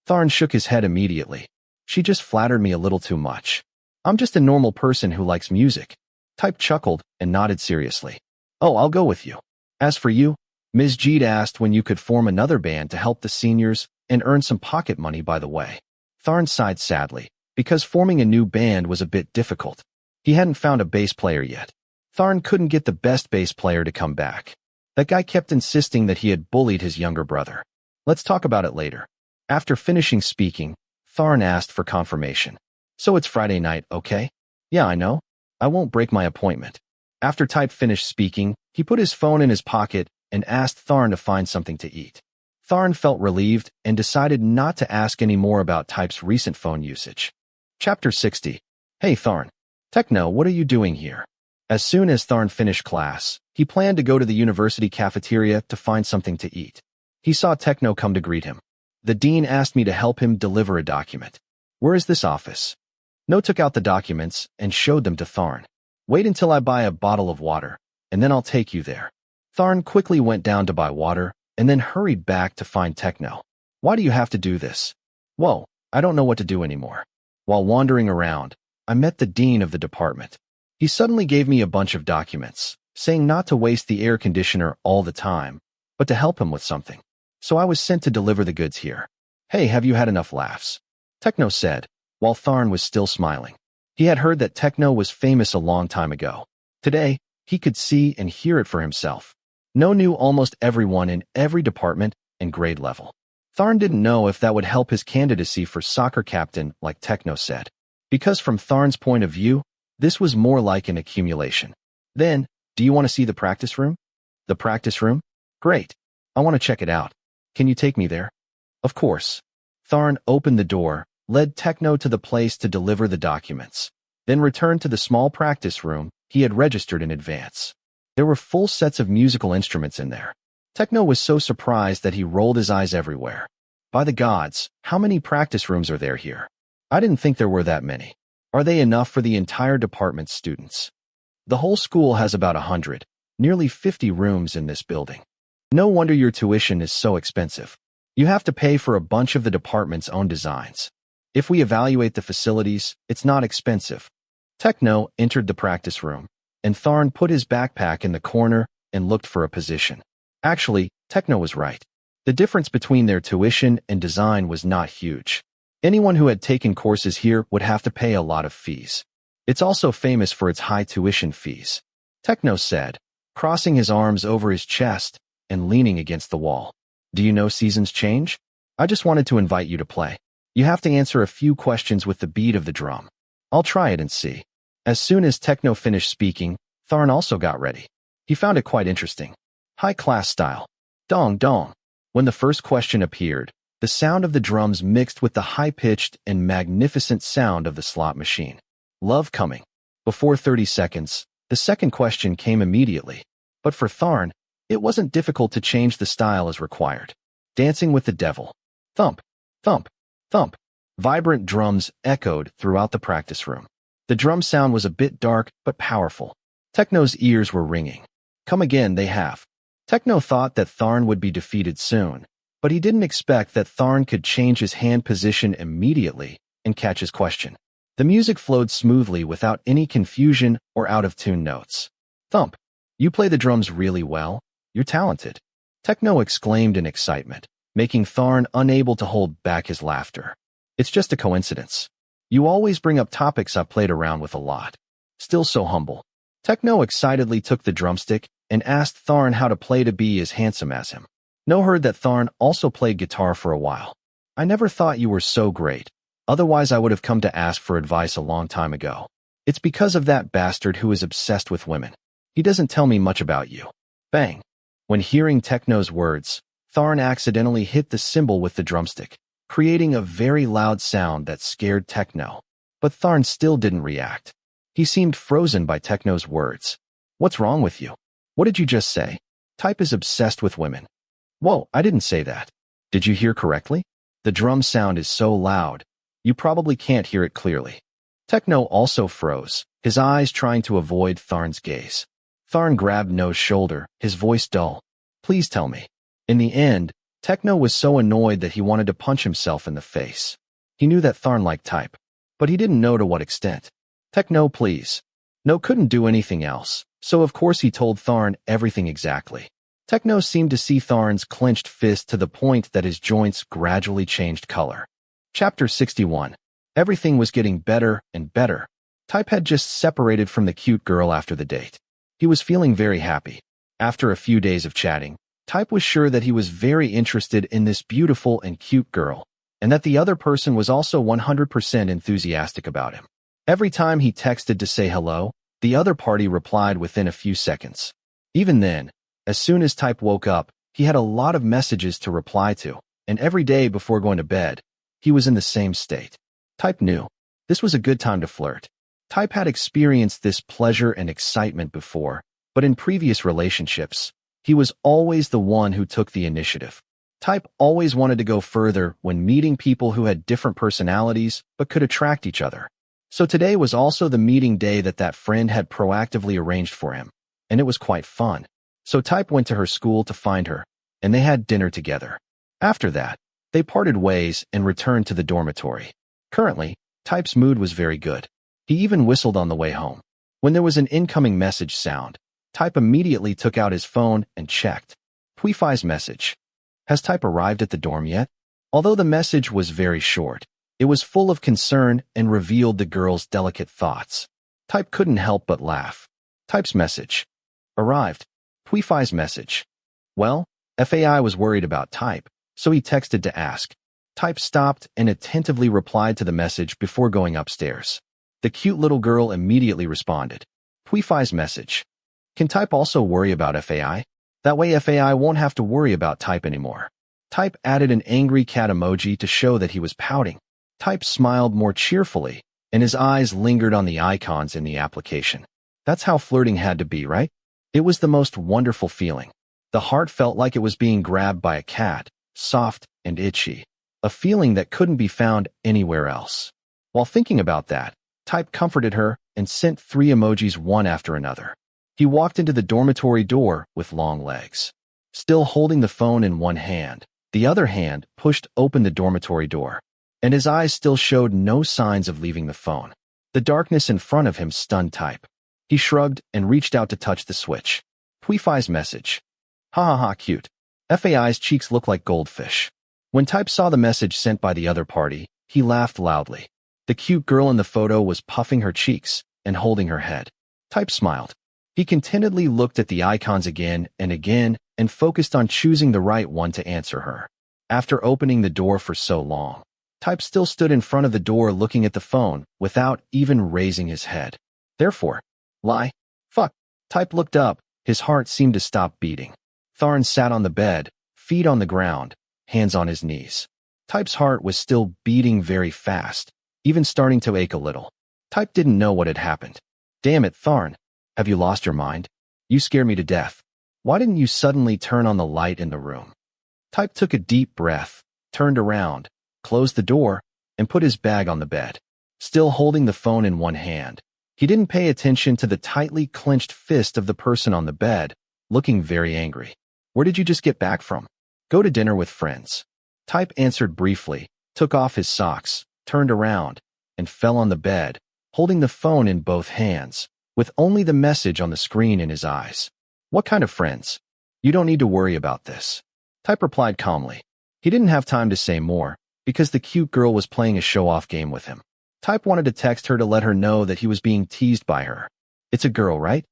Speaker 1: Tharn shook his head immediately. She just flattered me a little too much. I'm just a normal person who likes music. Type chuckled and nodded seriously. Oh, I'll go with you. As for you, Ms. Jeed asked when you could form another band to help the seniors and earn some pocket money by the way. Tharn sighed sadly, because forming a new band was a bit difficult. He hadn't found a bass player yet. Tharn couldn't get the best bass player to come back. That guy kept insisting that he had bullied his younger brother. Let's talk about it later. After finishing speaking, Tharn asked for confirmation. So it's Friday night, okay? Yeah, I know. I won't break my appointment. After Type finished speaking, he put his phone in his pocket and asked Tharn to find something to eat. Tharn felt relieved and decided not to ask any more about Type's recent phone usage. Chapter 60. Hey Tharn. Techno, what are you doing here? As soon as Tharn finished class, he planned to go to the university cafeteria to find something to eat. He saw Techno come to greet him. The dean asked me to help him deliver a document. Where is this office? No took out the documents and showed them to Tharn. Wait until I buy a bottle of water, and then I'll take you there. Tharn quickly went down to buy water, and then hurried back to find Techno. Why do you have to do this? Whoa, I don't know what to do anymore. While wandering around, I met the dean of the department. He suddenly gave me a bunch of documents, saying not to waste the air conditioner all the time, but to help him with something. So I was sent to deliver the goods here. Hey, have you had enough laughs? Techno said, while Tharn was still smiling. He had heard that Techno was famous a long time ago. Today, he could see and hear it for himself. No knew almost everyone in every department and grade level. Tharn didn't know if that would help his candidacy for soccer captain like Techno said. Because from Tharn's point of view, this was more like an accumulation. Then, do you want to see the practice room? The practice room? Great. I want to check it out. Can you take me there? Of course. Tharn opened the door, led Techno to the place to deliver the documents, then returned to the small practice room he had registered in advance. There were full sets of musical instruments in there. Techno was so surprised that he rolled his eyes everywhere. By the gods, how many practice rooms are there here? I didn't think there were that many. Are they enough for the entire department's students? The whole school has about 100, nearly 50 rooms in this building. No wonder your tuition is so expensive. You have to pay for a bunch of the department's own designs. If we evaluate the facilities, it's not expensive. Techno entered the practice room, and Tharn put his backpack in the corner and looked for a position. Actually, Techno was right. The difference between their tuition and design was not huge. Anyone who had taken courses here would have to pay a lot of fees. It's also famous for its high tuition fees, Techno said, crossing his arms over his chest and leaning against the wall. Do you know Seasons Change? I just wanted to invite you to play. You have to answer a few questions with the beat of the drum. I'll try it and see. As soon as Techno finished speaking, Tharn also got ready. He found it quite interesting. High-class style. Dong dong. When the first question appeared, the sound of the drums mixed with the high-pitched and magnificent sound of the slot machine. Love coming. Before 30 seconds, the second question came immediately. But for Tharn, it wasn't difficult to change the style as required. Dancing with the Devil. Thump, thump, thump. Vibrant drums echoed throughout the practice room. The drum sound was a bit dark but powerful. Techno's ears were ringing. Come again, they have. Techno thought that Tharn would be defeated soon, but he didn't expect that Tharn could change his hand position immediately and catch his question. The music flowed smoothly without any confusion or out-of-tune notes. Thump. You play the drums really well. You're talented. Techno exclaimed in excitement, making Tharn unable to hold back his laughter. It's just a coincidence. You always bring up topics I've played around with a lot. Still so humble. Techno excitedly took the drumstick and asked Tharn how to play to be as handsome as him. No heard that Tharn also played guitar for a while. I never thought you were so great. Otherwise I would have come to ask for advice a long time ago. It's because of that bastard who is obsessed with women. He doesn't tell me much about you. Bang. When hearing Techno's words, Tharn accidentally hit the cymbal with the drumstick, creating a very loud sound that scared Techno. But Tharn still didn't react. He seemed frozen by Techno's words. What's wrong with you? What did you just say? Type is obsessed with women. Whoa, I didn't say that. Did you hear correctly? The drum sound is so loud, you probably can't hear it clearly. Techno also froze, his eyes trying to avoid Tharn's gaze. Tharn grabbed No's shoulder, his voice dull. Please tell me. In the end, Techno was so annoyed that he wanted to punch himself in the face. He knew that Tharn liked Type, but he didn't know to what extent. Techno, please. No couldn't do anything else, so of course he told Tharn everything exactly. Techno seemed to see Tharn's clenched fist to the point that his joints gradually changed color. Chapter 61. Everything was getting better and better. Type had just separated from the cute girl after the date. He was feeling very happy. After a few days of chatting, Type was sure that he was very interested in this beautiful and cute girl, and that the other person was also 100% enthusiastic about him. Every time he texted to say hello, the other party replied within a few seconds. Even then, as soon as Type woke up, he had a lot of messages to reply to, and every day before going to bed, he was in the same state. Type knew. This was a good time to flirt. Type had experienced this pleasure and excitement before, but in previous relationships, he was always the one who took the initiative. Type always wanted to go further when meeting people who had different personalities but could attract each other. So today was also the meeting day that friend had proactively arranged for him, and it was quite fun. So Type went to her school to find her, and they had dinner together. After that, they parted ways and returned to the dormitory. Currently, Type's mood was very good. He even whistled on the way home. When there was an incoming message sound, Type immediately took out his phone and checked. Puifai's message. Has Type arrived at the dorm yet? Although the message was very short, it was full of concern and revealed the girl's delicate thoughts. Type couldn't help but laugh. Type's message. Arrived. Puifai's message. Well, FAI was worried about Type, so he texted to ask. Type stopped and attentively replied to the message before going upstairs. The cute little girl immediately responded. Puifai's message. Can Type also worry about FAI? That way FAI won't have to worry about Type anymore. Type added an angry cat emoji to show that he was pouting. Type smiled more cheerfully, and his eyes lingered on the icons in the application. That's how flirting had to be, right? It was the most wonderful feeling. The heart felt like it was being grabbed by a cat, soft and itchy, a feeling that couldn't be found anywhere else. While thinking about that, Type comforted her and sent 3 emojis one after another. He walked into the dormitory door with long legs. Still holding the phone in one hand, the other hand pushed open the dormitory door, and his eyes still showed no signs of leaving the phone. The darkness in front of him stunned Type. He shrugged and reached out to touch the switch. Wi-Fi's message. Ha ha ha, cute. FAI's cheeks looked like goldfish. When Type saw the message sent by the other party, he laughed loudly. The cute girl in the photo was puffing her cheeks and holding her head. Type smiled. He contentedly looked at the icons again and focused on choosing the right one to answer her. After opening the door for so long, Type still stood in front of the door looking at the phone without even raising his head. Therefore, fuck. Type looked up. His heart seemed to stop beating. Tharn sat on the bed, feet on the ground, hands on his knees. Type's heart was still beating very fast, even starting to ache a little. Type didn't know what had happened. Damn it, Tharn. Have you lost your mind? You scare me to death. Why didn't you suddenly turn on the light in the room? Type took a deep breath, turned around, closed the door, and put his bag on the bed. Still holding the phone in one hand, he didn't pay attention to the tightly clenched fist of the person on the bed, looking very angry. Where did you just get back from? Go to dinner with friends. Type answered briefly, took off his socks, turned around, and fell on the bed, holding the phone in both hands, with only the message on the screen in his eyes. What kind of friends? You don't need to worry about this. Type replied calmly. He didn't have time to say more, because the cute girl was playing a show-off game with him. Type wanted to text her to let her know that he was being teased by her. It's a girl, right?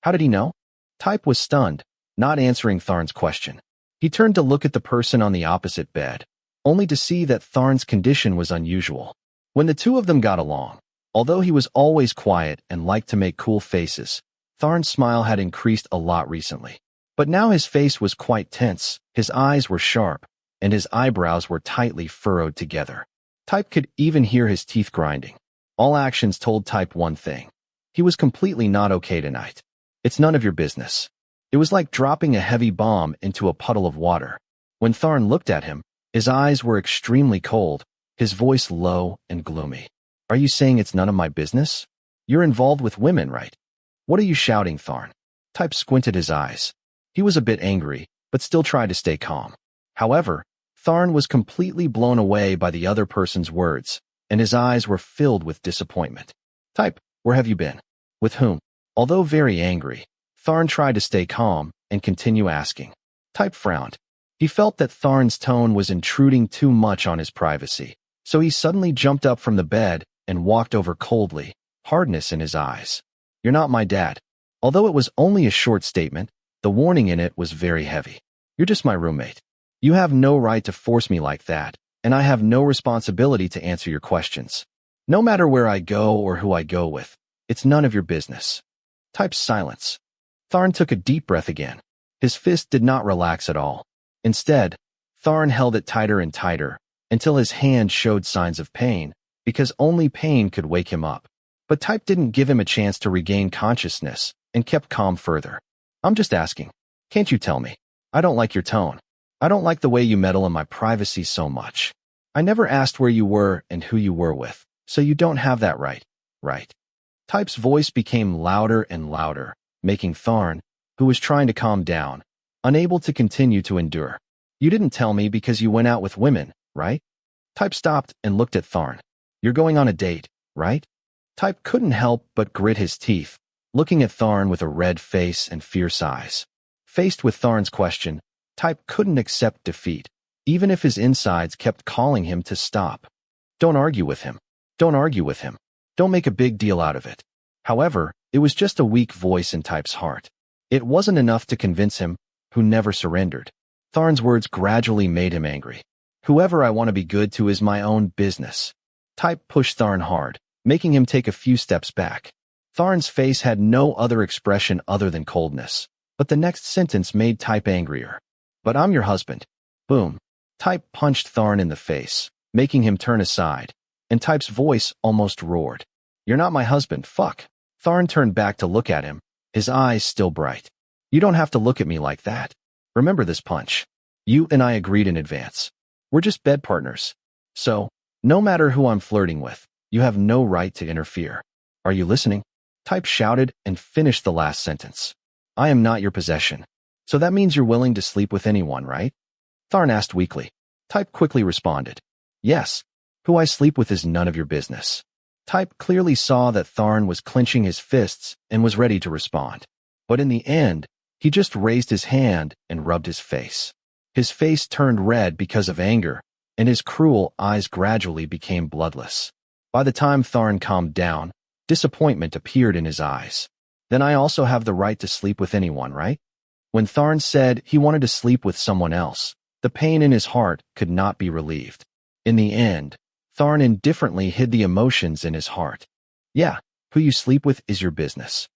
Speaker 1: How did he know? Type was stunned, not answering Tharn's question. He turned to look at the person on the opposite bed, only to see that Tharn's condition was unusual. When the two of them got along, although he was always quiet and liked to make cool faces, Tharn's smile had increased a lot recently. But now his face was quite tense, his eyes were sharp, and his eyebrows were tightly furrowed together. Type could even hear his teeth grinding. All actions told Type one thing. He was completely not okay tonight. It's none of your business. It was like dropping a heavy bomb into a puddle of water. When Tharn looked at him, his eyes were extremely cold, his voice low and gloomy. Are you saying it's none of my business? You're involved with women, right? What are you shouting, Tharn? Type squinted his eyes. He was a bit angry, but still tried to stay calm. However, Tharn was completely blown away by the other person's words, and his eyes were filled with disappointment. Type, where have you been? With whom? Although very angry, Tharn tried to stay calm and continue asking. Type frowned. He felt that Tharn's tone was intruding too much on his privacy, so he suddenly jumped up from the bed and walked over coldly, hardness in his eyes. You're not my dad. Although it was only a short statement, the warning in it was very heavy. You're just my roommate. You have no right to force me like that, and I have no responsibility to answer your questions. No matter where I go or who I go with, it's none of your business. Type silence. Tharn took a deep breath again. His fist did not relax at all. Instead, Tharn held it tighter and tighter, until his hand showed signs of pain, because only pain could wake him up. But Type didn't give him a chance to regain consciousness, and kept calm further. I'm just asking. Can't you tell me? I don't like your tone. I don't like the way you meddle in my privacy so much. I never asked where you were and who you were with, so you don't have that right, right? Type's voice became louder and louder, making Tharn, who was trying to calm down, unable to continue to endure. You didn't tell me because you went out with women, right? Type stopped and looked at Tharn. You're going on a date, right? Type couldn't help but grit his teeth, looking at Tharn with a red face and fierce eyes. Faced with Tharn's question, Type couldn't accept defeat, even if his insides kept calling him to stop. Don't argue with him. Don't argue with him. Don't make a big deal out of it. However, it was just a weak voice in Type's heart. It wasn't enough to convince him, who never surrendered. Tharn's words gradually made him angry. Whoever I want to be good to is my own business. Type pushed Tharn hard, making him take a few steps back. Tharn's face had no other expression other than coldness, but the next sentence made Type angrier. But I'm your husband. Boom. Type punched Tharn in the face, making him turn aside, and Type's voice almost roared. You're not my husband, fuck. Tharn turned back to look at him, his eyes still bright. You don't have to look at me like that. Remember this punch. You and I agreed in advance. We're just bed partners. So, no matter who I'm flirting with, you have no right to interfere. Are you listening? Type shouted and finished the last sentence. I am not your possession. So that means you're willing to sleep with anyone, right? Tharn asked weakly. Type quickly responded. Yes. Who I sleep with is none of your business. Type clearly saw that Tharn was clenching his fists and was ready to respond. But in the end, he just raised his hand and rubbed his face. His face turned red because of anger, and his cruel eyes gradually became bloodless. By the time Tharn calmed down, disappointment appeared in his eyes. Then I also have the right to sleep with anyone, right? When Tharn said he wanted to sleep with someone else, the pain in his heart could not be relieved. In the end, Tharn indifferently hid the emotions in his heart. Yeah, who you sleep with is your business.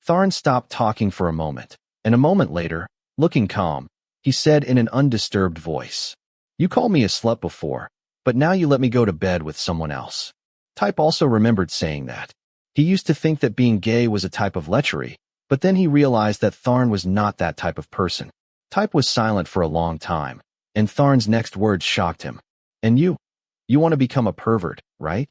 Speaker 1: Tharn stopped talking for a moment, and a moment later, looking calm, he said in an undisturbed voice, You called me a slut before, but now you let me go to bed with someone else. Type also remembered saying that. He used to think that being gay was a type of lechery, but then he realized that Tharn was not that type of person. Type was silent for a long time, and Tharn's next words shocked him. And you want to become a pervert, right?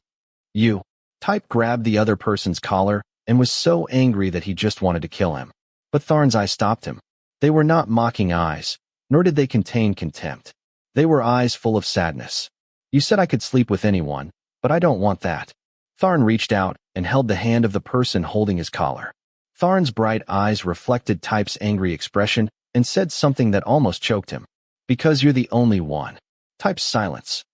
Speaker 1: You. Type grabbed the other person's collar and was so angry that he just wanted to kill him. But Tharn's eyes stopped him. They were not mocking eyes, nor did they contain contempt. They were eyes full of sadness. You said I could sleep with anyone, but I don't want that. Tharn reached out and held the hand of the person holding his collar. Tharn's bright eyes reflected Type's angry expression and said something that almost choked him. Because you're the only one. Type's silence.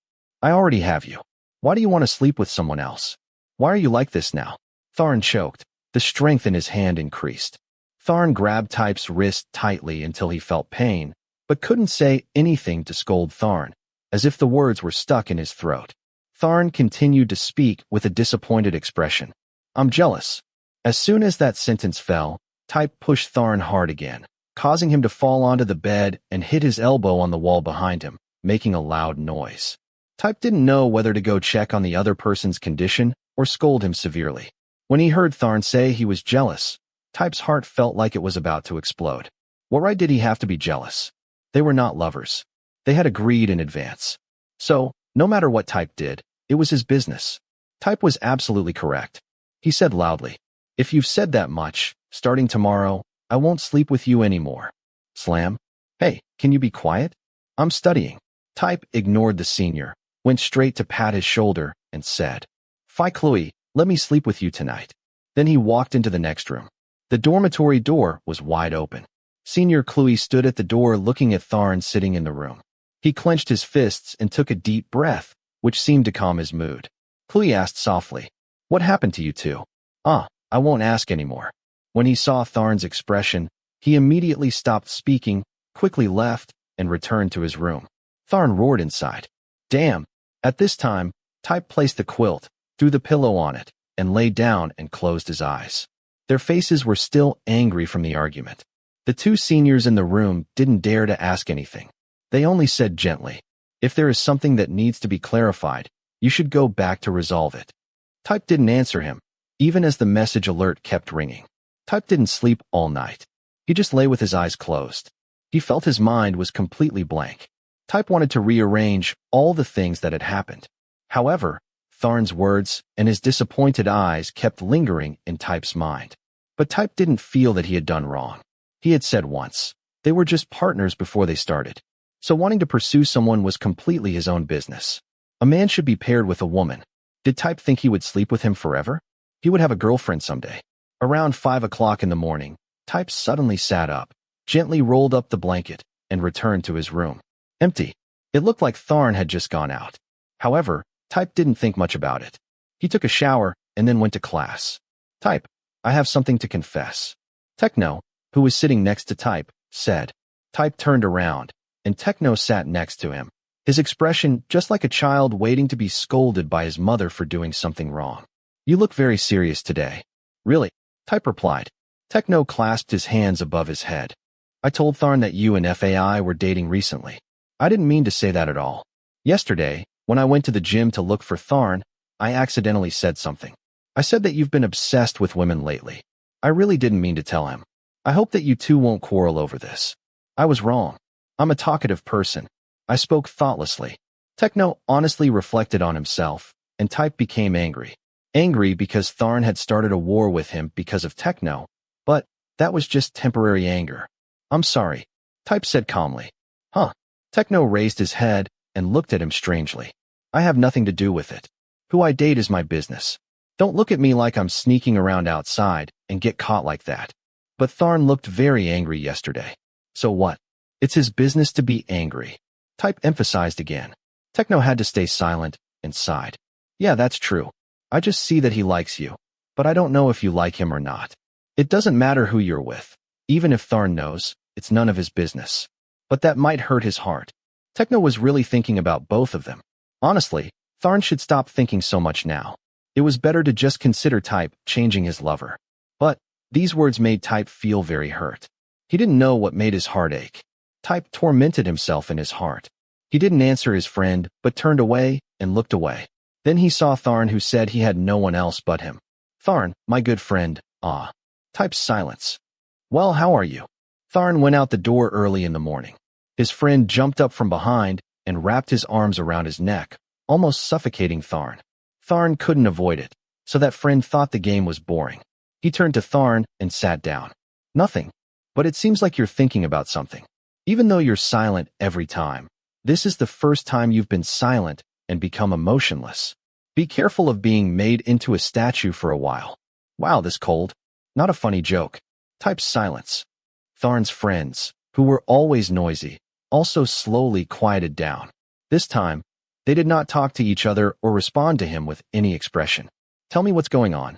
Speaker 1: I already have you. Why do you want to sleep with someone else? Why are you like this now? Tharn choked. The strength in his hand increased. Tharn grabbed Type's wrist tightly until he felt pain, but couldn't say anything to scold Tharn, as if the words were stuck in his throat. Tharn continued to speak with a disappointed expression. I'm jealous. As soon as that sentence fell, Type pushed Tharn hard again, causing him to fall onto the bed and hit his elbow on the wall behind him, making a loud noise. Type didn't know whether to go check on the other person's condition or scold him severely. When he heard Tharn say he was jealous, Type's heart felt like it was about to explode. What right did he have to be jealous? They were not lovers. They had agreed in advance. So, no matter what Type did, it was his business. Type was absolutely correct. He said loudly, If you've said that much, starting tomorrow, I won't sleep with you anymore. Slam. Hey, can you be quiet? I'm studying. Type ignored the senior, went straight to pat his shoulder, and said, Fi Chloe, let me sleep with you tonight. Then he walked into the next room. The dormitory door was wide open. Senior Chloe stood at the door looking at Tharn sitting in the room. He clenched his fists and took a deep breath, which seemed to calm his mood. Chloe asked softly, What happened to you two? I won't ask anymore. When he saw Tharn's expression, he immediately stopped speaking, quickly left, and returned to his room. Tharn roared inside. Damn. At this time, Type placed the quilt, threw the pillow on it, and lay down and closed his eyes. Their faces were still angry from the argument. The two seniors in the room didn't dare to ask anything. They only said gently, If there is something that needs to be clarified, you should go back to resolve it. Type didn't answer him, even as the message alert kept ringing. Type didn't sleep all night. He just lay with his eyes closed. He felt his mind was completely blank. Type wanted to rearrange all the things that had happened. However, Tharn's words and his disappointed eyes kept lingering in Type's mind. But Type didn't feel that he had done wrong. He had said once, they were just partners before they started. So wanting to pursue someone was completely his own business. A man should be paired with a woman. Did Type think he would sleep with him forever? He would have a girlfriend someday. Around 5 o'clock in the morning, Type suddenly sat up, gently rolled up the blanket, and returned to his room. Empty. It looked like Tharn had just gone out. However, Type didn't think much about it. He took a shower and then went to class. Type, I have something to confess. Techno, who was sitting next to Type, said. Type turned around, and Techno sat next to him, his expression just like a child waiting to be scolded by his mother for doing something wrong. You look very serious today. Really? Type replied. Techno clasped his hands above his head. I told Tharn that you and FAI were dating recently. I didn't mean to say that at all. Yesterday, when I went to the gym to look for Tharn, I accidentally said something. I said that you've been obsessed with women lately. I really didn't mean to tell him. I hope that you two won't quarrel over this. I was wrong. I'm a talkative person. I spoke thoughtlessly. Techno honestly reflected on himself, and Type became angry. Angry because Tharn had started a war with him because of Techno, but that was just temporary anger. I'm sorry, Type said calmly. Huh. Techno raised his head and looked at him strangely. I have nothing to do with it. Who I date is my business. Don't look at me like I'm sneaking around outside and get caught like that. But Tharn looked very angry yesterday. So what? It's his business to be angry. Type emphasized again. Techno had to stay silent and sighed. Yeah, that's true. I just see that he likes you, but I don't know if you like him or not. It doesn't matter who you're with. Even if Tharn knows, it's none of his business. But that might hurt his heart. Techno was really thinking about both of them. Honestly, Tharn should stop thinking so much now. It was better to just consider Type changing his lover. But these words made Type feel very hurt. He didn't know what made his heart ache. Type tormented himself in his heart. He didn't answer his friend, but turned away and looked away. Then he saw Tharn, who said he had no one else but him. Tharn, my good friend, ah. Type's silence. Well, how are you? Tharn went out the door early in the morning. His friend jumped up from behind and wrapped his arms around his neck, almost suffocating Tharn. Tharn couldn't avoid it, so that friend thought the game was boring. He turned to Tharn and sat down. Nothing. But it seems like you're thinking about something. Even though you're silent every time, this is the first time you've been silent and become emotionless. Be careful of being made into a statue for a while. Wow, this cold. Not a funny joke. Type silence. Tharn's friends, who were always noisy, also slowly quieted down. This time, they did not talk to each other or respond to him with any expression. Tell me what's going on.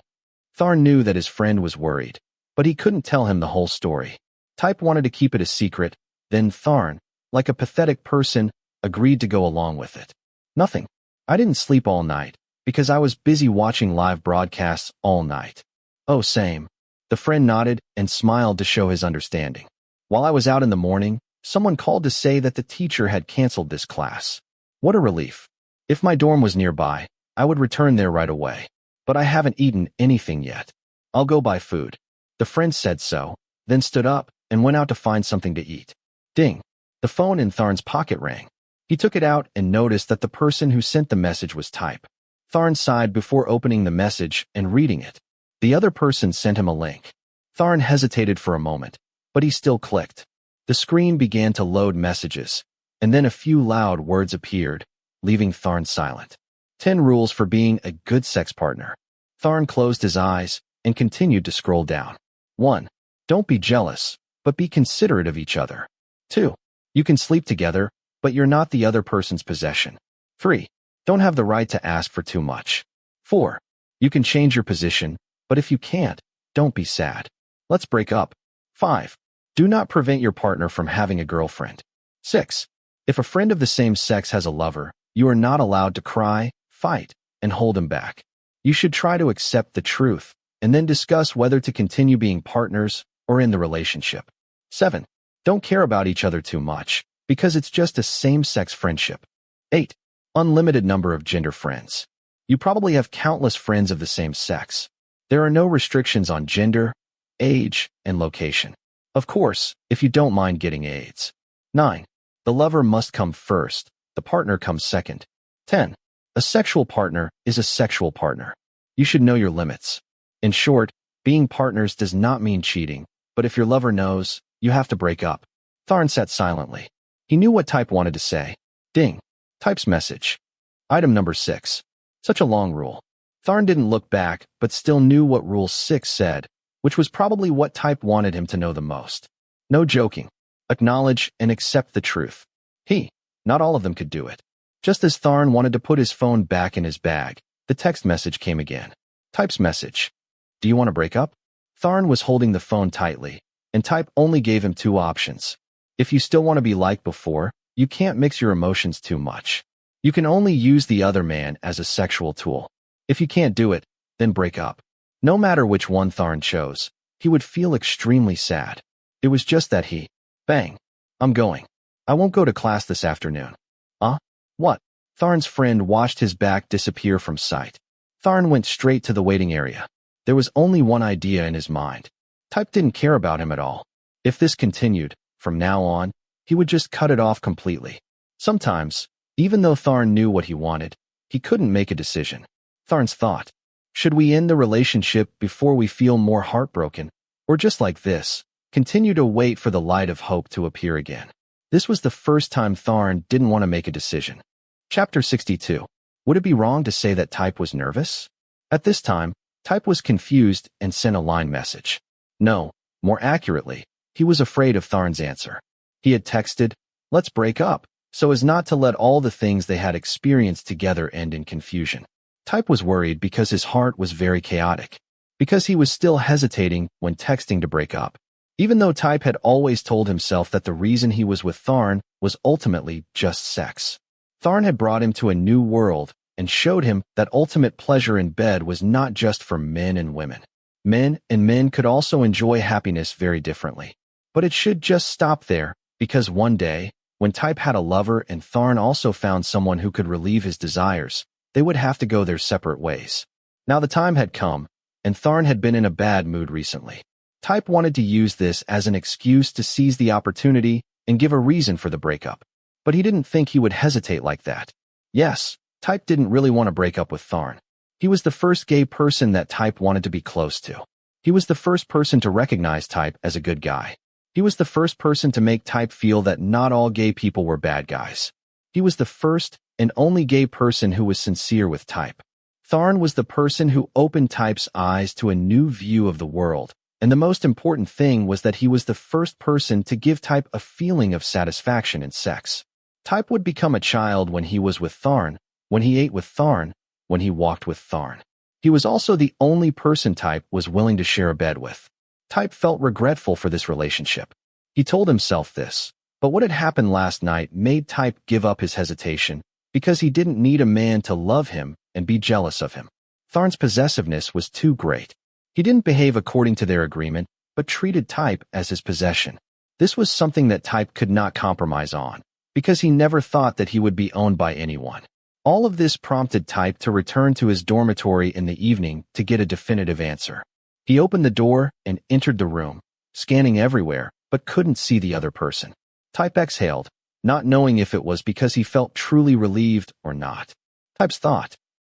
Speaker 1: Tharn knew that his friend was worried, but he couldn't tell him the whole story. Type wanted to keep it a secret, then Tharn, like a pathetic person, agreed to go along with it. Nothing. I didn't sleep all night, because I was busy watching live broadcasts all night. Oh, same. The friend nodded and smiled to show his understanding. While I was out in the morning, someone called to say that the teacher had canceled this class. What a relief. If my dorm was nearby, I would return there right away. But I haven't eaten anything yet. I'll go buy food. The friend said so, then stood up and went out to find something to eat. Ding. The phone in Tharn's pocket rang. He took it out and noticed that the person who sent the message was Type. Tharn sighed before opening the message and reading it. The other person sent him a link. Tharn hesitated for a moment, but he still clicked. The screen began to load messages, and then a few loud words appeared, leaving Tharn silent. 10 rules for being a good sex partner. Tharn closed his eyes and continued to scroll down. 1. Don't be jealous, but be considerate of each other. 2. You can sleep together, but you're not the other person's possession. 3. Don't have the right to ask for too much. 4. You can change your position, but if you can't, don't be sad. Let's break up. 5. Do not prevent your partner from having a girlfriend. 6. If a friend of the same sex has a lover, you are not allowed to cry, fight, and hold him back. You should try to accept the truth, and then discuss whether to continue being partners or in the relationship. 7. Don't care about each other too much, because it's just a same-sex friendship. 8. Unlimited number of gender friends. You probably have countless friends of the same sex. There are no restrictions on gender, age, and location. Of course, if you don't mind getting AIDS. 9. The lover must come first, the partner comes second. 10. A sexual partner is a sexual partner. You should know your limits. In short, being partners does not mean cheating, but if your lover knows, you have to break up. Tharn sat silently. He knew what Type wanted to say. Ding. Type's message. Item number 6. Such a long rule. Tharn didn't look back, but still knew what Rule 6 said, which was probably what Type wanted him to know the most. No joking. Acknowledge and accept the truth. Not all of them could do it. Just as Tharn wanted to put his phone back in his bag, the text message came again. Type's message. Do you want to break up? Tharn was holding the phone tightly, and Type only gave him 2 options. If you still want to be like before, you can't mix your emotions too much. You can only use the other man as a sexual tool. If you can't do it, then break up. No matter which one Tharn chose, he would feel extremely sad. It was just that bang. I'm going. I won't go to class this afternoon. What? Tharn's friend watched his back disappear from sight. Tharn went straight to the waiting area. There was only one idea in his mind. Type didn't care about him at all. If this continued, from now on, he would just cut it off completely. Sometimes, even though Tharn knew what he wanted, he couldn't make a decision. Tharn's thought, should we end the relationship before we feel more heartbroken, or just like this, continue to wait for the light of hope to appear again? This was the first time Tharn didn't want to make a decision. Chapter 62. Would it be wrong to say that Type was nervous? At this time, Type was confused and sent a line message. No, more accurately, he was afraid of Tharn's answer. He had texted, "Let's break up," so as not to let all the things they had experienced together end in confusion. Type was worried because his heart was very chaotic, because he was still hesitating when texting to break up. Even though Type had always told himself that the reason he was with Tharn was ultimately just sex. Tharn had brought him to a new world and showed him that ultimate pleasure in bed was not just for men and women. Men and men could also enjoy happiness very differently. But it should just stop there, because one day, when Type had a lover and Tharn also found someone who could relieve his desires, they would have to go their separate ways. Now the time had come, and Tharn had been in a bad mood recently. Type wanted to use this as an excuse to seize the opportunity and give a reason for the breakup. But he didn't think he would hesitate like that. Yes, Type didn't really want to break up with Tharn. He was the first gay person that Type wanted to be close to. He was the first person to recognize Type as a good guy. He was the first person to make Type feel that not all gay people were bad guys. He was the first and only gay person who was sincere with Type. Tharn was the person who opened Type's eyes to a new view of the world. And the most important thing was that he was the first person to give Type a feeling of satisfaction in sex. Type would become a child when he was with Tharn, when he ate with Tharn, when he walked with Tharn. He was also the only person Type was willing to share a bed with. Type felt regretful for this relationship. He told himself this, but what had happened last night made Type give up his hesitation, because he didn't need a man to love him and be jealous of him. Tharn's possessiveness was too great. He didn't behave according to their agreement, but treated Type as his possession. This was something that Type could not compromise on, because he never thought that he would be owned by anyone. All of this prompted Type to return to his dormitory in the evening to get a definitive answer. He opened the door and entered the room, scanning everywhere, but couldn't see the other person. Type exhaled, not knowing if it was because he felt truly relieved or not. Type's thought,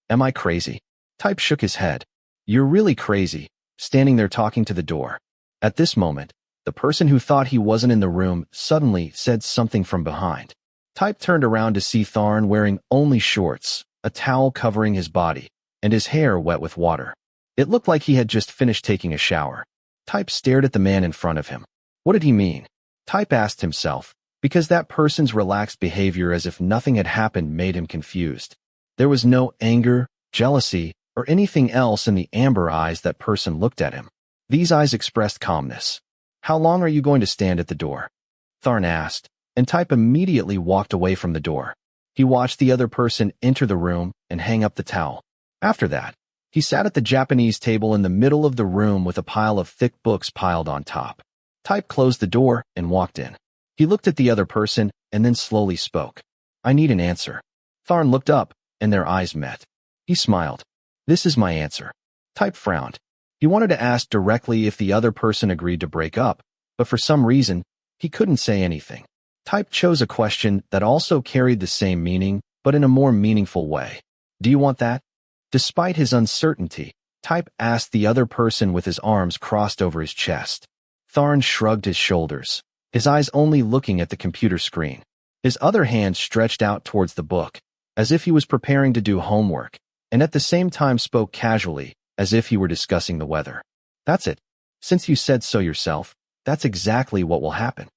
Speaker 1: "Am I crazy?" Type shook his head. "You're really crazy," standing there talking to the door. At this moment, the person who thought he wasn't in the room suddenly said something from behind. Type turned around to see Tharn wearing only shorts, a towel covering his body, and his hair wet with water. It looked like he had just finished taking a shower. Type stared at the man in front of him. What did he mean? Type asked himself, because that person's relaxed behavior as if nothing had happened made him confused. There was no anger, jealousy, or anything else in the amber eyes that person looked at him. These eyes expressed calmness. "How long are you going to stand at the door?" Tharn asked, and Type immediately walked away from the door. He watched the other person enter the room and hang up the towel. After that, he sat at the Japanese table in the middle of the room with a pile of thick books piled on top. Type closed the door and walked in. He looked at the other person and then slowly spoke. "I need an answer." Tharn looked up, and their eyes met. He smiled. "This is my answer." Type frowned. He wanted to ask directly if the other person agreed to break up, but for some reason, he couldn't say anything. Type chose a question that also carried the same meaning, but in a more meaningful way. "Do you want that?" Despite his uncertainty, Type asked the other person with his arms crossed over his chest. Tharn shrugged his shoulders, his eyes only looking at the computer screen. His other hand stretched out towards the book, as if he was preparing to do homework, and at the same time spoke casually, as if he were discussing the weather. "That's it. Since you said so yourself, that's exactly what will happen."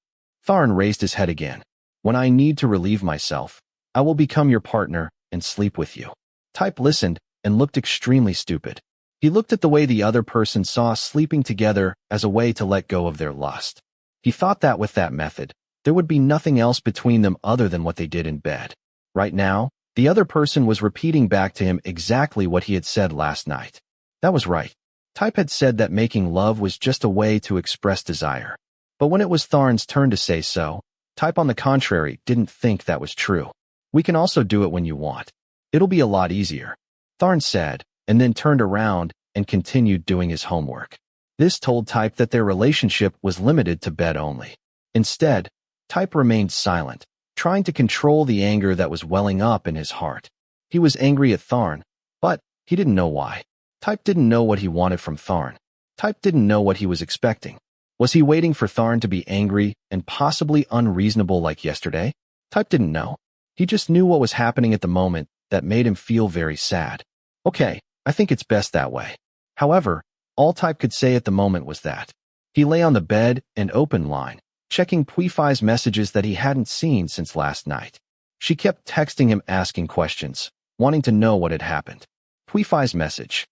Speaker 1: Tharn raised his head again. "When I need to relieve myself, I will become your partner and sleep with you." Type listened and looked extremely stupid. He looked at the way the other person saw sleeping together as a way to let go of their lust. He thought that with that method, there would be nothing else between them other than what they did in bed. Right now, the other person was repeating back to him exactly what he had said last night. That was right. Type had said that making love was just a way to express desire. But when it was Tharn's turn to say so, Type on the contrary didn't think that was true. "We can also do it when you want. It'll be a lot easier," Tharn said, and then turned around and continued doing his homework. This told Type that their relationship was limited to bed only. Instead, Type remained silent, trying to control the anger that was welling up in his heart. He was angry at Tharn, but he didn't know why. Type didn't know what he wanted from Tharn. Type didn't know what he was expecting. Was he waiting for Tharn to be angry and possibly unreasonable like yesterday? Type didn't know. He just knew what was happening at the moment that made him feel very sad. Okay, I think it's best that way. However, all Type could say at the moment was that. He lay on the bed and opened line, checking Puifai's messages that he hadn't seen since last night. She kept texting him asking questions, wanting to know what had happened. Puifai's message.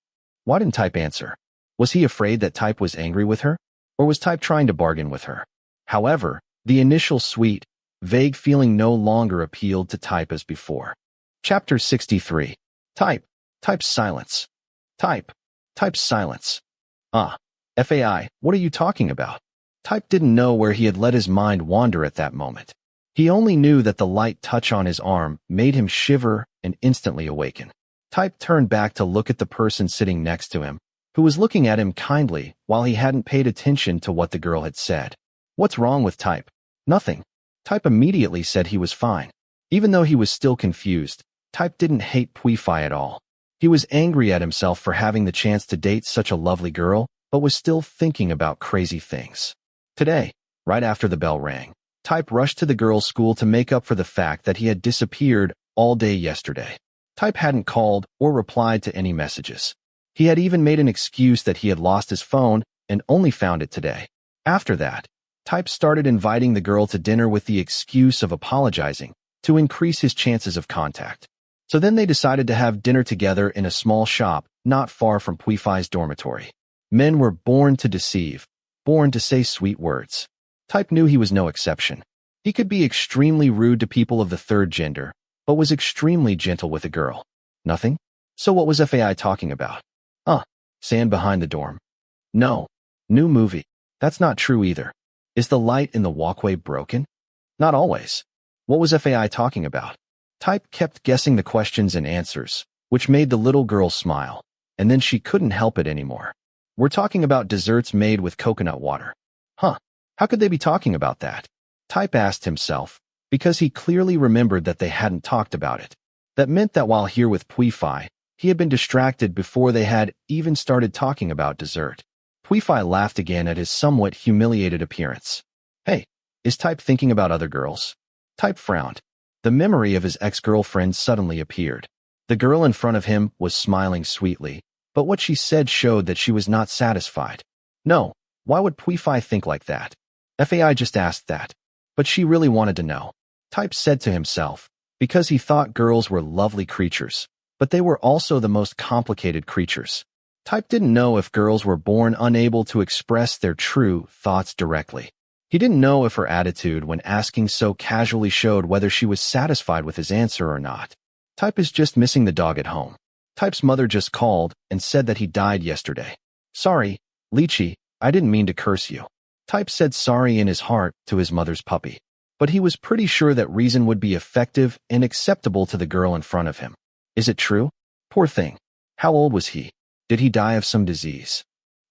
Speaker 1: Why didn't Type answer? Was he afraid that Type was angry with her? Or was Type trying to bargain with her? However, the initial sweet, vague feeling no longer appealed to Type as before. Chapter 63. Type's silence. Type's silence. FAI, what are you talking about? Type didn't know where he had let his mind wander at that moment. He only knew that the light touch on his arm made him shiver and instantly awaken. Type turned back to look at the person sitting next to him, who was looking at him kindly while he hadn't paid attention to what the girl had said. What's wrong with Type? Nothing. Type immediately said he was fine. Even though he was still confused, Type didn't hate Puifai at all. He was angry at himself for having the chance to date such a lovely girl, but was still thinking about crazy things. Today, right after the bell rang, Type rushed to the girls' school to make up for the fact that he had disappeared all day yesterday. Type hadn't called or replied to any messages. He had even made an excuse that he had lost his phone and only found it today. After that, Type started inviting the girl to dinner with the excuse of apologizing to increase his chances of contact. So then they decided to have dinner together in a small shop not far from Puifai's dormitory. Men were born to deceive, born to say sweet words. Type knew he was no exception. He could be extremely rude to people of the third gender, but was extremely gentle with a girl. Nothing? So what was FAI talking about? Sand behind the dorm. No. New movie. That's not true either. Is the light in the walkway broken? Not always. What was FAI talking about? Type kept guessing the questions and answers, which made the little girl smile, and then she couldn't help it anymore. We're talking about desserts made with coconut water. How could they be talking about that? Type asked himself, because he clearly remembered that they hadn't talked about it. That meant that while here with Puifai, he had been distracted before they had even started talking about dessert. Puifai laughed again at his somewhat humiliated appearance. Hey, is Type thinking about other girls? Type frowned. The memory of his ex-girlfriend suddenly appeared. The girl in front of him was smiling sweetly, but what she said showed that she was not satisfied. No, why would Puifai think like that? FAI just asked that. But she really wanted to know. Type said to himself, because he thought girls were lovely creatures, but they were also the most complicated creatures. Type didn't know if girls were born unable to express their true thoughts directly. He didn't know if her attitude when asking so casually showed whether she was satisfied with his answer or not. Type is just missing the dog at home. Type's mother just called and said that he died yesterday. Sorry, Lychee, I didn't mean to curse you. Type said sorry in his heart to his mother's puppy. But he was pretty sure that reason would be effective and acceptable to the girl in front of him. Is it true? Poor thing. How old was he? Did he die of some disease?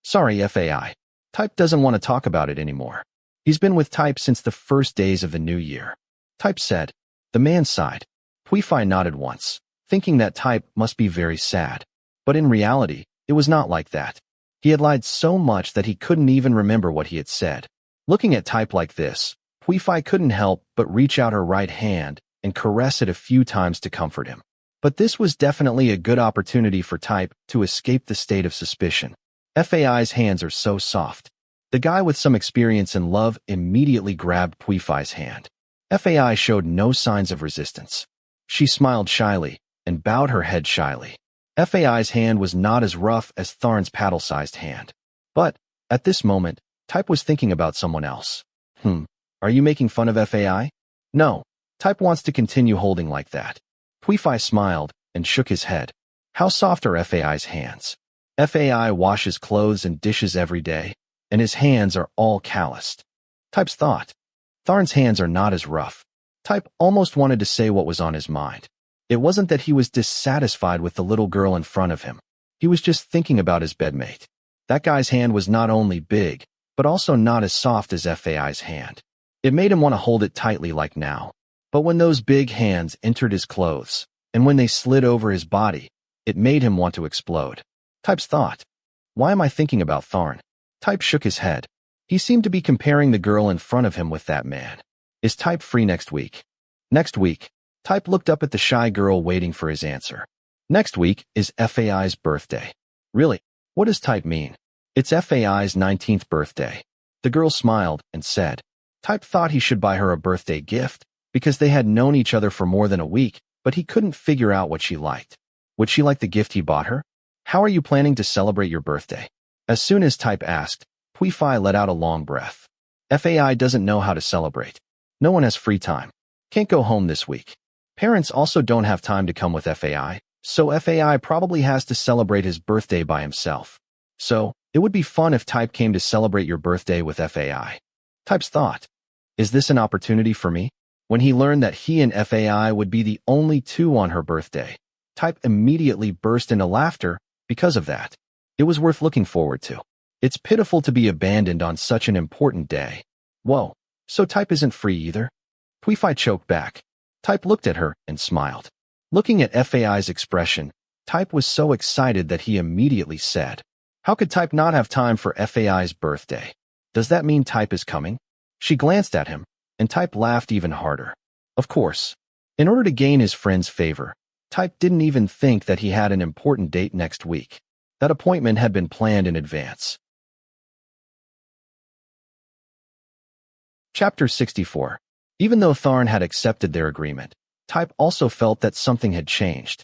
Speaker 1: Sorry, FAI. Type doesn't want to talk about it anymore. He's been with Type since the first days of the new year. Type said. The man sighed. Puifai nodded once, thinking that Type must be very sad. But in reality, it was not like that. He had lied so much that he couldn't even remember what he had said. Looking at Type like this, Puifai couldn't help but reach out her right hand and caress it a few times to comfort him. But this was definitely a good opportunity for Type to escape the state of suspicion. FAI's hands are so soft. The guy with some experience in love immediately grabbed Puifai's hand. FAI showed no signs of resistance. She smiled shyly and bowed her head shyly. FAI's hand was not as rough as Tharn's paddle-sized hand. But, at this moment, Type was thinking about someone else. Are you making fun of FAI? No. Type wants to continue holding like that. Puifai smiled and shook his head. How soft are FAI's hands? FAI washes clothes and dishes every day, and his hands are all calloused. Type's thought. Tharn's hands are not as rough. Type almost wanted to say what was on his mind. It wasn't that he was dissatisfied with the little girl in front of him. He was just thinking about his bedmate. That guy's hand was not only big, but also not as soft as FAI's hand. It made him want to hold it tightly like now. But when those big hands entered his clothes, and when they slid over his body, it made him want to explode. Type's thought. Why am I thinking about Tharn? Type shook his head. He seemed to be comparing the girl in front of him with that man. Is Type free next week? Next week. Type looked up at the shy girl waiting for his answer. Next week is FAI's birthday. Really? What does Type mean? It's FAI's 19th birthday. The girl smiled and said. Type thought he should buy her a birthday gift because they had known each other for more than a week, but he couldn't figure out what she liked. Would she like the gift he bought her? How are you planning to celebrate your birthday? As soon as Type asked, Puifai let out a long breath. FAI doesn't know how to celebrate. No one has free time. Can't go home this week. Parents also don't have time to come with FAI, so FAI probably has to celebrate his birthday by himself. So, it would be fun if Type came to celebrate your birthday with FAI. Type's thought. Is this an opportunity for me? When he learned that he and FAI would be the only two on her birthday, Type immediately burst into laughter because of that. It was worth looking forward to. It's pitiful to be abandoned on such an important day. Whoa, so Type isn't free either? Puifai choked back. Type looked at her and smiled. Looking at FAI's expression, Type was so excited that he immediately said, how could Type not have time for FAI's birthday? Does that mean Type is coming? She glanced at him, and Type laughed even harder. Of course. In order to gain his friend's favor, Type didn't even think that he had an important date next week. That appointment had been planned in advance. Chapter 64. Even though Tharn had accepted their agreement, Type also felt that something had changed.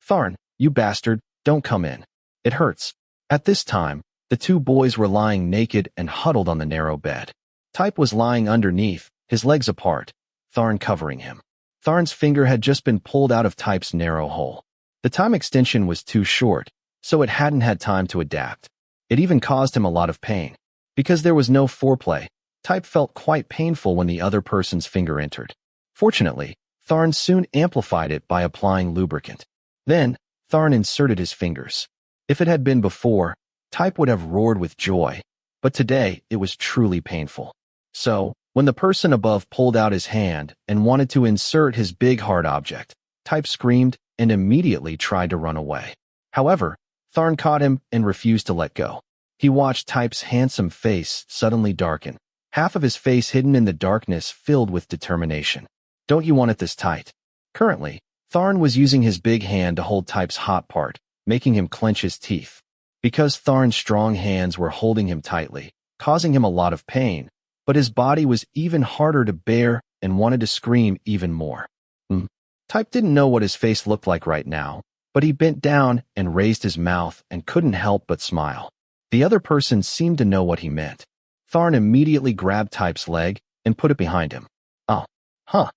Speaker 1: Tharn, you bastard, don't come in. It hurts. At this time, the two boys were lying naked and huddled on the narrow bed. Type was lying underneath, his legs apart, Tharn covering him. Tharn's finger had just been pulled out of Type's narrow hole. The time extension was too short, so it hadn't had time to adapt. It even caused him a lot of pain. Because there was no foreplay, Type felt quite painful when the other person's finger entered. Fortunately, Tharn soon amplified it by applying lubricant. Then, Tharn inserted his fingers. If it had been before, Type would have roared with joy, but today it was truly painful. So, when the person above pulled out his hand and wanted to insert his big hard object, Type screamed and immediately tried to run away. However, Tharn caught him and refused to let go. He watched Type's handsome face suddenly darken, half of his face hidden in the darkness filled with determination. Don't you want it this tight? Currently, Tharn was using his big hand to hold Type's hot part, making him clench his teeth. Because Tharn's strong hands were holding him tightly, causing him a lot of pain, but his body was even harder to bear and wanted to scream even more. Type didn't know what his face looked like right now, but he bent down and raised his mouth and couldn't help but smile. The other person seemed to know what he meant. Tharn immediately grabbed Type's leg and put it behind him. Oh, huh.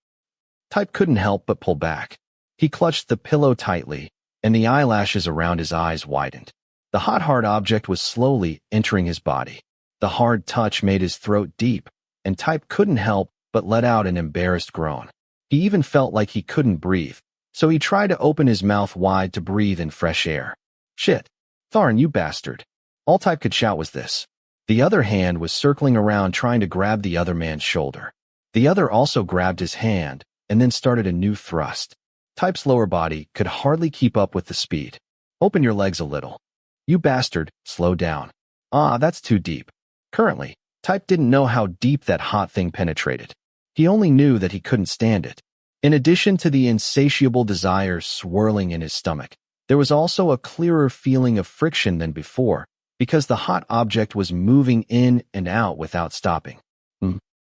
Speaker 1: Type couldn't help but pull back. He clutched the pillow tightly, and the eyelashes around his eyes widened. The hot hard object was slowly entering his body. The hard touch made his throat deep, and Type couldn't help but let out an embarrassed groan. He even felt like he couldn't breathe, so he tried to open his mouth wide to breathe in fresh air. Shit. Tharn, you bastard. All Type could shout was this. The other hand was circling around trying to grab the other man's shoulder. The other also grabbed his hand, and then started a new thrust. Type's lower body could hardly keep up with the speed. Open your legs a little. You bastard, slow down. Ah, that's too deep. Currently, Type didn't know how deep that hot thing penetrated. He only knew that he couldn't stand it. In addition to the insatiable desire swirling in his stomach, there was also a clearer feeling of friction than before, because the hot object was moving in and out without stopping.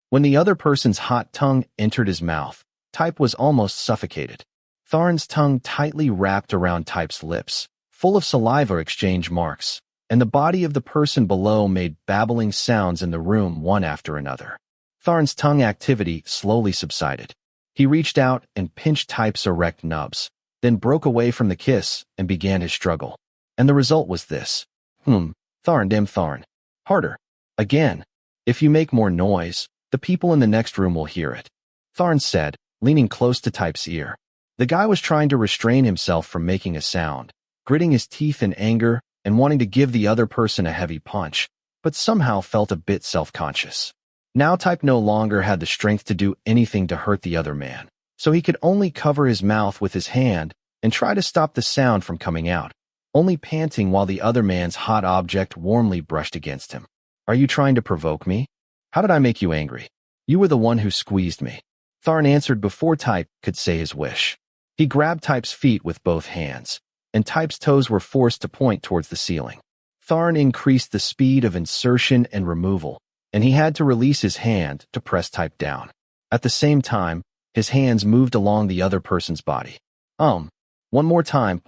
Speaker 1: When the other person's hot tongue entered his mouth, Type was almost suffocated. Tharn's tongue tightly wrapped around Type's lips, full of saliva exchange marks, and the body of the person below made babbling sounds in the room one after another. Tharn's tongue activity slowly subsided. He reached out and pinched Type's erect nubs, then broke away from the kiss and began his struggle. And the result was this. Tharn, damn Tharn. Harder. Again. If you make more noise, the people in the next room will hear it. Tharn said, leaning close to Type's ear. The guy was trying to restrain himself from making a sound, gritting his teeth in anger, and wanting to give the other person a heavy punch, but somehow felt a bit self-conscious. Now Type no longer had the strength to do anything to hurt the other man, so he could only cover his mouth with his hand and try to stop the sound from coming out, only panting while the other man's hot object warmly brushed against him. Are you trying to provoke me? How did I make you angry? You were the one who squeezed me. Tharn answered before Type could say his wish. He grabbed Type's feet with both hands, and Type's toes were forced to point towards the ceiling. Tharn increased the speed of insertion and removal, and he had to release his hand to press Type down. At the same time, his hands moved along the other person's body. One more time.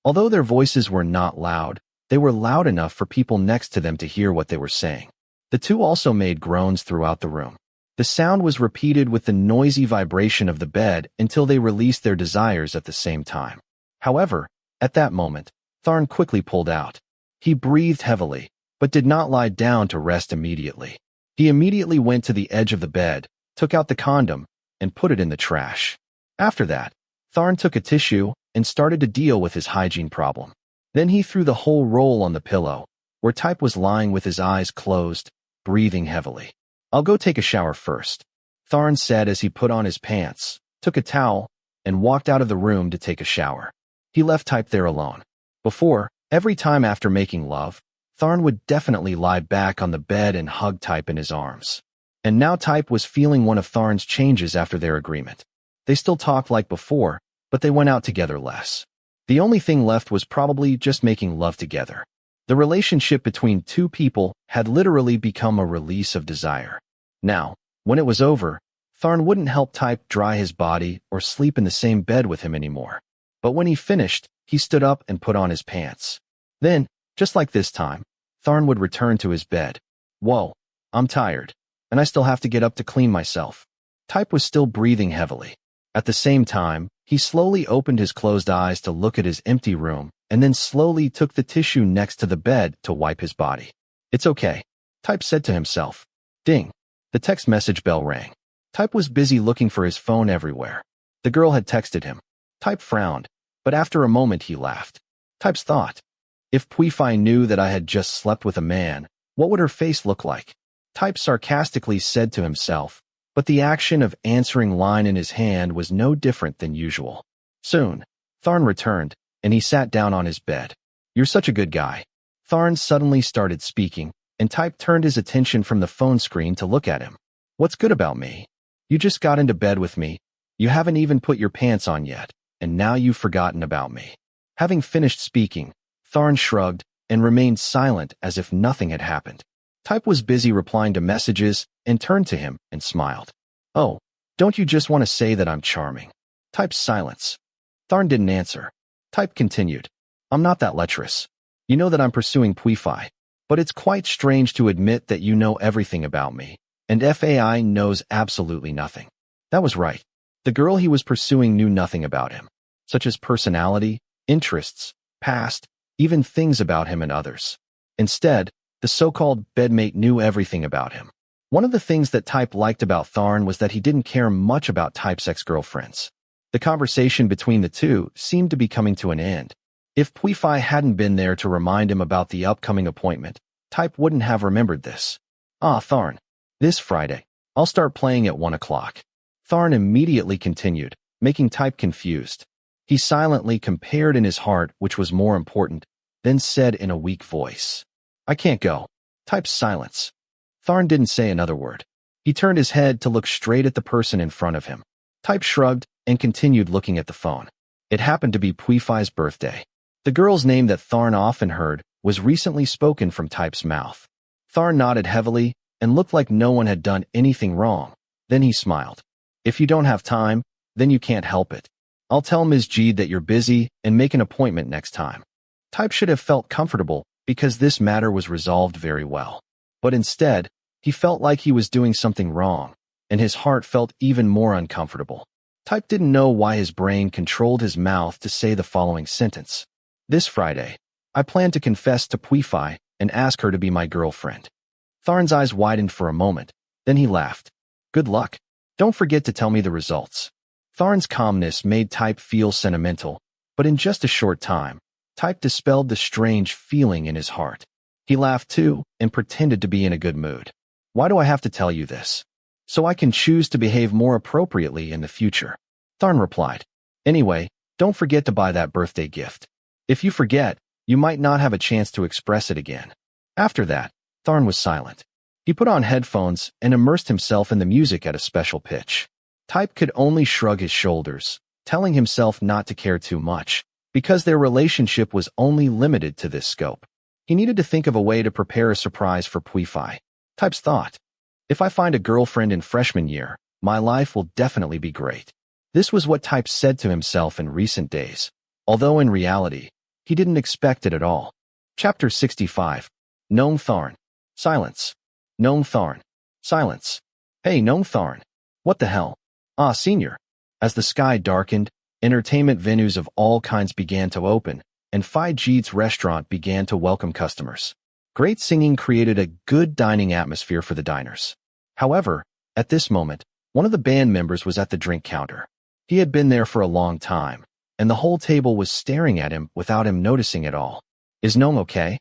Speaker 1: Although their voices were not loud, they were loud enough for people next to them to hear what they were saying. The two also made groans throughout the room. The sound was repeated with the noisy vibration of the bed until they released their desires at the same time. However, at that moment, Tharn quickly pulled out. He breathed heavily, but did not lie down to rest immediately. He immediately went to the edge of the bed, took out the condom, and put it in the trash. After that, Tharn took a tissue and started to deal with his hygiene problem. Then he threw the whole roll on the pillow, where Type was lying with his eyes closed, breathing heavily. I'll go take a shower first, Tharn said as he put on his pants, took a towel, and walked out of the room to take a shower. He left Type there alone. Before, every time after making love, Tharn would definitely lie back on the bed and hug Type in his arms. And now Type was feeling one of Tharn's changes after their agreement. They still talked like before, but they went out together less. The only thing left was probably just making love together. The relationship between two people had literally become a release of desire. Now, when it was over, Tharn wouldn't help Type dry his body or sleep in the same bed with him anymore. But when he finished, he stood up and put on his pants. Then, just like this time, Tharn would return to his bed. Whoa, I'm tired, and I still have to get up to clean myself. Type was still breathing heavily. At the same time, he slowly opened his closed eyes to look at his empty room, and then slowly took the tissue next to the bed to wipe his body. It's okay, Type said to himself. Ding. The text message bell rang. Type was busy looking for his phone everywhere. The girl had texted him. Type frowned, but after a moment he laughed. Type's thought. If Pui-Fi knew that I had just slept with a man, what would her face look like? Type sarcastically said to himself, but the action of answering line in his hand was no different than usual. Soon, Tharn returned, and he sat down on his bed. You're such a good guy. Tharn suddenly started speaking, and Type turned his attention from the phone screen to look at him. What's good about me? You just got into bed with me. You haven't even put your pants on yet, and now you've forgotten about me. Having finished speaking, Tharn shrugged and remained silent as if nothing had happened. Type was busy replying to messages and turned to him and smiled. Oh, don't you just want to say that I'm charming? Type's silence. Tharn didn't answer. Type continued. I'm not that lecherous. You know that I'm pursuing Pui-Fi, but it's quite strange to admit that you know everything about me, and FAI knows absolutely nothing. That was right. The girl he was pursuing knew nothing about him, such as personality, interests, past, even things about him and others. Instead, the so-called bedmate knew everything about him. One of the things that Type liked about Tharn was that he didn't care much about Type's ex-girlfriends. The conversation between the two seemed to be coming to an end. If Pui-Fi hadn't been there to remind him about the upcoming appointment, Type wouldn't have remembered this. Tharn. This Friday, I'll start playing at 1 o'clock. Tharn immediately continued, making Type confused. He silently compared in his heart which was more important, then said in a weak voice. I can't go. Type's silence. Tharn didn't say another word. He turned his head to look straight at the person in front of him. Type shrugged and continued looking at the phone. It happened to be Pui-Fi's birthday. The girl's name that Tharn often heard was recently spoken from Type's mouth. Tharn nodded heavily and looked like no one had done anything wrong. Then he smiled. If you don't have time, then you can't help it. I'll tell Ms. G that you're busy and make an appointment next time. Type should have felt comfortable because this matter was resolved very well. But instead, he felt like he was doing something wrong, and his heart felt even more uncomfortable. Type didn't know why his brain controlled his mouth to say the following sentence. This Friday, I plan to confess to Pui-Fi and ask her to be my girlfriend. Tharn's eyes widened for a moment, then he laughed. Good luck. Don't forget to tell me the results. Tharn's calmness made Type feel sentimental, but in just a short time, Type dispelled the strange feeling in his heart. He laughed too and pretended to be in a good mood. Why do I have to tell you this? So I can choose to behave more appropriately in the future. Tharn replied. Anyway, don't forget to buy that birthday gift. If you forget, you might not have a chance to express it again. After that, Tharn was silent. He put on headphones and immersed himself in the music at a special pitch. Type could only shrug his shoulders, telling himself not to care too much, because their relationship was only limited to this scope. He needed to think of a way to prepare a surprise for Pui-Fi. Type's thought. If I find a girlfriend in freshman year, my life will definitely be great. This was what Type said to himself in recent days, although in reality, he didn't expect it at all. Chapter 65. Gnome Tharn. Silence. Gnome Tharn. Silence. Hey, Gnome Tharn. What the hell? Ah, senior. As the sky darkened, entertainment venues of all kinds began to open, and Phi Jeet's restaurant began to welcome customers. Great singing created a good dining atmosphere for the diners. However, at this moment, one of the band members was at the drink counter. He had been there for a long time, and the whole table was staring at him without him noticing at all. Is Gnome okay?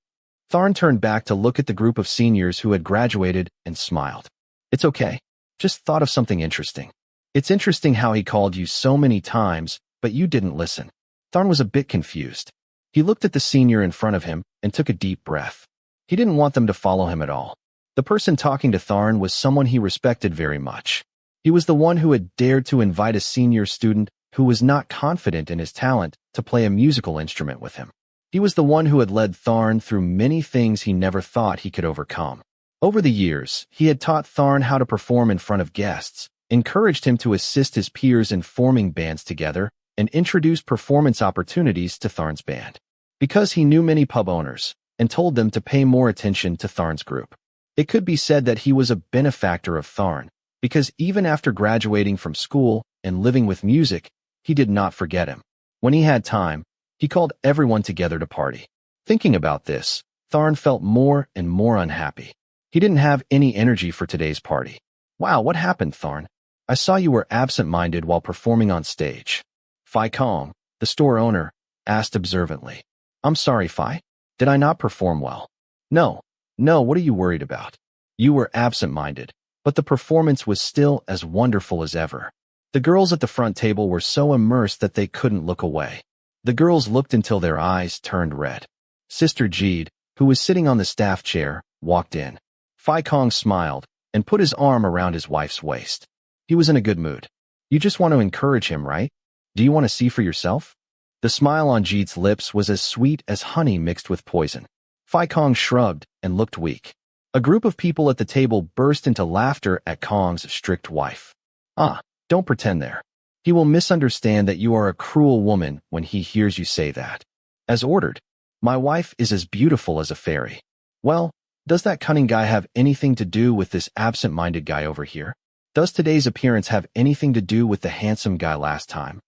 Speaker 1: Tharn turned back to look at the group of seniors who had graduated and smiled. It's okay. Just thought of something interesting. It's interesting how he called you so many times, but you didn't listen. Tharn was a bit confused. He looked at the senior in front of him and took a deep breath. He didn't want them to follow him at all. The person talking to Tharn was someone he respected very much. He was the one who had dared to invite a senior student who was not confident in his talent to play a musical instrument with him. He was the one who had led Tharn through many things he never thought he could overcome. Over the years, he had taught Tharn how to perform in front of guests, encouraged him to assist his peers in forming bands together, and introduced performance opportunities to Tharn's band. Because he knew many pub owners, and told them to pay more attention to Tharn's group. It could be said that he was a benefactor of Tharn, because even after graduating from school and living with music, he did not forget him. When he had time, he called everyone together to party. Thinking about this, Tharn felt more and more unhappy. He didn't have any energy for today's party. Wow, what happened, Tharn? I saw you were absent-minded while performing on stage. Phi Kong, the store owner, asked observantly. I'm sorry, Phi. Did I not perform well? No, what are you worried about? You were absent-minded, but the performance was still as wonderful as ever. The girls at the front table were so immersed that they couldn't look away. The girls looked until their eyes turned red. Sister Jeed, who was sitting on the staff chair, walked in. Phi Kong smiled and put his arm around his wife's waist. He was in a good mood. You just want to encourage him, right? Do you want to see for yourself? The smile on Jeed's lips was as sweet as honey mixed with poison. Phi Kong shrugged and looked weak. A group of people at the table burst into laughter at Kong's strict wife. Ah, don't pretend there. He will misunderstand that you are a cruel woman when he hears you say that. As ordered, my wife is as beautiful as a fairy. Well, does that cunning guy have anything to do with this absent-minded guy over here? Does today's appearance have anything to do with the handsome guy last time?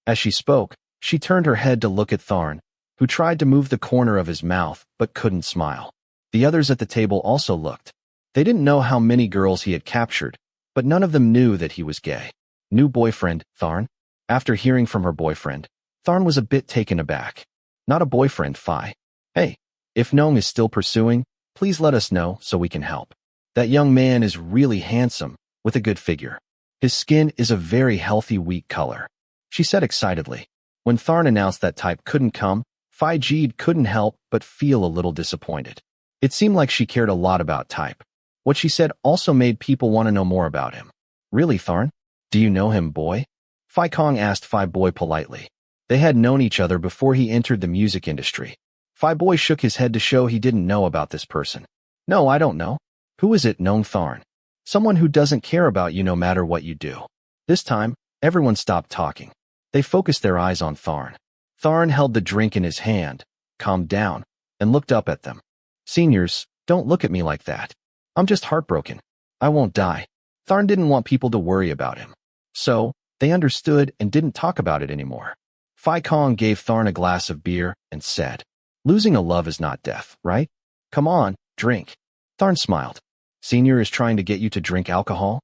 Speaker 1: As she spoke, she turned her head to look at Tharn, who tried to move the corner of his mouth but couldn't smile. The others at the table also looked. They didn't know how many girls he had captured, but none of them knew that he was gay. New boyfriend, Tharn? After hearing from her boyfriend, Tharn was a bit taken aback. Not a boyfriend, Phi. Hey, if Gnome is still pursuing, please let us know so we can help. That young man is really handsome, with a good figure. His skin is a very healthy wheat color, she said excitedly. When Tharn announced that Type couldn't come, Phi Jeed couldn't help but feel a little disappointed. It seemed like she cared a lot about Type. What she said also made people want to know more about him. Really, Tharn? Do you know him, boy? Phi Kong asked Phi Boy politely. They had known each other before he entered the music industry. Phi Boy shook his head to show he didn't know about this person. No, I don't know. Who is it, Gnome Tharn? Someone who doesn't care about you no matter what you do. This time, everyone stopped talking. They focused their eyes on Tharn. Tharn held the drink in his hand, calmed down, and looked up at them. Seniors, don't look at me like that. I'm just heartbroken. I won't die. Tharn didn't want people to worry about him. So, they understood and didn't talk about it anymore. Phi Kong gave Tharn a glass of beer and said, Losing a love is not death, right? Come on, drink. Tharn smiled. Senior is trying to get you to drink alcohol?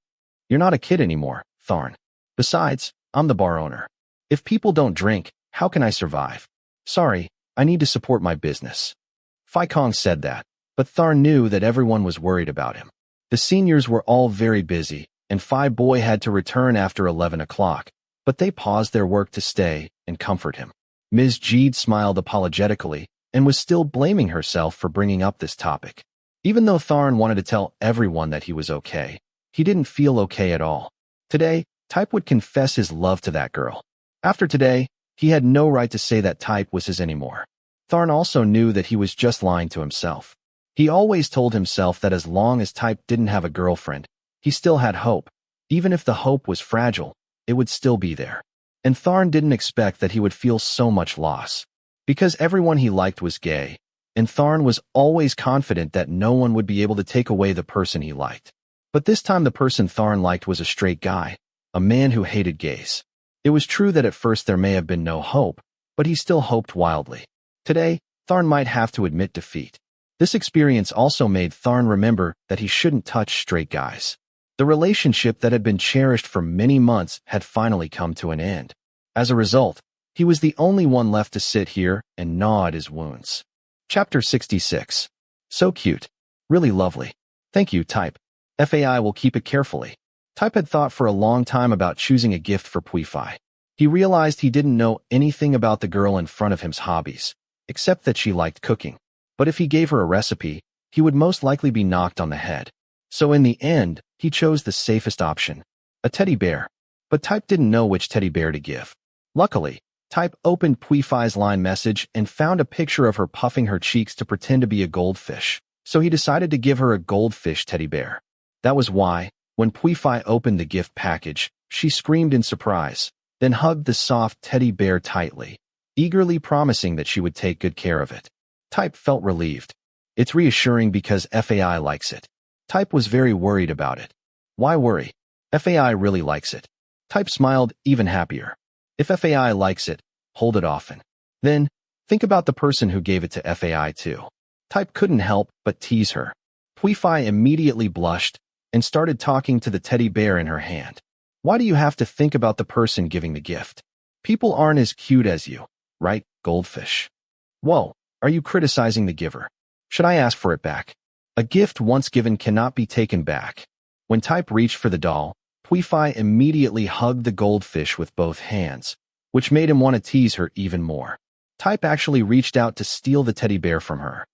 Speaker 1: You're not a kid anymore, Tharn. Besides, I'm the bar owner. If people don't drink, how can I survive? Sorry, I need to support my business. Phi Kong said that, but Tharn knew that everyone was worried about him. The seniors were all very busy, and Phi Boy had to return after 11 o'clock, but they paused their work to stay and comfort him. Ms. Jeed smiled apologetically and was still blaming herself for bringing up this topic. Even though Tharn wanted to tell everyone that he was okay, he didn't feel okay at all. Today, Type would confess his love to that girl. After today, he had no right to say that Type was his anymore. Tharn also knew that he was just lying to himself. He always told himself that as long as Type didn't have a girlfriend, he still had hope. Even if the hope was fragile, it would still be there. And Tharn didn't expect that he would feel so much loss. Because everyone he liked was gay, and Tharn was always confident that no one would be able to take away the person he liked. But this time the person Tharn liked was a straight guy, a man who hated gays. It was true that at first there may have been no hope, but he still hoped wildly. Today, Tharn might have to admit defeat. This experience also made Tharn remember that he shouldn't touch straight guys. The relationship that had been cherished for many months had finally come to an end. As a result, he was the only one left to sit here and gnaw at his wounds. Chapter 66. So cute. Really lovely. Thank you, Type. FAI will keep it carefully. Type had thought for a long time about choosing a gift for Pui-Fi. He realized he didn't know anything about the girl in front of him's hobbies, except that she liked cooking. But if he gave her a recipe, he would most likely be knocked on the head. So in the end, he chose the safest option, a teddy bear. But Type didn't know which teddy bear to give. Luckily, Type opened Pui-Fi's line message and found a picture of her puffing her cheeks to pretend to be a goldfish. So he decided to give her a goldfish teddy bear. That was why, when Pui-Fi opened the gift package, she screamed in surprise, then hugged the soft teddy bear tightly, eagerly promising that she would take good care of it. Type felt relieved. It's reassuring because FAI likes it. Type was very worried about it. Why worry? FAI really likes it. Type smiled even happier. If FAI likes it, hold it often. Then, think about the person who gave it to FAI too. Type couldn't help but tease her. Pui-Fi immediately blushed and started talking to the teddy bear in her hand. Why do you have to think about the person giving the gift? People aren't as cute as you, right, goldfish? Whoa, are you criticizing the giver? Should I ask for it back? A gift once given cannot be taken back. When Type reached for the doll, Pui-Fi immediately hugged the goldfish with both hands, which made him want to tease her even more. Type actually reached out to steal the teddy bear from her.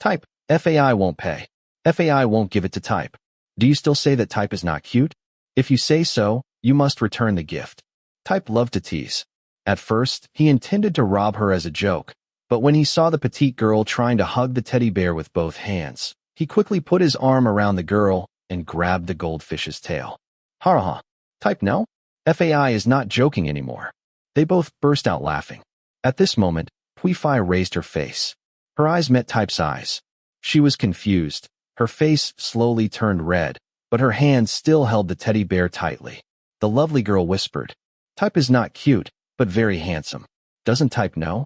Speaker 1: Type, FAI won't pay. FAI won't give it to Type. Do you still say that Type is not cute? If you say so, you must return the gift. Type loved to tease. At first, he intended to rob her as a joke, but when he saw the petite girl trying to hug the teddy bear with both hands, he quickly put his arm around the girl and grabbed the goldfish's tail. Ha. Type no? FAI is not joking anymore. They both burst out laughing. At this moment, Pui-Fi raised her face. Her eyes met Type's eyes. She was confused. Her face slowly turned red, but her hands still held the teddy bear tightly. The lovely girl whispered, Type is not cute, but very handsome. Doesn't Type know?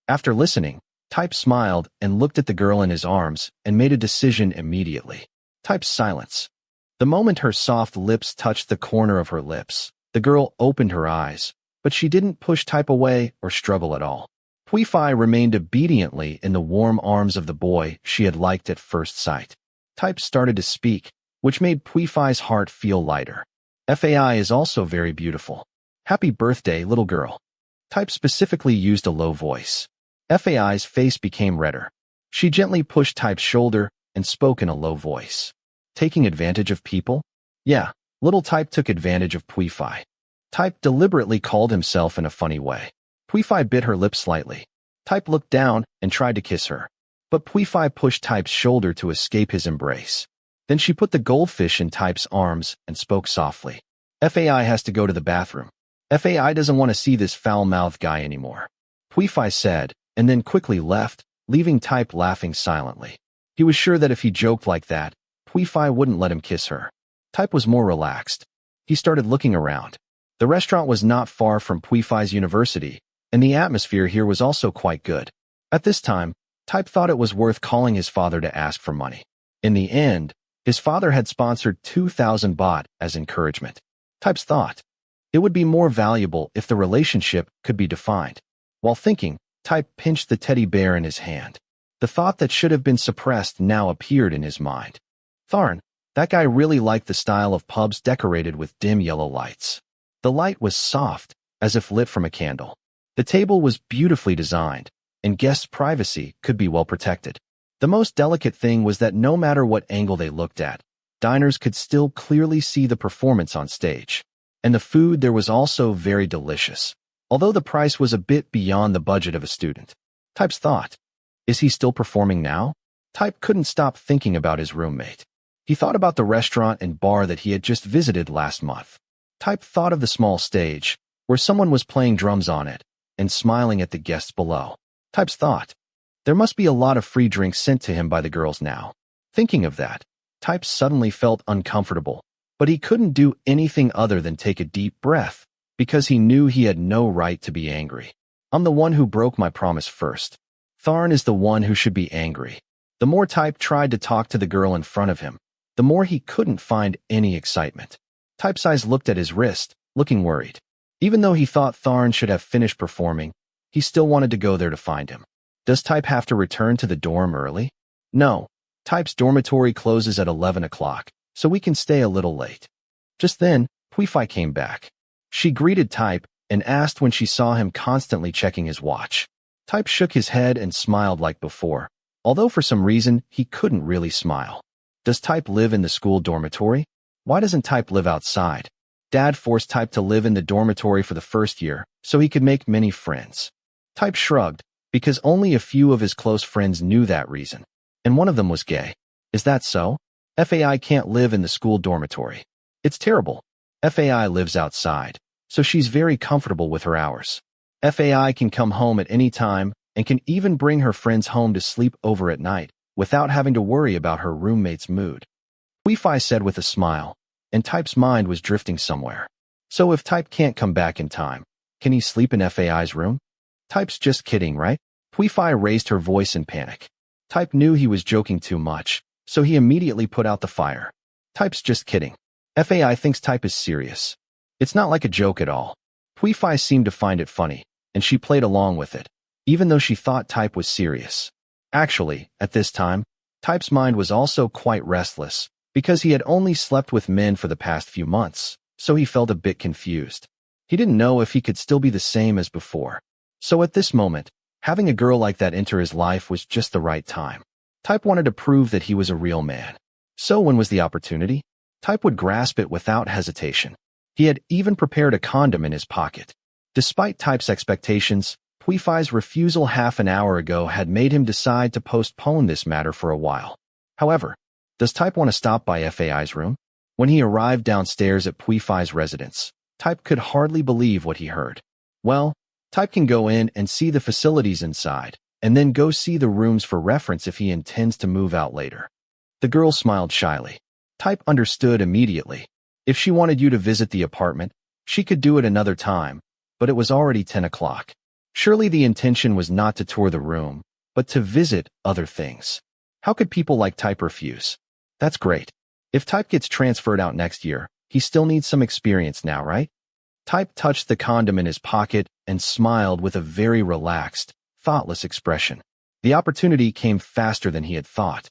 Speaker 1: After listening, Type smiled and looked at the girl in his arms and made a decision immediately. Type's silence. The moment her soft lips touched the corner of her lips, the girl opened her eyes, but she didn't push Type away or struggle at all. Pui-Fi remained obediently in the warm arms of the boy she had liked at first sight. Type started to speak, which made Pui-Fi's heart feel lighter. FAI is also very beautiful. Happy birthday, little girl. Type specifically used a low voice. FAI's face became redder. She gently pushed Type's shoulder and spoke in a low voice. Taking advantage of people? Yeah, little Type took advantage of Pui-Fi. Type deliberately called himself in a funny way. Pui-Fi bit her lip slightly. Type looked down and tried to kiss her, but Pui-Fi pushed Type's shoulder to escape his embrace. Then she put the goldfish in Type's arms and spoke softly. FAI has to go to the bathroom. FAI doesn't want to see this foul-mouthed guy anymore. Pui-Fi said, and then quickly left, leaving Type laughing silently. He was sure that if he joked like that, Pui-Fi wouldn't let him kiss her. Type was more relaxed. He started looking around. The restaurant was not far from Pui-Fi's university, and the atmosphere here was also quite good. At this time, Type thought it was worth calling his father to ask for money. In the end, his father had sponsored 2,000 baht as encouragement. Type's thought, it would be more valuable if the relationship could be defined. While thinking, Type pinched the teddy bear in his hand. The thought that should have been suppressed now appeared in his mind. Tharn, that guy really liked the style of pubs decorated with dim yellow lights. The light was soft, as if lit from a candle. The table was beautifully designed, and guests' privacy could be well protected. The most delicate thing was that no matter what angle they looked at, diners could still clearly see the performance on stage. And the food there was also very delicious, although the price was a bit beyond the budget of a student. Type's thought, is he still performing now? Type couldn't stop thinking about his roommate. He thought about the restaurant and bar that he had just visited last month. Type thought of the small stage, where someone was playing drums on it, and smiling at the guests below. Type's thought, there must be a lot of free drinks sent to him by the girls now. Thinking of that, Type suddenly felt uncomfortable, but he couldn't do anything other than take a deep breath, because he knew he had no right to be angry. I'm the one who broke my promise first. Tharn is the one who should be angry. The more Type tried to talk to the girl in front of him, the more he couldn't find any excitement. Type's eyes looked at his wrist, looking worried. Even though he thought Tharn should have finished performing, he still wanted to go there to find him. Does Type have to return to the dorm early? No. Type's dormitory closes at 11 o'clock, so we can stay a little late. Just then, Puifai came back. She greeted Type and asked when she saw him constantly checking his watch. Type shook his head and smiled like before, although for some reason he couldn't really smile. Does Type live in the school dormitory? Why doesn't Type live outside? Dad forced Type to live in the dormitory for the first year, so he could make many friends. Type shrugged, because only a few of his close friends knew that reason, and one of them was gay. Is that so? FAI can't live in the school dormitory. It's terrible. FAI lives outside, so she's very comfortable with her hours. FAI can come home at any time and can even bring her friends home to sleep over at night without having to worry about her roommate's mood. Puifai said with a smile, and Type's mind was drifting somewhere. So if Type can't come back in time, can he sleep in FAI's room? Type's just kidding, right? Puifai raised her voice in panic. Type knew he was joking too much, so he immediately put out the fire. Type's just kidding. FAI thinks Type is serious. It's not like a joke at all. Puifai seemed to find it funny, and she played along with it, even though she thought Type was serious. Actually, at this time, Type's mind was also quite restless, because he had only slept with men for the past few months, so he felt a bit confused. He didn't know if he could still be the same as before. So at this moment, having a girl like that enter his life was just the right time. Type wanted to prove that he was a real man. So when was the opportunity? Type would grasp it without hesitation. He had even prepared a condom in his pocket. Despite Type's expectations, Puifai's refusal half an hour ago had made him decide to postpone this matter for a while. However, does Type want to stop by FAI's room? When he arrived downstairs at Puifai's residence, Type could hardly believe what he heard. Well, Type can go in and see the facilities inside, and then go see the rooms for reference if he intends to move out later. The girl smiled shyly. Type understood immediately. If she wanted you to visit the apartment, she could do it another time, but it was already 10 o'clock. Surely the intention was not to tour the room, but to visit other things. How could people like Type refuse? That's great. If Type gets transferred out next year, he still needs some experience now, right? Type touched the condom in his pocket and smiled with a very relaxed, thoughtless expression. The opportunity came faster than he had thought.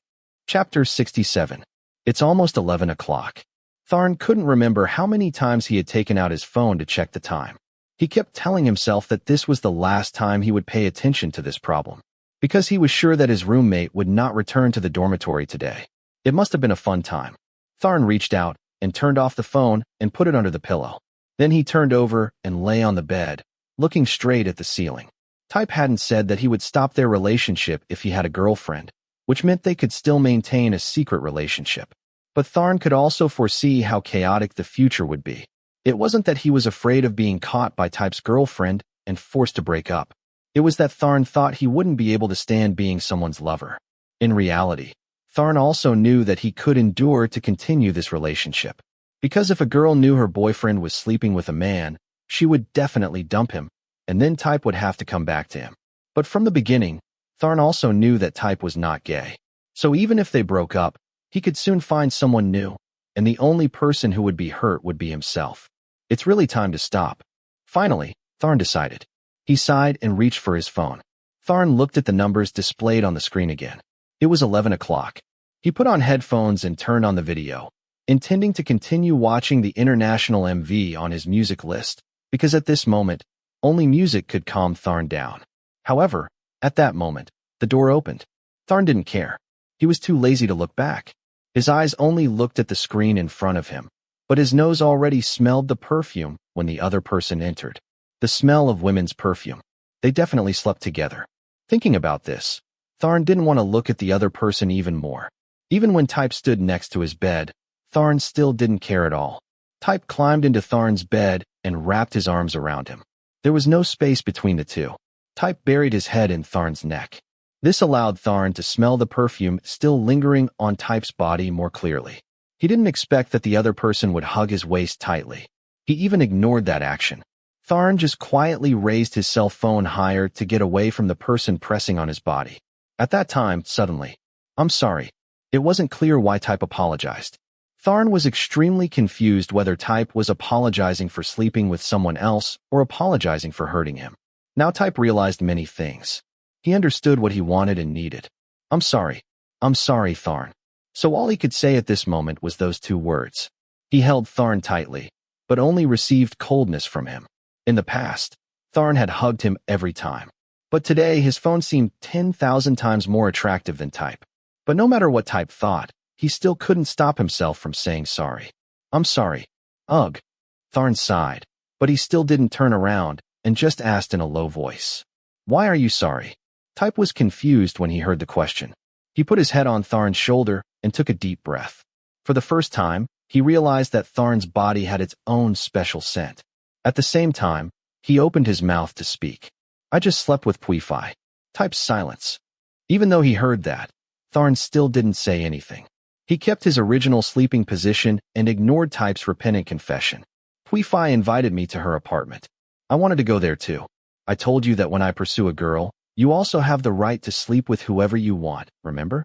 Speaker 1: Chapter 67. It's almost 11 o'clock. Tharn couldn't remember how many times he had taken out his phone to check the time. He kept telling himself that this was the last time he would pay attention to this problem, because he was sure that his roommate would not return to the dormitory today. It must have been a fun time. Tharn reached out and turned off the phone and put it under the pillow. Then he turned over and lay on the bed, looking straight at the ceiling. Type hadn't said that he would stop their relationship if he had a girlfriend, which meant they could still maintain a secret relationship. But Tharn could also foresee how chaotic the future would be. It wasn't that he was afraid of being caught by Type's girlfriend and forced to break up. It was that Tharn thought he wouldn't be able to stand being someone's lover. In reality, Tharn also knew that he could endure to continue this relationship. Because if a girl knew her boyfriend was sleeping with a man, she would definitely dump him, and then Type would have to come back to him. But from the beginning, Tharn also knew that Type was not gay. So even if they broke up, he could soon find someone new, and the only person who would be hurt would be himself. It's really time to stop. Finally, Tharn decided. He sighed and reached for his phone. Tharn looked at the numbers displayed on the screen again. It was 11 o'clock. He put on headphones and turned on the video, intending to continue watching the international MV on his music list, because at this moment, only music could calm Tharn down. However, at that moment, the door opened. Tharn didn't care. He was too lazy to look back. His eyes only looked at the screen in front of him, but his nose already smelled the perfume when the other person entered. The smell of women's perfume. They definitely slept together. Thinking about this, Tharn didn't want to look at the other person even more. Even when Type stood next to his bed, Tharn still didn't care at all. Type climbed into Tharn's bed and wrapped his arms around him. There was no space between the two. Type buried his head in Tharn's neck. This allowed Tharn to smell the perfume still lingering on Type's body more clearly. He didn't expect that the other person would hug his waist tightly. He even ignored that action. Tharn just quietly raised his cell phone higher to get away from the person pressing on his body. At that time, suddenly, "I'm sorry." It wasn't clear why Type apologized. Tharn was extremely confused whether Type was apologizing for sleeping with someone else or apologizing for hurting him. Now Type realized many things. He understood what he wanted and needed. I'm sorry, Tharn." So all he could say at this moment was those two words. He held Tharn tightly, but only received coldness from him. In the past, Tharn had hugged him every time. But today his phone seemed 10,000 times more attractive than Type. But no matter what Type thought, he still couldn't stop himself from saying sorry. "I'm sorry." "Ugh." Tharn sighed, but he still didn't turn around and just asked in a low voice, "Why are you sorry?" Type was confused when he heard the question. He put his head on Tharn's shoulder and took a deep breath. For the first time, he realized that Tharn's body had its own special scent. At the same time, he opened his mouth to speak. "I just slept with Pui-Fi." Type's silence. Even though he heard that, Tharn still didn't say anything. He kept his original sleeping position and ignored Type's repentant confession. "Pui-Fi invited me to her apartment. I wanted to go there too. I told you that when I pursue a girl, you also have the right to sleep with whoever you want, remember?"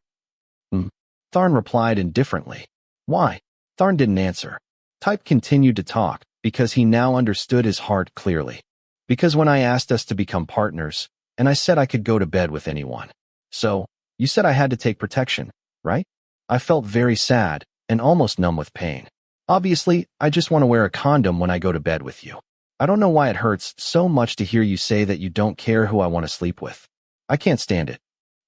Speaker 1: Tharn replied indifferently. "Why?" Tharn didn't answer. Type continued to talk because he now understood his heart clearly. "Because when I asked us to become partners, and I said I could go to bed with anyone. So, you said I had to take protection, right? I felt very sad and almost numb with pain. Obviously, I just want to wear a condom when I go to bed with you. I don't know why it hurts so much to hear you say that you don't care who I want to sleep with. I can't stand it."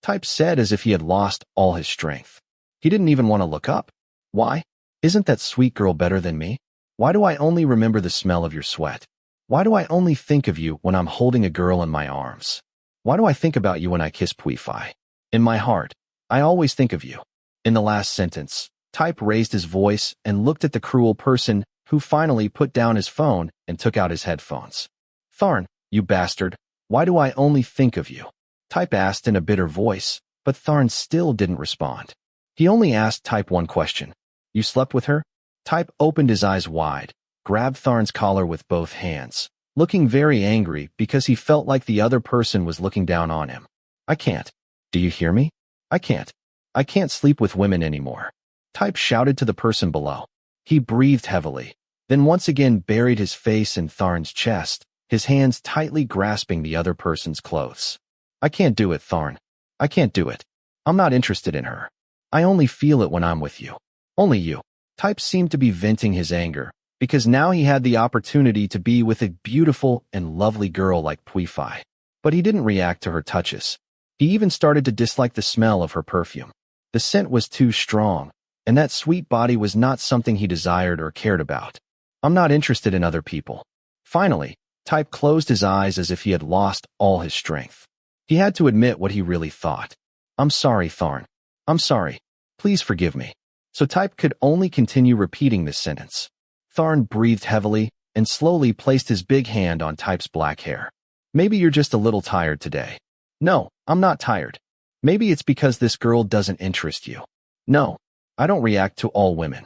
Speaker 1: Type said as if he had lost all his strength. He didn't even want to look up. "Why? Isn't that sweet girl better than me? Why do I only remember the smell of your sweat? Why do I only think of you when I'm holding a girl in my arms? Why do I think about you when I kiss Pui-Fi? In my heart, I always think of you." In the last sentence, Type raised his voice and looked at the cruel person who finally put down his phone and took out his headphones. "Tharn, you bastard, why do I only think of you?" Type asked in a bitter voice, but Tharn still didn't respond. He only asked Type one question. "You slept with her?" Type opened his eyes wide, grabbed Tharn's collar with both hands, looking very angry because he felt like the other person was looking down on him. "I can't. Do you hear me? I can't. I can't sleep with women anymore." Type shouted to the person below. He breathed heavily, then once again buried his face in Tharn's chest, his hands tightly grasping the other person's clothes. "I can't do it, Tharn. I can't do it. I'm not interested in her. I only feel it when I'm with you. Only you." Type seemed to be venting his anger, because now he had the opportunity to be with a beautiful and lovely girl like Pui-Fi. But he didn't react to her touches. He even started to dislike the smell of her perfume. The scent was too strong, and that sweet body was not something he desired or cared about. "I'm not interested in other people." Finally, Type closed his eyes as if he had lost all his strength. He had to admit what he really thought. "I'm sorry, Tharn. I'm sorry. Please forgive me." So Type could only continue repeating this sentence. Tharn breathed heavily and slowly placed his big hand on Type's black hair. "Maybe you're just a little tired today." "No, I'm not tired." "Maybe it's because this girl doesn't interest you." "No, I don't react to all women."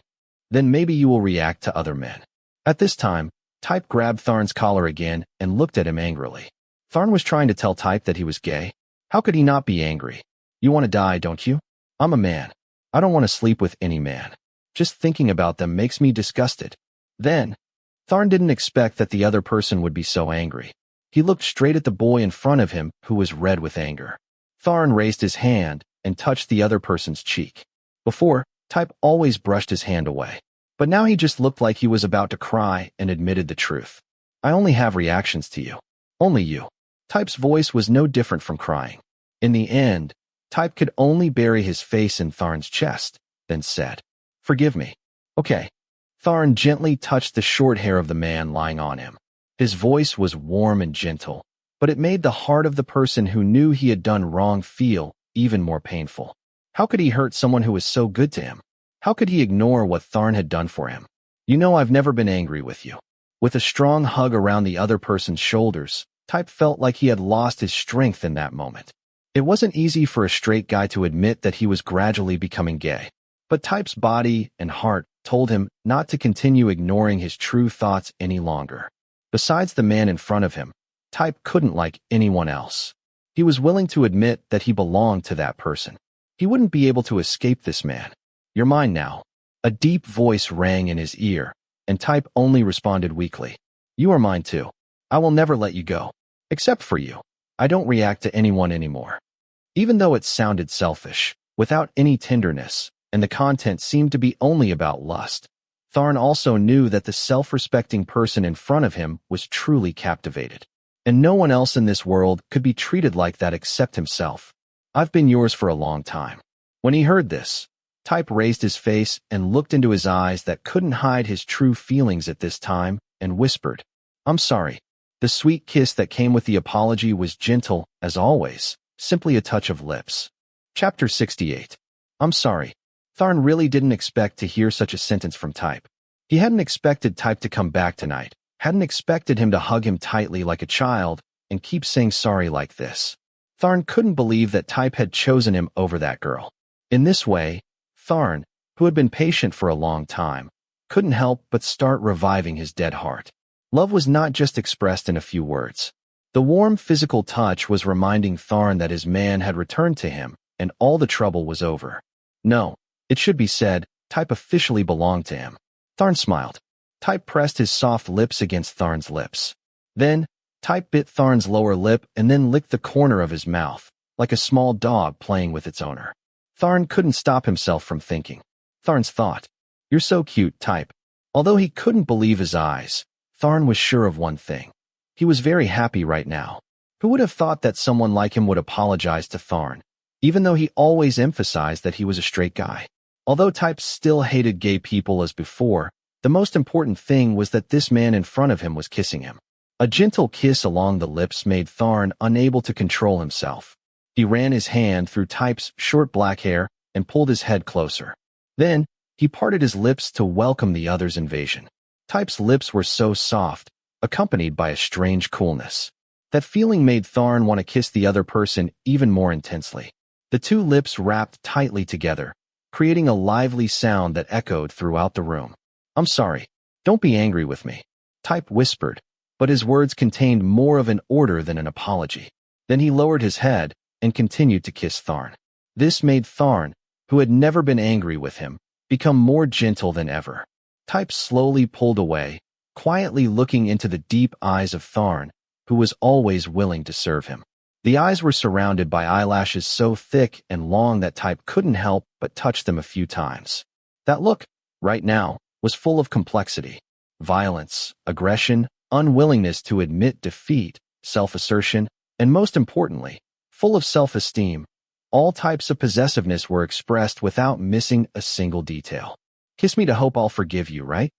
Speaker 1: "Then maybe you will react to other men." At this time, Type grabbed Tharn's collar again and looked at him angrily. Tharn was trying to tell Type that he was gay. How could he not be angry? "You want to die, don't you?" "I'm a man. I don't want to sleep with any man. Just thinking about them makes me disgusted." Then, Tharn didn't expect that the other person would be so angry. He looked straight at the boy in front of him, who was red with anger. Tharn raised his hand and touched the other person's cheek. Before, Type always brushed his hand away. But now he just looked like he was about to cry and admitted the truth. I only have reactions to you. Only you. Type's voice was no different from crying. In the end, Type could only bury his face in Tharn's chest, then said, "Forgive me." "Okay." Tharn gently touched the short hair of the man lying on him. His voice was warm and gentle, but it made the heart of the person who knew he had done wrong feel even more painful. How could he hurt someone who was so good to him? How could he ignore what Tharn had done for him? "You know I've never been angry with you." With a strong hug around the other person's shoulders, Type felt like he had lost his strength in that moment. It wasn't easy for a straight guy to admit that he was gradually becoming gay. But Type's body and heart told him not to continue ignoring his true thoughts any longer. Besides the man in front of him, Type couldn't like anyone else. He was willing to admit that he belonged to that person. He wouldn't be able to escape this man. "You're mine now." A deep voice rang in his ear, and Type only responded weakly. "You are mine too. I will never let you go. Except for you. I don't react to anyone anymore." Even though it sounded selfish, without any tenderness, and the content seemed to be only about lust, Tharn also knew that the self-respecting person in front of him was truly captivated. And no one else in this world could be treated like that except himself. "I've been yours for a long time." When he heard this, Type raised his face and looked into his eyes that couldn't hide his true feelings at this time, and whispered, "I'm sorry." The sweet kiss that came with the apology was gentle, as always, simply a touch of lips. Chapter 68. I'm sorry. Tharn really didn't expect to hear such a sentence from Type. He hadn't expected Type to come back tonight, hadn't expected him to hug him tightly like a child and keep saying sorry like this. Tharn couldn't believe that Type had chosen him over that girl. In this way, Tharn, who had been patient for a long time, couldn't help but start reviving his dead heart. Love was not just expressed in a few words. The warm physical touch was reminding Tharn that his man had returned to him, and all the trouble was over. No, it should be said, Type officially belonged to him. Tharn smiled. Type pressed his soft lips against Tharn's lips. Then, Type bit Tharn's lower lip and then licked the corner of his mouth, like a small dog playing with its owner. Tharn couldn't stop himself from thinking. Tharn's thought, "You're so cute, Type." Although he couldn't believe his eyes, Tharn was sure of one thing. He was very happy right now. Who would have thought that someone like him would apologize to Tharn, even though he always emphasized that he was a straight guy? Although Type still hated gay people as before, the most important thing was that this man in front of him was kissing him. A gentle kiss along the lips made Tharn unable to control himself. He ran his hand through Type's short black hair and pulled his head closer. Then, he parted his lips to welcome the other's invasion. Type's lips were so soft, accompanied by a strange coolness. That feeling made Tharn want to kiss the other person even more intensely. The two lips wrapped tightly together, creating a lively sound that echoed throughout the room. "I'm sorry. Don't be angry with me," Type whispered, but his words contained more of an order than an apology. Then he lowered his head and continued to kiss Tharn. This made Tharn, who had never been angry with him, become more gentle than ever. Type slowly pulled away, quietly looking into the deep eyes of Tharn, who was always willing to serve him. The eyes were surrounded by eyelashes so thick and long that Type couldn't help but touch them a few times. That look, right now, was full of complexity, violence, aggression, unwillingness to admit defeat, self-assertion, and most importantly, full of self-esteem. All types of possessiveness were expressed without missing a single detail. "Kiss me to hope I'll forgive you, right?"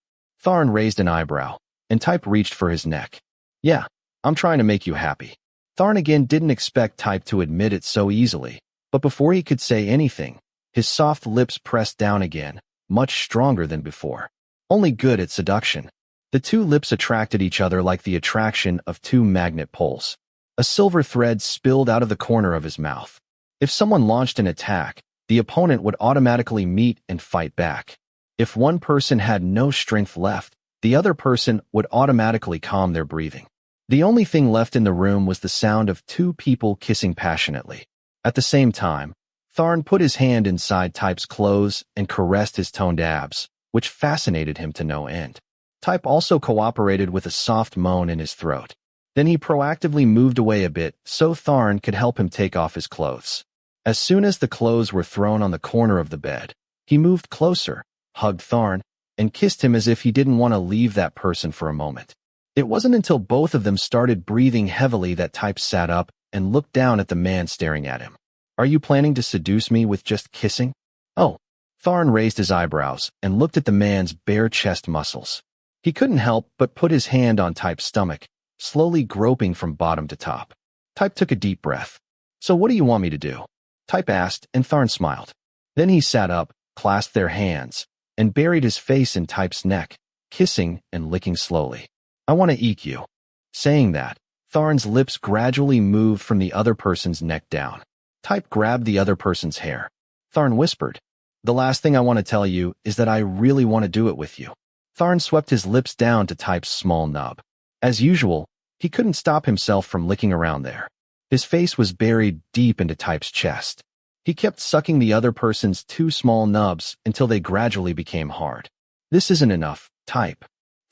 Speaker 1: Tharn raised an eyebrow, and Type reached for his neck. "Yeah, I'm trying to make you happy." Tharn again didn't expect Type to admit it so easily, but before he could say anything, his soft lips pressed down again, much stronger than before. Only good at seduction. The two lips attracted each other like the attraction of two magnet poles. A silver thread spilled out of the corner of his mouth. If someone launched an attack, the opponent would automatically meet and fight back. If one person had no strength left, the other person would automatically calm their breathing. The only thing left in the room was the sound of two people kissing passionately. At the same time, Tharn put his hand inside Type's clothes and caressed his toned abs, which fascinated him to no end. Type also cooperated with a soft moan in his throat. Then he proactively moved away a bit so Tharn could help him take off his clothes. As soon as the clothes were thrown on the corner of the bed, he moved closer, hugged Tharn, and kissed him as if he didn't want to leave that person for a moment. It wasn't until both of them started breathing heavily that Type sat up and looked down at the man staring at him. Are you planning to seduce me with just kissing? Oh. Tharn raised his eyebrows and looked at the man's bare chest muscles. He couldn't help but put his hand on Type's stomach, slowly groping from bottom to top. Type took a deep breath. So what do you want me to do? Type asked, and Tharn smiled. Then he sat up, clasped their hands, and buried his face in Type's neck, kissing and licking slowly. I want to eat you. Saying that, Tharn's lips gradually moved from the other person's neck down. Type grabbed the other person's hair. Tharn whispered, the last thing I want to tell you is that I really want to do it with you. Tharn swept his lips down to Type's small nub. As usual, he couldn't stop himself from licking around there. His face was buried deep into Type's chest. He kept sucking the other person's two small nubs until they gradually became hard. This isn't enough, Type.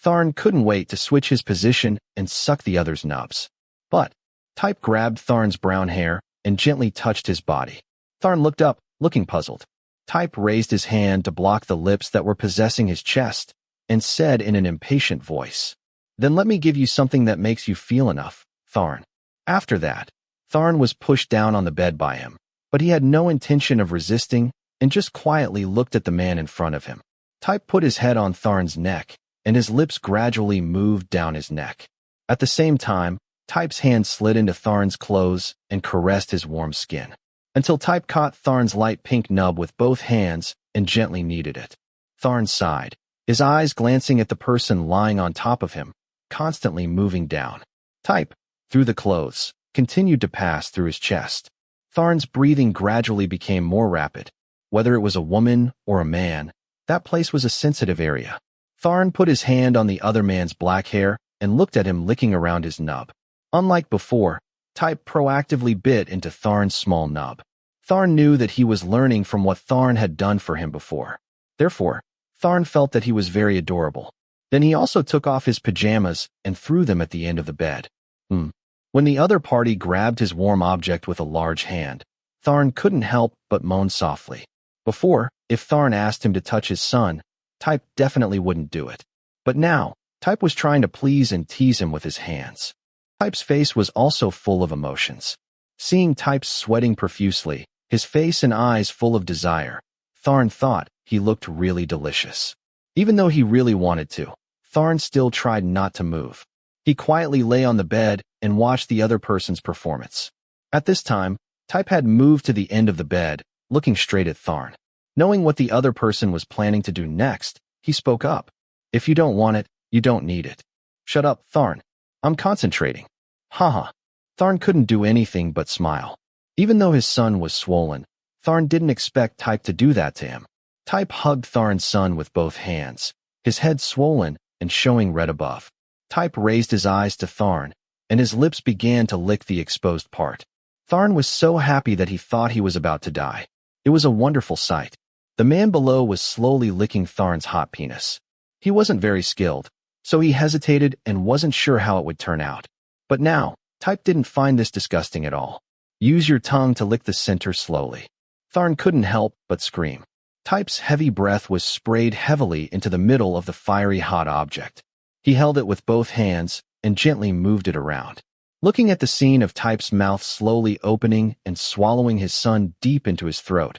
Speaker 1: Tharn couldn't wait to switch his position and suck the other's nubs. But Type grabbed Tharn's brown hair and gently touched his body. Tharn looked up, looking puzzled. Type raised his hand to block the lips that were possessing his chest and said in an impatient voice, Then let me give you something that makes you feel enough, Tharn. After that, Tharn was pushed down on the bed by him, but he had no intention of resisting and just quietly looked at the man in front of him. Type put his head on Tharn's neck, and his lips gradually moved down his neck. At the same time, Type's hand slid into Tharn's clothes and caressed his warm skin, until Type caught Tharn's light pink nub with both hands and gently kneaded it. Tharn sighed, his eyes glancing at the person lying on top of him, constantly moving down. Type, through the clothes, continued to pass through his chest. Tharn's breathing gradually became more rapid. Whether it was a woman or a man, that place was a sensitive area. Tharn put his hand on the other man's black hair and looked at him licking around his nub. Unlike before, Type proactively bit into Tharn's small nub. Tharn knew that he was learning from what Tharn had done for him before. Therefore, Tharn felt that he was very adorable. Then he also took off his pajamas and threw them at the end of the bed. When the other party grabbed his warm object with a large hand, Tharn couldn't help but moan softly. Before, if Tharn asked him to touch his son, Type definitely wouldn't do it. But now, Type was trying to please and tease him with his hands. Type's face was also full of emotions. Seeing Type sweating profusely, his face and eyes full of desire, Tharn thought he looked really delicious. Even though he really wanted to, Tharn still tried not to move. He quietly lay on the bed and watched the other person's performance. At this time, Type had moved to the end of the bed, looking straight at Tharn. Knowing what the other person was planning to do next, he spoke up. If you don't want it, you don't need it. Shut up, Tharn. I'm concentrating. Haha. Tharn couldn't do anything but smile. Even though his son was swollen, Tharn didn't expect Type to do that to him. Type hugged Tharn's son with both hands, his head swollen and showing red above. Type raised his eyes to Tharn, and his lips began to lick the exposed part. Tharn was so happy that he thought he was about to die. It was a wonderful sight. The man below was slowly licking Tharn's hot penis. He wasn't very skilled, so he hesitated and wasn't sure how it would turn out. But now, Type didn't find this disgusting at all. Use your tongue to lick the center slowly. Tharn couldn't help but scream. Type's heavy breath was sprayed heavily into the middle of the fiery hot object. He held it with both hands and gently moved it around. Looking at the scene of Type's mouth slowly opening and swallowing his son deep into his throat,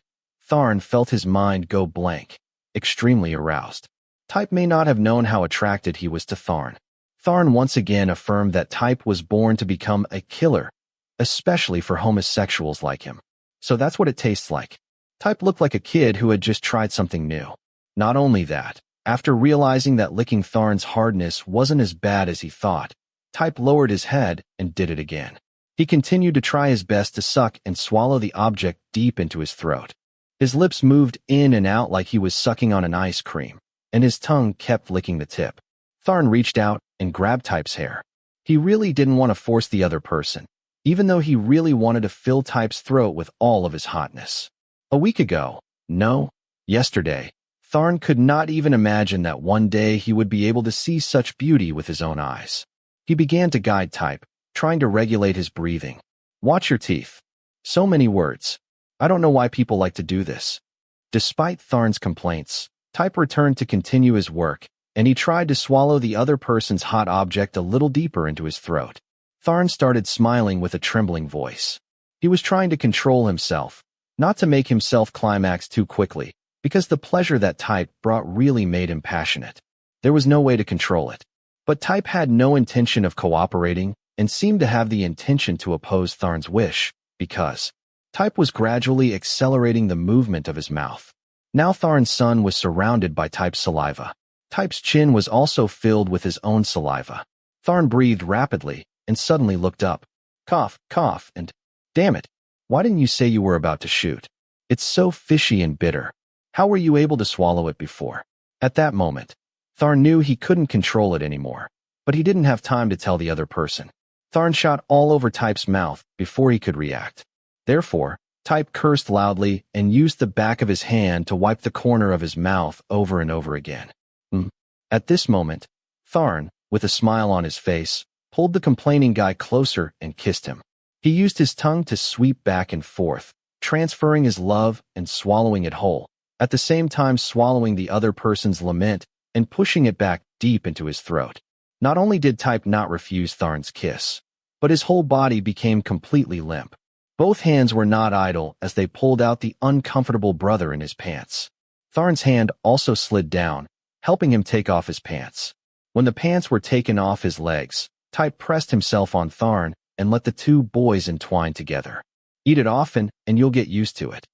Speaker 1: Tharn felt his mind go blank, extremely aroused. Type may not have known how attracted he was to Tharn. Tharn once again affirmed that Type was born to become a killer, especially for homosexuals like him. So that's what it tastes like. Type looked like a kid who had just tried something new. Not only that, after realizing that licking Tharn's hardness wasn't as bad as he thought, Type lowered his head and did it again. He continued to try his best to suck and swallow the object deep into his throat. His lips moved in and out like he was sucking on an ice cream, and his tongue kept licking the tip. Tharn reached out and grabbed Type's hair. He really didn't want to force the other person, even though he really wanted to fill Type's throat with all of his hotness. A week ago, no, yesterday, Tharn could not even imagine that one day he would be able to see such beauty with his own eyes. He began to guide Type, trying to regulate his breathing. Watch your teeth. So many words. I don't know why people like to do this. Despite Tharn's complaints, Type returned to continue his work, and he tried to swallow the other person's hot object a little deeper into his throat. Tharn started smiling with a trembling voice. He was trying to control himself, not to make himself climax too quickly, because the pleasure that Type brought really made him passionate. There was no way to control it. But Type had no intention of cooperating and seemed to have the intention to oppose Tharn's wish, because Type was gradually accelerating the movement of his mouth. Now Tharn's son was surrounded by Type's saliva. Type's chin was also filled with his own saliva. Tharn breathed rapidly and suddenly looked up. Cough, cough, and damn it, why didn't you say you were about to shoot? It's so fishy and bitter. How were you able to swallow it before? At that moment, Tharn knew he couldn't control it anymore, but he didn't have time to tell the other person. Tharn shot all over Type's mouth before he could react. Therefore, Type cursed loudly and used the back of his hand to wipe the corner of his mouth over and over again. At this moment, Tharn, with a smile on his face, pulled the complaining guy closer and kissed him. He used his tongue to sweep back and forth, transferring his love and swallowing it whole, at the same time swallowing the other person's lament and pushing it back deep into his throat. Not only did Type not refuse Tharn's kiss, but his whole body became completely limp. Both hands were not idle as they pulled out the uncomfortable brother in his pants. Tharn's hand also slid down, helping him take off his pants. When the pants were taken off his legs, Type pressed himself on Tharn and let the two boys entwine together. Eat it often and you'll get used to it.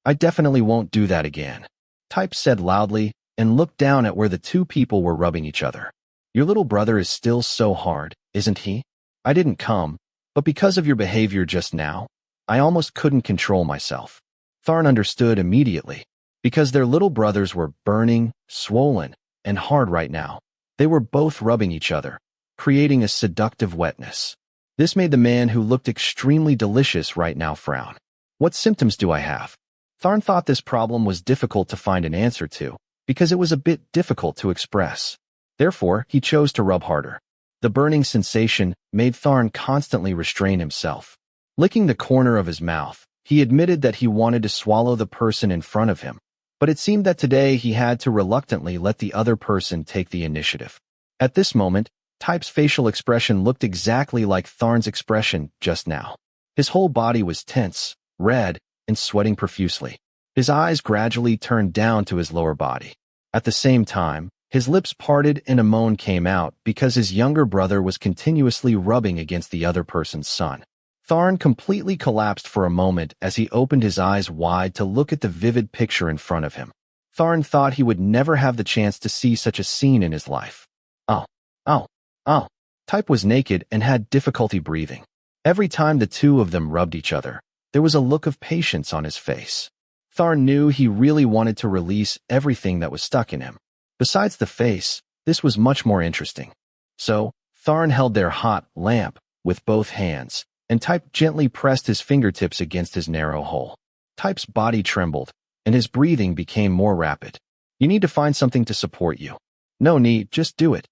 Speaker 1: I definitely won't do that again, Type said loudly and looked down at where the two people were rubbing each other. Your little brother is still so hard, isn't he? I didn't come, but because of your behavior just now, I almost couldn't control myself. Tharn understood immediately, because their little brothers were burning, swollen, and hard right now. They were both rubbing each other, creating a seductive wetness. This made the man who looked extremely delicious right now frown. What symptoms do I have? Tharn thought this problem was difficult to find an answer to, because it was a bit difficult to express. Therefore, he chose to rub harder. The burning sensation made Tharn constantly restrain himself. Licking the corner of his mouth, he admitted that he wanted to swallow the person in front of him, but it seemed that today he had to reluctantly let the other person take the initiative. At this moment, Type's facial expression looked exactly like Tharn's expression just now. His whole body was tense, red, and sweating profusely. His eyes gradually turned down to his lower body. At the same time, his lips parted and a moan came out because his younger brother was continuously rubbing against the other person's son. Tharn completely collapsed for a moment as he opened his eyes wide to look at the vivid picture in front of him. Tharn thought he would never have the chance to see such a scene in his life. Oh. Type was naked and had difficulty breathing. Every time the two of them rubbed each other, there was a look of patience on his face. Tharn knew he really wanted to release everything that was stuck in him. Besides the face, this was much more interesting. So, Tharn held their hot lamp with both hands, and Type gently pressed his fingertips against his narrow hole. Type's body trembled, and his breathing became more rapid. You need to find something to support you. No need, just do it,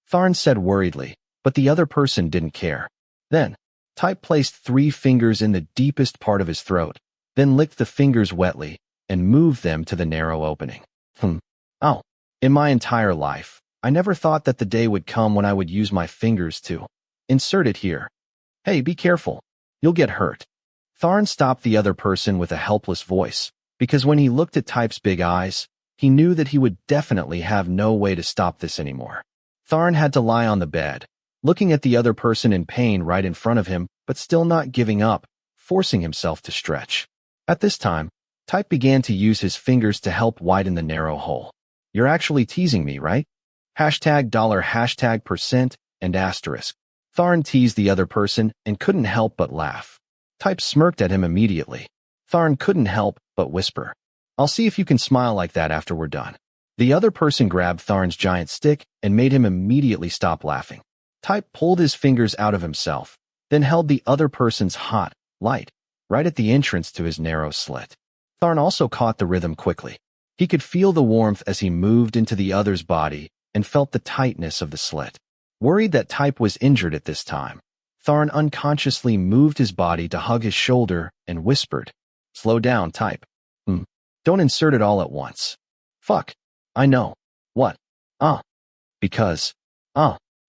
Speaker 1: Tharn said worriedly, but the other person didn't care. Then, Type placed 3 fingers in the deepest part of his throat, then licked the fingers wetly, and moved them to the narrow opening. In my entire life, I never thought that the day would come when I would use my fingers to insert it here. Hey, be careful. You'll get hurt. Tharn stopped the other person with a helpless voice, because when he looked at Type's big eyes, he knew that he would definitely have no way to stop this anymore. Tharn had to lie on the bed, looking at the other person in pain right in front of him, but still not giving up, forcing himself to stretch. At this time, Type began to use his fingers to help widen the narrow hole. You're actually teasing me, right? $, and asterisk. Tharn teased the other person and couldn't help but laugh. Type smirked at him immediately. Tharn couldn't help but whisper, I'll see if you can smile like that after we're done. The other person grabbed Tharn's giant stick and made him immediately stop laughing. Type pulled his fingers out of himself, then held the other person's hot light right at the entrance to his narrow slit. Tharn also caught the rhythm quickly. He could feel the warmth as he moved into the other's body and felt the tightness of the slit. Worried that Type was injured at this time, Tharn unconsciously moved his body to hug his shoulder and whispered, "Slow down, Type. Don't insert it all at once. Fuck. I know. What? Because.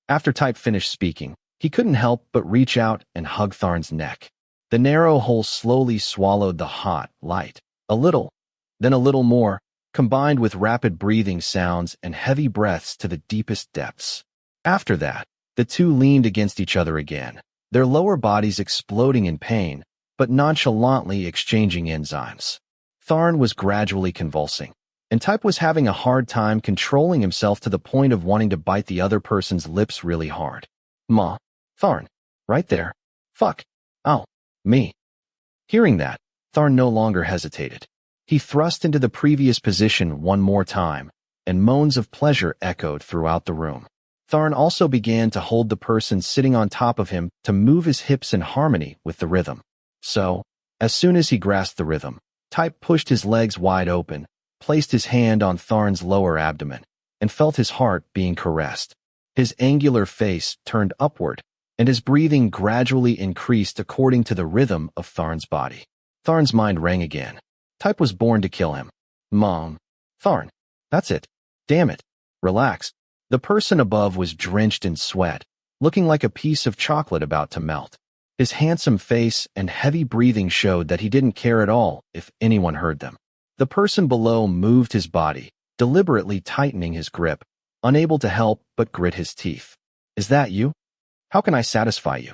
Speaker 1: After Type finished speaking, he couldn't help but reach out and hug Tharn's neck. The narrow hole slowly swallowed the hot light. A little, then a little more, combined with rapid breathing sounds and heavy breaths to the deepest depths. After that, the two leaned against each other again, their lower bodies exploding in pain, but nonchalantly exchanging enzymes. Tharn was gradually convulsing, and Type was having a hard time controlling himself to the point of wanting to bite the other person's lips really hard. Tharn. Right there. Fuck. Ow. Me. Hearing that, Tharn no longer hesitated. He thrust into the previous position one more time, and moans of pleasure echoed throughout the room. Tharn also began to hold the person sitting on top of him to move his hips in harmony with the rhythm. So, as soon as he grasped the rhythm, Type pushed his legs wide open, placed his hand on Tharn's lower abdomen, and felt his heart being caressed. His angular face turned upward, and his breathing gradually increased according to the rhythm of Tharn's body. Tharn's mind rang again. Type was born to kill him. Tharn. That's it. Damn it. Relax. The person above was drenched in sweat, looking like a piece of chocolate about to melt. His handsome face and heavy breathing showed that he didn't care at all if anyone heard them. The person below moved his body, deliberately tightening his grip, unable to help but grit his teeth. Is that you? How can I satisfy you?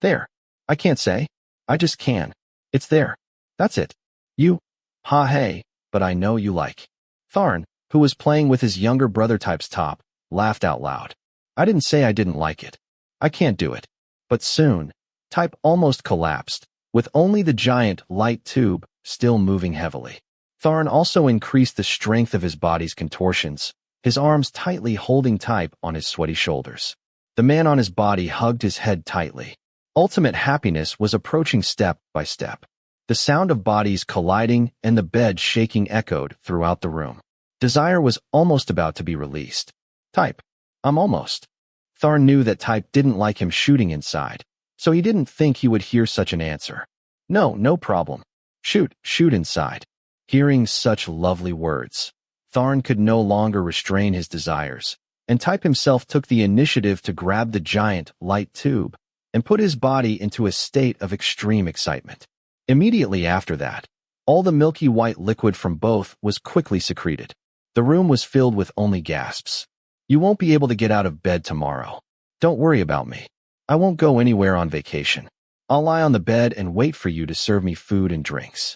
Speaker 1: There. I can't say. I just can. It's there. That's it. You. Hey, but I know you like. Tharn, who was playing with his younger brother Type's top, laughed out loud. I didn't say I didn't like it. I can't do it. But soon, Type almost collapsed, with only the giant light tube still moving heavily. Tharn also increased the strength of his body's contortions, his arms tightly holding Type on his sweaty shoulders. The man on his body hugged his head tightly. Ultimate happiness was approaching step by step. The sound of bodies colliding and the bed shaking echoed throughout the room. Desire was almost about to be released. Type. I'm almost. Tharn knew that Type didn't like him shooting inside, so he didn't think he would hear such an answer. No problem. Shoot inside. Hearing such lovely words, Tharn could no longer restrain his desires, and Type himself took the initiative to grab the giant light tube and put his body into a state of extreme excitement. Immediately after that, all the milky white liquid from both was quickly secreted. The room was filled with only gasps. You won't be able to get out of bed tomorrow. Don't worry about me. I won't go anywhere on vacation. I'll lie on the bed and wait for you to serve me food and drinks.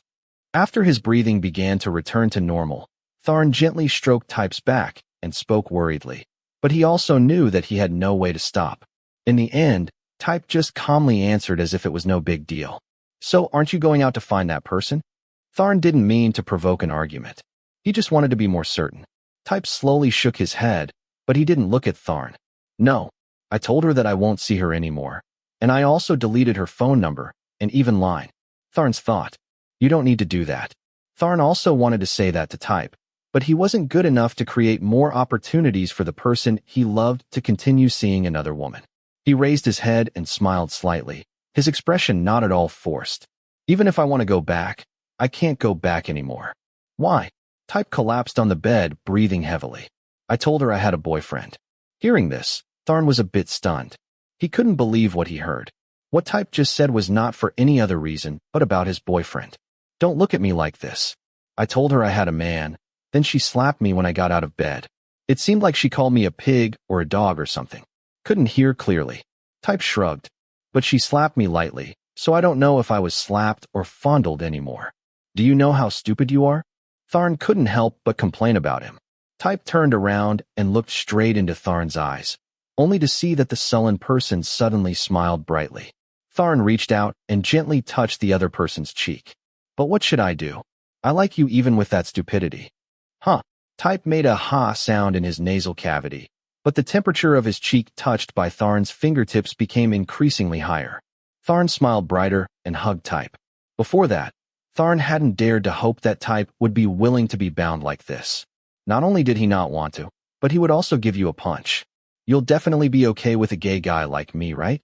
Speaker 1: After his breathing began to return to normal, Tharn gently stroked Type's back and spoke worriedly, but he also knew that he had no way to stop. In the end, Type just calmly answered as if it was no big deal. So aren't you going out to find that person? Tharn didn't mean to provoke an argument. He just wanted to be more certain. Type slowly shook his head, but he didn't look at Tharn. No, I told her that I won't see her anymore, and I also deleted her phone number and even line. Tharn's thought. You don't need to do that. Tharn also wanted to say that to Type, but he wasn't good enough to create more opportunities for the person he loved to continue seeing another woman. He raised his head and smiled slightly, his expression not at all forced. Even if I want to go back, I can't go back anymore. Why? Type collapsed on the bed, breathing heavily. I told her I had a boyfriend. Hearing this, Tharn was a bit stunned. He couldn't believe what he heard. What Type just said was not for any other reason but about his boyfriend. Don't look at me like this. I told her I had a man, then she slapped me when I got out of bed. It seemed like she called me a pig or a dog or something. Couldn't hear clearly. Type shrugged. But she slapped me lightly, so I don't know if I was slapped or fondled anymore. Do you know how stupid you are? Tharn couldn't help but complain about him. Type turned around and looked straight into Tharn's eyes, only to see that the sullen person suddenly smiled brightly. Tharn reached out and gently touched the other person's cheek. But what should I do? I like you even with that stupidity. Type made a ha sound in his nasal cavity, but the temperature of his cheek touched by Tharn's fingertips became increasingly higher. Tharn smiled brighter and hugged Type. Before that, Tharn hadn't dared to hope that Type would be willing to be bound like this. Not only did he not want to, but he would also give you a punch. You'll definitely be okay with a gay guy like me, right?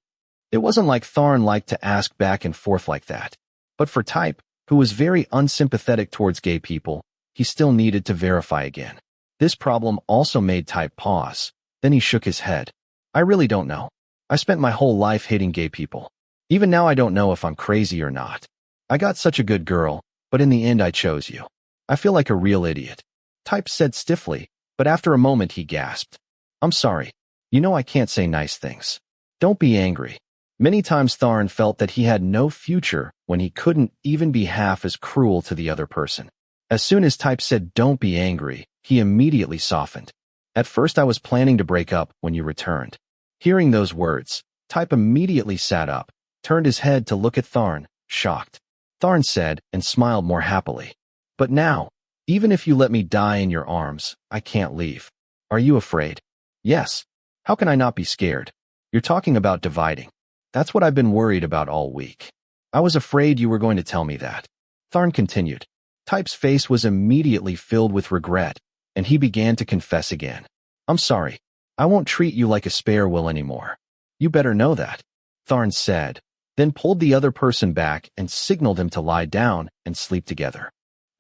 Speaker 1: It wasn't like Tharn liked to ask back and forth like that. But for Type, who was very unsympathetic towards gay people, he still needed to verify again. This problem also made Type pause. Then he shook his head. I really don't know. I spent my whole life hating gay people. Even now I don't know if I'm crazy or not. I got such a good girl, but in the end I chose you. I feel like a real idiot. Type said stiffly, but after a moment he gasped. I'm sorry. You know I can't say nice things. Don't be angry. Many times Tharn felt that he had no future when he couldn't even be half as cruel to the other person. As soon as Type said don't be angry, he immediately softened. At first I was planning to break up when you returned. Hearing those words, Type immediately sat up, turned his head to look at Tharn, shocked. Tharn said and smiled more happily. But now, even if you let me die in your arms, I can't leave. Are you afraid? Yes. How can I not be scared? You're talking about dividing. That's what I've been worried about all week. I was afraid you were going to tell me that. Tharn continued. Type's face was immediately filled with regret, and he began to confess again. I'm sorry. I won't treat you like a spare wheel anymore. You better know that, Tharn said, then pulled the other person back and signaled him to lie down and sleep together.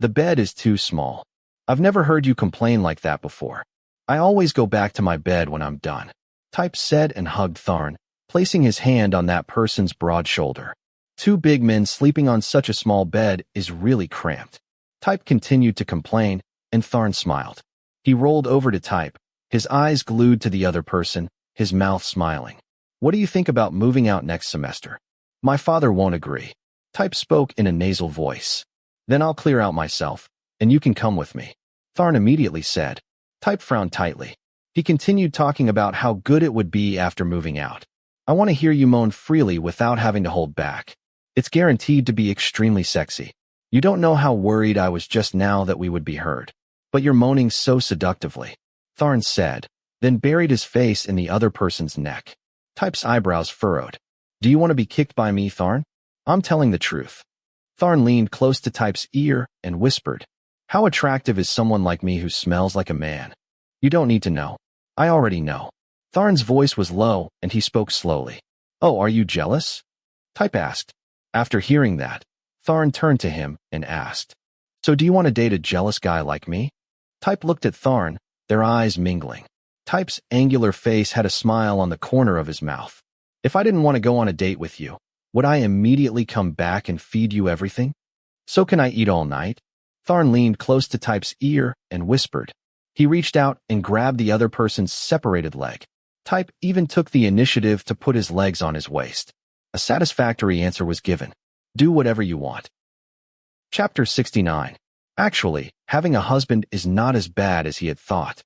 Speaker 1: The bed is too small. I've never heard you complain like that before. I always go back to my bed when I'm done, Type said and hugged Tharn, placing his hand on that person's broad shoulder. Two big men sleeping on such a small bed is really cramped. Type continued to complain, and Tharn smiled. He rolled over to Type, his eyes glued to the other person, his mouth smiling. What do you think about moving out next semester? My father won't agree. Type spoke in a nasal voice. Then I'll clear out myself, and you can come with me, Tharn immediately said. Type frowned tightly. He continued talking about how good it would be after moving out. I want to hear you moan freely without having to hold back. It's guaranteed to be extremely sexy. You don't know how worried I was just now that we would be heard. But you're moaning so seductively, Tharn said, then buried his face in the other person's neck. Type's eyebrows furrowed. Do you want to be kicked by me, Tharn? I'm telling the truth. Tharn leaned close to Type's ear and whispered, how attractive is someone like me who smells like a man? You don't need to know. I already know. Tharn's voice was low, and he spoke slowly. Oh, are you jealous? Type asked. After hearing that, Tharn turned to him and asked, so do you want to date a jealous guy like me? Type looked at Tharn, their eyes mingling. Type's angular face had a smile on the corner of his mouth. If I didn't want to go on a date with you, would I immediately come back and feed you everything? So can I eat all night? Tharn leaned close to Type's ear and whispered. He reached out and grabbed the other person's separated leg. Type even took the initiative to put his legs on his waist. A satisfactory answer was given. Do whatever you want. Chapter 69. Actually, having a husband is not as bad as he had thought.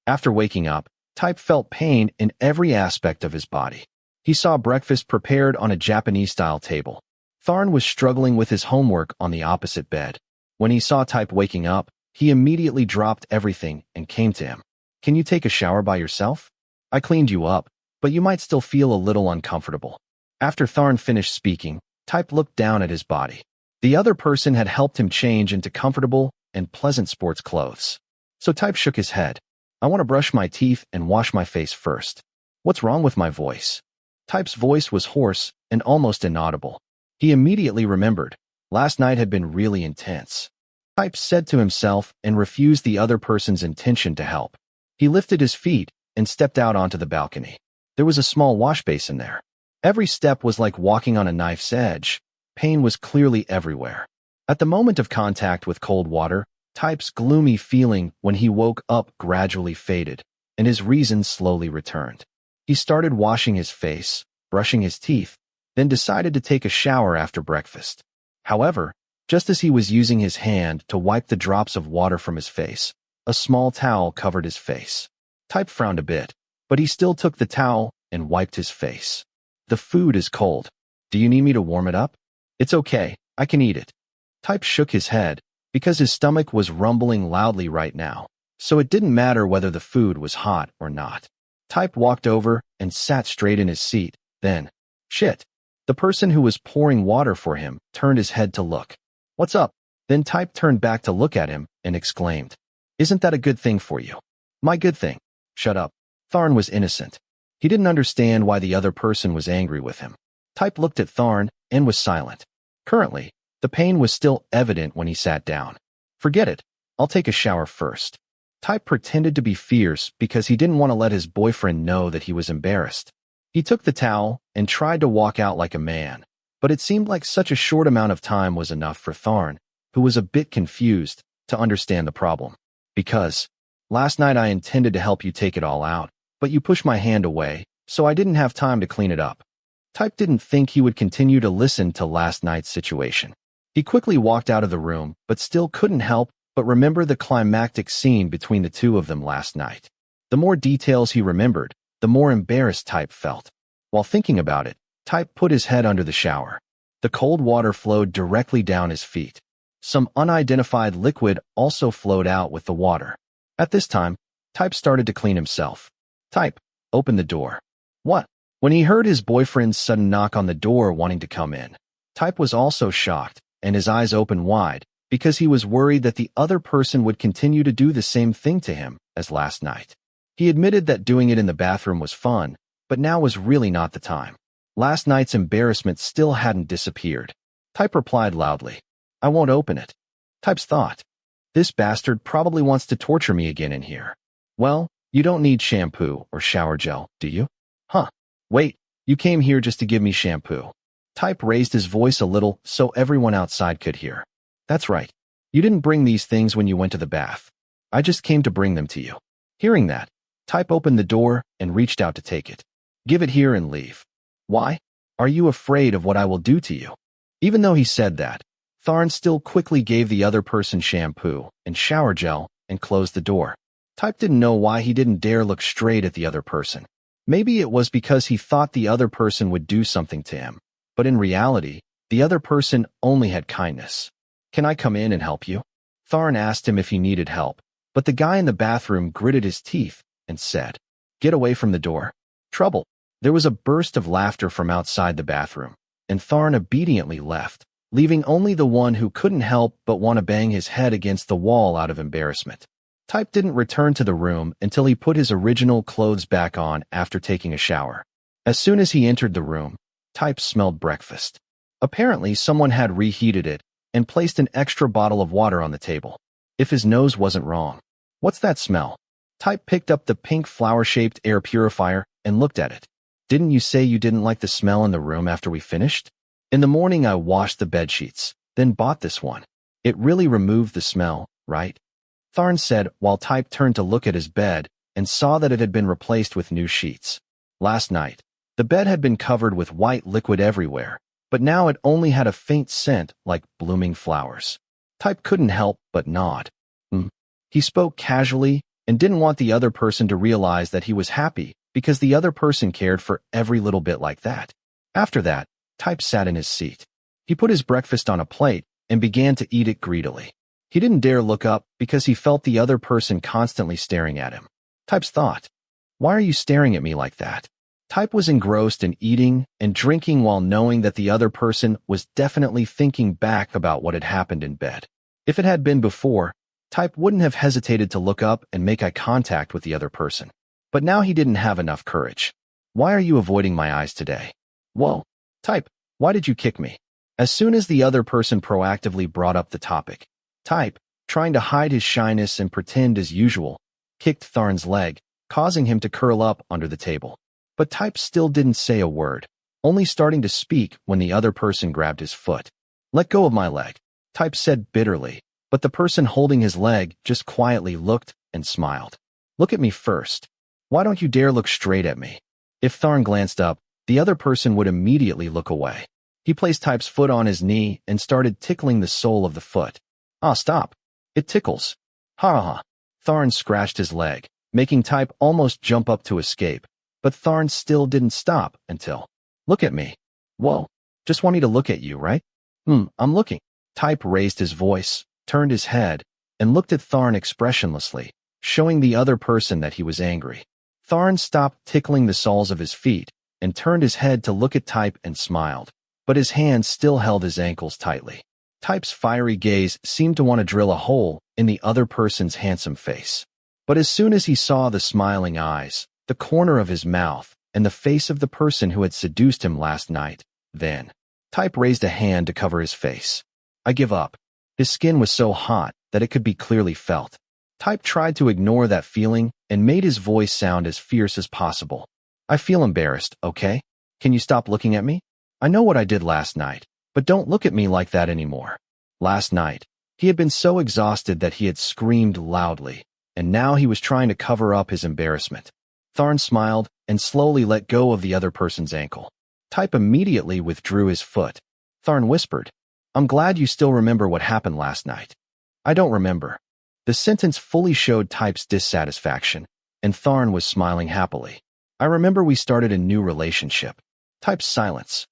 Speaker 1: After waking up, Type felt pain in every aspect of his body. He saw breakfast prepared on a Japanese-style table. Tharn was struggling with his homework on the opposite bed. When he saw Type waking up, he immediately dropped everything and came to him. Can you take a shower by yourself? I cleaned you up, but you might still feel a little uncomfortable. After Tharn finished speaking, Type looked down at his body. The other person had helped him change into comfortable and pleasant sports clothes. So Type shook his head. I want to brush my teeth and wash my face first. What's wrong with my voice? Type's voice was hoarse and almost inaudible. He immediately remembered. Last night had been really intense. Type said to himself and refused the other person's intention to help. He lifted his feet and stepped out onto the balcony. There was a small wash basin there. Every step was like walking on a knife's edge. Pain was clearly everywhere. At the moment of contact with cold water, Type's gloomy feeling when he woke up gradually faded, and his reason slowly returned. He started washing his face, brushing his teeth, then decided to take a shower after breakfast. However, just as he was using his hand to wipe the drops of water from his face, a small towel covered his face. Type frowned a bit, but he still took the towel and wiped his face. The food is cold. Do you need me to warm it up? It's okay, I can eat it. Type shook his head, because his stomach was rumbling loudly right now, so it didn't matter whether the food was hot or not. Type walked over and sat straight in his seat, then, shit. The person who was pouring water for him turned his head to look. What's up? Then Type turned back to look at him and exclaimed, isn't that a good thing for you? My good thing. Shut up. Tharn was innocent. He didn't understand why the other person was angry with him. Type looked at Tharn and was silent. Currently, the pain was still evident when he sat down. Forget it. I'll take a shower first. Type pretended to be fierce because he didn't want to let his boyfriend know that he was embarrassed. He took the towel and tried to walk out like a man, but it seemed like such a short amount of time was enough for Tharn, who was a bit confused, to understand the problem. Because last night I intended to help you take it all out, but you pushed my hand away, so I didn't have time to clean it up. Type didn't think he would continue to listen to last night's situation. He quickly walked out of the room, but still couldn't help but remember the climactic scene between the two of them last night. The more details he remembered, the more embarrassed Type felt. While thinking about it, Type put his head under the shower. The cold water flowed directly down his feet. Some unidentified liquid also flowed out with the water. At this time, Type started to clean himself. Type, open the door. What? When he heard his boyfriend's sudden knock on the door wanting to come in, Type was also shocked, and his eyes opened wide, because he was worried that the other person would continue to do the same thing to him as last night. He admitted that doing it in the bathroom was fun, but now was really not the time. Last night's embarrassment still hadn't disappeared. Type replied loudly, I won't open it. Type's thought, this bastard probably wants to torture me again in here. Well, you don't need shampoo or shower gel, do you? Huh. Wait, you came here just to give me shampoo. Type raised his voice a little so everyone outside could hear. That's right. You didn't bring these things when you went to the bath. I just came to bring them to you. Hearing that, Type opened the door and reached out to take it. Give it here and leave. Why? Are you afraid of what I will do to you? Even though he said that, Tharn still quickly gave the other person shampoo and shower gel and closed the door. Type didn't know why he didn't dare look straight at the other person. Maybe it was because he thought the other person would do something to him, but in reality, the other person only had kindness. Can I come in and help you? Tharn asked him if he needed help, but the guy in the bathroom gritted his teeth and said, Get away from the door. Trouble. There was a burst of laughter from outside the bathroom, and Tharn obediently left, leaving only the one who couldn't help but want to bang his head against the wall out of embarrassment. Type didn't return to the room until he put his original clothes back on after taking a shower. As soon as he entered the room, Type smelled breakfast. Apparently, someone had reheated it and placed an extra bottle of water on the table. If his nose wasn't wrong. What's that smell? Type picked up the pink flower-shaped air purifier and looked at it. Didn't you say you didn't like the smell in the room after we finished? In the morning I washed the bedsheets, then bought this one. It really removed the smell, right? Tharn said while Type turned to look at his bed and saw that it had been replaced with new sheets. Last night, the bed had been covered with white liquid everywhere, but now it only had a faint scent like blooming flowers. Type couldn't help but nod. He spoke casually and didn't want the other person to realize that he was happy because the other person cared for every little bit like that. After that, Type sat in his seat. He put his breakfast on a plate and began to eat it greedily. He didn't dare look up because he felt the other person constantly staring at him. Type's thought, Why are you staring at me like that? Type was engrossed in eating and drinking while knowing that the other person was definitely thinking back about what had happened in bed. If it had been before, Type wouldn't have hesitated to look up and make eye contact with the other person. But now he didn't have enough courage. Why are you avoiding my eyes today? Whoa, Type, why did you kick me? As soon as the other person proactively brought up the topic, Type, trying to hide his shyness and pretend as usual, kicked Tharn's leg, causing him to curl up under the table. But Type still didn't say a word, only starting to speak when the other person grabbed his foot. Let go of my leg, Type said bitterly, but the person holding his leg just quietly looked and smiled. Look at me first. Why don't you dare look straight at me? If Tharn glanced up, the other person would immediately look away. He placed Type's foot on his knee and started tickling the sole of the foot. Ah, stop. It tickles. Ha ha. Tharn scratched his leg, making Type almost jump up to escape. But Tharn still didn't stop until, Look at me. Whoa, just want me to look at you, right? I'm looking. Type raised his voice, turned his head, and looked at Tharn expressionlessly, showing the other person that he was angry. Tharn stopped tickling the soles of his feet and turned his head to look at Type and smiled, but his hands still held his ankles tightly. Type's fiery gaze seemed to want to drill a hole in the other person's handsome face. But as soon as he saw the smiling eyes, the corner of his mouth, and the face of the person who had seduced him last night. Then, Type raised a hand to cover his face. I give up. His skin was so hot that it could be clearly felt. Type tried to ignore that feeling and made his voice sound as fierce as possible. I feel embarrassed, okay? Can you stop looking at me? I know what I did last night, but don't look at me like that anymore. Last night, he had been so exhausted that he had screamed loudly, and now he was trying to cover up his embarrassment. Tharn smiled and slowly let go of the other person's ankle. Type immediately withdrew his foot. Tharn whispered, I'm glad you still remember what happened last night. I don't remember. The sentence fully showed Type's dissatisfaction, and Tharn was smiling happily. I remember we started a new relationship. Type's silence.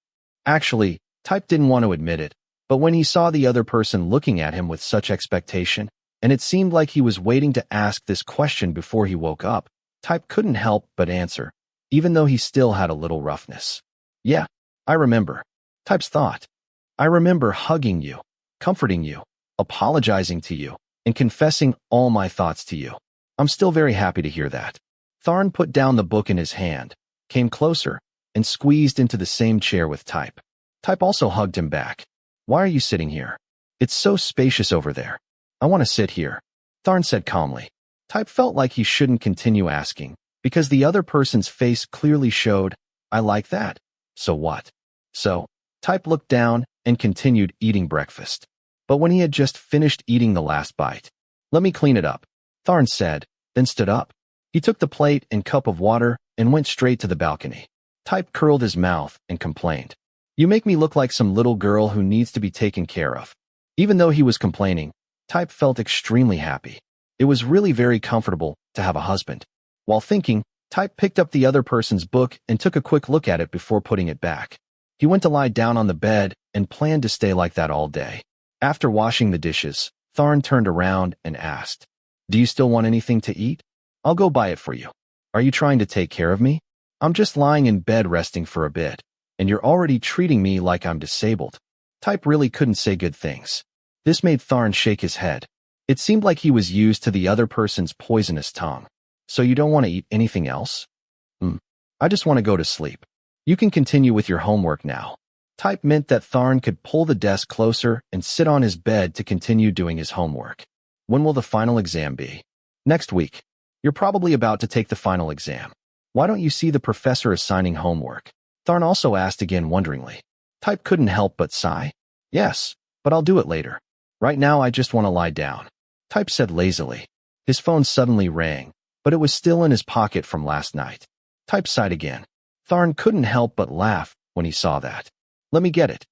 Speaker 1: Actually, Type didn't want to admit it, but when he saw the other person looking at him with such expectation, and it seemed like he was waiting to ask this question before he woke up, Type couldn't help but answer, even though he still had a little roughness. Yeah, I remember. Type's thought. I remember hugging you, comforting you, apologizing to you, and confessing all my thoughts to you. I'm still very happy to hear that. Tharn put down the book in his hand, came closer, and squeezed into the same chair with Type. Type also hugged him back. Why are you sitting here? It's so spacious over there. I want to sit here, Tharn said calmly. Type felt like he shouldn't continue asking, because the other person's face clearly showed, I like that. So what? So, Type looked down and continued eating breakfast. But when he had just finished eating the last bite, let me clean it up, Tharn said, then stood up. He took the plate and cup of water and went straight to the balcony. Type curled his mouth and complained. You make me look like some little girl who needs to be taken care of. Even though he was complaining, Type felt extremely happy. It was really very comfortable to have a husband. While thinking, Type picked up the other person's book and took a quick look at it before putting it back. He went to lie down on the bed and planned to stay like that all day. After washing the dishes, Tharn turned around and asked, Do you still want anything to eat? I'll go buy it for you. Are you trying to take care of me? I'm just lying in bed resting for a bit, and you're already treating me like I'm disabled. Type really couldn't say good things. This made Tharn shake his head. It seemed like he was used to the other person's poisonous tongue. So you don't want to eat anything else? I just want to go to sleep. You can continue with your homework now. Type meant that Tharn could pull the desk closer and sit on his bed to continue doing his homework. When will the final exam be? Next week. You're probably about to take the final exam. Why don't you see the professor assigning homework? Tharn also asked again wonderingly. Type couldn't help but sigh. Yes, but I'll do it later. Right now I just want to lie down. Type said lazily. His phone suddenly rang, but it was still in his pocket from last night. Type sighed again. Tharn couldn't help but laugh when he saw that. Let me get it.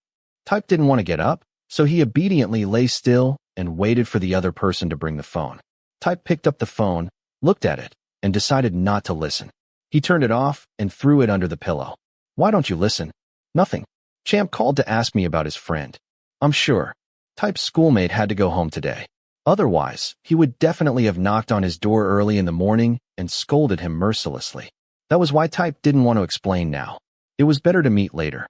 Speaker 1: Type didn't want to get up, so he obediently lay still and waited for the other person to bring the phone. Type picked up the phone, looked at it, and decided not to listen. He turned it off and threw it under the pillow. Why don't you listen? Nothing. Champ called to ask me about his friend. I'm sure. Type's schoolmate had to go home today. Otherwise, he would definitely have knocked on his door early in the morning and scolded him mercilessly. That was why Type didn't want to explain now. It was better to meet later.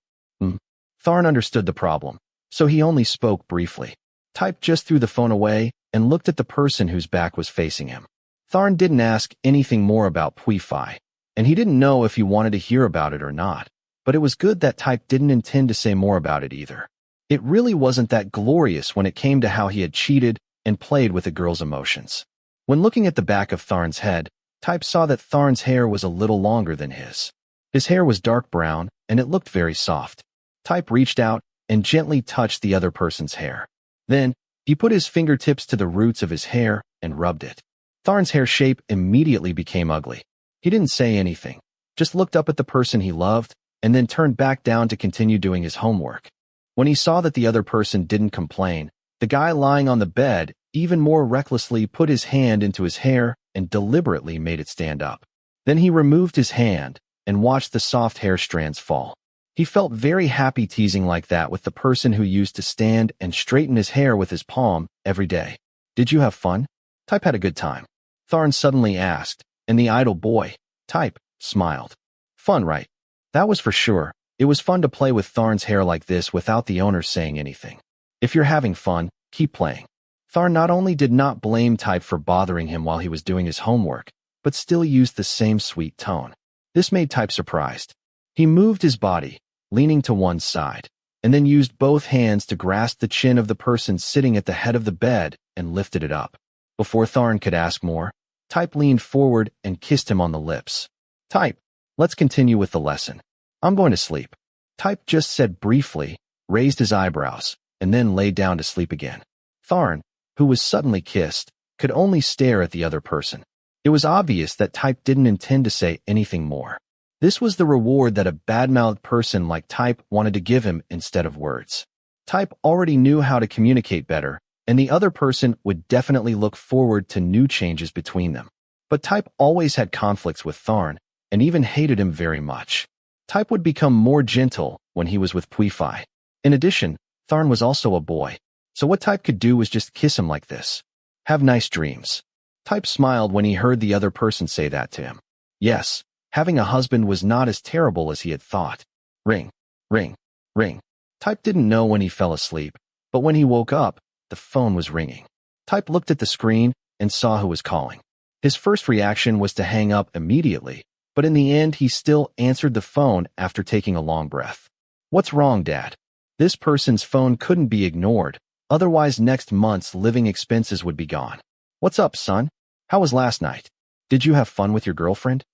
Speaker 1: Tharn understood the problem, so he only spoke briefly. Type just threw the phone away and looked at the person whose back was facing him. Tharn didn't ask anything more about Pui-Fi, and he didn't know if he wanted to hear about it or not, but it was good that Type didn't intend to say more about it either. It really wasn't that glorious when it came to how he had cheated and played with a girl's emotions. When looking at the back of Tharn's head, Type saw that Tharn's hair was a little longer than his. His hair was dark brown, and it looked very soft. Type reached out and gently touched the other person's hair. Then, he put his fingertips to the roots of his hair and rubbed it. Tharn's hair shape immediately became ugly. He didn't say anything, just looked up at the person he loved, and then turned back down to continue doing his homework. When he saw that the other person didn't complain, the guy lying on the bed even more recklessly put his hand into his hair and deliberately made it stand up. Then he removed his hand and watched the soft hair strands fall. He felt very happy teasing like that with the person who used to stand and straighten his hair with his palm every day. Did you have fun? Type had a good time. Tharn suddenly asked, and the idle boy, Type, smiled. Fun, right? That was for sure. It was fun to play with Tharn's hair like this without the owner saying anything. If you're having fun, keep playing. Tharn not only did not blame Type for bothering him while he was doing his homework, but still used the same sweet tone. This made Type surprised. He moved his body, leaning to one side, and then used both hands to grasp the chin of the person sitting at the head of the bed and lifted it up. Before Tharn could ask more, Type leaned forward and kissed him on the lips. "Type, let's continue with the lesson. I'm going to sleep." Type just said briefly, raised his eyebrows, and then lay down to sleep again. Tharn, who was suddenly kissed, could only stare at the other person. It was obvious that Type didn't intend to say anything more. This was the reward that a bad-mouthed person like Type wanted to give him instead of words. Type already knew how to communicate better, and the other person would definitely look forward to new changes between them. But Type always had conflicts with Tharn, and even hated him very much. Type would become more gentle when he was with Puifai. In addition, Tharn was also a boy, so what Type could do was just kiss him like this. "Have nice dreams." Type smiled when he heard the other person say that to him. Yes, having a husband was not as terrible as he had thought. Ring, ring, ring. Type didn't know when he fell asleep, but when he woke up, the phone was ringing. Type looked at the screen and saw who was calling. His first reaction was to hang up immediately, but in the end he still answered the phone after taking a long breath. "What's wrong, Dad?" This person's phone couldn't be ignored, otherwise next month's living expenses would be gone. "What's up, son? How was last night? Did you have fun with your girlfriend?"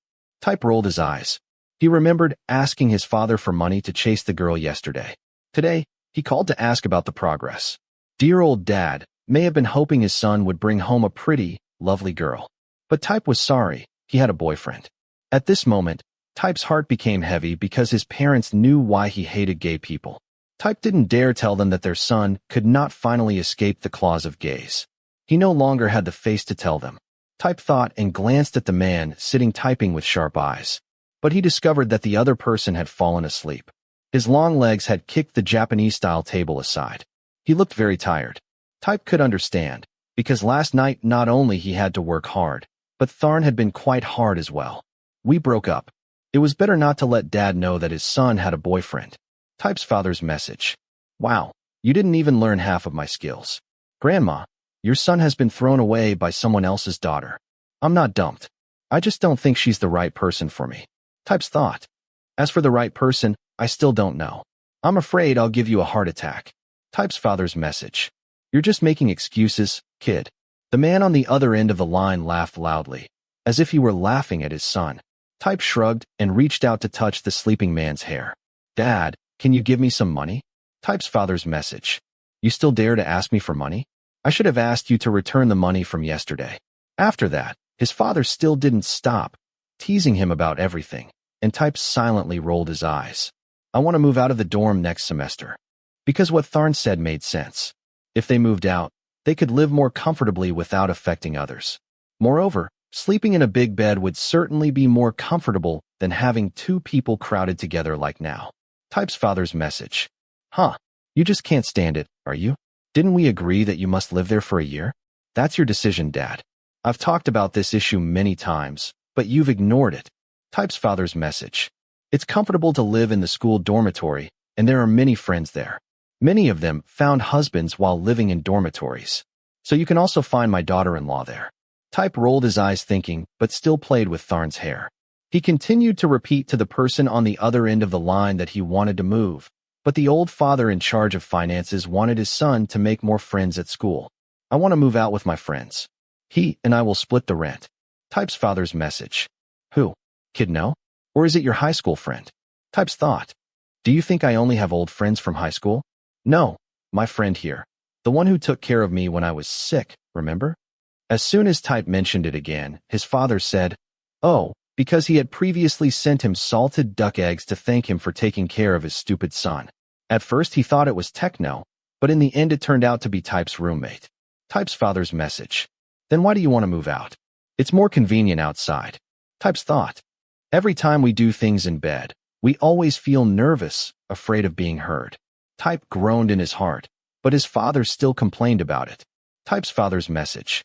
Speaker 1: Type rolled his eyes. He remembered asking his father for money to chase the girl yesterday. Today, he called to ask about the progress. Dear old Dad may have been hoping his son would bring home a pretty, lovely girl. But Type was sorry he had a boyfriend. At this moment, Type's heart became heavy because his parents knew why he hated gay people. Type didn't dare tell them that their son could not finally escape the claws of gays. He no longer had the face to tell them. Type thought and glanced at the man sitting typing with sharp eyes. But he discovered that the other person had fallen asleep. His long legs had kicked the Japanese-style table aside. He looked very tired. Type could understand, because last night not only he had to work hard, but Tharn had been quite hard as well. "We broke up. It was better not to let Dad know that his son had a boyfriend." Type's father's message. "Wow, you didn't even learn half of my skills. Grandma, your son has been thrown away by someone else's daughter. I'm not dumped. I just don't think she's the right person for me." Type's thought. "As for the right person, I still don't know. I'm afraid I'll give you a heart attack." Type's father's message. "You're just making excuses, kid." The man on the other end of the line laughed loudly, as if he were laughing at his son. Type shrugged and reached out to touch the sleeping man's hair. "Dad, can you give me some money?" Type's father's message. "You still dare to ask me for money? I should have asked you to return the money from yesterday." After that, his father still didn't stop, teasing him about everything, and Type silently rolled his eyes. "I want to move out of the dorm next semester." Because what Tharn said made sense. If they moved out, they could live more comfortably without affecting others. Moreover, sleeping in a big bed would certainly be more comfortable than having two people crowded together like now. Type's father's message. "Huh, you just can't stand it, are you? Didn't we agree that you must live there for a year? That's your decision, Dad. I've talked about this issue many times, but you've ignored it." Type's father's message. "It's comfortable to live in the school dormitory, and there are many friends there. Many of them found husbands while living in dormitories. So you can also find my daughter-in-law there." Type rolled his eyes thinking, but still played with Tharn's hair. He continued to repeat to the person on the other end of the line that he wanted to move, but the old father in charge of finances wanted his son to make more friends at school. "I want to move out with my friends. He and I will split the rent." Type's father's message. "Who? Kid, no? Or is it your high school friend?" Type's thought. "Do you think I only have old friends from high school?" "No, my friend here. The one who took care of me when I was sick, remember?" As soon as Type mentioned it again, his father said, "Oh," because he had previously sent him salted duck eggs to thank him for taking care of his stupid son. At first he thought it was Techno, but in the end it turned out to be Type's roommate. Type's father's message. "Then why do you want to move out? It's more convenient outside." Type's thought. "Every time we do things in bed, we always feel nervous, afraid of being heard." Type groaned in his heart, but his father still complained about it. Type's father's message.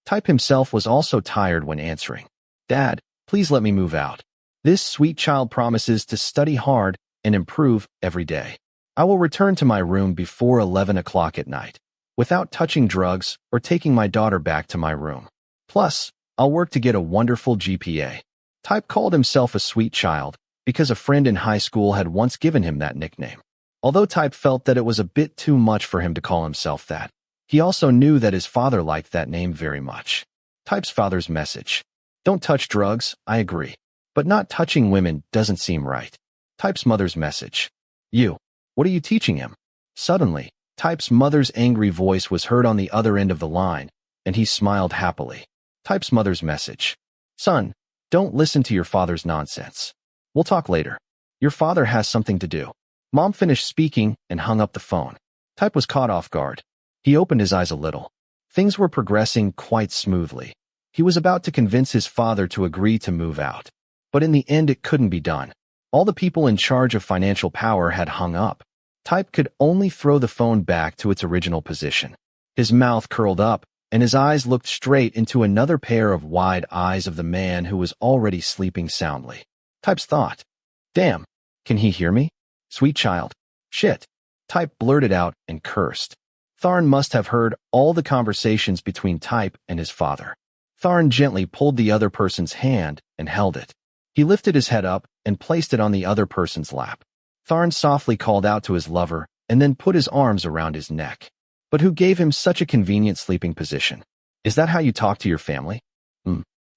Speaker 1: Type himself was also tired when answering. "Dad, please let me move out. This sweet child promises to study hard and improve every day. I will return to my room before 11 o'clock at night, without touching drugs or taking my daughter back to my room. Plus, I'll work to get a wonderful GPA. Type called himself a sweet child because a friend in high school had once given him that nickname. Although Type felt that it was a bit too much for him to call himself that, he also knew that his father liked that name very much. Type's father's message. Don't touch drugs, I agree. But not touching women doesn't seem right. Type's mother's message. You. What are you teaching him? Suddenly, Type's mother's angry voice was heard on the other end of the line, and he smiled happily. Type's mother's message. Son, don't listen to your father's nonsense. We'll talk later. Your father has something to do. Mom finished speaking and hung up the phone. Type was caught off guard. He opened his eyes a little. Things were progressing quite smoothly. He was about to convince his father to agree to move out. But in the end, it couldn't be done. All the people in charge of financial power had hung up. Type could only throw the phone back to its original position. His mouth curled up, and his eyes looked straight into another pair of wide eyes of the man who was already sleeping soundly. Type's thought. Damn, can he hear me? Sweet child. Shit. Type blurted out and cursed. Tharn must have heard all the conversations between Type and his father. Tharn gently pulled the other person's hand and held it. He lifted his head up and placed it on the other person's lap. Tharn softly called out to his lover and then put his arms around his neck. But who gave him such a convenient sleeping position? Is that how you talk to your family?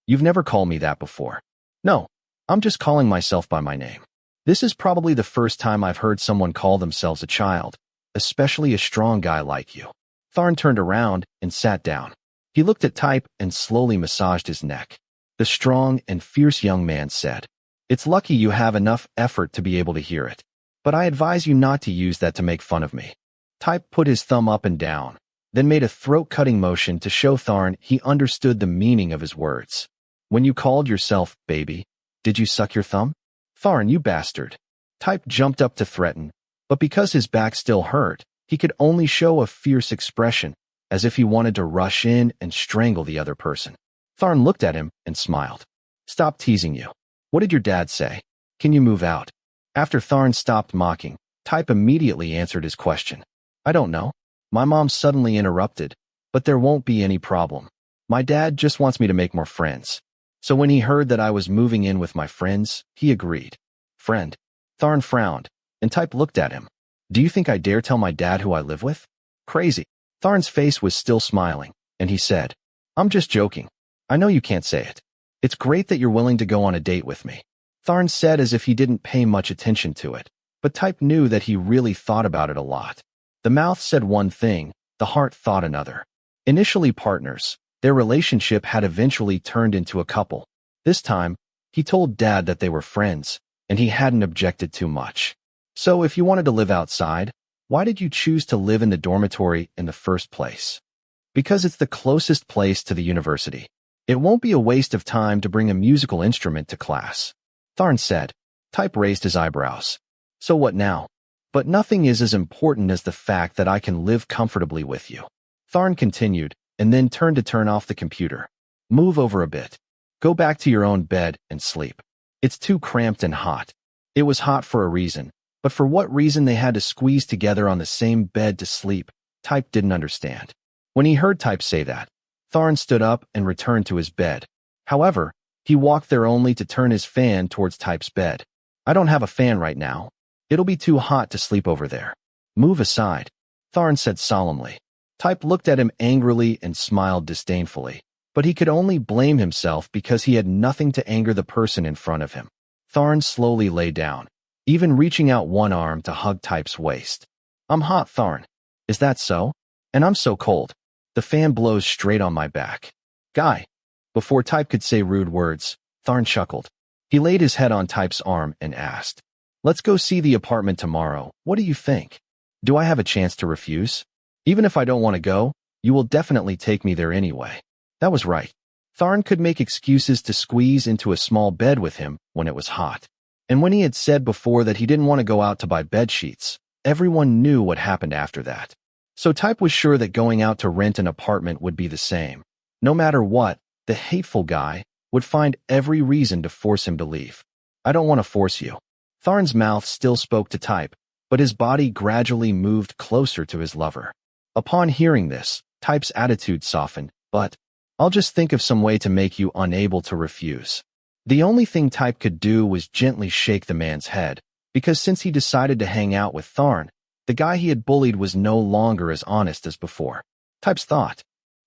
Speaker 1: You've never called me that before. No, I'm just calling myself by my name. This is probably the first time I've heard someone call themselves a child, especially a strong guy like you. Tharn turned around and sat down. He looked at Type and slowly massaged his neck. The strong and fierce young man said, It's lucky you have enough effort to be able to hear it. But I advise you not to use that to make fun of me. Type put his thumb up and down, then made a throat-cutting motion to show Tharn he understood the meaning of his words. When you called yourself baby, did you suck your thumb? Tharn, you bastard. Type jumped up to threaten, but because his back still hurt, he could only show a fierce expression, as if he wanted to rush in and strangle the other person. Tharn looked at him and smiled. Stop teasing you. What did your dad say? Can you move out? After Tharn stopped mocking, Type immediately answered his question. I don't know. My mom suddenly interrupted, but there won't be any problem. My dad just wants me to make more friends. So when he heard that I was moving in with my friends, he agreed. Friend. Tharn frowned, and Type looked at him. Do you think I dare tell my dad who I live with? Crazy. Tharn's face was still smiling, and he said, I'm just joking. I know you can't say it. It's great that you're willing to go on a date with me. Tharn said as if he didn't pay much attention to it, but Type knew that he really thought about it a lot. The mouth said one thing, the heart thought another. Initially partners, their relationship had eventually turned into a couple. This time, he told Dad that they were friends, and he hadn't objected too much. So if you wanted to live outside, why did you choose to live in the dormitory in the first place? Because it's the closest place to the university. It won't be a waste of time to bring a musical instrument to class. Tharn said. Type raised his eyebrows. So what now? But nothing is as important as the fact that I can live comfortably with you. Tharn continued, and then turned to turn off the computer. Move over a bit. Go back to your own bed and sleep. It's too cramped and hot. It was hot for a reason, but for what reason they had to squeeze together on the same bed to sleep, Type didn't understand. When he heard Type say that, Tharn stood up and returned to his bed. However, he walked there only to turn his fan towards Type's bed. I don't have a fan right now. It'll be too hot to sleep over there. Move aside, Tharn said solemnly. Type looked at him angrily and smiled disdainfully, but he could only blame himself because he had nothing to anger the person in front of him. Tharn slowly lay down, even reaching out one arm to hug Type's waist. I'm hot, Tharn. Is that so? And I'm so cold. The fan blows straight on my back. Guy. Before Type could say rude words, Tharn chuckled. He laid his head on Type's arm and asked, Let's go see the apartment tomorrow. What do you think? Do I have a chance to refuse? Even if I don't want to go, you will definitely take me there anyway. That was right. Tharn could make excuses to squeeze into a small bed with him when it was hot. And when he had said before that he didn't want to go out to buy bed sheets, everyone knew what happened after that. So Type was sure that going out to rent an apartment would be the same. No matter what, the hateful guy would find every reason to force him to leave. I don't want to force you. Tharn's mouth still spoke to Type, but his body gradually moved closer to his lover. Upon hearing this, Type's attitude softened, but I'll just think of some way to make you unable to refuse. The only thing Type could do was gently shake the man's head, because since he decided to hang out with Tharn, the guy he had bullied was no longer as honest as before. Type's thought.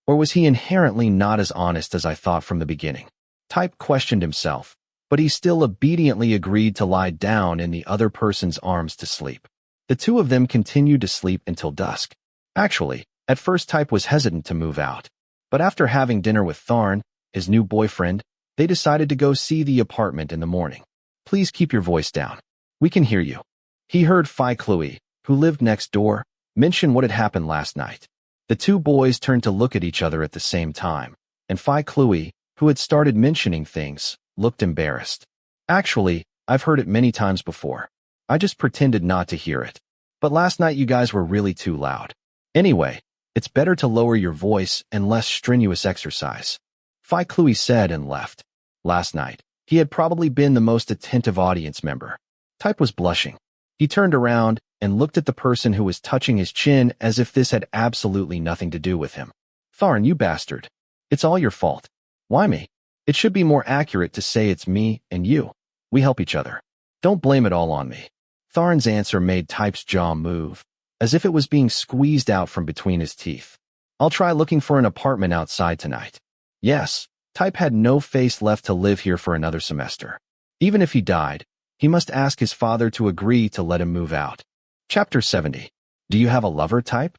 Speaker 1: Or was he inherently not as honest as I thought from the beginning? Type questioned himself, but he still obediently agreed to lie down in the other person's arms to sleep. The two of them continued to sleep until dusk. Actually, at first Type was hesitant to move out, but after having dinner with Tharn, his new boyfriend, they decided to go see the apartment in the morning. Please keep your voice down. We can hear you. He heard Phi Cluey, who lived next door, mention what had happened last night. The two boys turned to look at each other at the same time, and Phi Cluey, who had started mentioning things, looked embarrassed. Actually, I've heard it many times before. I just pretended not to hear it. But last night you guys were really too loud. Anyway, it's better to lower your voice and less strenuous exercise. Phi Cluey said and left. Last night, he had probably been the most attentive audience member. Type was blushing. He turned around and looked at the person who was touching his chin as if this had absolutely nothing to do with him. Tharn, you bastard. It's all your fault. Why me? It should be more accurate to say it's me and you. We help each other. Don't blame it all on me. Tharn's answer made Type's jaw move, as if it was being squeezed out from between his teeth. I'll try looking for an apartment outside tonight. Yes, Type had no face left to live here for another semester. Even if he died, he must ask his father to agree to let him move out. Chapter 70. Do you have a lover, Type?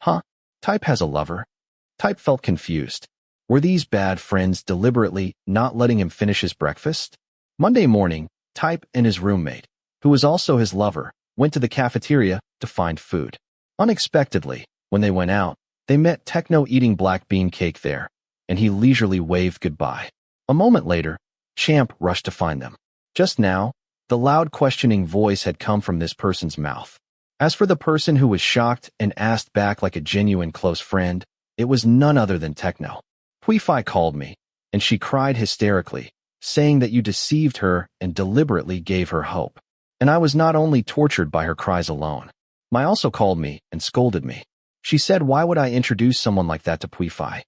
Speaker 1: Huh? Type has a lover? Type felt confused. Were these bad friends deliberately not letting him finish his breakfast? Monday morning, Type and his roommate, who was also his lover, went to the cafeteria to find food. Unexpectedly, when they went out, they met Techno eating black bean cake there, and he leisurely waved goodbye. A moment later, Champ rushed to find them. Just now, the loud questioning voice had come from this person's mouth. As for the person who was shocked and asked back like a genuine close friend, it was none other than Techno. Pui-Fi called me, and she cried hysterically, saying that you deceived her and deliberately gave her hope. And I was not only tortured by her cries alone. Mai also called me and scolded me. She said, why would I introduce someone like that to Pui-Fi?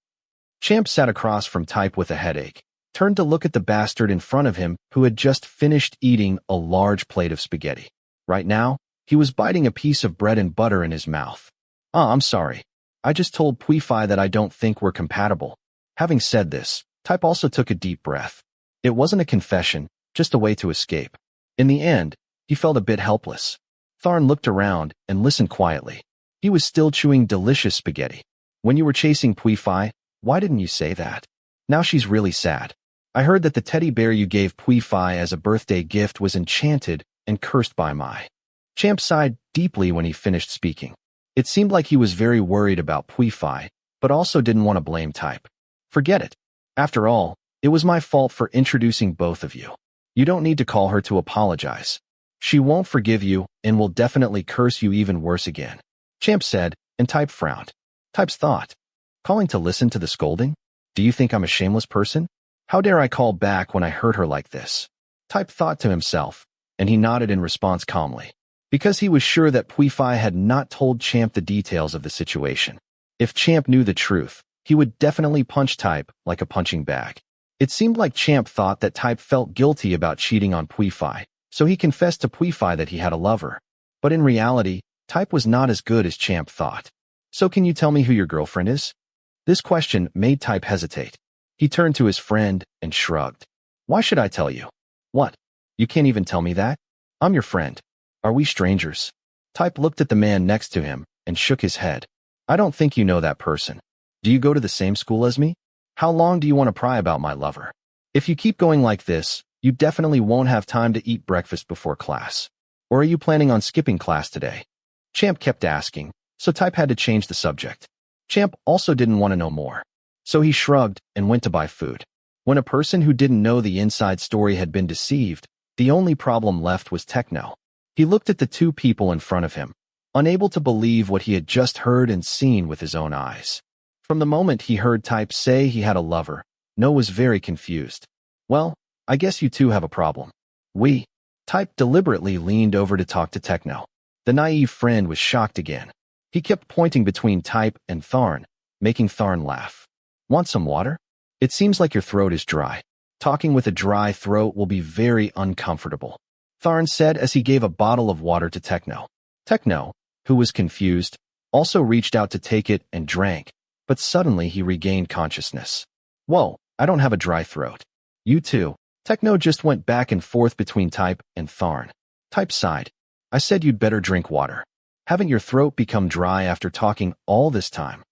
Speaker 1: Champ sat across from Type with a headache, turned to look at the bastard in front of him who had just finished eating a large plate of spaghetti. Right now, he was biting a piece of bread and butter in his mouth. I'm sorry. I just told Pui-Fi that I don't think we're compatible. Having said this, Type also took a deep breath. It wasn't a confession, just a way to escape. In the end, he felt a bit helpless. Tharn looked around and listened quietly. He was still chewing delicious spaghetti. When you were chasing Pui-Fi, why didn't you say that? Now she's really sad. I heard that the teddy bear you gave Pui-Fi as a birthday gift was enchanted and cursed by Mai. Champ sighed deeply when he finished speaking. It seemed like he was very worried about Pui-Fi, but also didn't want to blame Type. Forget it. After all, it was my fault for introducing both of you. You don't need to call her to apologize. She won't forgive you and will definitely curse you even worse again. Champ said, and Type frowned. Type's thought. Calling to listen to the scolding? Do you think I'm a shameless person? How dare I call back when I hurt her like this? Type thought to himself, and he nodded in response calmly, because he was sure that Pui-Fi had not told Champ the details of the situation. If Champ knew the truth, he would definitely punch Type like a punching bag. It seemed like Champ thought that Type felt guilty about cheating on Pui-Fi, so he confessed to Pui-Fi that he had a lover. But in reality, Type was not as good as Champ thought. So can you tell me who your girlfriend is? This question made Type hesitate. He turned to his friend and shrugged. Why should I tell you? What? You can't even tell me that? I'm your friend. Are we strangers? Type looked at the man next to him and shook his head. I don't think you know that person. Do you go to the same school as me? How long do you want to pry about my lover? If you keep going like this, you definitely won't have time to eat breakfast before class. Or are you planning on skipping class today? Champ kept asking, so Type had to change the subject. Champ also didn't want to know more. So he shrugged and went to buy food. When a person who didn't know the inside story had been deceived, the only problem left was Techno. He looked at the two people in front of him, unable to believe what he had just heard and seen with his own eyes. From the moment he heard Type say he had a lover, No was very confused. Well, I guess you two have a problem. Type deliberately leaned over to talk to Techno. The naive friend was shocked again. He kept pointing between Type and Tharn, making Tharn laugh. Want some water? It seems like your throat is dry. Talking with a dry throat will be very uncomfortable, Tharn said as he gave a bottle of water to Techno. Techno, who was confused, also reached out to take it and drank, but suddenly he regained consciousness. Whoa, I don't have a dry throat. You too. Techno just went back and forth between Type and Tharn. Type sighed. I said you'd better drink water. Haven't your throat become dry after talking all this time?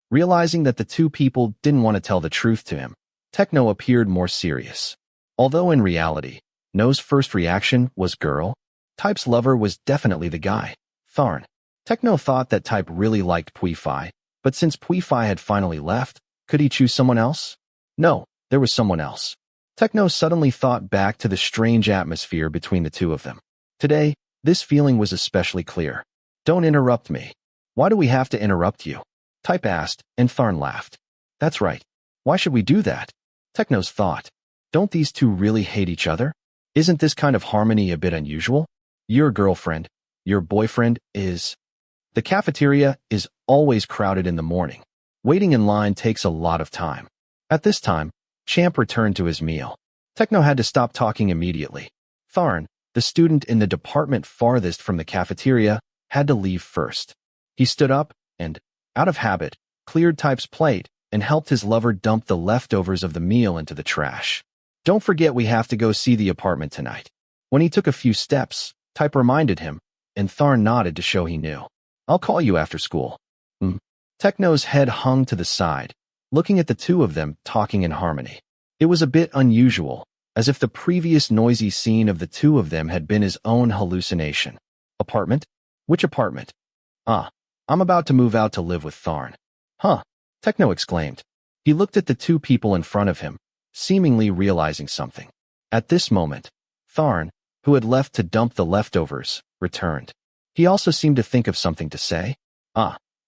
Speaker 1: Realizing that the two people didn't want to tell the truth to him, Techno appeared more serious. Although in reality, No's first reaction was girl, Type's lover was definitely the guy, Tharn. Techno thought that Type really liked Puify, but since Puify had finally left, could he choose someone else? No, there was someone else. Techno suddenly thought back to the strange atmosphere between the two of them. Today, this feeling was especially clear. Don't interrupt me. Why do we have to interrupt you? Type asked, and Tharn laughed. That's right. Why should we do that? Techno's thought. Don't these two really hate each other? Isn't this kind of harmony a bit unusual? Your girlfriend, your boyfriend is... The cafeteria is always crowded in the morning. Waiting in line takes a lot of time. At this time, Champ returned to his meal. Techno had to stop talking immediately. Tharn, the student in the department farthest from the cafeteria, had to leave first. He stood up and, out of habit, cleared Type's plate and helped his lover dump the leftovers of the meal into the trash. Don't forget we have to go see the apartment tonight. When he took a few steps, Type reminded him, and Tharn nodded to show he knew. I'll call you after school. Techno's head hung to the side, looking at the two of them talking in harmony. It was a bit unusual, as if the previous noisy scene of the two of them had been his own hallucination. Apartment? Which apartment? I'm about to move out to live with Tharn. Huh, Techno exclaimed. He looked at the two people in front of him, seemingly realizing something. At this moment, Tharn, who had left to dump the leftovers, returned. He also seemed to think of something to say.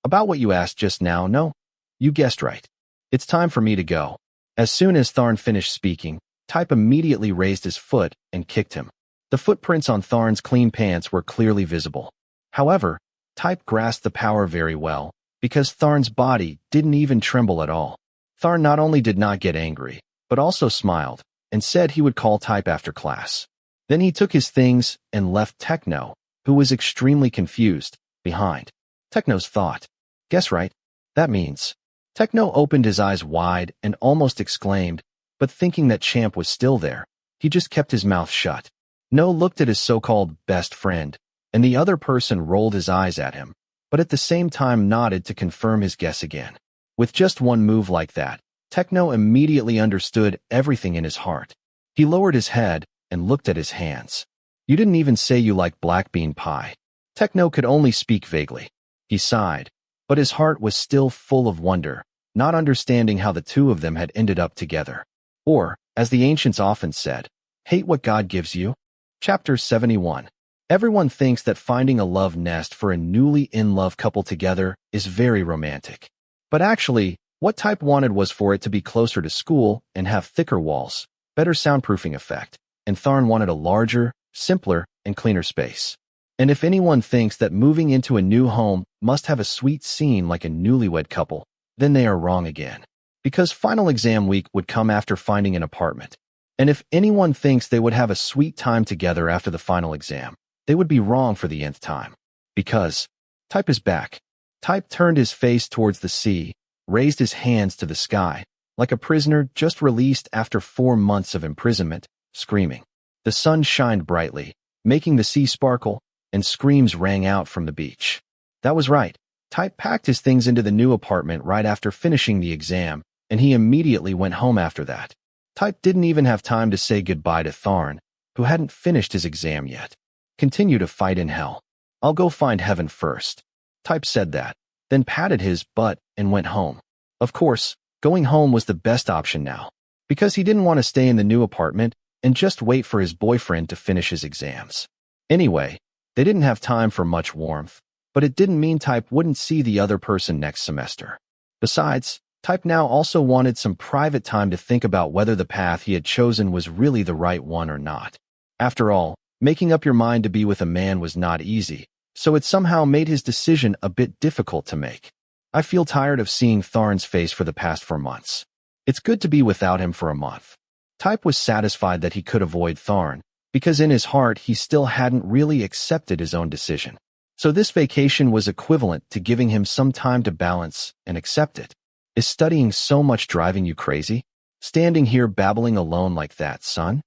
Speaker 1: About what you asked just now, no? You guessed right. It's time for me to go. As soon as Tharn finished speaking, Type immediately raised his foot and kicked him. The footprints on Tharn's clean pants were clearly visible. However, Type grasped the power very well, because Tharn's body didn't even tremble at all. Tharn not only did not get angry, but also smiled, and said he would call Type after class. Then he took his things and left Techno, who was extremely confused, behind. Techno's thought. Guess right. That means. Techno opened his eyes wide and almost exclaimed, but thinking that Champ was still there, he just kept his mouth shut. No looked at his so-called best friend, and the other person rolled his eyes at him, but at the same time nodded to confirm his guess again. With just one move like that, Techno immediately understood everything in his heart. He lowered his head and looked at his hands. You didn't even say you liked black bean pie. Techno could only speak vaguely. He sighed, but his heart was still full of wonder, not understanding how the two of them had ended up together. Or, as the ancients often said, hate what God gives you. Chapter 71. Everyone thinks that finding a love nest for a newly in-love couple together is very romantic. But actually, what Type wanted was for it to be closer to school and have thicker walls, better soundproofing effect, and Tharn wanted a larger, simpler, and cleaner space. And if anyone thinks that moving into a new home must have a sweet scene like a newlywed couple, then they are wrong again. Because final exam week would come after finding an apartment. And if anyone thinks they would have a sweet time together after the final exam, they would be wrong for the nth time. Because Type is back. Type turned his face towards the sea, raised his hands to the sky, like a prisoner just released after 4 months of imprisonment, screaming. The sun shined brightly, making the sea sparkle, and screams rang out from the beach. That was right. Type packed his things into the new apartment right after finishing the exam, and he immediately went home after that. Type didn't even have time to say goodbye to Tharn, who hadn't finished his exam yet. Continue to fight in hell. I'll go find heaven first. Type said that, then patted his butt and went home. Of course, going home was the best option now, because he didn't want to stay in the new apartment and just wait for his boyfriend to finish his exams. Anyway, they didn't have time for much warmth, but it didn't mean Type wouldn't see the other person next semester. Besides, Type now also wanted some private time to think about whether the path he had chosen was really the right one or not. After all, making up your mind to be with a man was not easy, so it somehow made his decision a bit difficult to make. I feel tired of seeing Tharn's face for the past 4 months. It's good to be without him for a month. Type was satisfied that he could avoid Tharn, because in his heart he still hadn't really accepted his own decision. So this vacation was equivalent to giving him some time to balance and accept it. Is studying so much driving you crazy? Standing here babbling alone like that, son?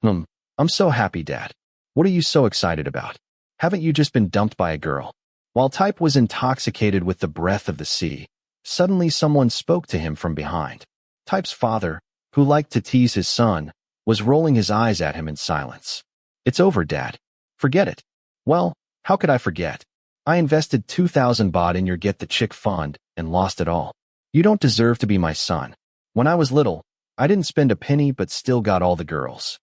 Speaker 1: I'm so happy, Dad. What are you so excited about? Haven't you just been dumped by a girl? While Type was intoxicated with the breath of the sea, suddenly someone spoke to him from behind. Type's father, who liked to tease his son, was rolling his eyes at him in silence. It's over, Dad. Forget it. Well, how could I forget? I invested 2,000 baht in your Get the Chick fund and lost it all. You don't deserve to be my son. When I was little, I didn't spend a penny but still got all the girls.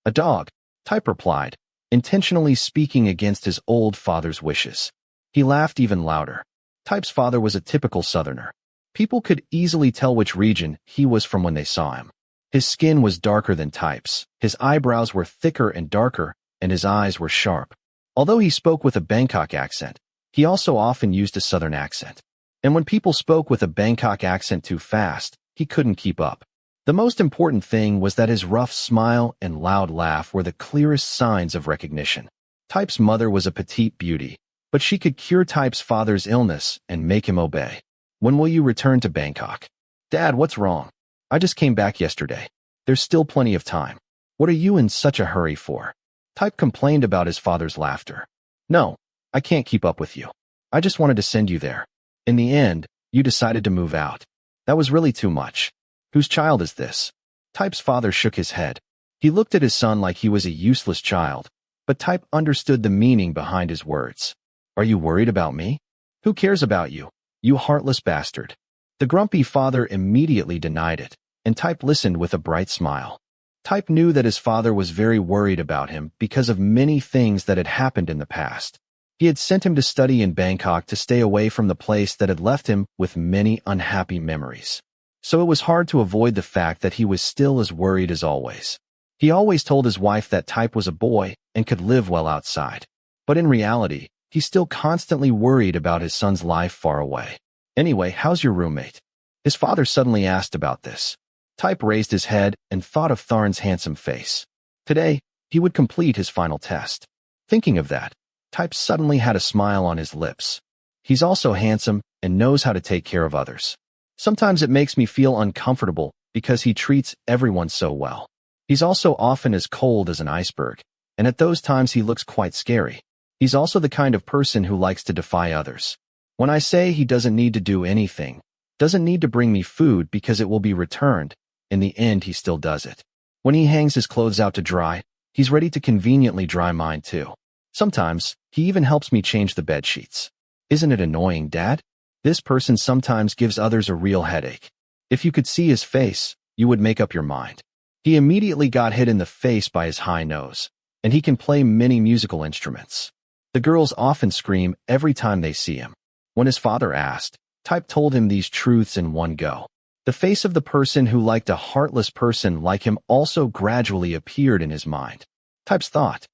Speaker 1: A dog, Type replied, intentionally speaking against his old father's wishes. He laughed even louder. Type's father was a typical southerner. People could easily tell which region he was from when they saw him. His skin was darker than Type's, his eyebrows were thicker and darker, and his eyes were sharp. Although he spoke with a Bangkok accent, he also often used a southern accent. And when people spoke with a Bangkok accent too fast, he couldn't keep up. The most important thing was that his rough smile and loud laugh were the clearest signs of recognition. Type's mother was a petite beauty, but she could cure Type's father's illness and make him obey. When will you return to Bangkok? Dad, what's wrong? I just came back yesterday. There's still plenty of time. What are you in such a hurry for? Type complained about his father's laughter. No, I can't keep up with you. I just wanted to send you there. In the end, you decided to move out. That was really too much. Whose child is this? Type's father shook his head. He looked at his son like he was a useless child, but Type understood the meaning behind his words. Are you worried about me? Who cares about you, you heartless bastard? The grumpy father immediately denied it, and Type listened with a bright smile. Type knew that his father was very worried about him because of many things that had happened in the past. He had sent him to study in Bangkok to stay away from the place that had left him with many unhappy memories. So it was hard to avoid the fact that he was still as worried as always. He always told his wife that Type was a boy and could live well outside. But in reality, he still constantly worried about his son's life far away. Anyway, how's your roommate? His father suddenly asked about this. Type raised his head and thought of Tharn's handsome face. Today, he would complete his final test. Thinking of that, Type suddenly had a smile on his lips. He's also handsome and knows how to take care of others. Sometimes it makes me feel uncomfortable because he treats everyone so well. He's also often as cold as an iceberg, and at those times he looks quite scary. He's also the kind of person who likes to defy others. When I say he doesn't need to do anything, doesn't need to bring me food because it will be returned, in the end he still does it. When he hangs his clothes out to dry, he's ready to conveniently dry mine too. Sometimes, he even helps me change the bed sheets. Isn't it annoying, Dad? This person sometimes gives others a real headache. If you could see his face, you would make up your mind. He immediately got hit in the face by his high nose, and he can play many musical instruments. The girls often scream every time they see him. When his father asked, Type told him these truths in one go. The face of the person who liked a heartless person like him also gradually appeared in his mind. Type's thought,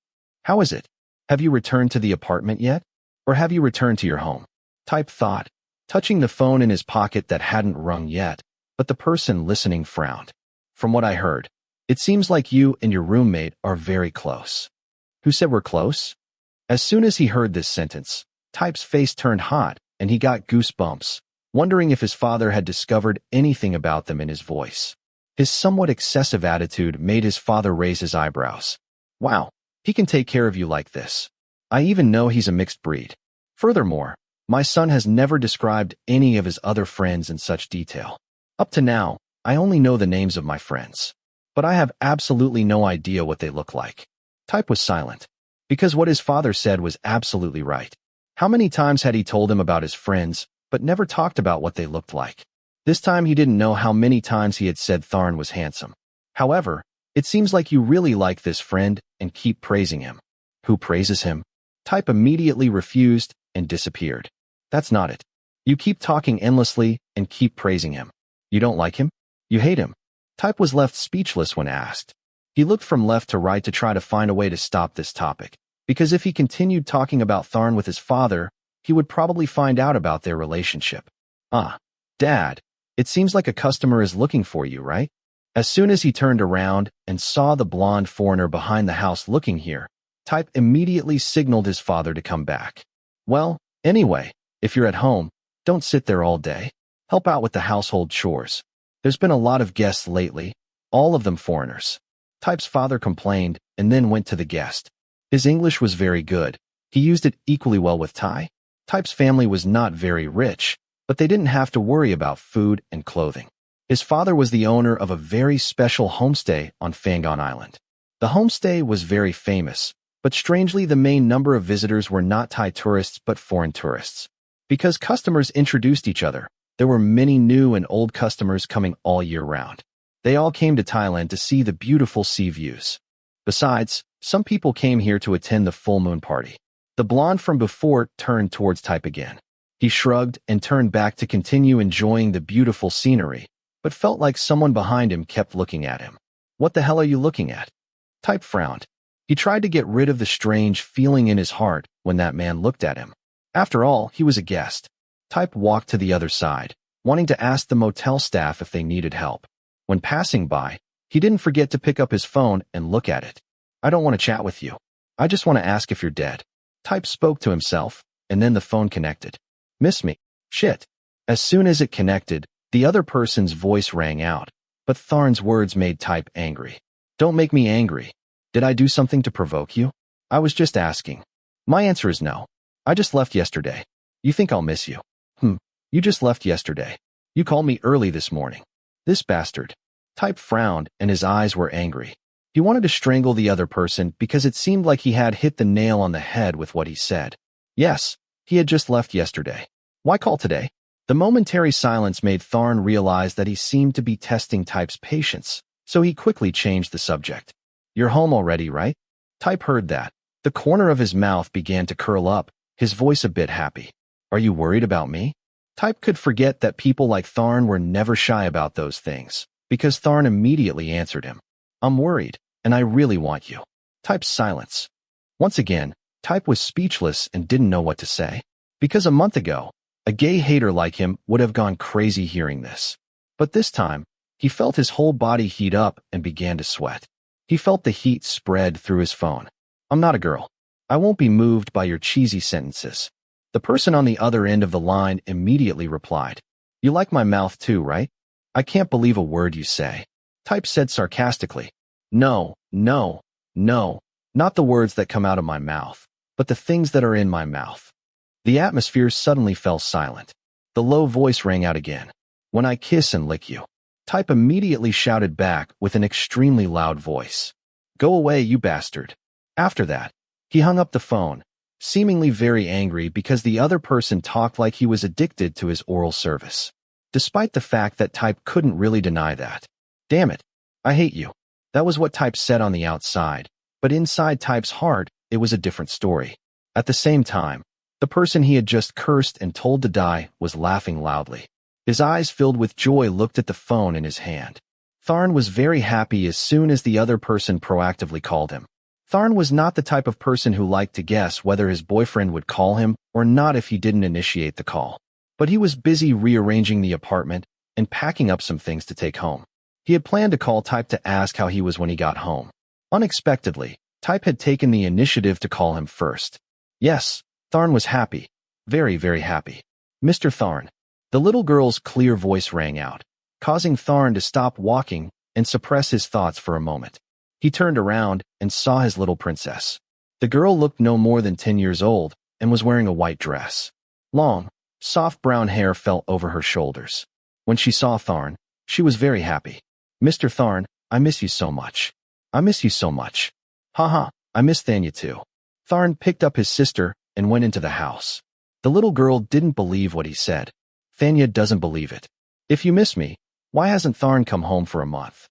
Speaker 1: how is it? Have you returned to the apartment yet? Or have you returned to your home? Type thought, touching the phone in his pocket that hadn't rung yet, but the person listening frowned. From what I heard, it seems like you and your roommate are very close. Who said we're close? As soon as he heard this sentence, Type's face turned hot and he got goosebumps, wondering if his father had discovered anything about them in his voice. His somewhat excessive attitude made his father raise his eyebrows. Wow, he can take care of you like this. I even know he's a mixed breed. Furthermore, my son has never described any of his other friends in such detail. Up to now, I only know the names of my friends. But I have absolutely no idea what they look like. Type was silent, because what his father said was absolutely right. How many times had he told him about his friends, but never talked about what they looked like? This time he didn't know how many times he had said Tharn was handsome. However, it seems like you really like this friend and keep praising him. Who praises him? Type immediately refused and disappeared. That's not it. You keep talking endlessly and keep praising him. You don't like him? You hate him. Type was left speechless when asked. He looked from left to right to try to find a way to stop this topic, because if he continued talking about Tharn with his father, he would probably find out about their relationship. Dad, It seems like a customer is looking for you, right? As soon as he turned around and saw the blonde foreigner behind the house looking here, Type immediately signaled his father to come back. Well, anyway, if you're at home, don't sit there all day. Help out with the household chores. There's been a lot of guests lately, all of them foreigners. Type's father complained and then went to the guest. His English was very good. He used it equally well with Ty. Type's family was not very rich, but they didn't have to worry about food and clothing. His father was the owner of a very special homestay on Fangon Island. The homestay was very famous, but strangely the main number of visitors were not Thai tourists but foreign tourists. Because customers introduced each other, there were many new and old customers coming all year round. They all came to Thailand to see the beautiful sea views. Besides, some people came here to attend the full moon party. The blonde from before turned towards Type again. He shrugged and turned back to continue enjoying the beautiful scenery, but felt like someone behind him kept looking at him. What the hell are you looking at? Type frowned. He tried to get rid of the strange feeling in his heart when that man looked at him. After all, he was a guest. Type walked to the other side, wanting to ask the motel staff if they needed help. When passing by, he didn't forget to pick up his phone and look at it. I don't want to chat with you. I just want to ask if you're dead. Type spoke to himself, and then the phone connected. Miss me? Shit. As soon as it connected, the other person's voice rang out, but Tharn's words made Type angry. Don't make me angry. Did I do something to provoke you? I was just asking. My answer is no. I just left yesterday. You think I'll miss you? You just left yesterday. You called me early this morning. This bastard. Type frowned and his eyes were angry. He wanted to strangle the other person because it seemed like he had hit the nail on the head with what he said. Yes, he had just left yesterday. Why call today? The momentary silence made Tharn realize that he seemed to be testing Type's patience, so he quickly changed the subject. You're home already, right? Type heard that. The corner of his mouth began to curl up, his voice a bit happy. Are you worried about me? Type could forget that people like Tharn were never shy about those things, because Tharn immediately answered him. I'm worried, and I really want you. Type's silence. Once again, Type was speechless and didn't know what to say. Because a month ago, a gay hater like him would have gone crazy hearing this. But this time, he felt his whole body heat up and began to sweat. He felt the heat spread through his phone. I'm not a girl. I won't be moved by your cheesy sentences. The person on the other end of the line immediately replied. You like my mouth too, right? I can't believe a word you say. Type said sarcastically. No, no, no, not the words that come out of my mouth, but the things that are in my mouth. The atmosphere suddenly fell silent. The low voice rang out again. When I kiss and lick you. Type immediately shouted back with an extremely loud voice. Go away, you bastard. After that, he hung up the phone, seemingly very angry because the other person talked like he was addicted to his oral service. Despite the fact that Type couldn't really deny that. Damn it. I hate you. That was what Type said on the outside, but inside Type's heart, it was a different story. At the same time, the person he had just cursed and told to die was laughing loudly. His eyes filled with joy looked at the phone in his hand. Tharn was very happy as soon as the other person proactively called him. Tharn was not the type of person who liked to guess whether his boyfriend would call him or not if he didn't initiate the call. But he was busy rearranging the apartment and packing up some things to take home. He had planned to call Type to ask how he was when he got home. Unexpectedly, Type had taken the initiative to call him first. Yes, Tharn was happy. Very, very happy. Mr. Tharn. The little girl's clear voice rang out, causing Tharn to stop walking and suppress his thoughts for a moment. He turned around and saw his little princess. The girl looked no more than 10 years old and was wearing a white dress. Long, soft brown hair fell over her shoulders. When she saw Tharn, she was very happy. Mr. Tharn, I miss you so much. I miss you so much. Haha, I miss Thanya too. Tharn picked up his sister and went into the house. The little girl didn't believe what he said. Thanya doesn't believe it. If you miss me, why hasn't Tharn come home for a month?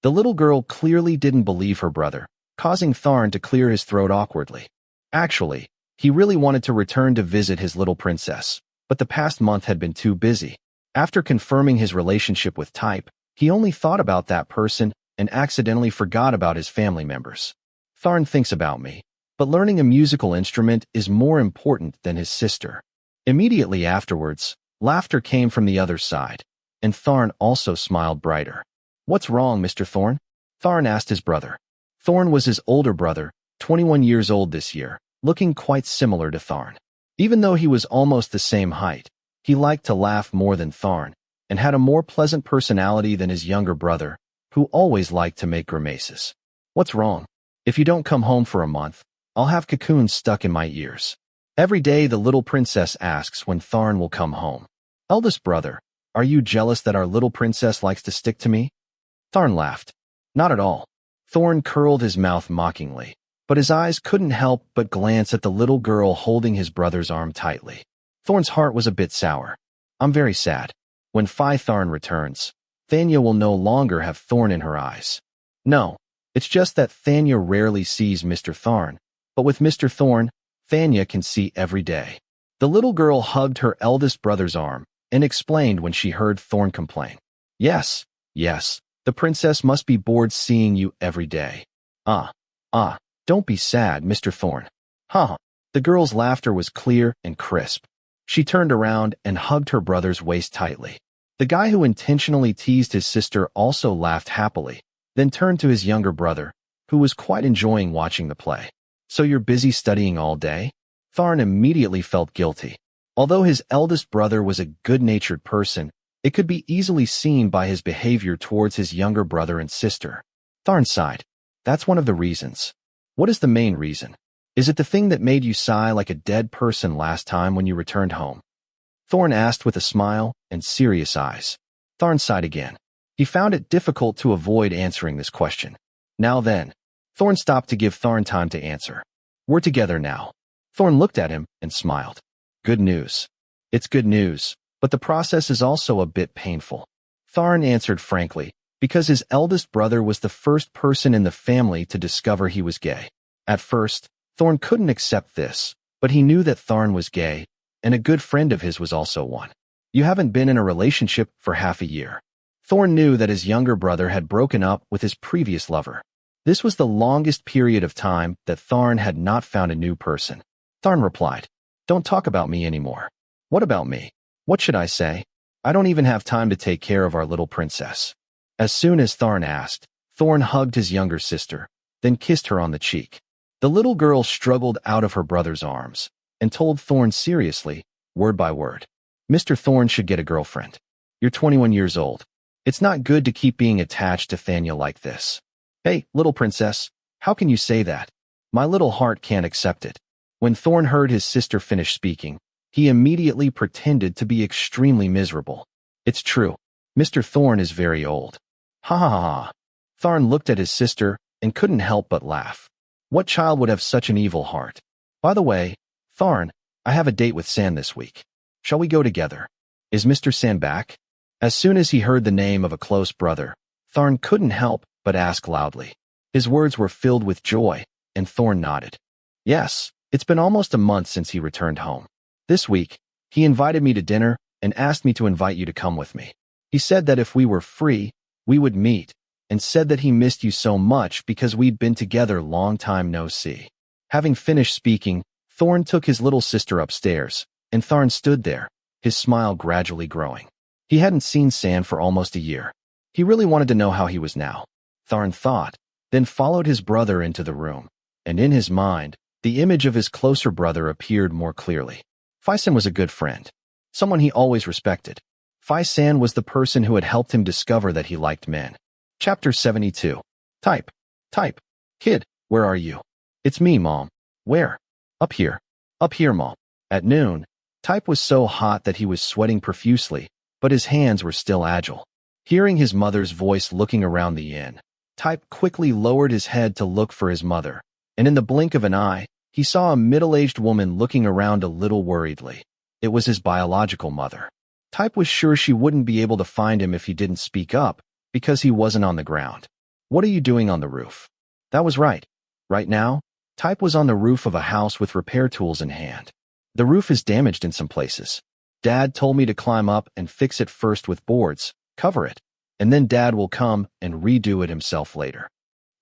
Speaker 1: The little girl clearly didn't believe her brother, causing Tharn to clear his throat awkwardly. Actually, he really wanted to return to visit his little princess, but the past month had been too busy. After confirming his relationship with Type, he only thought about that person and accidentally forgot about his family members. Tharn thinks about me, but learning a musical instrument is more important than his sister. Immediately afterwards, laughter came from the other side, and Tharn also smiled brighter. "What's wrong, Mr. Thorn?" Tharn asked his brother. Thorn was his older brother, 21 years old this year, looking quite similar to Tharn. Even though he was almost the same height, he liked to laugh more than Tharn, and had a more pleasant personality than his younger brother, who always liked to make grimaces. "What's wrong? If you don't come home for a month, I'll have cocoons stuck in my ears." Every day the little princess asks when Tharn will come home. "Eldest brother, are you jealous that our little princess likes to stick to me?" Tharn laughed. "Not at all." Thorn curled his mouth mockingly, but his eyes couldn't help but glance at the little girl holding his brother's arm tightly. Thorn's heart was a bit sour. "I'm very sad. When Tharn returns, Thanya will no longer have Thorn in her eyes." "No, it's just that Thanya rarely sees Mr. Tharn, but with Mr. Thorn, Thanya can see every day." The little girl hugged her eldest brother's arm and explained when she heard Thorn complain. Yes, the princess must be bored seeing you every day." Don't be sad, Mr. Thorn." "Ha." The girl's laughter was clear and crisp. She turned around and hugged her brother's waist tightly. The guy who intentionally teased his sister also laughed happily, then turned to his younger brother, who was quite enjoying watching the play. "So you're busy studying all day?" Tharn immediately felt guilty. Although his eldest brother was a good-natured person, it could be easily seen by his behavior towards his younger brother and sister. Tharn sighed. "That's one of the reasons." "What is the main reason? Is it the thing that made you sigh like a dead person last time when you returned home?" Thorn asked with a smile and serious eyes. Tharn sighed again. He found it difficult to avoid answering this question. "Now then." Thorn stopped to give Tharn time to answer. "We're together now." Thorn looked at him and smiled. "Good news." "It's good news, but the process is also a bit painful." Tharn answered frankly, because his eldest brother was the first person in the family to discover he was gay. At first, Thorn couldn't accept this, but he knew that Tharn was gay, and a good friend of his was also one. "You haven't been in a relationship for half a year." Thorn knew that his younger brother had broken up with his previous lover. This was the longest period of time that Tharn had not found a new person. Tharn replied, "Don't talk about me anymore." "What about me? What should I say? I don't even have time to take care of our little princess." As soon as Tharn asked, Thorn hugged his younger sister, then kissed her on the cheek. The little girl struggled out of her brother's arms and told Thorn seriously, word by word, "Mr. Thorn should get a girlfriend. You're 21 years old. It's not good to keep being attached to Thanya like this." "Hey, little princess, how can you say that? My little heart can't accept it." When Thorn heard his sister finish speaking, he immediately pretended to be extremely miserable. "It's true. Mr. Thorn is very old." "Ha ha ha ha." Tharn looked at his sister and couldn't help but laugh. What child would have such an evil heart? "By the way, Tharn, I have a date with San this week. Shall we go together? Is Mr. San back?" As soon as he heard the name of a close brother, Tharn couldn't help but ask loudly. His words were filled with joy, and Thorn nodded. "Yes, it's been almost a month since he returned home. This week, he invited me to dinner and asked me to invite you to come with me. He said that if we were free, we would meet, and said that he missed you so much because we'd been together long time no see." Having finished speaking, Thorn took his little sister upstairs, and Tharn stood there, his smile gradually growing. He hadn't seen San for almost a year. He really wanted to know how he was now. Tharn thought, then followed his brother into the room, and in his mind, the image of his closer brother appeared more clearly. San was a good friend, someone he always respected. San was the person who had helped him discover that he liked men. Chapter 72. Type. "Kid, where are you?" "It's me, Mom." "Where?" Up here, Mom." At noon, Type was so hot that he was sweating profusely, but his hands were still agile. Hearing his mother's voice looking around the inn, Type quickly lowered his head to look for his mother, and in the blink of an eye, he saw a middle-aged woman looking around a little worriedly. It was his biological mother. Type was sure she wouldn't be able to find him if he didn't speak up, because he wasn't on the ground. "What are you doing on the roof?" That was right. Right now, Type was on the roof of a house with repair tools in hand. "The roof is damaged in some places. Dad told me to climb up and fix it first with boards, cover it, and then Dad will come and redo it himself later."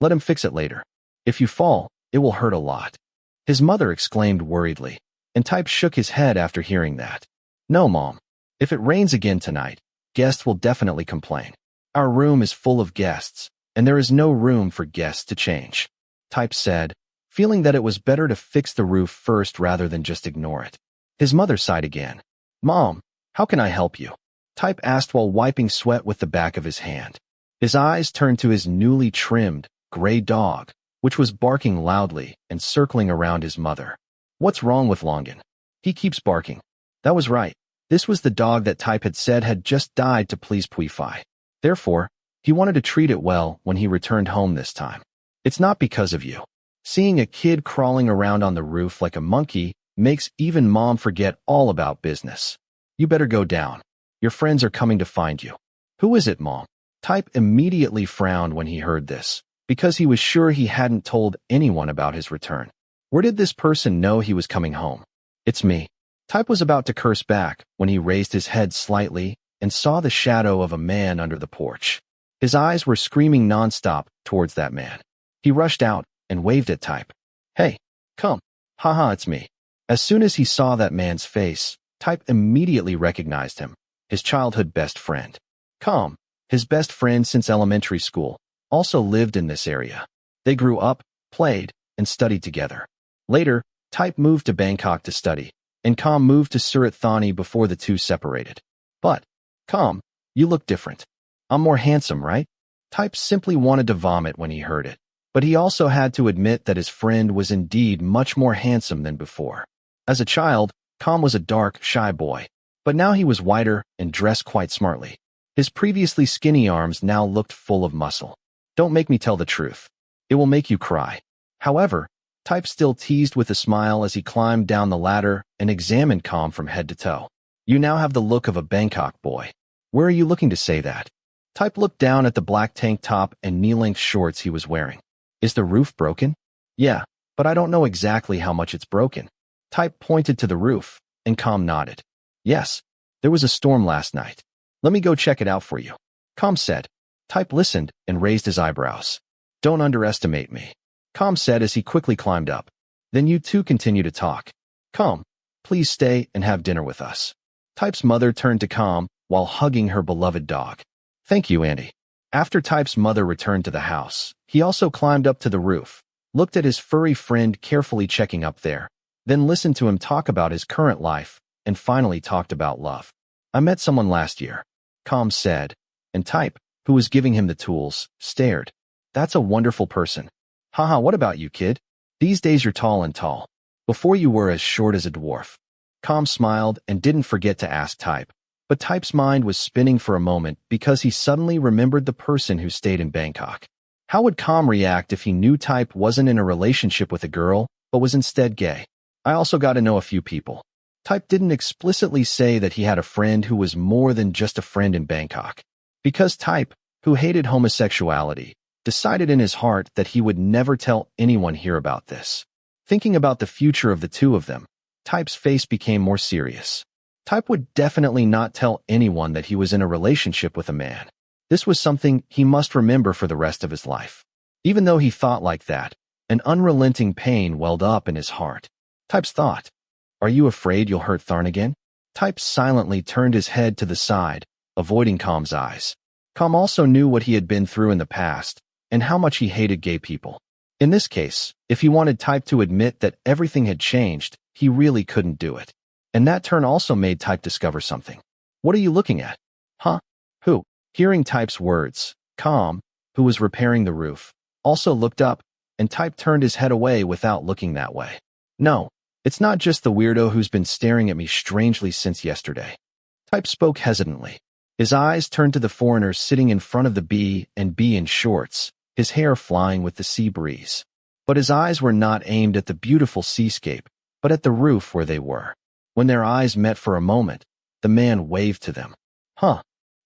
Speaker 1: "Let him fix it later. If you fall, it will hurt a lot," his mother exclaimed worriedly, and Type shook his head after hearing that. "No, Mom. If it rains again tonight, guests will definitely complain. Our room is full of guests, and there is no room for guests to change. Type said, feeling that it was better to fix the roof first rather than just ignore it. His mother sighed again. Mom, how can I help you? Type asked while wiping sweat with the back of his hand. His eyes turned to his newly trimmed, gray dog, which was barking loudly and circling around his mother. What's wrong with Longan? He keeps barking. That was right. This was the dog that Type had said had just died to please Puify. Therefore, he wanted to treat it well when he returned home this time. It's not because of you. Seeing a kid crawling around on the roof like a monkey makes even Mom forget all about business. You better go down. Your friends are coming to find you. Who is it, Mom? Type immediately frowned when he heard this, because he was sure he hadn't told anyone about his return. Where did this person know he was coming home? It's me. Type was about to curse back when he raised his head slightly and saw the shadow of a man under the porch. His eyes were screaming nonstop towards that man. He rushed out and waved at Type. Hey, come. Haha, it's me. As soon as he saw that man's face, Type immediately recognized him, his childhood best friend. Come, his best friend since elementary school, also lived in this area. They grew up, played, and studied together. Later, Type moved to Bangkok to study, and Kam moved to Surat Thani before the two separated. But, Kam, you look different. I'm more handsome, right? Type simply wanted to vomit when he heard it, but he also had to admit that his friend was indeed much more handsome than before. As a child, Kam was a dark, shy boy, but now he was whiter and dressed quite smartly. His previously skinny arms now looked full of muscle. Don't make me tell the truth. It will make you cry. However, Type still teased with a smile as he climbed down the ladder and examined Kam from head to toe. You now have the look of a Bangkok boy. Where are you looking to say that? Type looked down at the black tank top and knee-length shorts he was wearing. Is the roof broken? Yeah, but I don't know exactly how much it's broken. Type pointed to the roof, and Kam nodded. Yes, there was a storm last night. Let me go check it out for you. Kam said. Type listened and raised his eyebrows. Don't underestimate me. Kam said as he quickly climbed up. Then you two continue to talk. Kam, please stay and have dinner with us. Type's mother turned to Kam while hugging her beloved dog. Thank you, Auntie. After Type's mother returned to the house, he also climbed up to the roof, looked at his furry friend carefully checking up there, then listened to him talk about his current life, and finally talked about love. I met someone last year, Kam said, and Type, who was giving him the tools, stared. That's a wonderful person. Haha, what about you, kid? These days you're tall and tall. Before you were as short as a dwarf. Kam smiled and didn't forget to ask Type. But Type's mind was spinning for a moment because he suddenly remembered the person who stayed in Bangkok. How would Kam react if he knew Type wasn't in a relationship with a girl, but was instead gay? I also got to know a few people. Type didn't explicitly say that he had a friend who was more than just a friend in Bangkok. Because Type, who hated homosexuality, decided in his heart that he would never tell anyone here about this. Thinking about the future of the two of them, Type's face became more serious. Type would definitely not tell anyone that he was in a relationship with a man. This was something he must remember for the rest of his life. Even though he thought like that, an unrelenting pain welled up in his heart. Type's thought, are you afraid you'll hurt Tharn again? Type silently turned his head to the side, avoiding Kam's eyes. Kam also knew what he had been through in the past, and how much he hated gay people. In this case, if he wanted Type to admit that everything had changed, he really couldn't do it. And that turn also made Type discover something. What are you looking at? Huh? Who? Hearing Type's words, Kam, who was repairing the roof, also looked up, and Type turned his head away without looking that way. No, it's not just the weirdo who's been staring at me strangely since yesterday. Type spoke hesitantly. His eyes turned to the foreigner sitting in front of the B and B in shorts, his hair flying with the sea breeze. But his eyes were not aimed at the beautiful seascape, but at the roof where they were. When their eyes met for a moment, the man waved to them. Huh.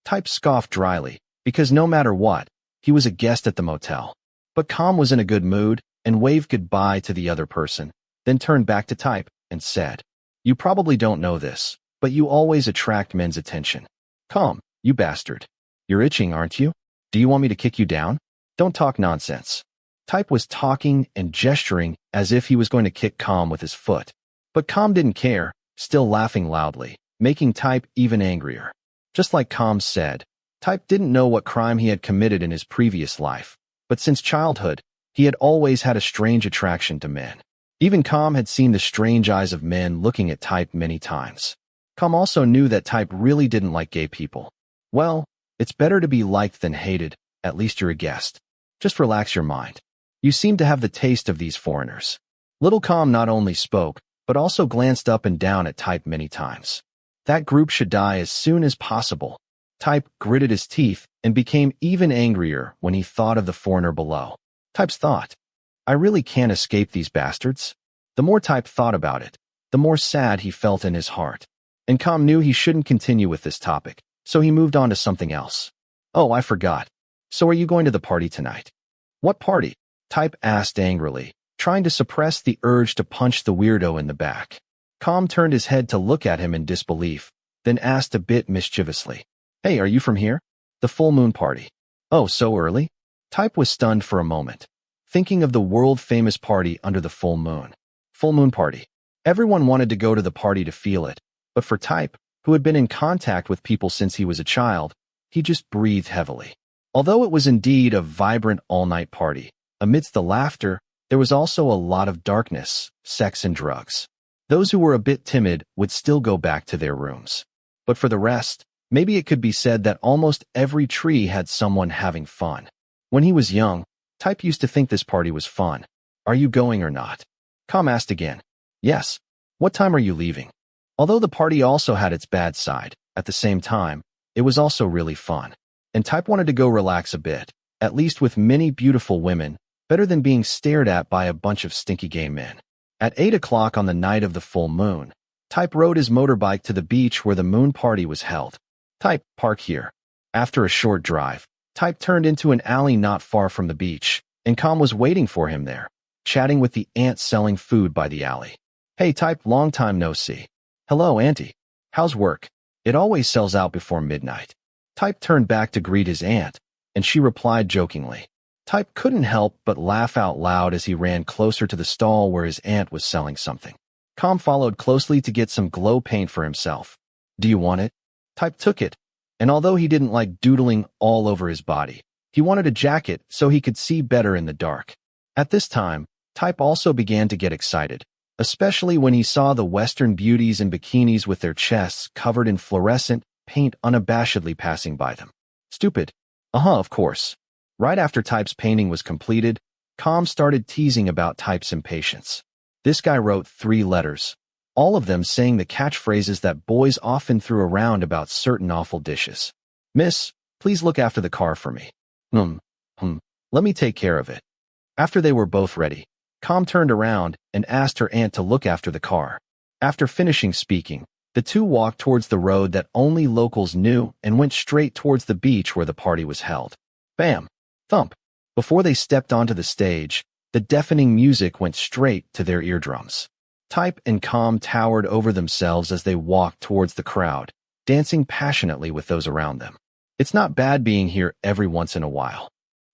Speaker 1: Type scoffed dryly, because no matter what, he was a guest at the motel. But Kam was in a good mood and waved goodbye to the other person, then turned back to Type and said, You probably don't know this, but you always attract men's attention. Kam, you bastard. You're itching, aren't you? Do you want me to kick you down? Don't talk nonsense. Type was talking and gesturing as if he was going to kick Kam with his foot. But Kam didn't care, still laughing loudly, making Type even angrier. Just like Calm said, Type didn't know what crime he had committed in his previous life, but since childhood, he had always had a strange attraction to men. Even Calm had seen the strange eyes of men looking at Type many times. Calm also knew that Type really didn't like gay people. Well, it's better to be liked than hated, at least you're a guest. Just relax your mind. You seem to have the taste of these foreigners. Little Calm not only spoke, but also glanced up and down at Type many times. That group should die as soon as possible. Type gritted his teeth and became even angrier when he thought of the foreigner below. Type's thought, I really can't escape these bastards. The more Type thought about it, the more sad he felt in his heart. And Calm knew he shouldn't continue with this topic, so he moved on to something else. Oh, I forgot. So are you going to the party tonight? What party? Type asked angrily, trying to suppress the urge to punch the weirdo in the back. Calm turned his head to look at him in disbelief, then asked a bit mischievously, Hey, are you from here? The full moon party. Oh, so early? Type was stunned for a moment, thinking of the world-famous party under the full moon. Full moon party. Everyone wanted to go to the party to feel it, but for Type, who had been in contact with people since he was a child, he just breathed heavily. Although it was indeed a vibrant all-night party, amidst the laughter, there was also a lot of darkness, sex and drugs. Those who were a bit timid would still go back to their rooms. But for the rest, maybe it could be said that almost every tree had someone having fun. When he was young, Type used to think this party was fun. Are you going or not? Calm asked again. Yes. What time are you leaving? Although the party also had its bad side, at the same time, it was also really fun. And Type wanted to go relax a bit, at least with many beautiful women, better than being stared at by a bunch of stinky gay men. At 8 o'clock on the night of the full moon, Type rode his motorbike to the beach where the moon party was held. Type, park here. After a short drive, Type turned into an alley not far from the beach, and Calm was waiting for him there, chatting with the aunt selling food by the alley. Hey Type, long time no see. Hello, auntie. How's work? It always sells out before midnight. Type turned back to greet his aunt, and she replied jokingly. Type couldn't help but laugh out loud as he ran closer to the stall where his aunt was selling something. Calm followed closely to get some glow paint for himself. Do you want it? Type took it, and although he didn't like doodling all over his body, he wanted a jacket so he could see better in the dark. At this time, Type also began to get excited, especially when he saw the Western beauties in bikinis with their chests covered in fluorescent paint unabashedly passing by them. Stupid. Of course. Right after Type's painting was completed, Calm started teasing about Type's impatience. This guy wrote 3 letters, all of them saying the catchphrases that boys often threw around about certain awful dishes. Miss, please look after the car for me. Let me take care of it. After they were both ready, Calm turned around and asked her aunt to look after the car. After finishing speaking, the two walked towards the road that only locals knew and went straight towards the beach where the party was held. Bam! Thump! Before they stepped onto the stage, the deafening music went straight to their eardrums. Type and Calm towered over themselves as they walked towards the crowd, dancing passionately with those around them. It's not bad being here every once in a while.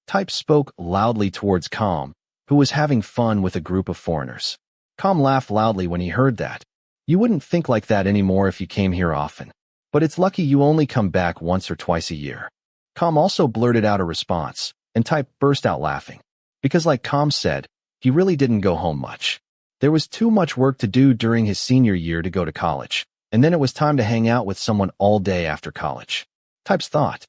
Speaker 1: Type spoke loudly towards Calm, who was having fun with a group of foreigners. Calm laughed loudly when he heard that. You wouldn't think like that anymore if you came here often. But it's lucky you only come back once or twice a year. Calm also blurted out a response, and Type burst out laughing. Because like Calm said, he really didn't go home much. There was too much work to do during his senior year to go to college, and then it was time to hang out with someone all day after college. Type's thought,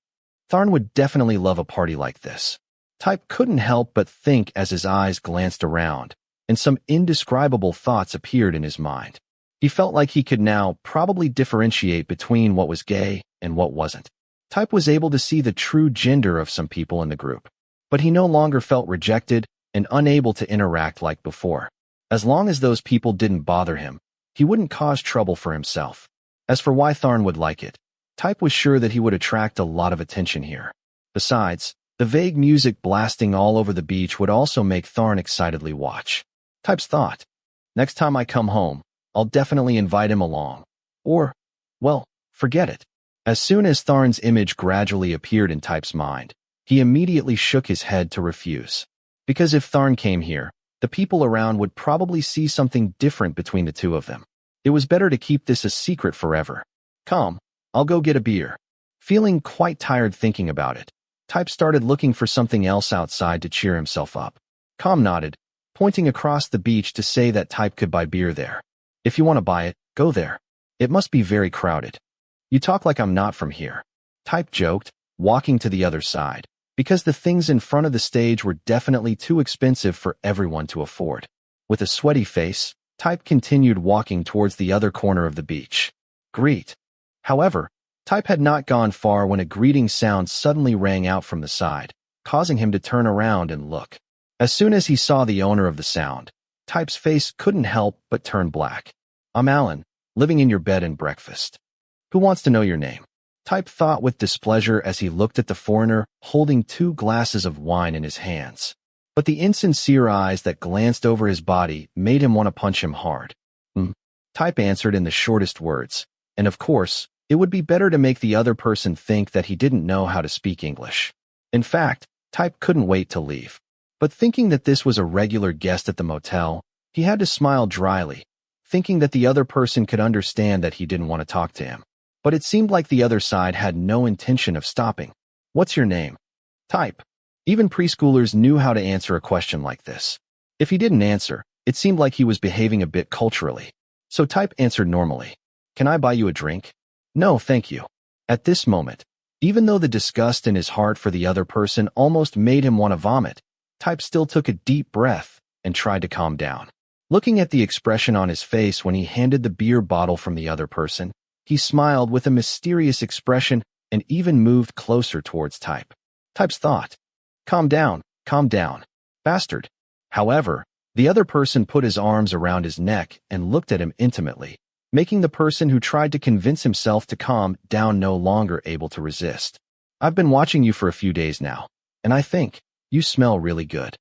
Speaker 1: Tharn would definitely love a party like this. Type couldn't help but think as his eyes glanced around, and some indescribable thoughts appeared in his mind. He felt like he could now probably differentiate between what was gay and what wasn't. Type was able to see the true gender of some people in the group, but he no longer felt rejected and unable to interact like before. As long as those people didn't bother him, he wouldn't cause trouble for himself. As for why Tharn would like it, Type was sure that he would attract a lot of attention here. Besides, the vague music blasting all over the beach would also make Tharn excitedly watch. Type's thought, next time I come home, I'll definitely invite him along. Or, well, forget it. As soon as Tharn's image gradually appeared in Type's mind, he immediately shook his head to refuse. Because if Tharn came here, the people around would probably see something different between the two of them. It was better to keep this a secret forever. Come, I'll go get a beer. Feeling quite tired thinking about it, Type started looking for something else outside to cheer himself up. Com nodded, pointing across the beach to say that Type could buy beer there. If you want to buy it, go there. It must be very crowded. You talk like I'm not from here. Type joked, walking to the other side, because the things in front of the stage were definitely too expensive for everyone to afford. With a sweaty face, Type continued walking towards the other corner of the beach. Greet. However, Type had not gone far when a greeting sound suddenly rang out from the side, causing him to turn around and look. As soon as he saw the owner of the sound, Type's face couldn't help but turn black. I'm Alan, living in your bed and breakfast. Who wants to know your name? Type thought with displeasure as he looked at the foreigner holding 2 glasses of wine in his hands. But the insincere eyes that glanced over his body made him want to punch him hard. Type answered in the shortest words, and of course, it would be better to make the other person think that he didn't know how to speak English. In fact, Type couldn't wait to leave. But thinking that this was a regular guest at the motel, he had to smile dryly, thinking that the other person could understand that he didn't want to talk to him. But it seemed like the other side had no intention of stopping. What's your name? Type. Even preschoolers knew how to answer a question like this. If he didn't answer, it seemed like he was behaving a bit culturally. So Type answered normally. Can I buy you a drink? No, thank you. At this moment, even though the disgust in his heart for the other person almost made him want to vomit, Type still took a deep breath and tried to calm down. Looking at the expression on his face when he handed the beer bottle from the other person, he smiled with a mysterious expression and even moved closer towards Type. Type's thought, calm down, bastard. However, the other person put his arms around his neck and looked at him intimately, making the person who tried to convince himself to calm down no longer able to resist. I've been watching you for a few days now, and I think you smell really good.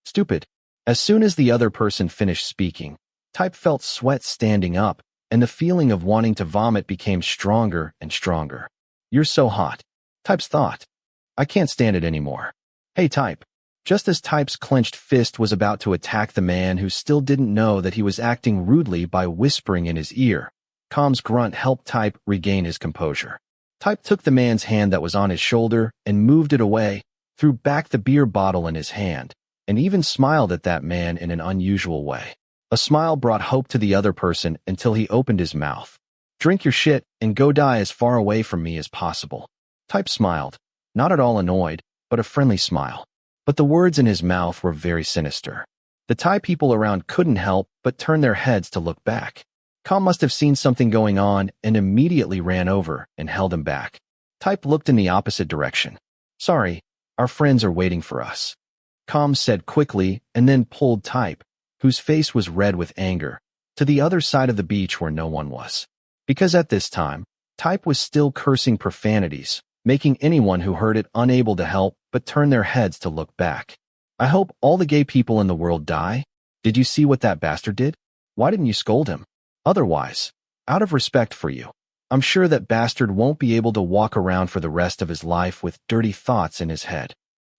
Speaker 1: Stupid. As soon as the other person finished speaking, Type felt sweat standing up, and the feeling of wanting to vomit became stronger and stronger. You're so hot. Type's thought. I can't stand it anymore. Hey Type. Just as Type's clenched fist was about to attack the man who still didn't know that he was acting rudely by whispering in his ear, Com's grunt helped Type regain his composure. Type took the man's hand that was on his shoulder and moved it away, threw back the beer bottle in his hand, and even smiled at that man in an unusual way. A smile brought hope to the other person until he opened his mouth. Drink your shit and go die as far away from me as possible. Type smiled, not at all annoyed, but a friendly smile. But the words in his mouth were very sinister. The Thai people around couldn't help but turn their heads to look back. Com must have seen something going on and immediately ran over and held him back. Type looked in the opposite direction. Sorry, our friends are waiting for us. Com said quickly and then pulled Type, whose face was red with anger, to the other side of the beach where no one was. Because at this time, Type was still cursing profanities, making anyone who heard it unable to help but turn their heads to look back. I hope all the gay people in the world die. Did you see what that bastard did? Why didn't you scold him? Otherwise, out of respect for you, I'm sure that bastard won't be able to walk around for the rest of his life with dirty thoughts in his head.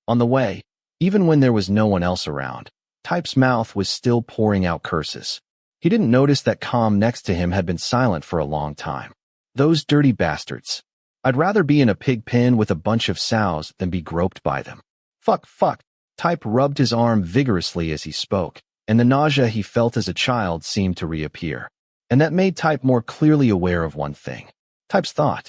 Speaker 1: On the way, even when there was no one else around, Type's mouth was still pouring out curses. He didn't notice that Com next to him had been silent for a long time. Those dirty bastards. I'd rather be in a pig pen with a bunch of sows than be groped by them. Fuck. Type rubbed his arm vigorously as he spoke, and the nausea he felt as a child seemed to reappear. And that made Type more clearly aware of one thing. Type's thought.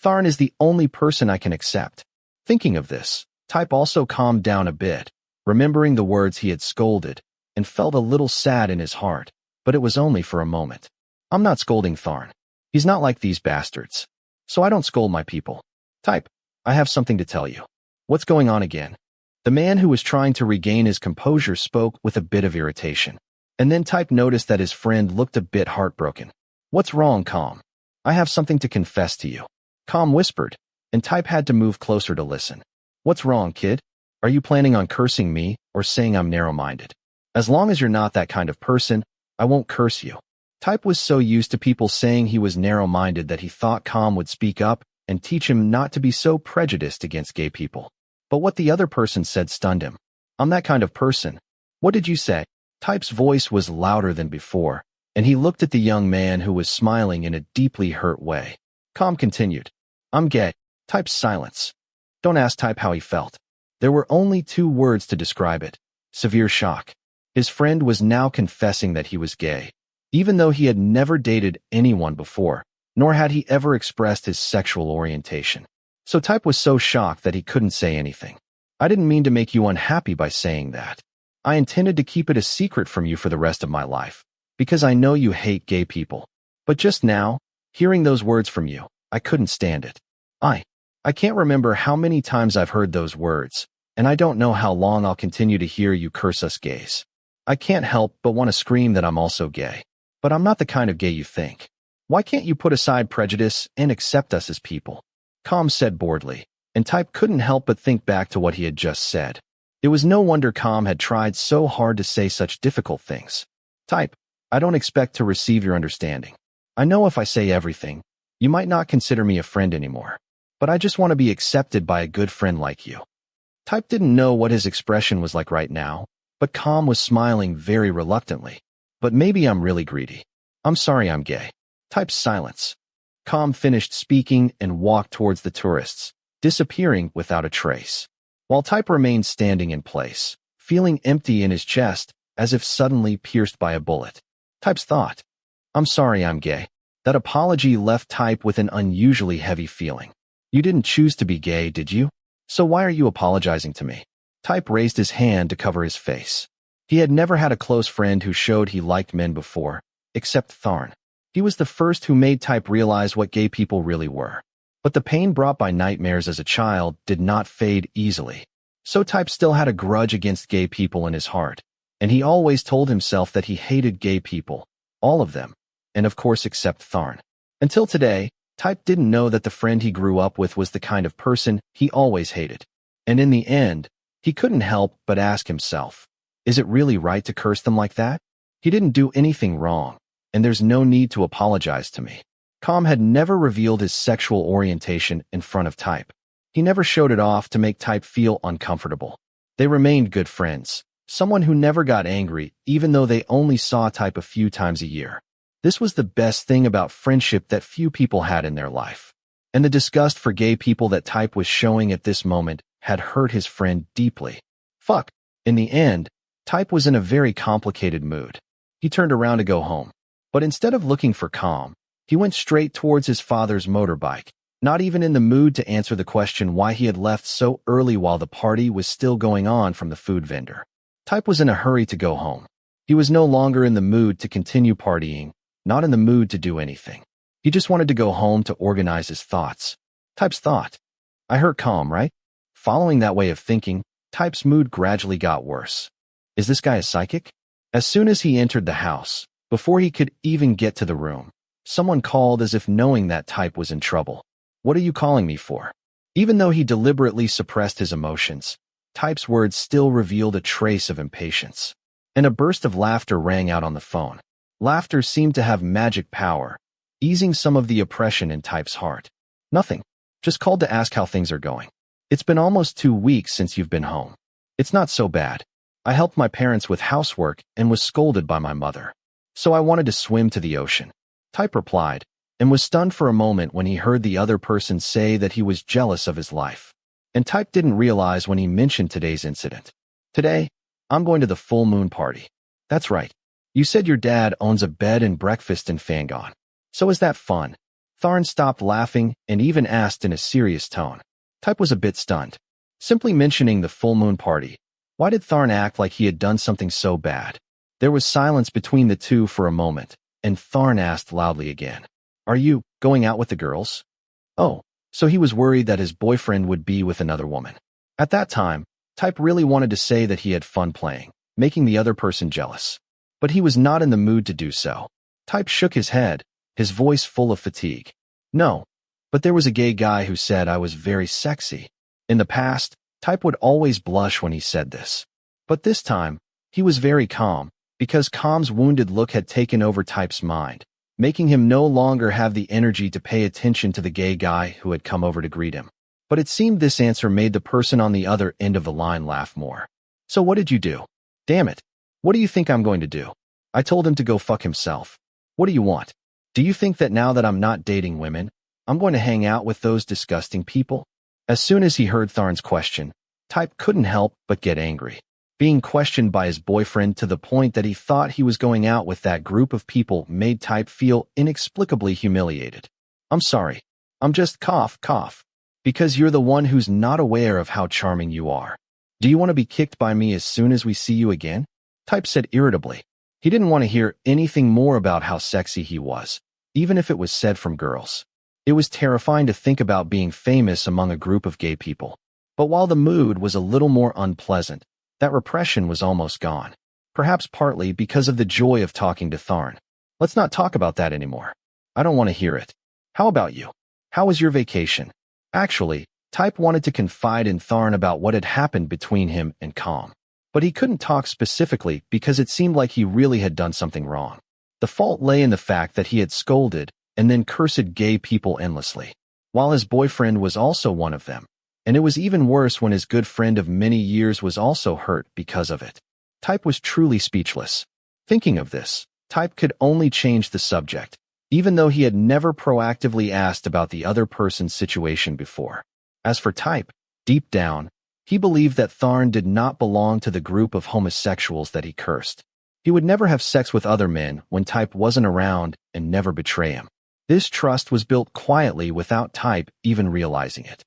Speaker 1: Tharn is the only person I can accept. Thinking of this, Type also calmed down a bit, remembering the words he had scolded, and felt a little sad in his heart, but it was only for a moment. I'm not scolding Tharn. He's not like these bastards. So I don't scold my people. Type, I have something to tell you. What's going on again? The man who was trying to regain his composure spoke with a bit of irritation. And then Type noticed that his friend looked a bit heartbroken. What's wrong, Com? I have something to confess to you. Com whispered, and Type had to move closer to listen. What's wrong, kid? Are you planning on cursing me or saying I'm narrow-minded? As long as you're not that kind of person, I won't curse you. Type was so used to people saying he was narrow-minded that he thought Com would speak up and teach him not to be so prejudiced against gay people. But what the other person said stunned him. I'm that kind of person. What did you say? Type's voice was louder than before, and he looked at the young man who was smiling in a deeply hurt way. Com continued. I'm gay. Type's silence. Don't ask Type how he felt. There were only 2 words to describe it. Severe shock. His friend was now confessing that he was gay, even though he had never dated anyone before, nor had he ever expressed his sexual orientation. So Type was so shocked that he couldn't say anything. I didn't mean to make you unhappy by saying that. I intended to keep it a secret from you for the rest of my life, because I know you hate gay people. But just now, hearing those words from you, I couldn't stand it. I can't remember how many times I've heard those words, and I don't know how long I'll continue to hear you curse us gays. I can't help but want to scream that I'm also gay. But I'm not the kind of gay you think. Why can't you put aside prejudice and accept us as people? Com said boredly, and Type couldn't help but think back to what he had just said. It was no wonder Com had tried so hard to say such difficult things. Type, I don't expect to receive your understanding. I know if I say everything, you might not consider me a friend anymore. But I just want to be accepted by a good friend like you. Type didn't know what his expression was like right now, but Com was smiling very reluctantly. But maybe I'm really greedy. I'm sorry I'm gay. Type's silence. Com finished speaking and walked towards the tourists, disappearing without a trace. While Type remained standing in place, feeling empty in his chest, as if suddenly pierced by a bullet. Type's thought. I'm sorry I'm gay. That apology left Type with an unusually heavy feeling. You didn't choose to be gay, did you? So why are you apologizing to me? Type raised his hand to cover his face. He had never had a close friend who showed he liked men before, except Tharn. He was the first who made Type realize what gay people really were. But the pain brought by nightmares as a child did not fade easily. So Type still had a grudge against gay people in his heart. And he always told himself that he hated gay people, all of them, and of course except Tharn. Until today, Type didn't know that the friend he grew up with was the kind of person he always hated. And in the end, he couldn't help but ask himself, is it really right to curse them like that? He didn't do anything wrong, and there's no need to apologize to me. Com had never revealed his sexual orientation in front of Type. He never showed it off to make Type feel uncomfortable. They remained good friends, someone who never got angry even though they only saw Type a few times a year. This was the best thing about friendship that few people had in their life. And the disgust for gay people that Type was showing at this moment had hurt his friend deeply. Fuck. In the end, Type was in a very complicated mood. He turned around to go home. But instead of looking for Com, he went straight towards his father's motorbike, not even in the mood to answer the question why he had left so early while the party was still going on from the food vendor. Type was in a hurry to go home. He was no longer in the mood to continue partying, not in the mood to do anything. He just wanted to go home to organize his thoughts. Type's thought. I hurt Com, right? Following that way of thinking, Type's mood gradually got worse. Is this guy a psychic? As soon as he entered the house, before he could even get to the room, someone called as if knowing that Type was in trouble. What are you calling me for? Even though he deliberately suppressed his emotions, Type's words still revealed a trace of impatience. And a burst of laughter rang out on the phone. Laughter seemed to have magic power, easing some of the oppression in Type's heart. Nothing. Just called to ask how things are going. It's been almost 2 weeks since you've been home. It's not so bad. I helped my parents with housework and was scolded by my mother. So I wanted to swim to the ocean. Type replied, and was stunned for a moment when he heard the other person say that he was jealous of his life. And Type didn't realize when he mentioned today's incident. Today, I'm going to the full moon party. That's right. You said your dad owns a bed and breakfast in Fangon. So is that fun? Tharn stopped laughing and even asked in a serious tone. Type was a bit stunned. Simply mentioning the full moon party. Why did Tharn act like he had done something so bad? There was silence between the two for a moment, and Tharn asked loudly again. Are you going out with the girls? Oh, so he was worried that his boyfriend would be with another woman. At that time, Type really wanted to say that he had fun playing, making the other person jealous. But he was not in the mood to do so. Type shook his head, his voice full of fatigue. No, but there was a gay guy who said I was very sexy. In the past, Type would always blush when he said this. But this time, he was very calm, because Com's wounded look had taken over Type's mind, making him no longer have the energy to pay attention to the gay guy who had come over to greet him. But it seemed this answer made the person on the other end of the line laugh more. So what did you do? Damn it. What do you think I'm going to do? I told him to go fuck himself. What do you want? Do you think that now that I'm not dating women, I'm going to hang out with those disgusting people? As soon as he heard Tharn's question, Type couldn't help but get angry. Being questioned by his boyfriend to the point that he thought he was going out with that group of people made Type feel inexplicably humiliated. I'm sorry. I'm just cough. Because you're the one who's not aware of how charming you are. Do you want to be kicked by me as soon as we see you again? Type said irritably. He didn't want to hear anything more about how sexy he was, even if it was said from girls. It was terrifying to think about being famous among a group of gay people. But while the mood was a little more unpleasant, that repression was almost gone. Perhaps partly because of the joy of talking to Tharn. Let's not talk about that anymore. I don't want to hear it. How about you? How was your vacation? Actually, Type wanted to confide in Tharn about what had happened between him and Calm. But he couldn't talk specifically because it seemed like he really had done something wrong. The fault lay in the fact that he had scolded and then cursed gay people endlessly, while his boyfriend was also one of them. And it was even worse when his good friend of many years was also hurt because of it. Type was truly speechless. Thinking of this, Type could only change the subject, even though he had never proactively asked about the other person's situation before. As for Type, deep down, he believed that Tharn did not belong to the group of homosexuals that he cursed. He would never have sex with other men when Type wasn't around and never betray him. This trust was built quietly without Type even realizing it.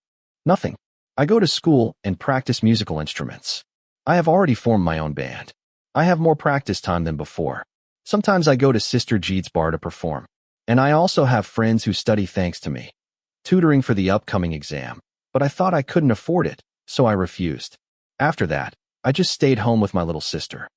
Speaker 1: Nothing. I go to school and practice musical instruments. I have already formed my own band. I have more practice time than before. Sometimes I go to Sister Jeet's bar to perform. And I also have friends who study thanks to me. Tutoring for the upcoming exam. But I thought I couldn't afford it, so I refused. After that, I just stayed home with my little sister.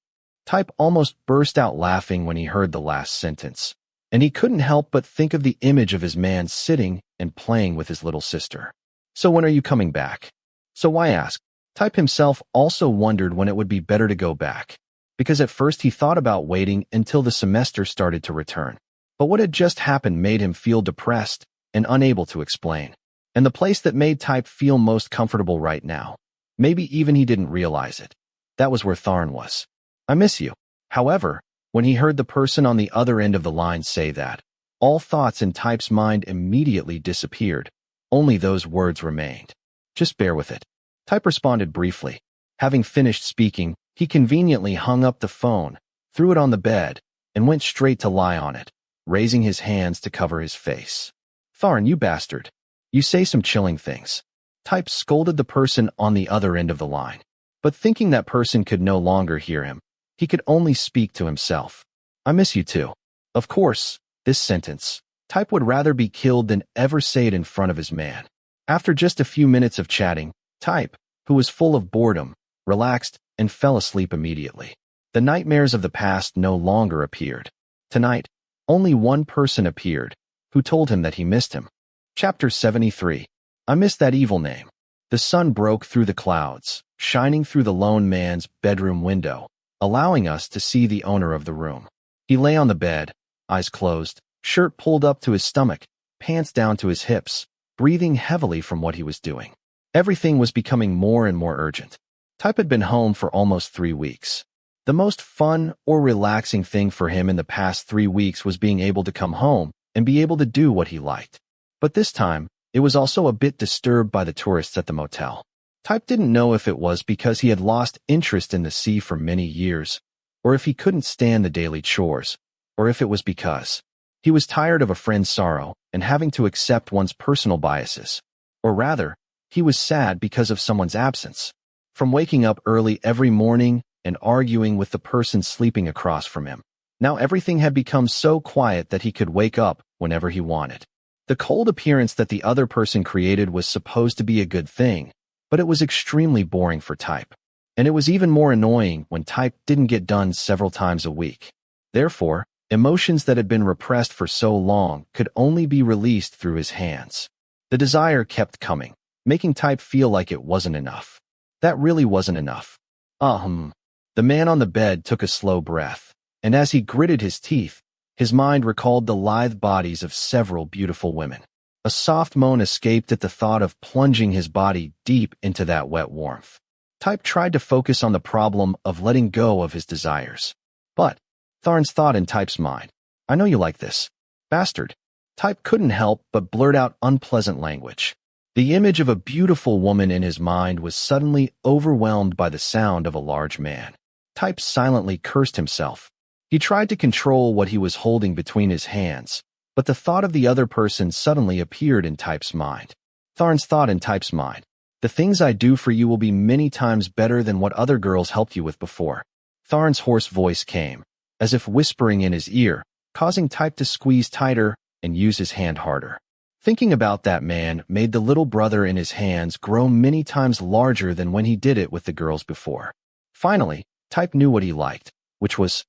Speaker 1: Type almost burst out laughing when he heard the last sentence. And he couldn't help but think of the image of his man sitting and playing with his little sister. So when are you coming back? So why ask? Type himself also wondered when it would be better to go back, because at first he thought about waiting until the semester started to return. But what had just happened made him feel depressed and unable to explain. And the place that made Type feel most comfortable right now, maybe even he didn't realize it, that was where Tharn was. I miss you. However, when he heard the person on the other end of the line say that, all thoughts in Type's mind immediately disappeared. Only those words remained. Just bear with it. Type responded briefly. Having finished speaking, he conveniently hung up the phone, threw it on the bed, and went straight to lie on it, raising his hands to cover his face. Tharn, you bastard. You say some chilling things. Type scolded the person on the other end of the line. But thinking that person could no longer hear him, he could only speak to himself. I miss you too. Of course, this sentence. Type would rather be killed than ever say it in front of his man. After just a few minutes of chatting, Type, who was full of boredom, relaxed and fell asleep immediately. The nightmares of the past no longer appeared. Tonight, only one person appeared, who told him that he missed him. Chapter 73. I miss that evil name. The sun broke through the clouds, shining through the lone man's bedroom window, allowing us to see the owner of the room. He lay on the bed, eyes closed, shirt pulled up to his stomach, pants down to his hips, breathing heavily from what he was doing. Everything was becoming more and more urgent. Type had been home for almost 3 weeks. The most fun or relaxing thing for him in the past 3 weeks was being able to come home and be able to do what he liked. But this time, it was also a bit disturbed by the tourists at the motel. Type didn't know if it was because he had lost interest in the sea for many years, or if he couldn't stand the daily chores, or if it was because he was tired of a friend's sorrow and having to accept one's personal biases. Or rather, he was sad because of someone's absence. From waking up early every morning and arguing with the person sleeping across from him, now everything had become so quiet that he could wake up whenever he wanted. The cold appearance that the other person created was supposed to be a good thing, but it was extremely boring for Type. And it was even more annoying when Type didn't get done several times a week. Therefore, emotions that had been repressed for so long could only be released through his hands. The desire kept coming, making Type feel like it wasn't enough. That really wasn't enough. The man on the bed took a slow breath, and as he gritted his teeth, his mind recalled the lithe bodies of several beautiful women. A soft moan escaped at the thought of plunging his body deep into that wet warmth. Type tried to focus on the problem of letting go of his desires. But Tharn's thought in Type's mind. I know you like this. Bastard. Type couldn't help but blurt out unpleasant language. The image of a beautiful woman in his mind was suddenly overwhelmed by the sound of a large man. Type silently cursed himself. He tried to control what he was holding between his hands, but the thought of the other person suddenly appeared in Type's mind. Tharn's thought in Type's mind. The things I do for you will be many times better than what other girls helped you with before. Tharn's hoarse voice came, as if whispering in his ear, causing Type to squeeze tighter and use his hand harder. Thinking about that man made the little brother in his hands grow many times larger than when he did it with the girls before. Finally, Type knew what he liked, which was,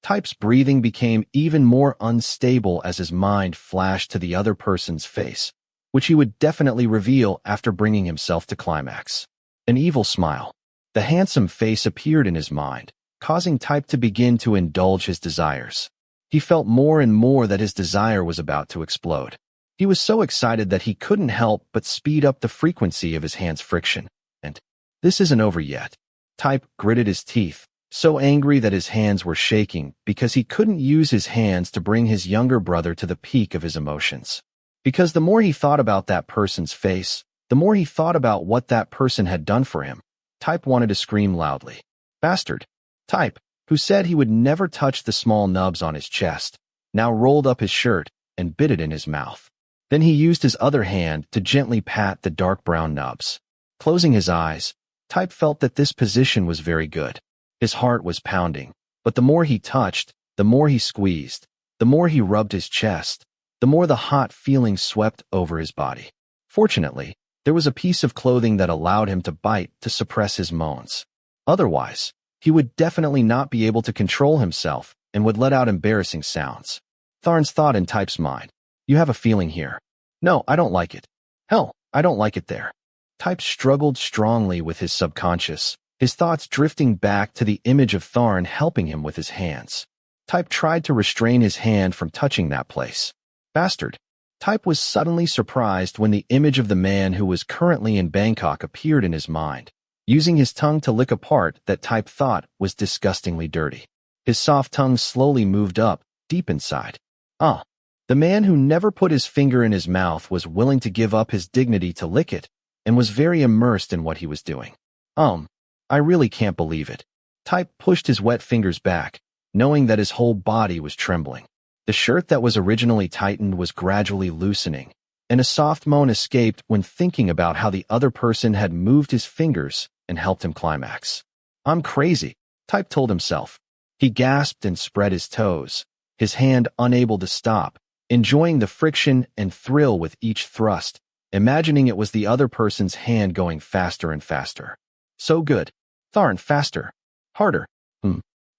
Speaker 1: Type's breathing became even more unstable as his mind flashed to the other person's face, which he would definitely reveal after bringing himself to climax. An evil smile. The handsome face appeared in his mind, causing Type to begin to indulge his desires. He felt more and more that his desire was about to explode. He was so excited that he couldn't help but speed up the frequency of his hand's friction. And this isn't over yet. Type gritted his teeth, so angry that his hands were shaking because he couldn't use his hands to bring his younger brother to the peak of his emotions. Because the more he thought about that person's face, the more he thought about what that person had done for him. Type wanted to scream loudly. Bastard. Type, who said he would never touch the small nubs on his chest, now rolled up his shirt and bit it in his mouth. Then he used his other hand to gently pat the dark brown nubs. Closing his eyes, Type felt that this position was very good. His heart was pounding, but the more he touched, the more he squeezed, the more he rubbed his chest, the more the hot feeling swept over his body. Fortunately, there was a piece of clothing that allowed him to bite to suppress his moans. Otherwise, he would definitely not be able to control himself and would let out embarrassing sounds. Tharn's thought in Type's mind. You have a feeling here. No, I don't like it. Hell, I don't like it there. Type struggled strongly with his subconscious, his thoughts drifting back to the image of Tharn helping him with his hands. Type tried to restrain his hand from touching that place. Bastard. Type was suddenly surprised when the image of the man who was currently in Bangkok appeared in his mind, using his tongue to lick a part that Type thought was disgustingly dirty. His soft tongue slowly moved up, deep inside. The man who never put his finger in his mouth was willing to give up his dignity to lick it, and was very immersed in what he was doing. I really can't believe it. Type pushed his wet fingers back, knowing that his whole body was trembling. The shirt that was originally tightened was gradually loosening, and a soft moan escaped when thinking about how the other person had moved his fingers and helped him climax. I'm crazy, Type told himself. He gasped and spread his toes, his hand unable to stop, enjoying the friction and thrill with each thrust, imagining it was the other person's hand going faster and faster. So good. Tharn, faster. Harder.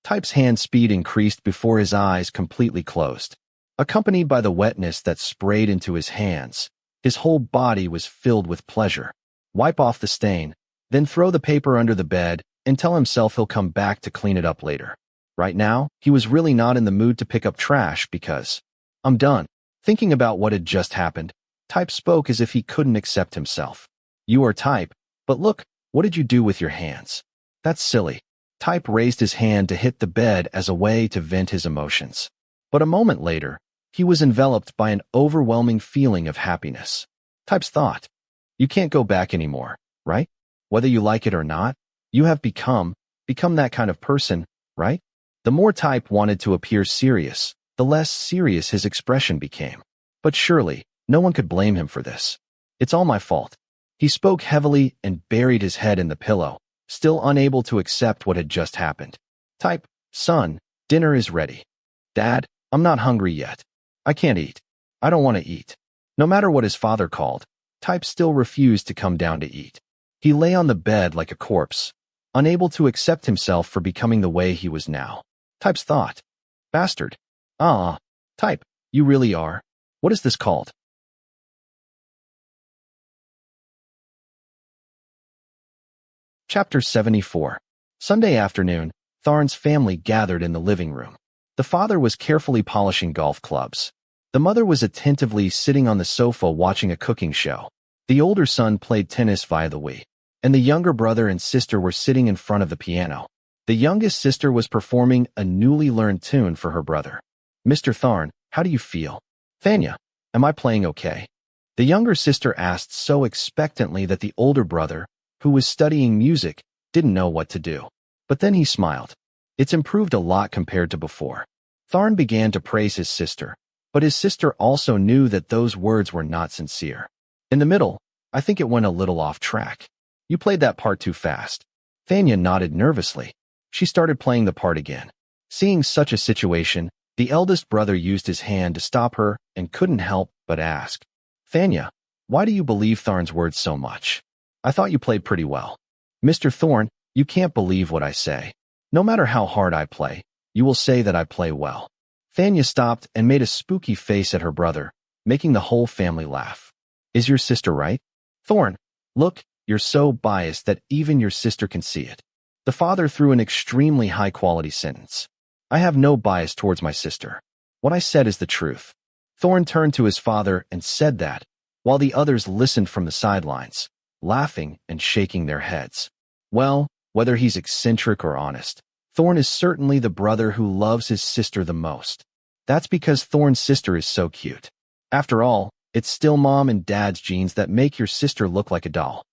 Speaker 1: Type's hand speed increased before his eyes completely closed. Accompanied by the wetness that sprayed into his hands, his whole body was filled with pleasure. Wipe off the stain, then throw the paper under the bed and tell himself he'll come back to clean it up later. Right now, he was really not in the mood to pick up trash because, I'm done. Thinking about what had just happened, Type spoke as if he couldn't accept himself. You are Type, but look, what did you do with your hands? That's silly. Type raised his hand to hit the bed as a way to vent his emotions. But a moment later, he was enveloped by an overwhelming feeling of happiness. Type's thought. You can't go back anymore, right? Whether you like it or not, you have become that kind of person, right? The more Type wanted to appear serious, the less serious his expression became. But surely, no one could blame him for this. It's all my fault. He spoke heavily and buried his head in the pillow, still unable to accept what had just happened. Type, son, dinner is ready. Dad, I'm not hungry yet. I can't eat. I don't want to eat. No matter what his father called, Type still refused to come down to eat. He lay on the bed like a corpse, unable to accept himself for becoming the way he was now. Type's thought. Bastard. Type, you really are. What is this called? Chapter 74. Sunday afternoon, Tharn's family gathered in the living room. The father was carefully polishing golf clubs. The mother was attentively sitting on the sofa watching a cooking show. The older son played tennis via the Wii, and the younger brother and sister were sitting in front of the piano. The youngest sister was performing a newly learned tune for her brother. Mr. Tharn, how do you feel? Fanya, am I playing okay? The younger sister asked so expectantly that the older brother, who was studying music, didn't know what to do. But then he smiled. It's improved a lot compared to before. Tharn began to praise his sister, but his sister also knew that those words were not sincere. In the middle, I think it went a little off track. You played that part too fast. Fanya nodded nervously. She started playing the part again. Seeing such a situation, the eldest brother used his hand to stop her and couldn't help but ask, Fanya, why do you believe Tharn's words so much? I thought you played pretty well. Mr. Thorn, you can't believe what I say. No matter how hard I play, you will say that I play well. Fanya stopped and made a spooky face at her brother, making the whole family laugh. Is your sister right? Thorn, look, you're so biased that even your sister can see it. The father threw an extremely high-quality sentence. I have no bias towards my sister. What I said is the truth. Thorn turned to his father and said that, while the others listened from the sidelines, laughing and shaking their heads. Well, whether he's eccentric or honest, Thorn is certainly the brother who loves his sister the most. That's because Thorn's sister is so cute. After all, it's still mom and dad's genes that make your sister look like a doll.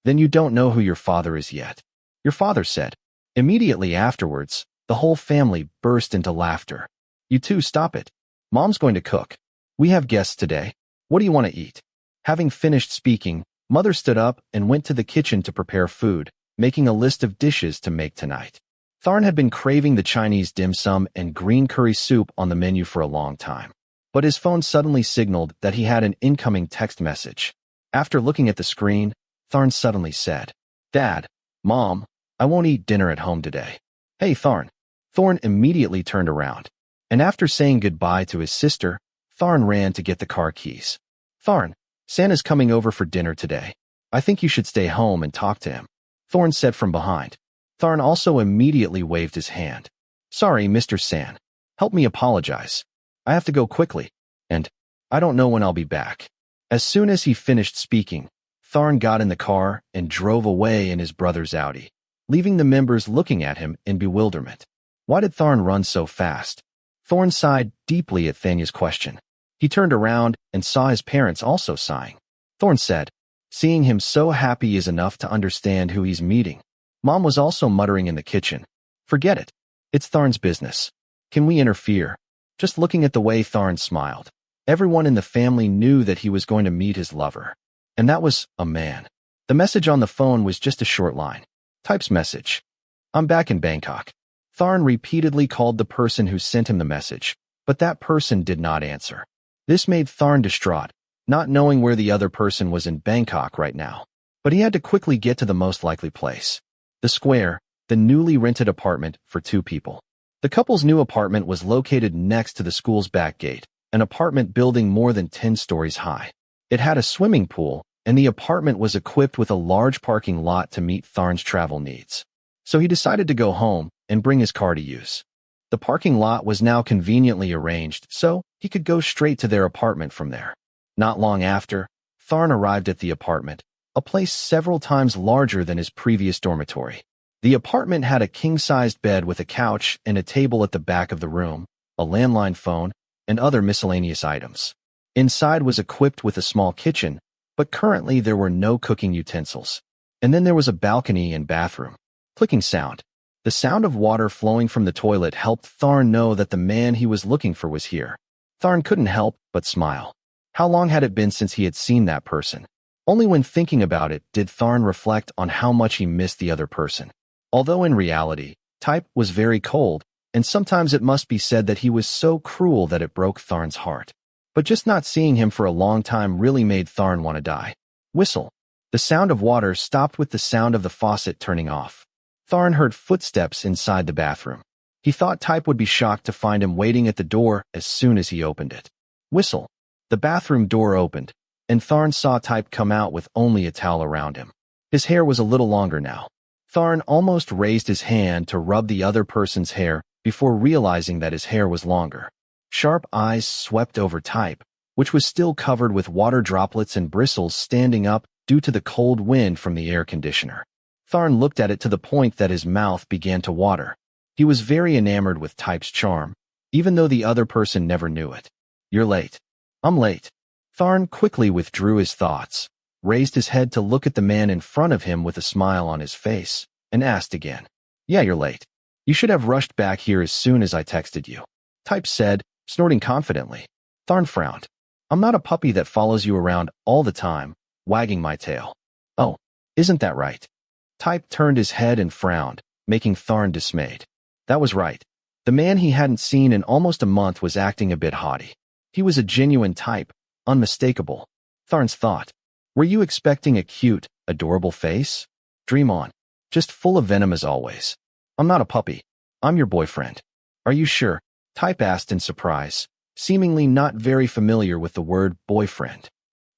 Speaker 1: Then you don't know who your father is yet. Your father said. Immediately afterwards, the whole family burst into laughter. You two stop it. Mom's going to cook. We have guests today. What do you want to eat? Having finished speaking, Mother stood up and went to the kitchen to prepare food, making a list of dishes to make tonight. Tharn had been craving the Chinese dim sum and green curry soup on the menu for a long time. But his phone suddenly signaled that he had an incoming text message. After looking at the screen, Tharn suddenly said, Dad, Mom, I won't eat dinner at home today. Hey, Tharn. Thorn immediately turned around, and after saying goodbye to his sister, Tharn ran to get the car keys. Tharn, Santa's coming over for dinner today. I think you should stay home and talk to him, Thorn said from behind. Tharn also immediately waved his hand. Sorry, Mr. San. Help me apologize. I have to go quickly, and I don't know when I'll be back. As soon as he finished speaking, Tharn got in the car and drove away in his brother's Audi, leaving the members looking at him in bewilderment. Why did Tharn run so fast? Thorn sighed deeply at Fanya's question. He turned around and saw his parents also sighing. Thorn said, seeing him so happy is enough to understand who he's meeting. Mom was also muttering in the kitchen. Forget it. It's Tharn's business. Can we interfere? Just looking at the way Tharn smiled, everyone in the family knew that he was going to meet his lover. And that was a man. The message on the phone was just a short line. Type's message. I'm back in Bangkok. Tharn repeatedly called the person who sent him the message, but that person did not answer. This made Tharn distraught, not knowing where the other person was in Bangkok right now. But he had to quickly get to the most likely place. The square, the newly rented apartment for 2 people. The couple's new apartment was located next to the school's back gate, an apartment building more than 10 stories high. It had a swimming pool, and the apartment was equipped with a large parking lot to meet Tharn's travel needs. So he decided to go home and bring his car to use. The parking lot was now conveniently arranged, so he could go straight to their apartment from there. Not long after, Tharn arrived at the apartment, a place several times larger than his previous dormitory. The apartment had a king-sized bed with a couch and a table at the back of the room, a landline phone, and other miscellaneous items. Inside was equipped with a small kitchen, but currently there were no cooking utensils. And then there was a balcony and bathroom. Clicking sound. The sound of water flowing from the toilet helped Tharn know that the man he was looking for was here. Tharn couldn't help but smile. How long had it been since he had seen that person? Only when thinking about it did Tharn reflect on how much he missed the other person. Although in reality, Type was very cold, and sometimes it must be said that he was so cruel that it broke Tharn's heart. But just not seeing him for a long time really made Tharn want to die. Whistle. The sound of water stopped with the sound of the faucet turning off. Tharn heard footsteps inside the bathroom. He thought Type would be shocked to find him waiting at the door as soon as he opened it. Whistle. The bathroom door opened, and Tharn saw Type come out with only a towel around him. His hair was a little longer now. Tharn almost raised his hand to rub the other person's hair before realizing that his hair was longer. Sharp eyes swept over Type, which was still covered with water droplets and bristles standing up due to the cold wind from the air conditioner. Tharn looked at it to the point that his mouth began to water. He was very enamored with Type's charm, even though the other person never knew it. You're late. I'm late. Tharn quickly withdrew his thoughts, raised his head to look at the man in front of him with a smile on his face, and asked again. Yeah, you're late. You should have rushed back here as soon as I texted you. Type said, snorting confidently. Tharn frowned. I'm not a puppy that follows you around all the time, wagging my tail. Oh, isn't that right? Type turned his head and frowned, making Tharn dismayed. That was right. The man he hadn't seen in almost a month was acting a bit haughty. He was a genuine type, unmistakable. Tharn's thought. Were you expecting a cute, adorable face? Dream on. Just full of venom as always. I'm not a puppy. I'm your boyfriend. Are you sure? Type asked in surprise, seemingly not very familiar with the word boyfriend.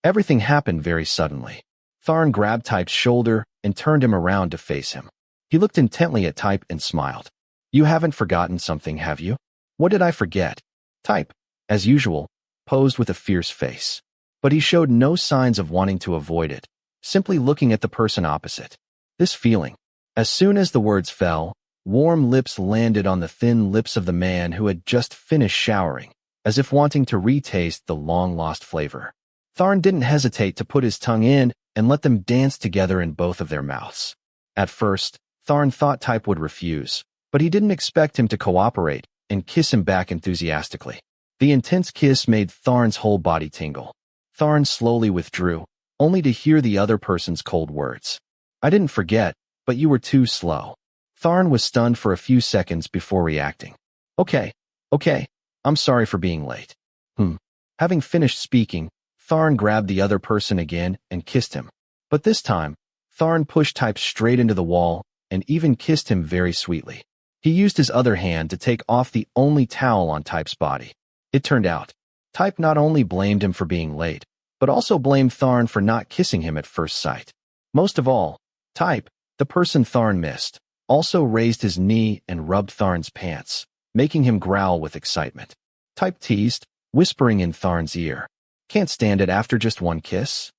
Speaker 1: Everything happened very suddenly. Tharn grabbed Type's shoulder and turned him around to face him. He looked intently at Type and smiled. You haven't forgotten something, have you? What did I forget? Type, as usual, posed with a fierce face. But he showed no signs of wanting to avoid it, simply looking at the person opposite. This feeling. As soon as the words fell, warm lips landed on the thin lips of the man who had just finished showering, as if wanting to retaste the long-lost flavor. Tharn didn't hesitate to put his tongue in and let them dance together in both of their mouths. At first, Tharn thought Type would refuse, but he didn't expect him to cooperate and kiss him back enthusiastically. The intense kiss made Tharn's whole body tingle. Tharn slowly withdrew, only to hear the other person's cold words. I didn't forget, but you were too slow. Tharn was stunned for a few seconds before reacting. Okay, I'm sorry for being late. Having finished speaking, Tharn grabbed the other person again and kissed him. But this time, Tharn pushed Type straight into the wall and even kissed him very sweetly. He used his other hand to take off the only towel on Type's body. It turned out, Type not only blamed him for being late, but also blamed Tharn for not kissing him at first sight. Most of all, Type, the person Tharn missed, also raised his knee and rubbed Tharn's pants, making him growl with excitement. Type teased, whispering in Tharn's ear. Can't stand it after just one kiss?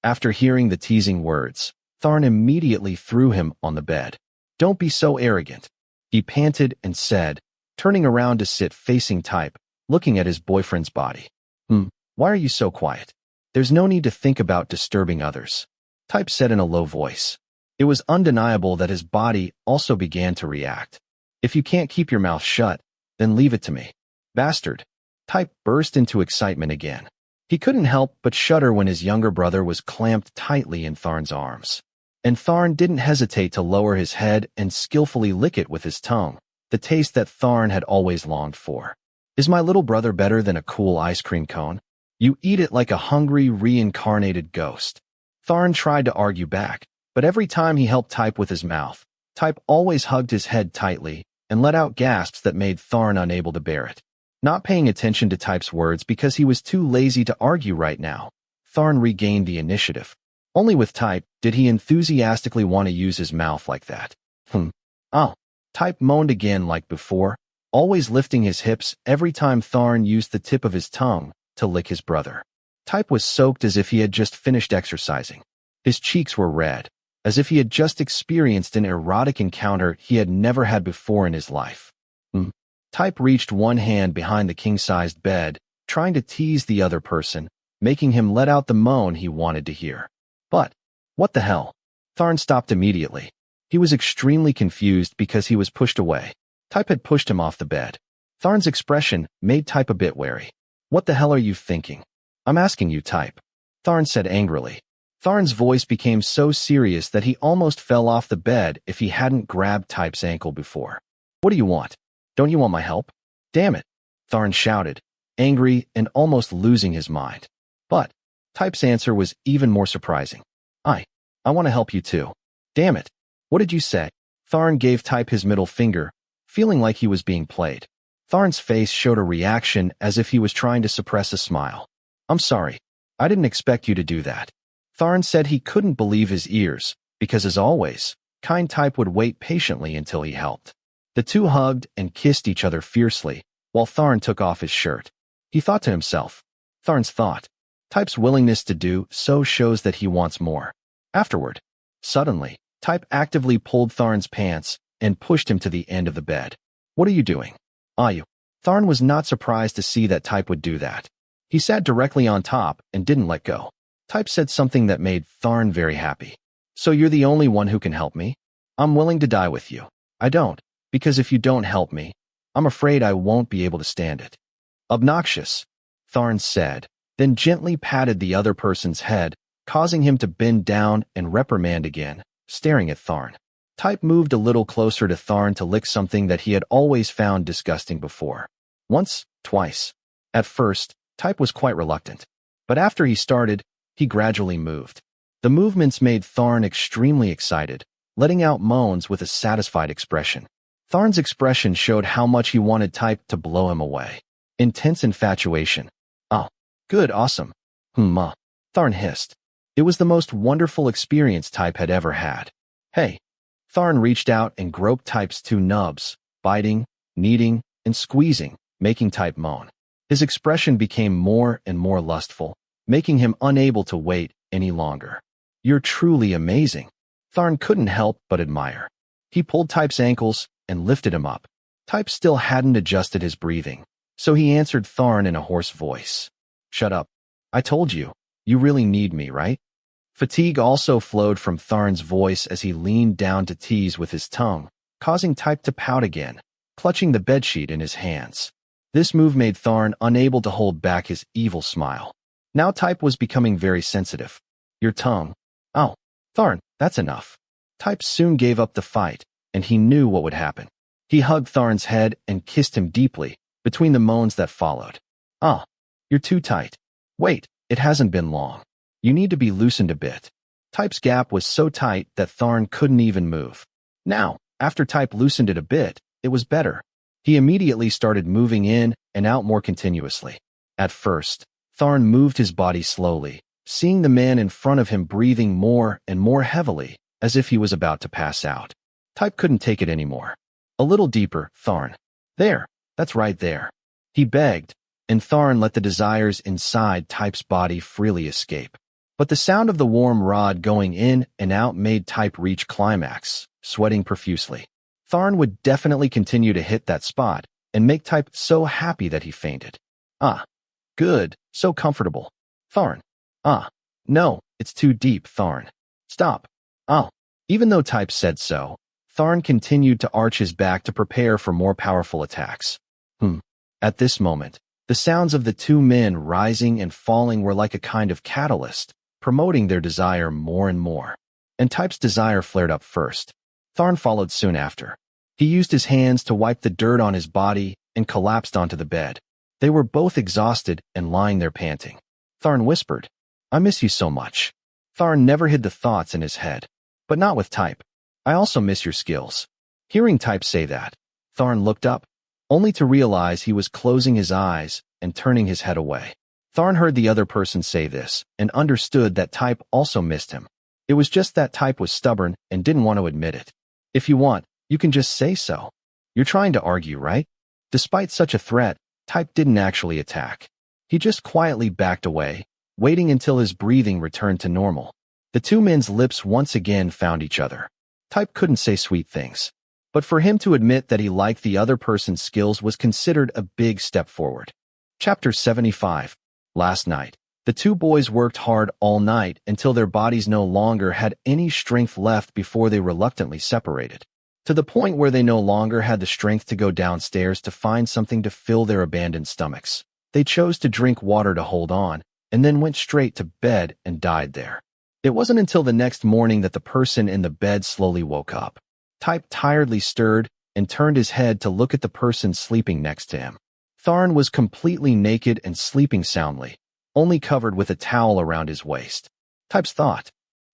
Speaker 1: After hearing the teasing words, Tharn immediately threw him on the bed. Don't be so arrogant, he panted and said, turning around to sit facing Type, looking at his boyfriend's body. Why are you so quiet? There's no need to think about disturbing others, Type said in a low voice. It was undeniable that his body also began to react. If you can't keep your mouth shut, then leave it to me. Bastard. Type burst into excitement again. He couldn't help but shudder when his younger brother was clamped tightly in Tharn's arms. And Tharn didn't hesitate to lower his head and skillfully lick it with his tongue, the taste that Tharn had always longed for. Is my little brother better than a cool ice cream cone? You eat it like a hungry, reincarnated ghost. Tharn tried to argue back, but every time he helped Type with his mouth, Type always hugged his head tightly and let out gasps that made Tharn unable to bear it. Not paying attention to Type's words because he was too lazy to argue right now, Tharn regained the initiative. Only with Type did he enthusiastically want to use his mouth like that. Oh. Type moaned again like before, always lifting his hips every time Tharn used the tip of his tongue to lick his brother. Type was soaked as if he had just finished exercising. His cheeks were red, as if he had just experienced an erotic encounter he had never had before in his life. Type reached one hand behind the king-sized bed, trying to tease the other person, making him let out the moan he wanted to hear. But, what the hell? Tharn stopped immediately. He was extremely confused because he was pushed away. Type had pushed him off the bed. Tharn's expression made Type a bit wary. What the hell are you thinking? I'm asking you, Type. Tharn said angrily. Tharn's voice became so serious that he almost fell off the bed if he hadn't grabbed Type's ankle before. What do you want? Don't you want my help? Damn it, Tharn shouted, angry and almost losing his mind. But Type's answer was even more surprising. I want to help you too. Damn it. What did you say? Tharn gave Type his middle finger, feeling like he was being played. Tharn's face showed a reaction as if he was trying to suppress a smile. I'm sorry. I didn't expect you to do that. Tharn said he couldn't believe his ears, because as always, kind Type would wait patiently until he helped. The two hugged and kissed each other fiercely, while Tharn took off his shirt. He thought to himself. Tharn's thought. Type's willingness to do so shows that he wants more. Afterward, suddenly, Type actively pulled Tharn's pants and pushed him to the end of the bed. What are you doing? You. Tharn was not surprised to see that Type would do that. He sat directly on top and didn't let go. Type said something that made Tharn very happy. So you're the only one who can help me? I'm willing to die with you. I don't, because if you don't help me, I'm afraid I won't be able to stand it. Obnoxious, Tharn said, then gently patted the other person's head, causing him to bend down and reprimand again, staring at Tharn. Type moved a little closer to Tharn to lick something that he had always found disgusting before. Once, twice. At first, Type was quite reluctant. But after he started, he gradually moved. The movements made Tharn extremely excited, letting out moans with a satisfied expression. Tharn's expression showed how much he wanted Type to blow him away. Intense infatuation. Oh, good, awesome. Tharn hissed. It was the most wonderful experience Type had ever had. Hey. Tharn reached out and groped Type's two nubs, biting, kneading, and squeezing, making Type moan. His expression became more and more lustful, making him unable to wait any longer. You're truly amazing. Tharn couldn't help but admire. He pulled Type's ankles and lifted him up. Type still hadn't adjusted his breathing, so he answered Tharn in a hoarse voice. Shut up. I told you, you really need me, right? Fatigue also flowed from Tharn's voice as he leaned down to tease with his tongue, causing Type to pout again, clutching the bedsheet in his hands. This move made Tharn unable to hold back his evil smile. Now Type was becoming very sensitive. Your tongue. Oh, Tharn, that's enough. Type soon gave up the fight, and he knew what would happen. He hugged Tharn's head and kissed him deeply, between the moans that followed. Ah, you're too tight. Wait, it hasn't been long. You need to be loosened a bit. Type's gap was so tight that Tharn couldn't even move. Now, after Type loosened it a bit, it was better. He immediately started moving in and out more continuously. At first, Tharn moved his body slowly, seeing the man in front of him breathing more and more heavily, as if he was about to pass out. Type couldn't take it anymore. A little deeper, Tharn. There, that's right there. He begged, and Tharn let the desires inside Type's body freely escape. But the sound of the warm rod going in and out made Type reach climax, sweating profusely. Tharn would definitely continue to hit that spot and make Type so happy that he fainted. Ah, good, so comfortable. Tharn. Ah, no, it's too deep, Tharn. Stop. Oh. Even though Type said so, Tharn continued to arch his back to prepare for more powerful attacks. At this moment, the sounds of the two men rising and falling were like a kind of catalyst, promoting their desire more and more. And Type's desire flared up first. Tharn followed soon after. He used his hands to wipe the dirt on his body and collapsed onto the bed. They were both exhausted and lying there panting. Tharn whispered, I miss you so much. Tharn never hid the thoughts in his head. But not with Type. I also miss your skills. Hearing Type say that, Tharn looked up, only to realize he was closing his eyes and turning his head away. Tharn heard the other person say this and understood that Type also missed him. It was just that Type was stubborn and didn't want to admit it. If you want, you can just say so. You're trying to argue, right? Despite such a threat, Type didn't actually attack. He just quietly backed away, waiting until his breathing returned to normal. The two men's lips once again found each other. Type couldn't say sweet things. But for him to admit that he liked the other person's skills was considered a big step forward. Chapter 75. Last night, the two boys worked hard all night until their bodies no longer had any strength left before they reluctantly separated. To the point where they no longer had the strength to go downstairs to find something to fill their abandoned stomachs. They chose to drink water to hold on, and then went straight to bed and died there. It wasn't until the next morning that the person in the bed slowly woke up. Type tiredly stirred and turned his head to look at the person sleeping next to him. Tharn was completely naked and sleeping soundly, only covered with a towel around his waist. Type's thought.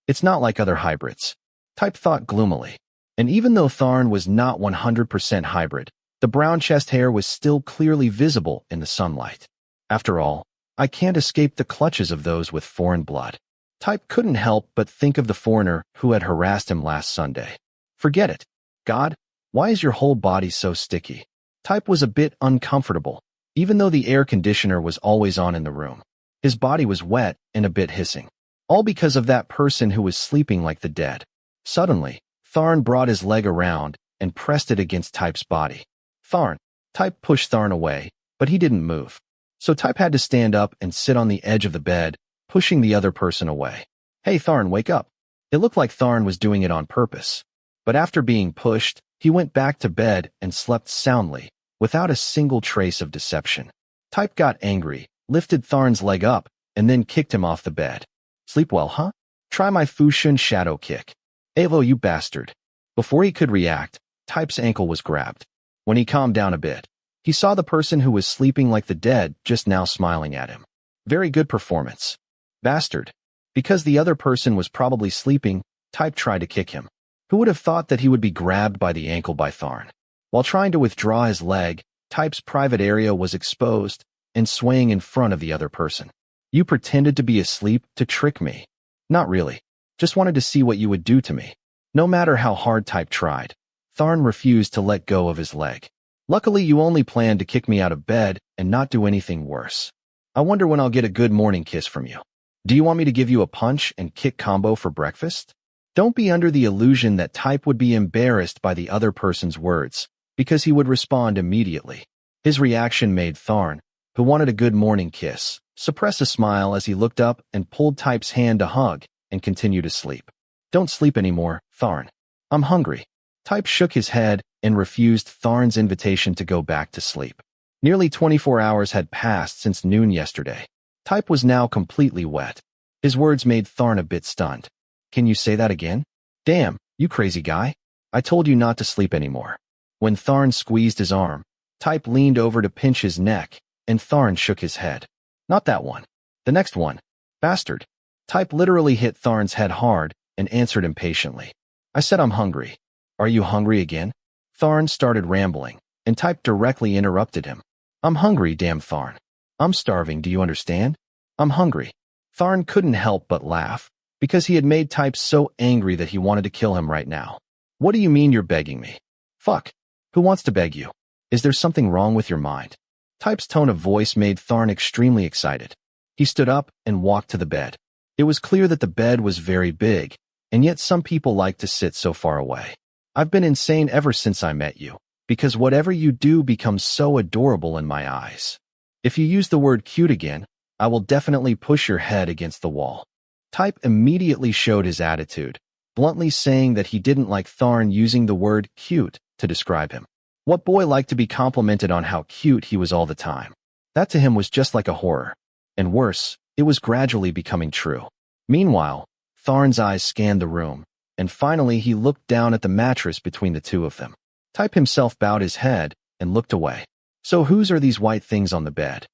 Speaker 1: It's not like other hybrids. Type thought gloomily. And even though Tharn was not 100% hybrid, the brown chest hair was still clearly visible in the sunlight. After all, I can't escape the clutches of those with foreign blood. Type couldn't help but think of the foreigner who had harassed him last Sunday. Forget it. God, why is your whole body so sticky? Type was a bit uncomfortable, even though the air conditioner was always on in the room. His body was wet and a bit hissing. All because of that person who was sleeping like the dead. Suddenly, Tharn brought his leg around and pressed it against Type's body. Tharn. Type pushed Tharn away, but he didn't move. So Type had to stand up and sit on the edge of the bed, pushing the other person away. Hey Tharn, wake up. It looked like Tharn was doing it on purpose. But after being pushed, he went back to bed and slept soundly, without a single trace of deception. Type got angry, lifted Tharn's leg up, and then kicked him off the bed. Sleep well, huh? Try my Fushun shadow kick. Avo, you bastard. Before he could react, Type's ankle was grabbed. When he calmed down a bit, he saw the person who was sleeping like the dead just now smiling at him. Very good performance. Bastard. Because the other person was probably sleeping, Type tried to kick him. Who would have thought that he would be grabbed by the ankle by Tharn? While trying to withdraw his leg, Type's private area was exposed and swaying in front of the other person. You pretended to be asleep to trick me. Not really. Just wanted to see what you would do to me. No matter how hard Type tried, Tharn refused to let go of his leg. Luckily, you only planned to kick me out of bed and not do anything worse. I wonder when I'll get a good morning kiss from you. Do you want me to give you a punch and kick combo for breakfast? Don't be under the illusion that Type would be embarrassed by the other person's words, because he would respond immediately. His reaction made Tharn, who wanted a good morning kiss, suppress a smile as he looked up and pulled Type's hand to hug and continue to sleep. Don't sleep anymore, Tharn. I'm hungry. Type shook his head and refused Tharn's invitation to go back to sleep. Nearly 24 hours had passed since noon yesterday. Type was now completely wet. His words made Tharn a bit stunned. Can you say that again? Damn, you crazy guy. I told you not to sleep anymore. When Tharn squeezed his arm, Type leaned over to pinch his neck, and Tharn shook his head. Not that one. The next one. Bastard. Type literally hit Tharn's head hard and answered impatiently. I said I'm hungry. Are you hungry again? Tharn started rambling, and Type directly interrupted him. I'm hungry, damn Tharn. I'm starving, do you understand? I'm hungry. Tharn couldn't help but laugh, because he had made Type so angry that he wanted to kill him right now. What do you mean you're begging me? Fuck. Who wants to beg you? Is there something wrong with your mind? Type's tone of voice made Tharn extremely excited. He stood up and walked to the bed. It was clear that the bed was very big, and yet some people like to sit so far away. I've been insane ever since I met you, because whatever you do becomes so adorable in my eyes. If you use the word cute again, I will definitely push your head against the wall. Type immediately showed his attitude, bluntly saying that he didn't like Tharn using the word cute to describe him. What boy liked to be complimented on how cute he was all the time? That to him was just like a horror. And worse, it was gradually becoming true. Meanwhile, Tharn's eyes scanned the room, and finally he looked down at the mattress between the two of them. Type himself bowed his head and looked away. So whose are these white things on the bed?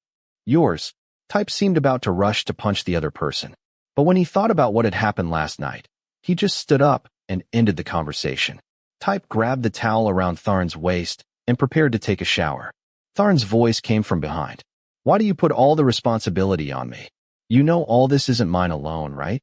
Speaker 1: Yours. Type seemed about to rush to punch the other person. But when he thought about what had happened last night, he just stood up and ended the conversation. Type grabbed the towel around Tharn's waist and prepared to take a shower. Tharn's voice came from behind. Why do you put all the responsibility on me? You know all this isn't mine alone, right?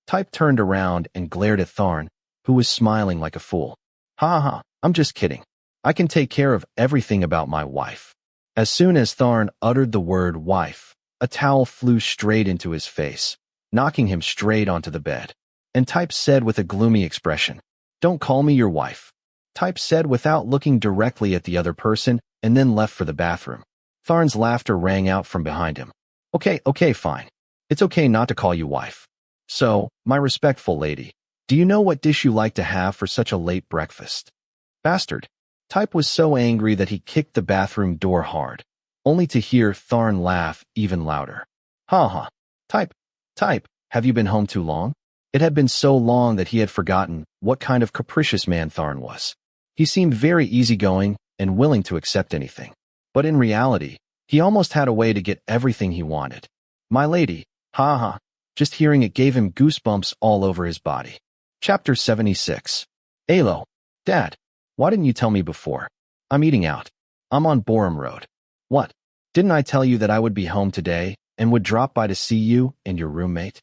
Speaker 1: Type turned around and glared at Tharn, who was smiling like a fool. Ha ha, I'm just kidding. I can take care of everything about my wife. As soon as Tharn uttered the word wife, a towel flew straight into his face, knocking him straight onto the bed. And Type said with a gloomy expression, Don't call me your wife. Type said without looking directly at the other person and then left for the bathroom. Tharn's laughter rang out from behind him. Okay, fine. It's okay not to call you wife. So, my respectful lady, do you know what dish you like to have for such a late breakfast? Bastard. Type was so angry that he kicked the bathroom door hard, only to hear Tharn laugh even louder. Ha ha. Type, have you been home too long? It had been so long that he had forgotten what kind of capricious man Tharn was. He seemed very easygoing and willing to accept anything. But in reality, he almost had a way to get everything he wanted. My lady, ha ha. Just hearing it gave him goosebumps all over his body. Chapter 76. Alo. Dad. Why didn't you tell me before? I'm eating out. I'm on Borum Road. What? Didn't I tell you that I would be home today and would drop by to see you and your roommate?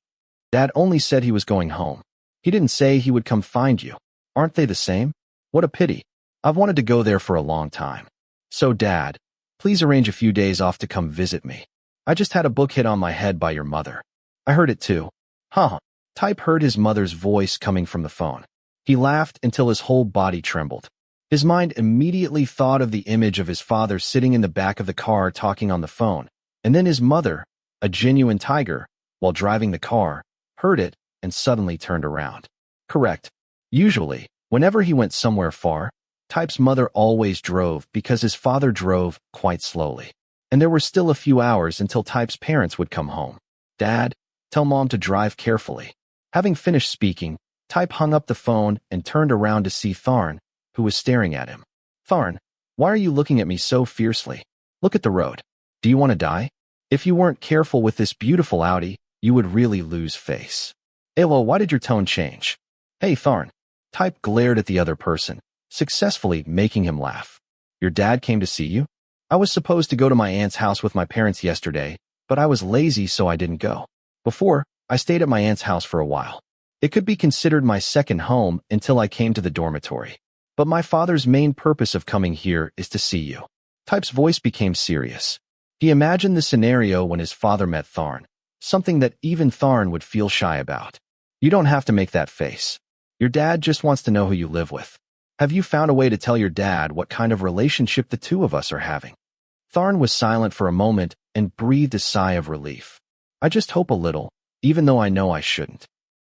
Speaker 1: Dad only said he was going home. He didn't say he would come find you. Aren't they the same? What a pity. I've wanted to go there for a long time. So Dad, please arrange a few days off to come visit me. I just had a book hit on my head by your mother. I heard it too. Huh. Type heard his mother's voice coming from the phone. He laughed until his whole body trembled. His mind immediately thought of the image of his father sitting in the back of the car talking on the phone, And then his mother, a genuine tiger, while driving the car, heard it and suddenly turned around. Correct. Usually, whenever he went somewhere far, Type's mother always drove because his father drove quite slowly. And there were still a few hours until Type's parents would come home. Dad, tell Mom to drive carefully. Having finished speaking, Type hung up the phone and turned around to see Tharn, who was staring at him. Tharn, why are you looking at me so fiercely? Look at the road. Do you want to die? If you weren't careful with this beautiful Audi, you would really lose face. Elo, why did your tone change? Hey, Tharn. Type glared at the other person, successfully making him laugh. Your dad came to see you? I was supposed to go to my aunt's house with my parents yesterday, but I was lazy so I didn't go. Before, I stayed at my aunt's house for a while. It could be considered my second home until I came to the dormitory. But my father's main purpose of coming here is to see you. Type's voice became serious. He imagined the scenario when his father met Tharn, something that even Tharn would feel shy about. You don't have to make that face. Your dad just wants to know who you live with. Have you found a way to tell your dad what kind of relationship the two of us are having? Tharn was silent for a moment and breathed a sigh of relief. I just hope a little, even though I know I shouldn't.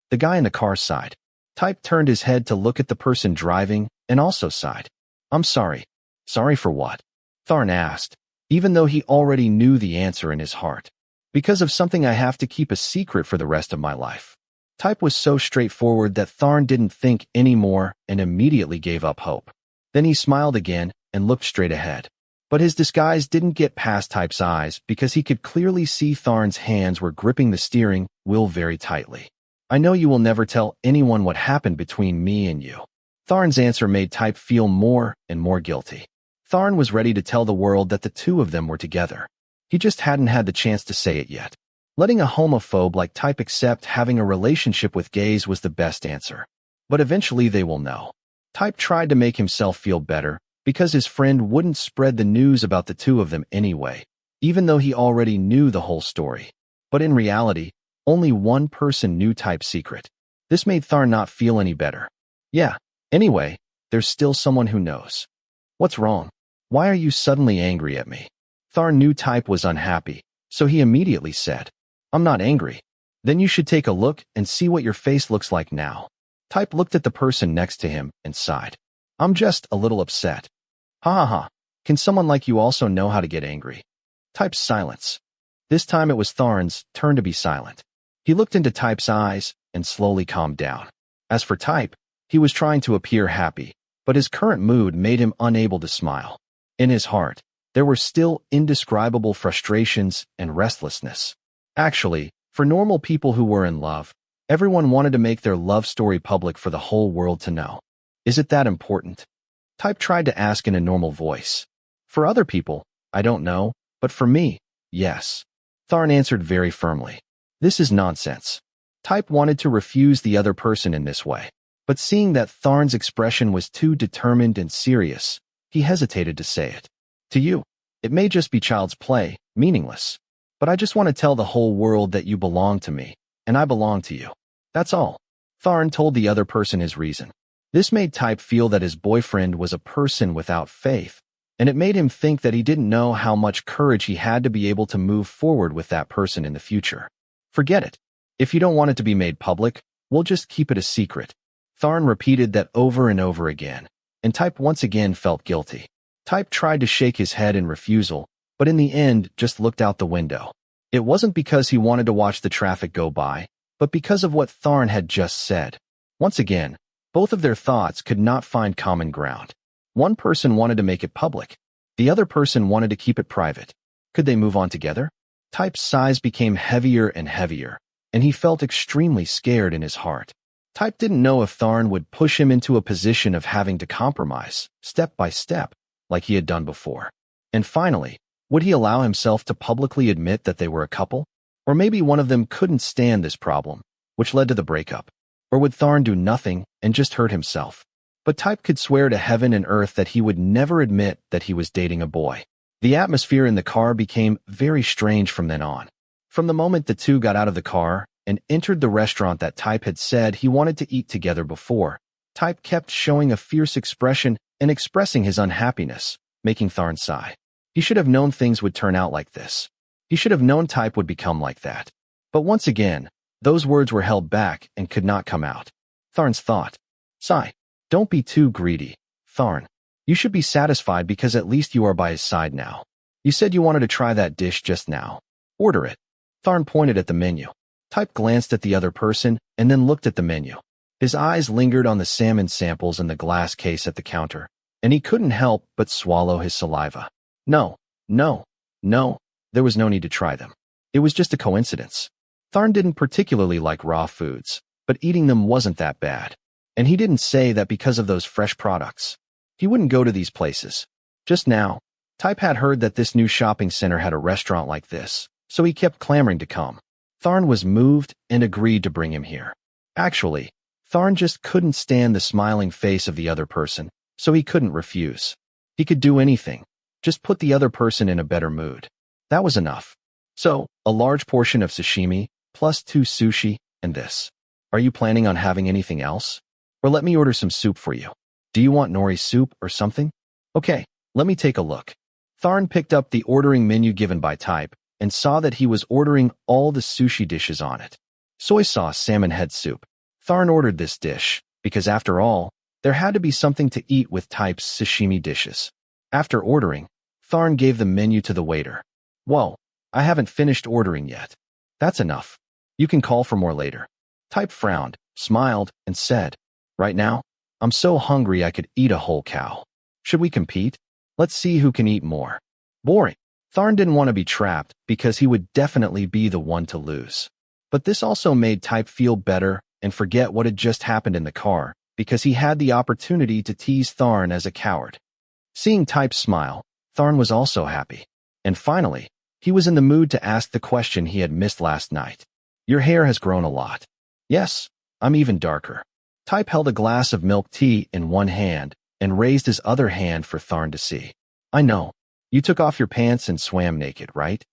Speaker 1: The guy in the car sighed. Type turned his head to look at the person driving and also sighed. I'm sorry. Sorry for what? Tharn asked, even though he already knew the answer in his heart. Because of something I have to keep a secret for the rest of my life. Type was so straightforward that Tharn didn't think anymore and immediately gave up hope. Then he smiled again and looked straight ahead. But his disguise didn't get past Type's eyes because he could clearly see Tharn's hands were gripping the steering wheel very tightly. I know you will never tell anyone what happened between me and you. Tharn's answer made Type feel more and more guilty. Tharn was ready to tell the world that the two of them were together. He just hadn't had the chance to say it yet. Letting a homophobe like Type accept having a relationship with gays was the best answer. But eventually they will know. Type tried to make himself feel better because his friend wouldn't spread the news about the two of them anyway, even though he already knew the whole story. But in reality, only one person knew Type's secret. This made Tharn not feel any better. Yeah, anyway, there's still someone who knows. What's wrong? Why are you suddenly angry at me? Tharn knew Type was unhappy, so he immediately said, I'm not angry. Then you should take a look and see what your face looks like now. Type looked at the person next to him and sighed. I'm just a little upset. Ha ha ha. Can someone like you also know how to get angry? Type's silence. This time it was Tharn's turn to be silent. He looked into Type's eyes and slowly calmed down. As for Type, he was trying to appear happy, but his current mood made him unable to smile. In his heart, there were still indescribable frustrations and restlessness. Actually, for normal people who were in love, everyone wanted to make their love story public for the whole world to know. Is it that important? Type tried to ask in a normal voice. For other people, I don't know, but for me, yes. Tharn answered very firmly. This is nonsense. Type wanted to refuse the other person in this way, but seeing that Tharn's expression was too determined and serious, he hesitated to say it. To you, it may just be child's play, meaningless. But I just want to tell the whole world that you belong to me, and I belong to you. That's all. Tharn told the other person his reason. This made Type feel that his boyfriend was a person without faith, and it made him think that he didn't know how much courage he had to be able to move forward with that person in the future. Forget it. If you don't want it to be made public, we'll just keep it a secret. Tharn repeated that over and over again, and Type once again felt guilty. Type tried to shake his head in refusal, but in the end just looked out the window. It wasn't because he wanted to watch the traffic go by, but because of what Tharn had just said. Once again, both of their thoughts could not find common ground. One person wanted to make it public. The other person wanted to keep it private. Could they move on together? Type's sighs became heavier and heavier, and he felt extremely scared in his heart. Type didn't know if Tharn would push him into a position of having to compromise, step by step, like he had done before. And finally, would he allow himself to publicly admit that they were a couple? Or maybe one of them couldn't stand this problem, which led to the breakup. Or would Tharn do nothing and just hurt himself? But Type could swear to heaven and earth that he would never admit that he was dating a boy. The atmosphere in the car became very strange from then on. From the moment the two got out of the car and entered the restaurant that Type had said he wanted to eat together before, Type kept showing a fierce expression and expressing his unhappiness, making Tharn sigh. He should have known things would turn out like this. He should have known Type would become like that. But once again, those words were held back and could not come out. Tharn's thought. Sigh. Don't be too greedy, Tharn. You should be satisfied because at least you are by his side now. You said you wanted to try that dish just now. Order it. Tharn pointed at the menu. Type glanced at the other person and then looked at the menu. His eyes lingered on the salmon samples in the glass case at the counter, and he couldn't help but swallow his saliva. No, there was no need to try them. It was just a coincidence. Tharn didn't particularly like raw foods, but eating them wasn't that bad. And he didn't say that because of those fresh products. He wouldn't go to these places. Just now, Type had heard that this new shopping center had a restaurant like this, so he kept clamoring to come. Tharn was moved and agreed to bring him here. Actually, Tharn just couldn't stand the smiling face of the other person, so he couldn't refuse. He could do anything, just put the other person in a better mood. That was enough. So, a large portion of sashimi, plus 2 sushi, and this. Are you planning on having anything else? Or let me order some soup for you. Do you want nori soup or something? Okay, let me take a look. Tharn picked up the ordering menu given by Type and saw that he was ordering all the sushi dishes on it. Soy sauce salmon head soup. Tharn ordered this dish, because after all, there had to be something to eat with Type's sashimi dishes. After ordering, Tharn gave the menu to the waiter. Whoa, I haven't finished ordering yet. That's enough. You can call for more later. Type frowned, smiled, and said, Right now, I'm so hungry I could eat a whole cow. Should we compete? Let's see who can eat more. Boring. Tharn didn't want to be trapped because he would definitely be the one to lose. But this also made Type feel better and forget what had just happened in the car because he had the opportunity to tease Tharn as a coward. Seeing Type smile, Tharn was also happy. And finally, he was in the mood to ask the question he had missed last night. Your hair has grown a lot. Yes, I'm even darker. Type held a glass of milk tea in one hand and raised his other hand for Tharn to see. I know. You took off your pants and swam naked, right?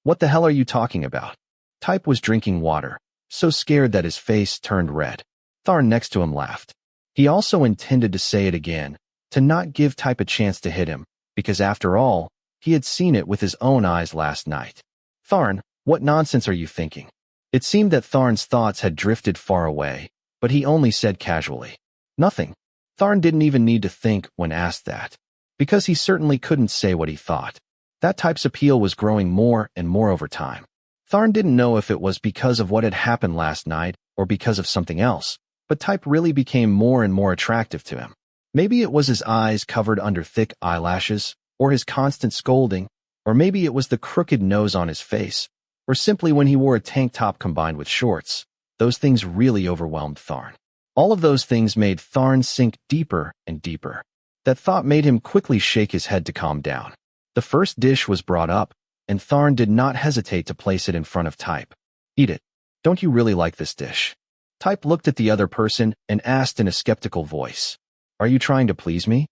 Speaker 1: What the hell are you talking about? Type was drinking water, so scared that his face turned red. Tharn next to him laughed. He also intended to say it again, to not give Type a chance to hit him, because after all, he had seen it with his own eyes last night. Tharn, what nonsense are you thinking? It seemed that Tharn's thoughts had drifted far away, but he only said casually, Nothing. Tharn didn't even need to think when asked that, because he certainly couldn't say what he thought. That Type's appeal was growing more and more over time. Tharn didn't know if it was because of what had happened last night or because of something else, but Type really became more and more attractive to him. Maybe it was his eyes covered under thick eyelashes, or his constant scolding, or maybe it was the crooked nose on his face, or simply when he wore a tank top combined with shorts. Those things really overwhelmed Tharn. All of those things made Tharn sink deeper and deeper. That thought made him quickly shake his head to calm down. The first dish was brought up, and Tharn did not hesitate to place it in front of Type. Eat it. Don't you really like this dish? Type looked at the other person and asked in a skeptical voice, Are you trying to please me?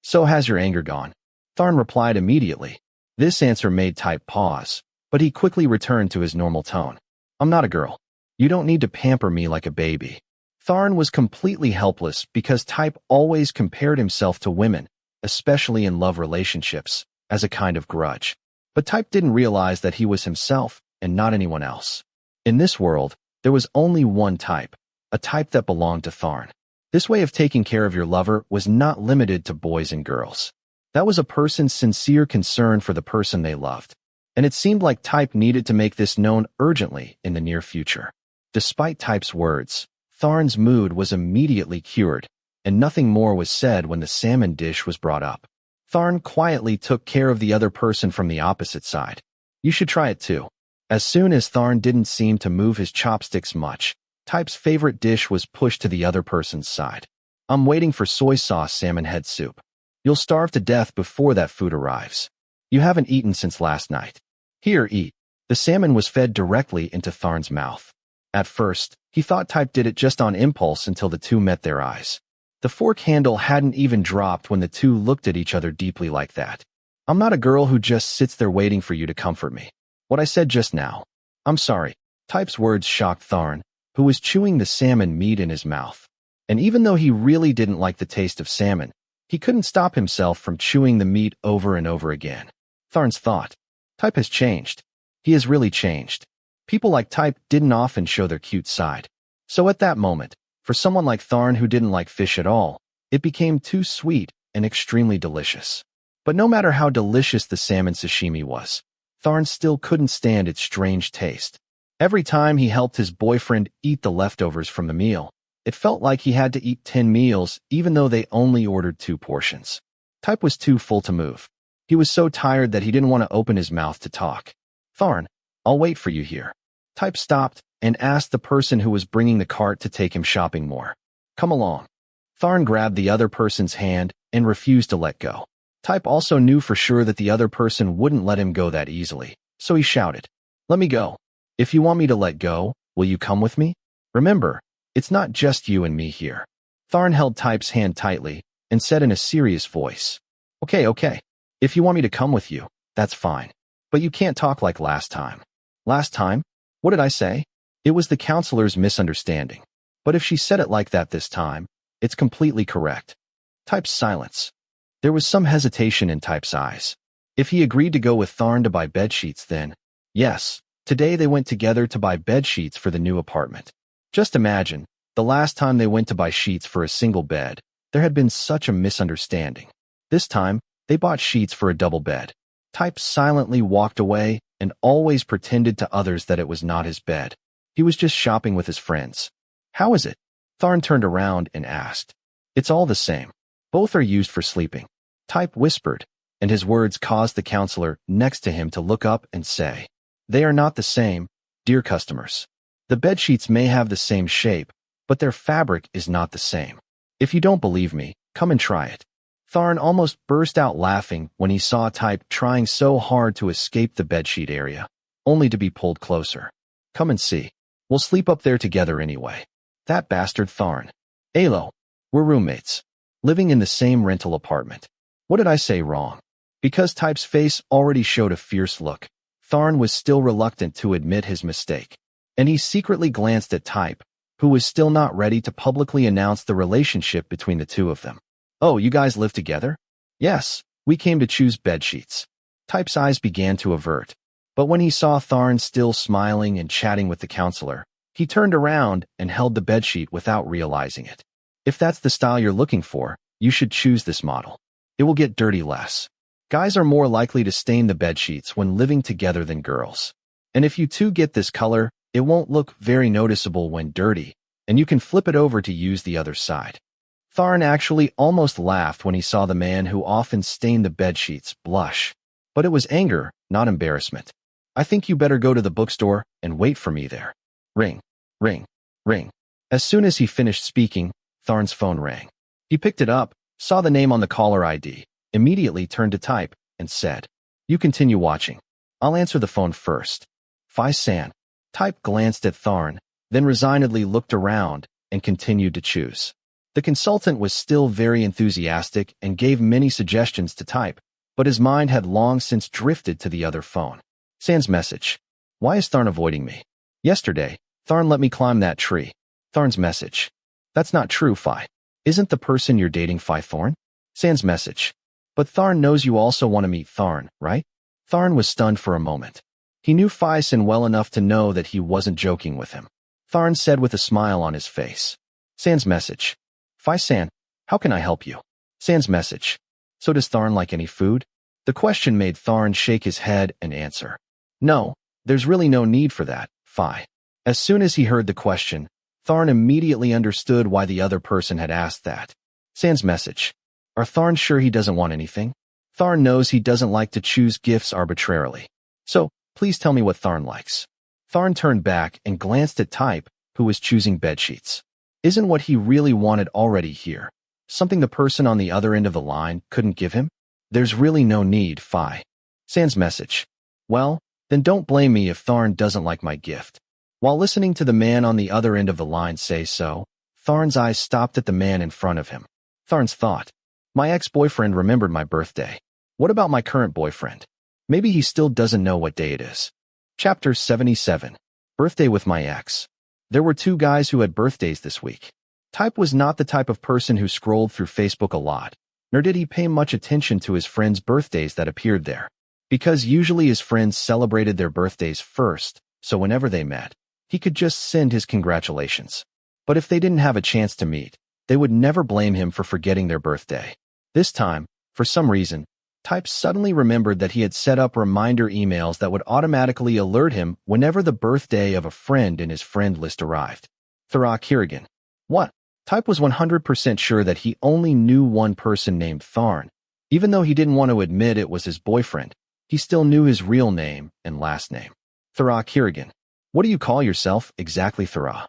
Speaker 1: So has your anger gone? Tharn replied immediately. This answer made Type pause, but he quickly returned to his normal tone. I'm not a girl. You don't need to pamper me like a baby. Tharn was completely helpless because Type always compared himself to women, especially in love relationships, as a kind of grudge. But Type didn't realize that he was himself and not anyone else. In this world, there was only one type, a type that belonged to Tharn. This way of taking care of your lover was not limited to boys and girls. That was a person's sincere concern for the person they loved. And it seemed like Type needed to make this known urgently in the near future. Despite Type's words, Tharn's mood was immediately cured, and nothing more was said when the salmon dish was brought up. Tharn quietly took care of the other person from the opposite side. You should try it too. As soon as Tharn didn't seem to move his chopsticks much, Type's favorite dish was pushed to the other person's side. I'm waiting for soy sauce salmon head soup. You'll starve to death before that food arrives. You haven't eaten since last night. Here, eat. The salmon was fed directly into Tharn's mouth. At first, he thought Type did it just on impulse until the two met their eyes. The fork handle hadn't even dropped when the two looked at each other deeply like that. I'm not a girl who just sits there waiting for you to comfort me. What I said just now. I'm sorry. Type's words shocked Tharn, who was chewing the salmon meat in his mouth. And even though he really didn't like the taste of salmon, he couldn't stop himself from chewing the meat over and over again. Tharn's thought. Type has changed. He has really changed. People like Type didn't often show their cute side. So at that moment, for someone like Tharn who didn't like fish at all, it became too sweet and extremely delicious. But no matter how delicious the salmon sashimi was, Tharn still couldn't stand its strange taste. Every time he helped his boyfriend eat the leftovers from the meal, it felt like he had to eat 10 meals even though they only ordered 2 portions. Type was too full to move. He was so tired that he didn't want to open his mouth to talk. Tharn, I'll wait for you here. Type stopped and asked the person who was bringing the cart to take him shopping more. Come along. Tharn grabbed the other person's hand and refused to let go. Type also knew for sure that the other person wouldn't let him go that easily, so he shouted, "Let me go. If you want me to let go, will you come with me? Remember, it's not just you and me here." Tharn held Type's hand tightly and said in a serious voice, Okay. If you want me to come with you, that's fine. But you can't talk like last time." Last time? What did I say? It was the counselor's misunderstanding. But if she said it like that this time, it's completely correct. Type's silence. There was some hesitation in Type's eyes. If he agreed to go with Tharn to buy bedsheets, then, yes, today they went together to buy bedsheets for the new apartment. Just imagine, the last time they went to buy sheets for a single bed, there had been such a misunderstanding. This time, they bought sheets for a double bed. Type silently walked away and always pretended to others that it was not his bed. He was just shopping with his friends. How is it? Tharn turned around and asked. It's all the same. Both are used for sleeping. Type whispered, and his words caused the counselor next to him to look up and say, They are not the same, dear customers. The bedsheets may have the same shape, but their fabric is not the same. If you don't believe me, come and try it. Tharn almost burst out laughing when he saw Type trying so hard to escape the bedsheet area, only to be pulled closer. Come and see. We'll sleep up there together anyway. That bastard Tharn. Alo, we're roommates, living in the same rental apartment. What did I say wrong? Because Type's face already showed a fierce look, Tharn was still reluctant to admit his mistake. And he secretly glanced at Type, who was still not ready to publicly announce the relationship between the two of them. Oh, you guys live together? Yes, we came to choose bedsheets. Type's eyes began to avert. But when he saw Tharn still smiling and chatting with the counselor, he turned around and held the bedsheet without realizing it. If that's the style you're looking for, you should choose this model. It will get dirty less. Guys are more likely to stain the bedsheets when living together than girls. And if you two get this color, it won't look very noticeable when dirty, and you can flip it over to use the other side. Tharn actually almost laughed when he saw the man who often stained the bedsheets blush. But it was anger, not embarrassment. I think you better go to the bookstore and wait for me there. Ring, ring, ring. As soon as he finished speaking, Tharn's phone rang. He picked it up, saw the name on the caller ID, immediately turned to Type, and said, You continue watching. I'll answer the phone first. Fai-san. Type glanced at Tharn, then resignedly looked around and continued to choose. The consultant was still very enthusiastic and gave many suggestions to Type, but his mind had long since drifted to the other phone. Sans message. Why is Tharn avoiding me? Yesterday, Tharn let me climb that tree. Tharn's message. That's not true, Phi. Isn't the person you're dating Phi Thorn? Sans message. But Tharn knows you also want to meet Tharn, right? Tharn was stunned for a moment. He knew Phi-san well enough to know that he wasn't joking with him. Tharn said with a smile on his face. Sans message. Phi-san, how can I help you? Sans message. So does Tharn like any food? The question made Tharn shake his head and answer. No, there's really no need for that, Phi. As soon as he heard the question, Tharn immediately understood why the other person had asked that. Sans message. Are Tharn sure he doesn't want anything? Tharn knows he doesn't like to choose gifts arbitrarily. So, please tell me what Tharn likes. Tharn turned back and glanced at Type, who was choosing bedsheets. Isn't what he really wanted already here? Something the person on the other end of the line couldn't give him? There's really no need, Phi. Sans message. Well, then don't blame me if Tharn doesn't like my gift. While listening to the man on the other end of the line say so, Tharn's eyes stopped at the man in front of him. Tharn's thought. My ex-boyfriend remembered my birthday. What about my current boyfriend? Maybe he still doesn't know what day it is. Chapter 77. Birthday with my ex. There were 2 guys who had birthdays this week. Type was not the type of person who scrolled through Facebook a lot, nor did he pay much attention to his friends' birthdays that appeared there. Because usually his friends celebrated their birthdays first, so whenever they met, he could just send his congratulations. But if they didn't have a chance to meet, they would never blame him for forgetting their birthday. This time, for some reason, Type suddenly remembered that he had set up reminder emails that would automatically alert him whenever the birthday of a friend in his friend list arrived. Thara Kirigan. What? Type was 100% sure that he only knew one person named Tharn. Even though he didn't want to admit it was his boyfriend, he still knew his real name and last name. Thara Kirigan. What do you call yourself exactly, Thara?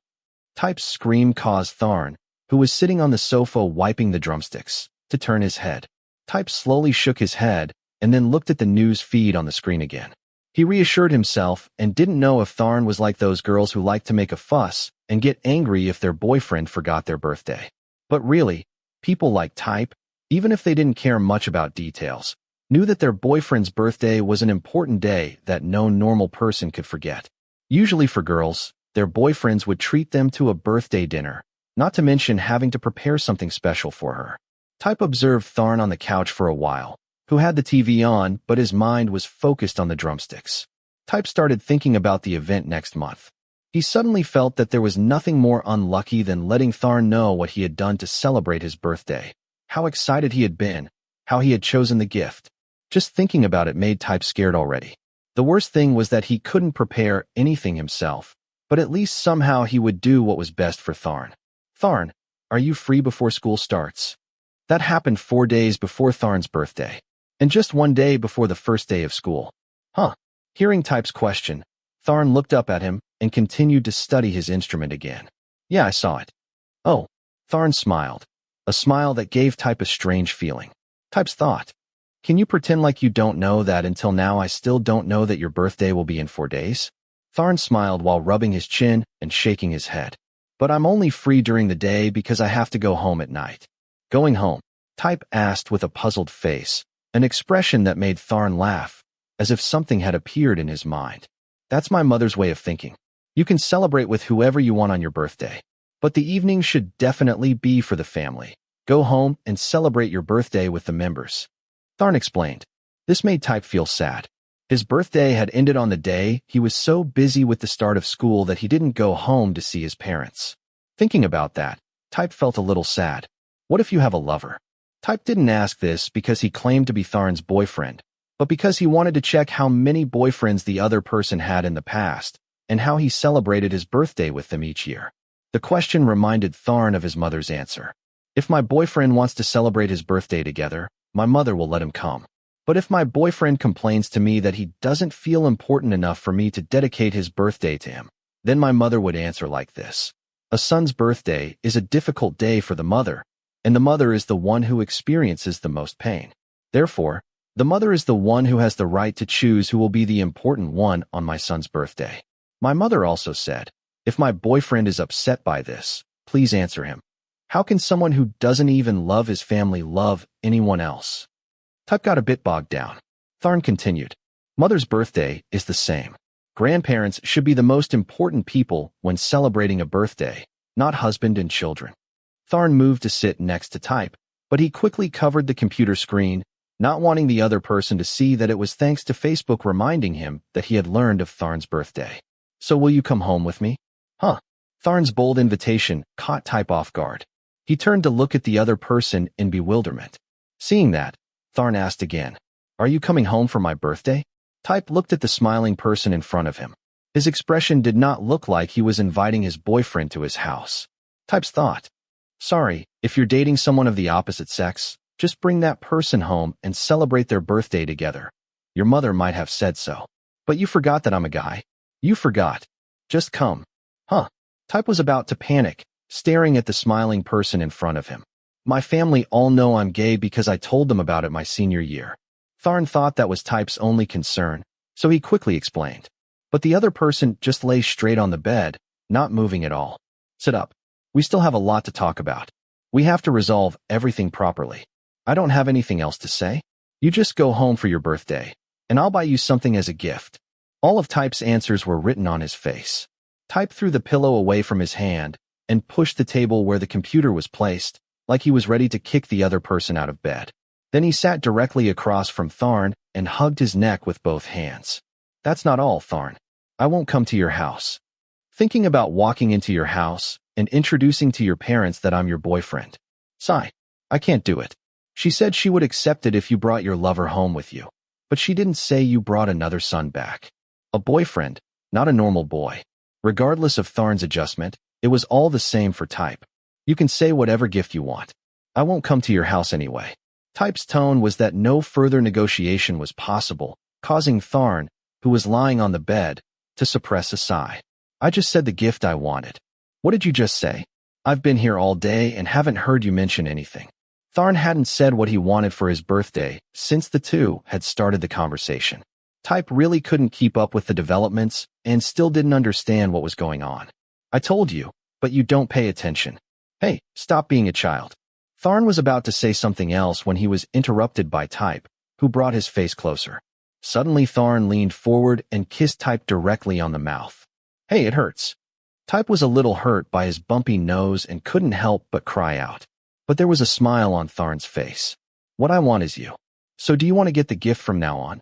Speaker 1: Type's scream caused Tharn, who was sitting on the sofa wiping the drumsticks, to turn his head. Type slowly shook his head and then looked at the news feed on the screen again. He reassured himself and didn't know if Tharn was like those girls who like to make a fuss and get angry if their boyfriend forgot their birthday. But really, people like Type, even if they didn't care much about details, knew that their boyfriend's birthday was an important day that no normal person could forget. Usually for girls, their boyfriends would treat them to a birthday dinner, not to mention having to prepare something special for her. Type observed Tharn on the couch for a while, who had the TV on, but his mind was focused on the drumsticks. Type started thinking about the event next month. He suddenly felt that there was nothing more unlucky than letting Tharn know what he had done to celebrate his birthday, how excited he had been, how he had chosen the gift. Just thinking about it made Type scared already. The worst thing was that he couldn't prepare anything himself, but at least somehow he would do what was best for Tharn. Tharn, are you free before school starts? That happened 4 days before Tharn's birthday, and just 1 day before the first day of school. Huh. Hearing Type's question, Tharn looked up at him and continued to study his instrument again. Yeah, I saw it. Oh. Tharn smiled, a smile that gave Type a strange feeling. Type's thought. Can you pretend like you don't know that until now I still don't know that your birthday will be in 4 days? Tharn smiled while rubbing his chin and shaking his head. But I'm only free during the day because I have to go home at night. Going home? Type asked with a puzzled face, an expression that made Tharn laugh, as if something had appeared in his mind. That's my mother's way of thinking. You can celebrate with whoever you want on your birthday, but the evening should definitely be for the family. Go home and celebrate your birthday with the members. Tharn explained. This made Type feel sad. His birthday had ended on the day he was so busy with the start of school that he didn't go home to see his parents. Thinking about that, Type felt a little sad. What if you have a lover? Type didn't ask this because he claimed to be Tharn's boyfriend, but because he wanted to check how many boyfriends the other person had in the past, and how he celebrated his birthday with them each year. The question reminded Tharn of his mother's answer. If my boyfriend wants to celebrate his birthday together, my mother will let him come. But if my boyfriend complains to me that he doesn't feel important enough for me to dedicate his birthday to him, then my mother would answer like this. A son's birthday is a difficult day for the mother, and the mother is the one who experiences the most pain. Therefore, the mother is the one who has the right to choose who will be the important one on my son's birthday. My mother also said, if my boyfriend is upset by this, please answer him. How can someone who doesn't even love his family love anyone else? Type got a bit bogged down. Tharn continued. Mother's birthday is the same. Grandparents should be the most important people when celebrating a birthday, not husband and children. Tharn moved to sit next to Type, but he quickly covered the computer screen, not wanting the other person to see that it was thanks to Facebook reminding him that he had learned of Tharn's birthday. So will you come home with me? Huh. Tharn's bold invitation caught Type off guard. He turned to look at the other person in bewilderment. Seeing that, Tharn asked again, are you coming home for my birthday? Type looked at the smiling person in front of him. His expression did not look like he was inviting his boyfriend to his house. Type's thought. Sorry, if you're dating someone of the opposite sex, just bring that person home and celebrate their birthday together. Your mother might have said so. But you forgot that I'm a guy. You forgot. Just come. Huh. Type was about to panic, staring at the smiling person in front of him. My family all know I'm gay because I told them about it my senior year. Tharn thought that was Type's only concern, so he quickly explained. But the other person just lay straight on the bed, not moving at all. Sit up. We still have a lot to talk about. We have to resolve everything properly. I don't have anything else to say. You just go home for your birthday, and I'll buy you something as a gift. All of Type's answers were written on his face. Type threw the pillow away from his hand and pushed the table where the computer was placed, like he was ready to kick the other person out of bed. Then he sat directly across from Tharn and hugged his neck with both hands. That's not all, Tharn. I won't come to your house. Thinking about walking into your house and introducing to your parents that I'm your boyfriend. Sigh. I can't do it. She said she would accept it if you brought your lover home with you. But she didn't say you brought another son back. A boyfriend, not a normal boy. Regardless of Tharn's adjustment, it was all the same for Type. You can say whatever gift you want. I won't come to your house anyway. Type's tone was that no further negotiation was possible, causing Tharn, who was lying on the bed, to suppress a sigh. I just said the gift I wanted. What did you just say? I've been here all day and haven't heard you mention anything. Tharn hadn't said what he wanted for his birthday since the two had started the conversation. Type really couldn't keep up with the developments and still didn't understand what was going on. I told you, but you don't pay attention. Hey, stop being a child. Tharn was about to say something else when he was interrupted by Type, who brought his face closer. Suddenly Tharn leaned forward and kissed Type directly on the mouth. Hey, it hurts. Type was a little hurt by his bumpy nose and couldn't help but cry out. But there was a smile on Tharn's face. What I want is you. So do you want to get the gift from now on?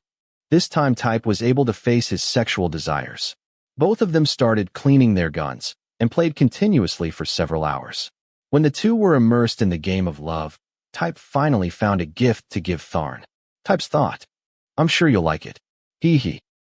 Speaker 1: This time Type was able to face his sexual desires. Both of them started cleaning their guns and played continuously for several hours. When the two were immersed in the game of love, Type finally found a gift to give Tharn. Type's thought, I'm sure you'll like it. Hee hee.